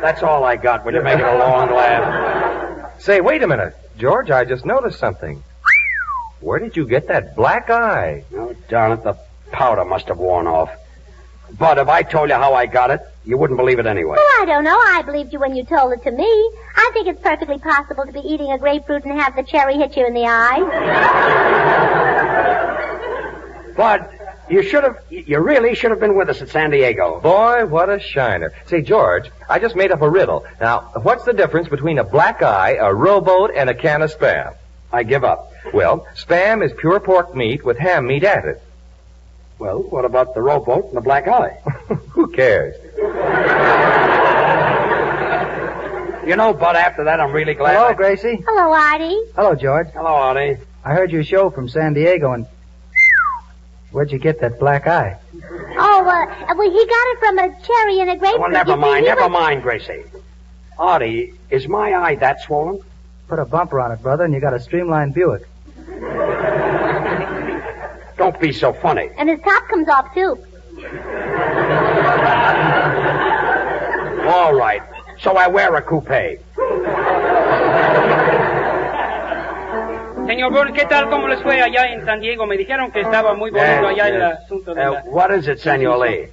That's all I got. Will you make it a long laugh? Say, wait a minute. George, I just noticed something. Where did you get that black eye? Oh, darn it, the powder must have worn off. But if I told you how I got it, you wouldn't believe it anyway. Oh, I don't know. I believed you when you told it to me. I think it's perfectly possible to be eating a grapefruit and have the cherry hit you in the eye. But you really should have been with us at San Diego. Boy, what a shiner. Say, George, I just made up a riddle. Now, what's the difference between a black eye, a rowboat, and a can of Spam? I give up. Well, Spam is pure pork meat with ham meat added. Well, what about the rowboat and the black eye? Who cares? You know, Bud, after that, I'm really glad. Hello, Gracie. Hello, Artie. Hello, George. Hello, Artie. I heard your show from San Diego, and where'd you get that black eye? Oh, well, he got it from a cherry and a grapefruit. Well, never mind, Gracie. Artie, is my eye that swollen? Put a bumper on it, brother, and you got a streamlined Buick. Don't be so funny. And his top comes off, too. All right. So I wear a coupe. Señor Burns, ¿qué tal? ¿Cómo les fue allá en San Diego? Me dijeron que estaba muy bonito allá el asunto de la... What is it, Senor Lee?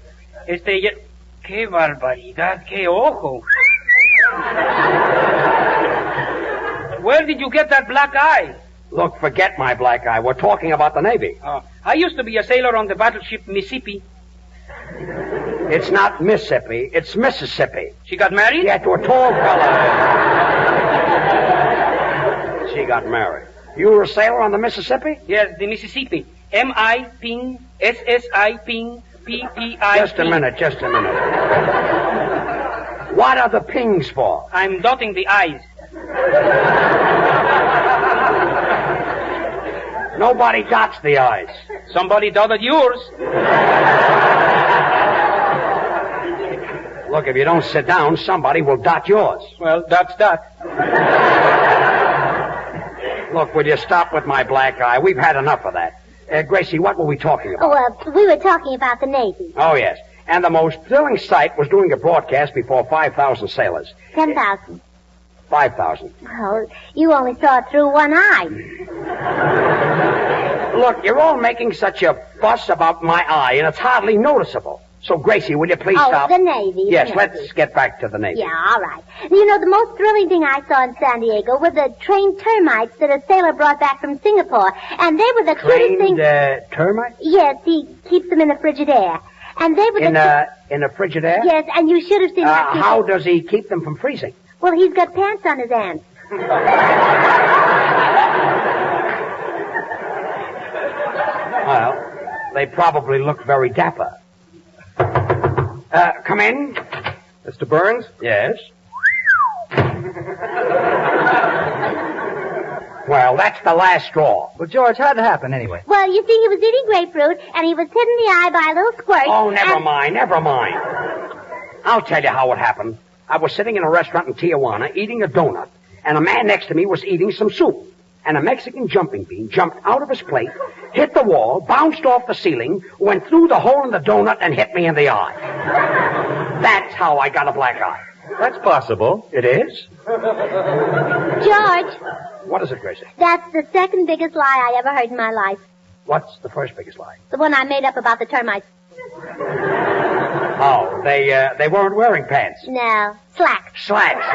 ¡Qué barbaridad! ¡Qué ojo! Where did you get that black eye? Look, forget my black eye. We're talking about the Navy. I used to be a sailor on the battleship Mississippi. It's not Mississippi. It's Mississippi. She got married? Yeah, to a tall fella. She got married. You were a sailor on the Mississippi? Yes, the Mississippi. M-I-Ping, S-S-I Ping, P-P-I. Just a minute. What are the pings for? I'm dotting the I's. Nobody dots the I's. Somebody dotted yours. Look, if you don't sit down, somebody will dot yours. Well, that's that. Look, will you stop with my black eye? We've had enough of that. Gracie, what were we talking about? We were talking about the Navy. Oh, yes. And the most thrilling sight was doing a broadcast before 5,000 sailors. 10,000. 5,000. Oh, you only saw it through one eye. Look, you're all making such a fuss about my eye, and it's hardly noticeable. So, Gracie, will you please stop? The Navy. Yes, let's get back to the Navy. Yeah, all right. You know, the most thrilling thing I saw in San Diego were the trained termites that a sailor brought back from Singapore. And they were the cutest things... termites? Yes, he keeps them in the Frigidaire. And they were in a Frigidaire? Yes, and you should have seen that. How does he keep them from freezing? Well, he's got pants on his hands. Well, they probably look very dapper. Come in. Mr. Burns? Yes. Well, that's the last straw. Well, George, how'd it happen anyway? Well, you see, he was eating grapefruit, and he was hit in the eye by a little squirt. Oh, never mind. I'll tell you how it happened. I was sitting in a restaurant in Tijuana eating a donut, and a man next to me was eating some soup. And a Mexican jumping bean jumped out of his plate, hit the wall, bounced off the ceiling, went through the hole in the donut, and hit me in the eye. That's how I got a black eye. That's possible. It is? George. What is it, Gracie? That's the second biggest lie I ever heard in my life. What's the first biggest lie? The one I made up about the termites. Oh, they weren't wearing pants. No, slacks. Slacks.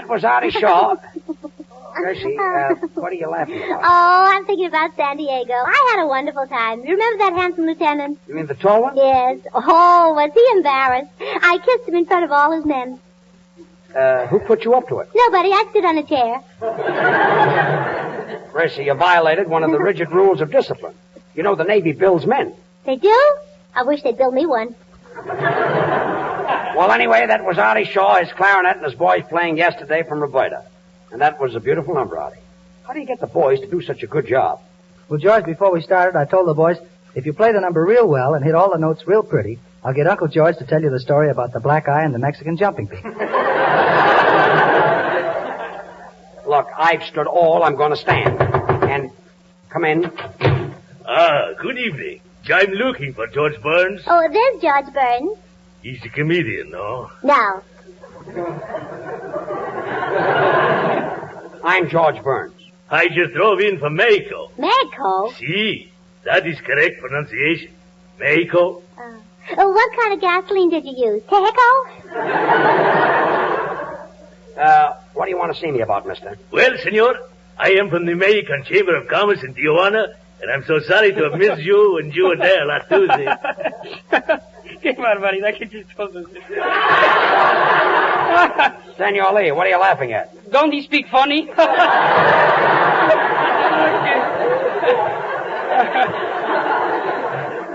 that was Artie Shaw. Gracie, what are you laughing about? Oh, I'm thinking about San Diego. I had a wonderful time. Remember that handsome lieutenant? You mean the tall one? Yes. Oh, was he embarrassed? I kissed him in front of all his men. Who put you up to it? Nobody. I stood on a chair. Gracie, you violated one of the rigid rules of discipline. You know the Navy builds men. They do? I wish they'd build me one. Well, anyway, that was Artie Shaw, his clarinet, and his boys playing yesterday from Roberta. And that was a beautiful number, Artie. How do you get the boys to do such a good job? Well, George, before we started, I told the boys, if you play the number real well and hit all the notes real pretty, I'll get Uncle George to tell you the story about the black eye and the Mexican jumping bean. Look, I've stood all I'm going to stand. And come in. Good evening. I'm looking for George Burns. Oh, there's George Burns. He's a comedian, no? No. I'm George Burns. I just drove in from Mexico. Mexico? Si, that is correct pronunciation. Mexico. What kind of gasoline did you use? Tejo? What do you want to see me about, mister? Well, senor, I am from the Mexican Chamber of Commerce in Tijuana, and I'm so sorry to have missed you and you were there last Tuesday. Qué barbaridad que chistoso. Senor Lee, what are you laughing at? Don't he speak funny?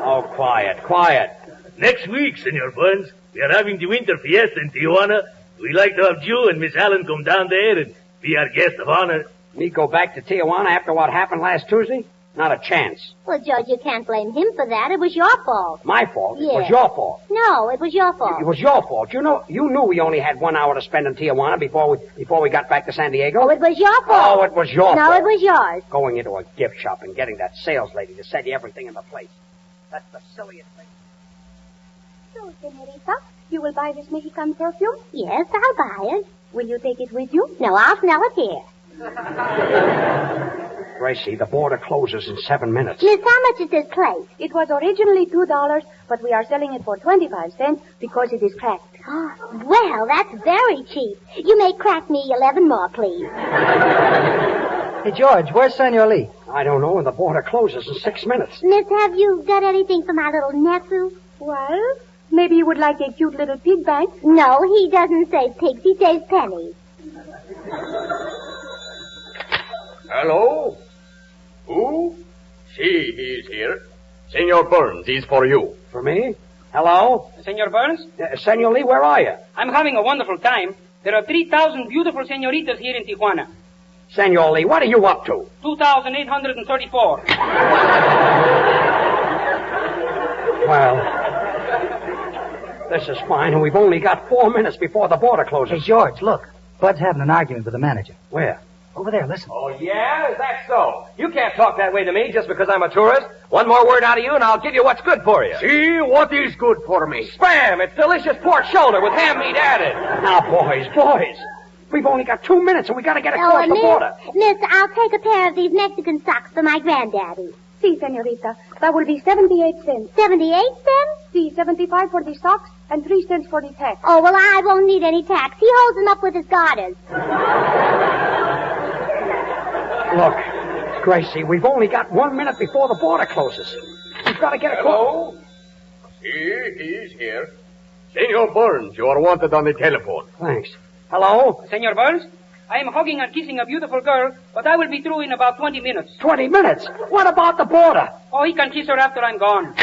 Oh, quiet. Next week, Senor Burns, we are having the winter fiesta in Tijuana. We'd like to have you and Miss Allen come down there and be our guest of honor. Me go back to Tijuana after what happened last Tuesday? Not a chance. Well, George, you can't blame him for that. It was your fault. My fault? Yeah. It was your fault. No, it was your fault. It was your fault. You knew we only had 1 hour to spend in Tijuana before we got back to San Diego. Oh, it was your fault. Oh, it was your fault. No, it was yours. Going into a gift shop and getting that sales lady to sell you everything in the place. That's the silliest thing. So, senorita, you will buy this Mexican perfume? Yes, I'll buy it. Will you take it with you? No, I'll smell it here. Gracie, the border closes in 7 minutes. Miss, how much is this plate? It was originally $2, but we are selling it for 25 cents because it is cracked. Oh, well, that's very cheap. You may crack me 11 more, please. Hey, George, where's Senor Lee? I don't know, and the border closes in 6 minutes. Miss, have you got anything for my little nephew? Well, maybe you would like a cute little pig bank. No, he doesn't save pigs. He saves pennies. Hello? Who? He's here. Senor Burns, he's for you. For me? Hello? Senor Burns? Senor Lee, where are you? I'm having a wonderful time. There are 3,000 beautiful senoritas here in Tijuana. Senor Lee, what are you up to? 2,834. Well, this is fine, and we've only got 4 minutes before the border closes. Hey, George, look. Bud's having an argument with the manager. Where? Over there, listen. Oh, yeah? Is that so? You can't talk that way to me just because I'm a tourist. One more word out of you, and I'll give you what's good for you. See, what is good for me? Spam! It's delicious pork shoulder with ham meat added. Now, boys. We've only got 2 minutes, and we got to get across the border. Miss, I'll take a pair of these Mexican socks for my granddaddy. Si, senorita. That will be 78 cents. 78 cents? Si, 75 for the socks and 3 cents for the tax. Oh, well, I won't need any tax. He holds them up with his garters. Look, Gracie, we've only got 1 minute before the border closes. We've got to get across. Hello? He's here. Senor Burns, you are wanted on the telephone. Thanks. Hello? Senor Burns? I am hugging and kissing a beautiful girl, but I will be through in about 20 minutes. 20 minutes? What about the border? Oh, he can kiss her after I'm gone.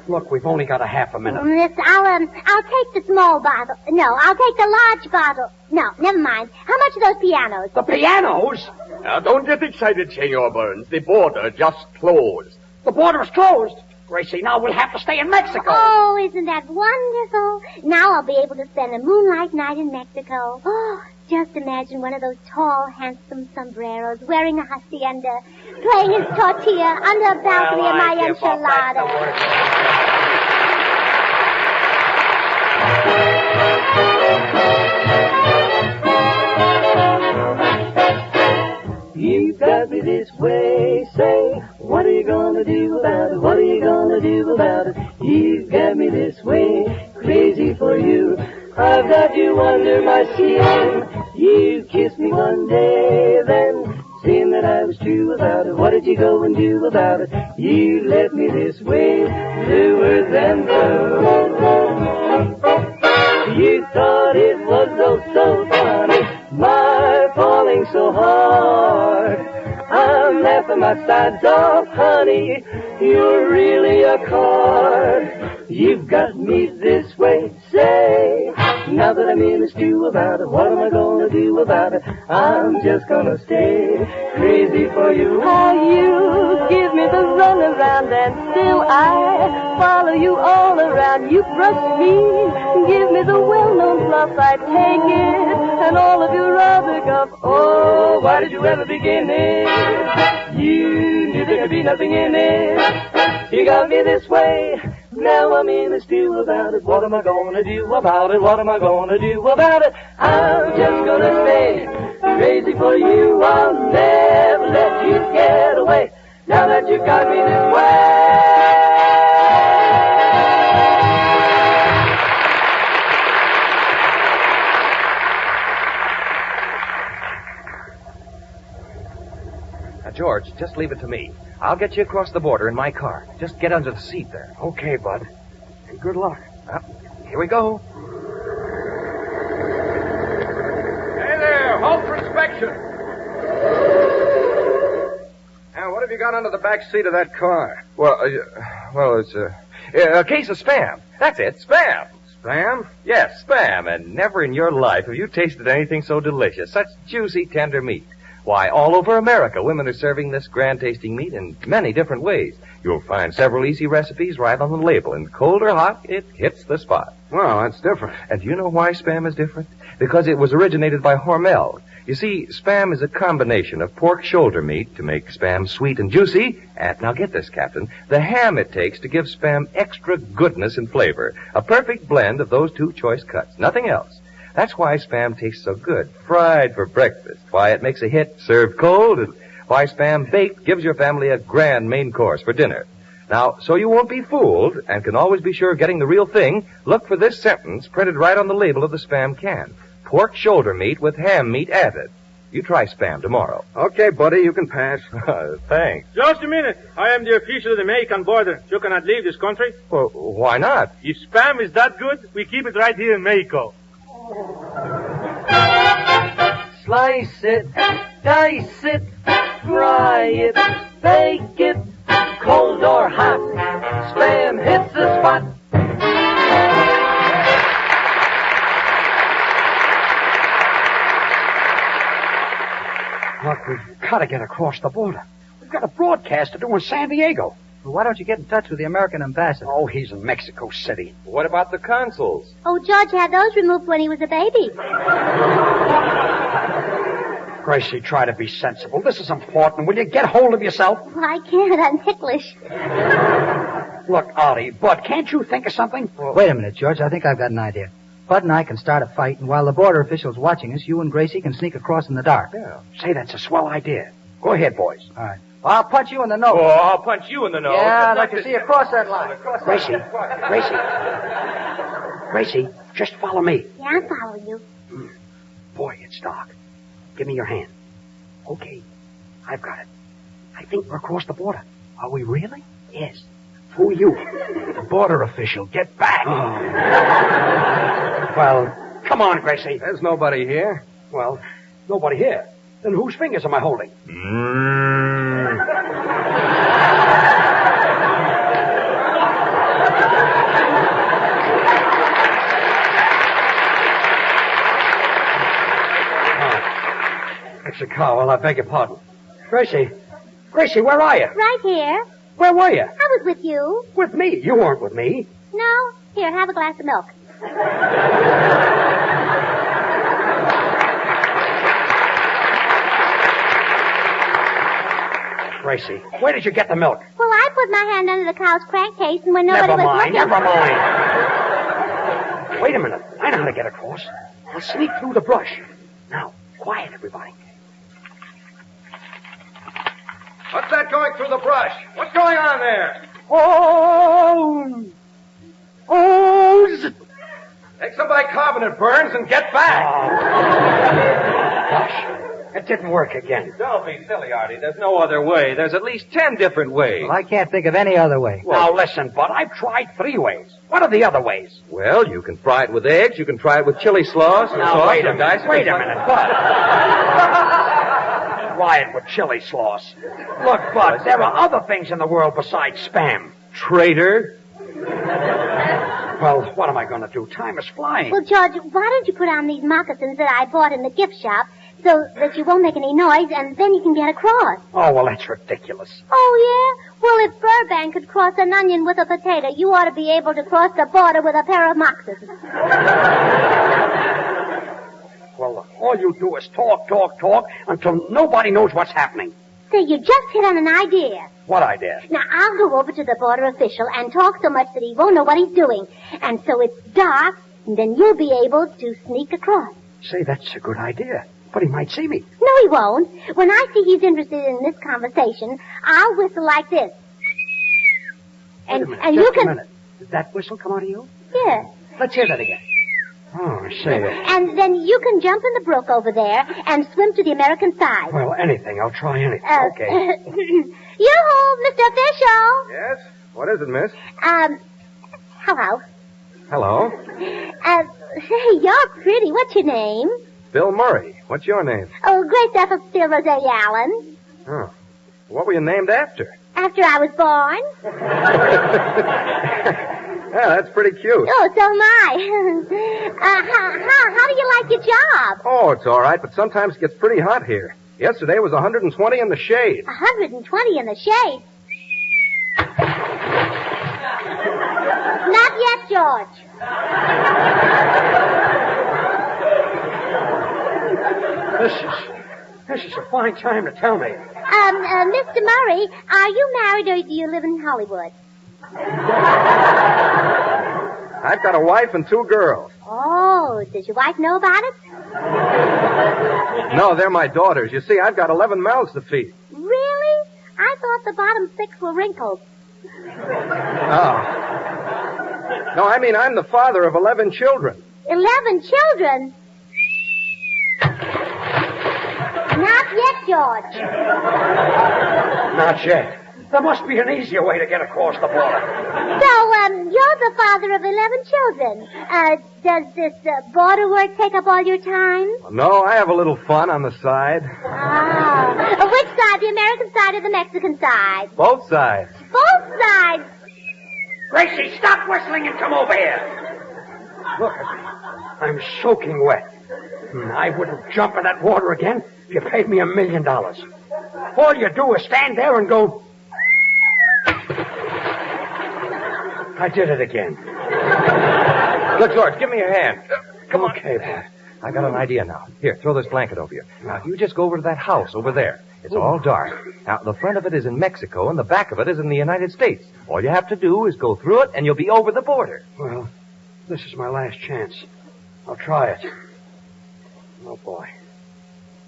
Look, we've only got a half a minute. Miss, I'll take the small bottle. No, I'll take the large bottle. No, never mind. How much are those pianos? The pianos? Now, don't get excited, Senor Burns. The border just closed. The border is closed? Gracie, now we'll have to stay in Mexico. Oh, isn't that wonderful? Now I'll be able to spend a moonlight night in Mexico. Oh, just imagine one of those tall, handsome sombreros wearing a hacienda, playing his tortilla under a balcony of my enchilada. You got me this way, say, what are you gonna do about it? What are you gonna do about it? You got me this way, crazy for you. I've got you under my skin. You kissed me one day, then seeing that I was true about it. What did you go and do about it? You left me this way, bluer than blue. You thought it was so funny, my falling so hard. I'm laughing my sides off, honey. You're really a card. You've got me this way, say. Now that I'm in a stew about it, what am I gonna do about it? I'm just gonna stay crazy for you. How you give me the runaround, and still I follow you all around. You brush me, give me the well-known bluff. I take it, and all of your other guff. Oh, why did you ever begin it? You knew there could be nothing in it. You got me this way. Now I'm in a stew about it. What am I gonna do about it? What am I gonna do about it? I'm just gonna stay crazy for you. I'll never let you get away. Now that you got me this way. George, just leave it to me. I'll get you across the border in my car. Just get under the seat there. Okay, Bud. And good luck. Here we go. Hey there, halt for inspection. Now, what have you got under the back seat of that car? Well, it's a case of Spam. That's it, Spam. Spam? Yes, Spam. And never in your life have you tasted anything so delicious. Such juicy, tender meat. Why, all over America, women are serving this grand-tasting meat in many different ways. You'll find several easy recipes right on the label, and cold or hot, it hits the spot. Well, that's different. And do you know why Spam is different? Because it was originated by Hormel. You see, Spam is a combination of pork shoulder meat to make Spam sweet and juicy, and, now get this, Captain, the ham it takes to give Spam extra goodness and flavor. A perfect blend of those two choice cuts, nothing else. That's why Spam tastes so good, fried for breakfast, why it makes a hit served cold, and why Spam baked gives your family a grand main course for dinner. Now, so you won't be fooled and can always be sure of getting the real thing, look for this sentence printed right on the label of the Spam can. Pork shoulder meat with ham meat added. You try Spam tomorrow. Okay, buddy, you can pass. Thanks. Just a minute. I am the official of the Mexican border. You cannot leave this country. Well, why not? If Spam is that good, we keep it right here in Mexico. Slice it, dice it, fry it, bake it, cold or hot, Spam hits the spot. Look, we've got to get across the border. We've got a broadcaster doing San Diego. Well, why don't you get in touch with the American ambassador? Oh, he's in Mexico City. What about the consuls? Oh, George had those removed when he was a baby. Gracie, try to be sensible. This is important. Will you get hold of yourself? Well, I can't. I'm ticklish. Look, Artie, Bud, can't you think of something? Wait a minute, George. I think I've got an idea. Bud and I can start a fight, and while the border official's watching us, you and Gracie can sneak across in the dark. Yeah. Say, that's a swell idea. Go ahead, boys. All right. Well, I'll punch you in the nose. Oh, I'll punch you in the nose. Yeah, I'd like to see you cross that line. Gracie, just follow me. Yeah, I'll follow you. Boy, it's dark. Give me your hand. Okay, I've got it. I think we're across the border. Are we really? Yes. Who are you? The border official. Get back. Oh. Well, come on, Gracie. There's nobody here. Well, nobody here. Then whose fingers am I holding? It's a cow. Well, I beg your pardon. Gracie, where are you? Right here. Where were you? I was with you. With me? You weren't with me. No. Here, have a glass of milk. Gracie, where did you get the milk? Well, I put my hand under the cow's crankcase, and when nobody was looking... Never mind. Wait a minute. I know how to get across. I'll sneak through the brush. Now, quiet, everybody. What's that going through the brush? What's going on there? Oh! Take some by bicarbonate, Burns, and get back. Gosh, it didn't work again. Don't be silly, Artie. There's no other way. There's at least 10 different ways. Well, I can't think of any other way. Now listen, Bud, I've tried 3 ways. What are the other ways? Well, you can fry it with eggs. You can try it with chili sauce. Now, wait a minute, Bud. Try it with chili sauce. Look, Bud, there are other things in the world besides Spam. Traitor. Well, what am I going to do? Time is flying. Well, George, why don't you put on these moccasins that I bought in the gift shop so that you won't make any noise, and then you can get across? Oh, well, that's ridiculous. Oh, yeah? Well, if Burbank could cross an onion with a potato, you ought to be able to cross the border with a pair of moccasins. Well, all you do is talk until nobody knows what's happening. Say, you just hit on an idea. What idea? Now, I'll go over to the border official and talk so much that he won't know what he's doing. And so it's dark, and then you'll be able to sneak across. Say, that's a good idea. But he might see me. No, he won't. When I see he's interested in this conversation, I'll whistle like this. Wait a minute, and just you can... a minute. Did that whistle come out of you? Yeah. Let's hear that again. Oh, say it. And then you can jump in the brook over there and swim to the American side. Well, anything. I'll try anything. Okay. Yoo-hoo, Mr. Official. Yes? What is it, miss? Hello. Hello? Say, you're pretty. What's your name? Bill Murray. What's your name? Oh, Grace Ethel Steele Rosalie Allen. Oh. What were you named after? After I was born. Yeah, that's pretty cute. Oh, so am I. How do you like your job? Oh, it's all right, but sometimes it gets pretty hot here. Yesterday was 120 in the shade. 120 in the shade? Not yet, George. This is a fine time to tell me. Mr. Murray, are you married or do you live in Hollywood? I've got a wife and 2 girls. Oh, does your wife know about it? No, they're my daughters. You see, I've got 11 mouths to feed. Really? I thought the bottom 6 were wrinkled. Oh. No, I mean, I'm the father of 11 children. 11 children? Not yet, George. Not yet. There must be an easier way to get across the border. So, you're the father of 11 children. Does this border work take up all your time? No, I have a little fun on the side. Ah. Which side, the American side or the Mexican side? Both sides. Both sides. Gracie, stop whistling and come over here. Look, I'm soaking wet. I wouldn't jump in that water again if you paid me $1 million. All you do is stand there and go... I did it again. Look, George, give me your hand. Come on. Okay, boy. I got an idea now. Here, throw this blanket over you. Now, you just go over to that house over there. It's all dark. Now, the front of it is in Mexico, and the back of it is in the United States. All you have to do is go through it, and you'll be over the border. Well, this is my last chance. I'll try it. Oh, boy.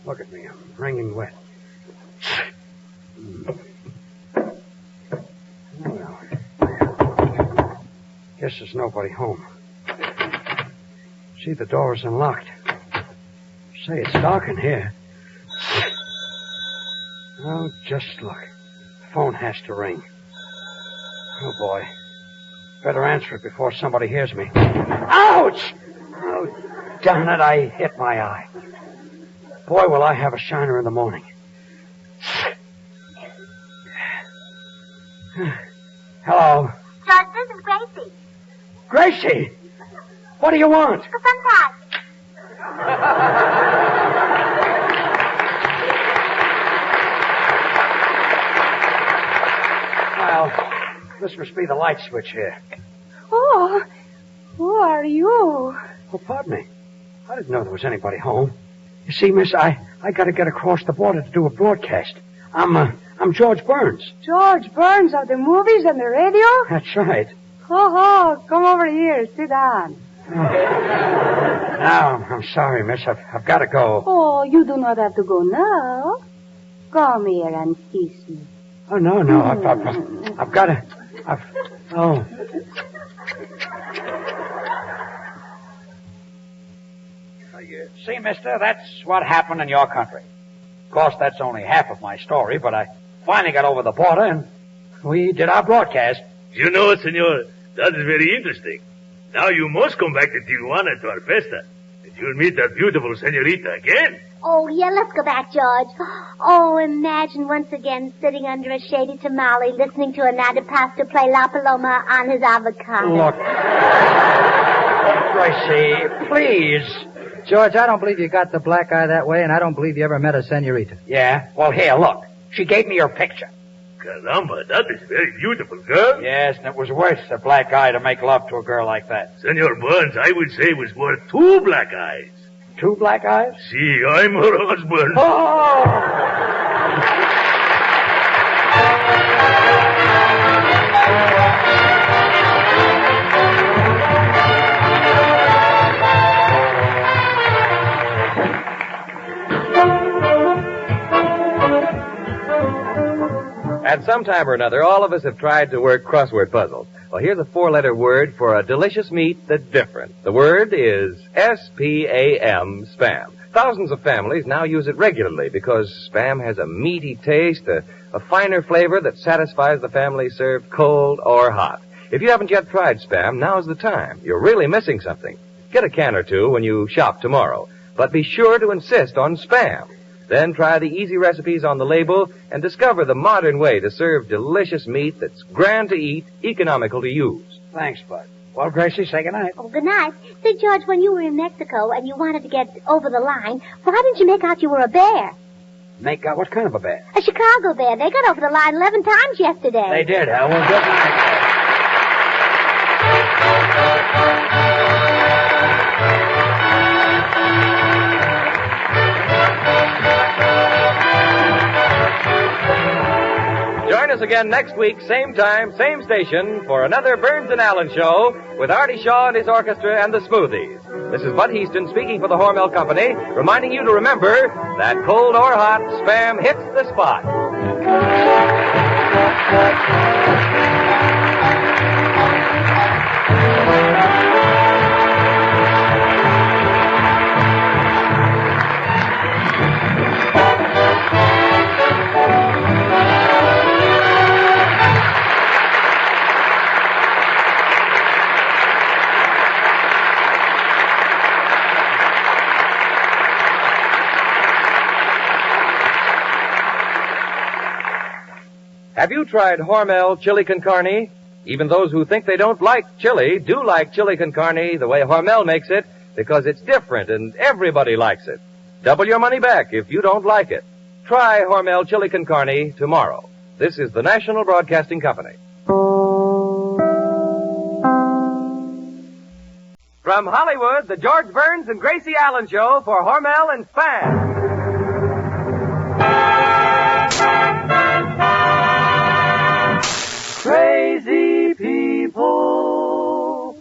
Look at me. I'm wringing wet. Well, guess there's nobody home. See, the door is unlocked. Say, it's dark in here. Oh, just look. The phone has to ring. Oh, boy. Better answer it before somebody hears me. Ouch! Oh, darn it, I hit my eye. Boy, will I have a shiner in the morning. Hello. George, this is Gracie. Gracie! What do you want? For some time. Well, this must be the light switch here. Oh, who are you? Oh, pardon me. I didn't know there was anybody home. You see, miss, I got to get across the border to do a broadcast. I'm George Burns. George Burns of the movies and the radio? That's right. Oh, come over here. Sit down. Oh. No, I'm sorry, miss. I've got to go. Oh, you do not have to go now. Come here and kiss me. Oh, no. I've got to... Oh. See, mister, that's what happened in your country. Of course, that's only half of my story, but I finally got over the border and we did our broadcast. You know, senor, that is very interesting. Now you must come back to Tijuana to our festa. And you'll meet that beautiful senorita again. Oh, yeah, let's go back, George. Oh, imagine once again sitting under a shady tamale listening to a pastor play La Paloma on his avocado. Look. Gracie, please. George, I don't believe you got the black eye that way, and I don't believe you ever met a senorita. Yeah? Well, here, look. She gave me your picture. Caramba, that is very beautiful, girl. Yes, and it was worth a black eye to make love to a girl like that. Senor Burns, I would say it was worth 2 black eyes. 2 black eyes? See, I'm her husband. Oh! At some time or another, all of us have tried to work crossword puzzles. Well, here's a 4-letter word for a delicious meat that's different. The word is S-P-A-M, Spam. Thousands of families now use it regularly because Spam has a meaty taste, a finer flavor that satisfies the family served cold or hot. If you haven't yet tried Spam, now's the time. You're really missing something. Get a can or two when you shop tomorrow. But be sure to insist on Spam. Then try the easy recipes on the label and discover the modern way to serve delicious meat that's grand to eat, economical to use. Thanks, Bud. Well, Gracie, say goodnight. Oh, good night. Say, George, when you were in Mexico and you wanted to get over the line, why didn't you make out you were a bear? Make out what kind of a bear? A Chicago bear. They got over the line 11 times yesterday. They did, huh? Well, good night. Join us again next week, same time, same station, for another Burns and Allen show with Artie Shaw and his orchestra and the Smoothies. This is Bud Heaston speaking for the Hormel Company, reminding you to remember that cold or hot, Spam hits the spot. Have you tried Hormel chili con carne? Even those who think they don't like chili do like chili con carne the way Hormel makes it because it's different and everybody likes it. Double your money back if you don't like it. Try Hormel chili con carne tomorrow. This is the National Broadcasting Company. From Hollywood, the George Burns and Gracie Allen Show for Hormel and Spam. Crazy people.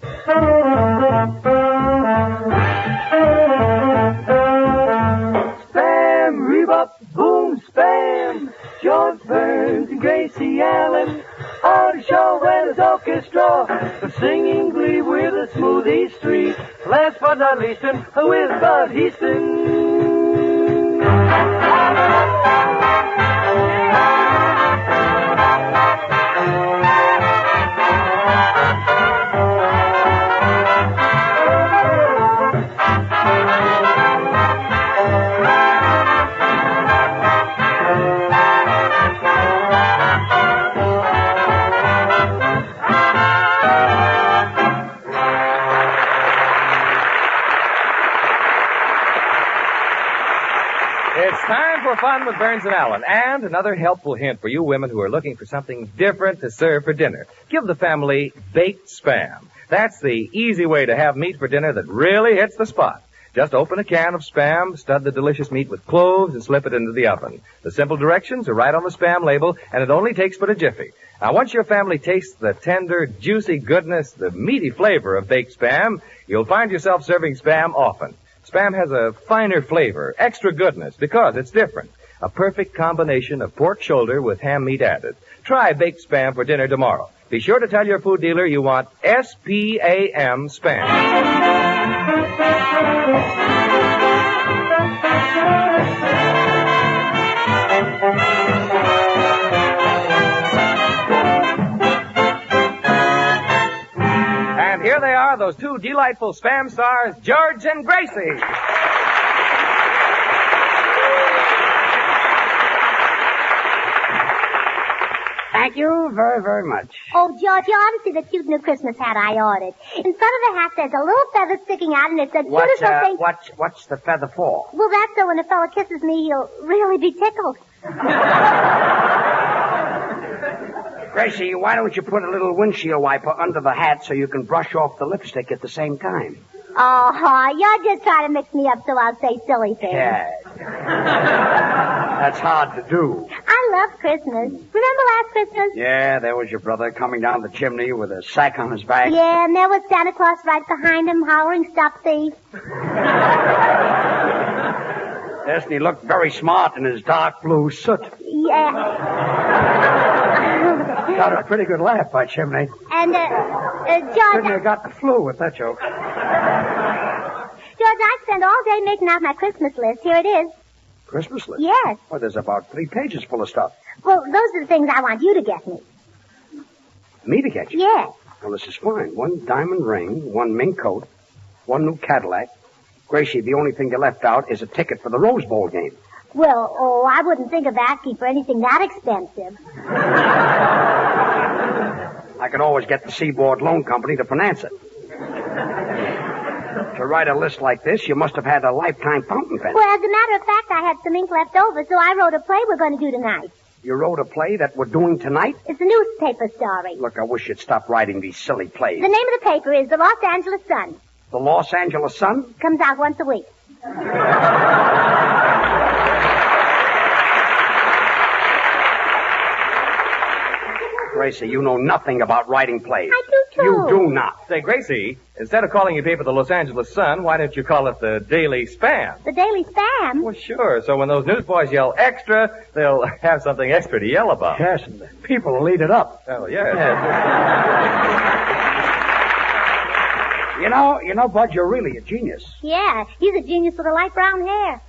Spam, rebop, boom, spam. George Burns and Gracie Allen on the show and his orchestra, singing glee with a smoothie street. Last but not least, with Bud Heaston. It's time for fun with Burns and Allen. And another helpful hint for you women who are looking for something different to serve for dinner. Give the family baked Spam. That's the easy way to have meat for dinner that really hits the spot. Just open a can of Spam, stud the delicious meat with cloves, and slip it into the oven. The simple directions are right on the Spam label, and it only takes but a jiffy. Now, once your family tastes the tender, juicy goodness, the meaty flavor of baked Spam, you'll find yourself serving Spam often. Spam has a finer flavor, extra goodness, because it's different. A perfect combination of pork shoulder with ham meat added. Try baked Spam for dinner tomorrow. Be sure to tell your food dealer you want S-P-A-M Spam. And here they are, those two delightful Spam stars, George and Gracie. Thank you very, very much. Oh, George, you ought to see the cute new Christmas hat I ordered. In front of the hat, there's a little feather sticking out, and it's a beautiful thing. What's the feather for? Well, that's so when a fella kisses me, he'll really be tickled. Gracie, why don't you put a little windshield wiper under the hat so you can brush off the lipstick at the same time? Oh, you're just trying to mix me up so I'll say silly things. Yeah. That's hard to do. I love Christmas. Remember last Christmas? Yeah, there was your brother coming down the chimney with a sack on his back. Yeah, and there was Santa Claus right behind him, hollering, "Stop thief." Yes, and he looked very smart in his dark blue suit. Yeah. Got a pretty good laugh by chimney. And, George... Couldn't have got the flu with that joke. George, I spent all day making out my Christmas list. Here it is. Christmas list? Yes. Well, there's about 3 pages full of stuff. Well, those are the things I want you to get me. Me to get you? Yes. Well, this is fine. 1 diamond ring, 1 mink coat, 1 new Cadillac. Gracie, the only thing you left out is a ticket for the Rose Bowl game. Well, I wouldn't think of asking for anything that expensive. I could always get the Seaboard Loan Company to finance it. To write a list like this, you must have had a lifetime fountain pen. Well, as a matter of fact, I had some ink left over, so I wrote a play we're going to do tonight. You wrote a play that we're doing tonight? It's a newspaper story. Look, I wish you'd stop writing these silly plays. The name of the paper is the Los Angeles Sun. The Los Angeles Sun? Comes out once a week. Gracie, you know nothing about writing plays. I do, too. You do not. Say, Gracie, instead of calling your paper the Los Angeles Sun, why don't you call it the Daily Spam? The Daily Spam? Well, sure. So when those newsboys yell extra, they'll have something extra to yell about. Yes, and the people will eat it up. Oh, yes. You know, Bud, you're really a genius. Yeah, he's a genius with the light brown hair.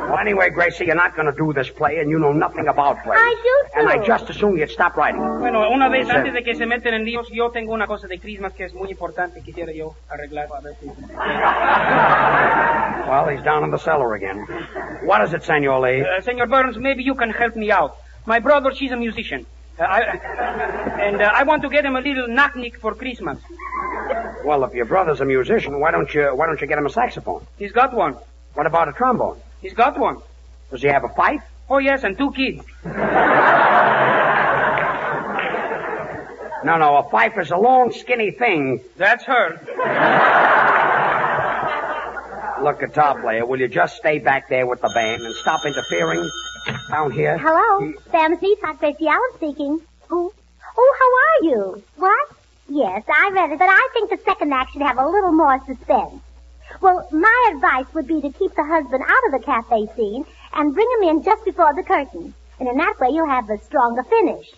Well, anyway, Gracie, you're not going to do this play, and you know nothing about plays. I do, too. And I just assume you'd stop writing. Bueno, una vez antes de que se meten en líos, yo tengo una cosa de Christmas que es muy importante. Quisiera yo arreglar. A ver si... Well, he's down in the cellar again. What is it, Senor Lee? Senor Burns, maybe you can help me out. My brother, she's a musician. I want to get him a little knock-knick for Christmas. Well, if your brother's a musician, why don't you get him a saxophone? He's got one. What about a trombone? He's got one. Does he have a fife? Oh, yes, and 2 kids. No, a fife is a long, skinny thing. That's her. Look, guitar player, will you just stay back there with the band and stop interfering down here? Hello, Spam's Sweetheart, Gracie Allen speaking. Who? Oh, how are you? What? Yes, I read it, but I think the second act should have a little more suspense. Well, my advice would be to keep the husband out of the cafe scene and bring him in just before the curtain. And in that way, you'll have a stronger finish.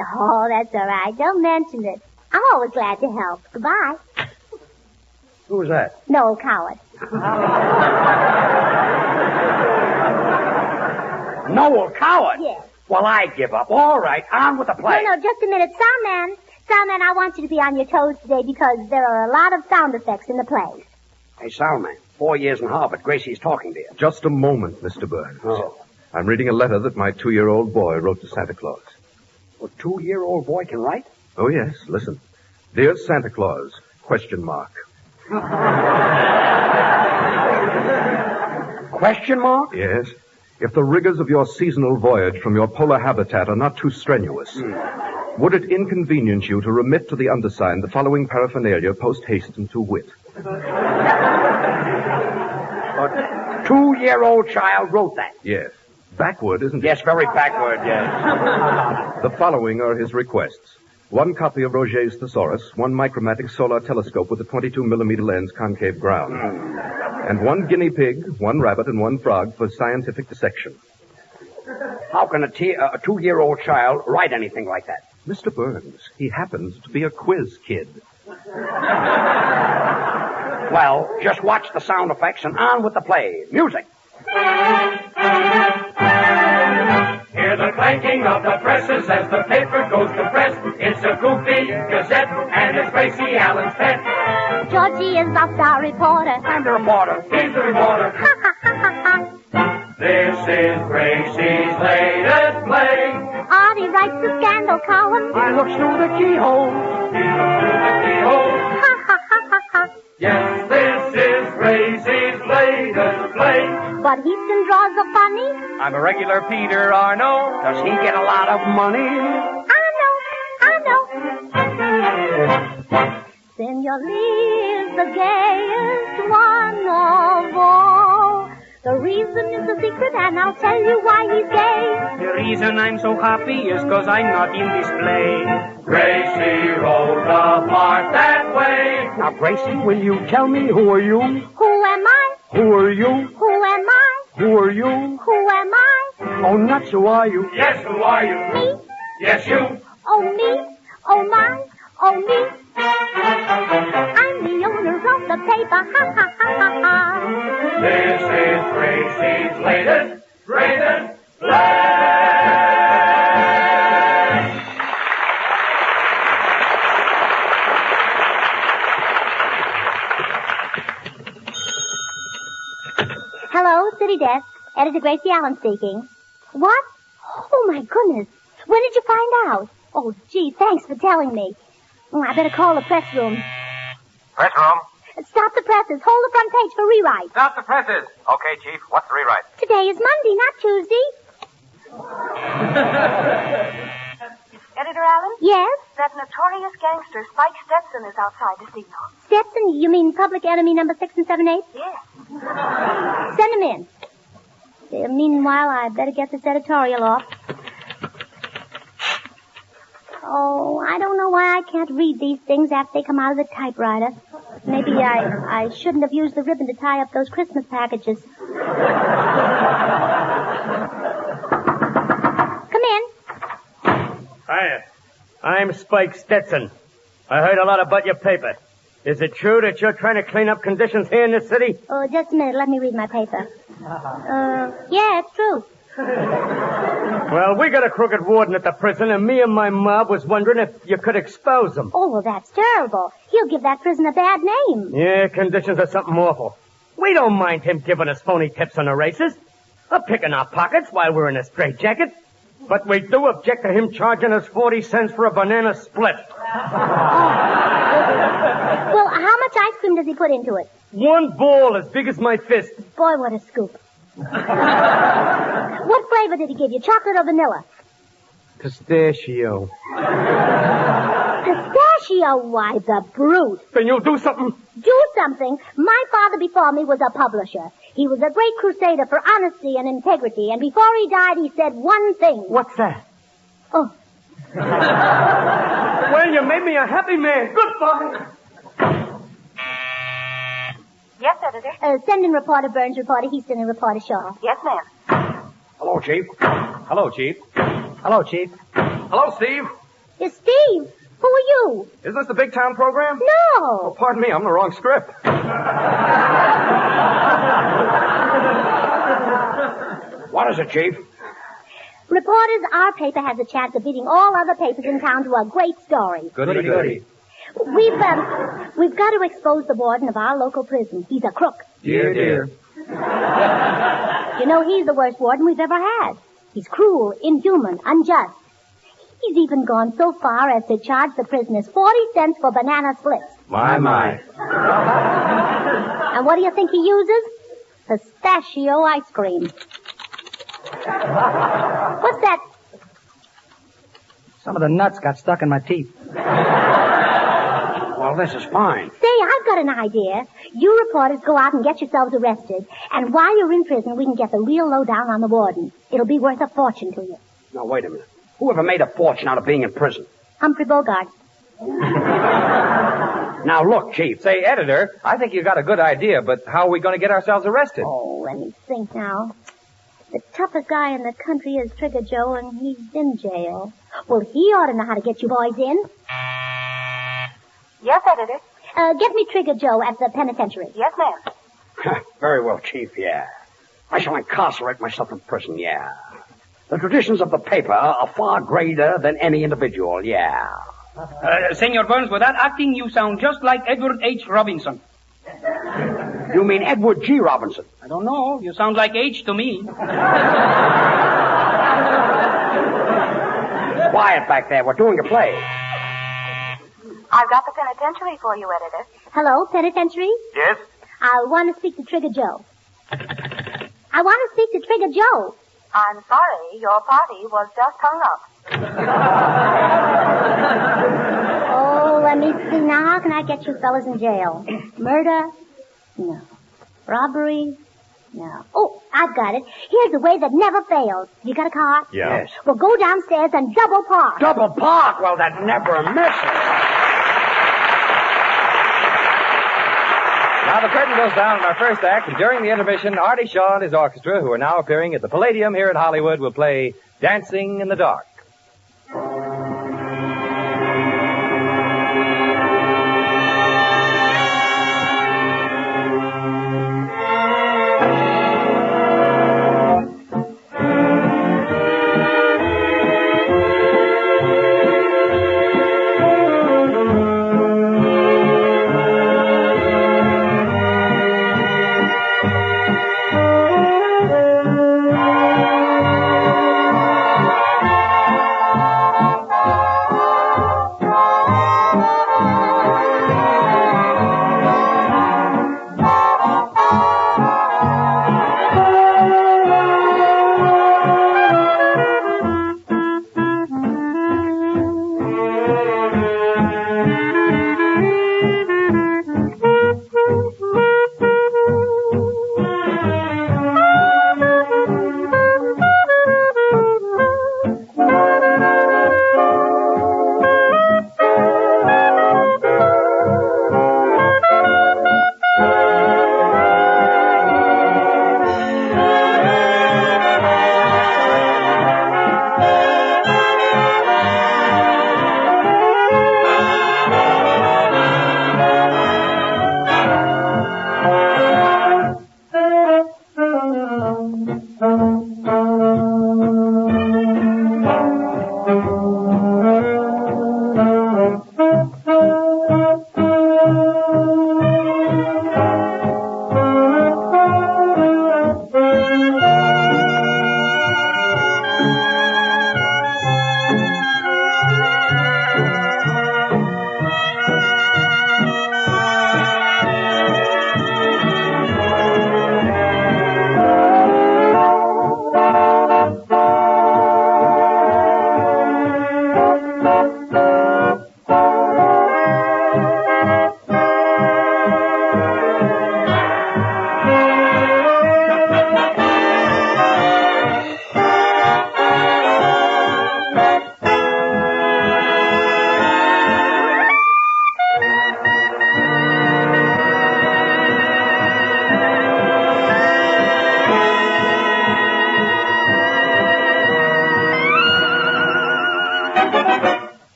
Oh, that's all right. Don't mention it. I'm always glad to help. Goodbye. Who was that? Noel Coward. Noel Coward? Yes. Well, I give up. All right, on with the play. No, just a minute. Soundman, I want you to be on your toes today because there are a lot of sound effects in the play. Hey, Soundman, 4 years in Harvard. Gracie's talking to you. Just a moment, Mr. Burns. Oh. I'm reading a letter that my 2-year-old boy wrote to Santa Claus. A 2-year-old boy can write? Oh, yes. Listen. Dear Santa Claus, ? Question mark? Yes. If the rigors of your seasonal voyage from your polar habitat are not too strenuous, would it inconvenience you to remit to the undersigned the following paraphernalia post haste and to wit? A 2-year-old child wrote that? Yes. Backward, isn't it? Yes, very backward, yes. The following are his requests. 1 copy of Roget's Thesaurus, 1 micromatic solar telescope with a 22-millimeter lens concave ground, and 1 guinea pig, 1 rabbit, and 1 frog for scientific dissection. How can a 2-year-old child write anything like that? Mr. Burns, he happens to be a quiz kid. Well, just watch the sound effects and on with the play. Music. Hear the clanking of the presses as the paper goes to press. It's a goofy gazette, and it's Gracie Allen's pet. Georgie is the star reporter. I'm the reporter. He's the reporter. This is Gracie's latest play. Artie writes the scandal column. I looks through the keyhole. He looks through the keyhole. Yes, this is Gracie's latest play. But Easton draws the funny. I'm a regular Peter Arno. Does he get a lot of money? I know. Senor Lee is the gayest one of all. The reason is a secret, and I'll tell you why he's gay. The reason I'm so happy is 'cause I'm not in this play. Gracie wrote the part that way. Now, Gracie, will you tell me who are you? Who am I? Who are you? Who am I? Who are you? Who am I? Oh, nuts, who are you? Yes, who are you? Me? Yes, you. Oh, me? Oh, my? Oh, me? I'm the owner of the paper. Ha, ha, ha, ha, ha. This is Gracie's latest play. Hello, City Desk. Editor Gracie Allen speaking. What? Oh, my goodness. When did you find out? Oh, gee, thanks for telling me. I better call the press room. Press room. Stop the presses. Hold the front page for rewrite. Stop the presses. Okay, Chief. What's the rewrite? Today is Monday, not Tuesday. Editor Allen? Yes? That notorious gangster, Spike Stetson, is outside to see you. Stetson? You mean public enemy number 6 and 7, 8? Yes. Send him in. Meanwhile, I better get this editorial off. Oh, I don't know why I can't read these things after they come out of the typewriter. Maybe I shouldn't have used the ribbon to tie up those Christmas packages. Come in. Hiya. I'm Spike Stetson. I heard a lot about your paper. Is it true that you're trying to clean up conditions here in the city? Oh, just a minute. Let me read my paper. Yeah, it's true. Well, we got a crooked warden at the prison, and me and my mob was wondering if you could expose him. Oh, well, that's terrible. He'll give that prison a bad name. Yeah, conditions are something awful. We don't mind him giving us phony tips on the races, or picking our pockets while we're in a straitjacket. But we do object to him charging us 40 cents for a banana split. Well, how much ice cream does he put into it? One ball as big as my fist. Boy, what a scoop. What flavor did he give you, chocolate or vanilla? Pistachio. Pistachio? Why, the brute. Then you'll do something? Do something? My father before me was a publisher. He was a great crusader for honesty and integrity, and before he died, he said one thing. What's that? Oh. Well, you made me a happy man. Goodbye. Yes, Editor? Send in reporter Burns, reporter Houston, and reporter Shaw. Yes, ma'am. Hello, Chief. Hello, Chief. Hello, Chief. Hello, Steve. It's Steve. Who are you? Isn't this the Big Town program? No. Oh, pardon me. I'm the wrong script. What is it, Chief? Reporters, our paper has a chance of beating all other papers in town to a great story. Goody. We've got to expose the warden of our local prison. He's a crook. Dear. You know, he's the worst warden we've ever had. He's cruel, inhuman, unjust. He's even gone so far as to charge the prisoners 40 cents for banana splits. My. And what do you think he uses? Pistachio ice cream. What's that? Some of the nuts got stuck in my teeth. Well, this is fine. Say, I've got an idea. You reporters go out and get yourselves arrested. And while you're in prison, we can get the real lowdown on the warden. It'll be worth a fortune to you. Now, wait a minute. Who ever made a fortune out of being in prison? Humphrey Bogart. Now, look, Chief. Say, Editor, I think you got a good idea, but how are we going to get ourselves arrested? Oh, let me think now. The toughest guy in the country is Trigger Joe, and he's in jail. Well, he ought to know how to get you boys in. Yes, Editor? Get me Trigger Joe at the penitentiary. Yes, ma'am. Very well, Chief, yeah. I shall incarcerate myself in prison, yeah. The traditions of the paper are far greater than any individual, yeah. Senor Burns, with that acting, you sound just like Edward H. Robinson. You mean Edward G. Robinson? I don't know. You sound like H to me. Quiet back there. We're doing a play. I've got the penitentiary for you, editor. Hello, penitentiary? Yes? I want to speak to Trigger Joe. I want to speak to Trigger Joe. I'm sorry, your party was just hung up. Oh, let me see. Now, how can I get you fellas in jail? Murder? No. Robbery? No. Oh, I've got it. Here's a way that never fails. You got a car? Yeah. Yes. Well, go downstairs and double park. Double park? Well, that never misses. Now the curtain goes down in our first act, and during the intermission, Artie Shaw and his orchestra, who are now appearing at the Palladium here in Hollywood, will play Dancing in the Dark.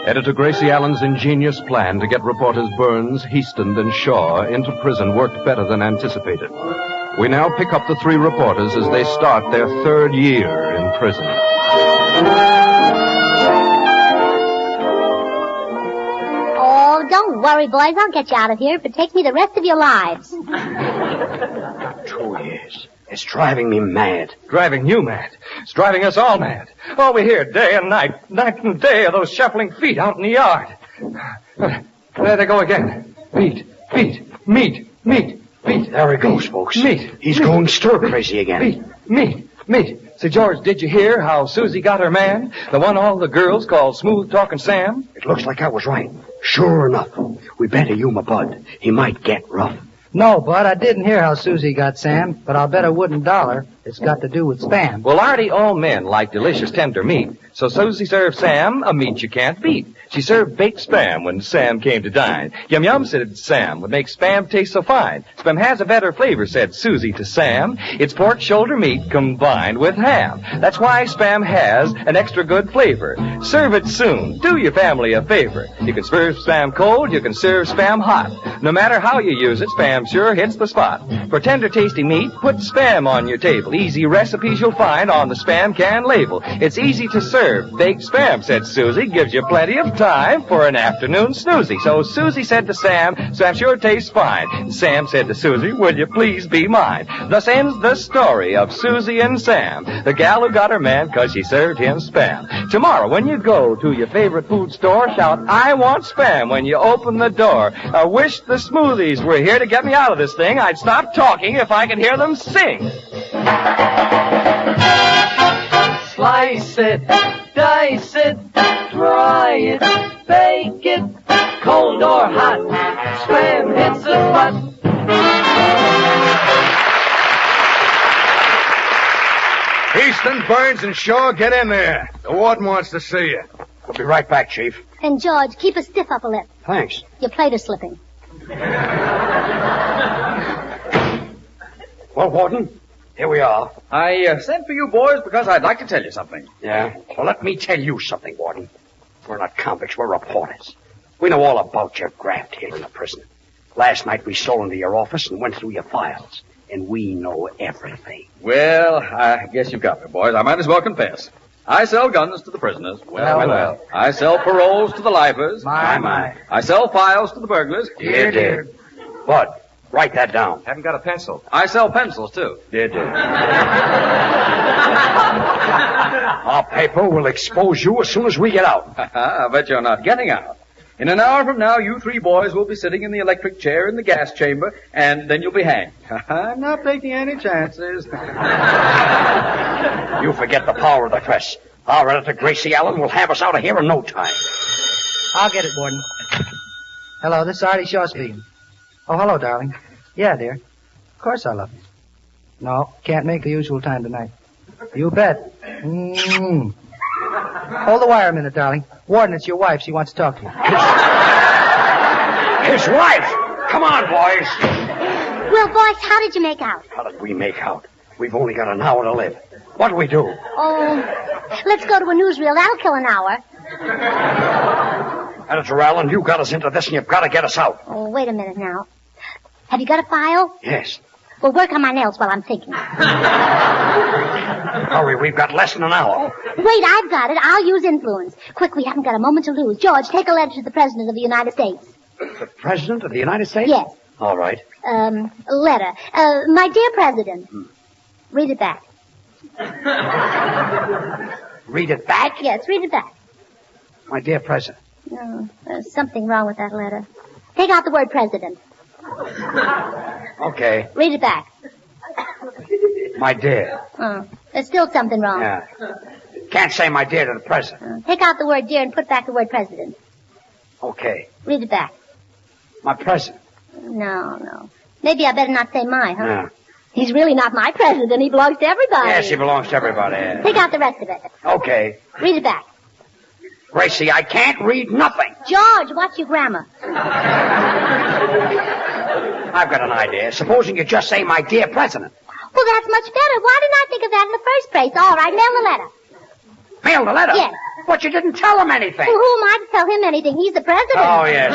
Editor Gracie Allen's ingenious plan to get reporters Burns, Heaston, and Shaw into prison worked better than anticipated. We now pick up the three reporters as they start their third year in prison. Oh, don't worry, boys. I'll get you out of here if it takes me the rest of your lives. 2 years. It's driving me mad. Driving you mad. It's driving us all mad. All we hear day and night and day are those shuffling feet out in the yard. There they go again. Feet, meat. There he goes, folks. Meat. He's going stir crazy again. Meat. Say, George, did you hear how Susie got her man? The one all the girls call Smooth Talking Sam? It looks like I was right. Sure enough. We better humor Bud. He might get rough. No, Bud, I didn't hear how Susie got Sam, but I'll bet a wooden dollar It's got to do with Spam. Well, Artie, all men like delicious tender meat. So Susie served Sam a meat you can't beat. She served baked Spam when Sam came to dine. Yum Yum, said Sam, would make Spam taste so fine. Spam has a better flavor, said Susie to Sam. It's pork shoulder meat combined with ham. That's why Spam has an extra good flavor. Serve it soon. Do your family a favor. You can serve Spam cold, you can serve Spam hot. No matter how you use it, Spam sure hits the spot. For tender, tasty meat, put Spam on your table. Easy recipes you'll find on the Spam can label. It's easy to serve. Baked Spam, said Susie, gives you plenty of time for an afternoon snoozy. So Susie said to Sam, Spam sure tastes fine. And Sam said to Susie, will you please be mine? Thus ends the story of Susie and Sam, the gal who got her man 'cause she served him Spam. Tomorrow, when you go to your favorite food store, shout, I want Spam when you open the door. I wish the smoothies were here to get me out of this thing. I'd stop talking if I could hear them sing. Slice it, dice it, fry it, bake it, cold or hot, Spam hits the spot. Easton, Burns, and Shaw, get in there. The warden wants to see you. We'll be right back, Chief. And George, keep a stiff upper lip. Thanks. Your plate is slipping. Well, Warden, here we are. I sent for you boys because I'd like to tell you something. Yeah? Well, let me tell you something, Warden. We're not convicts, we're reporters. We know all about your graft here in the prison. Last night we stole into your office and went through your files. And we know everything. Well, I guess you've got me, boys. I might as well confess. I sell guns to the prisoners. Well. I sell paroles to the lifers. My. I sell files to the burglars. Dear. Bud, write that down. Haven't got a pencil. I sell pencils, too. Dear. Our paper will expose you as soon as we get out. I bet you're not getting out. In an hour from now, you three boys will be sitting in the electric chair in the gas chamber, and then you'll be hanged. I'm not taking any chances. You forget the power of the press. Our editor, Gracie Allen, will have us out of here in no time. I'll get it, Warden. Hello, this is Artie Shaw speaking. Oh, hello, darling. Yeah, dear. Of course I love you. No, can't make the usual time tonight. You bet. Hold the wire a minute, darling. Warden, it's your wife. She wants to talk to you. His wife! Come on, boys. Well, boys, how did you make out? How did we make out? We've only got an hour to live. What do we do? Oh, let's go to a newsreel. That'll kill an hour. Editor Allen, you got us into this and you've got to get us out. Oh, wait a minute now. Have you got a file? Yes. Well, work on my nails while I'm thinking. Hurry, we've got less than an hour. Wait, I've got it. I'll use influence. Quick, we haven't got a moment to lose. George, take a letter to the President of the United States. The President of the United States? Yes. All right. Letter. My dear President. Read it back. Read it back? Yes, read it back. My dear President. No, there's something wrong with that letter. Take out the word President. Okay. Read it back. My dear. Oh, there's still something wrong. Yeah. Can't say my dear to the President. Take out the word dear and put back the word President. Okay. Read it back. My President. No. Maybe I better not say my, huh? Yeah. He's really not my president. He belongs to everybody. Yes, he belongs to everybody. Yeah. Take out the rest of it. Okay. Read it back. Gracie, I can't read nothing. George, watch your grammar. I've got an idea. Supposing you just say, my dear President. Well, that's much better. Why didn't I think of that in the first place? All right, mail the letter. Mail the letter? Yes. But you didn't tell him anything. Well, who am I to tell him anything? He's the president. Oh, yes.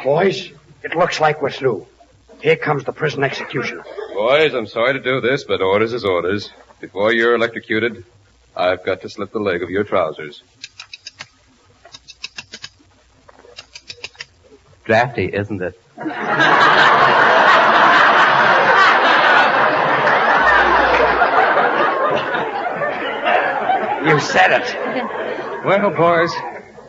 Boys, it looks like we're through. Here comes the prison executioner. Boys, I'm sorry to do this, but orders is orders. Before you're electrocuted, I've got to slip the leg of your trousers. Drafty, isn't it? You said it. Well, boys,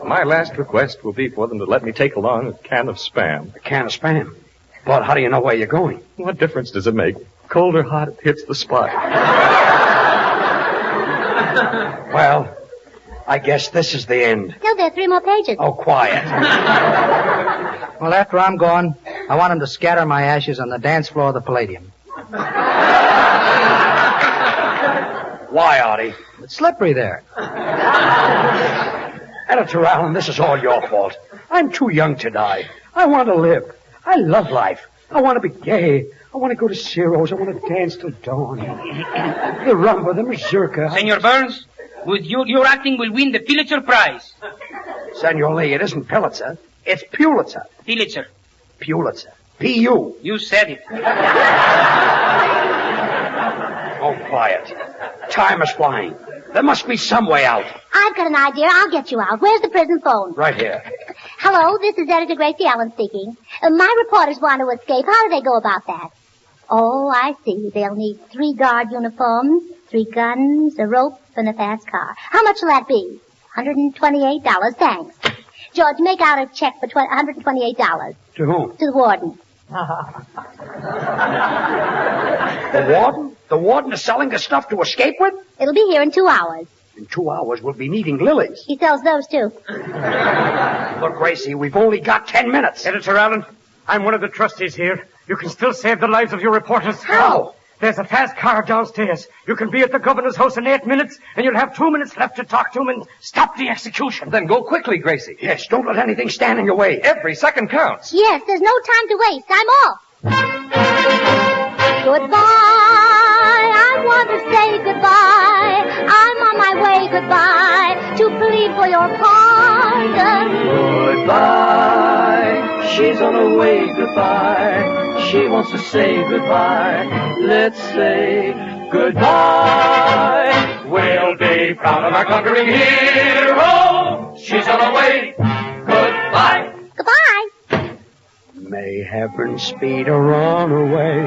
my last request will be for them to let me take along a can of Spam. A can of Spam? But how do you know where you're going? What difference does it make? Cold or hot, it hits the spot. Well, I guess this is the end. No, there are 3 more pages. Oh, quiet. Well, after I'm gone, I want them to scatter my ashes on the dance floor of the Palladium. Why, Artie? It's slippery there. Editor Allen, this is all your fault. I'm too young to die. I want to live. I love life. I want to be gay. I want to go to Ciro's. I want to dance till dawn. The rumba, the mazurka. Senor Burns, with your acting will win the Pulitzer Prize. Senor Lee, it isn't Pulitzer. It's Pulitzer. Pulitzer. Pulitzer. P.U. You said it. Oh, quiet. Time is flying. There must be some way out. I've got an idea. I'll get you out. Where's the prison phone? Right here. Hello, this is Editor Gracie Allen speaking. My reporters want to escape. How do they go about that? Oh, I see. They'll need 3 guard uniforms, 3 guns, a rope, and a fast car. How much will that be? $128. Thanks. George, make out a check for $128. To whom? To the warden. The warden? The warden is selling the stuff to escape with? It'll be here in 2 hours. In 2 hours, we'll be needing lilies. He sells those, too. Look, Gracie, we've only got 10 minutes. Editor Allen, I'm one of the trustees here. You can still save the lives of your reporters. How? There's a fast car downstairs. You can be at the governor's house in 8 minutes, and you'll have 2 minutes left to talk to him and stop the execution. Then go quickly, Gracie. Yes, don't let anything stand in your way. Every second counts. Yes, there's no time to waste. I'm off. Goodbye. I want to say goodbye. I'm on my way, goodbye, to plead for your pardon. Goodbye. She's on her way, goodbye. She wants to say goodbye. Let's say goodbye. We'll be proud of our conquering hero. She's on her way. Goodbye. Goodbye. May heaven speed her on her way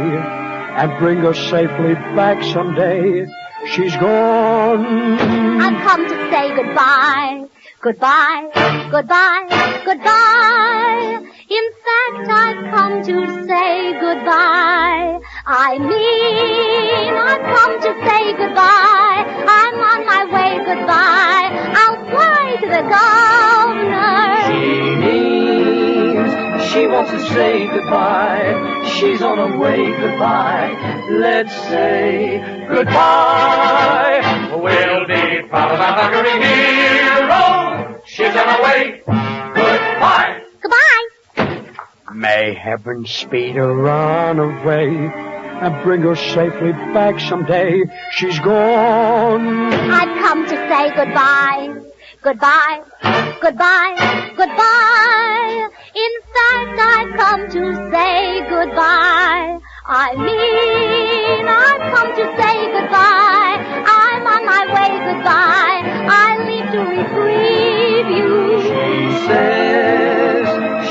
and bring her safely back someday. She's gone. I've come to say goodbye. Goodbye, goodbye, goodbye. In fact, I've come to say goodbye. I mean, I've come to say goodbye. I'm on my way, goodbye. I'll fly to the governor. She wants to say goodbye. She's on her way, goodbye. Let's say goodbye. We'll be proud of our conquering hero. She's on her way. Goodbye. Goodbye. May heaven speed her on her way and bring her safely back someday. She's gone. I've come to say goodbye. Goodbye, goodbye, goodbye. In fact, I've come to say goodbye. I mean, I've come to say goodbye. I'm on my way, goodbye. I leave to reprieve you. She says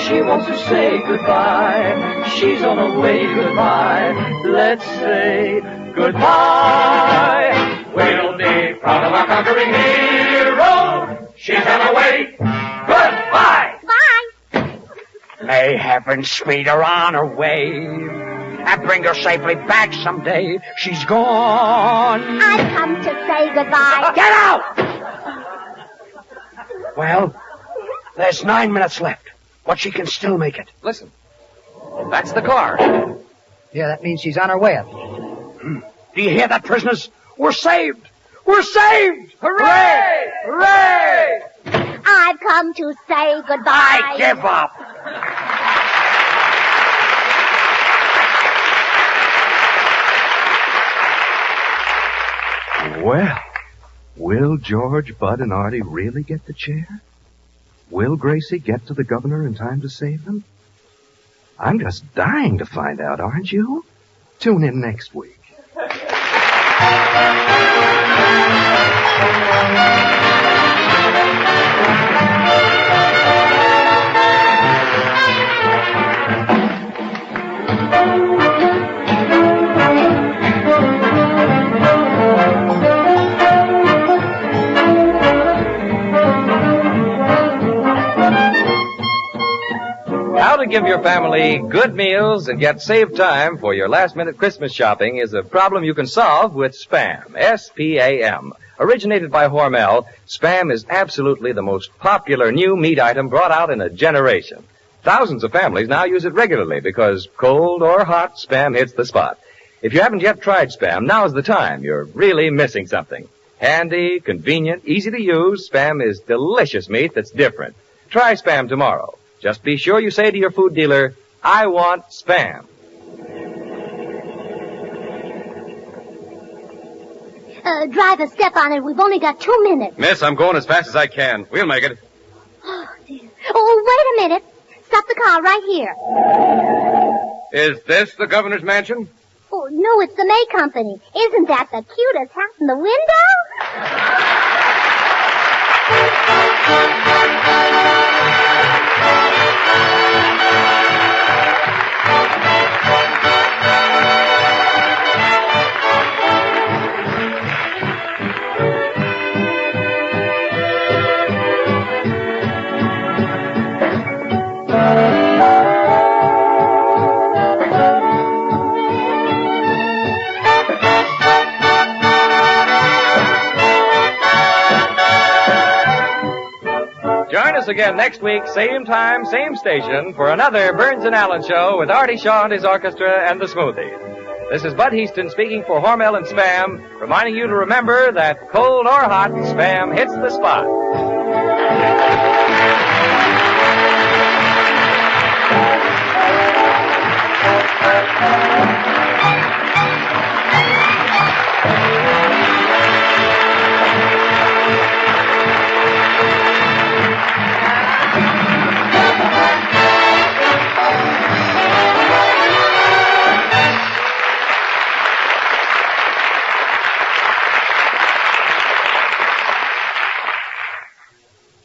she wants to say goodbye. She's on her way, goodbye. Let's say goodbye. We'll be proud of our conquering hero. She's on her way. Goodbye. Bye. May heaven speed her on her way and bring her safely back someday. She's gone. I've come to say goodbye. Get out! Well, there's 9 minutes left, but she can still make it. Listen. That's the car. Yeah, that means she's on her way up. Do you hear that, prisoners? We're saved! We're saved! Hooray! Hooray! I've come to say goodbye. I give up. Well, will George, Bud, and Artie really get the chair? Will Gracie get to the governor in time to save them? I'm just dying to find out, aren't you? Tune in next week. How to give your family good meals and yet save time for your last-minute Christmas shopping is a problem you can solve with Spam, S-P-A-M. Originated by Hormel, Spam is absolutely the most popular new meat item brought out in a generation. Thousands of families now use it regularly because cold or hot, Spam hits the spot. If you haven't yet tried Spam, now's the time. You're really missing something. Handy, convenient, easy to use, Spam is delicious meat that's different. Try Spam tomorrow. Just be sure you say to your food dealer, I want Spam. Driver, step on it. We've only got 2 minutes. Miss, I'm going as fast as I can. We'll make it. Oh, dear. Oh, wait a minute. Stop the car right here. Is this the governor's mansion? Oh, no, it's the May Company. Isn't that the cutest house in the window? Join us again next week, same time, same station, for another Burns and Allen show with Artie Shaw and his orchestra and the Smoothies. This is Bud Heaston speaking for Hormel and Spam, reminding you to remember that cold or hot, Spam hits the spot.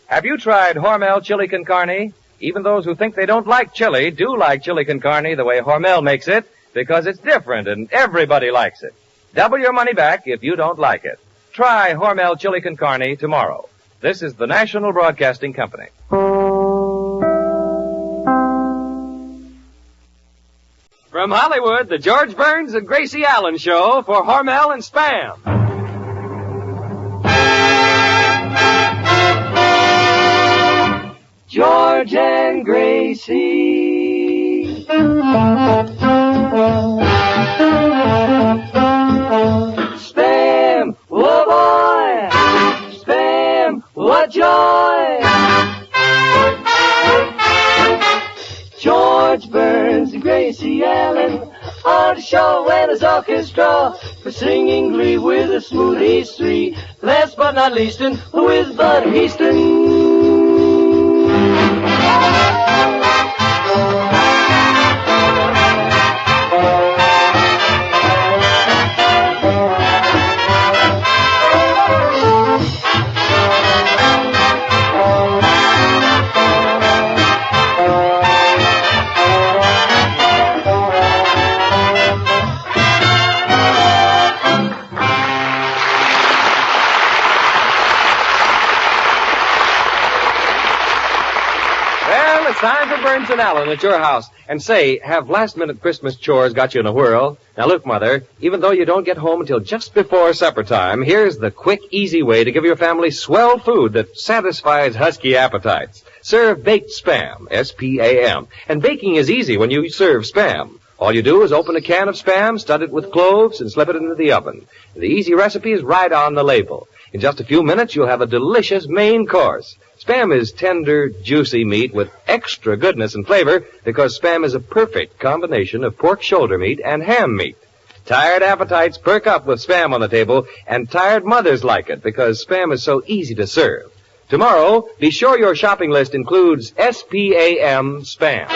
Have you tried Hormel chili con carne? Even those who think they don't like chili do like chili con carne the way Hormel makes it, because it's different and everybody likes it. Double your money back if you don't like it. Try Hormel chili con carne tomorrow. This is the National Broadcasting Company. From Hollywood, the George Burns and Gracie Allen Show for Hormel and Spam. George and Gracie. Spam, oh boy. Spam, what joy. George Burns and Gracie Allen on the show and his orchestra for singing glee with the Smoothies 3. Last but not least, who is Bud Heaston? Time for Burns and Allen at your house. And say, have last-minute Christmas chores got you in a whirl? Now look, Mother, even though you don't get home until just before supper time, here's the quick, easy way to give your family swell food that satisfies husky appetites. Serve baked Spam, S-P-A-M. And baking is easy when you serve Spam. All you do is open a can of Spam, stud it with cloves, and slip it into the oven. The easy recipe is right on the label. In just a few minutes, you'll have a delicious main course. Spam is tender, juicy meat with extra goodness and flavor because Spam is a perfect combination of pork shoulder meat and ham meat. Tired appetites perk up with Spam on the table, and tired mothers like it because Spam is so easy to serve. Tomorrow, be sure your shopping list includes S-P-A-M Spam.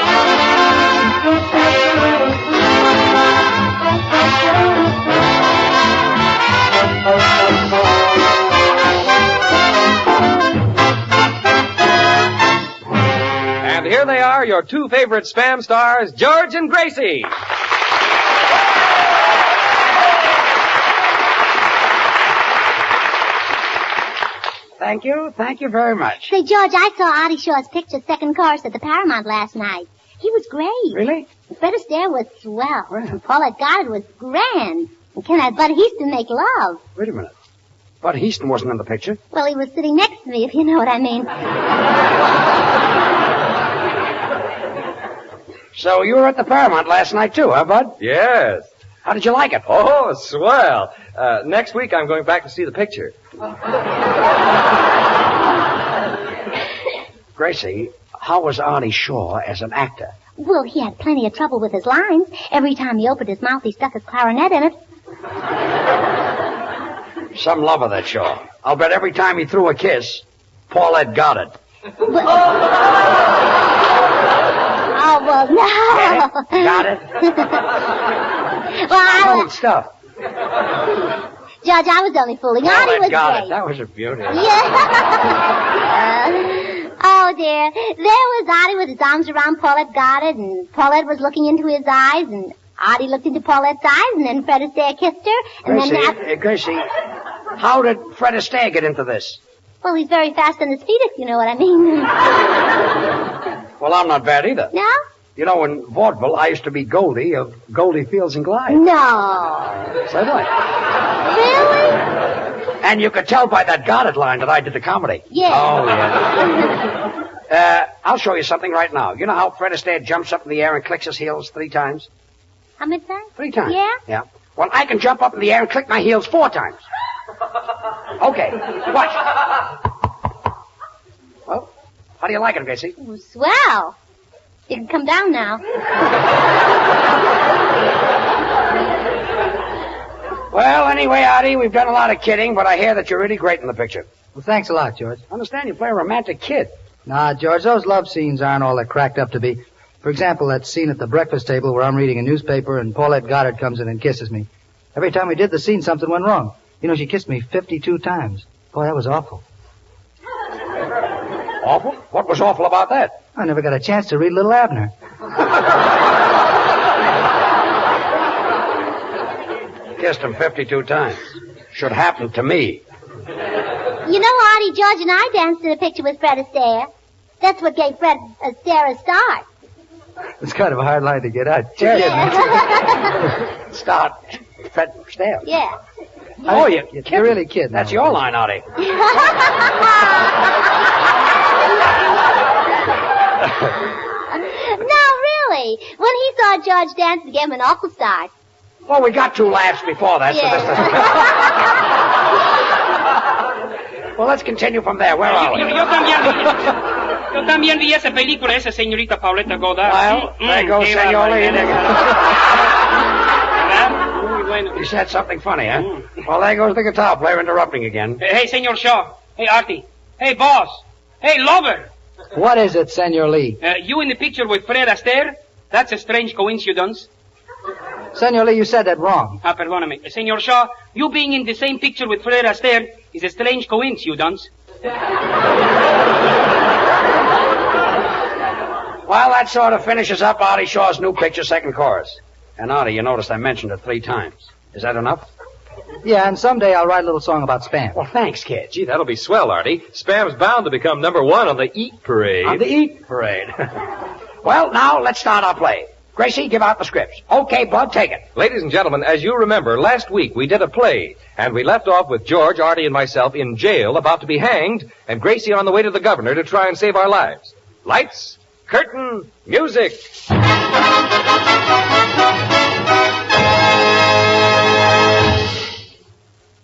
And here they are, your two favorite Spam stars, George and Gracie. Thank you very much. Say, George, I saw Artie Shaw's picture second chorus at the Paramount last night. He was great. Really? Fred Astaire was swell. Paulette Goddard was grand. And can I Bud Heaston make love? Wait a minute. Bud Heaston wasn't in the picture. Well, he was sitting next to me, if you know what I mean. So you were at the Paramount last night, too, huh, Bud? Yes. How did you like it? Oh, swell. Next week I'm going back to see the picture. Gracie, how was Artie Shaw as an actor? Well, he had plenty of trouble with his lines. Every time he opened his mouth, he stuck his clarinet in it. Some love of that Shaw. I'll bet every time he threw a kiss, Paulette got it. Oh, well, no. Got it? Well, Stuff. Judge, I was only fooling. Artie was got great. it. That was a beauty. Yeah. Oh, dear. There was Artie with his arms around Paulette Goddard, and Paulette was looking into his eyes, and Artie looked into Paulette's eyes, and then Fred Astaire kissed her, and Gracie, how did Fred Astaire get into this? Well, he's very fast on his feet, if you know what I mean. Well, I'm not bad either. No? You know, in vaudeville, I used to be Goldie of Goldie Fields and Glide. No. So did I. Really? And you could tell by that Goddard line that I did the comedy. Yeah. Oh, yeah. I'll show you something right now. You know how Fred Astaire jumps up in the air and clicks his heels 3 times? How many times? 3 times. Yeah? Yeah. Well, I can jump up in the air and click my heels 4 times. Okay, watch. Well, how do you like it, Gracie? Oh, swell. You can come down now. Well, anyway, Artie, we've done a lot of kidding, but I hear that you're really great in the picture. Well, thanks a lot, George. I understand you play a romantic kid. Nah, George, those love scenes aren't all they're cracked up to be. For example, that scene at the breakfast table where I'm reading a newspaper and Paulette Goddard comes in and kisses me. Every time we did the scene, something went wrong. You know, she kissed me 52 times. Boy, that was awful. Awful? What was awful about that? I never got a chance to read Little Abner. Kissed him 52 times. Should happen to me. You know, Artie, George, and I danced in a picture with Fred Astaire. That's what gave Fred Astaire a start. It's kind of a hard line to get out. Yeah. Start Fred Astaire. Yeah. Oh, you're really kidding. That's your line, Artie. No, really. When he saw George dance, it gave him an awful start. Well, we got 2 laughs before that, Yeah. so this doesn't... Well, let's continue from there. Where are we? Yo también vi esa película, esa señorita Pauletta Goddard. Well, there goes Senor Lee. Muy bueno. You said something funny, huh? Well, there goes the guitar player interrupting again. Hey, Senor Shaw. Hey, Artie. Hey, boss. Hey, lover. What is it, Senor Lee? You in the picture with Fred Astaire? That's a strange coincidence. Senor Lee, you said that wrong. Perdóname. Senor Shaw, you being in the same picture with Fred Astaire is a strange coincidence. Well, that sort of finishes up Artie Shaw's new picture, second chorus. And Artie, you noticed I mentioned it 3 times. Is that enough? Yeah, and someday I'll write a little song about Spam. Well, thanks, kid. Gee, that'll be swell, Artie. Spam's bound to become #1 on the Eat Parade. On the Eat Parade. Well, now let's start our play. Gracie, give out the scripts. Okay, Bud, take it. Ladies and gentlemen, as you remember, last week we did a play, and we left off with George, Artie, and myself in jail about to be hanged, and Gracie on the way to the governor to try and save our lives. Lights, curtain, music.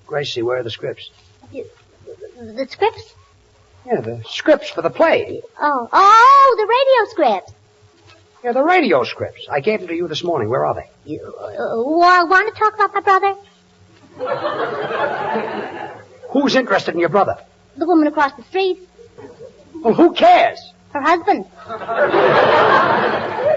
Gracie, where are the scripts? The scripts? Yeah, the scripts for the play. Oh, the radio scripts. Yeah, the radio scripts. I gave them to you this morning. Where are they? You want to talk about my brother? Who's interested in your brother? The woman across the street. Well, who cares? Her husband.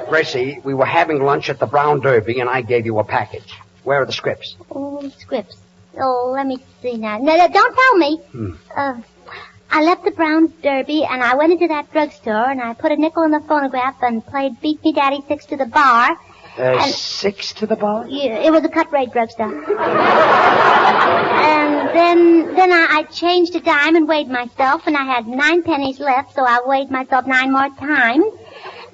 Gracie, we were having lunch at the Brown Derby, and I gave you a package. Where are the scripts? Oh, scripts. Oh, let me see now. No, don't tell me. I left the Brown Derby, and I went into that drugstore, and I put a nickel in the phonograph and played Beat Me Daddy 6 to the bar. 6 to the bar? Yeah, it was a cut-rate drugstore. And then I changed a dime and weighed myself, and I had 9 pennies left, so I weighed myself 9 more times.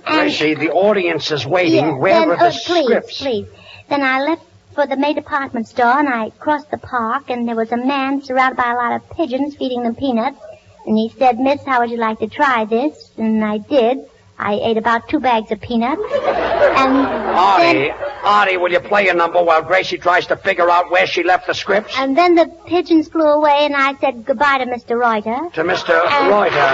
And Gracie, the audience is waiting. Yeah, Where are the please, scripts? Please. Then I left for the May department store, and I crossed the park, and there was a man surrounded by a lot of pigeons feeding them peanuts. And he said, "Miss, how would you like to try this?" And I did. I ate about 2 bags of peanuts. And Artie, will you play a number while Gracie tries to figure out where she left the scripts? And then the pigeons flew away, and I said goodbye to Mr. Reuter. To Mr. Reuter.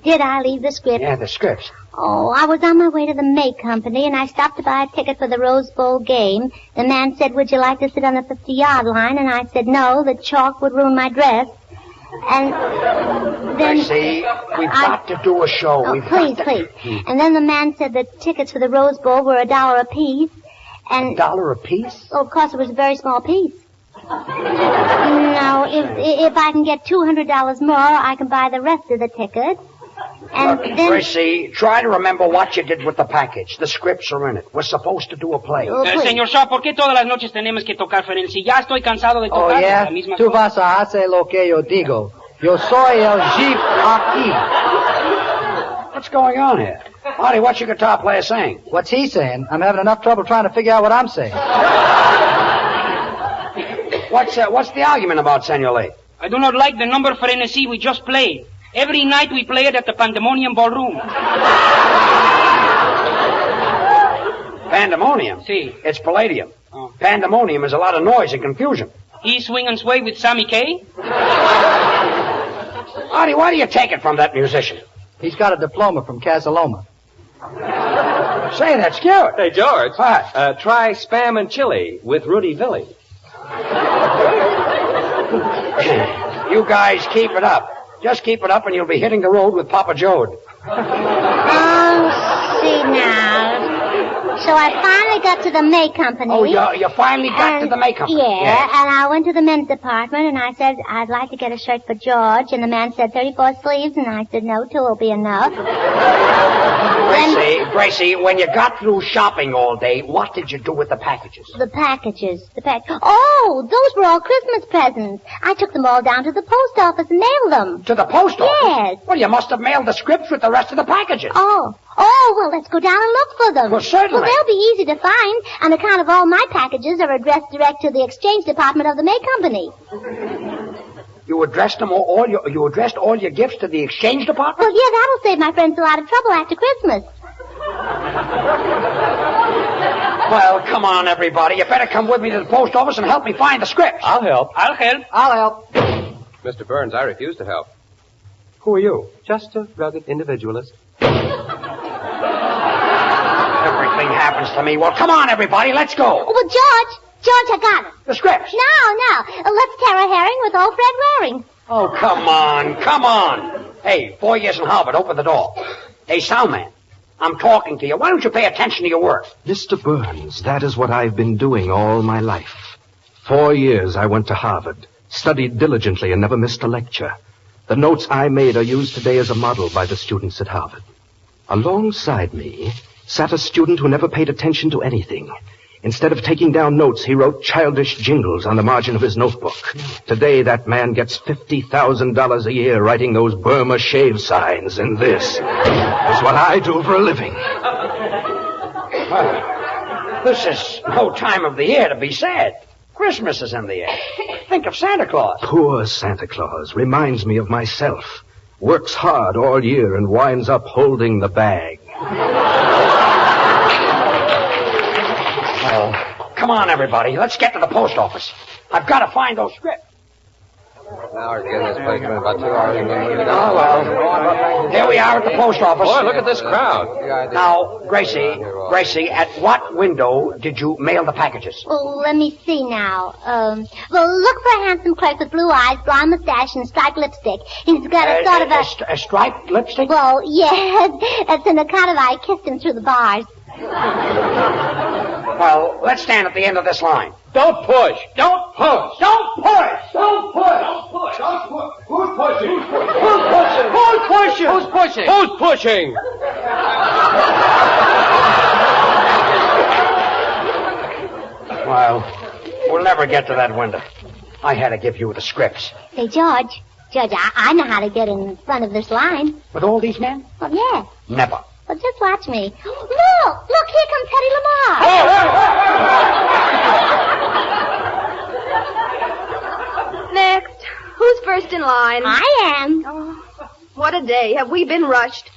Did I leave the script? Yeah, the scripts. Oh, I was on my way to the May Company, and I stopped to buy a ticket for the Rose Bowl game. The man said, would you like to sit on the 50-yard line? And I said, no, the chalk would ruin my dress. And then... Gracie, we've got to do a show. Oh, please. And then the man said the tickets for the Rose Bowl were $1 apiece. And $1 apiece? Oh, of course, it was a very small piece. No, if I can get $200 more, I can buy the rest of the ticket. And then... Gracie, try to remember what you did with the package. The scripts are in it. We're supposed to do a play. Señor Shaw, ¿por qué todas las noches tenemos que tocar Ferenc? Ya estoy cansado de tocar la misma Tú cosa. vas a hacer lo que yo digo. Yo soy el jeep aquí. What's going on here? Artie, what's your guitar player saying? What's he saying? I'm having enough trouble trying to figure out what I'm saying. What's the argument about, Senor Lee? I do not like the number for NSC we just played. Every night we play it at the Pandemonium Ballroom. Pandemonium? See. It's Palladium. Oh. Pandemonium is a lot of noise and confusion. He swing and sway with Sammy Kaye? Artie, why do you take it from that musician? He's got a diploma from Casaloma. Say, that's cute. Hey, George. What? Try Spam and Chili with Rudy Villi. You guys keep it up. Just keep it up and you'll be hitting the road with Papa Jode. Oh, see now. So I finally got to the May Company. Oh, you finally got to the May Company? Yeah, yes. And I went to the men's department and I said, I'd like to get a shirt for George. And the man said 34 sleeves, and I said, no, 2 will be enough. Gracie, when you got through shopping all day, what did you do with the packages? The packages. Oh, those were all Christmas presents. I took them all down to the post office and mailed them. To the post office? Yes. Well, you must have mailed the scripts with the rest of the packages. Oh, well, let's go down and look for them. Well, certainly. Well, they'll be easy to find. On account of all my packages are addressed direct to the exchange department of the May Company. You addressed all your gifts to the exchange department? Well, yeah, that'll save my friends a lot of trouble after Christmas. Well, come on, everybody. You better come with me to the post office and help me find the scripts. I'll help. I'll help. Mr. Burns, I refuse to help. Who are you? Just a rugged individualist. Everything happens to me. Well, come on, everybody. Let's go. Oh, well, George, I got it. The scripts? No. Let's tear a herring with old Fred Waring. Oh, come on. Hey, 4 years in Harvard, open the door. Hey, soundman, I'm talking to you. Why don't you pay attention to your work? Mr. Burns, that is what I've been doing all my life. 4 years I went to Harvard, studied diligently and never missed a lecture. The notes I made are used today as a model by the students at Harvard. Alongside me sat a student who never paid attention to anything. Instead of taking down notes, he wrote childish jingles on the margin of his notebook. Today, that man gets $50,000 a year writing those Burma shave signs, and this is what I do for a living. This is no time of the year to be sad. Christmas is in the air. Think of Santa Claus. Poor Santa Claus reminds me of myself. Works hard all year and winds up holding the bag. Well, come on, everybody. Let's get to the post office. I've got to find those scripts. Now we're getting this place in about 2 hours. Oh, well. Here we are at the post office. Boy, look at this crowd. Now, Gracie, at what window did you mail the packages? Oh, let me see now. Look for a handsome clerk with blue eyes, blonde mustache, and striped lipstick. He's got a sort of a striped lipstick? Well, yes. That's an account of I kissed him through the bars. Well, let's stand at the end of this line. Don't push. Don't push. Don't push. Don't push. Don't push. Don't push. Who's pushing? Who's pushing? Who's pushing? Who's pushing? Who's pushing? Well, we'll never get to that window. I had to give you the scripts. Say, George, I know how to get in front of this line. With all these men? Well, yeah. Never. Well, just watch me. Look, here comes Teddy Lamar. Next. Who's first in line? I am. Oh, what a day. Have we been rushed?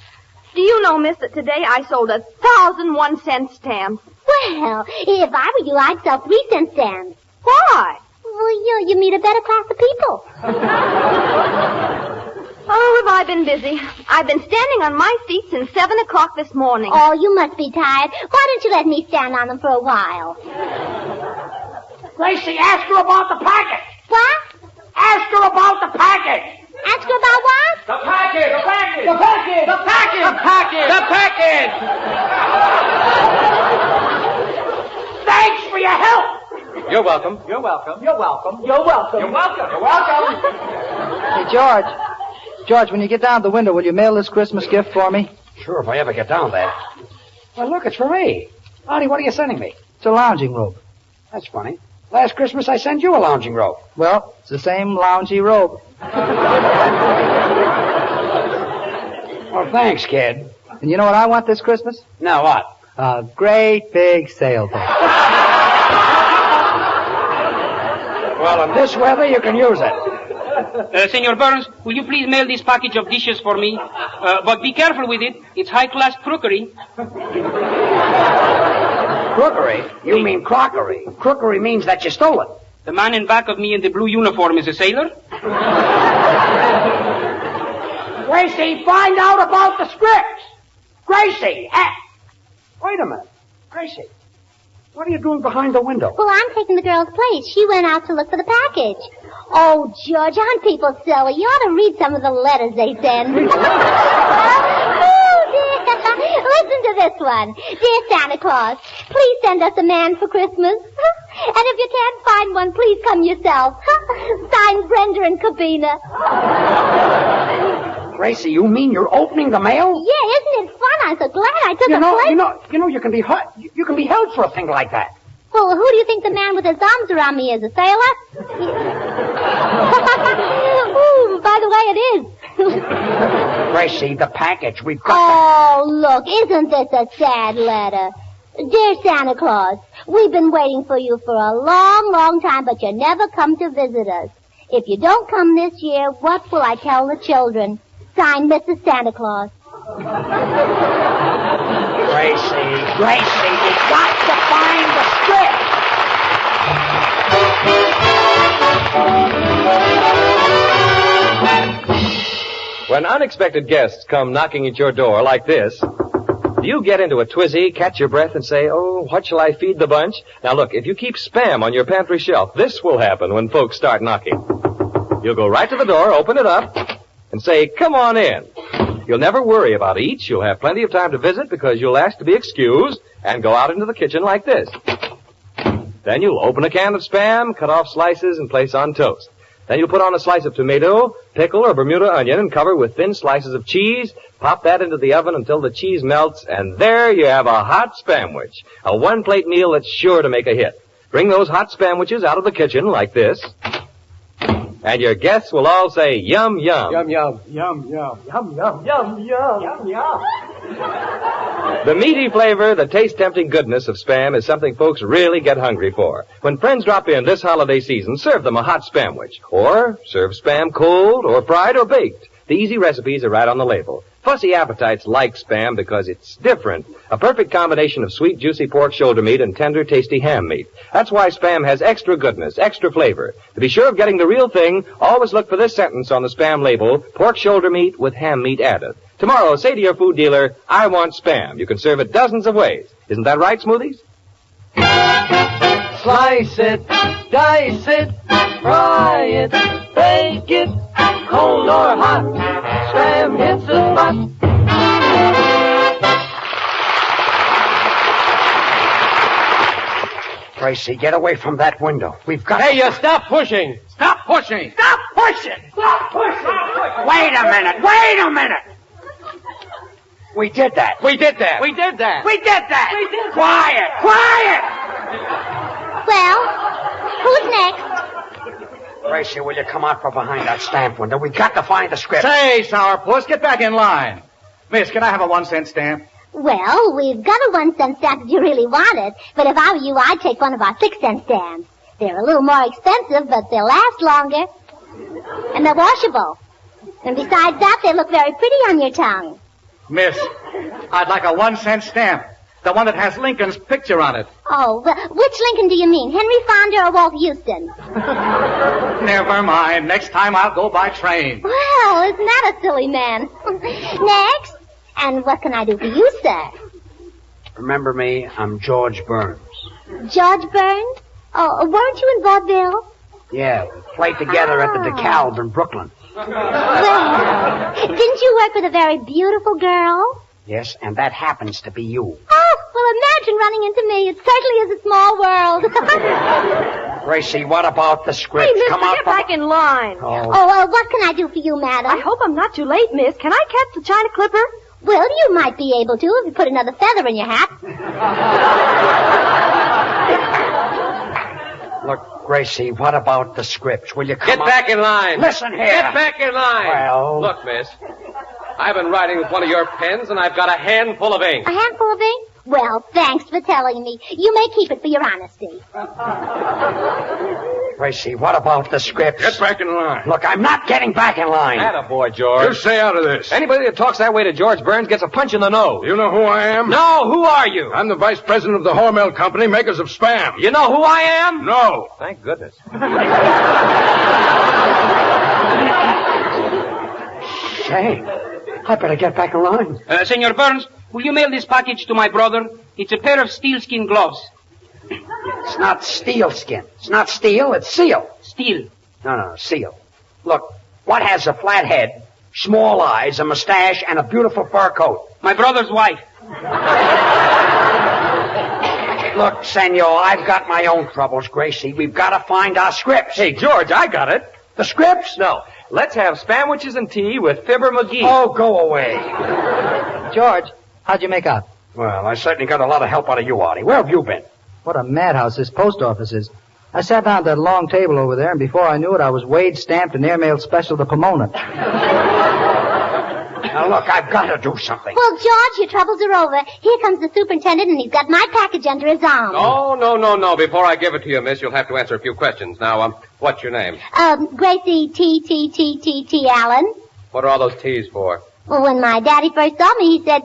Do you know, miss, that today I sold 1,000 1-cent stamps? Well, if I were you, I'd sell 3-cent stamps. Why? Well, you meet a better class of people. Oh, have I been busy? I've been standing on my feet since 7 o'clock this morning. Oh, you must be tired. Why don't you let me stand on them for a while? Gracie, ask her about the package. What? Ask her about the package. Ask her about what? The package. The package. The package. The package. The package. The package. Thanks for your help. You're welcome. You're welcome. You're welcome. You're welcome. You're welcome. You're welcome. Hey, George, when you get down to the window, will you mail this Christmas gift for me? Sure, if I ever get down there. Well, look, it's for me. Artie, what are you sending me? It's a lounging robe. That's funny. Last Christmas I sent you a lounging robe. Well, it's the same loungy robe. Well, thanks, kid. And you know what I want this Christmas? Now what? A great big sailboat. Well, in this weather, you can use it. Senor Burns, will you please mail this package of dishes for me? But be careful with it. It's high-class crookery. Crookery? You mean crockery. Crookery means that you stole it. The man in back of me in the blue uniform is a sailor? Gracie, find out about the scripts. Gracie, wait a minute. Gracie, what are you doing behind the window? Well, I'm taking the girl's place. She went out to look for the package. Oh, George, aren't people silly? You ought to read some of the letters they send. Oh, dear. Listen to this one. Dear Santa Claus, please send us a man for Christmas. And if you can't find one, please come yourself. Signed, Brenda and Cubina. Gracie, you mean you're opening the mail? Yeah, isn't it fun? I'm so glad I took a place. You can be you can be held for a thing like that. Well, who do you think the man with his arms around me is? A sailor? Ooh, by the way, it is. Gracie, the package. We've got Oh, look, isn't this a sad letter? Dear Santa Claus, we've been waiting for you for a long, long time, but you never come to visit us. If you don't come this year, what will I tell the children? Signed, Mrs. Santa Claus. Gracie, you've got to find the script. When unexpected guests come knocking at your door like this, do you get into a twizzy, catch your breath, and say, oh, what shall I feed the bunch? Now look, if you keep Spam on your pantry shelf, this will happen when folks start knocking. You'll go right to the door, open it up, and say, come on in. You'll never worry about each. You'll have plenty of time to visit because you'll ask to be excused and go out into the kitchen like this. Then you'll open a can of Spam, cut off slices, and place on toast. Then you'll put on a slice of tomato, pickle, or Bermuda onion and cover with thin slices of cheese. Pop that into the oven until the cheese melts, and there you have a hot Spamwich. A one-plate meal that's sure to make a hit. Bring those hot Spamwiches out of the kitchen like this, and your guests will all say, yum, yum. Yum, yum. Yum, yum. Yum, yum. Yum, yum. Yum, yum. The meaty flavor, the taste-tempting goodness of Spam is something folks really get hungry for. When friends drop in this holiday season, serve them a hot Spamwich. Or serve Spam cold, or fried, or baked. The easy recipes are right on the label. Fussy appetites like Spam because it's different. A perfect combination of sweet, juicy pork shoulder meat and tender, tasty ham meat. That's why Spam has extra goodness, extra flavor. To be sure of getting the real thing, always look for this sentence on the Spam label, pork shoulder meat with ham meat added. Tomorrow, say to your food dealer, I want Spam. You can serve it dozens of ways. Isn't that right, Smoothies? Slice it, dice it, fry it, bake it, cold or hot, Spam hits the spot. Gracie, get away from that window. We've got Hey, you stop pushing! Stop pushing! Stop pushing! Stop pushing! Wait a minute! Wait a minute! We did that. We did that! We did that. We did that! We did Quiet! Quiet! Well, who's next? Gracie, will you come out from behind that stamp window? We've got to find the script. Say, sourpuss, get back in line. Miss, can I have a 1-cent stamp? Well, we've got a 1-cent stamp if you really want it, but if I were you, I'd take one of our 6-cent stamps. They're a little more expensive, but they'll last longer. And they're washable. And besides that, they look very pretty on your tongue. Miss, I'd like a 1-cent stamp. The one that has Lincoln's picture on it. Oh, well, which Lincoln do you mean? Henry Fonda or Walt Houston? Never mind. Next time I'll go by train. Well, isn't that a silly man? Next. And what can I do for you, sir? Remember me, I'm George Burns. George Burns? Oh, weren't you in vaudeville? Yeah, we played together at the DeKalb in Brooklyn. Well, didn't you work with a very beautiful girl? Yes, and that happens to be you. Oh, well, imagine running into me. It certainly is a small world. Gracie, what about the script? Hey, mister, Come out get from... back in line. Oh, what can I do for you, madam? I hope I'm not too late, miss. Can I catch the China Clipper? Well, you might be able to if you put another feather in your hat. Look, Gracie, what about the script? Will you come Get back in line! Listen here. Get back in line! Well... Look, miss, I've been writing with one of your pens, and I've got a handful of ink. A handful of ink? Well, thanks for telling me. You may keep it for your honesty. Gracie, what about the script? Get back in line. Look, I'm not getting back in line. Attaboy, George. You stay out of this. Anybody that talks that way to George Burns gets a punch in the nose. You know who I am? No, who are you? I'm the vice president of the Hormel Company, makers of Spam. You know who I am? No. Thank goodness. Say, I better get back in line. Senor Burns, will you mail this package to my brother? It's a pair of sealskin gloves. It's not steel skin. It's not steel, it's seal. Steel. No, seal. Look, what has a flat head, small eyes, a mustache, and a beautiful fur coat? My brother's wife. Look, senor, I've got my own troubles, Gracie. We've got to find our scripts. Hey, George, I got it. The scripts? No. let's have spamwiches and tea with Fibber McGee. Oh, go away. George, how'd you make out? Well, I certainly got a lot of help out of you, Artie. Where have you been? What a madhouse this post office is. I sat down at that long table over there, and before I knew it, I was weighed, stamped, and airmailed special to Pomona. Now, look, I've got to do something. Well, George, your troubles are over. Here comes the superintendent, and he's got my package under his arm. No. Before I give it to you, miss, you'll have to answer a few questions. Now, what's your name? Gracie T. Allen. What are all those T's for? Well, when my daddy first saw me, he said...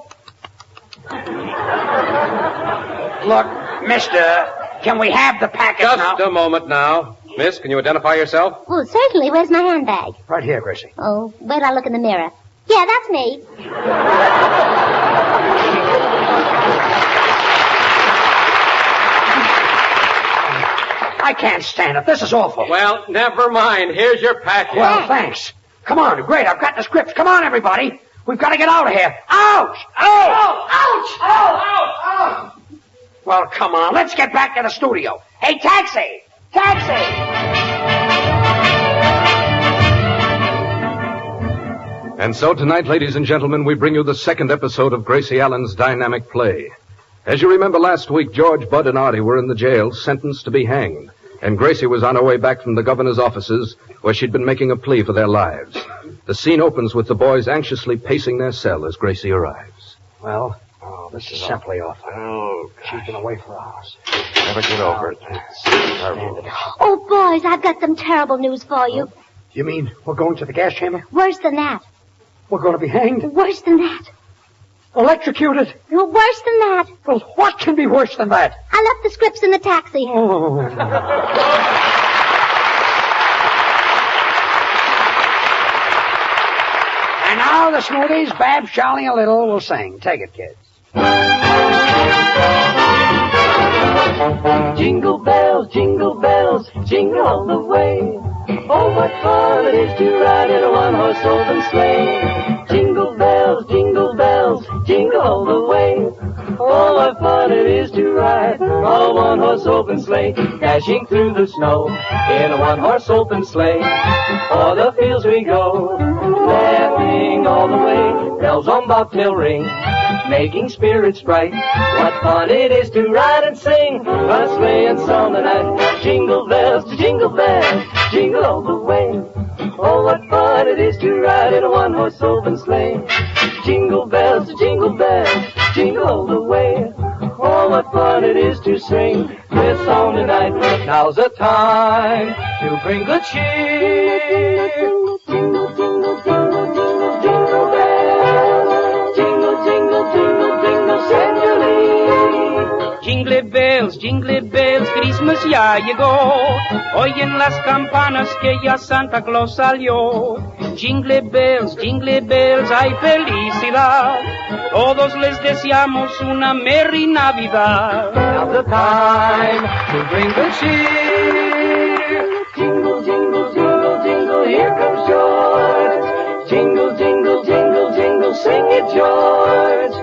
Look, mister, can we have the package now? Just a moment now. Miss, can you identify yourself? Well, certainly. Where's my handbag? Right here, Gracie. Oh, wait till I look in the mirror. Yeah, that's me. I can't stand it. This is awful. Well, never mind. Here's your package. Well, thanks. Come on, great. I've got the scripts. Come on, everybody. We've got to get out of here. Ouch! Ouch! Ouch! Ouch! Well, come on. Let's get back to the studio. Hey, taxi! Taxi! And so tonight, ladies and gentlemen, we bring you the second episode of Gracie Allen's dynamic play. As you remember last week, George, Bud, and Artie were in the jail, sentenced to be hanged. And Gracie was on her way back from the governor's offices, where she'd been making a plea for their lives. The scene opens with the boys anxiously pacing their cell as Gracie arrives. Well, this is simply awful. Oh, she's been away for hours. Never get over it. Oh, boys, I've got some terrible news for you. You mean we're going to the gas chamber? Worse than that. We're going to be hanged? Worse than that. Electrocuted? No, worse than that. Well, what can be worse than that? I left the scripts in the taxi. Oh. And now the Smoothies, Babs, Charlie, and Little will sing. Take it, kids. Jingle bells, jingle all the way. Oh, what fun it is to ride in a one-horse open sleigh. Jingle bells, jingle all the way. Oh, what fun it is to ride a one-horse open sleigh. Dashing through the snow in a one-horse open sleigh. O'er the fields we go, laughing all the way. Bells on bobtail ring, making spirits bright. What fun it is to ride and sing on a sleighing song tonight. Jingle bells, jingle all the way. Oh, what fun it is to ride in a one-horse open sleigh. Jingle bells, jingle all the way. Oh, what fun it is to sing this song tonight. Now's the time to bring good cheer. Jingle, jingle, jingle, jingle, jingle bells. Jingle, jingle, jingle, jingle, Sanjali. Jingle bells, Christmas ya llegó. Oyen las campanas que ya Santa Claus salió. Jingle bells, hay felicidad. Todos les deseamos una merry Navidad. Now's the time to bring the cheer. Jingle, jingle, jingle, jingle, here comes George. Jingle, jingle, jingle, jingle, sing it, George.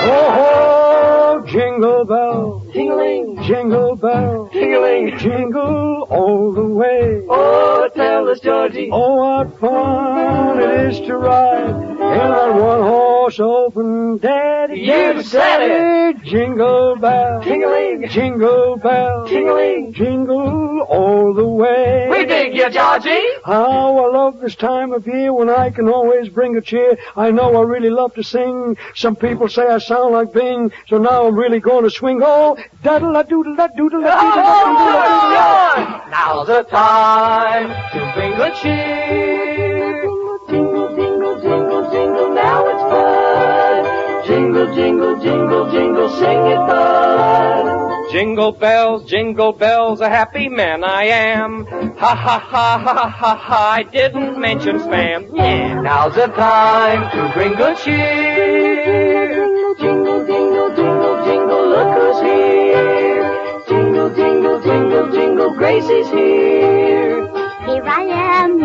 Oh, jingle bell, Tingling, jingle bell, tingling, jingle all the way. Oh, tell us, Georgie. Oh, what fun it is to ride in that one-horse open daddy. You said it. Jingle bell, Tingling, jingle bell, tingling, jingle all the way. we dig you, Georgie. How I love this time of year when I can always bring a cheer. I know I really love to sing. Some people say I sound like Bing, so now I'm really going to swing. Oh, daddle-a-doodle-a-doodle-a-doodle-a-doodle-a. Now's the time to bring the cheer. Jingle, jingle, jingle, jingle, now it's fun. Jingle, jingle, jingle, jingle, sing it, bud. Jingle bells, a happy man I am. Ha ha ha ha ha ha, I didn't mention spam. Yeah. Now's the time to bring good cheer. Jingle, jingle, jingle, jingle, look who's here. Jingle, jingle, jingle, jingle, Gracie's here. Here I am,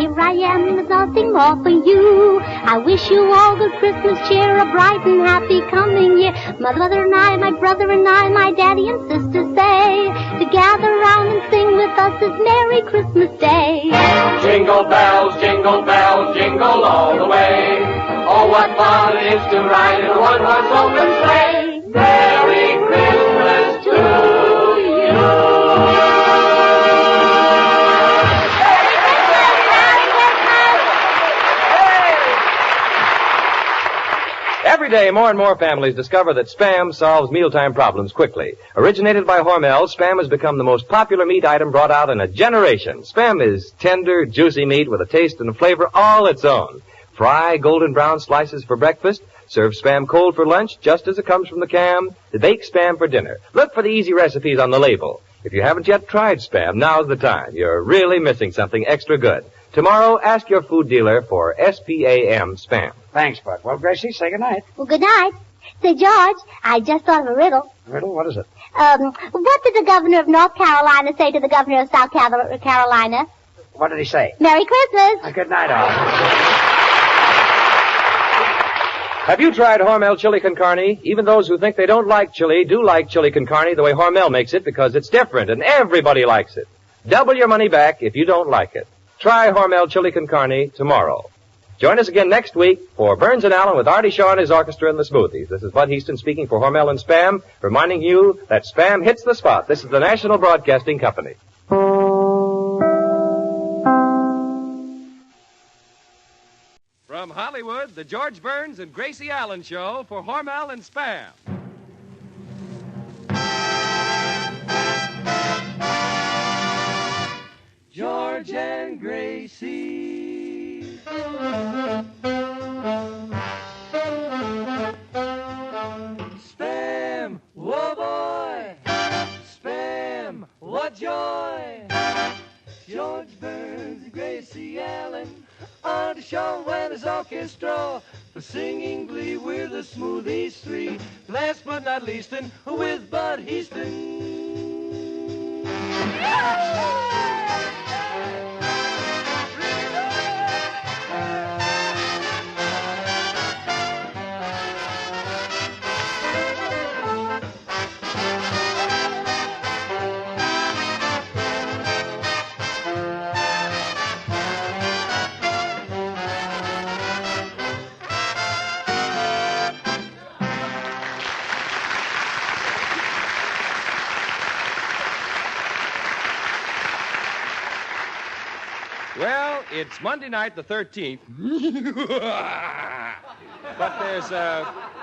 there's nothing more for you. I wish you all good Christmas cheer, a bright and happy coming year. My mother and I, my brother and I, my daddy and sister say, to gather round and sing with us this Merry Christmas Day. Jingle bells, jingle all the way. Oh, what fun it is to ride in a one-horse open sleigh. Merry Christmas to you. Every day, more and more families discover that Spam solves mealtime problems quickly. Originated by Hormel, Spam has become the most popular meat item brought out in a generation. Spam is tender, juicy meat with a taste and a flavor all its own. Fry golden brown slices for breakfast. Serve Spam cold for lunch, just as it comes from the can. Bake Spam for dinner. Look for the easy recipes on the label. If you haven't yet tried Spam, now's the time. You're really missing something extra good. Tomorrow, ask your food dealer for SPAM Spam. Thanks, Bud. Well, Gracie, say goodnight. Well, good night. Say, George, I just thought of a riddle. Riddle? What is it? What did the governor of North Carolina say to the governor of South Carolina? What did he say? Merry Christmas. Good night, all. Have you tried Hormel chili con carne? Even those who think they don't like chili do like chili con carne the way Hormel makes it because it's different and everybody likes it. Double your money back if you don't like it. Try Hormel chili con carne tomorrow. Join us again next week for Burns and Allen with Artie Shaw and his orchestra and the Smoothies. This is Bud Heaston speaking for Hormel and Spam, reminding you that Spam hits the spot. This is the National Broadcasting Company. From Hollywood, the George Burns and Gracie Allen Show for Hormel and Spam. George and Gracie. Spam, whoa boy. Spam, what joy. George Burns and Gracie Allen on the show and his orchestra for singing glee. We're the Smoothies three. Last but not least, and with Bud Heaston. Well, it's Monday night, the 13th. But there's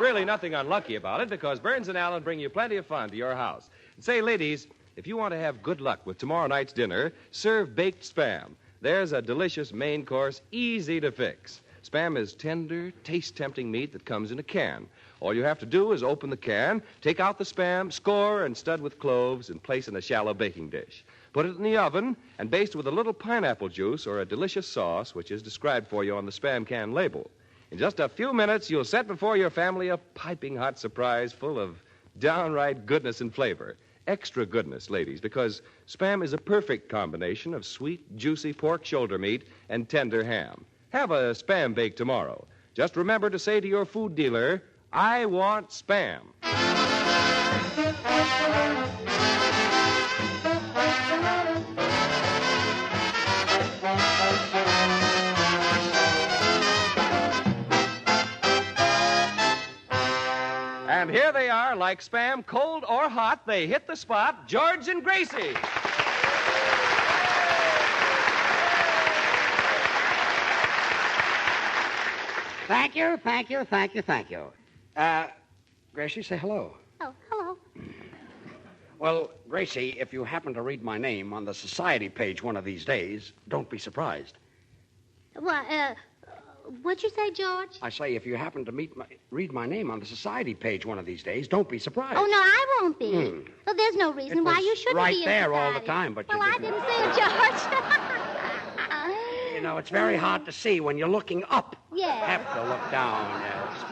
really nothing unlucky about it because Burns and Allen bring you plenty of fun to your house. And say, ladies, if you want to have good luck with tomorrow night's dinner, serve baked Spam. There's a delicious main course, easy to fix. Spam is tender, taste-tempting meat that comes in a can. All you have to do is open the can, take out the Spam, score and stud with cloves, and place in a shallow baking dish. Put it in the oven and baste with a little pineapple juice or a delicious sauce, which is described for you on the Spam can label. In just a few minutes, you'll set before your family a piping hot surprise full of downright goodness and flavor. Extra goodness, ladies, because Spam is a perfect combination of sweet, juicy pork shoulder meat and tender ham. Have a Spam bake tomorrow. Just remember to say to your food dealer, I want Spam. And here they are, like Spam, cold or hot, they hit the spot, George and Gracie. Thank you. Gracie, say hello. Oh, hello. Well, Gracie, if you happen to read my name on the society page one of these days, don't be surprised. What'd you say, George? I say, if you happen to read my name on the society page one of these days, don't be surprised. Oh, no, I won't be. Well, there's no reason why you shouldn't right be in there all society. the time, but well, you I didn't say it, George. You know, it's very hard to see when you're looking up. Yeah. Have to look down, yes.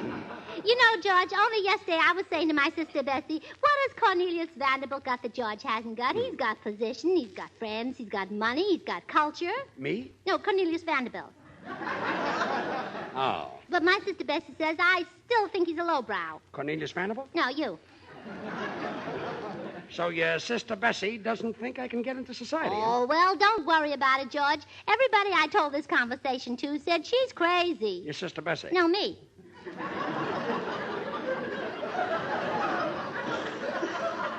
You know, George, only yesterday I was saying to my sister Bessie, what does Cornelius Vanderbilt got that George hasn't got? He's got position, he's got friends, he's got money, he's got culture. Me? No, Cornelius Vanderbilt. Oh. But my sister Bessie says I still think he's a lowbrow. Cornelius Vanderbilt? No, you. So your sister Bessie doesn't think I can get into society, huh? Oh, well, don't worry about it, George. Everybody I told this conversation to said she's crazy. Your sister Bessie? No, me.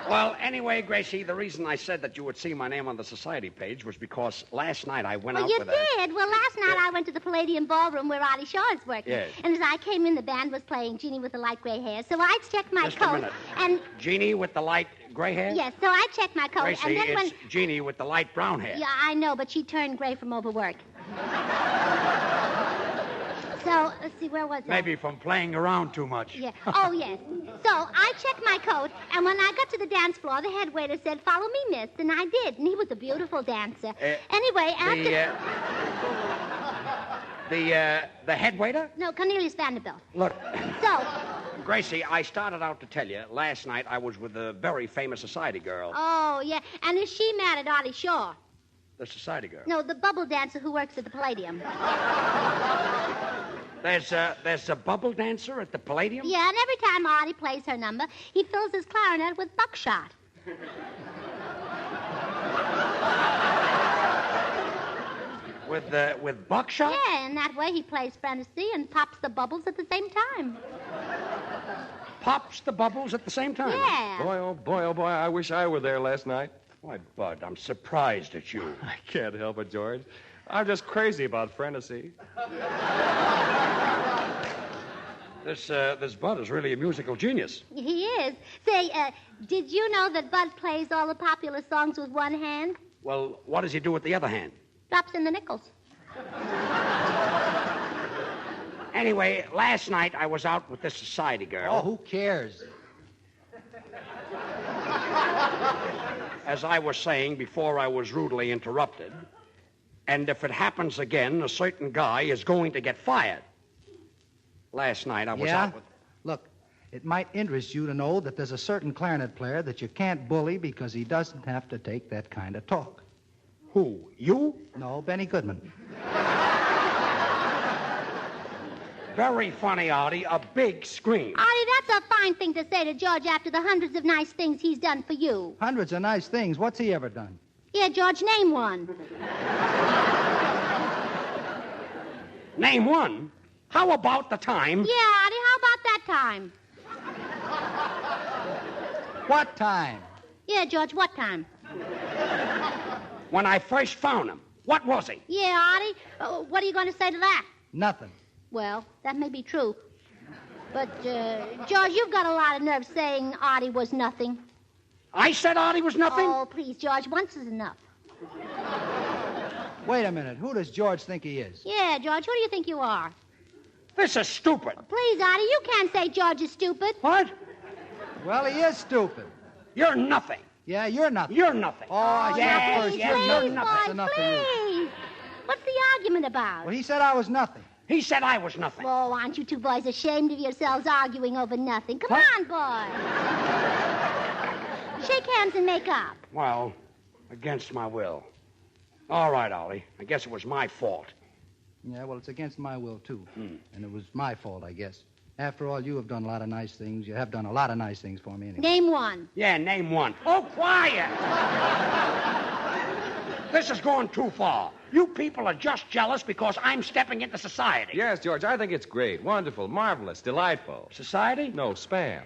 Well, anyway, Gracie, the reason I said that you would see my name on the society page was because last night I went out You with did? Well, last night I went to the Palladium Ballroom where Artie Shaw is working. Yes. And as I came in, the band was playing Jeannie with the light gray hair. So I checked my Just coat. a minute. And Jeannie with the light gray hair? yes, so I checked my coat. Gracie, and then it's Jeannie with the light brown hair. Yeah, I know, but she turned gray from overwork. So, let's see, where was I? Maybe from playing around too much. Yeah. Oh, yes. So I checked my coat, and when I got to the dance floor, the head waiter said, "Follow me, miss," and I did, and he was a beautiful dancer. Anyway, after... The head waiter? No, Cornelius Vanderbilt. Look, So, Gracie, I started out to tell you, last night I was with a very famous society girl. oh, yeah, and is she mad at Artie Shaw? The society girl. No, the bubble dancer who works at the Palladium. There's a bubble dancer at the Palladium? Yeah, and every time Artie plays her number, he fills his clarinet with buckshot. With buckshot? Yeah, and that way he plays fantasy and pops the bubbles at the same time. Pops the bubbles at the same time? Yeah. Boy, oh boy, I wish I were there last night. Why, Bud, I'm surprised at you. I can't help it, George. I'm just crazy about fantasy. This Bud is really a musical genius. He is. Say, did you know that Bud plays all the popular songs with one hand? Well, what does he do with the other hand? Drops in the nickels. Anyway, last night I was out with this society girl. Oh, who cares? As I was saying before I was rudely interrupted. And if it happens again, a certain guy is going to get fired. Last night I was out with... Look, it might interest you to know that there's a certain clarinet player that you can't bully because he doesn't have to take that kind of talk. Who? You? No, Benny Goodman. Very funny, Artie. A big scream. Artie, that's a fine thing to say to George after the hundreds of nice things he's done for you. Hundreds of nice things. What's he ever done? Yeah, George, name one. Name one? How about the time... Yeah, Artie, how about that time? What time? Yeah, George, what time? When I first found him. What was he? Yeah, Artie, what are you going to say to that? Nothing. Well, that may be true. But, George, you've got a lot of nerve saying Artie was nothing. I said Artie was nothing? Oh, please, George, once is enough. Wait a minute. Who does George think he is? Yeah, George, who do you think you are? This is stupid. Please, Artie, you can't say George is stupid. What? Well, he is stupid. You're nothing. Yeah, you're nothing. You're nothing. Oh, yes, please, yes, Please, you're boy, nothing. That's enough for you. please. What's the argument about? Well, he said I was nothing. He said I was nothing. Oh, aren't you two boys ashamed of yourselves arguing over nothing? Come on, boys. Shake hands and make up. Well, against my will. All right, Ollie. I guess it was my fault. Yeah, well, it's against my will, too. And it was my fault, I guess. After all, you have done a lot of nice things. You have done a lot of nice things for me anyway. Name one. Yeah, name one. Oh, quiet! This is going too far. You people are just jealous because I'm stepping into society. Yes, George, I think it's great, wonderful, marvelous, delightful. Society? No, spam.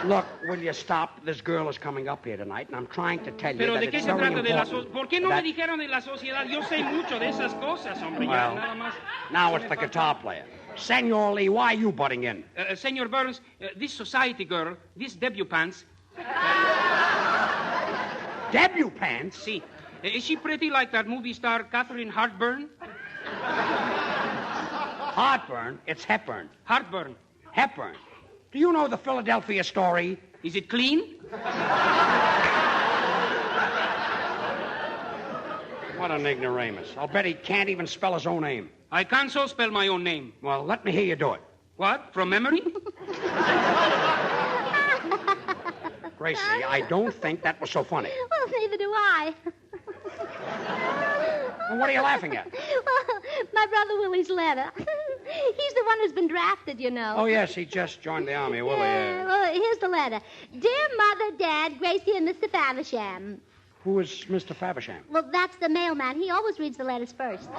Look, will you stop? This girl is coming up here tonight, and I'm trying to tell you Pero that ¿de qué it's se very trata de la important ¿Por qué no that- me dijeron de la sociedad? Yo sé mucho de esas cosas, hombre. Well, Ya, nada más. now it's the guitar player. Senor Lee, why are you butting in? Senor Burns, this society girl, this debutante. Debutante? Sí. Is she pretty like that movie star Catherine Hartburn? Heartburn? It's Hepburn. Hartburn. Hepburn. Do you know the Philadelphia story? Is it clean? What an ignoramus. I'll bet he can't even spell his own name. I can't so spell my own name. Well, let me hear you do it. What? From memory? Gracie, I don't think that was so funny. Well, neither do I. Well, what are you laughing at? Well, my brother Willie's letter. He's the one who's been drafted, you know. Oh, yes, he just joined the army, Willie. Well, here's the letter. Dear Mother, Dad, Gracie, and Mr. Faversham. Who is Mr. Faversham? Well, that's the mailman. He always reads the letters first.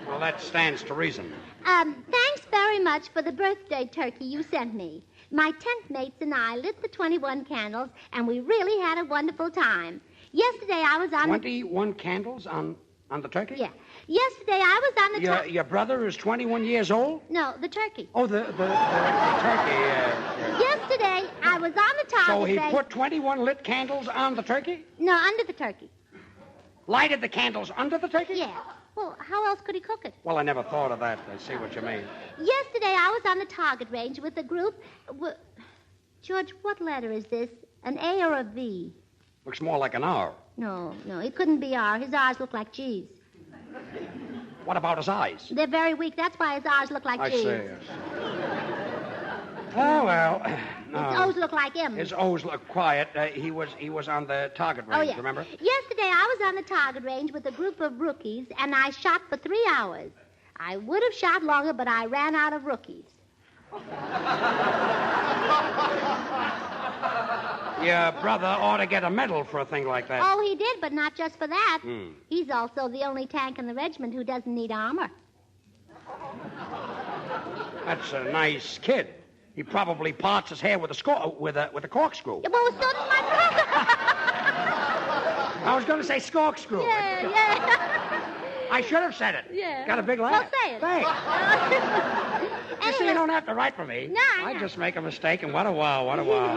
Well, that stands to reason. Thanks very much for the birthday turkey you sent me. My tent mates and I lit the 21 candles, and we really had a wonderful time. Yesterday I was on 21 candles on the turkey? Yeah. Yesterday I was on the Your brother is 21 years old? No, the turkey. Oh, the turkey. Yesterday I was on the target So he range. put 21 lit candles on the turkey? No, under the turkey. Lighted the candles under the turkey? Yeah. Well, how else could he cook it? Well, I never thought of that. I see what you mean. Yesterday I was on the target range with a group. George, what letter is this? An A or a V? Looks more like an R. No, it couldn't be R. His R's look like G's. What about his eyes? They're very weak. That's why his R's look like G's. I see. Oh, well. His O's look like M's. His O's look quiet. He was on the target range, yeah. remember? Yesterday I was on the target range with a group of rookies, and I shot for 3 hours. I would have shot longer, but I ran out of rookies. Your brother ought to get a medal for a thing like that. Oh, he did, but not just for that. Hmm. He's also the only tank in the regiment who doesn't need armor. That's a nice kid. He probably parts his hair with a corkscrew. Yeah, well, so does my brother. I was going to say corkscrew. Yeah. I should have said it. Yeah. Got a big laugh. Well, say it. Thanks. You see, you don't have to write for me. No. I just make a mistake, and what a wow, what a wow.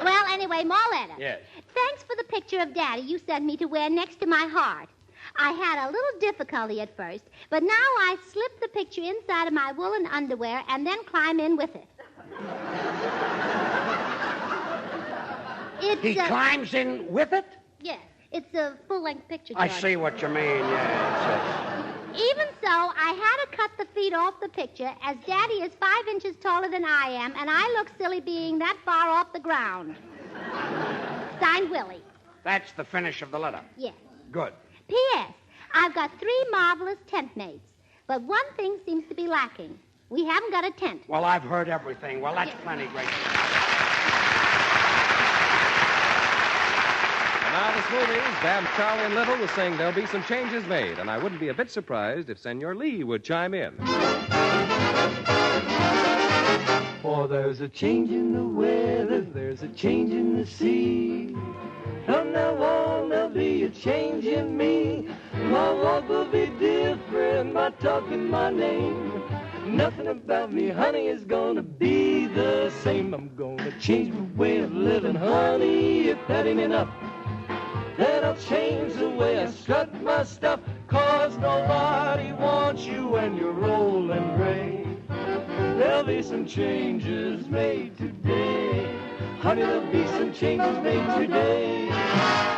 Well, anyway, more letter. Yes. Thanks for the picture of Daddy you sent me to wear next to my heart. I had a little difficulty at first, but now I slip the picture inside of my woolen underwear and then climb in with it. He climbs in with it? Yes. It's a full-length picture, I George. see what you mean, yeah. Even so, I had to cut the feet off the picture, as Daddy is 5 inches taller than I am, and I look silly being that far off the ground. Signed, Willie. That's the finish of the letter. Yes. Good. P.S. I've got 3 marvelous tent mates, but one thing seems to be lacking. We haven't got a tent. Well, I've heard everything. Well, that's plenty, Gracie. Now the Smoothies, Damn Charlie and Little, was saying there'll be some changes made, and I wouldn't be a bit surprised if Senor Lee would chime in. For there's a change in the weather, there's a change in the sea. From now on, there'll be a change in me. My walk will be different by talking my name. Nothing about me, honey, is gonna be the same. I'm gonna change my way of living, honey, if that ain't enough. Then I'll change the way I strut my stuff, 'cause nobody wants you when you're old and gray. There'll be some changes made today. Honey, there'll be some changes made today.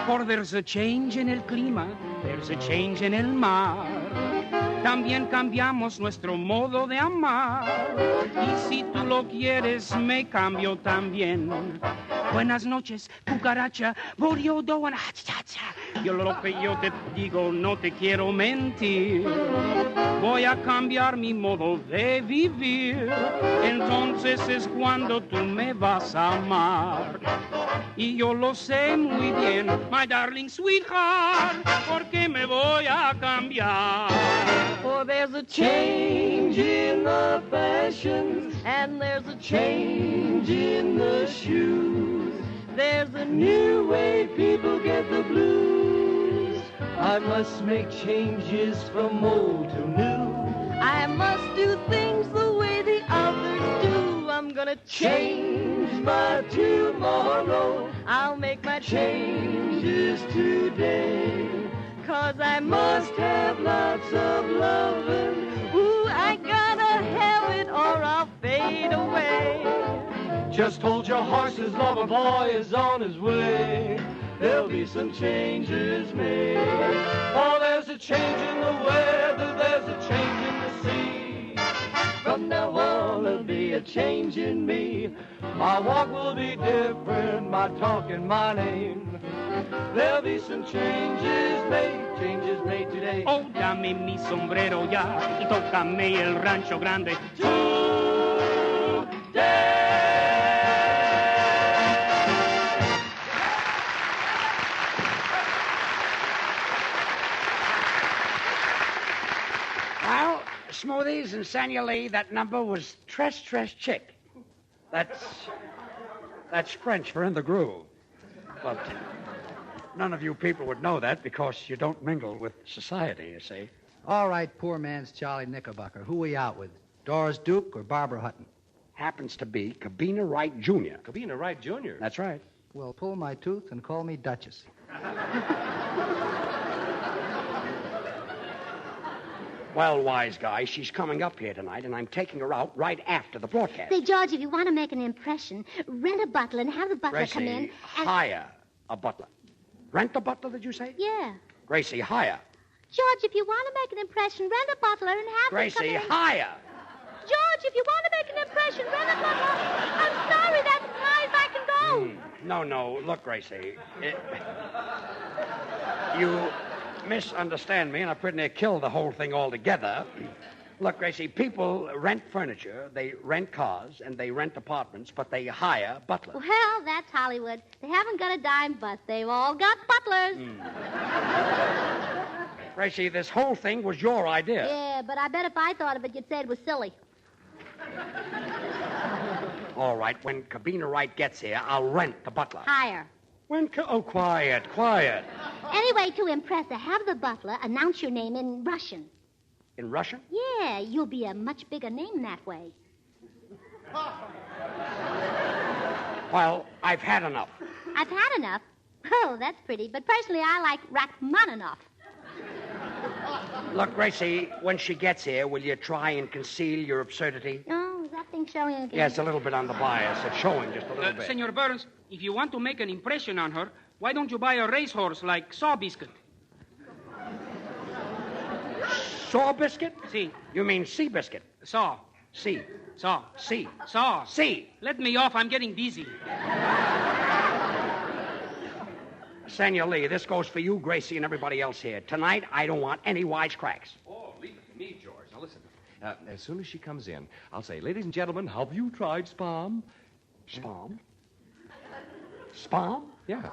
For there's a change en el clima, there's a change en el mar. También cambiamos nuestro modo de amar. Y si tú lo quieres, me cambio también. Buenas noches, cucaracha. Boriodo and cha-cha-cha. Yo lo que yo te digo, no te quiero mentir. Voy a cambiar mi modo de vivir. Entonces es cuando tú me vas a amar. Y yo lo sé muy bien, my darling sweetheart, porque me voy a cambiar. For there's a change in the fashions, and there's a change in the shoes. There's a new way people get the blues. I must make changes from old to new. I must do things the way the others do. I'm gonna change my tomorrow. I'll make my changes today. 'Cause I must have lots of lovin'. Ooh, I gotta have it or I'll fade away. Just hold your horses, lover boy is on his way. There'll be some changes made. Oh, there's a change in the weather, there's a change in the sea. From now on, there'll be a change in me. My walk will be different, my talk and my name. There'll be some changes made today. Oh, dame mi sombrero ya y tócame el rancho grande. Well, Smoothies and Sanya Lee, that number was Tres Tres Chick. That's French for in the groove. But none of you people would know that because you don't mingle with society, you see. All right, poor man's Charlie Knickerbocker. Who we out with? Doris Duke or Barbara Hutton? Happens to be Cubina Wright Jr. Cubina Wright Jr.? That's right. Well, pull my tooth and call me Duchess. Well, wise guy, she's coming up here tonight, and I'm taking her out right after the broadcast. Say, George, if you want to make an impression, rent a butler and have the butler Gracie, come in and... hire a butler. Rent a butler, did you say? Yeah. Gracie, hire. George, if you want to make an impression, rent a butler and have Gracie, him come in. hire. George, if you want to make an impression, rent a butler. I'm sorry, that's as high as I can go. No. Look, Gracie. You misunderstand me, and I pretty near killed the whole thing altogether. Look, Gracie, people rent furniture, they rent cars, and they rent apartments, but they hire butlers. Well, that's Hollywood. They haven't got a dime bust. They've all got butlers. Gracie, this whole thing was your idea. Yeah, but I bet if I thought of it, you'd say it was silly. All right, when Cubina Wright gets here, I'll rent the butler. Hire. Quiet. Anyway, to impress her, have the butler announce your name in Russian. In Russian? Yeah, you'll be a much bigger name that way. Well, I've had enough. I've had enough? Oh, that's pretty. But personally, I like Rachmaninoff. Look, Gracie, when she gets here, will you try and conceal your absurdity? Oh, is that thing showing again? Yeah, it's a little bit on the bias. It's showing just a little bit. Senor Burns, if you want to make an impression on her, why don't you buy a racehorse like Saw Biscuit? Saw biscuit? Si. You mean sea biscuit? Saw. Sea. Saw. Sea. Saw. Sea. Let me off. I'm getting dizzy. Sanya Lee, this goes for you, Gracie, and everybody else here. Tonight, I don't want any wisecracks. Oh, leave it to me, George. Now, listen. As soon as she comes in, I'll say, ladies and gentlemen, have you tried Spam? Spam? Spam? Yeah.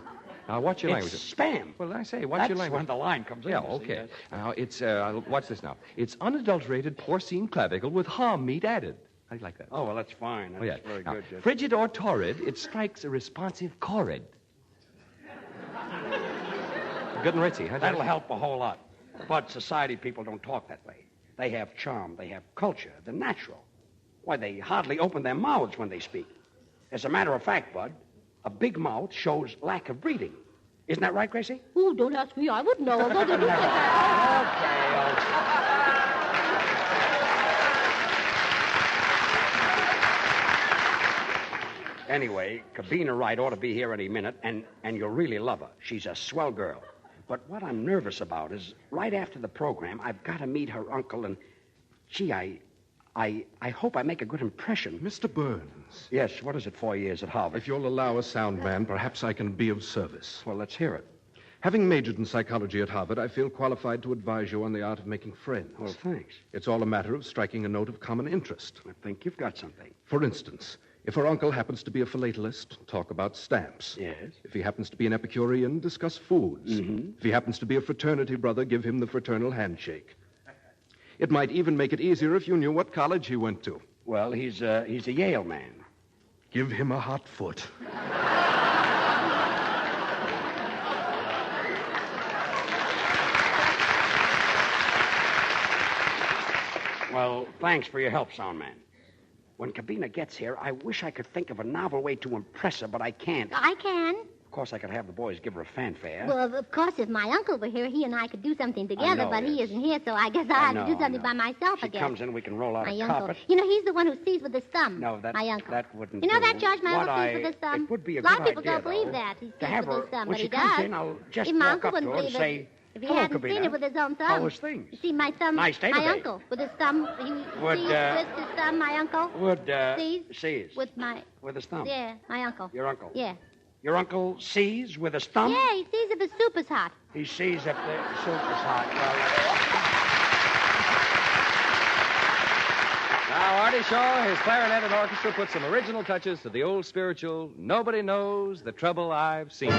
Now, what's your language? It's spam. Well, I say, what's your That's language? when the line comes in. Yeah, you see, okay. yes. Now, it's, watch this now. It's unadulterated porcine clavicle with ham meat added. How do you like that? Oh, well, that's fine. That's very Now, good. Yes. frigid or torrid, it strikes a responsive chord. Good and ritzy, huh? That'll help a whole lot. But society people don't talk that way. They have charm. They have culture. They're natural. Why, they hardly open their mouths when they speak. As a matter of fact, Bud, a big mouth shows lack of breeding. Isn't that right, Gracie? Oh, don't ask me. I wouldn't know. Anyway, Cubina Wright ought to be here any minute, and you'll really love her. She's a swell girl. But what I'm nervous about is right after the program, I've got to meet her uncle, and, gee, I hope I make a good impression. Mr. Burns. Yes, what is it, 4 years at Harvard? If you'll allow a sound man, perhaps I can be of service. Well, let's hear it. Having majored in psychology at Harvard, I feel qualified to advise you on the art of making friends. Well, thanks. It's all a matter of striking a note of common interest. I think you've got something. For instance, if her uncle happens to be a philatelist, talk about stamps. Yes. If he happens to be an Epicurean, discuss foods. Mm-hmm. If he happens to be a fraternity brother, give him the fraternal handshake. It might even make it easier if you knew what college he went to. Well, he's a Yale man. Give him a hot foot. Well, thanks for your help, sound man. When Cubina gets here, I wish I could think of a novel way to impress her, but I can't. I can. Of course, I could have the boys give her a fanfare. Well, of course, if my uncle were here, he and I could do something together, know, but he yes. isn't here, so I guess I'll have to do something by myself She again. comes in, we can roll out My a uncle. carpet. You know, he's the one who sees with his thumb. No, that, my uncle. that wouldn't You know do. that, George? My What uncle sees with his thumb. It would be a lot good of people idea, don't believe though, that. He to sees have with her, his thumb, when but she he comes does. in, I'll just If my walk uncle up to wouldn't her and believe say, it, If he Hello, hadn't Cubina. seen it with his own thumb. How was things? You see, my thumb, Nice day my today. uncle, with his thumb, he Would, sees with his thumb, my uncle. Sees. With my, With his thumb. yeah, my uncle. Your uncle. Yeah. Your uncle sees with his thumb? Yeah, he sees if his soup is hot. He sees if the soup is hot. Now, Artie Shaw, his clarinet and orchestra put some original touches to the old spiritual, Nobody Knows the Trouble I've Seen.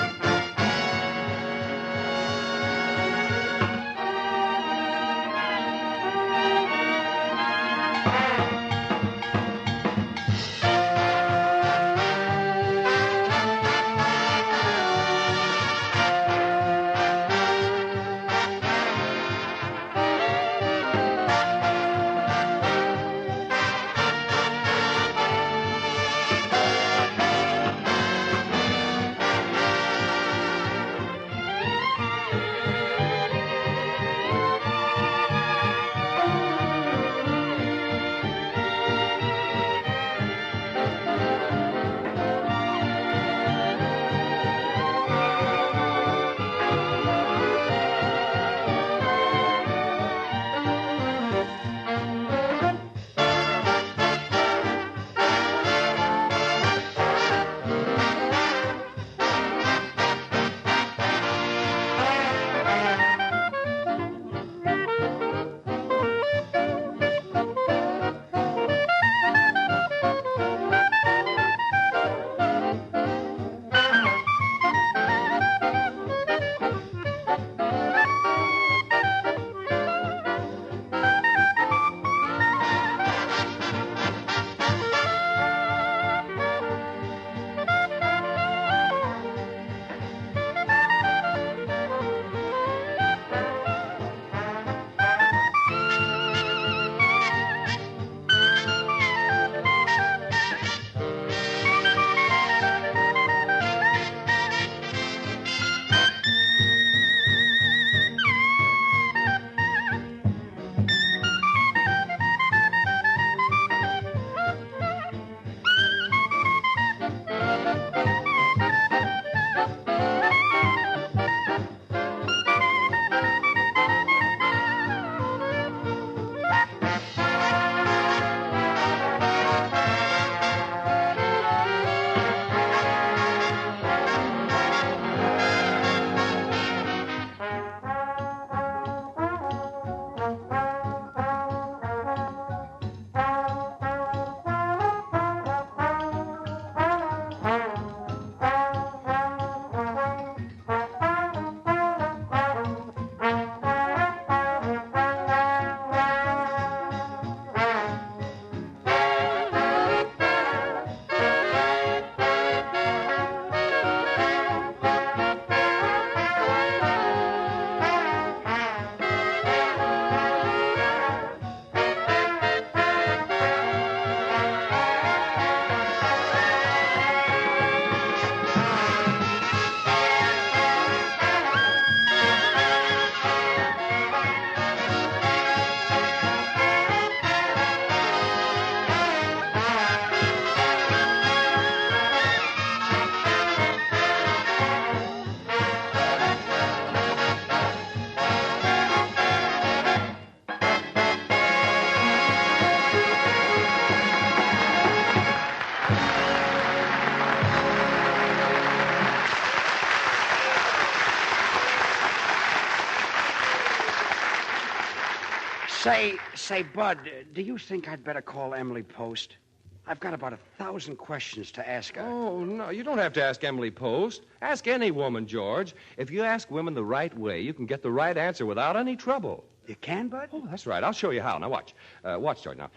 Say, Bud, do you think I'd better call Emily Post? I've got about 1,000 questions to ask her. Oh, no, you don't have to ask Emily Post. Ask any woman, George. If you ask women the right way, you can get the right answer without any trouble. You can, Bud? Oh, that's right. I'll show you how. Now, watch. Watch, George, now.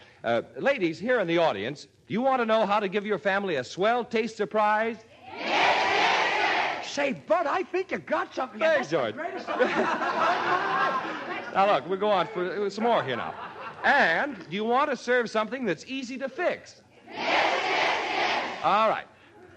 Ladies, here in the audience, do you want to know how to give your family a swell taste surprise? Say, Bud, I think you got something. Thanks, George. Now, look, we'll go on for some more here now. And do you want to serve something that's easy to fix? Yes. All right.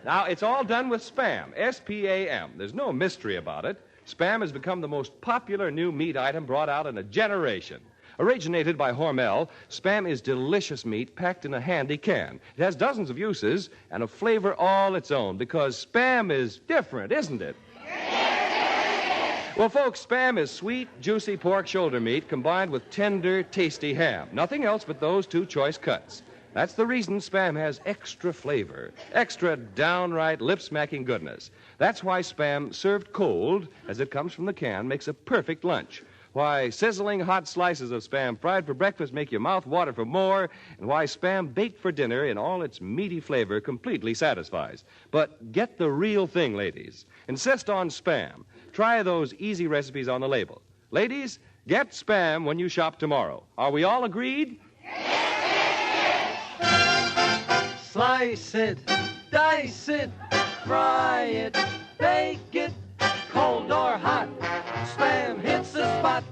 Now, it's all done with Spam, S-P-A-M. There's no mystery about it. Spam has become the most popular new meat item brought out in a generation. Originated by Hormel, Spam is delicious meat packed in a handy can. It has dozens of uses and a flavor all its own because Spam is different, isn't it? Well, folks, Spam is sweet, juicy pork shoulder meat combined with tender, tasty ham. Nothing else but those two choice cuts. That's the reason Spam has extra flavor, extra downright lip-smacking goodness. That's why Spam, served cold, as it comes from the can, makes a perfect lunch. Why sizzling hot slices of Spam fried for breakfast make your mouth water for more, and why Spam baked for dinner in all its meaty flavor completely satisfies. But get the real thing, ladies. Insist on Spam. Try those easy recipes on the label. Ladies, get Spam when you shop tomorrow. Are we all agreed? Slice it, dice it, fry it, bake it, cold or hot. Spam hits the spot.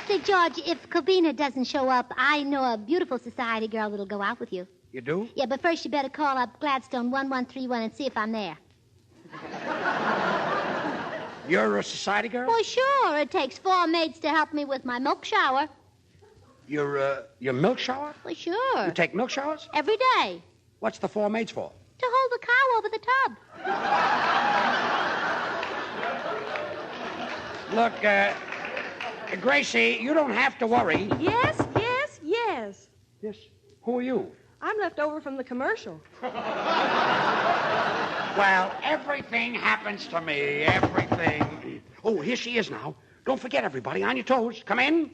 Say, George, if Cubina doesn't show up, I know a beautiful society girl that'll go out with you. You do? Yeah, but first you better call up Gladstone 1131 and see if I'm there. You're a society girl? Well, sure. It takes 4 maids to help me with my milk shower. Your milk shower? Well, sure. You take milk showers? Every day. What's the 4 maids for? To hold the cow over the tub. Look, Gracie, you don't have to worry. Yes. Yes. Who are you? I'm left over from the commercial. Well, everything happens to me. Everything. Oh, here she is now. Don't forget, everybody, on your toes. Come in.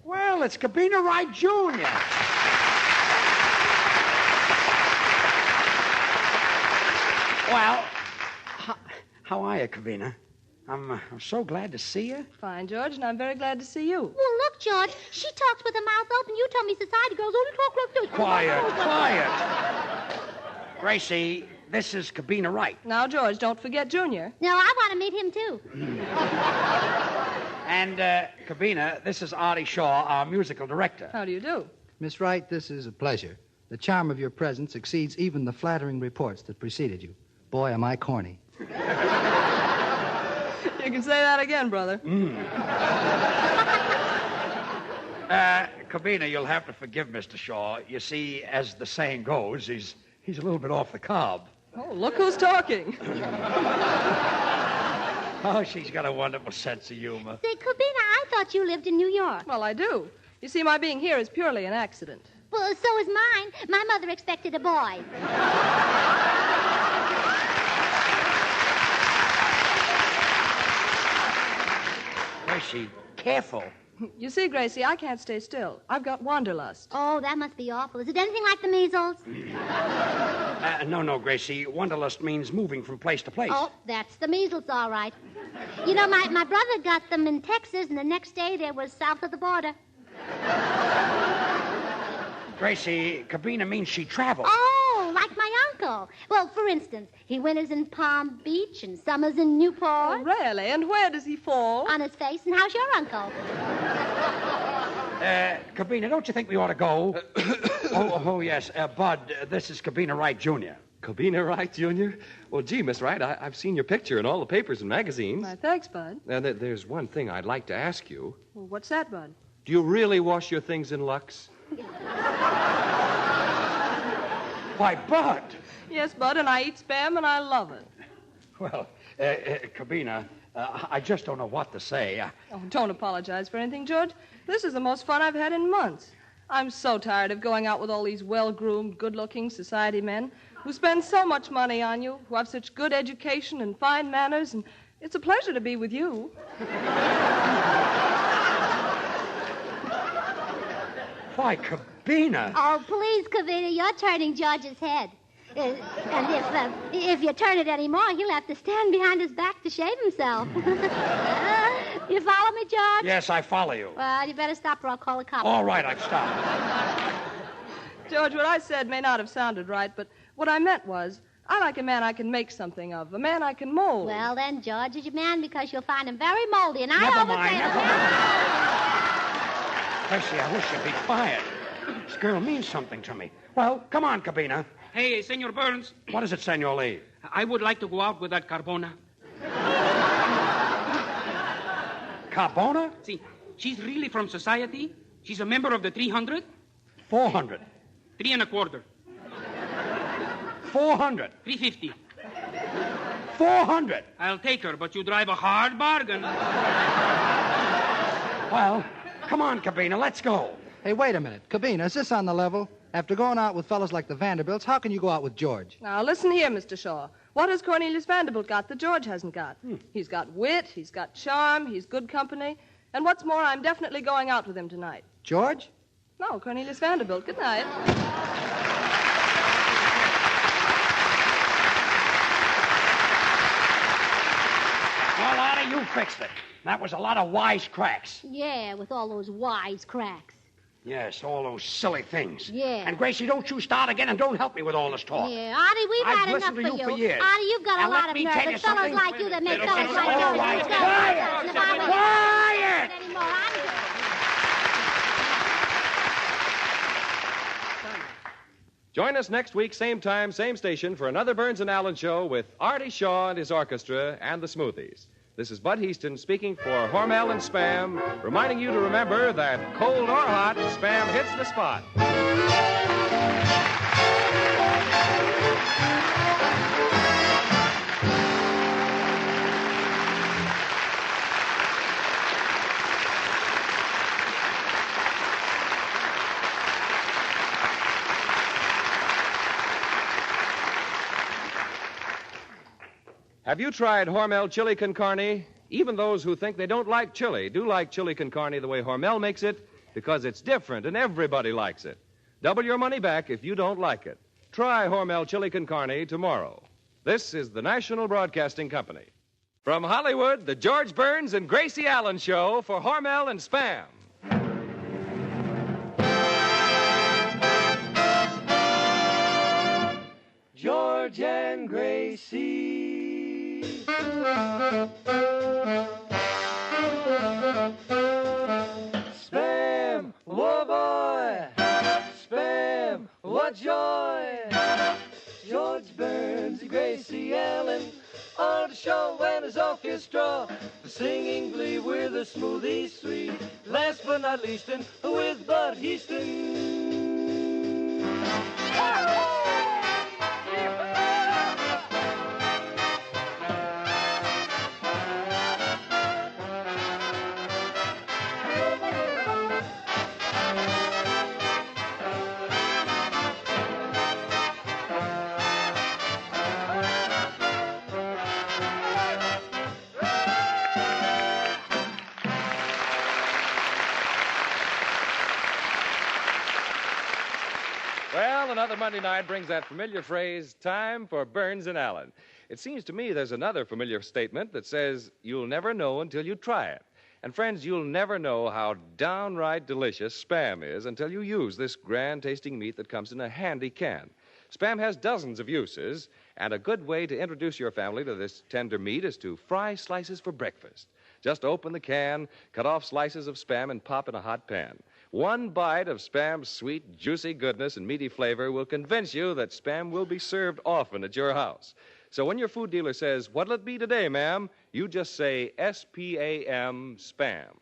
Well, it's Cubina Wright, Jr. Well, how are you, Cubina? I'm so glad to see you. Fine, George, and I'm very glad to see you. Well, look, George, she talks with her mouth open. You told me society girls only talk like this. Quiet. Gracie, this is Cubina Wright. Now, George, don't forget Junior. No, I want to meet him, too. And, Cubina, this is Artie Shaw, our musical director. How do you do? Miss Wright, this is a pleasure. The charm of your presence exceeds even the flattering reports that preceded you. Boy, am I corny. You can say that again, brother. Cubina, you'll have to forgive Mr. Shaw. You see, as the saying goes, he's a little bit off the cob. Oh, look who's talking. Oh, she's got a wonderful sense of humor. Say, Cubina, I thought you lived in New York. Well, I do. You see, my being here is purely an accident. Well, so is mine. My mother expected a boy. Gracie, careful. You see, Gracie, I can't stay still. I've got wanderlust. Oh, that must be awful. Is it anything like the measles? No, Gracie. Wanderlust means moving from place to place. Oh, that's the measles, all right. You know, my brother got them in Texas, and the next day they were south of the border. Gracie, Cubina means she travels. Oh, like my uncle. Well, for instance, he winters in Palm Beach and summers in Newport. Oh, really? And where does he fall? On his face. And how's your uncle? Cubina, don't you think we ought to go? Yes. Bud, this is Cubina Wright, Jr. Cubina Wright, Jr.? Well, gee, Miss Wright, I've seen your picture in all the papers and magazines. My thanks, Bud. Now, there's one thing I'd like to ask you. Well, what's that, Bud? Do you really wash your things in Lux? Why, Bud! Yes, Bud, and I eat Spam, and I love it. Well, Cubina, I just don't know what to say. Oh, don't apologize for anything, George. This is the most fun I've had in months. I'm so tired of going out with all these well-groomed, good-looking society men who spend so much money on you, who have such good education and fine manners, and it's a pleasure to be with you. Why, Cubina? Oh, please, Cubina, you're turning George's head. And if you turn it any more, he'll have to stand behind his back to shave himself. You follow me, George? Yes, I follow you. Well, you better stop or I'll call the cops. All right, I've stopped. George, what I said may not have sounded right, but what I meant was, I like a man I can make something of, a man I can mold. Well, then, George is your man because you'll find him very moldy, and I Never always mind, say never Gracie, I wish you'd be quiet. This girl means something to me. Well, come on, Cubina. Hey, Senor Burns. What is it, Senor Lee? I would like to go out with that Carbona. Carbona? See, she's really from society. She's a member of the 300. 400. 3 1/4. 400. 350. 400. I'll take her, but you drive a hard bargain. Well, come on, Cubina, let's go. Hey, wait a minute. Cubina, is this on the level? After going out with fellas like the Vanderbilts, how can you go out with George? Now, listen here, Mr. Shaw. What has Cornelius Vanderbilt got that George hasn't got? He's got wit, he's got charm, he's good company. And what's more, I'm definitely going out with him tonight. George? No, Cornelius Vanderbilt. Good night. Well, Artie, you fixed it. That was a lot of wise cracks. Yeah, with all those wise cracks. Yes, all those silly things. Yeah. And Gracie, don't you start again and don't help me with all this talk. Yeah, Artie, we've I've had enough listened to for you for years. Artie, you've got Now, a lot let of me nerve. tell you It's fellas something. like you that make fellas All like you. right, Join us next week, same time, same station, for another Burns and Allen show with Artie Shaw and his orchestra and the Smoothies. This is Bud Heaston speaking for Hormel and Spam, reminding you to remember that cold or hot, Spam hits the spot. Have you tried Hormel chili con carne? Even those who think they don't like chili do like chili con carne the way Hormel makes it because it's different and everybody likes it. Double your money back if you don't like it. Try Hormel chili con carne tomorrow. This is the National Broadcasting Company. From Hollywood, the George Burns and Gracie Allen Show for Hormel and Spam. George and Gracie. Spam, whoa boy. Spam, what joy. George Burns, Gracie Allen on the show and his orchestra, singing glee with the Smoothies three. Last but not least, and with Bud Heaston. Well, another Monday night brings that familiar phrase, time for Burns and Allen. It seems to me there's another familiar statement that says, you'll never know until you try it. And friends, you'll never know how downright delicious Spam is until you use this grand-tasting meat that comes in a handy can. Spam has dozens of uses, and a good way to introduce your family to this tender meat is to fry slices for breakfast. Just open the can, cut off slices of Spam, and pop in a hot pan. One bite of Spam's sweet, juicy goodness and meaty flavor will convince you that Spam will be served often at your house. So when your food dealer says, "What'll it be today, ma'am?" you just say S-P-A-M, Spam.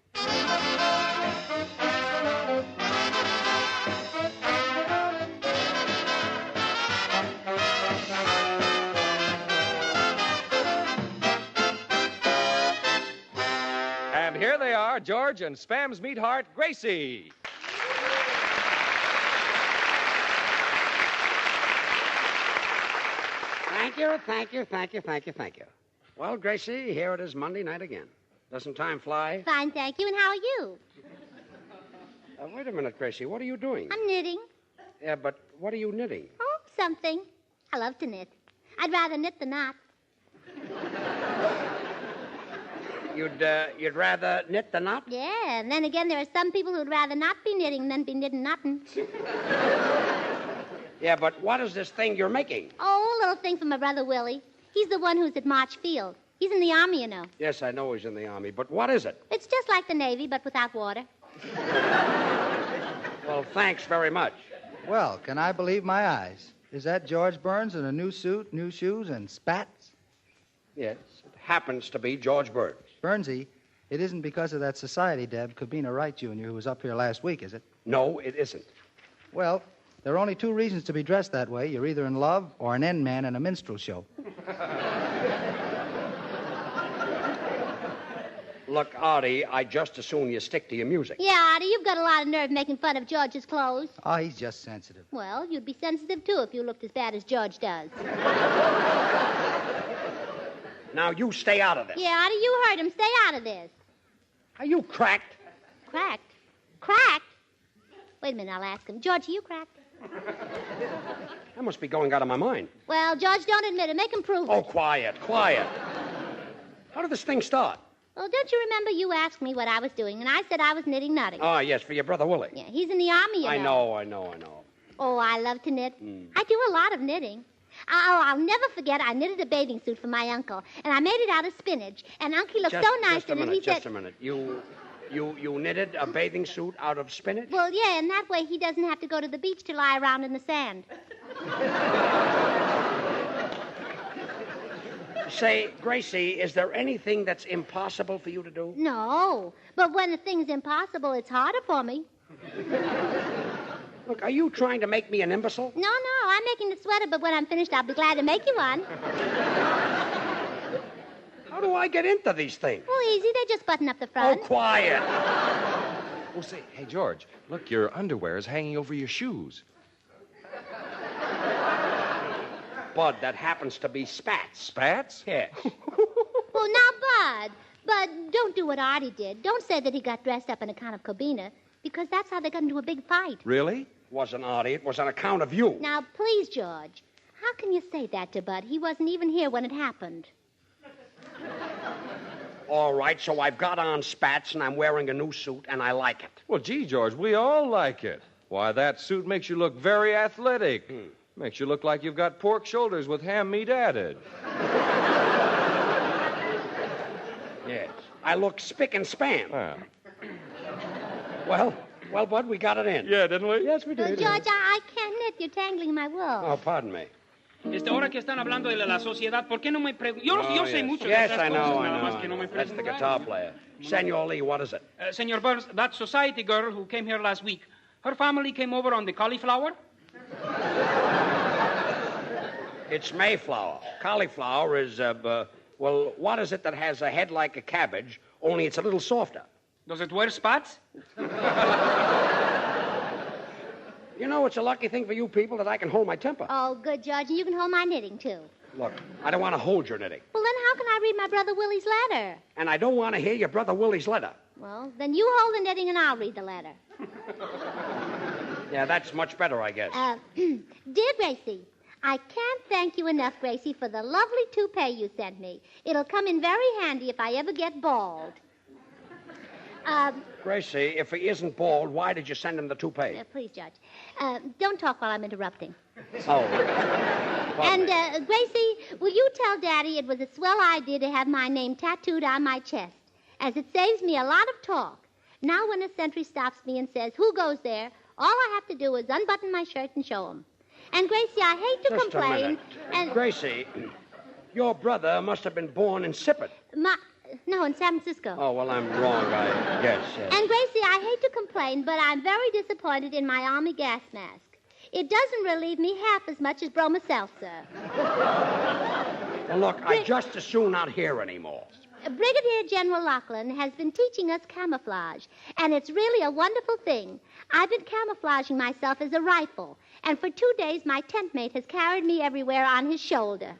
And here they are, George and Spam's meatheart, Gracie. Thank you. Well, Gracie, here it is Monday night again. Doesn't time fly? Fine, thank you. And how are you? Wait a minute, Gracie. What are you doing? I'm knitting. Yeah, but what are you knitting? Oh, something. I love to knit. I'd rather knit than not. You'd rather knit than not? Yeah, and then again, there are some people who'd rather not be knitting than be knitting nothing. Yeah, but what is this thing you're making? Oh, a little thing for my brother Willie. He's the one who's at March Field. He's in the Army, you know. Yes, I know he's in the Army, but what is it? It's just like the Navy, but without water. Well, thanks very much. Well, can I believe my eyes? Is that George Burns in a new suit, new shoes, and spats? Yes, it happens to be George Burns. Burnsy, it isn't because of that society Deb Cubina Wright Jr. who was up here last week, is it? No, it isn't. Well, There are only two reasons to be dressed that way. You're either in love or an end man in a minstrel show. Look, Artie, I'd just as soon you stick to your music. Yeah, Artie, you've got a lot of nerve making fun of George's clothes. Oh, he's just sensitive. Well, you'd be sensitive, too, if you looked as bad as George does. Now, you stay out of this. Yeah, Artie, you heard him. Stay out of this. Are you cracked? Cracked? Cracked? Wait a minute, I'll ask him. George, are you cracked? I must be going out of my mind. Well, George, don't admit it. Make him prove it. Oh, quiet. How did this thing start? Well, don't you remember you asked me what I was doing, and I said I was knitting nutting. Ah, yes, for your brother Willie. Yeah, he's in the army, you know. I know. Oh, I love to knit. I do a lot of knitting. I'll never forget, I knitted a bathing suit for my uncle, and I made it out of spinach, and Uncle looked so nice in it, he said... Just a minute. You knitted a bathing suit out of spinach? Well, yeah, and that way he doesn't have to go to the beach to lie around in the sand. Say, Gracie, is there anything that's impossible for you to do? No, but when a thing's impossible, it's harder for me. Look, are you trying to make me an imbecile? No, I'm making the sweater, but when I'm finished, I'll be glad to make you one. How do I get into these things? Oh, easy. They just button up the front. Oh, quiet. Oh, say, hey, George, look, your underwear is hanging over your shoes. Bud, that happens to be spats. Spats? Yes. Well, now, Bud, don't do what Artie did. Don't say that he got dressed up on account of Cubina, because that's how they got into a big fight. Really? Wasn't Artie. It was on account of you. Now, please, George, how can you say that to Bud? He wasn't even here when it happened. All right, so I've got on spats, and I'm wearing a new suit, and I like it. Well, gee, George, we all like it. Why, that suit makes you look very athletic. Makes you look like you've got pork shoulders with ham meat added. Yes. I look spick and span. Ah. Well, Bud, we got it in. Yeah, didn't we? Yes, we did. George, I can't knit. You're tangling my wool. Oh, pardon me. Ahora que están hablando de la sociedad, ¿por qué no me preguntan? Yo sé mucho de Yes, esas I know, cosas, nada más que no me That's the preguntan. guitar player. Senor Lee, what is it? Senor Burns, that society girl who came here last week, her family came over on the cauliflower? It's Mayflower. Cauliflower is, what is it that has a head like a cabbage, only it's a little softer? Does it wear spats? You know, it's a lucky thing for you people that I can hold my temper. Oh, good, George, and you can hold my knitting, too. Look, I don't want to hold your knitting. Well, then how can I read my brother Willie's letter? And I don't want to hear your brother Willie's letter. Well, then you hold the knitting and I'll read the letter. Yeah, that's much better, I guess. Dear Gracie, I can't thank you enough, Gracie, for the lovely toupee you sent me. It'll come in very handy if I ever get bald. Gracie, if he isn't bald, why did you send him the toupee? Please, Judge. Don't talk while I'm interrupting. Oh. And, Gracie, will you tell Daddy it was a swell idea to have my name tattooed on my chest, as it saves me a lot of talk. Now when a sentry stops me and says, "Who goes there?" all I have to do is unbutton my shirt and show him. And, Gracie, I hate to Just complain. a minute. Gracie, your brother must have been born in Sippet. No, in San Francisco. Oh, well, I'm wrong, yes. And, Gracie, I hate to complain, but I'm very disappointed in my Army gas mask. It doesn't relieve me half as much as Broma Seltzer. Well, look, I'd just as soon not hear anymore. Brigadier General Lachlan has been teaching us camouflage, and it's really a wonderful thing. I've been camouflaging myself as a rifle, and for 2 days my tent mate has carried me everywhere on his shoulder.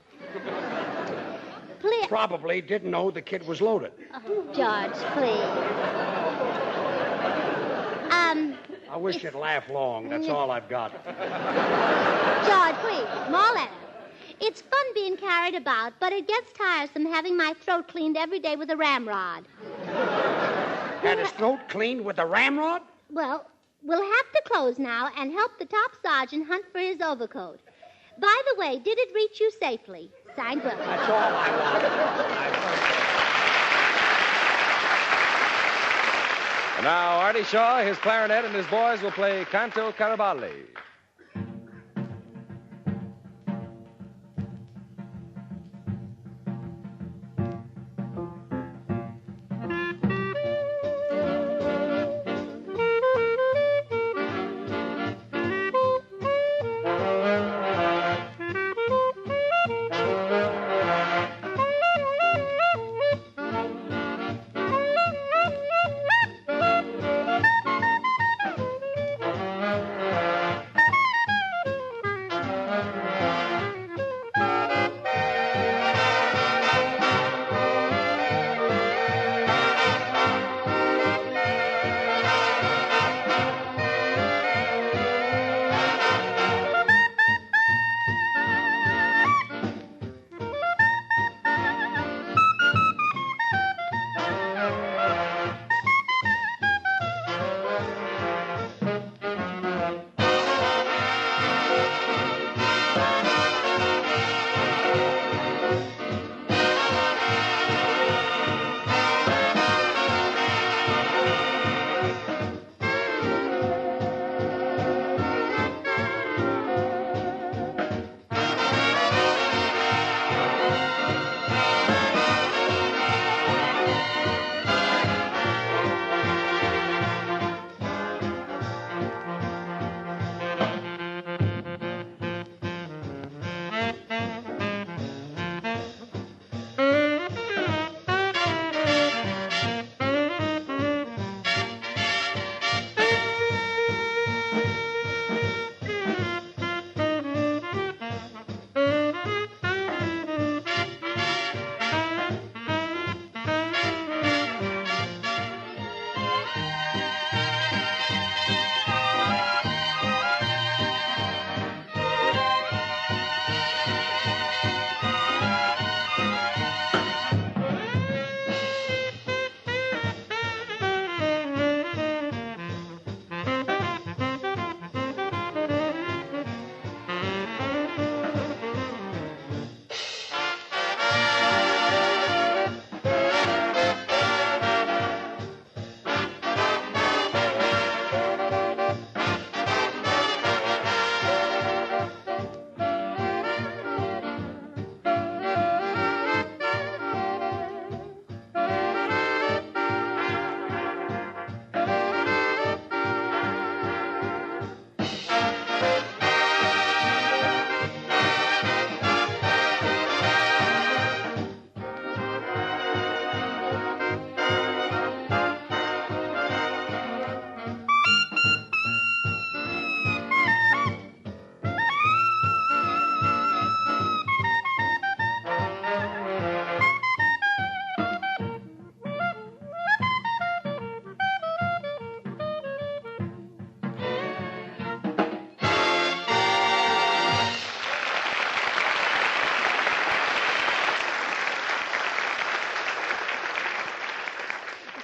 Probably didn't know the kid was loaded. Oh, George, please. I wish you'd laugh long. That's all I've got. George, please, more letter. It's fun being carried about, but it gets tiresome having my throat cleaned every day with a ramrod. Had his throat cleaned with a ramrod? Well, we'll have to close now and help the top sergeant hunt for his overcoat. By the way, did it reach you safely? Signed, Will. That's all I want. And now, Artie Shaw, his clarinet, and his boys will play Canto Caraballi.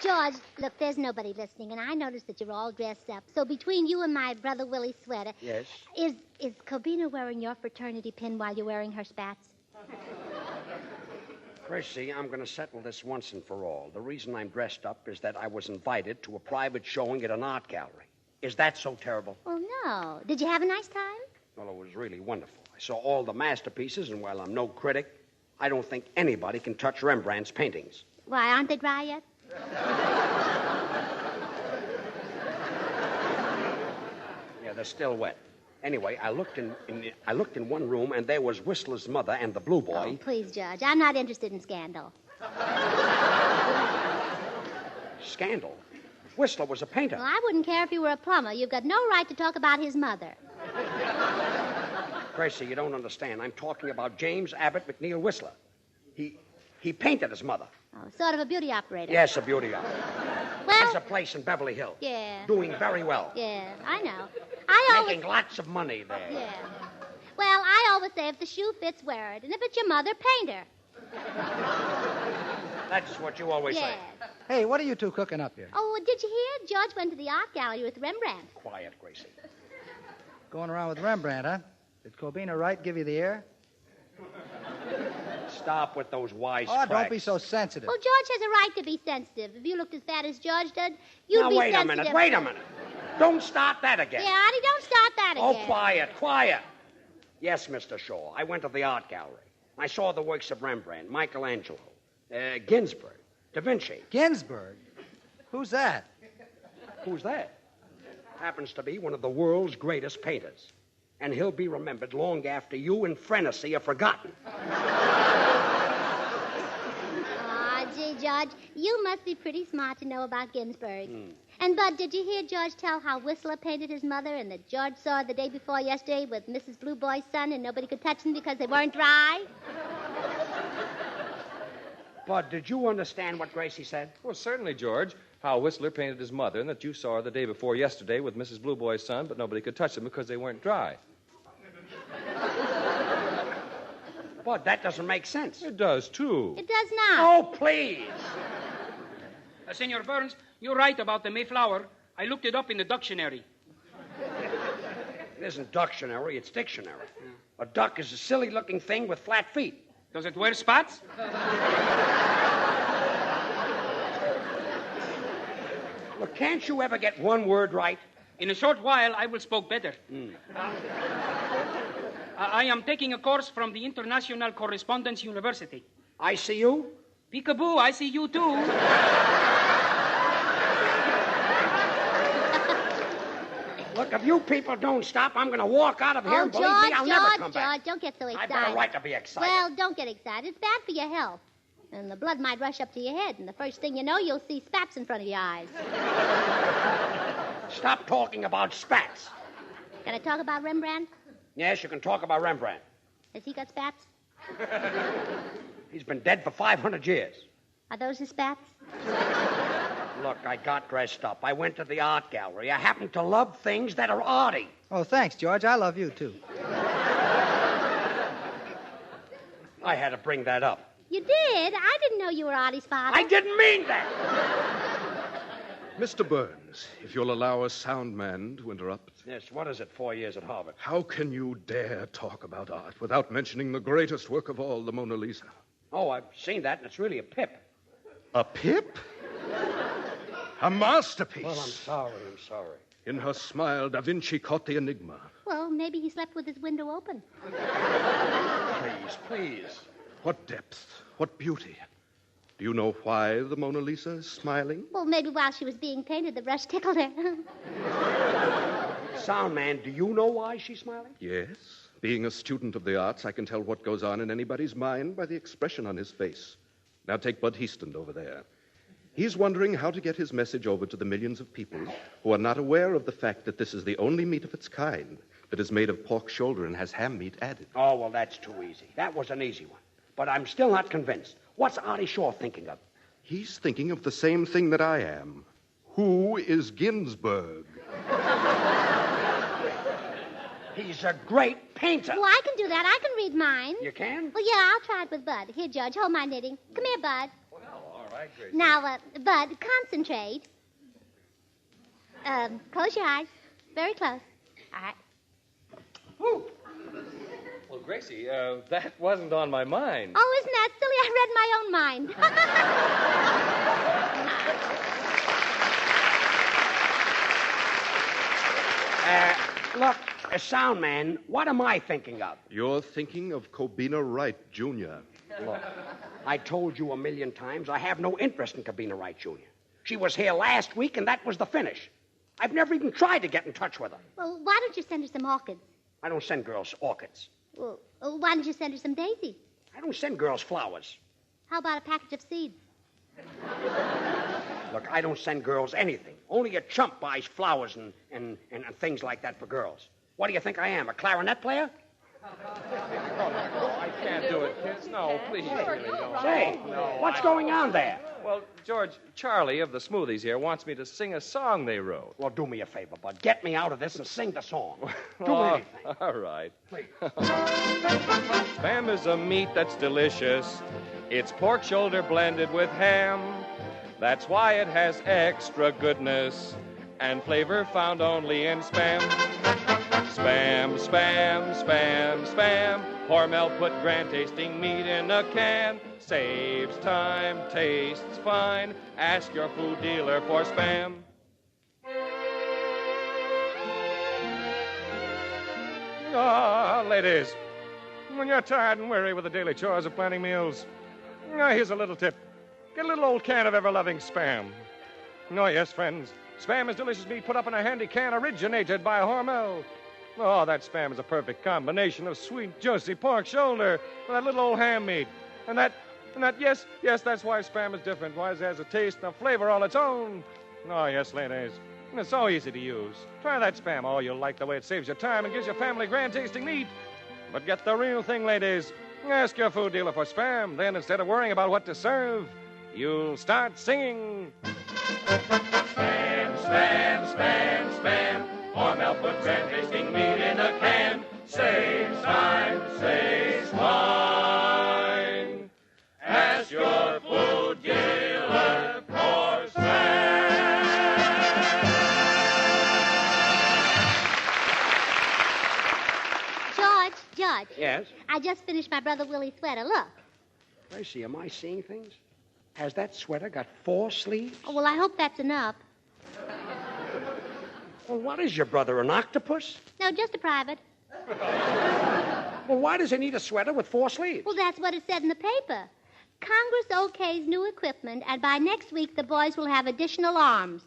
George, look, there's nobody listening, and I noticed that you're all dressed up. So between you and my brother Willie's sweater... Yes? Is Cubina wearing your fraternity pin while you're wearing her spats? Gracie, I'm going to settle this once and for all. The reason I'm dressed up is that I was invited to a private showing at an art gallery. Is that so terrible? Well, no. Did you have a nice time? Well, it was really wonderful. I saw all the masterpieces, and while I'm no critic, I don't think anybody can touch Rembrandt's paintings. Why, aren't they dry yet? Yeah, they're still wet. Anyway, I looked in one room, and there was Whistler's mother and the blue boy. Oh, please, Judge. I'm not interested in scandal. Scandal? Whistler was a painter. Well, I wouldn't care if he were a plumber. You've got no right to talk about his mother. Gracie, you don't understand. I'm talking about James Abbott McNeil Whistler. He painted his mother. Oh, sort of a beauty operator. Yes, a beauty operator. Well... Has a place in Beverly Hills. Yeah. Doing very well. Yeah, I know. Making lots of money there. Yeah. Well, I always say if the shoe fits, wear it. And if it's your mother, paint her. That's what you always say. Hey, what are you two cooking up here? Oh, did you hear? George went to the art gallery with Rembrandt. Quiet, Gracie. Going around with Rembrandt, huh? Did Cubina Wright give you the air? Stop with those wise Oh, don't be so sensitive. Well, George has a right to be sensitive. If you looked as fat as George did, you'd now, be wait sensitive. Wait a minute. Don't start that again. Yeah, Artie, don't start that again. Oh, quiet. Yes, Mr. Shaw. I went to the art gallery. I saw the works of Rembrandt, Michelangelo, Ginsberg, Da Vinci. Ginsberg? Who's that? Who's that? Happens to be one of the world's greatest painters. And he'll be remembered long after you and Frenesy are forgotten. Aw, gee, George, you must be pretty smart to know about Ginsberg. And, Bud, did you hear George tell how Whistler painted his mother and that George saw her the day before yesterday with Mrs. Blue Boy's son and nobody could touch them because they weren't dry? Bud, did you understand what Gracie said? Well, certainly, George. How Whistler painted his mother and that you saw her the day before yesterday with Mrs. Blue Boy's son, but nobody could touch them because they weren't dry. Bud, that doesn't make sense. It does, too. It does not. Oh, please. Senor Burns, you're right about the Mayflower. I looked it up in the dictionary. It isn't dictionary, it's dictionary. A duck is a silly-looking thing with flat feet. Does it wear spots? Look, can't you ever get one word right? In a short while, I will speak better. I am taking a course from the International Correspondence University. I see you? Peekaboo, I see you too. Look, if you people don't stop, I'm going to walk out of here and believe me, I'll never come back. George, don't get so excited. I've got a right to be excited. Well, don't get excited. It's bad for your health. And the blood might rush up to your head, and the first thing you know, you'll see spats in front of your eyes. Stop talking about spats. Can I talk about Rembrandt? Yes, you can talk about Rembrandt. Has he got spats? He's been dead for 500 years. Are those his spats? Look, I got dressed up. I went to the art gallery. I happen to love things that are arty. Oh, thanks, George. I love you, too. I had to bring that up. You did? I didn't know you were Artie's father. I didn't mean that. Mr. Burns, if you'll allow a sound man to interrupt. Yes, what is it, 4 years at Harvard? How can you dare talk about art without mentioning the greatest work of all, the Mona Lisa? Oh, I've seen that, and it's really a pip. A pip? A masterpiece. Well, I'm sorry. In her smile, Da Vinci caught the enigma. Well, maybe he slept with his window open. Please. What depth, what beauty. Do you know why the Mona Lisa is smiling? Well, maybe while she was being painted, the brush tickled her. Sound man, do you know why she's smiling? Yes. Being a student of the arts, I can tell what goes on in anybody's mind by the expression on his face. Now take Bud Heaston over there. He's wondering how to get his message over to the millions of people who are not aware of the fact that this is the only meat of its kind that is made of pork shoulder and has ham meat added. Oh, well, that's too easy. That was an easy one. But I'm still not convinced. What's Artie Shaw thinking of? He's thinking of the same thing that I am. Who is Ginsberg? He's a great painter. Well, I can do that. I can read mine. You can? Well, yeah, I'll try it with Bud. Here, Judge, hold my knitting. Come here, Bud. Well, all right, Gracie. Now, Bud, concentrate. Close your eyes. Very close. All right. Well, Gracie, that wasn't on my mind. Oh, isn't that silly? I read my own mind. Look, sound man, what am I thinking of? You're thinking of Cubina Wright, Jr. Look, I told you a million times I have no interest in Cubina Wright, Jr. She was here last week, and that was the finish. I've never even tried to get in touch with her. Well, why don't you send her some orchids? I don't send girls orchids. Well, why don't you send her some daisies? I don't send girls flowers. How about a package of seeds? Look, I don't send girls anything. Only a chump buys flowers and things like that for girls. What do you think I am, a clarinet player? I can't do it, kids. No, please. Really, no. Say, what's going on there? Well, George, Charlie of the Smoothies here wants me to sing a song they wrote. Well, do me a favor, Bud. Get me out of this and sing the song. Do Oh, anything. all right. Spam is a meat that's delicious. It's pork shoulder blended with ham. That's why it has extra goodness and flavor found only in Spam. Spam, Spam, Spam, Spam. Hormel put grand tasting meat in a can. Saves time, tastes fine. Ask your food dealer for Spam. Ah, ladies, when you're tired and weary with the daily chores of planning meals, here's a little tip. Get a little old can of ever-loving Spam. Oh, yes, friends, Spam is delicious meat put up in a handy can originated by Hormel. Oh, that Spam is a perfect combination of sweet, juicy pork shoulder with that little old ham meat. And that, yes, that's why Spam is different. Why it has a taste and a flavor all its own. Oh, yes, ladies. And it's so easy to use. Try that Spam. Oh, you'll like the way it saves your time and gives your family grand-tasting meat. But get the real thing, ladies. Ask your food dealer for Spam. Then, instead of worrying about what to serve, you'll start singing. Spam, Spam, Spam, Spam. Hormel put grand-tasting meat in a can. Saves time, saves mine. Ask your food dealer for Spam. George. Yes? I just finished my brother Willie's sweater. Look. Gracie, am I seeing things? Has that sweater got 4 sleeves? Oh, well, I hope that's enough. Well, what is your brother, an octopus? No, just a private. Well, why does he need a sweater with 4 sleeves? Well, that's what it said in the paper. Congress okays new equipment, and by next week the boys will have additional arms.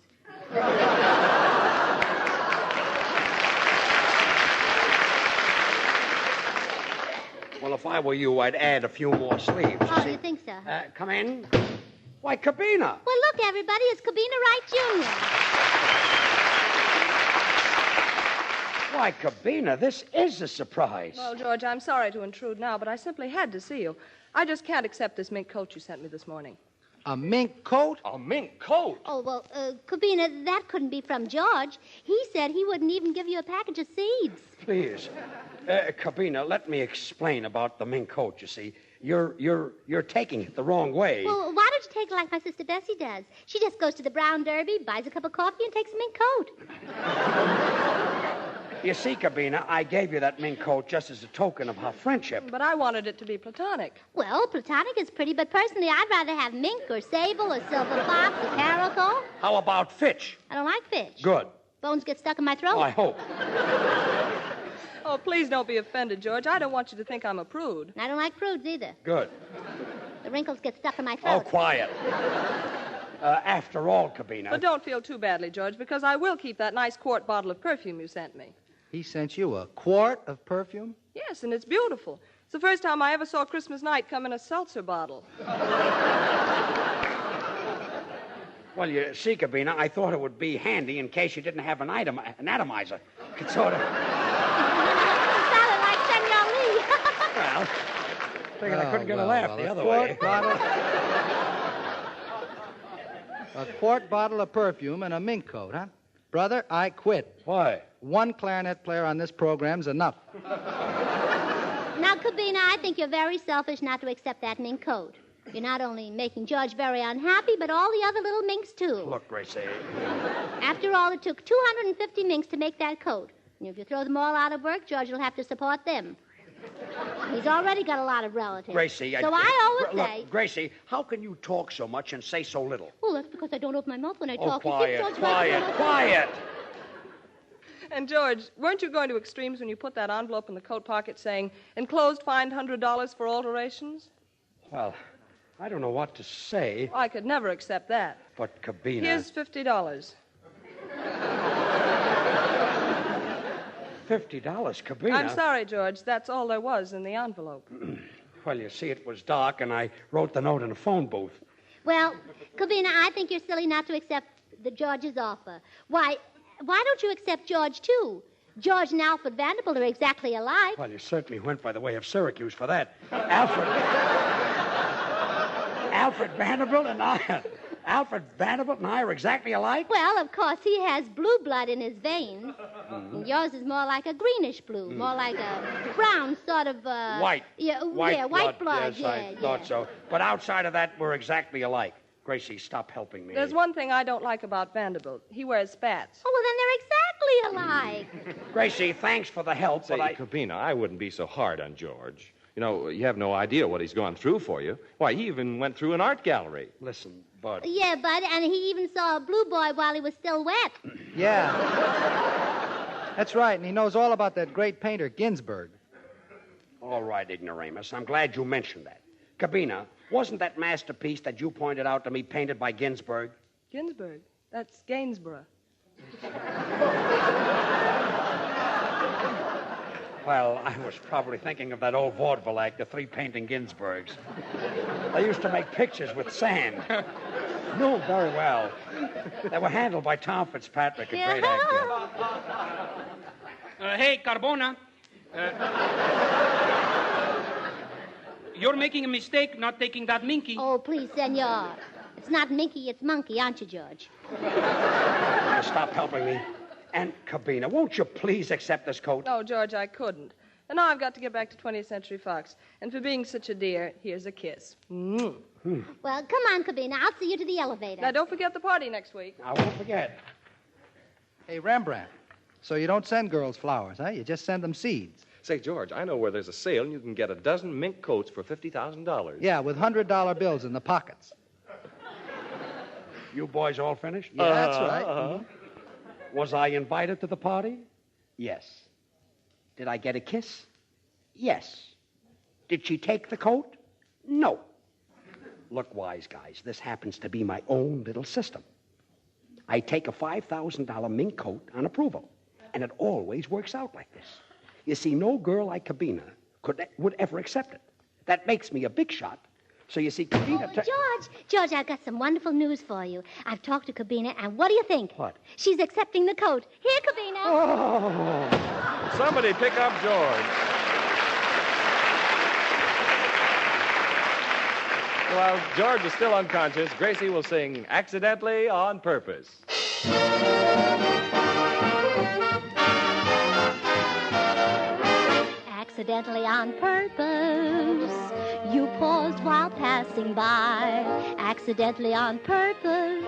Well, if I were you, I'd add a few more sleeves. Oh, you think so? Come in. Why, Cubina. Well, look, everybody, it's Cubina Wright, Jr. Why, Cubina, this is a surprise. Well, George, I'm sorry to intrude now, but I simply had to see you. I just can't accept this mink coat you sent me this morning. A mink coat? A mink coat? Oh, well, Cubina, that couldn't be from George. He said he wouldn't even give you a package of seeds. Please. Cubina, let me explain about the mink coat, you see. You're taking it the wrong way. Well, why don't you take it like my sister Bessie does? She just goes to the Brown Derby, buys a cup of coffee, and takes a mink coat. You see, Cubina, I gave you that mink coat just as a token of our friendship. But I wanted it to be platonic. Well, platonic is pretty, but personally, I'd rather have mink or sable or silver fox or caracal. How about Fitch? I don't like fish. Good. Bones get stuck in my throat. I hope. Oh, please don't be offended, George. I don't want you to think I'm a prude. I don't like prudes either. Good. The wrinkles get stuck in my throat. Oh, quiet. After all, Cubina. But don't feel too badly, George, because I will keep that nice quart bottle of perfume you sent me. He sent you a quart of perfume? Yes, and it's beautiful. It's the first time I ever saw Christmas night come in a seltzer bottle. Well, you see, Cubina, I thought it would be handy in case you didn't have an atomizer. Could sort of... It sounded like Senor Lee. Well, figured I couldn't get a laugh the other way. A quart bottle of perfume and a mink coat, huh? Brother, I quit. Why? One clarinet player on this program's enough. Now, Cubina, I think you're very selfish not to accept that mink coat. You're not only making George very unhappy, but all the other little minks, too. Look, Gracie. After all, it took 250 minks to make that coat. And if you throw them all out of work, George will have to support them. He's already got a lot of relatives. Gracie, So I always say... Look, Gracie, how can you talk so much and say so little? Well, that's because I don't open my mouth when I talk. Quiet, You see, George, quiet. And, George, weren't you going to extremes when you put that envelope in the coat pocket saying, enclosed fined $100 for alterations? Well, I don't know what to say, I could never accept that. but Cubina... Here's $50. $50, Cubina. I'm sorry, George. That's all there was in the envelope. Well, you see, it was dark, and I wrote the note in a phone booth. Well, Cubina, I think you're silly not to accept George's offer. Why don't you accept George, too? George and Alfred Vanderbilt are exactly alike. Well, you certainly went by the way of Syracuse for that. Alfred Vanderbilt and I... Alfred Vanderbilt and I are exactly alike? Well, of course, he has blue blood in his veins. And yours is more like a greenish blue, more like a brown sort of... White. Yeah, white blood. Yes, I thought so. But outside of that, we're exactly alike. Gracie, stop helping me. There's one thing I don't like about Vanderbilt. He wears spats. Oh, well, then they're exactly alike. Gracie, thanks for the help, Say, but I... Cubina, I wouldn't be so hard on George. You know, you have no idea what he's gone through for you. Why, he even went through an art gallery. Listen, Bud. Yeah, Bud, and he even saw a blue boy while he was still wet. Yeah. That's right, and he knows all about that great painter, Ginsberg. All right, ignoramus. I'm glad you mentioned that. Cubina, wasn't that masterpiece that you pointed out to me painted by Ginsberg? Ginsberg? That's Gainsborough. Well, I was probably thinking of that old vaudeville act, the three painting Ginsbergs. They used to make pictures with sand. No, very well. They were handled by Tom Fitzpatrick, a great actor. Hey, Carbona. You're making a mistake not taking that Minky. Oh, please, senor. It's not Minky, it's Monkey, aren't you, George? Now, stop helping me. And, Cubina, won't you please accept this coat? No, George, I couldn't. And now I've got to get back to 20th Century Fox. And for being such a dear, here's a kiss. Well, come on, Cubina. I'll see you to the elevator. Now, don't forget the party next week. I won't forget. Hey, Rembrandt, so you don't send girls flowers, huh? You just send them seeds. Say, George, I know where there's a sale and you can get a dozen mink coats for $50,000. Yeah, with $100 bills in the pockets. You boys all finished? Yeah, that's right. Was I invited to the party? Yes. Did I get a kiss? Yes. Did she take the coat? No. Look, wise guys, this happens to be my own little system. I take a $5,000 mink coat on approval, and it always works out like this. You see, no girl like Cubina would ever accept it. That makes me a big shot. So you see, Cubina... George, I've got some wonderful news for you. I've talked to Cubina, and what do you think? What? She's accepting the coat. Here, Cubina. Oh. Somebody pick up George. While George is still unconscious, Gracie will sing Accidentally on Purpose. Accidentally on purpose, you paused while passing by. Accidentally on purpose,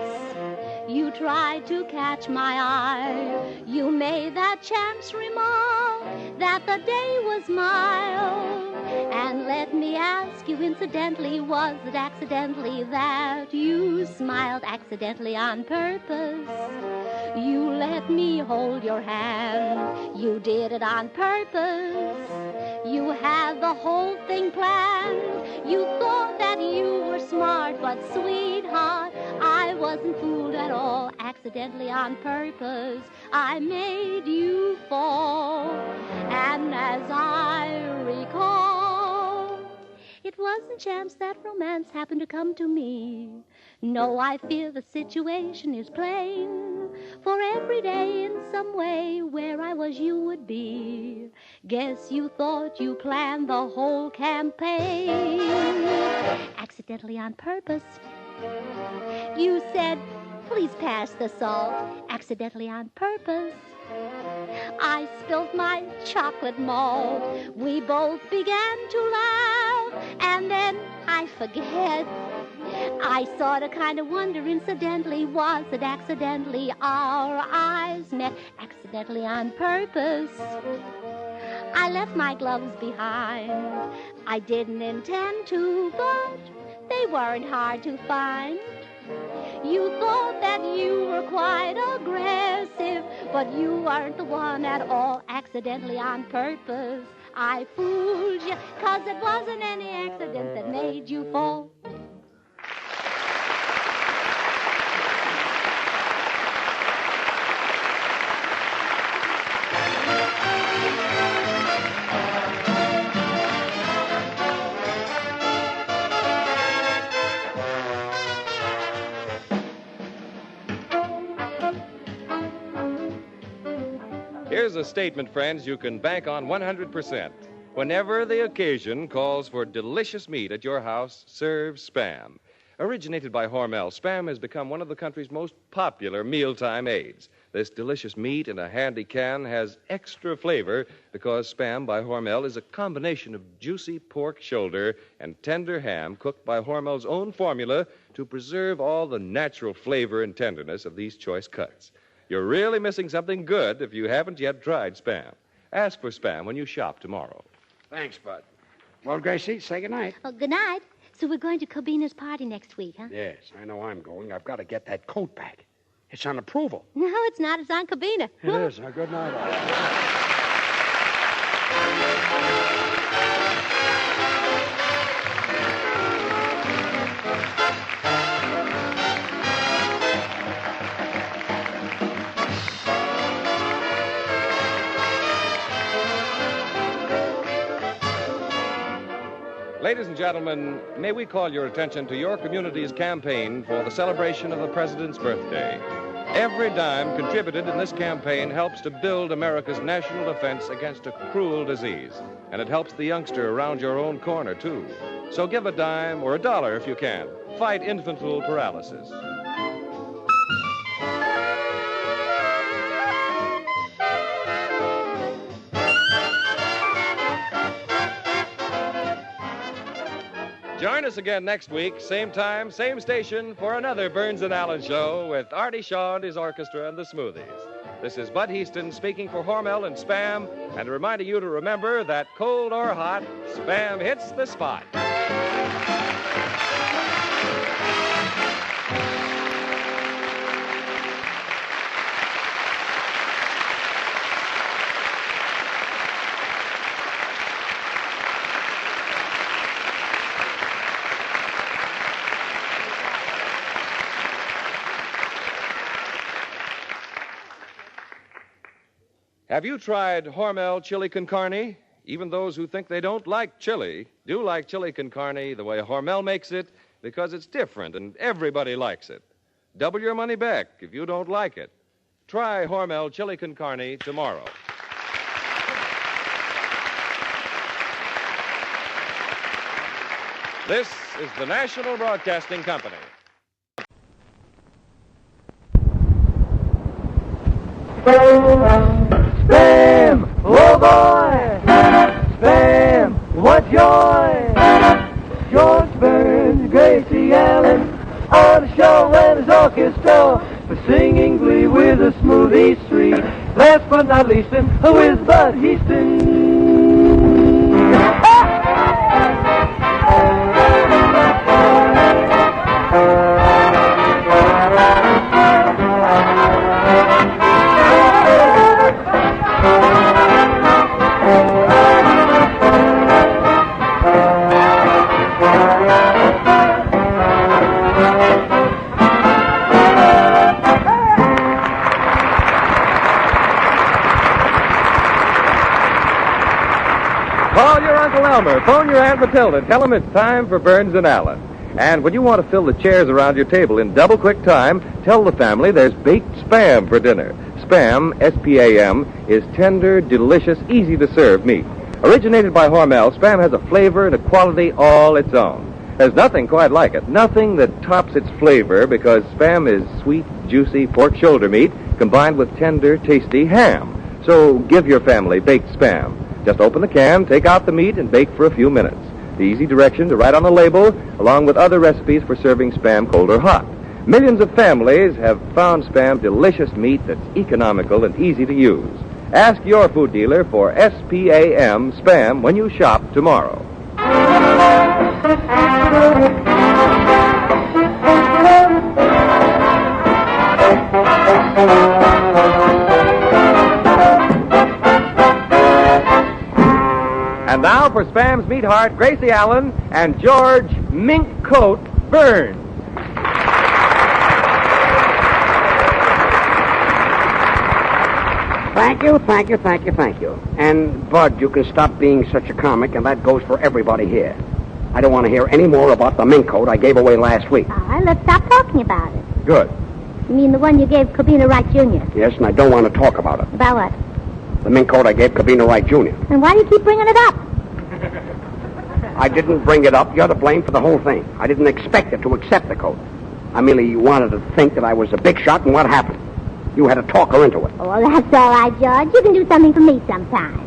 you tried to catch my eye. You made that chance remark that the day was mild. And let me ask you incidentally, was it accidentally that you smiled? Accidentally on purpose, you let me hold your hand. You did it on purpose. You had the whole thing planned. You thought that you were smart, but sweetheart, I wasn't fooled at all. Accidentally on purpose, I made you fall. And as I recall, it wasn't chance that romance happened to come to me. No, I fear the situation is plain. For every day in some way where I was you would be. Guess you thought you planned the whole campaign. Accidentally on purpose. You said, please pass the salt. Accidentally on purpose. I spilt my chocolate malt. We both began to laugh. And then I forget. I sort of kind of wonder incidentally, was it accidentally our eyes met? Accidentally on purpose. I left my gloves behind. I didn't intend to, but they weren't hard to find. You thought that you were quite aggressive, but you weren't the one at all, accidentally on purpose. I fooled you, 'cause it wasn't any accident that made you fall. Here's a statement, friends, you can bank on 100%. Whenever the occasion calls for delicious meat at your house, serve Spam. Originated by Hormel, Spam has become one of the country's most popular mealtime aids. This delicious meat in a handy can has extra flavor because Spam by Hormel is a combination of juicy pork shoulder and tender ham cooked by Hormel's own formula to preserve all the natural flavor and tenderness of these choice cuts. You're really missing something good if you haven't yet tried Spam. Ask for Spam when you shop tomorrow. Thanks, Bud. Well, Gracie, say goodnight. Well, good night. So we're going to Cubina's party next week, huh? Yes, I know I'm going. I've got to get that coat back. It's on approval. No, it's not. It's on Cubina. It is. Good night, all. Ladies and gentlemen, may we call your attention to your community's campaign for the celebration of the President's birthday. Every dime contributed in this campaign helps to build America's national defense against a cruel disease. And it helps the youngster around your own corner, too. So give a dime or $1 if you can. Fight infantile paralysis. Join us again next week, same time, same station, for another Burns and Allen show with Artie Shaw and his orchestra and the Smoothies. This is Bud Heaston speaking for Hormel and Spam, and reminding you to remember that cold or hot, Spam hits the spot. Have you tried Hormel chili con carne? Even those who think they don't like chili do like chili con carne the way Hormel makes it because it's different and everybody likes it. Double your money back if you don't like it. Try Hormel chili con carne tomorrow. This is the National Broadcasting Company. Spam! Oh boy! Spam! What joy! George Burns, Gracie Allen, on the show and his orchestra, for singing glee with a smoothie street. Last but not least, who is Bud Heaston? Phone your Aunt Matilda. Tell them it's time for Burns and Allen. And when you want to fill the chairs around your table in double quick time, tell the family there's baked Spam for dinner. Spam, S-P-A-M, is tender, delicious, easy-to-serve meat. Originated by Hormel, Spam has a flavor and a quality all its own. There's nothing quite like it. Nothing that tops its flavor because Spam is sweet, juicy pork shoulder meat combined with tender, tasty ham. So give your family baked Spam. Just open the can, take out the meat, and bake for a few minutes. The easy directions are right on the label, along with other recipes for serving Spam cold or hot. Millions of families have found Spam delicious meat that's economical and easy to use. Ask your food dealer for SPAM Spam when you shop tomorrow. And now for Spam's Meatheart, Gracie Allen and George Mink Coat Burns. Thank you. And, Bud, you can stop being such a comic, and that goes for everybody here. I don't want to hear any more about the mink coat I gave away last week. All right, let's stop talking about it. Good. You mean the one you gave Cubina Wright Jr.? Yes, and I don't want to talk about it. About what? The mink coat I gave Cubina Wright Jr. And why do you keep bringing it up? I didn't bring it up. You're to blame for the whole thing. I didn't expect it to accept the coat. I merely wanted to think that I was a big shot, and what happened? You had to talk her into it. Oh, well, that's all right, George. You can do something for me sometime.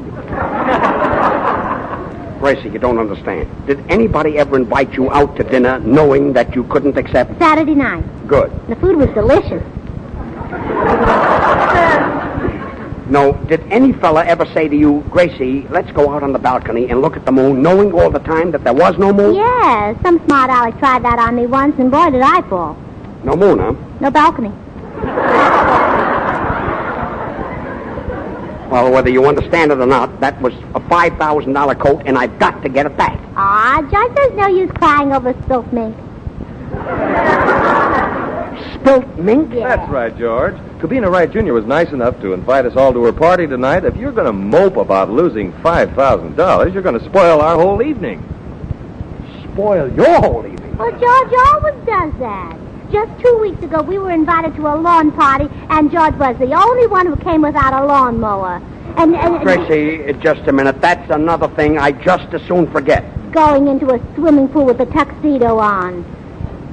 Gracie, you don't understand. Did anybody ever invite you out to dinner knowing that you couldn't accept? Saturday night. Good. The food was delicious. No, did any fella ever say to you, Gracie, let's go out on the balcony and look at the moon, knowing all the time that there was no moon? Yeah, some smart aleck tried that on me once, and boy, did I fall. No moon, huh? No balcony. Well, whether you understand it or not, that was a $5,000 coat, and I've got to get it back. George, there's no use crying over spilt mink. Spilt mink? Yeah. That's right, George. Cubina Wright Jr. was nice enough to invite us all to her party tonight. If you're going to mope about losing $5,000, you're going to spoil our whole evening. Spoil your whole evening? Well, George always does that. Just 2 weeks ago, we were invited to a lawn party, and George was the only one who came without a lawnmower. And Gracie, just a minute. That's another thing I just as soon forget. Going into a swimming pool with a tuxedo on.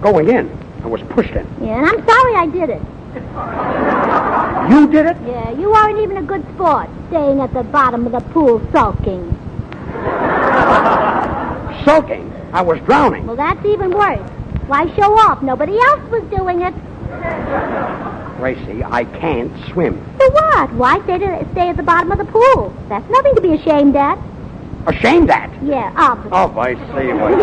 Going in? I was pushed in. Yeah, and I'm sorry I did it. You did it? Yeah, you weren't even a good sport, staying at the bottom of the pool sulking. Sulking? I was drowning. Well, that's even worse. Why show off? Nobody else was doing it. Gracie, I can't swim. So what? Why stay at the bottom of the pool? That's nothing to be ashamed at. Ashamed at? Yeah, obviously. Oh, I see what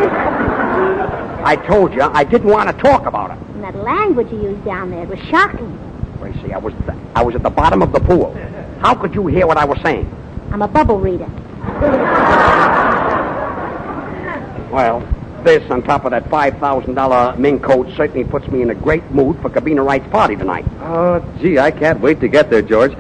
I told you I didn't want to talk about it. And that language you used down there, it was shocking. Gracie, I was at the bottom of the pool. How could you hear what I was saying? I'm a bubble reader. Well, this on top of that $5,000 mink coat certainly puts me in a great mood for Cubina Wright's party tonight. Oh, gee, I can't wait to get there, George.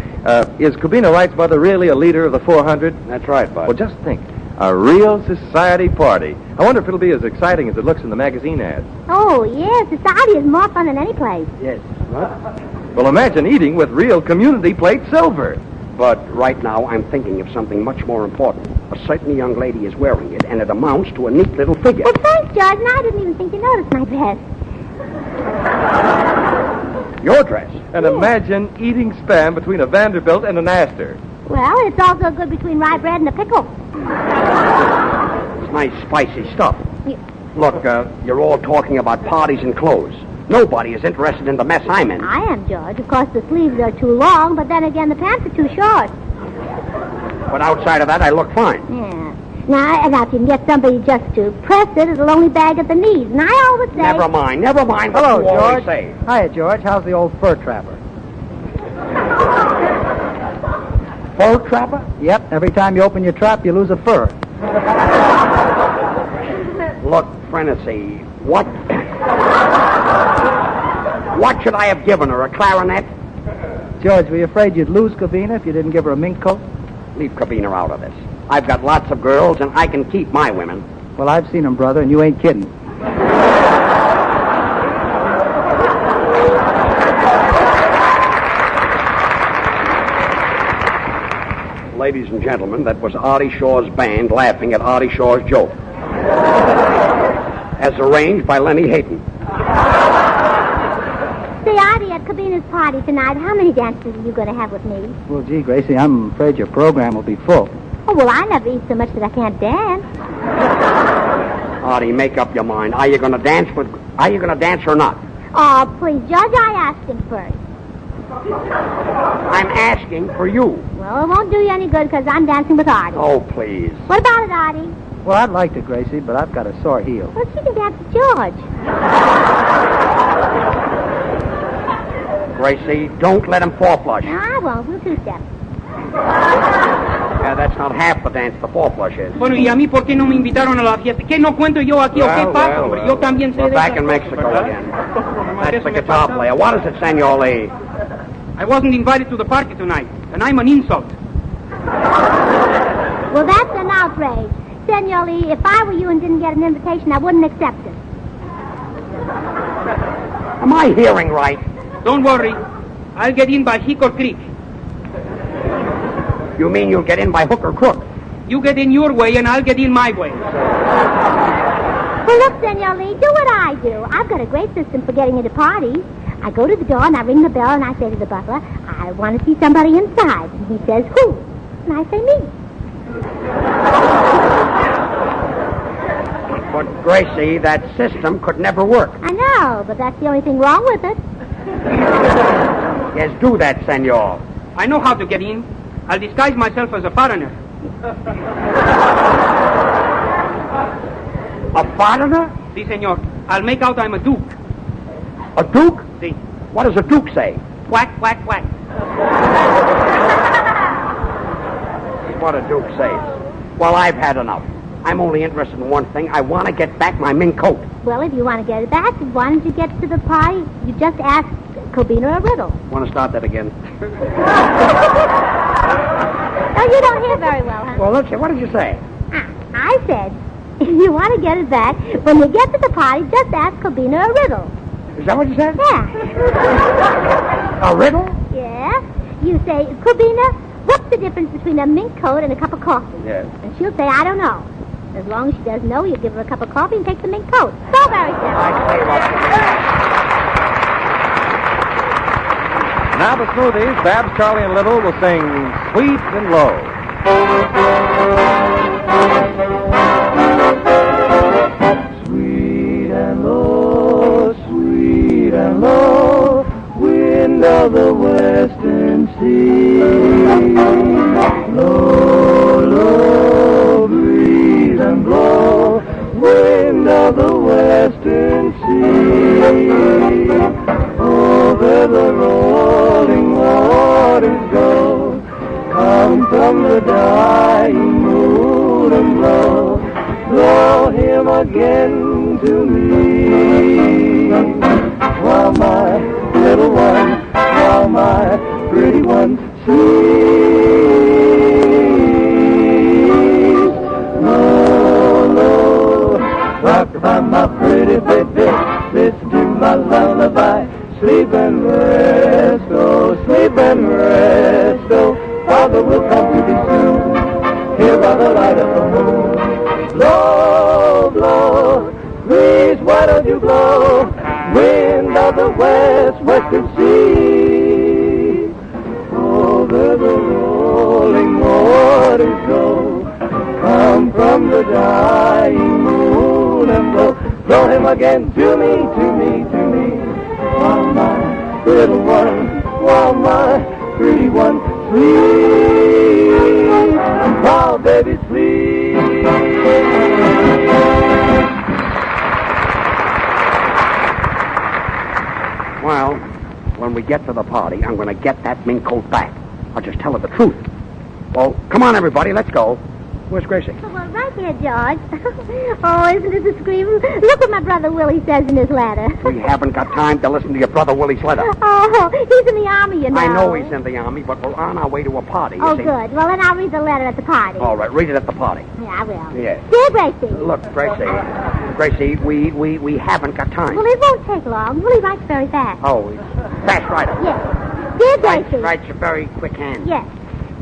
Is Cubina Wright's mother really a leader of the 400? That's right, Bud. Well, just think. A real society party. I wonder if it'll be as exciting as it looks in the magazine ads. Oh, yeah, society is more fun than any place. Yes. What? Well, imagine eating with real community plate silver. But right now, I'm thinking of something much more important. A certain young lady is wearing it, and it amounts to a neat little figure. Well, thanks, George, and I didn't even think you noticed my dress. Your dress? And imagine eating Spam between a Vanderbilt and an Astor. Well, it's also good between rye bread and a pickle. It's nice, spicy stuff. Yeah. Look, you're all talking about parties and clothes. Nobody is interested in the mess I'm in. I am, George. Of course, the sleeves are too long, but then again, the pants are too short. But outside of that, I look fine. Yeah. Now, if you can get somebody just to press it, it'll only bag at the knees. And I always say... Never mind what Hello, you always George. say. Hiya, George. How's the old fur trapper? Fur trapper? Yep. Every time you open your trap, you lose a fur. Look, Frenessy, what should I have given her, a clarinet? George, were you afraid you'd lose Cubina if you didn't give her a mink coat? Leave Cubina out of this. I've got lots of girls, and I can keep my women. Well, I've seen them, brother, and you ain't kidding. Ladies and gentlemen, that was Artie Shaw's band laughing at Artie Shaw's joke. As arranged by Lenny Hayton. Say, Artie, at Cubina's party tonight, how many dances are you going to have with me? Well, gee, Gracie, I'm afraid your program will be full. Oh, well, I never eat so much that I can't dance. Artie, make up your mind. Are you going to dance or not? Oh, please, Judge, I asked him first. I'm asking for you. Well, it won't do you any good because I'm dancing with Artie. Oh, please. What about it, Artie? Well, I'd like to, Gracie, but I've got a sore heel. Well, she can dance with George. Gracie, don't let him four flush. No, I won't. We'll two-step. Yeah, that's not half the dance the four flush is. Bueno, ¿y a mí por qué no me invitaron a la fiesta? ¿Qué no cuento yo aquí o qué pasa, hombre? Yo también sé We're de back esas in cosas, Mexico ¿verdad? again. That's the guitar player. What is it, Senor Lee? I wasn't invited to the party tonight, and I'm an insult. Well, that's an outrage. Senor Lee, if I were you and didn't get an invitation, I wouldn't accept it. Am I hearing right? Don't worry. I'll get in by Hickory Creek. You mean you'll get in by hook or crook? You get in your way, and I'll get in my way. Well, look, Senor Lee, do what I do. I've got a great system for getting into parties. I go to the door, and I ring the bell, and I say to the butler, I want to see somebody inside. And he says, who? And I say, me. But, Gracie, that system could never work. I know, but that's the only thing wrong with it. Yes, do that, senor. I know how to get in. I'll disguise myself as a foreigner. A foreigner? Si, senor. I'll make out I'm a duke. A duke? Si. What does a duke say? Quack, quack, quack. What a duke says. Well, I've had enough. I'm only interested in one thing. I want to get back my mink coat. Well, if you want to get it back, why don't you get to the party? You just ask Cubina a riddle. Want to start that again? Oh, you don't hear very well, huh? Well, let's see. What did you say? I said, if you want to get it back, when you get to the party, just ask Cubina a riddle. Is that what you said? Yeah. A riddle? Yeah. You say, Cubina, what's the difference between a mink coat and a cup of coffee? Yes. And she'll say, I don't know. As long as she doesn't know, you give her a cup of coffee and take the mink coat. So very simple. Now the Smoothies, Babs, Charlie, and Little will sing Sweet and Low. Sweet and low, sweet and low, wind of the western sea. Low, low, breeze and blow, wind of the western sea. Over the rolling waters go, come from the dying moon and blow, blow him again to me. While my little one, while my pretty one sleeps. Low, low, rock by my pretty baby, listen to my lullaby. Sleep and rest, oh, sleep and rest, oh, Father will come to thee soon, here by the light of the moon. Blow, blow, breeze, why don't you blow, wind of the west, western sea. Over the rolling waters go, come from the dying moon and blow him again to me, to me, to me. While my little one, while my pretty one sleeps, while baby sleeps. Well, when we get to the party, I'm going to get that mink coat back. I'll just tell her the truth. Well, come on, everybody, let's go. Where's Gracie? Oh, well, right here, George. Oh, isn't it a scream? Look what my brother Willie says in his letter. We haven't got time to listen to your brother Willie's letter. Oh, he's in the army, you know. I know he's in the army, but we're on our way to a party, you Oh, see. good. Well, then I'll read the letter at the party. All right, read it at the party. Yeah, I will. Yes. Dear Gracie. Look, Gracie, we haven't got time. Well, it won't take long. Willie writes very fast. Oh, he's fast writer. Yes. Dear Gracie. Writes a very quick hand. Yes.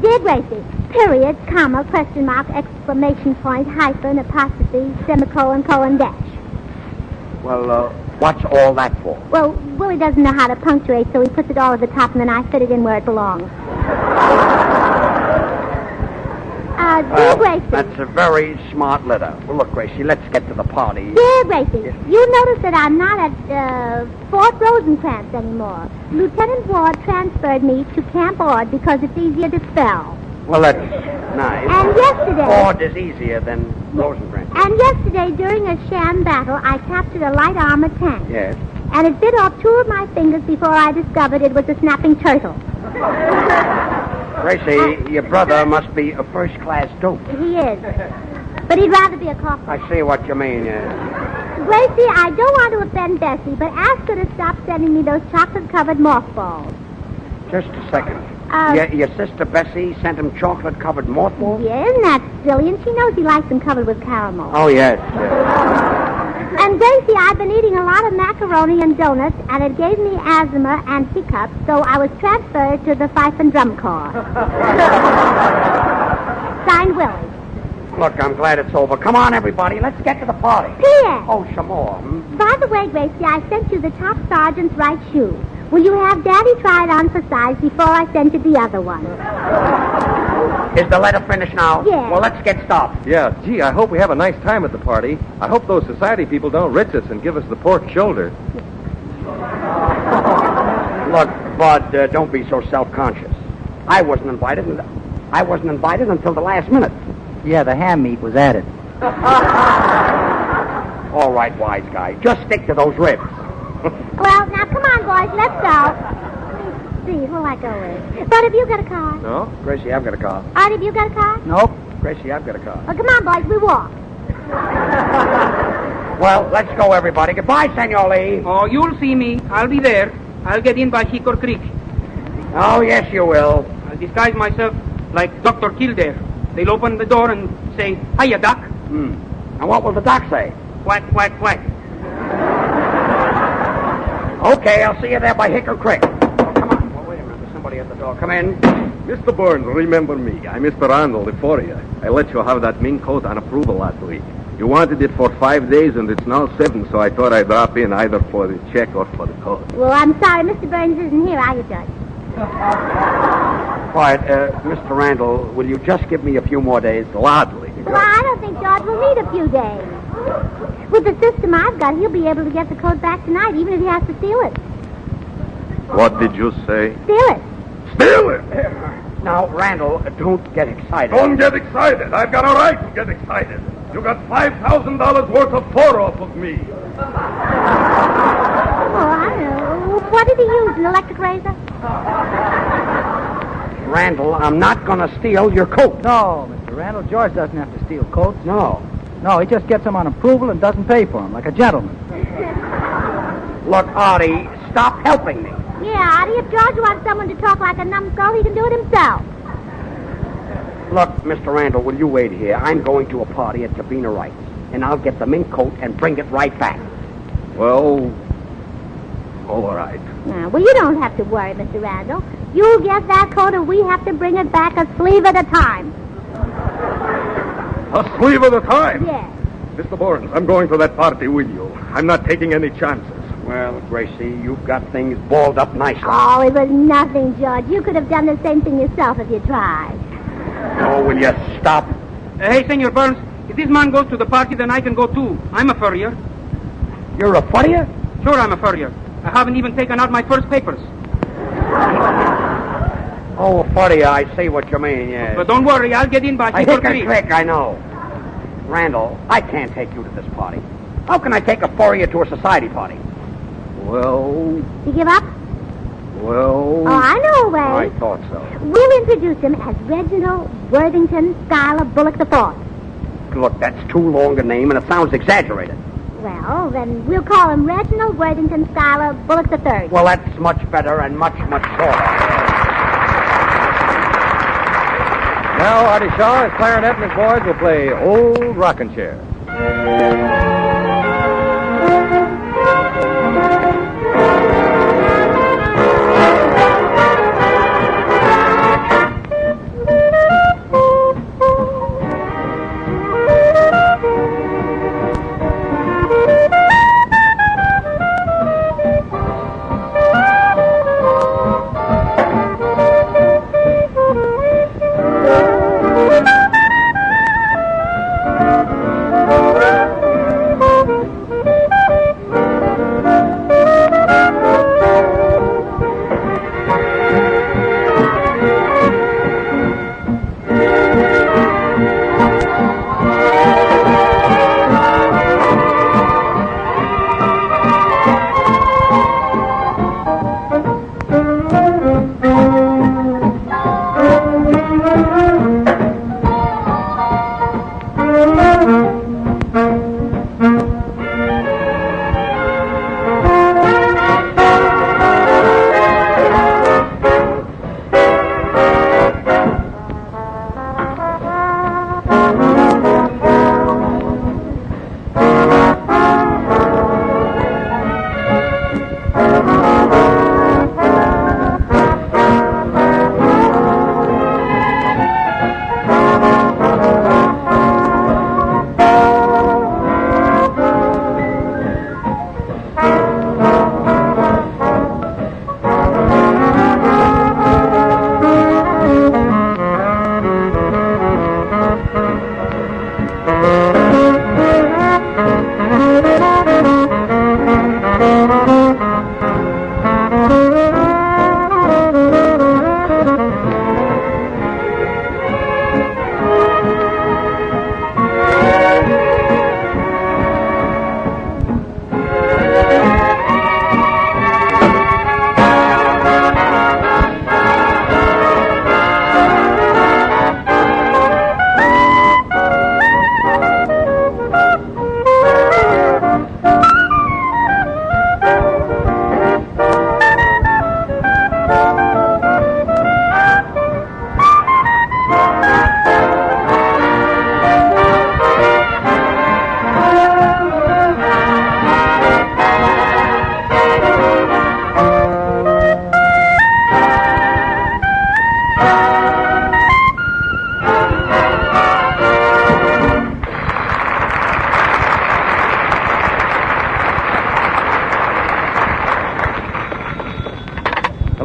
Dear Gracie, period, comma, question mark, exclamation point, hyphen, apostrophe, semicolon, colon, dash. Well, what's all that for? Well, Willie doesn't know how to punctuate, so he puts it all at the top, and then I fit it in where it belongs. Dear Gracie. That's a very smart letter. Well, look, Gracie, let's get to the party. Dear Gracie, you notice that I'm not at Fort Rosencrantz anymore. Lieutenant Ward transferred me to Camp Ord because it's easier to spell. Well, that's nice. And yesterday... Ord is easier than Rosencrantz. And yesterday, during a sham battle, I captured a light armored tank. Yes. And it bit off 2 of my fingers before I discovered it was a snapping turtle. Gracie, your brother must be a first-class dope. He is. But he'd rather be a cough. I see what you mean, Gracie, I don't want to offend Bessie, but ask her to stop sending me those chocolate-covered mothballs. Just a second. Your sister Bessie sent him chocolate-covered mothballs? Yeah, isn't that silly? And she knows he likes them covered with caramel. Oh, yes. And Gracie, I've been eating a lot of macaroni and donuts, and it gave me asthma and hiccups, so I was transferred to the fife and drum corps. Signed, Willie. Look, I'm glad it's over. Come on, everybody. Let's get to the party. P.S. Oh, some more. By the way, Gracie, I sent you the top sergeant's right shoe. Will you have Daddy try it on for size before I send you the other one? Is the letter finished now? Yeah. Well, let's get started. Yeah, gee, I hope we have a nice time at the party. I hope those society people don't rich us and give us the pork shoulder. Look, Bud, don't be so self-conscious. I wasn't invited until the last minute. Yeah, the ham meat was added. All right, wise guy. Just stick to those ribs. Well, now, come on, boys. Let's go. See, who'll I go with? Bud, have you got a car? No? Gracie, I've got a car. Artie, have you got a car? Nope. Gracie, I've got a car. Well, come on, boys. We walk. Well, let's go, everybody. Goodbye, Senor Lee. Oh, you'll see me. I'll be there. I'll get in by Hickory Creek. Oh, yes, you will. I'll disguise myself like Dr. Kildare. They'll open the door and say, "Hiya, Doc." And what will the doc say? Quack, quack, quack. Okay, I'll see you there by Hickory Creek. Oh, come on. Oh, wait a minute. There's somebody at the door. Come in. Mr. Burns, remember me. I'm Mr. Randall, the Fourier. I let you have that mink coat on approval last week. You wanted it for 5 days, and it's now 7, so I thought I'd drop in either for the check or for the coat. Well, I'm sorry. Mr. Burns isn't here, are you, Judge? Quiet. Mr. Randall, will you just give me a few more days? Gladly. Well, I don't think George will need a few days. With the system I've got, he'll be able to get the coat back tonight, even if he has to steal it. What did you say? Steal it. Steal it! Now, Randall, don't get excited. Don't get excited. I've got a right to get excited. You got $5,000 worth of fur off of me. Oh, I know. What did he use, an electric razor? Randall, I'm not going to steal your coat. No, Mr. Randall, George doesn't have to steal coats. No. No, he just gets them on approval and doesn't pay for them, like a gentleman. Look, Artie, stop helping me. Yeah, Artie, if George wants someone to talk like a numbskull, he can do it himself. Look, Mr. Randall, will you wait here? I'm going to a party at Cubina Wright's, and I'll get the mink coat and bring it right back. Well, all right. Now, well, you don't have to worry, Mr. Randall. You'll get that coat, and we have to bring it back a sleeve at a time. A sleeve at a time? Yes. Mr. Burns, I'm going to that party with you. I'm not taking any chances. Well, Gracie, you've got things balled up nicely. Oh, it was nothing, George. You could have done the same thing yourself if you tried. Oh, will you stop? Hey, Senor Burns, if this man goes to the party, then I can go too. I'm a furrier. You're a furrier? Sure, I'm a furrier. I haven't even taken out my first papers. Oh, a furrier, I see what you mean, yes. But don't worry, I'll get in by Hickory Creek, I know. Randall, I can't take you to this party. How can I take a furrier to a society party? Well... You give up? Well... Oh, I know a way. I thought so. We'll introduce him as Reginald Worthington Schuyler Bullock IV. Look, that's too long a name, and it sounds exaggerated. Well, then we'll call him Reginald Worthington Schuyler Bullock III. Well, that's much better and much, much shorter. Now, Artie Shaw, his clarinet and his boys will play Old Rockin' Chair.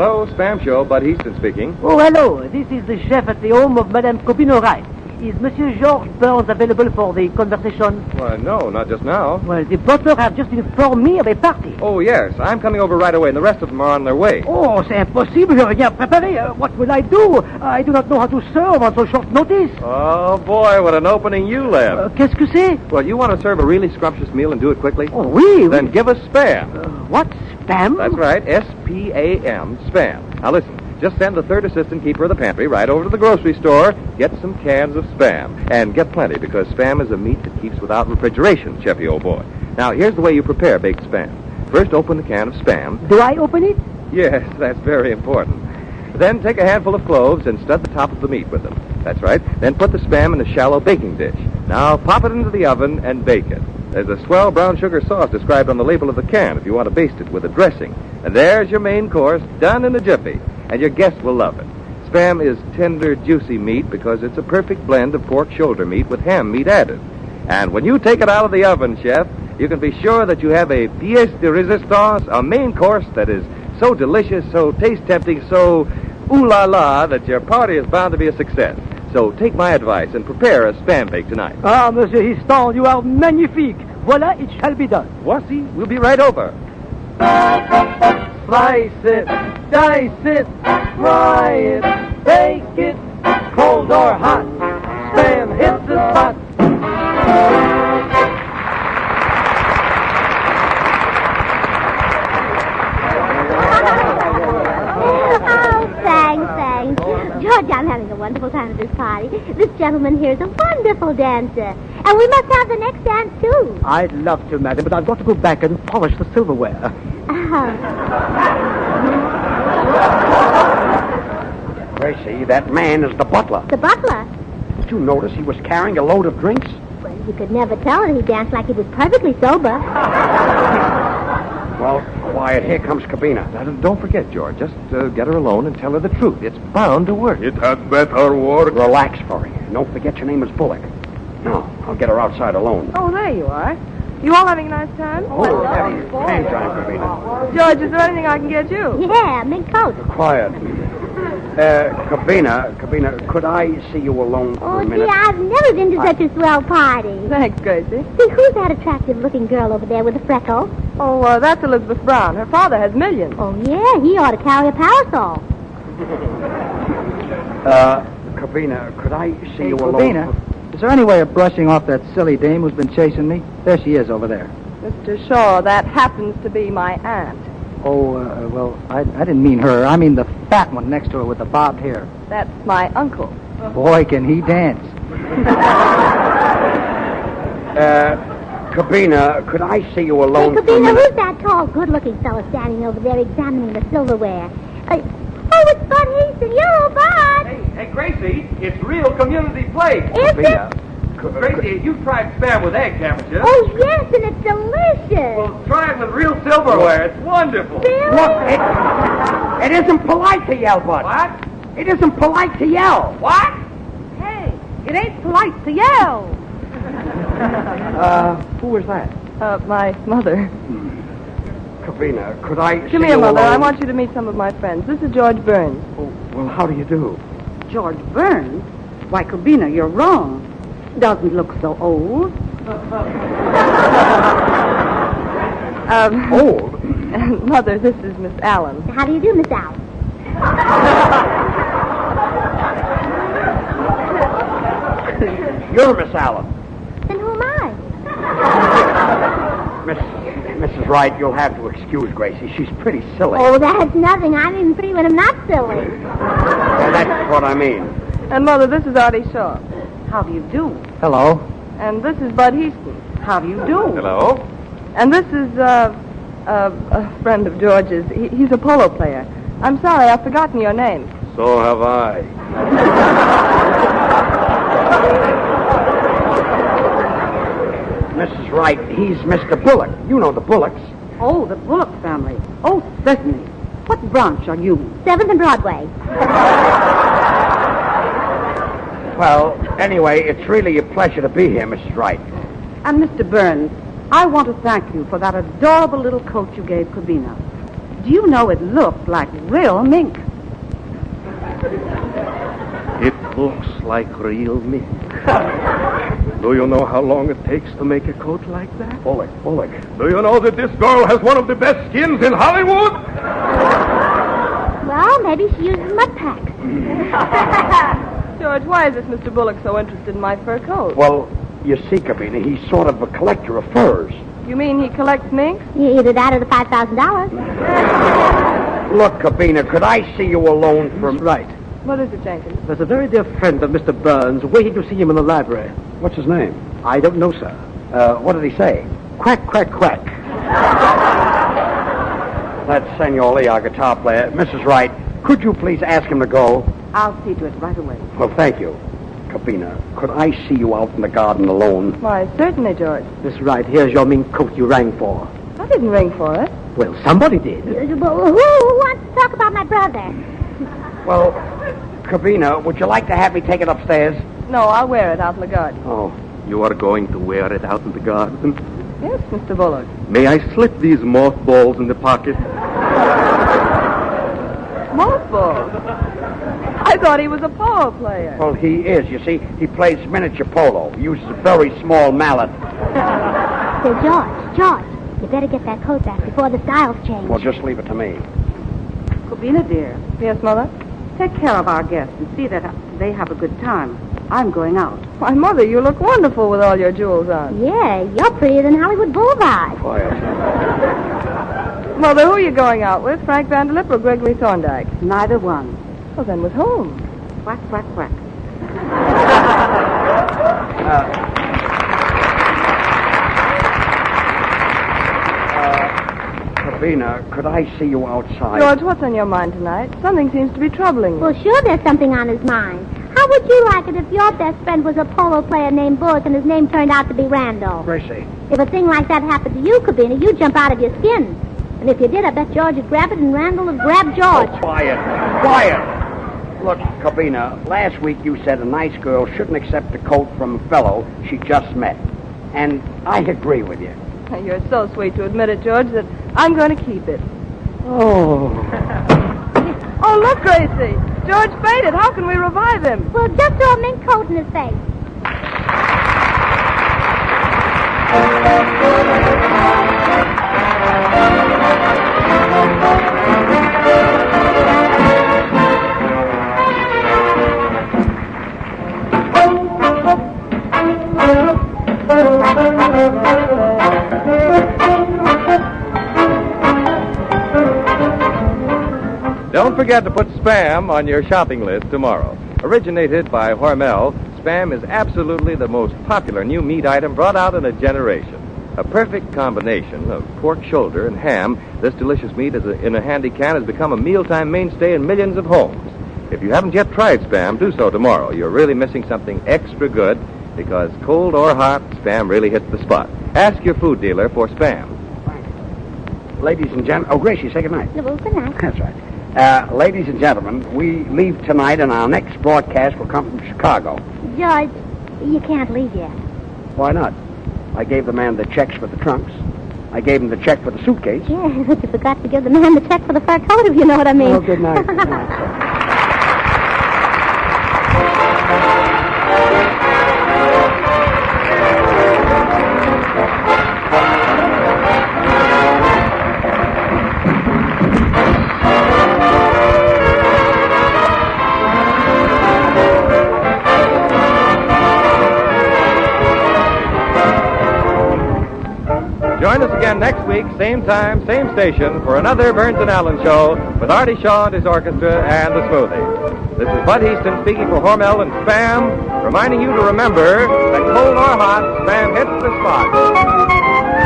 Hello, Spam Show. Bud Easton speaking. Oh, hello. This is the chef at the home of Madame Cubina Wright. Is Monsieur George Burns available for the conversation? Well, no, not just now. Well, the butler have just informed me of a party. Oh, yes. I'm coming over right away, and the rest of them are on their way. Oh, c'est impossible. Je viens préparer. What will I do? I do not know how to serve on so short notice. Oh, boy, what an opening you left. Qu'est-ce que c'est? Well, you want to serve a really scrumptious meal and do it quickly? Oh, oui. Then give us Spam. What? Spam? That's right. S-P-A-M. Spam. Now, listen. Just send the third assistant keeper of the pantry right over to the grocery store, get some cans of Spam. And get plenty, because Spam is a meat that keeps without refrigeration, Cheffy, old boy. Now, here's the way you prepare baked Spam. First, open the can of Spam. Do I open it? Yes, that's very important. Then take a handful of cloves and stud the top of the meat with them. That's right. Then put the Spam in a shallow baking dish. Now, pop it into the oven and bake it. There's a swell brown sugar sauce described on the label of the can if you want to baste it with a dressing. And there's your main course, done in a jiffy. And your guests will love it. Spam is tender, juicy meat because it's a perfect blend of pork shoulder meat with ham meat added. And when you take it out of the oven, Chef, you can be sure that you have a pièce de résistance, a main course that is so delicious, so taste-tempting, so ooh-la-la that your party is bound to be a success. So take my advice and prepare a Spam bake tonight. Ah, Monsieur Histon, you are magnifique. Voila, it shall be done. Voici, we'll be right over. Slice it, dice it, fry it, bake it, cold or hot. Spam hits the spot. Thanks. George, I'm having a wonderful time at this party. This gentleman here is a wonderful dancer. And we must have the next dance, too. I'd love to, madam, but I've got to go back and polish the silverware. Gracie, that man is the butler. The butler? Did you notice he was carrying a load of drinks? Well, you could never tell that he danced like he was perfectly sober. Well, quiet. Here comes Cubina. Now, don't forget, George. Just get her alone and tell her the truth. It's bound to work. It had better work. Relax, Furry. And don't forget your name is Bullock. No, I'll get her outside alone. Oh, there you are. You all having a nice time? Hang time, Cubina. George, is there anything I can get you? Yeah, Mink coat. Quiet. Cubina, could I see you alone for a minute? Gee, I've never been to such a swell party. Thanks, Gracie. See, who's that attractive-looking girl over there with the freckles? Oh, that's Elizabeth Brown. Her father has millions. Oh, yeah, he ought to carry a parasol. Cubina, could I see you alone? Cubina, is there any way of brushing off that silly dame who's been chasing me? There she is over there. Mr. Shaw, that happens to be my aunt. Oh, well, I didn't mean her. I mean the fat one next to her with the bobbed hair. That's my uncle. Boy, can he dance. Cubina, could I see you alone Hey, for a Cubina, minute? who's that tall, good-looking fellow standing over there examining the silverware? Oh, it's Bud Easton. You're Bud. Hey, Gracie, it's real community plate. Is it? Gracie, you've tried Spam with eggs, haven't you? Oh, yes, and it's delicious. Well, try it with real silverware. It's wonderful. Really? Look, it isn't polite to yell, Bud. What? It isn't polite to yell. What? Hey, it ain't polite to yell. Who was that? My mother. Cubina, could I Come see here, you Mother. alone? I want you to meet some of my friends. This is George Burns. Oh, well, how do you do? George Burns? Why, Cubina, you're wrong. Doesn't look so old. Old? Mother, this is Miss Allen. How do you do, Miss Allen? You're Miss Allen. Then who am I? Mrs. Wright, you'll have to excuse Gracie. She's pretty silly. Oh, that's nothing. I'm even pretty when I'm not silly. Well, that's what I mean. And Mother, this is Artie Shaw. How do you do? Hello. And this is Bud Easton. How do you do? Hello. And this is a friend of George's. He's a polo player. I'm sorry, I've forgotten your name. So have I. Mrs. Wright, he's Mr. Bullock. You know the Bullocks. Oh, the Bullock family. Oh, certainly. What branch are you? 7th and Broadway. Well, anyway, it's really a pleasure to be here, Mrs. Wright. And Mr. Burns, I want to thank you for that adorable little coat you gave Cubina. Do you know it looked like real mink? It looks like real mink. Do you know how long it takes to make a coat like that? Bullock. Do you know that this girl has one of the best skins in Hollywood? Well, maybe she uses mud packs. George, why is this Mr. Bullock so interested in my fur coat? Well, you see, Cubina, he's sort of a collector of furs. You mean he collects minks? Either that or the $5,000. Look, Cubina, could I see you alone for... Right. What is it, Jenkins? There's a very dear friend of Mr. Burns waiting to see him in the library. What's his name? I don't know, sir. What did he say? Quack, quack, quack. That's Senor Lee, our guitar player. Mrs. Wright, could you please ask him to go? I'll see to it right away. Well, thank you. Cubina, could I see you out in the garden alone? Why, certainly, George. Miss Wright, here's your mink coat you rang for. I didn't ring for it. Well, somebody did. Who wants to talk about my brother? Well, Cubina, would you like to have me take it upstairs? No, I'll wear it out in the garden. Oh, you are going to wear it out in the garden? Yes, Mr. Bullock. May I slip these mothballs in the pocket? Mothballs? I thought he was a polo player. Well, he is. You see, he plays miniature polo. He uses a very small mallet. Say, George, you better get that coat back before the styles change. Well, just leave it to me. Cubina, dear, Yes, Mother? take care of our guests and see that they have a good time. I'm going out. Why, Mother, you look wonderful with all your jewels on. Yeah, you're prettier than Hollywood Boulevard. Quiet. Mother, who are you going out with, Frank Vanderlip or Gregory Thorndyke? Neither one. Well, then with whom? Quack, quack, quack. Cubina, could I see you outside? George, what's on your mind tonight? Something seems to be troubling you. Well, sure there's something on his mind. How would you like it if your best friend was a polo player named Bullock and his name turned out to be Randall? Gracie. If a thing like that happened to you, Cubina, you'd jump out of your skin. And if you did, I bet George would grab it and Randall would grab George. Oh, quiet. Look, Cubina, last week you said a nice girl shouldn't accept a coat from a fellow she just met. And I agree with you. You're so sweet to admit it, George, that I'm going to keep it. Oh. Oh, look, Gracie. George fainted. How can we revive him? Well, just throw a mink coat in his face. Don't forget to put Spam on your shopping list tomorrow. Originated by Hormel, Spam is absolutely the most popular new meat item brought out in a generation. A perfect combination of pork shoulder and ham, this delicious meat in a handy can has become a mealtime mainstay in millions of homes. If you haven't yet tried Spam, do so tomorrow. You're really missing something extra good because cold or hot, Spam really hits the spot. Ask your food dealer for Spam. Ladies and gentlemen... Oh, Gracie, say goodnight. Well, good night. That's right. Ladies and gentlemen, we leave tonight and our next broadcast will come from Chicago. George, you can't leave yet. Why not? I gave the man the checks for the trunks. I gave him the check for the suitcase. Yeah, but you forgot to give the man the check for the fur coat, if you know what I mean. Oh, good night. Good night. Join us again next week, same time, same station, for another Burns and Allen show with Artie Shaw and his orchestra and the Smoothies. This is Bud Easton speaking for Hormel and Spam, reminding you to remember that cold or hot, Spam hits the spot.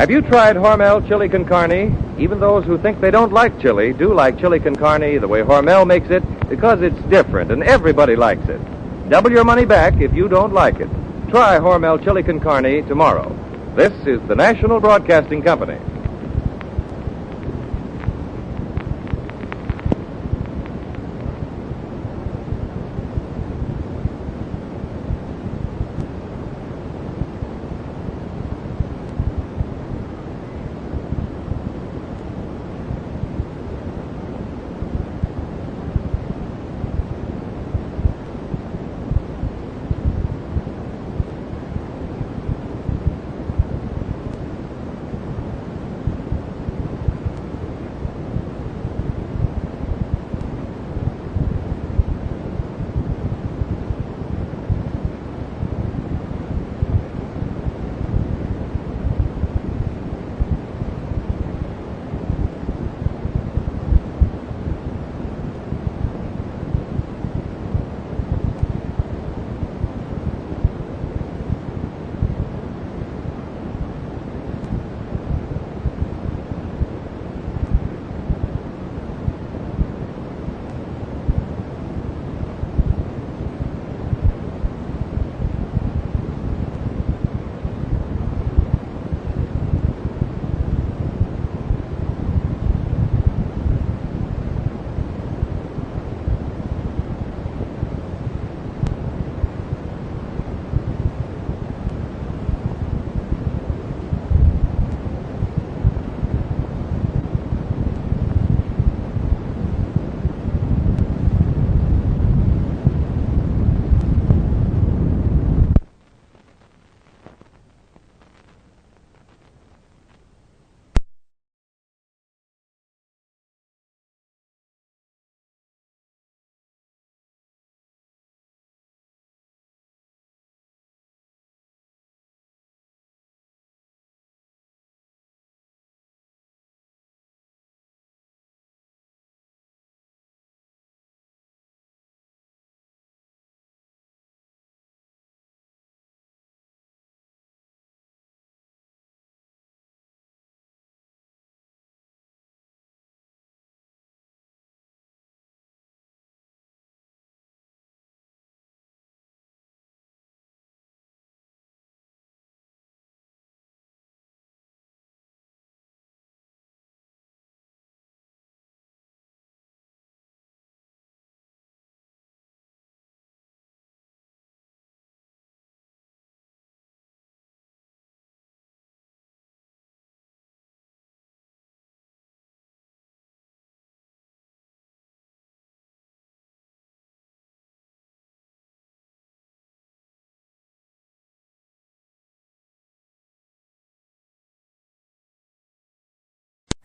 Have you tried Hormel chili con carne? Even those who think they don't like chili do like chili con carne the way Hormel makes it because it's different and everybody likes it. Double your money back if you don't like it. Try Hormel chili con carne tomorrow. This is the National Broadcasting Company.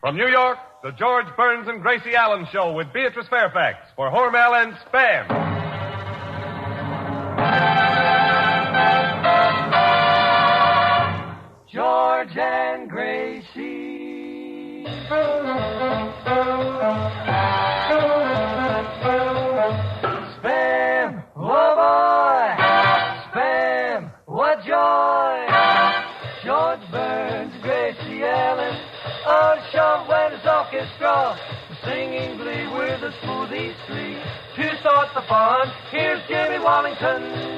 From New York, the George Burns and Gracie Allen Show with Beatrice Fairfax for Hormel and Spam. George and Gracie. Spam, oh boy. Spam, what joy. George Burns, Gracie Allen. On shove when it's orchestra, singing glee with a smoothie street. To start the fun, here's Jimmy Wallington.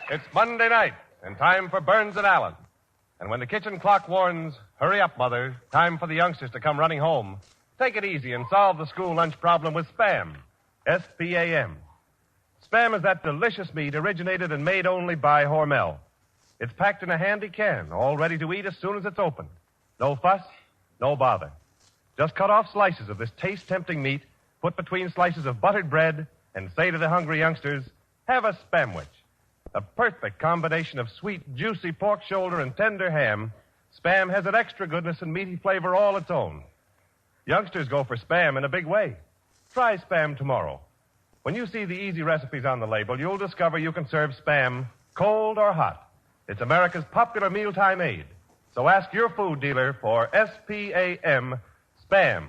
It's Monday night, and time for Burns and Allen. And when the kitchen clock warns, hurry up, Mother, time for the youngsters to come running home, take it easy and solve the school lunch problem with Spam. S-P-A-M. Spam is that delicious meat originated and made only by Hormel. It's packed in a handy can, all ready to eat as soon as it's opened. No fuss, no bother. Just cut off slices of this taste-tempting meat, put between slices of buttered bread, and say to the hungry youngsters, have a Spamwich. The perfect combination of sweet, juicy pork shoulder and tender ham, Spam has an extra goodness and meaty flavor all its own. Youngsters go for Spam in a big way. Try Spam tomorrow. When you see the easy recipes on the label, you'll discover you can serve Spam cold or hot. It's America's popular mealtime aid. So ask your food dealer for S-P-A-M, Spam.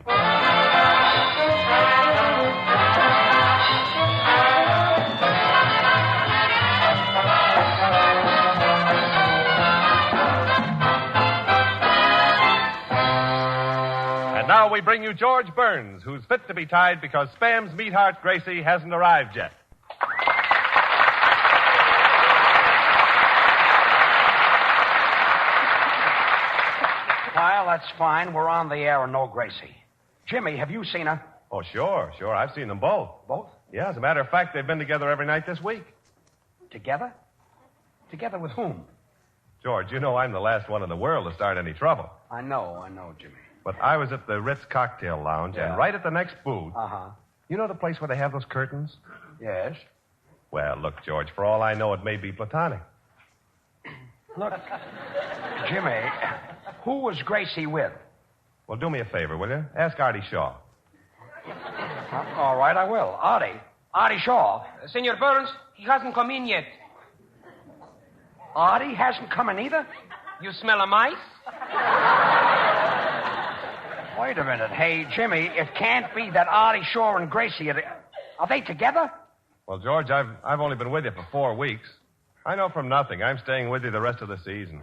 And now we bring you George Burns, who's fit to be tied because Spam's meatheart Gracie hasn't arrived yet. Well, that's fine. We're on the air and no Gracie. Jimmy, have you seen her? Oh, sure. I've seen them both. Both? Yeah, as a matter of fact, they've been together every night this week. Together? Together with whom? George, you know I'm the last one in the world to start any trouble. I know, Jimmy. But I was at the Ritz Cocktail Lounge, and right at the next booth... Uh-huh. You know the place where they have those curtains? Yes. Well, look, George, for all I know, it may be platonic. Look, Jimmy, who was Gracie with? Well, do me a favor, will you? Ask Artie Shaw. All right, I will. Artie Shaw. Senor Burns, he hasn't come in yet. Artie hasn't come in either? You smell a mice? Wait a minute. Hey, Jimmy, it can't be that Artie Shaw and Gracie are they together? Well, George, I've only been with you for 4 weeks. I know from nothing. I'm staying with you the rest of the season.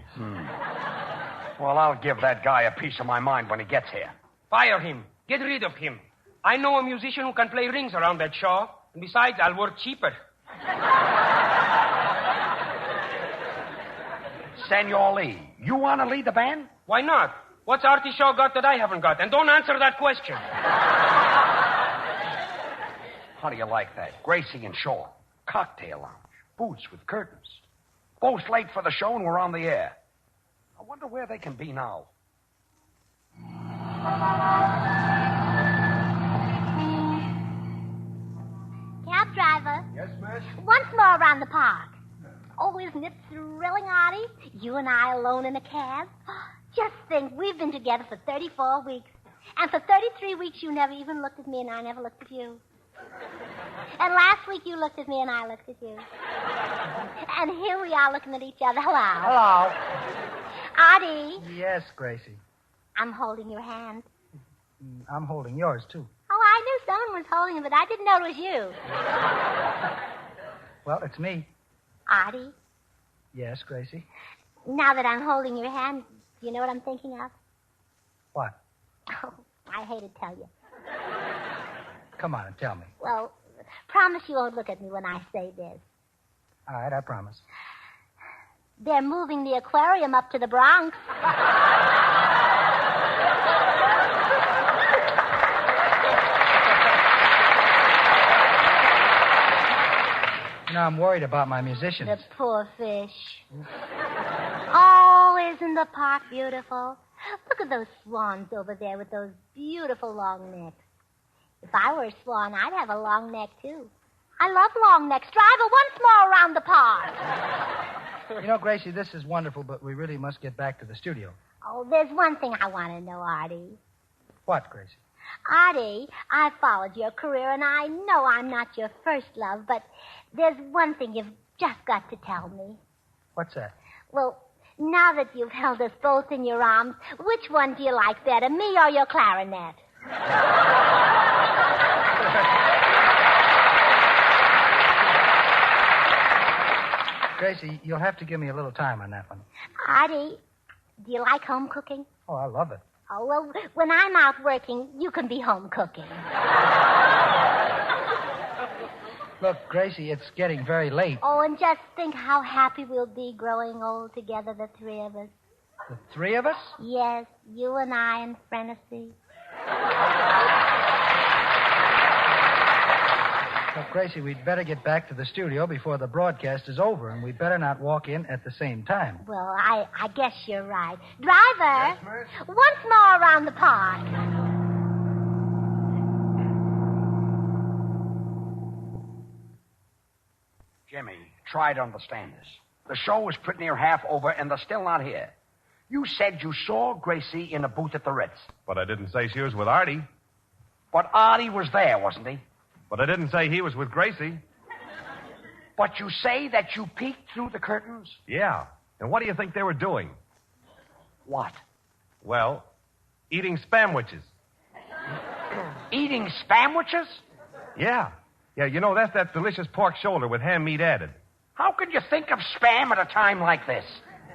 Well, I'll give that guy a piece of my mind when he gets here. Fire him. Get rid of him. I know a musician who can play rings around that Shaw. And besides, I'll work cheaper. Senor Lee, you want to lead the band? Why not? What's Artie Shaw got that I haven't got? And don't answer that question. How do you like that? Gracie and Shaw. Cocktail lounge. Booths with curtains. Both late for the show and we're on the air. I wonder where they can be now. Cab driver. Yes, miss? Once more around the park. Oh, isn't it thrilling, Artie? You and I alone in a cab. Just think, we've been together for 34 weeks. And for 33 weeks, you never even looked at me and I never looked at you. And last week, you looked at me and I looked at you. And here we are looking at each other. Hello. Artie. Yes, Gracie. I'm holding your hand. I'm holding yours, too. Oh, I knew someone was holding it, but I didn't know it was you. Well, it's me. Artie. Yes, Gracie. Now that I'm holding your hand, do you know what I'm thinking of? What? Oh, I hate to tell you. Come on and tell me. Well, promise you won't look at me when I say this. All right, I promise. They're moving the aquarium up to the Bronx. You know, I'm worried about my musicians. The poor fish. Oh, isn't the park beautiful? Look at those swans over there with those beautiful long necks. If I were a swan, I'd have a long neck, too. I love long necks. Driver, once more around the park. You know, Gracie, this is wonderful, but we really must get back to the studio. Oh, there's one thing I want to know, Artie. What, Gracie? Artie, I followed your career, and I know I'm not your first love, but there's one thing you've just got to tell me. What's that? Well, now that you've held us both in your arms, which one do you like better, me or your clarinet? Gracie, you'll have to give me a little time on that one. Artie, do you like home cooking? Oh, I love it. Oh, well, when I'm out working, you can be home cooking. Look, Gracie, it's getting very late. Oh, and just think how happy we'll be growing old together, the three of us. The three of us? Yes, you and I and Frenessy. Look, Gracie, we'd better get back to the studio before the broadcast is over, and we'd better not walk in at the same time. Well, I guess you're right. Driver, Yes, miss? once more around the park. Jimmy, try to understand this. The show is pretty near half over, and they're still not here. You said you saw Gracie in a booth at the Ritz. But I didn't say she was with Artie. But Artie was there, wasn't he? But I didn't say he was with Gracie. But you say that you peeked through the curtains? Yeah. And what do you think they were doing? What? Well, eating spamwiches. Eating spamwiches? Yeah. Yeah, you know, that's that delicious pork shoulder with ham meat added. How could you think of spam at a time like this?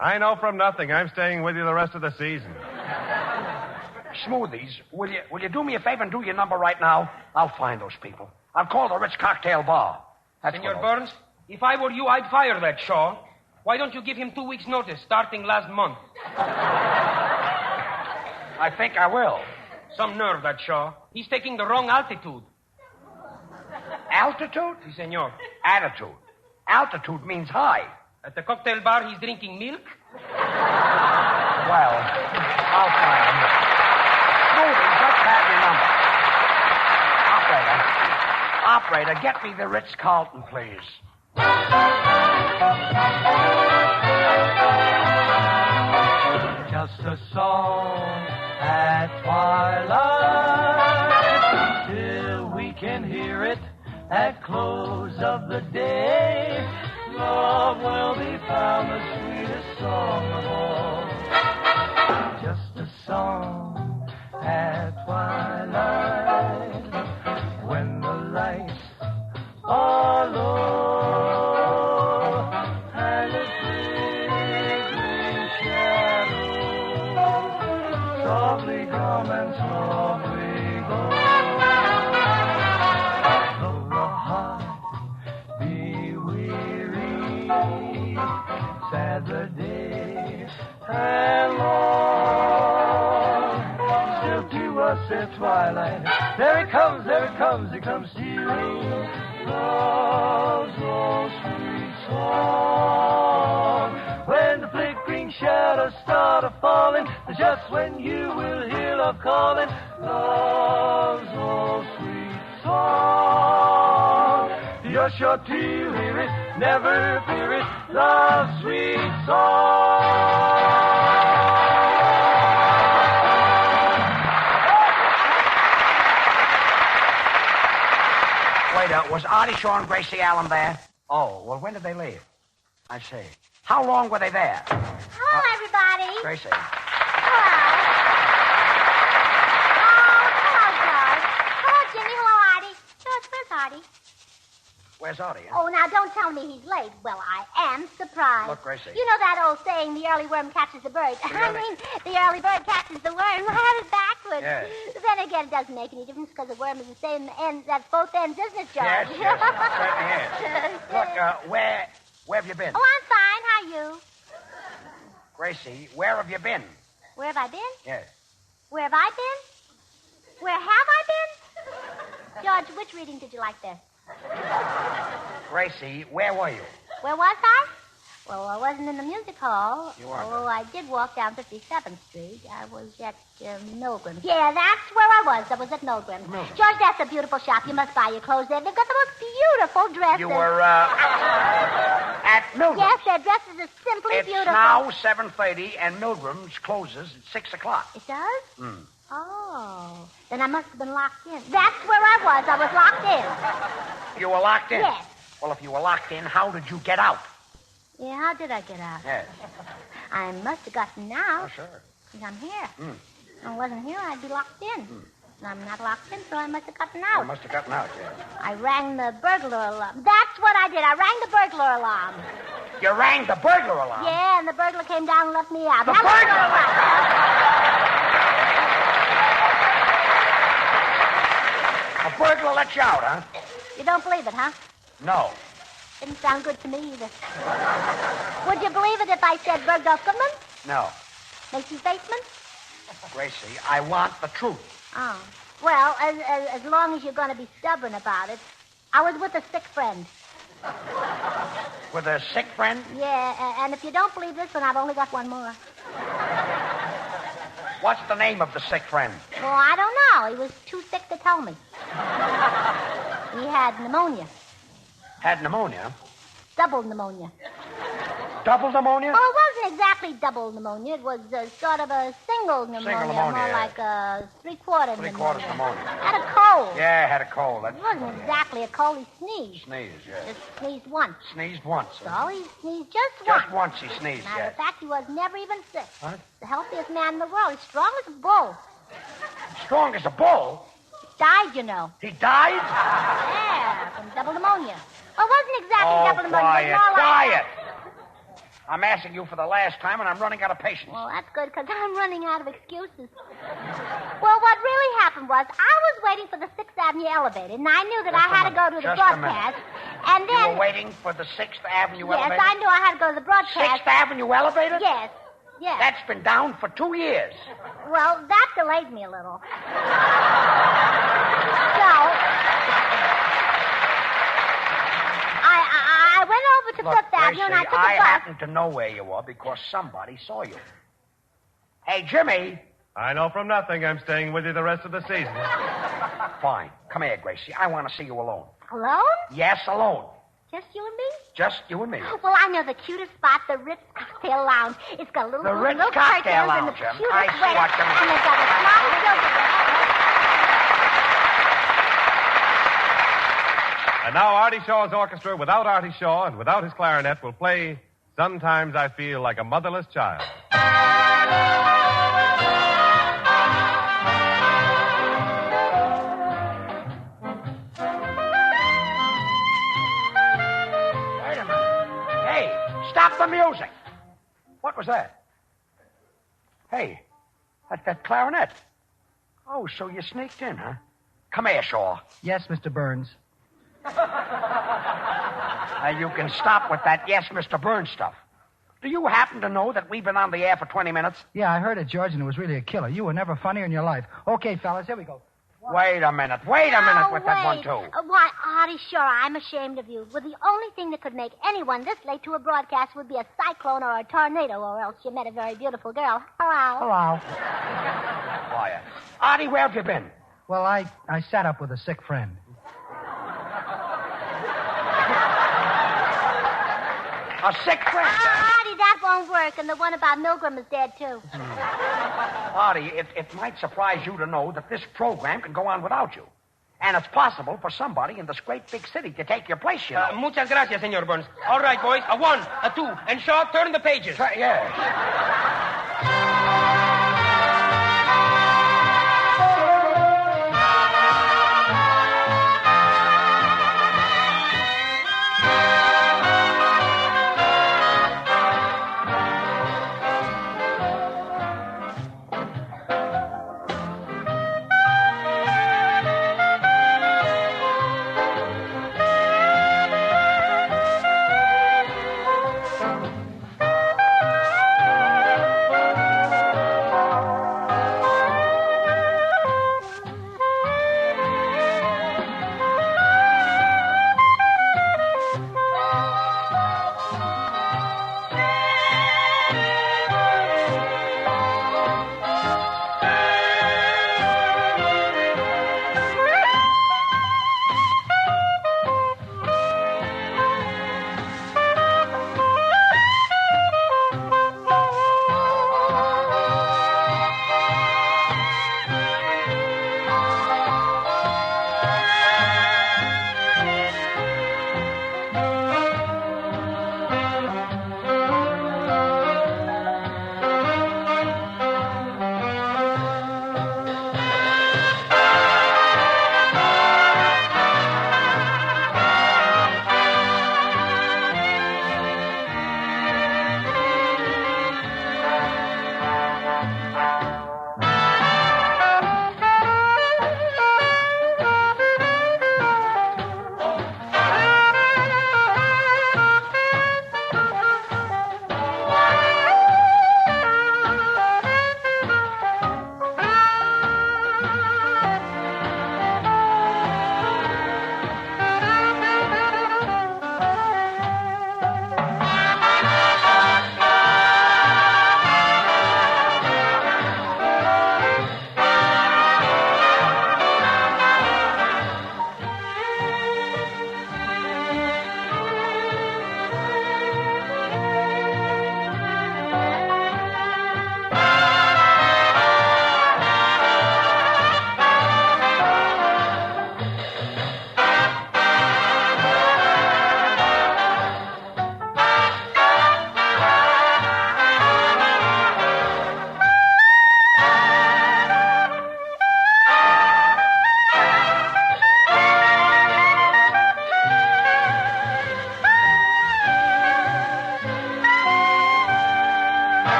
I know from nothing. I'm staying with you the rest of the season. Smoothies, will you do me a favor and do your number right now? I'll find those people. I'll call the Ritz Cocktail Bar. Senor Burns, if I were you, I'd fire that Shaw. Why don't you give him 2 weeks' notice, starting last month? I think I will. Some nerve, that Shaw. He's taking the wrong altitude. Altitude? Si, senor. Attitude. Altitude means high. At the cocktail bar, he's drinking milk? Well, I'll find him. Smoothies, let's have your number. Operator, get me the Ritz-Carlton, please. Just a song at twilight, till we can hear it at close of the day. Love will be found the sweetest song of all. Just a song at twilight, when the lights are low and the flickering shadows softly come and softly go. Though the heart be weary, sad the day and long, still to us at twilight, there it comes, it comes stealing. Love's old sweet song. When the flickering shadows start a-falling, just when you will hear love calling. Love's old sweet song. You're sure to hear it, never fear it. Love's sweet song. Wait, was Artie Shaw and Gracie Allen there? Oh, well, when did they leave? I see. How long were they there? Hello, everybody. Gracie. Hello. Oh, hello, George. Hello, Jimmy. Hello, Artie. George, where's Artie? Where's Artie? Oh, now, don't tell me he's late. Well, I am surprised. Look, Gracie. You know that old saying, the early worm catches the bird. The early bird catches the worm. I had it backwards. Yes. Then again, it doesn't make any difference because the worm is the same end at both ends, isn't it, George? Yes, certainly is. Look, where have you been? Oh, I'm fine. How are you? Gracie, where have you been? Where have I been? Yes. Where have I been? Where have I been? George, which reading did you like best? Gracie, where were you? Where was I? Well, I wasn't in the music hall. You weren't. Oh, I did walk down 57th Street. I was at Milgram's. Yeah, that's where I was. I was at Milgram's. George, that's a beautiful shop. You must buy your clothes there. They've got the most beautiful dresses. You were, at Milgram's? Yes, their dresses are simply It's beautiful. now 7:30, and Milgram's closes at 6 o'clock. It does? Hmm. Oh, then I must have been locked in. That's where I was. I was locked in. You were locked in? Yes. Well, if you were locked in, how did you get out? Yeah, how did I get out? Yes. I must have gotten out. Oh, sure. Because I'm here. Hmm. If I wasn't here, I'd be locked in. And I'm not locked in, so I must have gotten out. You must have gotten out, yes. I rang the burglar alarm. That's what I did. I rang the burglar alarm. You rang the burglar alarm? Yeah, and the burglar came down and let me out. The Hello, burglar Wright. A burglar let you out, huh? You don't believe it, huh? No. Didn't sound good to me either. Would you believe it if I said Bergdorf Goodman? No. Macy's basement? Gracie, I want the truth. Oh. Well, as long as you're going to be stubborn about it, I was with a sick friend. With a sick friend? Yeah, and if you don't believe this one, I've only got one more. What's the name of the sick friend? Well, I don't know. He was too sick to tell me. He had pneumonia. Had pneumonia? double pneumonia. Double pneumonia? Oh, it wasn't exactly double pneumonia. It was sort of a single pneumonia. More like a three-quarter pneumonia. Three-quarters pneumonia. Had a cold. Yeah, had a cold. It wasn't exactly a cold. He sneezed. Sneezed, yeah. Just sneezed once. Sneezed once. So he sneezed just once. Just once he sneezed, Matter yeah. of fact, he was never even sick. What? The healthiest man in the world. He's strong as a bull. Strong as a bull? Died, you know. He died? Yeah, from double pneumonia. Well, it wasn't exactly double pneumonia. Quiet, It was more like quiet. I'm asking you for the last time, and I'm running out of patience. Well, that's good, because I'm running out of excuses. Well, what really happened was I was waiting for the 6th Avenue elevator, and I knew that I had to go to the broadcast. And then... You were waiting for the 6th Avenue yes, elevator? Yes, I knew I had to go to the broadcast. 6th Avenue elevator? Yes, yes. That's been down for 2 years. Well, that delayed me a little. So... I went over to Fifth Avenue and I took a bus. I happen to know where you were because somebody saw you. Hey, Jimmy. I know from nothing I'm staying with you the rest of the season. Fine. Come here, Gracie. I want to see you alone. Alone? Yes, alone. Just you and me? Just you and me. Well, I know the cutest spot, the Ritz Cocktail Lounge. It's got little, The Ritz little Cocktail curtains and the Lounge. cutest I see wedding. what you mean. And they've got a small silver. And now Artie Shaw's orchestra, without Artie Shaw and without his clarinet, will play Sometimes I Feel Like a Motherless Child. Wait a minute. Hey, stop the music. What was that? Hey, that clarinet. Oh, so you sneaked in, huh? Come here, Shaw. Yes, Mr. Burns. Now, you can stop with that yes, Mr. Burns stuff. Do you happen to know that we've been on the air for 20 minutes? Yeah, I heard it, George, and it was really a killer. You were never funnier in your life. Okay, fellas, here we go. Wait a minute with that one, too. Why, Artie, sure, I'm ashamed of you. Well, the only thing that could make anyone this late to a broadcast would be a cyclone or a tornado, or else you met a very beautiful girl. Hello. Hello. Quiet. Artie, where have you been? Well, I sat up with a sick friend. A sick friend? Artie, that won't work, and the one about Milgram is dead, too. Artie, it might surprise you to know that this program can go on without you. And it's possible for somebody in this great big city to take your place, you know. Muchas gracias, Senor Burns. All right, boys. A 1, a 2, and Shaw, turn the pages. Yes.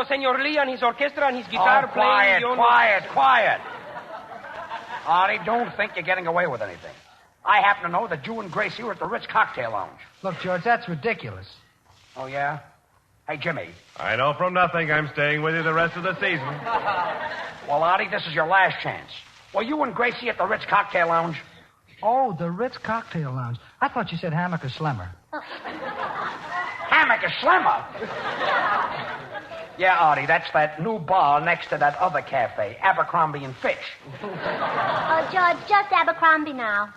Senor Lee and his orchestra and his guitar playing. Quiet. Artie, don't think you're getting away with anything. I happen to know that you and Gracie were at the Ritz Cocktail Lounge. Look, George, that's ridiculous. Oh, yeah? Hey, Jimmy. I know from nothing I'm staying with you the rest of the season. Well, Artie, this is your last chance. Were you and Gracie at the Ritz Cocktail Lounge? Oh, the Ritz Cocktail Lounge. I thought you said Hammock or Slemmer. Hammock or Slemmer? Yeah, Artie, that's that new bar next to that other cafe, Abercrombie and Fitch. Oh, George, just Abercrombie now.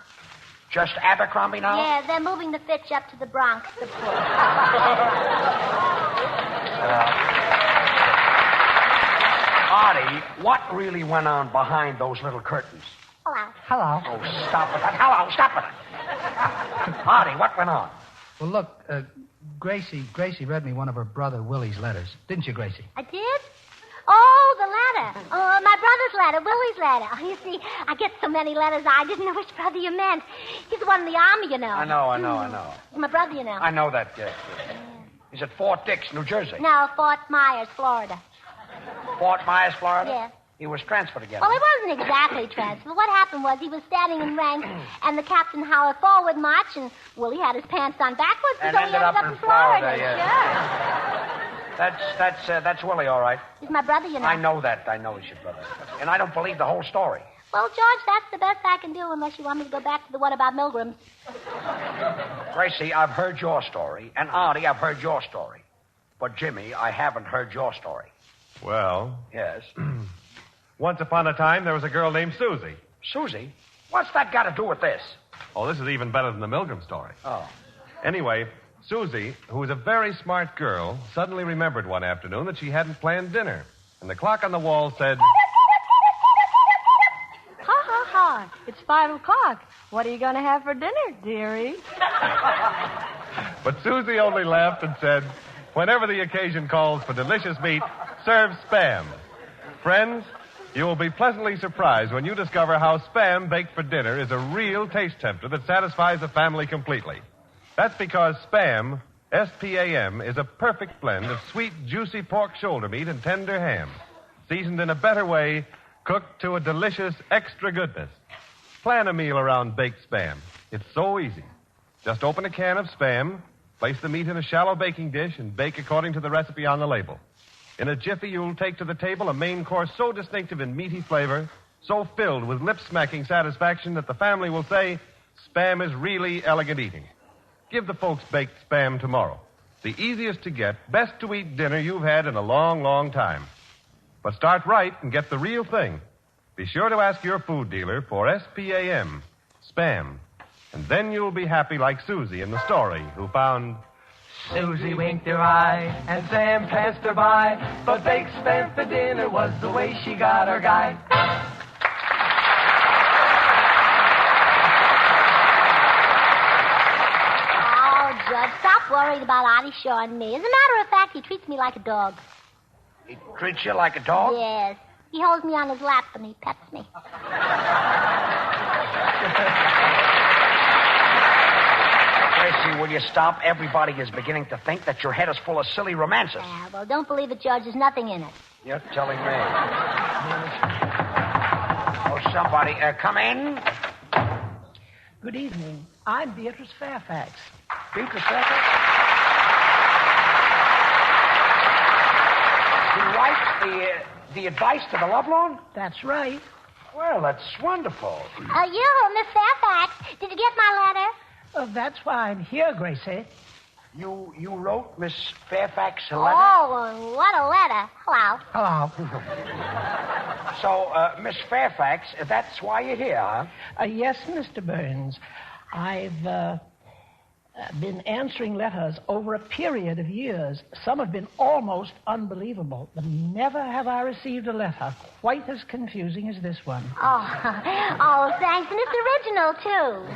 Just Abercrombie now? Yeah, they're moving the Fitch up to the Bronx. Artie, what really went on behind those little curtains? Hello. Oh, stop it. Hello, stop it. Artie, what went on? Well, look, Gracie read me one of her brother Willie's letters. Didn't you, Gracie? I did? Oh, the letter. My brother's letter, Willie's letter. Oh, you see, I get so many letters, I didn't know which brother you meant. He's the one in the army, you know. I know. He's my brother, you know. I know that. He's at Fort Dix, New Jersey. No, Fort Myers, Florida. Fort Myers, Florida? Yeah. He was transferred again. Well, he wasn't exactly transferred. What happened was he was standing in ranks, and the captain hollered forward march, and Willie had his pants on backwards, And so he ended up in Florida. yeah. Sure. That's Willie, all right. He's my brother, you know. I know that. I know he's your brother. And I don't believe the whole story. Well, George, that's the best I can do unless you want me to go back to the one about Milgram's. Gracie, I've heard your story. And Artie, I've heard your story. But Jimmy, I haven't heard your story. Well, Yes. once upon a time, there was a girl named Susie. Susie? What's that got to do with this? Oh, this is even better than the Milgram story. Oh. Anyway, Susie, who was a very smart girl, suddenly remembered one afternoon that she hadn't planned dinner. And the clock on the wall said... Ha, ha, ha. It's 5 o'clock. What are you going to have for dinner, dearie? But Susie only laughed and said, whenever the occasion calls for delicious meat, serve Spam. Friends, you will be pleasantly surprised when you discover how Spam baked for dinner is a real taste tempter that satisfies the family completely. That's because Spam, S-P-A-M, is a perfect blend of sweet, juicy pork shoulder meat and tender ham, seasoned in a better way, cooked to a delicious extra goodness. Plan a meal around baked Spam. It's so easy. Just open a can of Spam, place the meat in a shallow baking dish, and bake according to the recipe on the label. In a jiffy, you'll take to the table a main course so distinctive in meaty flavor, so filled with lip-smacking satisfaction that the family will say, Spam is really elegant eating. Give the folks baked Spam tomorrow. The easiest to get, best to eat dinner you've had in a long, long time. But start right and get the real thing. Be sure to ask your food dealer for S-P-A-M, Spam. And then you'll be happy like Susie in the story, who found... Susie winked her eye, and Sam passed her by, but baked Spam for dinner was the way she got her guy. Oh, Judge, stop worrying about Artie Shaw and me. As a matter of fact, he treats me like a dog. He treats you like a dog? Yes. He holds me on his lap and he pets me. Gracie, will you stop? Everybody is beginning to think that your head is full of silly romances. Well, don't believe it, Judge. There's nothing in it. You're telling me. Oh, somebody, come in. Good evening. I'm Beatrice Fairfax. Beatrice Fairfax? You write the advice to the Lovelorn? That's right. Well, that's wonderful. You, Miss Fairfax, did you get my letter? That's why I'm here, Gracie. You wrote Miss Fairfax a letter? Oh, what a letter. Hello. Hello. So, Miss Fairfax, that's why you're here, huh? Yes, Mr. Burns. I've been answering letters over a period of years. Some have been almost unbelievable, but never have I received a letter quite as confusing as this one. Oh, thanks. And it's original, too.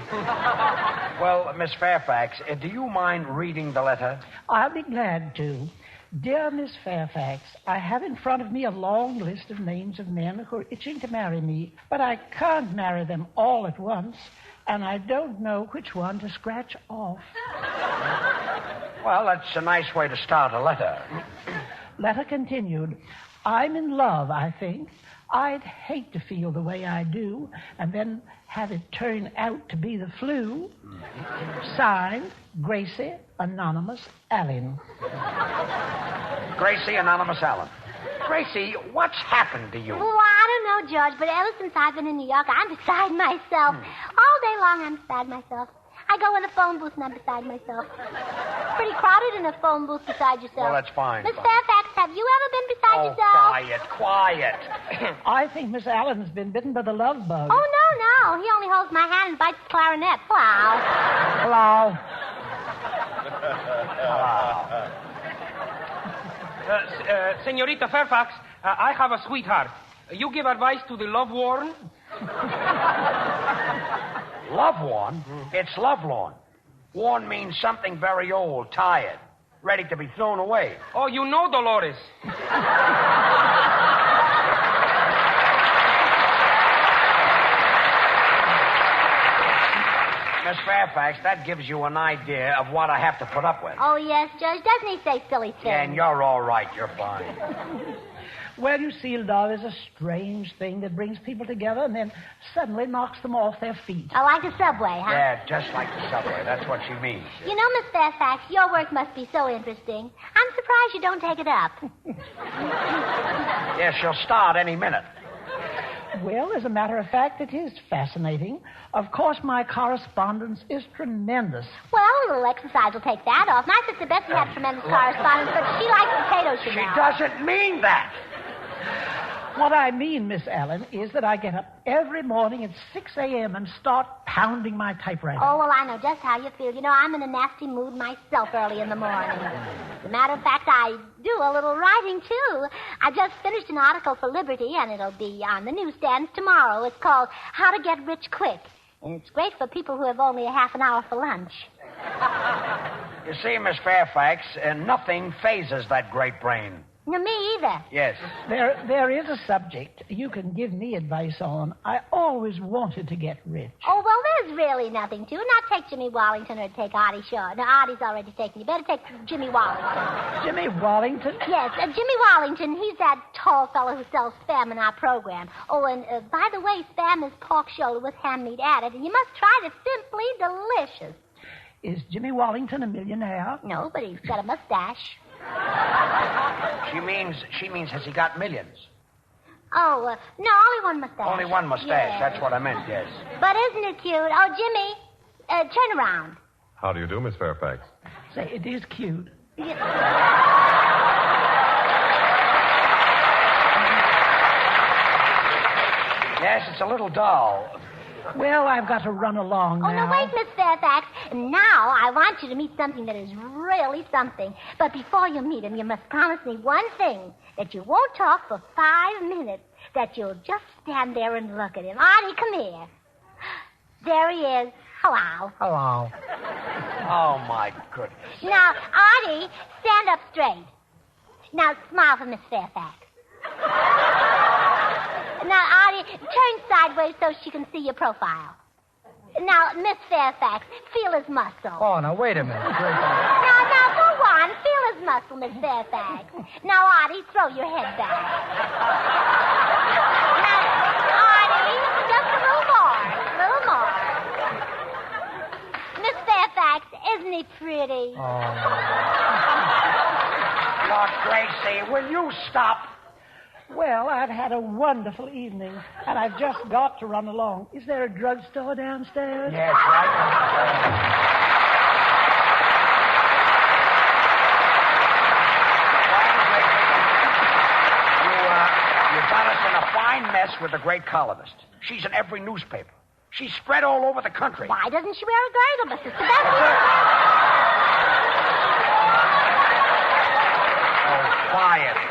Well, Miss Fairfax, do you mind reading the letter? I'll be glad to. Dear Miss Fairfax, I have in front of me a long list of names of men who are itching to marry me, but I can't marry them all at once, and I don't know which one to scratch off. Well, that's a nice way to start a letter. Letter continued. I'm in love, I think. I'd hate to feel the way I do and then have it turn out to be the flu. Signed, Gracie, Anonymous, Allen. Gracie, Anonymous Allen. Gracie, what's happened to you? Oh, I don't know, George, but ever since I've been in New York, I'm beside myself. All day long, I'm beside myself. I go in a phone booth and I'm beside myself. It's pretty crowded in a phone booth beside yourself. Well, that's fine. Miss Fairfax, have you ever been beside yourself? Quiet. I think Miss Allen's been bitten by the love bug. Oh, no. He only holds my hand and bites the clarinet. Hello. Senorita Fairfax, I have a sweetheart. You give advice to the love-worn? Love-worn? It's lovelorn. Worn means something very old, tired, ready to be thrown away. Oh, you know Dolores. Miss Fairfax, that gives you an idea of what I have to put up with. Oh, yes, Judge. Doesn't he say silly things? Yeah, and you're all right. You're fine. Well, you see, love is a strange thing that brings people together and then suddenly knocks them off their feet. Oh, like a subway, huh? Yeah, just like the subway. That's what she means. You know, Miss Fairfax, your work must be so interesting. I'm surprised you don't take it up. Yeah, she'll start any minute. Well, as a matter of fact, it is fascinating. Of course, my correspondence is tremendous. Well, a little exercise will take that off. My sister Betsy had tremendous correspondence, but she likes potatoes, you know. She doesn't mean that. What I mean, Miss Allen, is that I get up every morning at 6 a.m. and start pounding my typewriter. Oh, well, I know just how you feel. You know, I'm in a nasty mood myself early in the morning. As a matter of fact, I do a little writing, too. I just finished an article for Liberty, and it'll be on the newsstands tomorrow. It's called How to Get Rich Quick. And it's great for people who have only a half an hour for lunch. You see, Miss Fairfax, nothing phases that great brain. No, me either. Yes. There is a subject you can give me advice on. I always wanted to get rich. Oh, well, there's really nothing to it. Now take Jimmy Wallington or take Artie Shaw. No, Artie's already taken. You better take Jimmy Wallington. Jimmy Wallington? Yes, Jimmy Wallington. He's that tall fellow who sells Spam in our program. Oh, and by the way, Spam is pork shoulder with ham meat added, and you must try it. It's simply delicious. Is Jimmy Wallington a millionaire? No, but he's got a mustache. She means has he got millions? Oh, no, only one mustache. Only one mustache. Yes. That's what I meant, yes. But isn't it cute? Oh, Jimmy, turn around. How do you do, Miss Fairfax? Say, it is cute. Yes, it's a little dull. Well, I've got to run along now. Oh, no, wait, Miss Fairfax. Now I want you to meet something that is really something. But before you meet him, you must promise me one thing, that you won't talk for 5 minutes, that you'll just stand there and look at him. Artie, come here. There he is. Hello. Hello. Oh, my goodness. Now, Artie, stand up straight. Now, smile for Miss Fairfax. Now, Artie, turn sideways so she can see your profile. Now, Miss Fairfax, feel his muscle. Oh, now, wait a minute. Now, go on. Feel his muscle, Miss Fairfax. Now, Artie, throw your head back. Now, Artie, just a little more. Miss Fairfax, isn't he pretty? Look, Gracie, will you stop? Well, I've had a wonderful evening, and I've just got to run along. Is there a drugstore downstairs? Yes, right. You got us in a fine mess with the great columnist. She's in every newspaper. She's spread all over the country. Why doesn't she wear a girdle, Mr. Sebastian?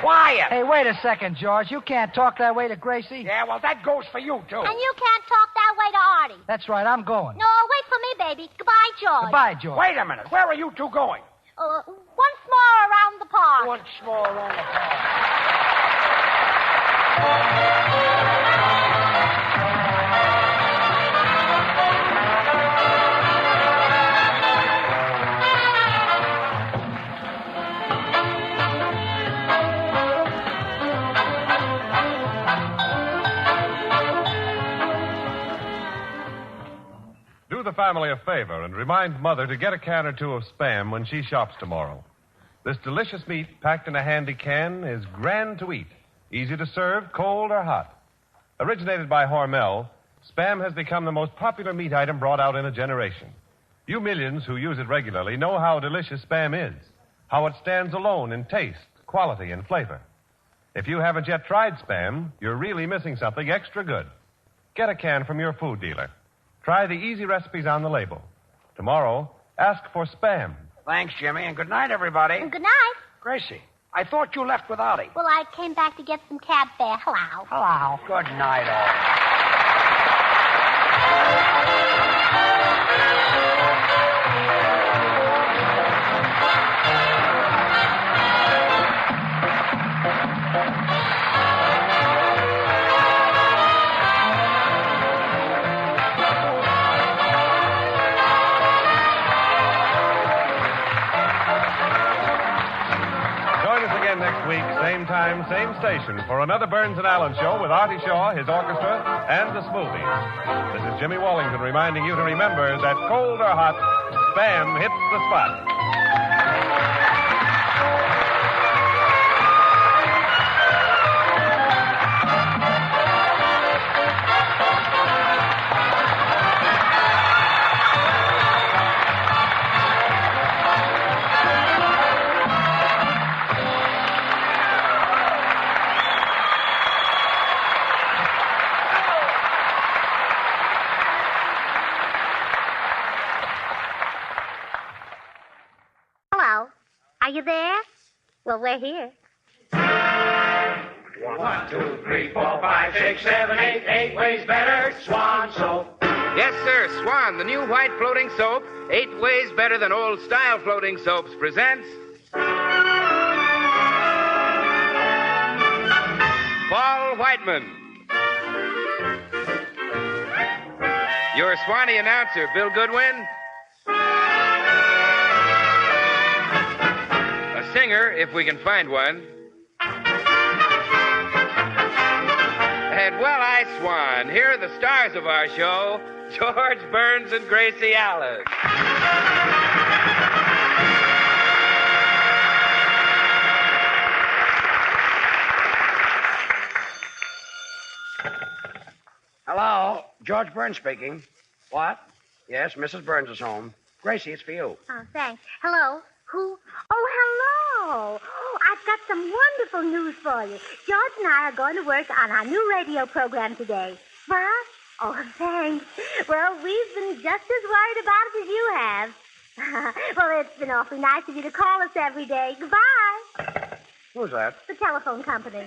Quiet. Hey, wait a second, George. You can't talk that way to Gracie. Yeah, well, that goes for you, too. And you can't talk that way to Artie. That's right, I'm going. No, wait for me, baby. Goodbye, George. Goodbye, George. Wait a minute. Where are you two going? Once more around the park. Once more around the park. family a favor and remind Mother to get a can or two of Spam when she shops tomorrow. This delicious meat packed in a handy can is grand to eat, easy to serve, cold or hot. Originated by Hormel, Spam has become the most popular meat item brought out in a generation. You millions who use it regularly know how delicious Spam is, how it stands alone in taste, quality, and flavor. If you haven't yet tried Spam, you're really missing something extra good. Get a can from your food dealer. Try the easy recipes on the label. Tomorrow, ask for Spam. Thanks, Jimmy, and good night, everybody. Good night. Gracie, I thought you left with Ollie. Well, I came back to get some cab fare. Hello. Hello. Good night, all. Next week, same time, same station, for another Burns and Allen show with Artie Shaw, his orchestra, and the Smoothies. This is Jimmy Wallington reminding you to remember that cold or hot, Spam hits the spot. Are you there? Well, we're here. 1, 2, 3, 4, 5, 6, 7, 8. 8 ways better. Swan soap. Yes, sir. Swan, the new white floating soap, 8 ways better than old style floating soaps, presents Paul Whiteman. Your Swanee announcer, Bill Goodwin. Singer, if we can find one. And well, I swan. Here are the stars of our show, George Burns and Gracie Allen. Hello, George Burns speaking. What? Yes, Mrs. Burns is home. Gracie, it's for you. Oh, thanks. Hello? Who? Oh, hello. Oh, I've got some wonderful news for you. George and I are going to work on our new radio program today. What? Oh, thanks. Well, we've been just as worried about it as you have. Well, it's been awfully nice of you to call us every day. Goodbye. Who's that? The telephone company.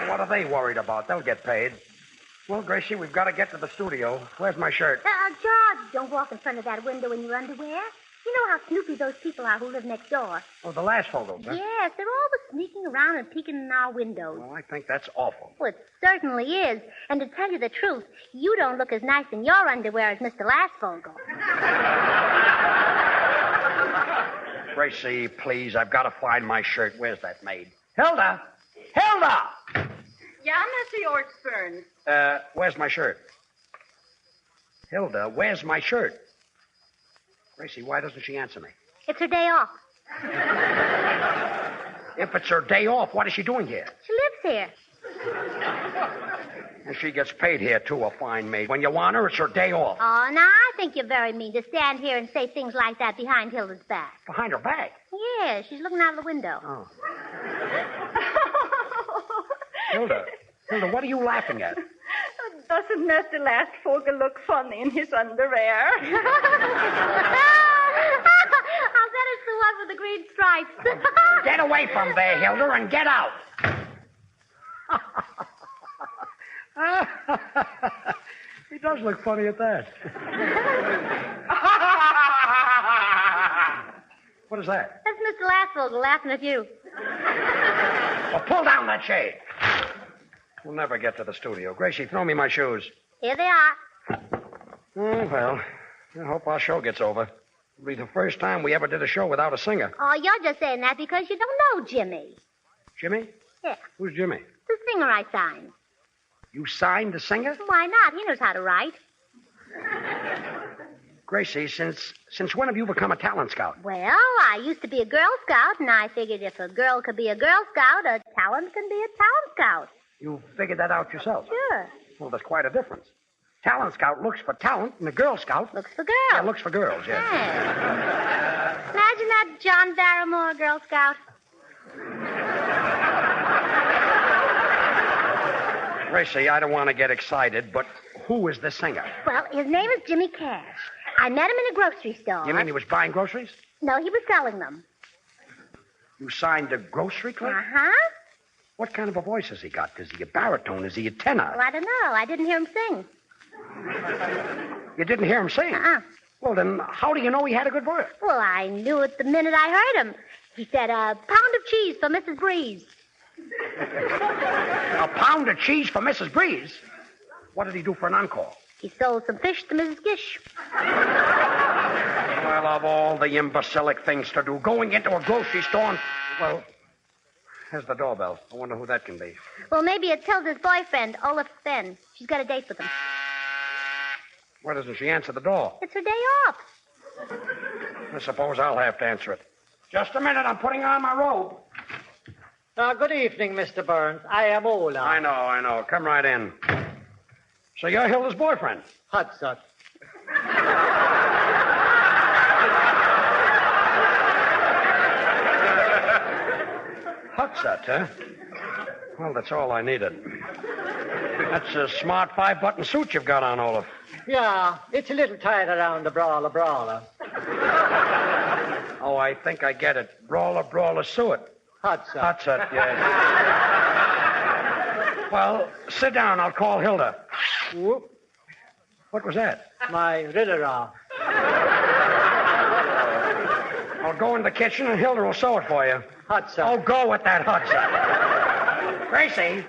What are they worried about? They'll get paid. Well, Gracie, we've got to get to the studio. Where's my shirt? George, don't walk in front of that window in your underwear. You know how snoopy those people are who live next door. Oh, the last photos, huh? Yes, they're always sneaking around and peeking in our windows. Well, I think that's awful. Well, it certainly is. And to tell you the truth, you don't look as nice in your underwear as Mr. Lastfogel. Gracie, please, I've got to find my shirt. Where's that maid? Hilda! Hilda! Yeah, Mr. George Burns. Where's my shirt? Hilda, where's my shirt? Gracie, why doesn't she answer me? It's her day off. If it's her day off, what is she doing here? She lives here. And she gets paid here, too, a fine maid. When you want her, it's her day off. Oh, now I think you're very mean to stand here and say things like that behind Hilda's back. Behind her back? Yeah, she's looking out of the window. Oh. Hilda, what are you laughing at? Doesn't Mr. Lastfogel look funny in his underwear? I'll bet it's the one with the green stripes. Get away from there, Hilda, and get out. He does look funny at that. What is that? That's Mr. Lastfogel laughing at you. Well, pull down that shade. We'll never get to the studio. Gracie, throw me my shoes. Here they are. Oh, well, I hope our show gets over. It'll be the first time we ever did a show without a singer. Oh, you're just saying that because you don't know Jimmy. Jimmy? Yeah. Who's Jimmy? The singer I signed. You signed the singer? Why not? He knows how to write. Gracie, since when have you become a talent scout? Well, I used to be a Girl Scout, and I figured if a girl could be a Girl Scout, a talent can be a talent scout. You figured that out yourself? Sure. Well, there's quite a difference. Talent scout looks for talent, and a Girl Scout... Looks for girls. Yeah, looks for girls, yeah. Imagine that John Barrymore Girl Scout. Gracie, I don't want to get excited, but who is the singer? Well, his name is Jimmy Cash. I met him in a grocery store. You mean he was buying groceries? No, he was selling them. You signed a grocery clerk? Uh-huh. What kind of a voice has he got? Is he a baritone? Is he a tenor? Well, I don't know. I didn't hear him sing. You didn't hear him sing? Uh-uh. Well, then how do you know he had a good voice? Well, I knew it the minute I heard him. He said, a pound of cheese for Mrs. Breeze. A pound of cheese for Mrs. Breeze? What did he do for an encore? He sold some fish to Mrs. Gish. Well, of all the imbecilic things to do, going into a grocery store and... Well, here's the doorbell. I wonder who that can be. Well, maybe it's Hilda's boyfriend, Olaf Fenn. She's got a date with him. Why doesn't she answer the door? It's her day off. I suppose I'll have to answer it. Just a minute, I'm putting on my robe. Good evening, Mr. Burns. I am Ola. I know. Come right in. So you're Hilda's boyfriend? Hudson. Hudson, huh? Well, that's all I needed. That's a smart 5-button suit you've got on, Olaf. Yeah, it's a little tight around the brawler. Oh, I think I get it. Brawler, suet. Hudson, yes. Well, sit down. I'll call Hilda. Whoop. What was that? My riddle-off. I'll go in the kitchen and Hilda will sew it for you. Hudson. Oh, go with that Hudson. Gracie.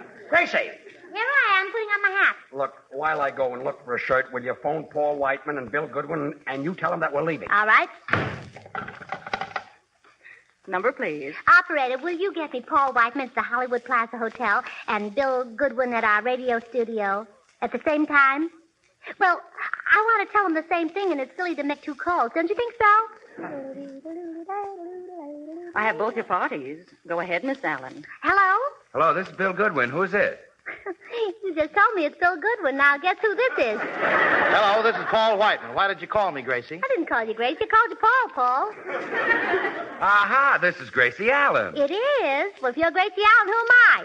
Here I am, putting on my hat. Look, while I go and look for a shirt, will you phone Paul Whiteman and Bill Goodwin and you tell them that we're leaving? All right. Number, please. Operator, will you get me Paul Whiteman at the Hollywood Plaza Hotel and Bill Goodwin at our radio studio at the same time? Well, I want to tell them the same thing, and it's silly to make 2 calls. Don't you think so? I have both your parties. Go ahead, Miss Allen. Hello? Hello, this is Bill Goodwin. Who's this? You just told me it's Bill Goodwin. Now, guess who this is? Hello, this is Paul Whiteman. Why did you call me, Gracie? I didn't call you Gracie. I called you Paul. Aha, this is Gracie Allen. It is? Well, if you're Gracie Allen, who am I?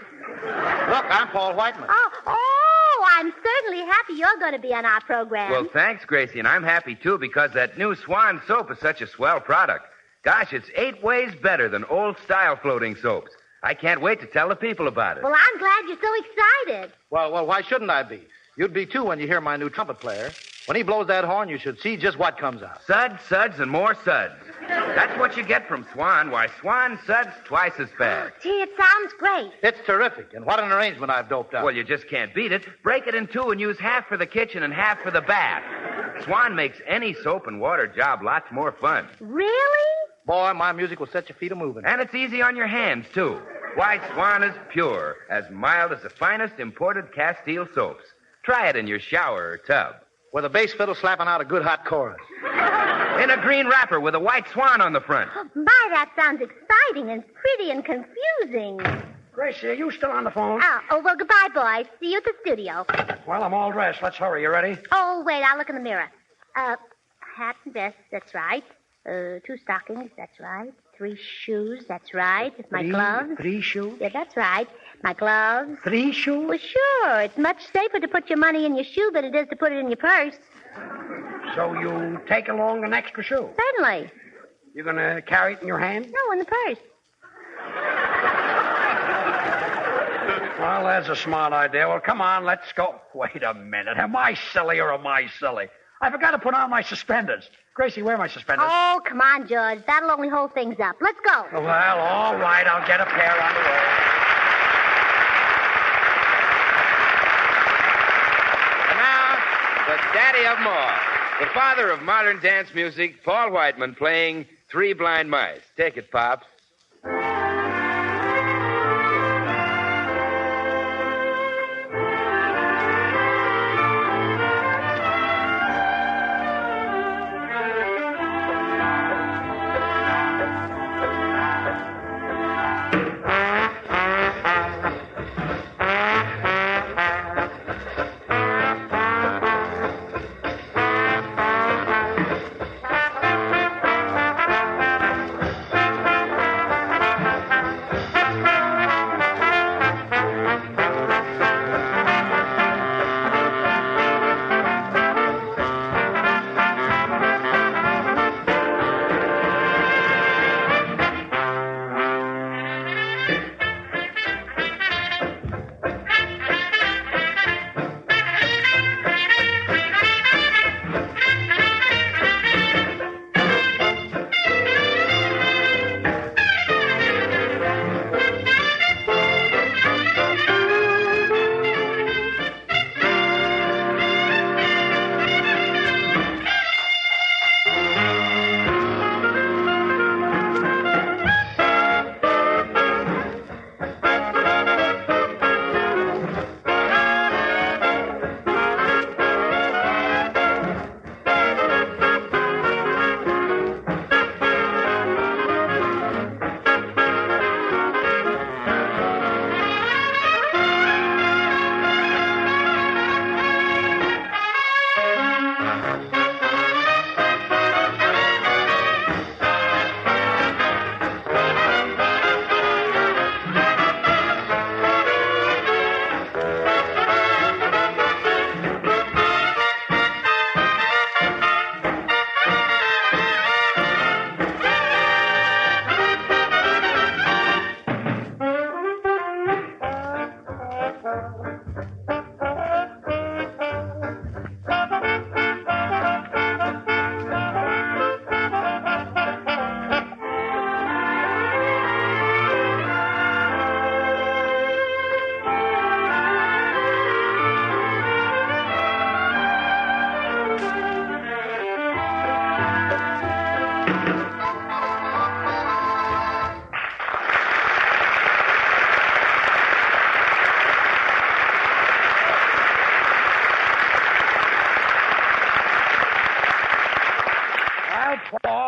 Look, I'm Paul Whiteman. Oh, I'm certainly happy you're going to be on our program. Well, thanks, Gracie, and I'm happy, too, because that new Swan soap is such a swell product. Gosh, it's 8 ways better than old-style floating soaps. I can't wait to tell the people about it. Well, I'm glad you're so excited. Well, why shouldn't I be? You'd be, too, when you hear my new trumpet player. When he blows that horn, you should see just what comes out. Suds, and more suds. That's what you get from Swan. Why, Swan suds twice as fast. Gee, it sounds great. It's terrific, and what an arrangement I've doped up. Well, you just can't beat it. Break it in 2 and use half for the kitchen and half for the bath. Swan makes any soap and water job lots more fun. Really? Boy, my music will set your feet a-moving. And it's easy on your hands, too. Why, Swan is pure, as mild as the finest imported Castile soaps. Try it in your shower or tub. With a bass fiddle slapping out a good hot chorus. In a green wrapper with a white swan on the front. My, that sounds exciting and pretty and confusing. Gracie, are you still on the phone? Oh, well, goodbye, boys. See you at the studio. Well, I'm all dressed. Let's hurry. You ready? Oh, wait, I'll look in the mirror. Hat and vest, that's right. 2 stockings, that's right. 3 shoes, that's right. My gloves. 3 shoes? Yeah, that's right. My gloves. 3 shoes? Well, sure. It's much safer to put your money in your shoe than it is to put it in your purse. So you take along an extra shoe? Certainly. You're going to carry it in your hand? No, in the purse. Well, that's a smart idea. Well, come on, let's go. Wait a minute. Am I silly or am I silly? I forgot to put on my suspenders. Gracie, where are my suspenders? Oh, come on, George. That'll only hold things up. Let's go. Well, all right. I'll get a pair on the road. And now, the daddy of them all, the father of modern dance music, Paul Whiteman, playing 3 Blind Mice. Take it, Pops.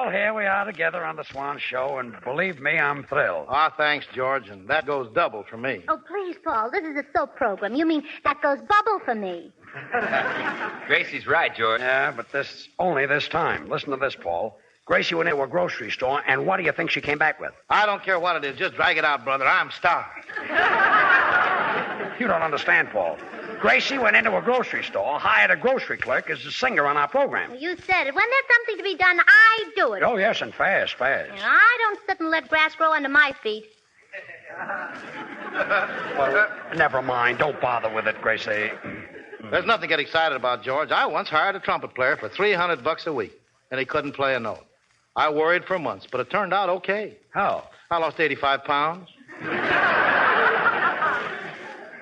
Well, here we are together on the Swan Show, and believe me, I'm thrilled. Ah, thanks, George, and that goes double for me. Oh, please, Paul, this is a soap program. You mean that goes bubble for me? Gracie's right, George. Yeah, but only this time. Listen to this, Paul. Gracie went into a grocery store, and what do you think she came back with? I don't care what it is. Just drag it out, brother. I'm starved. You don't understand, Paul. Gracie went into a grocery store, hired a grocery clerk as a singer on our program. You said it. When there's something to be done, I do it. Oh, yes, and fast. I don't sit and let grass grow under my feet. Well, never mind. Don't bother with it, Gracie. There's nothing to get excited about, George. I once hired a trumpet player for $300 a week, and he couldn't play a note. I worried for months, but it turned out okay. How? I lost 85 pounds.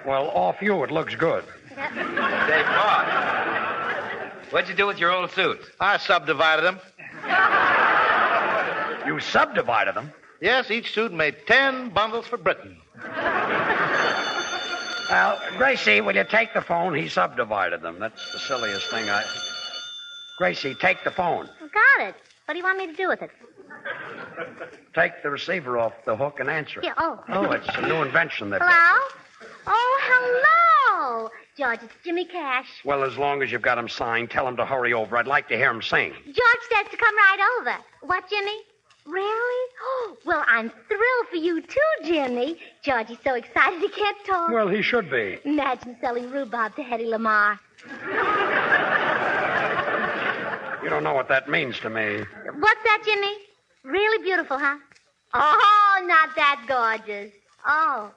Well, off you, it looks good. Say, Paul, what'd you do with your old suits? I subdivided them. You subdivided them? Yes, each suit made 10 bundles for Britain. Well, Gracie, will you take the phone? He subdivided them. That's the silliest thing Gracie, take the phone. Got it. What do you want me to do with it? Take the receiver off the hook and answer it. Yeah, oh. Oh, it's a new invention that... Hello? Oh, hello. George, it's Jimmy Cash. Well, as long as you've got him signed, tell him to hurry over. I'd like to hear him sing. George says to come right over. What, Jimmy? Really? Oh, well, I'm thrilled for you, too, Jimmy. George is so excited he can't talk. Well, he should be. Imagine selling rhubarb to Hedy Lamarr. You don't know what that means to me. What's that, Jimmy? Really beautiful, huh? Oh, not that gorgeous. Oh,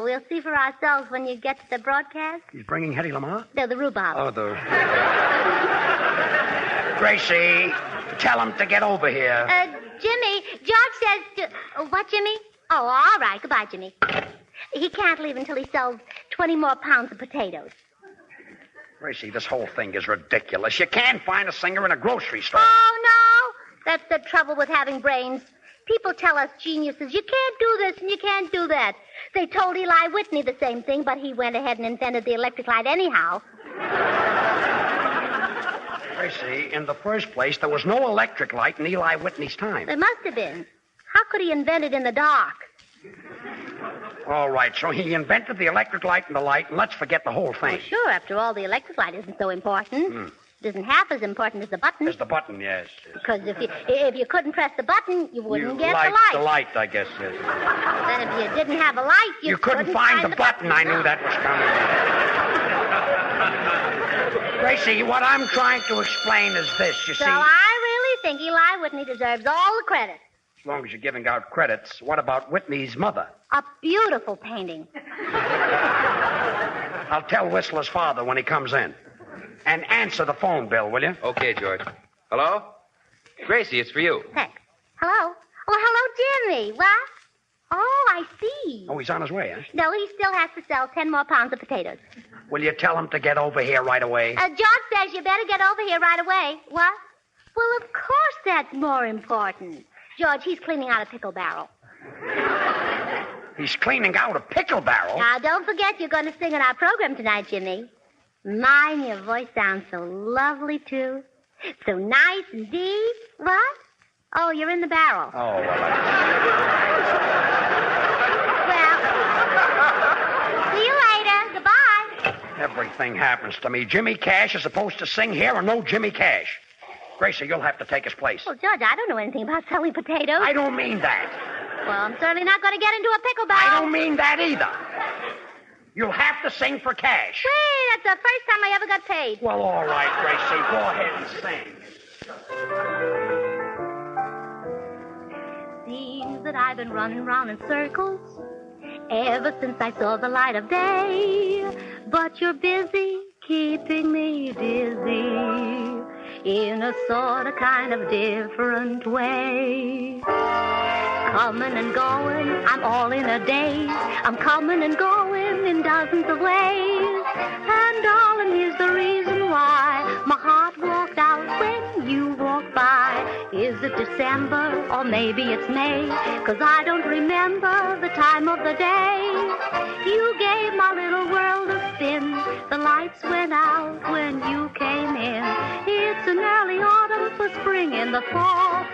we'll see for ourselves when you get to the broadcast. He's bringing Hedy Lamarr? No, the rhubarb. Oh, Gracie, tell him to get over here. Jimmy, George says to... what, Jimmy? Oh, all right. Goodbye, Jimmy. He can't leave until he sells 20 more pounds of potatoes. Gracie, this whole thing is ridiculous. You can't find a singer in a grocery store. Oh, no. That's the trouble with having brains. People tell us geniuses, you can't do this and you can't do that. They told Eli Whitney the same thing, but he went ahead and invented the electric light anyhow. Gracie, in the first place, there was no electric light in Eli Whitney's time. There must have been. How could he invent it in the dark? All right, so he invented the electric light and the light, and let's forget the whole thing. Well, sure, after all, the electric light isn't so important. It isn't half as important as the button. As the button, yes. Because if you couldn't press the button, you wouldn't get the light. The light, I guess, yes. Then if you didn't have a light, you couldn't find the button. I knew that was coming. Gracie, what I'm trying to explain is this, you see. So I really think Eli Whitney deserves all the credit. As long as you're giving out credits, what about Whitney's mother? A beautiful painting. I'll tell Whistler's father when he comes in. And answer the phone, Bill, will you? Okay, George. Hello? Gracie, it's for you. Thanks. Hello? Oh, hello, Jimmy. What? Oh, I see. Oh, he's on his way, huh? No, he still has to sell 10 more pounds of potatoes. Will you tell him to get over here right away? George says you better get over here right away. What? Well, of course that's more important. George, he's cleaning out a pickle barrel. He's cleaning out a pickle barrel? Now, don't forget you're going to sing in our program tonight, Jimmy. Mine, your voice sounds so lovely, too. So nice and deep. What? Oh, you're in the barrel. Oh, well, see you later. Goodbye. Everything happens to me. Jimmy Cash is supposed to sing here or no Jimmy Cash. Gracie, you'll have to take his place. Well, George, I don't know anything about selling potatoes. I don't mean that. Well, I'm certainly not going to get into a pickle barrel. I don't mean that either. You'll have to sing for cash. Wait, that's the first time I ever got paid. Well, all right, Gracie, go ahead and sing. Seems that I've been running round in circles ever since I saw the light of day. But you're busy keeping me dizzy in a sort of kind of different way. Coming and going, I'm all in a daze. I'm coming and going in dozens of ways. And darling, here's the reason why my heart walked out when you walked by. Is it December or maybe it's May? 'Cause I don't remember the time of the day. You gave my little world a spin. The lights went out when you came in. It's an early autumn for spring in the fall.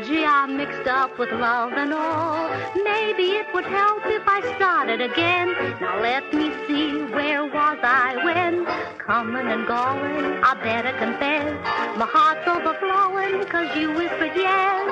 Gee, I'm mixed up with love and all. Maybe it would help if I started again. Now let me see, where was I when? Coming and going, I better confess. My heart's overflowing, 'cause you whispered yes.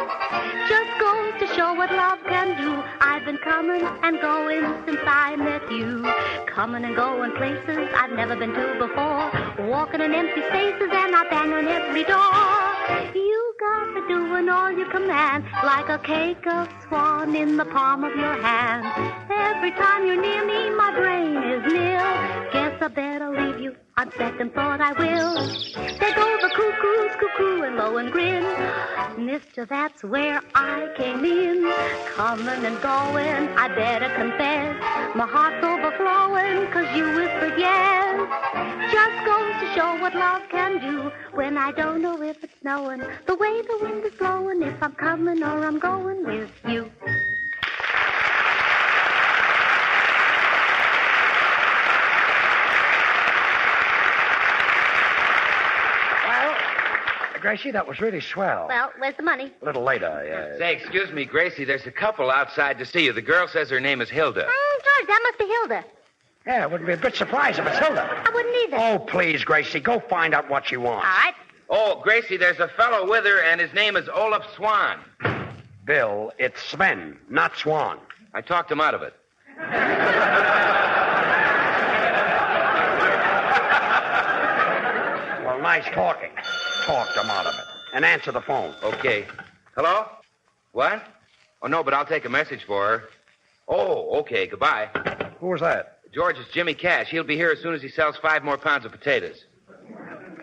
Just goes to show what love can do. I've been coming and going since I met you. Coming and going places I've never been to before. Walking in empty spaces and I bang on every door. You got me doing all you command, like a cake of swan in the palm of your hand. Every time you're near me, my brain is nil. Guess I better leave you. On second thought, I will. There go the cuckoos, cuckoo and low and grin. Mister, that's where I came in. Coming and going, I better confess. My heart's overflowing, 'cause you whispered yes. Just goes to show what love can do. When I don't know if it's snowing, the way the wind is blowing, if I'm coming or I'm going with you. Gracie, that was really swell. Well, where's the money? A little later, yeah. Say, excuse me, Gracie, there's a couple outside to see you. The girl says her name is Hilda. George, that must be Hilda. Yeah, it wouldn't be a bit surprised if it's Hilda. I wouldn't either. Oh, please, Gracie, go find out what she wants. All right. Oh, Gracie, there's a fellow with her, and his name is Olaf Swan. Bill, it's Sven, not Swan. I talked him out of it. Well, nice talking. Talked him out of it. And answer the phone. Okay. Hello? What? Oh, no, but I'll take a message for her. Oh, okay, goodbye. Who was that? George, it's Jimmy Cash. He'll be here as soon as he sells 5 more pounds of potatoes.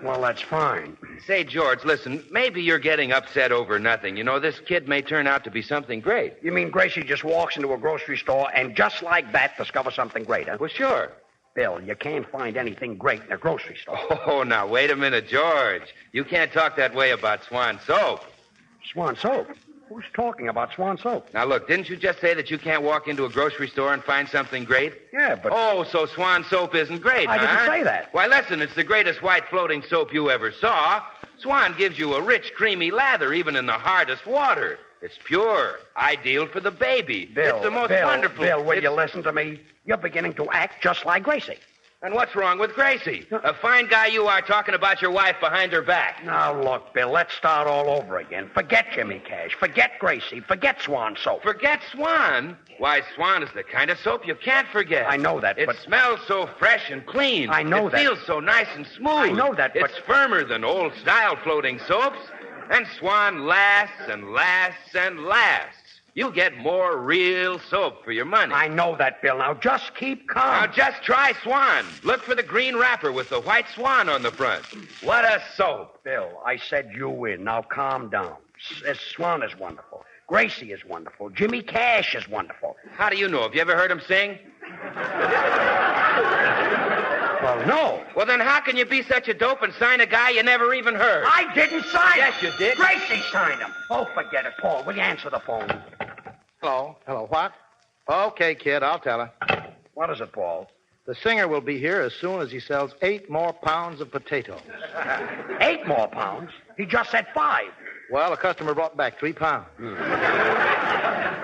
Well, that's fine. Say, George, listen, maybe you're getting upset over nothing. You know, this kid may turn out to be something great. You mean Gracie just walks into a grocery store and just like that discovers something great, huh? Well, sure. Bill, you can't find anything great in a grocery store. Oh, now, wait a minute, George. You can't talk that way about Swan Soap. Swan Soap? Who's talking about Swan Soap? Now, look, didn't you just say that you can't walk into a grocery store and find something great? Yeah, but... Oh, so Swan Soap isn't great, I huh? didn't say that. Why, listen, it's the greatest white floating soap you ever saw. Swan gives you a rich, creamy lather even in the hardest water. It's pure, ideal for the baby. Bill, it's the most Bill, wonderful... Bill, will you listen to me? You're beginning to act just like Gracie. And what's wrong with Gracie? A fine guy you are talking about your wife behind her back. Now, look, Bill, let's start all over again. Forget Jimmy Cash. Forget Gracie. Forget Swan Soap. Forget Swan? Why, Swan is the kind of soap you can't forget. I know that, It but... smells so fresh and clean. I know that. It feels so nice and smooth. I know that, but... It's firmer than old-style floating soaps. And Swan lasts and lasts and lasts. You get more real soap for your money. I know that, Bill. Now, just keep calm. Now, just try Swan. Look for the green wrapper with the white swan on the front. What a soap. Bill, I said you win. Now, calm down. Swan is wonderful. Gracie is wonderful. Jimmy Cash is wonderful. How do you know? Have you ever heard him sing? Well, no. Well, then how can you be such a dope and sign a guy you never even heard? I didn't sign him. Yes, you did. Gracie signed him. Oh, forget it. Paul, will you answer the phone? Hello. Hello, what? Okay, kid, I'll tell her. What is it, Paul? The singer will be here as soon as he sells 8 more pounds of potatoes. 8 more pounds? He just said 5. Well, a customer brought back 3 pounds.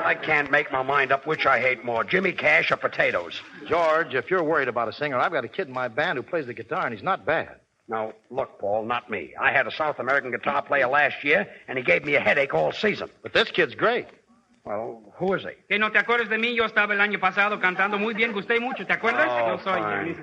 I can't make my mind up which I hate more, Jimmy Cash or potatoes. George, if you're worried about a singer, I've got a kid in my band who plays the guitar, and he's not bad. Now, look, Paul, not me. I had a South American guitar player last year, and he gave me a headache all season. But this kid's great. Well, who is he? Que no te acuerdas de mí, yo estaba el año pasado cantando muy bien, gusté mucho, ¿te acuerdas? Oh, Yo soy fine.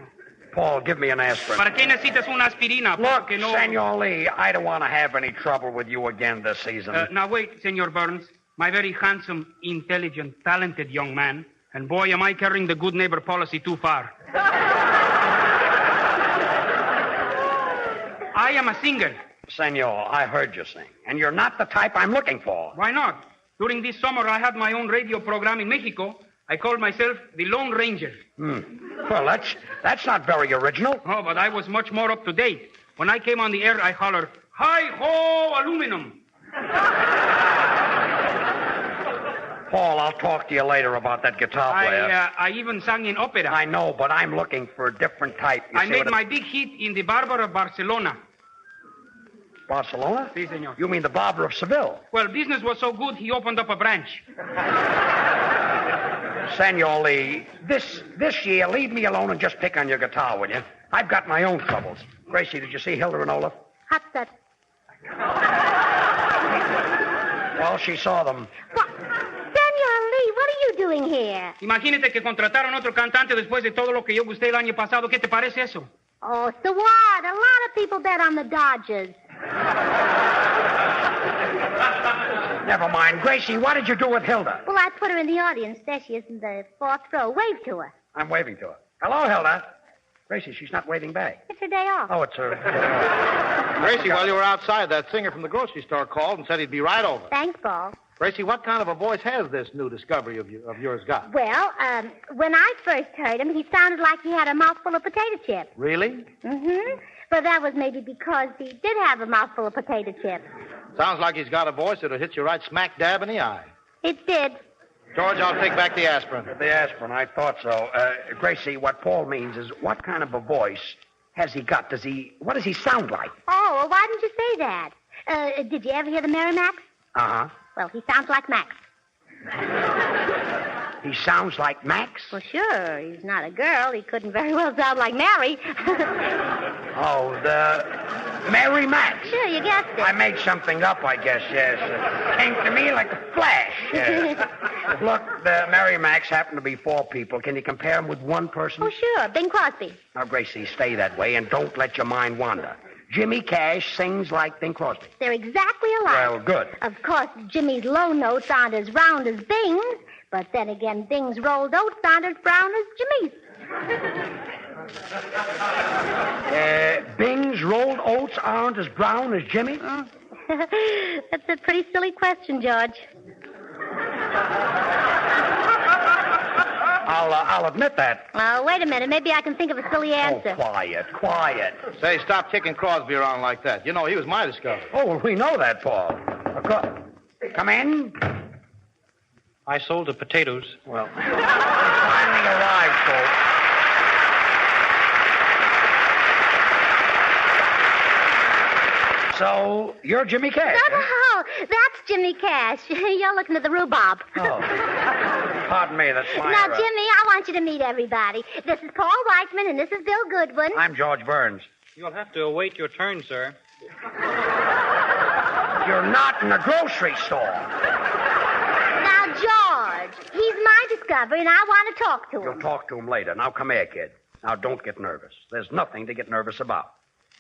Paul, give me an aspirin. ¿Para qué necesitas una aspirina? Look, Porque no... Senor Lee, I don't want to have any trouble with you again this season. Now, wait, Senor Burns. My very handsome, intelligent, talented young man. And boy, am I carrying the good neighbor policy too far. I am a singer. Senor, I heard you sing. And you're not the type I'm looking for. Why not? During this summer, I had my own radio program in Mexico. I called myself the Lone Ranger. Well, that's not very original. Oh, but I was much more up to date. When I came on the air, I hollered, "Hi-ho, aluminum!" Paul, I'll talk to you later about that guitar player. I even sang in opera. I know, but I'm looking for a different type. I made my big hit in the Barber of Barcelona. Barcelona? Si, senor. You mean the barber of Seville? Well, business was so good, he opened up a branch. Senor Lee, this year, leave me alone and just pick on your guitar, will you? I've got my own troubles. Gracie, did you see Hilda and Olaf? What's that? Well, she saw them. Senor Lee, what are you doing here? Imagínate que contrataron otro cantante después de todo lo que yo gusté el año pasado. ¿Qué te parece eso? Oh, so what? A lot of people bet on the Dodgers. Never mind. Gracie, what did you do with Hilda? Well, I put her in the audience. There she is in the fourth row. Wave to her. I'm waving to her. Hello, Hilda. Gracie, she's not waving back. It's her day off. Oh, it's her. Gracie, while you were outside, that singer from the grocery store called and said he'd be right over. Thanks, Paul. Gracie, what kind of a voice has this new discovery of yours got? Well, when I first heard him, he sounded like he had a mouthful of potato chips. Really? Mm-hmm. But that was maybe because he did have a mouthful of potato chips. Sounds like he's got a voice that'll hit you right smack dab in the eye. It did. George, I'll take back the aspirin. The aspirin, I thought so. Gracie, what Paul means is, what kind of a voice has he got? What does he sound like? Oh, well, why didn't you say that? Did you ever hear the Merrimax? Uh-huh. Well, he sounds like Max. He sounds like Max? Well, sure. He's not a girl. He couldn't very well sound like Mary. Oh, the Mary Max. Sure, you guessed it. I made something up, I guess, yes. Came to me like a flash. Yes. Look, the Mary Max happened to be 4 people. Can you compare them with one person? Oh, sure. Bing Crosby. Now, Gracie, stay that way and don't let your mind wander. Jimmy Cash sings like Bing Crosby. They're exactly alike. Well, good. Of course, Jimmy's low notes aren't as round as Bing's, but then again, Bing's rolled oats aren't as brown as Jimmy's. Bing's rolled oats aren't as brown as Jimmy's? That's a pretty silly question, George. I'll admit that. Wait a minute. Maybe I can think of a silly answer. Oh, quiet. Say, stop kicking Crosby around like that. You know, he was my discovery. Oh, well, we know that, Paul. Come in. I sold the potatoes. Well, he finally arrived, folks. So, you're Jimmy Cash, Oh, that's Jimmy Cash. You're looking at the rhubarb. Oh. Pardon me, that's my... Now, Jimmy, I want you to meet everybody. This is Paul Weichman, and this is Bill Goodwin. I'm George Burns. You'll have to await your turn, sir. You're not in a grocery store. Now, George, he's my discovery, and I want to talk to him. You'll talk to him later. Now, come here, kid. Now, don't get nervous. There's nothing to get nervous about.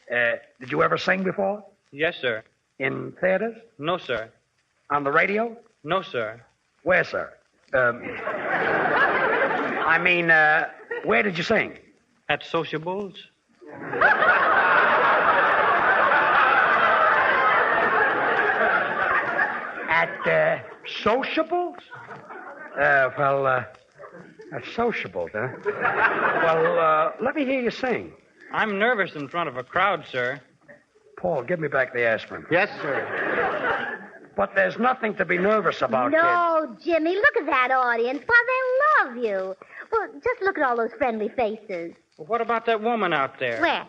Did you ever sing before? Yes, sir. In theaters? No, sir. On the radio? No, sir. Where, sir? Where did you sing? At sociables. At sociables? At sociables, huh? Well, let me hear you sing. I'm nervous in front of a crowd, sir. Paul, give me back the aspirin. Yes, sir. But there's nothing to be nervous about, No, Jimmy, look at that audience. Why, they love you. Well, just look at all those friendly faces. Well, what about that woman out there? Where?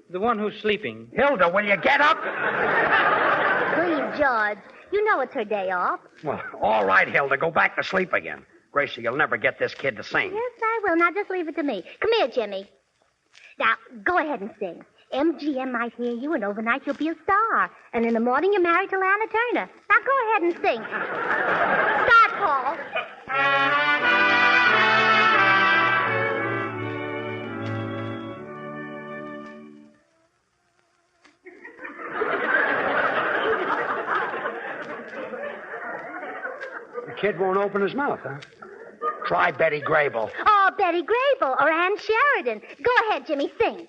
The one who's sleeping. Hilda, will you get up? Please, George. You know it's her day off. Well, all right, Hilda, go back to sleep again. Gracie, you'll never get this kid to sing. Yes, I will. Now, just leave it to me. Come here, Jimmy. Now, go ahead and sing. MGM might hear you, and overnight you'll be a star. And in the morning you're married to Lana Turner. Now, go ahead and sing. Start, Paul. The kid won't open his mouth, huh? Try Betty Grable. Oh, Betty Grable or Ann Sheridan. Go ahead, Jimmy, sing.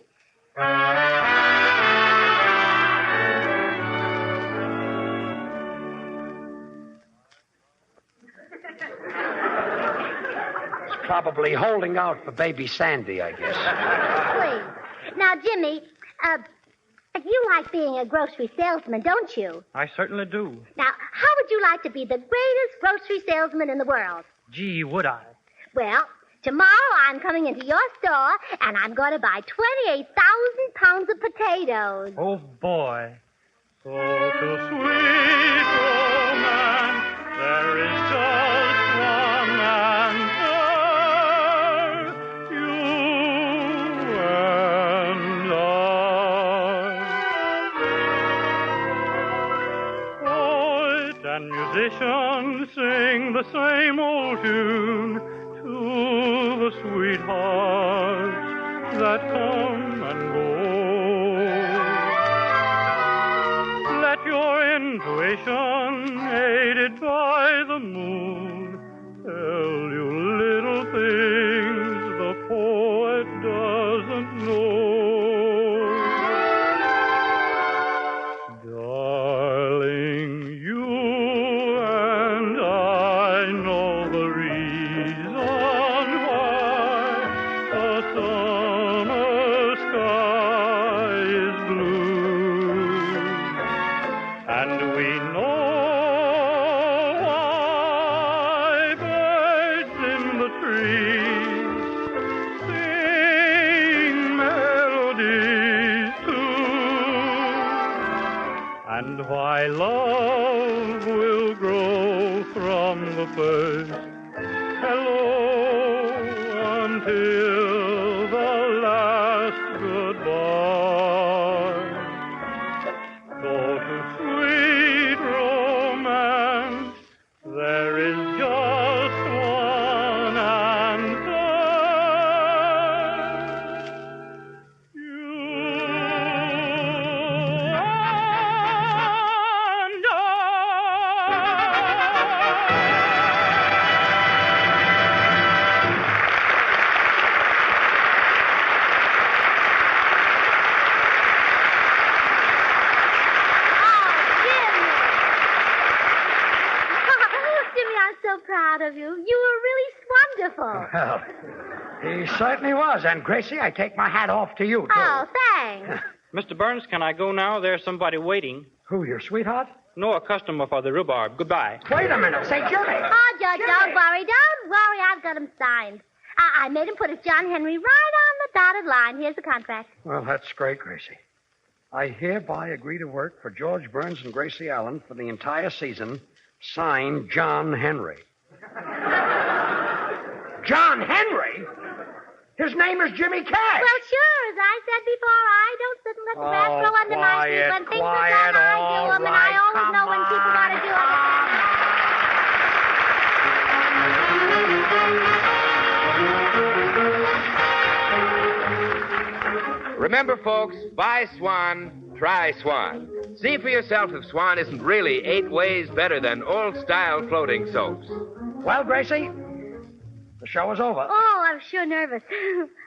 He's probably holding out for baby Sandy, I guess. Please. Now, Jimmy, you like being a grocery salesman, don't you? I certainly do. Now, how would you like to be the greatest grocery salesman in the world? Gee, would I? Well, tomorrow I'm coming into your store, and I'm going to buy 28,000 pounds of potatoes. Oh, boy. Oh, to sweet romance, there is just one answer. You and I. Poet and musician sing the same old tune to the sweethearts that come and go. Let your intuition, aided by the moon, tell you little things the poet doesn't know. Darling, you and I know the reason why the summer sky is blue. And we know why birds in the trees sing melodies too, and why love will grow from the first hello until the last goodbye. Though to sweet romance there is just one answer. You and Jimmy, I'm so proud of you. You were really wonderful. Well, he certainly was. And, Gracie, I take my hat off to you, too. Oh, thanks. Mr. Burns, can I go now? There's somebody waiting. Who, your sweetheart? No, a customer for the rhubarb. Goodbye. Wait a minute. Say, Jimmy. Oh, Judge, don't worry. Don't worry. I've got him signed. I made him put his John Henry right on the dotted line. Here's the contract. Well, that's great, Gracie. I hereby agree to work for George Burns and Gracie Allen for the entire season. Signed, John Henry. John Henry? His name is Jimmy Cash. Well, sure. As I said before, I don't sit and let the back blow under my feet. When things are done, I do them, and I always know when people got to do it. Remember, folks, buy Swan, try Swan. See for yourself if Swan isn't really 8 ways better than old-style floating soaps. Well, Gracie, the show is over. Oh, I'm sure nervous.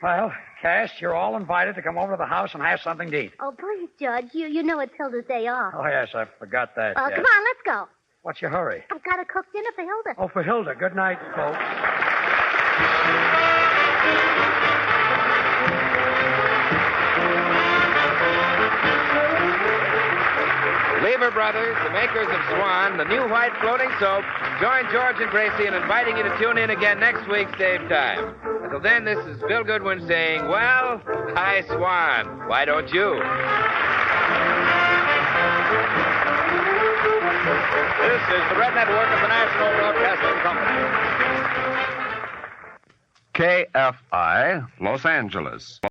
Well, Cass, you're all invited to come over to the house and have something to eat. Oh, please, Judge. You know it's Hilda's day off. Oh, yes, I forgot that. Oh, yes. come on, let's go. What's your hurry? I've got to cook dinner for Hilda. Oh, for Hilda. Good night, folks. Lever Brothers, the makers of Swan, the new white floating soap, join George and Gracie in inviting you to tune in again next week, same time. Until then, this is Bill Goodwin saying, well, hi, Swan. Why don't you? This is the Red Network of the National Broadcasting Company. KFI, Los Angeles.